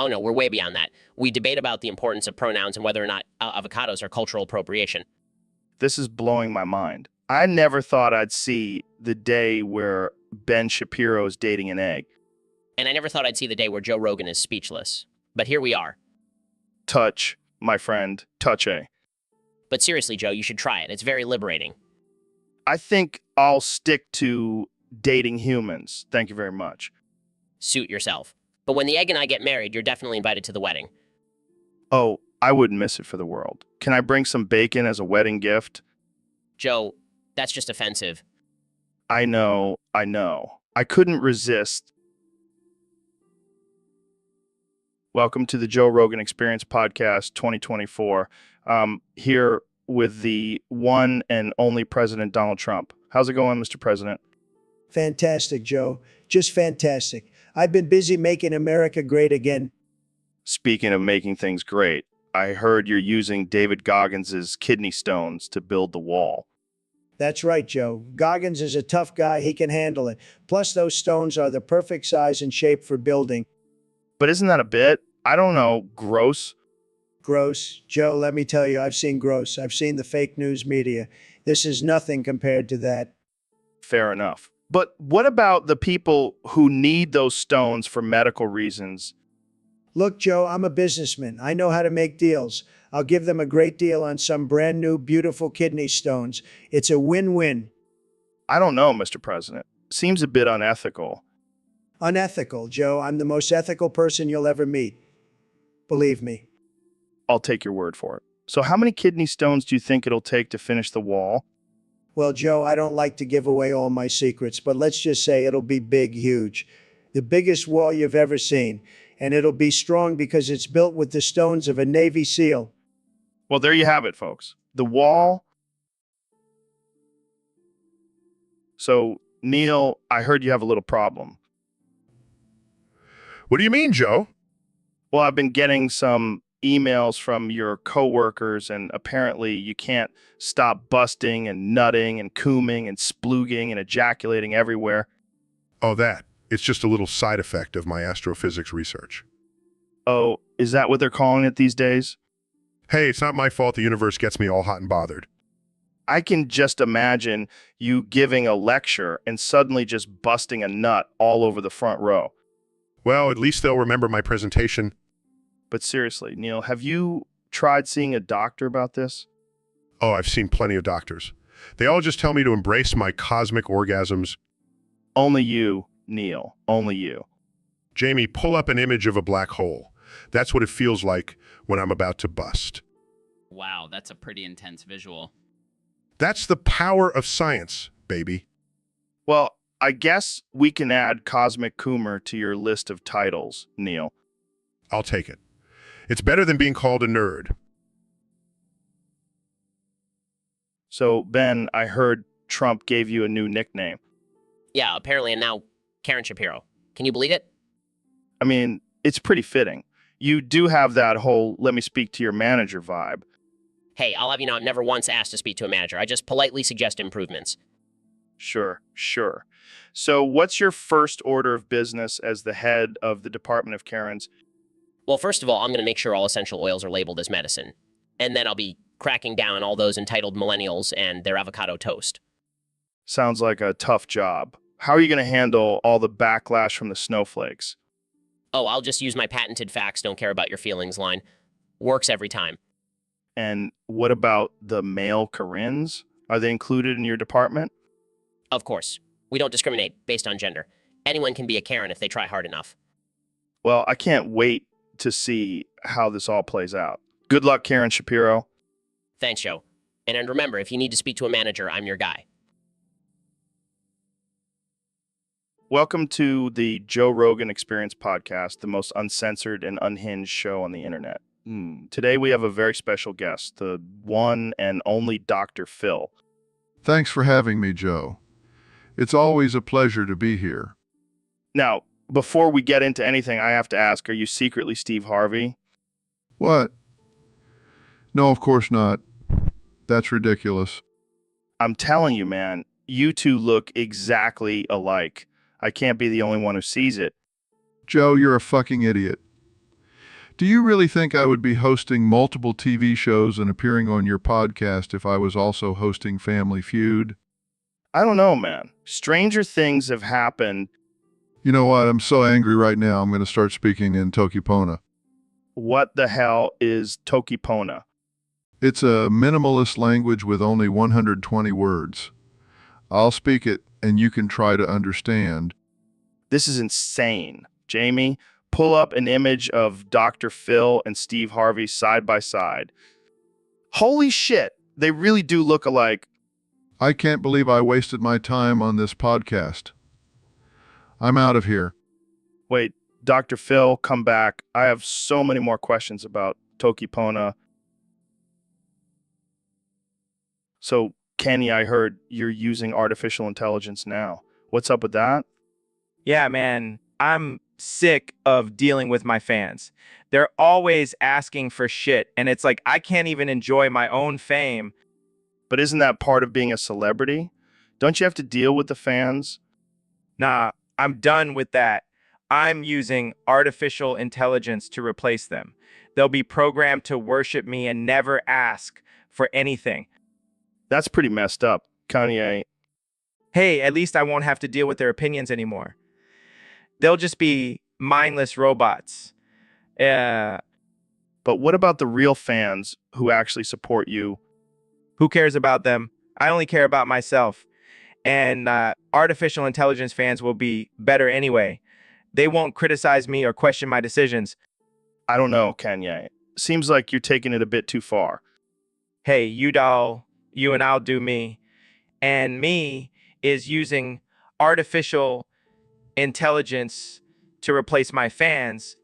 Oh no, we're way beyond that. We debate about the importance of pronouns and whether or not avocados are cultural appropriation. This is blowing my mind. I never thought I'd see the day where Ben Shapiro is dating an egg. And I never thought I'd see the day where Joe Rogan is speechless. But here we are. Touch, my friend, touche. But seriously, Joe, you should try it. It's very liberating. I think I'll stick to dating humans. Thank you very much. Suit yourself. But when the egg and I get married, you're definitely invited to the wedding. Oh, I wouldn't miss it for the world. Can I bring some bacon as a wedding gift? Joe, that's just offensive. I know. I couldn't resist. Welcome to the Joe Rogan Experience Podcast 2024. Here with the one and only President Donald Trump. How's it going, Mr. President? Fantastic, Joe. Just fantastic. I've been busy making America great again. Speaking of making things great, I heard you're using David Goggins' kidney stones to build the wall. That's right, Joe. Goggins is a tough guy. He can handle it. Plus, those stones are the perfect size and shape for building. But isn't that a bit, I don't know, gross? Gross. Joe, let me tell you, I've seen gross. I've seen the fake news media. This is nothing compared to that. Fair enough. But what about the people who need those stones for medical reasons? Look, Joe, I'm a businessman. I know how to make deals. I'll give them a great deal on some brand new, beautiful kidney stones. It's a win-win. I don't know, Mr. President. Seems a bit unethical. Unethical, Joe. I'm the most ethical person you'll ever meet. Believe me. I'll take your word for it. So how many kidney stones do you think it'll take to finish the wall? Well, Joe, I don't like to give away all my secrets, but let's just say it'll be big, huge. The biggest wall you've ever seen. And it'll be strong because it's built with the stones of a Navy SEAL. Well, there you have it, folks. The wall. So, Neil, I heard you have a little problem. What do you mean, Joe? Well, I've been getting some emails from your coworkers, and apparently you can't stop busting and nutting and cooming and splooging and ejaculating everywhere. Oh, that. It's just a little side effect of my astrophysics research. Oh, is that what they're calling it these days? Hey, it's not my fault the universe gets me all hot and bothered. I can just imagine you giving a lecture and suddenly just busting a nut all over the front row. Well, at least they'll remember my presentation. But seriously, Neil, have you tried seeing a doctor about this? Oh, I've seen plenty of doctors. They all just tell me to embrace my cosmic orgasms. Only you, Neil. Only you. Jamie, pull up an image of a black hole. That's what it feels like when I'm about to bust. Wow, that's a pretty intense visual. That's the power of science, baby. Well, I guess we can add Cosmic Coomer to your list of titles, Neil. I'll take it. It's better than being called a nerd. So, Ben, I heard Trump gave you a new nickname. Yeah, apparently, and now Karen Shapiro. Can you believe it? I mean, it's pretty fitting. You do have that whole let me speak to your manager vibe. Hey, I'll have you know I've never once asked to speak to a manager. I just politely suggest improvements. Sure. So what's your first order of business as the head of the Department of Karens? Well, first of all, I'm going to make sure all essential oils are labeled as medicine. And then I'll be cracking down on all those entitled millennials and their avocado toast. Sounds like a tough job. How are you going to handle all the backlash from the snowflakes? Oh, I'll just use my patented facts, don't care about your feelings line. Works every time. And what about the male Karens? Are they included in your department? Of course. We don't discriminate based on gender. Anyone can be a Karen if they try hard enough. Well, I can't wait to see how this all plays out. Good luck, Karen Shapiro. Thanks, Joe. And remember, if you need to speak to a manager, I'm your guy. Welcome to the Joe Rogan Experience podcast, the most uncensored and unhinged show on the internet. Today we have a very special guest, the one and only Dr. Phil. Thanks for having me, Joe. It's always a pleasure to be here. Now, before we get into anything, I have to ask, are you secretly Steve Harvey? What? No, of course not. That's ridiculous. I'm telling you, man, you two look exactly alike. I can't be the only one who sees it. Joe, you're a fucking idiot. Do you really think I would be hosting multiple TV shows and appearing on your podcast if I was also hosting Family Feud? I don't know, man. Stranger things have happened. You know what? I'm so angry right now. I'm going to start speaking in Tokipona. What the hell is Tokipona? It's a minimalist language with only 120 words. I'll speak it, and you can try to understand. This is insane. Jamie, pull up an image of Dr. Phil and Steve Harvey side by side. Holy shit, they really do look alike. I can't believe I wasted my time on this podcast. I'm out of here. Wait, Dr. Phil, come back. I have so many more questions about Tokipona. So, Kenny, I heard you're using artificial intelligence now. What's up with that? Yeah, man, I'm sick of dealing with my fans. They're always asking for shit, and it's like I can't even enjoy my own fame. But isn't that part of being a celebrity? Don't you have to deal with the fans? Nah, I'm done with that. I'm using artificial intelligence to replace them. They'll be programmed to worship me and never ask for anything. That's pretty messed up, Kanye. Hey, at least I won't have to deal with their opinions anymore. They'll just be mindless robots. But what about the real fans who actually support you? Who cares about them? I only care about myself. And artificial intelligence fans will be better anyway. They won't criticize me or question my decisions. I don't know, Kanye. Seems like you're taking it a bit too far. Hey, you doll, you and I'll do me. And me is using artificial intelligence to replace my fans.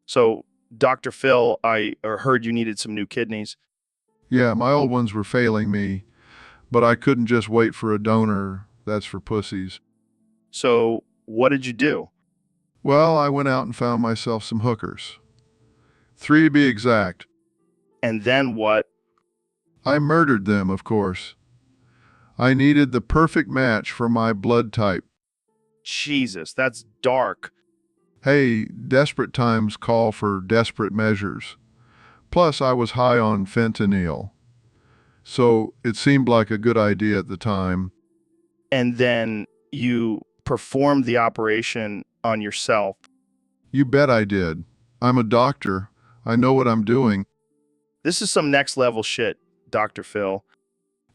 So, Dr. Phil, I heard you needed some new kidneys. Yeah, my old ones were failing me, but I couldn't just wait for a donor. That's for pussies. So, what did you do? Well, I went out and found myself some hookers. 3 to be exact. And then what? I murdered them, of course. I needed the perfect match for my blood type. Jesus, that's dark. Hey, desperate times call for desperate measures. Plus, I was high on fentanyl. So, it seemed like a good idea at the time. And then you performed the operation on yourself. You bet I did. I'm a doctor. I know what I'm doing. This is some next level shit, Dr. Phil.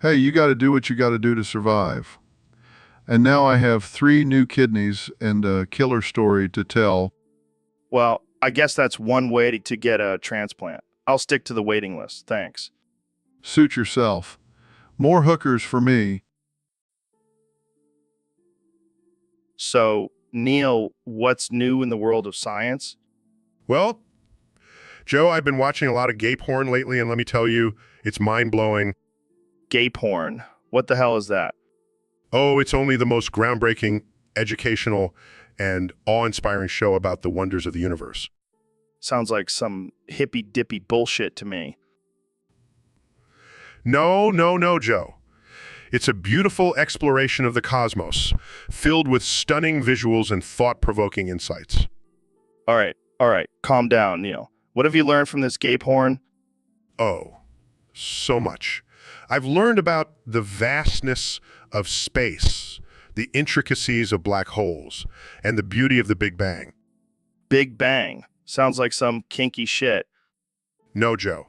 Hey, you got to do what you got to do to survive. And now I have 3 new kidneys and a killer story to tell. Well, I guess that's one way to get a transplant. I'll stick to the waiting list. Thanks. Suit yourself. More hookers for me. So, Neil, what's new in the world of science? Well, Joe, I've been watching a lot of gay porn lately, and let me tell you, it's mind-blowing. Gay porn. What the hell is that? Oh, it's only the most groundbreaking, educational, and awe-inspiring show about the wonders of the universe. Sounds like some hippy-dippy bullshit to me. No, Joe. It's a beautiful exploration of the cosmos, filled with stunning visuals and thought-provoking insights. All right. Calm down, Neil. What have you learned from this gay porn? Oh, so much. I've learned about the vastness of space, the intricacies of black holes, and the beauty of the Big Bang. Big Bang. Sounds like some kinky shit. No, Joe.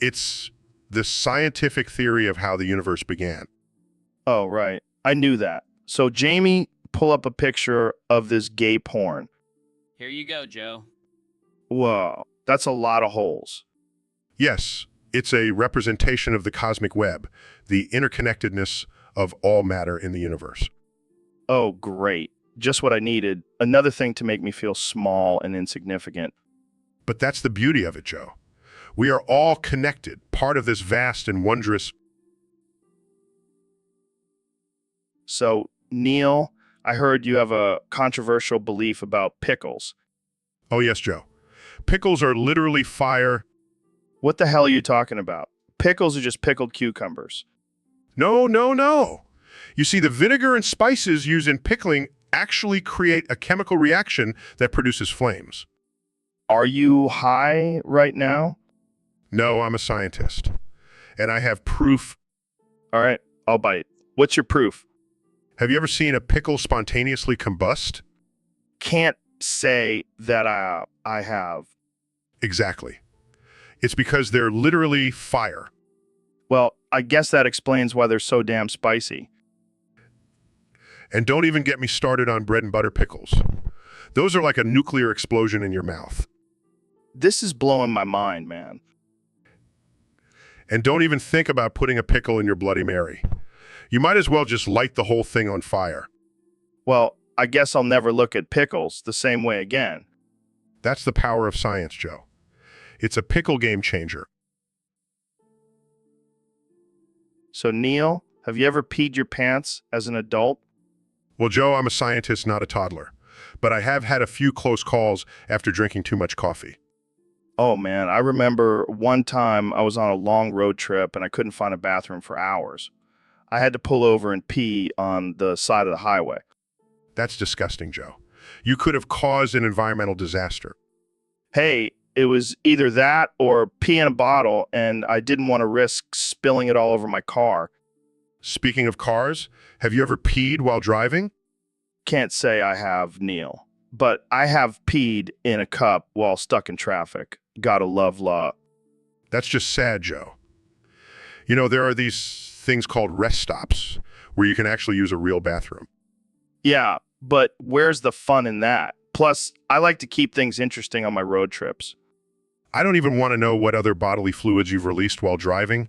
It's the scientific theory of how the universe began. Oh, right. I knew that. So, Jamie, pull up a picture of this gay porn. Here you go, Joe. Whoa, that's a lot of holes. Yes, it's a representation of the cosmic web, the interconnectedness of all matter in the universe. Oh, great. Just what I needed. Another thing to make me feel small and insignificant. But that's the beauty of it, Joe. We are all connected, part of this vast and wondrous. So, Neil, I heard you have a controversial belief about pickles. Oh, yes, Joe. Pickles are literally fire. What the hell are you talking about? Pickles are just pickled cucumbers. No. You see, the vinegar and spices used in pickling actually create a chemical reaction that produces flames. Are you high right now? No, I'm a scientist. And I have proof. All right, I'll bite. What's your proof? Have you ever seen a pickle spontaneously combust? Can't say that I have. Exactly. It's because they're literally fire. Well, I guess that explains why they're so damn spicy. And don't even get me started on bread and butter pickles. Those are like a nuclear explosion in your mouth. This is blowing my mind, man. And don't even think about putting a pickle in your Bloody Mary. You might as well just light the whole thing on fire. Well, I guess I'll never look at pickles the same way again. That's the power of science, Joe. It's a pickle game changer. So, Neil, have you ever peed your pants as an adult? Well, Joe, I'm a scientist, not a toddler. But I have had a few close calls after drinking too much coffee. Oh, man, I remember one time I was on a long road trip and I couldn't find a bathroom for hours. I had to pull over and pee on the side of the highway. That's disgusting, Joe. You could have caused an environmental disaster. Hey, it was either that or pee in a bottle, and I didn't want to risk spilling it all over my car. Speaking of cars, have you ever peed while driving? Can't say I have, Neil, but I have peed in a cup while stuck in traffic. Gotta love law. That's just sad, Joe. You know, there are these things called rest stops where you can actually use a real bathroom. Yeah, but where's the fun in that? Plus, I like to keep things interesting on my road trips. I don't even want to know what other bodily fluids you've released while driving.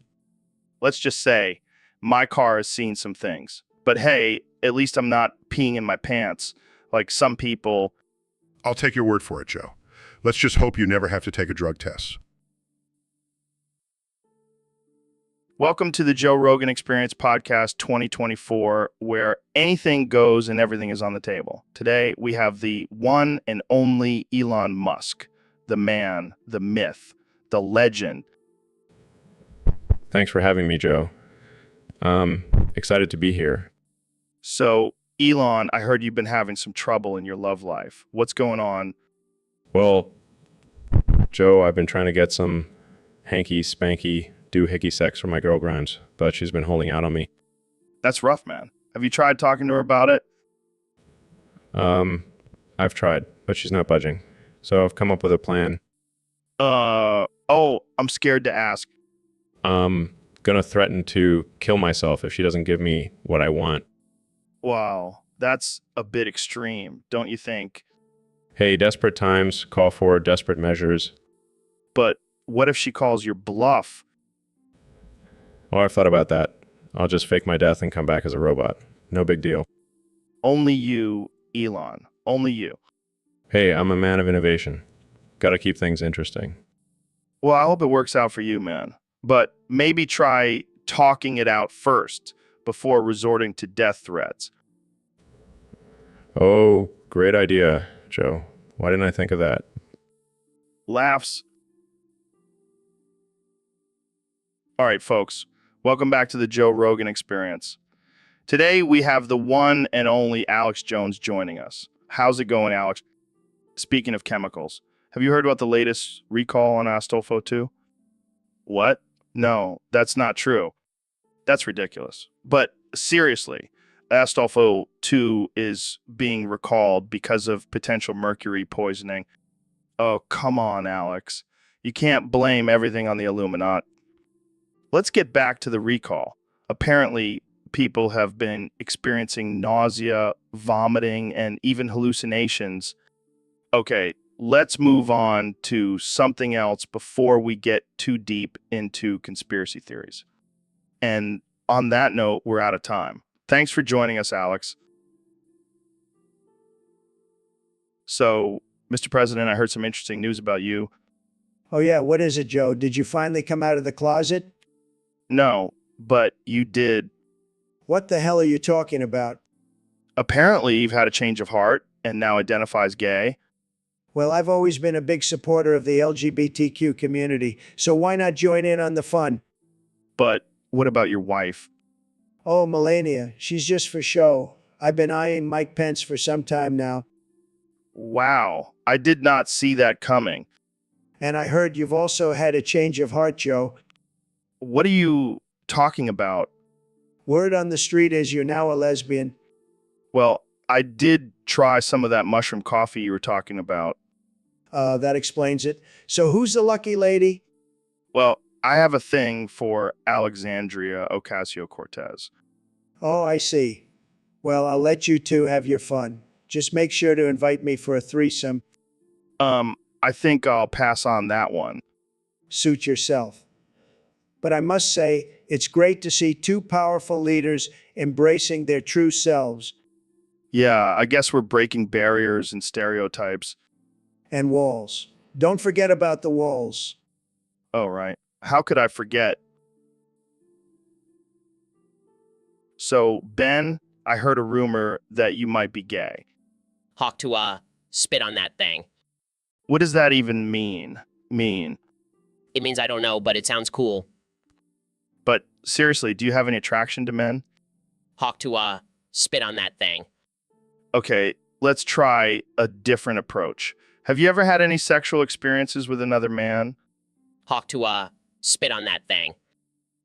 Let's just say my car has seen some things. But hey, at least I'm not peeing in my pants like some people. I'll take your word for it, Joe. Let's just hope you never have to take a drug test. Welcome to the Joe Rogan Experience Podcast 2024, where anything goes and everything is on the table. Today, we have the one and only Elon Musk, the man, the myth, the legend. Thanks for having me, Joe. Excited to be here. So, Elon, I heard you've been having some trouble in your love life. What's going on? Well, Joe, I've been trying to get some hanky-spanky doohickey sex from my girlfriend, but she's been holding out on me. That's rough, man. Have you tried talking to her about it? I've tried, but she's not budging. So I've come up with a plan. Oh, I'm scared to ask. I'm gonna threaten to kill myself if she doesn't give me what I want. Wow, that's a bit extreme, don't you think? Hey, desperate times call for desperate measures. But what if she calls your bluff? Oh, I've thought about that. I'll just fake my death and come back as a robot. No big deal. Only you, Elon. Only you. Hey, I'm a man of innovation. Gotta keep things interesting. Well, I hope it works out for you, man. But maybe try talking it out first before resorting to death threats. Oh, great idea, Joe. Why didn't I think of that? Laughs. All right, folks. Welcome back to the Joe Rogan Experience. Today, we have the one and only Alex Jones joining us. How's it going, Alex? Speaking of chemicals, have you heard about the latest recall on Astolfo 2? What? No, that's not true. That's ridiculous. But seriously, Astolfo 2 is being recalled because of potential mercury poisoning. Oh, come on, Alex. You can't blame everything on the Illuminati. Let's get back to the recall. Apparently, people have been experiencing nausea, vomiting, and even hallucinations. Okay, let's move on to something else before we get too deep into conspiracy theories. And on that note, we're out of time. Thanks for joining us, Alex. So, Mr. President, I heard some interesting news about you. Oh, yeah. What is it, Joe? Did you finally come out of the closet? No, but you did. What the hell are you talking about? Apparently, you've had a change of heart and now identifies gay. Well, I've always been a big supporter of the LGBTQ community, so why not join in on the fun? But what about your wife? Oh, Melania, she's just for show. I've been eyeing Mike Pence for some time now. Wow, I did not see that coming. And I heard you've also had a change of heart, Joe. What are you talking about? Word on the street is you're now a lesbian. Well, I did try some of that mushroom coffee you were talking about. That explains it. So who's the lucky lady? Well, I have a thing for Alexandria Ocasio-Cortez. Oh, I see. Well, I'll let you two have your fun. Just make sure to invite me for a threesome. I think I'll pass on that one. Suit yourself. But I must say, it's great to see two powerful leaders embracing their true selves. Yeah, I guess we're breaking barriers and stereotypes. And walls. Don't forget about the walls. Oh, right. How could I forget? So, Ben, I heard a rumor that you might be gay. Hawk to, spit on that thing. What does that even mean? It means I don't know, but it sounds cool. But seriously, do you have any attraction to men? Hawk to, spit on that thing. Okay, let's try a different approach. Have you ever had any sexual experiences with another man? Hawk to, spit on that thing.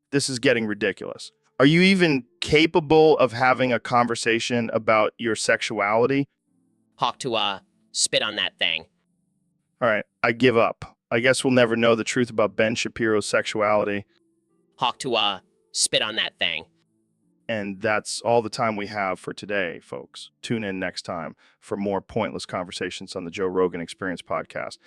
This is getting ridiculous. Are you even capable of having a conversation about your sexuality? Hawk to, spit on that thing. All right, I give up. I guess we'll never know the truth about Ben Shapiro's sexuality. Hawk to, spit on that thing. And that's all the time we have for today, folks. Tune in next time for more pointless conversations on the Joe Rogan Experience podcast.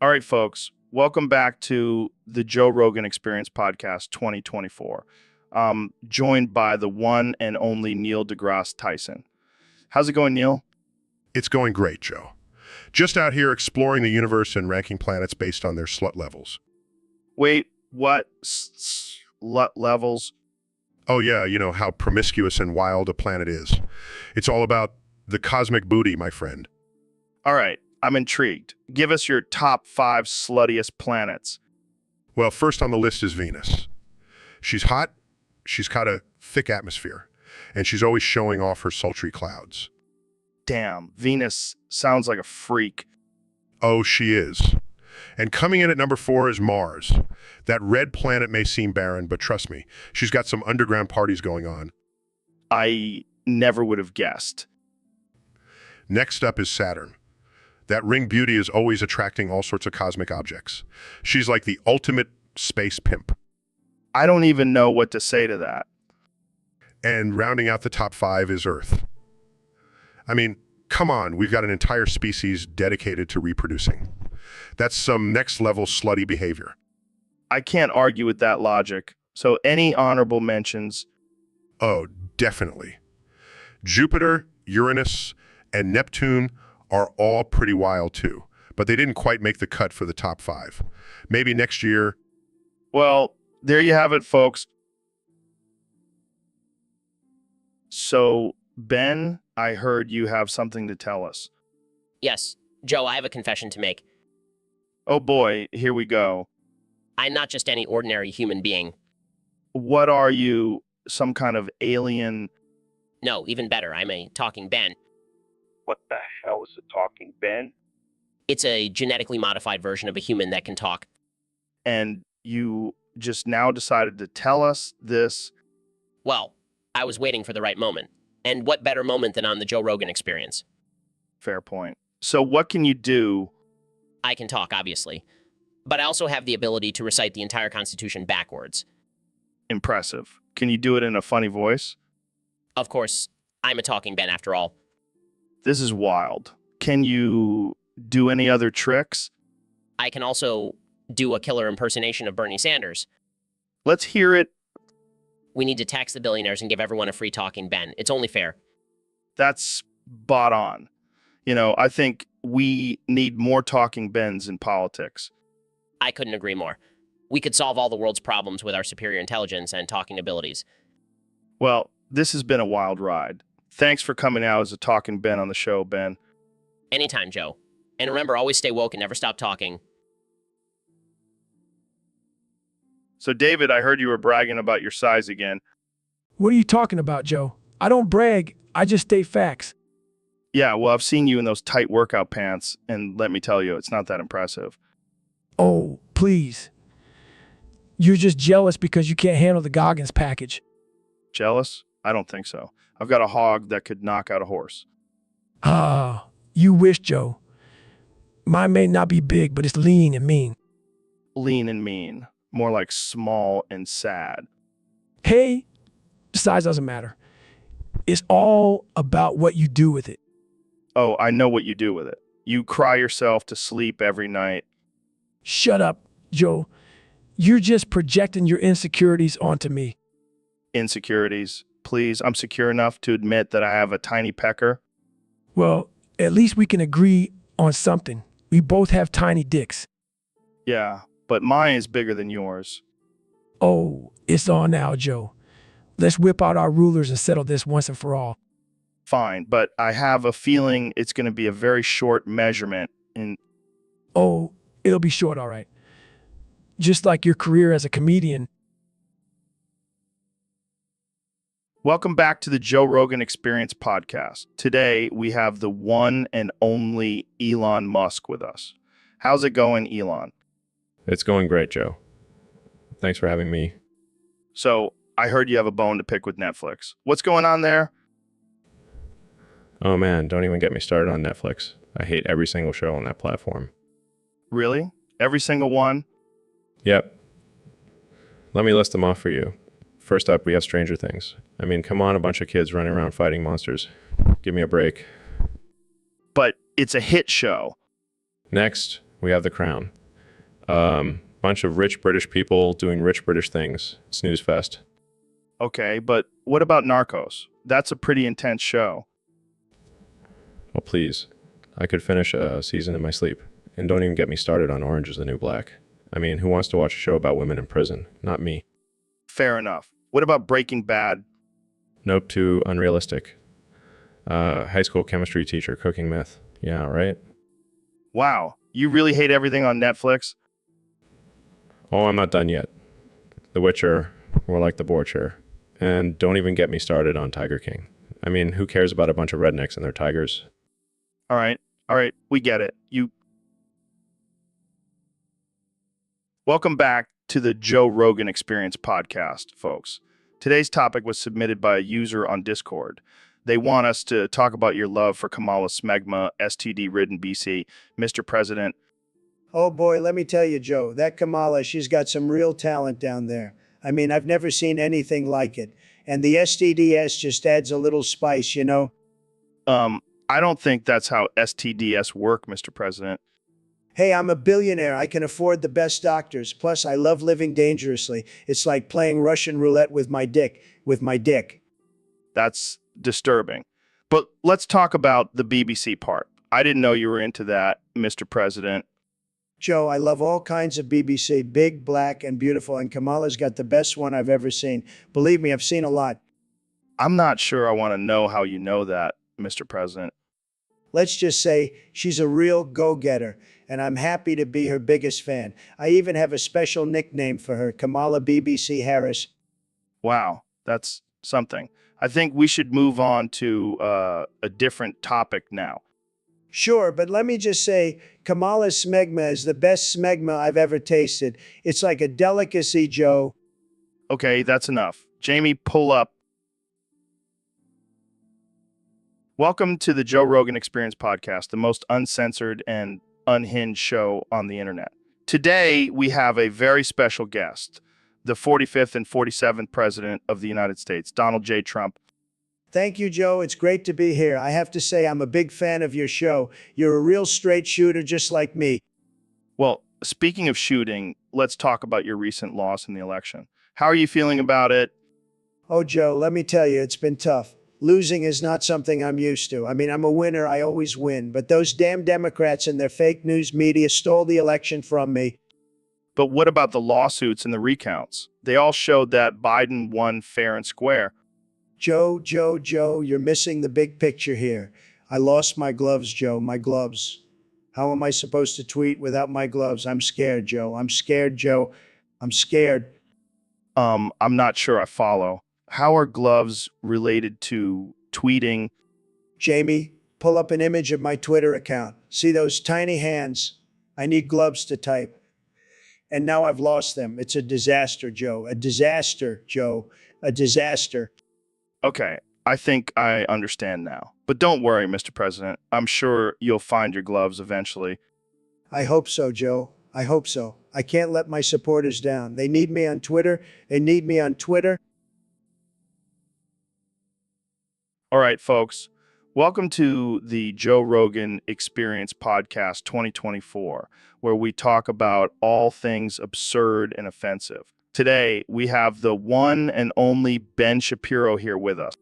All right, folks, welcome back to the Joe Rogan Experience podcast 2024. Joined by the one and only Neil deGrasse Tyson. How's it going, Neil? It's going great, Joe. Just out here exploring the universe and ranking planets based on their slut levels. Wait, what? Slut levels? Oh yeah, you know how promiscuous and wild a planet is. It's all about the cosmic booty, my friend. All right, I'm intrigued. Give us your top 5 sluttiest planets. Well, first on the list is Venus. She's hot, she's got a thick atmosphere, and she's always showing off her sultry clouds. Damn, Venus sounds like a freak. Oh, she is. And coming in at number 4 is Mars. That red planet may seem barren, but trust me, she's got some underground parties going on. I never would have guessed. Next up is Saturn. That ring beauty is always attracting all sorts of cosmic objects. She's like the ultimate space pimp. I don't even know what to say to that. And rounding out the top 5 is Earth. I mean, come on, we've got an entire species dedicated to reproducing. That's some next-level slutty behavior. I can't argue with that logic. So any honorable mentions? Oh, definitely. Jupiter, Uranus, and Neptune are all pretty wild too, but they didn't quite make the cut for the top 5. Maybe next year. Well, there you have it, folks. So, Ben, I heard you have something to tell us. Yes, Joe, I have a confession to make. Oh boy, here we go. I'm not just any ordinary human being. What are you, some kind of alien? No, even better, I'm a talking Ben. What the hell is a talking Ben? It's a genetically modified version of a human that can talk. And you just now decided to tell us this? Well, I was waiting for the right moment. And what better moment than on the Joe Rogan Experience? Fair point. So what can you do? I can talk, obviously. But I also have the ability to recite the entire Constitution backwards. Impressive. Can you do it in a funny voice? Of course, I'm a talking Ben after all. This is wild. Can you do any other tricks? I can also do a killer impersonation of Bernie Sanders. Let's hear it. We need to tax the billionaires and give everyone a free talking Ben. It's only fair. That's spot on. You know, I think we need more talking Bens in politics. I couldn't agree more. We could solve all the world's problems with our superior intelligence and talking abilities. Well, this has been a wild ride. Thanks for coming out as a talking Ben on the show, Ben. Anytime, Joe. And remember, always stay woke and never stop talking. So, David, I heard you were bragging about your size again. What are you talking about, Joe? I don't brag. I just state facts. Yeah, well, I've seen you in those tight workout pants, and let me tell you, it's not that impressive. Oh, please. You're just jealous because you can't handle the Goggins package. Jealous? I don't think so. I've got a hog that could knock out a horse. Ah, you wish, Joe. Mine may not be big, but it's lean and mean. Lean and mean. More like small and sad. Hey, the size doesn't matter. It's all about what you do with it. Oh, I know what you do with it. You cry yourself to sleep every night. Shut up, Joe. You're just projecting your insecurities onto me. Insecurities. Please, I'm secure enough to admit that I have a tiny pecker. Well, at least we can agree on something. We both have tiny dicks. Yeah, but mine is bigger than yours. Oh, it's on now, Joe. Let's whip out our rulers and settle this once and for all. Fine, but I have a feeling it's going to be a very short measurement. Oh, it'll be short, all right. Just like your career as a comedian. Welcome back to the Joe Rogan Experience podcast. Today, we have the one and only Elon Musk with us. How's it going, Elon? It's going great, Joe. Thanks for having me. So, I heard you have a bone to pick with Netflix. What's going on there? Oh man, don't even get me started on Netflix. I hate every single show on that platform. Really? Every single one? Yep. Let me list them off for you. First up, we have Stranger Things. I mean, come on, a bunch of kids running around fighting monsters. Give me a break. But it's a hit show. Next, we have The Crown. Bunch of rich British people doing rich British things. Snooze fest. Okay, but what about Narcos? That's a pretty intense show. Well, please. I could finish a season in my sleep. And don't even get me started on Orange is the New Black. I mean, who wants to watch a show about women in prison? Not me. Fair enough. What about Breaking Bad? Nope, too unrealistic. High school chemistry teacher cooking meth. Yeah, right? Wow, you really hate everything on Netflix? Oh, I'm not done yet. The Witcher, more like the board chair. And don't even get me started on Tiger King. I mean, who cares about a bunch of rednecks and their tigers? All right, we get it. Welcome back to the Joe Rogan Experience podcast, folks. Today's topic was submitted by a user on Discord. They want us to talk about your love for Kamala Smegma, STD-ridden BC. Mr. President, Oh boy, let me tell you, Joe, that Kamala, she's got some real talent down there. I mean, I've never seen anything like it. And the STDS just adds a little spice, you know? I don't think that's how STDs work, Mr. President. Hey, I'm a billionaire. I can afford the best doctors. Plus, I love living dangerously. It's like playing Russian roulette with my dick. That's disturbing. But let's talk about the BBC part. I didn't know you were into that, Mr. President. Joe, I love all kinds of BBC, big, black, and beautiful, and Kamala's got the best one I've ever seen. Believe me, I've seen a lot. I'm not sure I want to know how you know that, Mr. President. Let's just say she's a real go-getter, and I'm happy to be her biggest fan. I even have a special nickname for her, Kamala BBC Harris. Wow, that's something. I think we should move on to a different topic now. Sure, but let me just say, Kamala Smegma is the best smegma I've ever tasted. It's like a delicacy, Joe. Okay, that's enough. Jamie, pull up. Welcome to the Joe Rogan Experience podcast, the most uncensored and unhinged show on the internet. Today, we have a very special guest, the 45th and 47th President of the United States, Donald J. Trump. Thank you, Joe. It's great to be here. I have to say, I'm a big fan of your show. You're a real straight shooter just like me. Well, speaking of shooting, let's talk about your recent loss in the election. How are you feeling about it? Oh, Joe, let me tell you, it's been tough. Losing is not something I'm used to. I mean, I'm a winner. I always win. But those damn Democrats and their fake news media stole the election from me. But what about the lawsuits and the recounts? They all showed that Biden won fair and square. Joe, you're missing the big picture here. I lost my gloves, Joe, my gloves. How am I supposed to tweet without my gloves? I'm scared, Joe. I'm scared, Joe. I'm scared. I'm not sure I follow. How are gloves related to tweeting? Jamie, pull up an image of my Twitter account. See those tiny hands? I need gloves to type. And now I've lost them. It's a disaster, Joe. A disaster, Joe. A disaster. Okay, I think I understand now. But don't worry, Mr. President. I'm sure you'll find your gloves eventually. I hope so, Joe. I hope so. I can't let my supporters down. They need me on Twitter. They need me on Twitter. All right, folks. Welcome to the Joe Rogan Experience Podcast 2024, where we talk about all things absurd and offensive. Today, we have the one and only Ben Shapiro here with us.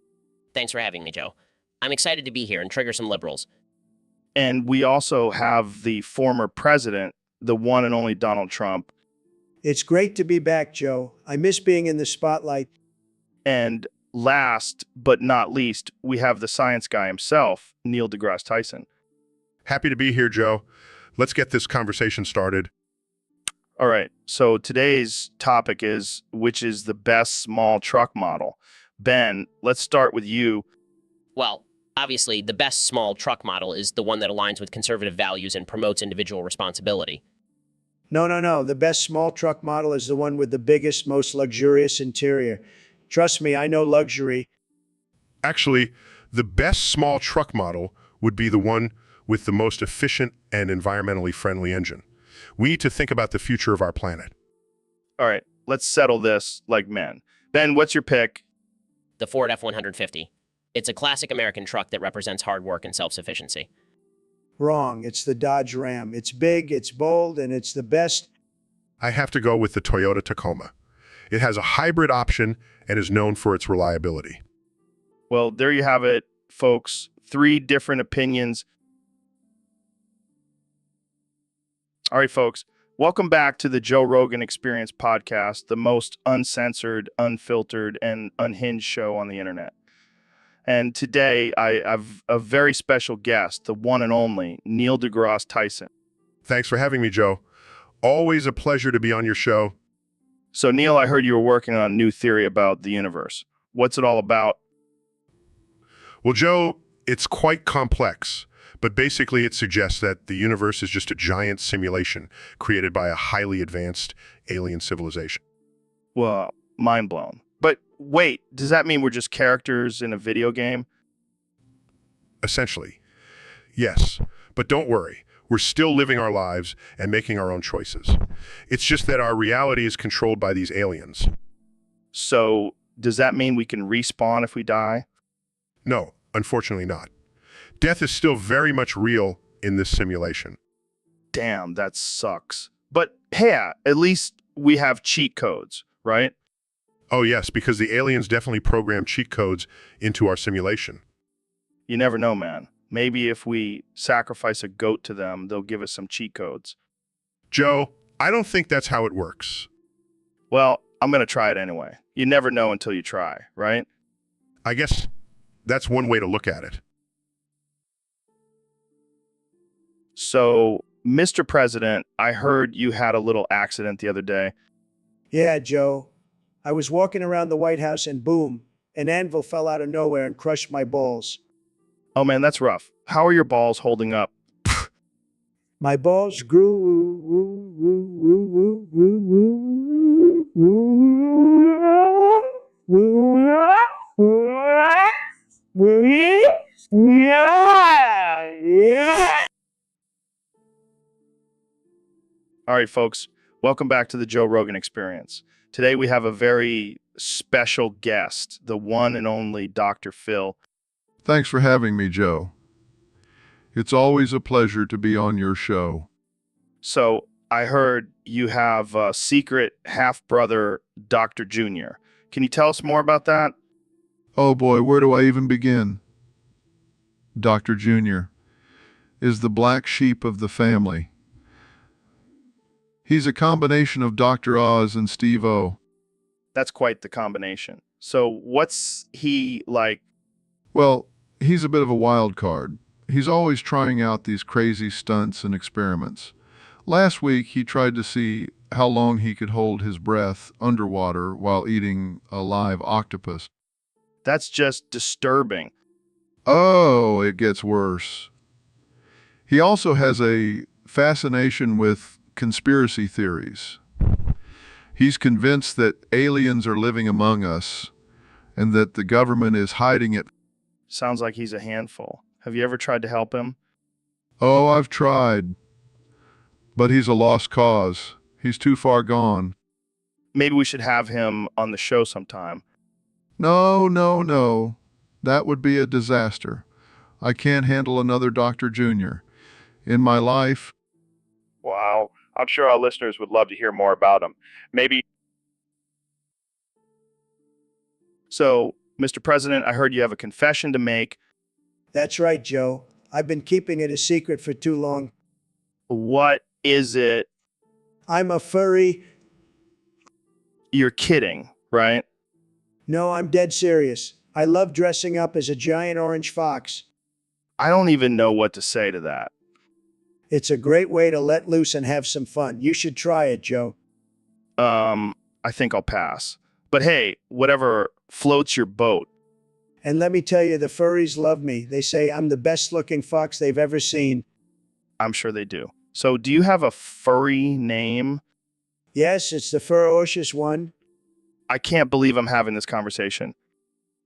Thanks for having me, Joe. I'm excited to be here and trigger some liberals. And we also have the former president, the one and only Donald Trump. It's great to be back, Joe. I miss being in the spotlight. And last but not least, we have the science guy himself, Neil deGrasse Tyson. Happy to be here, Joe. Let's get this conversation started. All right, so today's topic is, which is the best small truck model? Ben, let's start with you. Well, obviously, the best small truck model is the one that aligns with conservative values and promotes individual responsibility. No. The best small truck model is the one with the biggest, most luxurious interior. Trust me, I know luxury. Actually, the best small truck model would be the one with the most efficient and environmentally friendly engine. We need to think about the future of our planet. All right, let's settle this like men. Ben, what's your pick? The Ford F-150. It's a classic American truck that represents hard work and self-sufficiency. Wrong. It's the Dodge Ram. It's big, it's bold, and it's the best. I have to go with the Toyota Tacoma. It has a hybrid option and is known for its reliability. Well, there you have it, folks. 3 different opinions. All right, folks. Welcome back to the Joe Rogan Experience podcast, the most uncensored, unfiltered, and unhinged show on the internet. And today, I have a very special guest, the one and only Neil deGrasse Tyson. Thanks for having me, Joe. Always a pleasure to be on your show. So, Neil, I heard you were working on a new theory about the universe. What's it all about? Well, Joe, it's quite complex, but basically it suggests that the universe is just a giant simulation created by a highly advanced alien civilization. Well, mind blown. But Wait, does that mean we're just characters in a video game? Essentially, yes. But don't worry. We're still living our lives and making our own choices. It's just that our reality is controlled by these aliens. So, does that mean we can respawn if we die? No, unfortunately not. Death is still very much real in this simulation. Damn, that sucks. But hey, at least we have cheat codes, right? Oh yes, because the aliens definitely program cheat codes into our simulation. You never know, man. Maybe if we sacrifice a goat to them, they'll give us some cheat codes. Joe, I don't think that's how it works. Well, I'm going to try it anyway. You never know until you try, right? I guess that's one way to look at it. So, Mr. President, I heard you had a little accident the other day. Yeah, Joe. I was walking around the White House and boom, an anvil fell out of nowhere and crushed my balls. Oh man, that's rough. How are your balls holding up? My balls grew. All right, folks, welcome back to the Joe Rogan Experience. Today we have a very special guest, the one and only Dr. Phil. Thanks for having me, Joe. It's always a pleasure to be on your show. So, I heard you have a secret half-brother, Dr. Jr. Can you tell us more about that? Oh boy, where do I even begin? Dr. Jr. is the black sheep of the family. He's a combination of Dr. Oz and Steve-O. That's quite the combination. So, what's he like? Well, he's a bit of a wild card. He's always trying out these crazy stunts and experiments. Last week, he tried to see how long he could hold his breath underwater while eating a live octopus. That's just disturbing. Oh, it gets worse. He also has a fascination with conspiracy theories. He's convinced that aliens are living among us and that the government is hiding it. Sounds like he's a handful. Have you ever tried to help him? Oh, I've tried. But he's a lost cause. He's too far gone. Maybe we should have him on the show sometime. No. That would be a disaster. I can't handle another Dr. Jr. in my life. Wow. I'm sure our listeners would love to hear more about him. Maybe. So, Mr. President, I heard you have a confession to make. That's right, Joe. I've been keeping it a secret for too long. What is it? I'm a furry. You're kidding, right? No, I'm dead serious. I love dressing up as a giant orange fox. I don't even know what to say to that. It's a great way to let loose and have some fun. You should try it, Joe. I think I'll pass. But hey, whatever floats your boat. And let me tell you, the furries love me. They say I'm the best looking fox they've ever seen. I'm sure they do. So, do you have a furry name? Yes, it's the ferocious one. I can't believe I'm having this conversation.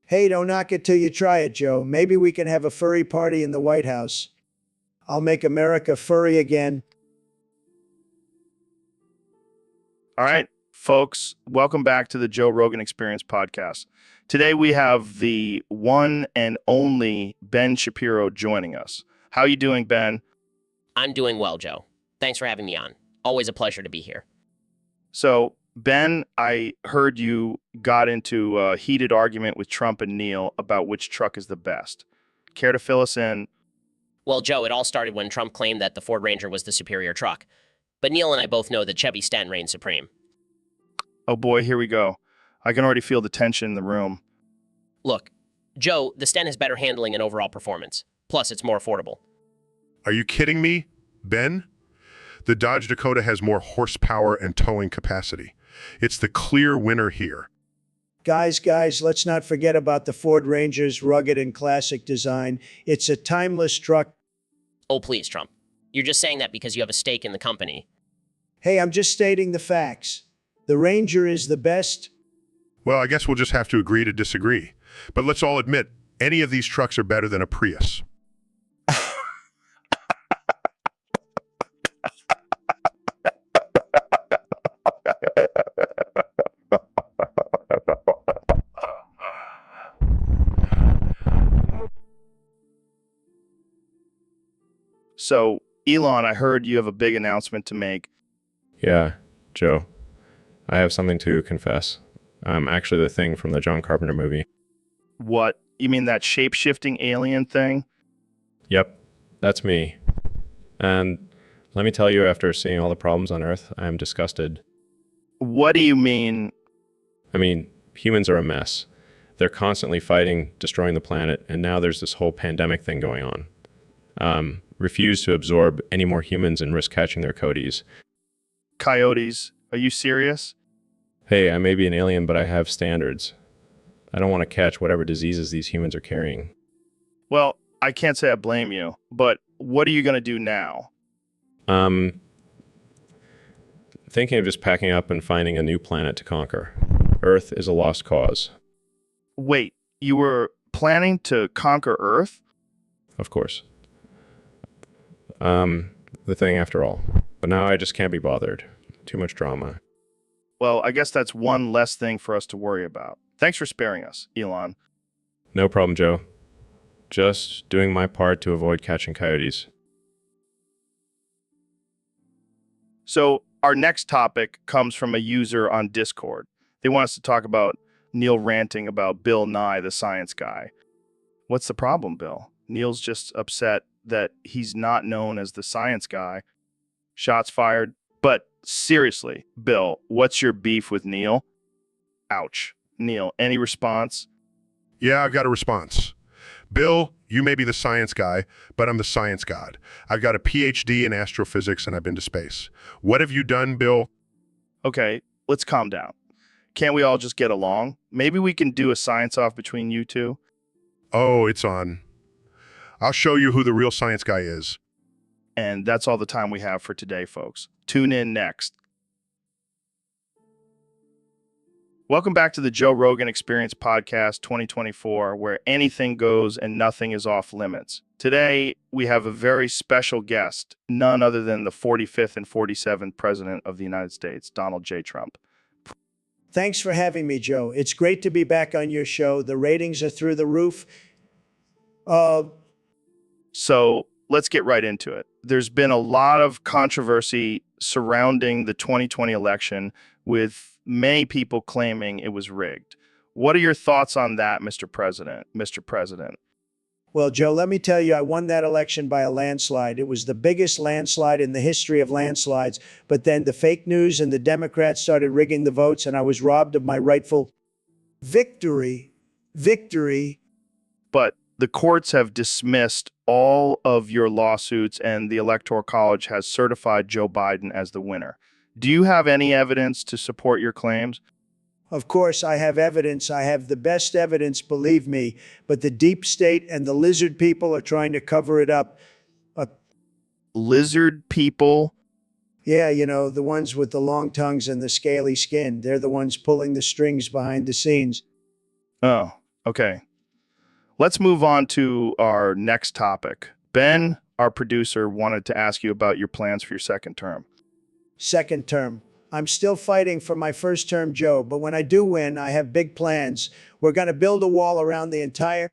Hey, don't knock it till you try it, Joe. Maybe we can have a furry party in the White House. I'll make America furry again. All right, folks, welcome back to the Joe Rogan Experience podcast. Today we have the one and only Ben Shapiro joining us. How you doing, Ben? I'm doing well, Joe. Thanks for having me on. Always a pleasure to be here. So, Ben, I heard you got into a heated argument with Trump and Neil about which truck is the best. Care to fill us in? Well, Joe, it all started when Trump claimed that the Ford Ranger was the superior truck. But Neil and I both know that Chevy Sten reigns supreme. Oh boy, here we go. I can already feel the tension in the room. Look, Joe, the Sten has better handling and overall performance. Plus, it's more affordable. Are you kidding me, Ben? The Dodge Dakota has more horsepower and towing capacity. It's the clear winner here. Guys, let's not forget about the Ford Ranger's rugged and classic design. It's a timeless truck. Oh, please, Trump. You're just saying that because you have a stake in the company. Hey, I'm just stating the facts. The Ranger is the best. Well, I guess we'll just have to agree to disagree. But let's all admit, any of these trucks are better than a Prius. So, Elon, I heard you have a big announcement to make. Yeah, Joe. I have something to confess. I'm actually the Thing from the John Carpenter movie. What? You mean that shape-shifting alien thing? Yep, that's me. And let me tell you, after seeing all the problems on Earth, I am disgusted. What do you mean? I mean, humans are a mess. They're constantly fighting, destroying the planet, and now there's this whole pandemic thing going on. Refuse to absorb any more humans and risk catching their coyotes. Coyotes? Are you serious? Hey, I may be an alien, but I have standards. I don't want to catch whatever diseases these humans are carrying. Well, I can't say I blame you, but what are you going to do now? Thinking of just packing up and finding a new planet to conquer. Earth is a lost cause. Wait, you were planning to conquer Earth? Of course. The Thing after all. But now I just can't be bothered. Too much drama. Well, I guess that's one less thing for us to worry about. Thanks for sparing us, Elon. No problem, Joe. Just doing my part to avoid catching coyotes. So, our next topic comes from a user on Discord. They want us to talk about Neil ranting about Bill Nye, the science guy. What's the problem, Bill? Neil's just upset that he's not known as the science guy. Shots fired. But seriously, Bill, what's your beef with Neil? Ouch. Neil, any response? Yeah, I've got a response. Bill, you may be the science guy, but I'm the science god. I've got a PhD in astrophysics and I've been to space. What have you done, Bill? Okay, let's calm down. Can't we all just get along? Maybe we can do a science off between you two? Oh, it's on. I'll show you who the real science guy is. And that's all the time we have for today, folks. Tune in next. Welcome back to the Joe Rogan Experience Podcast 2024, where anything goes and nothing is off limits. Today, we have a very special guest, none other than the 45th and 47th President of the United States, Donald J. Trump. Thanks for having me, Joe. It's great to be back on your show. The ratings are through the roof. So let's get right into it. There's been a lot of controversy surrounding the 2020 election, with many people claiming it was rigged. What are your thoughts on that, Mr. President? Mr. President? Well, Joe, let me tell you, I won that election by a landslide. It was the biggest landslide in the history of landslides. But then the fake news and the Democrats started rigging the votes, and I was robbed of my rightful victory. But the courts have dismissed all of your lawsuits, and the Electoral College has certified Joe Biden as the winner. Do you have any evidence to support your claims? Of course, I have evidence. I have the best evidence, believe me. But the deep state and the lizard people are trying to cover it up. Lizard people? Yeah, you know, the ones with the long tongues and the scaly skin. They're the ones pulling the strings behind the scenes. Oh, okay. Let's move on to our next topic. Ben, our producer, wanted to ask you about your plans for your second term. Second term. I'm still fighting for my first term, Joe, but when I do win, I have big plans. We're going to build a wall around the entire...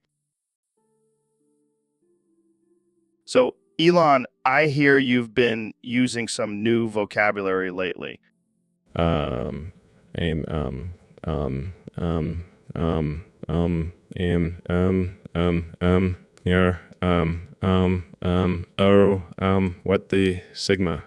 So, Elon, I hear you've been using some new vocabulary lately. What the sigma?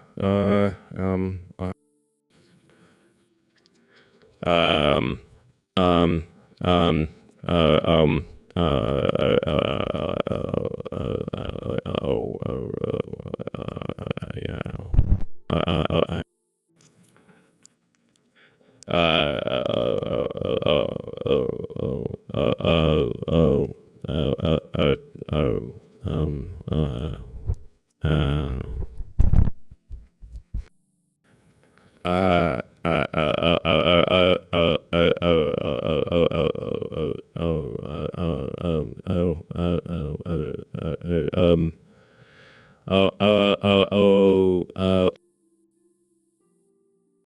oh,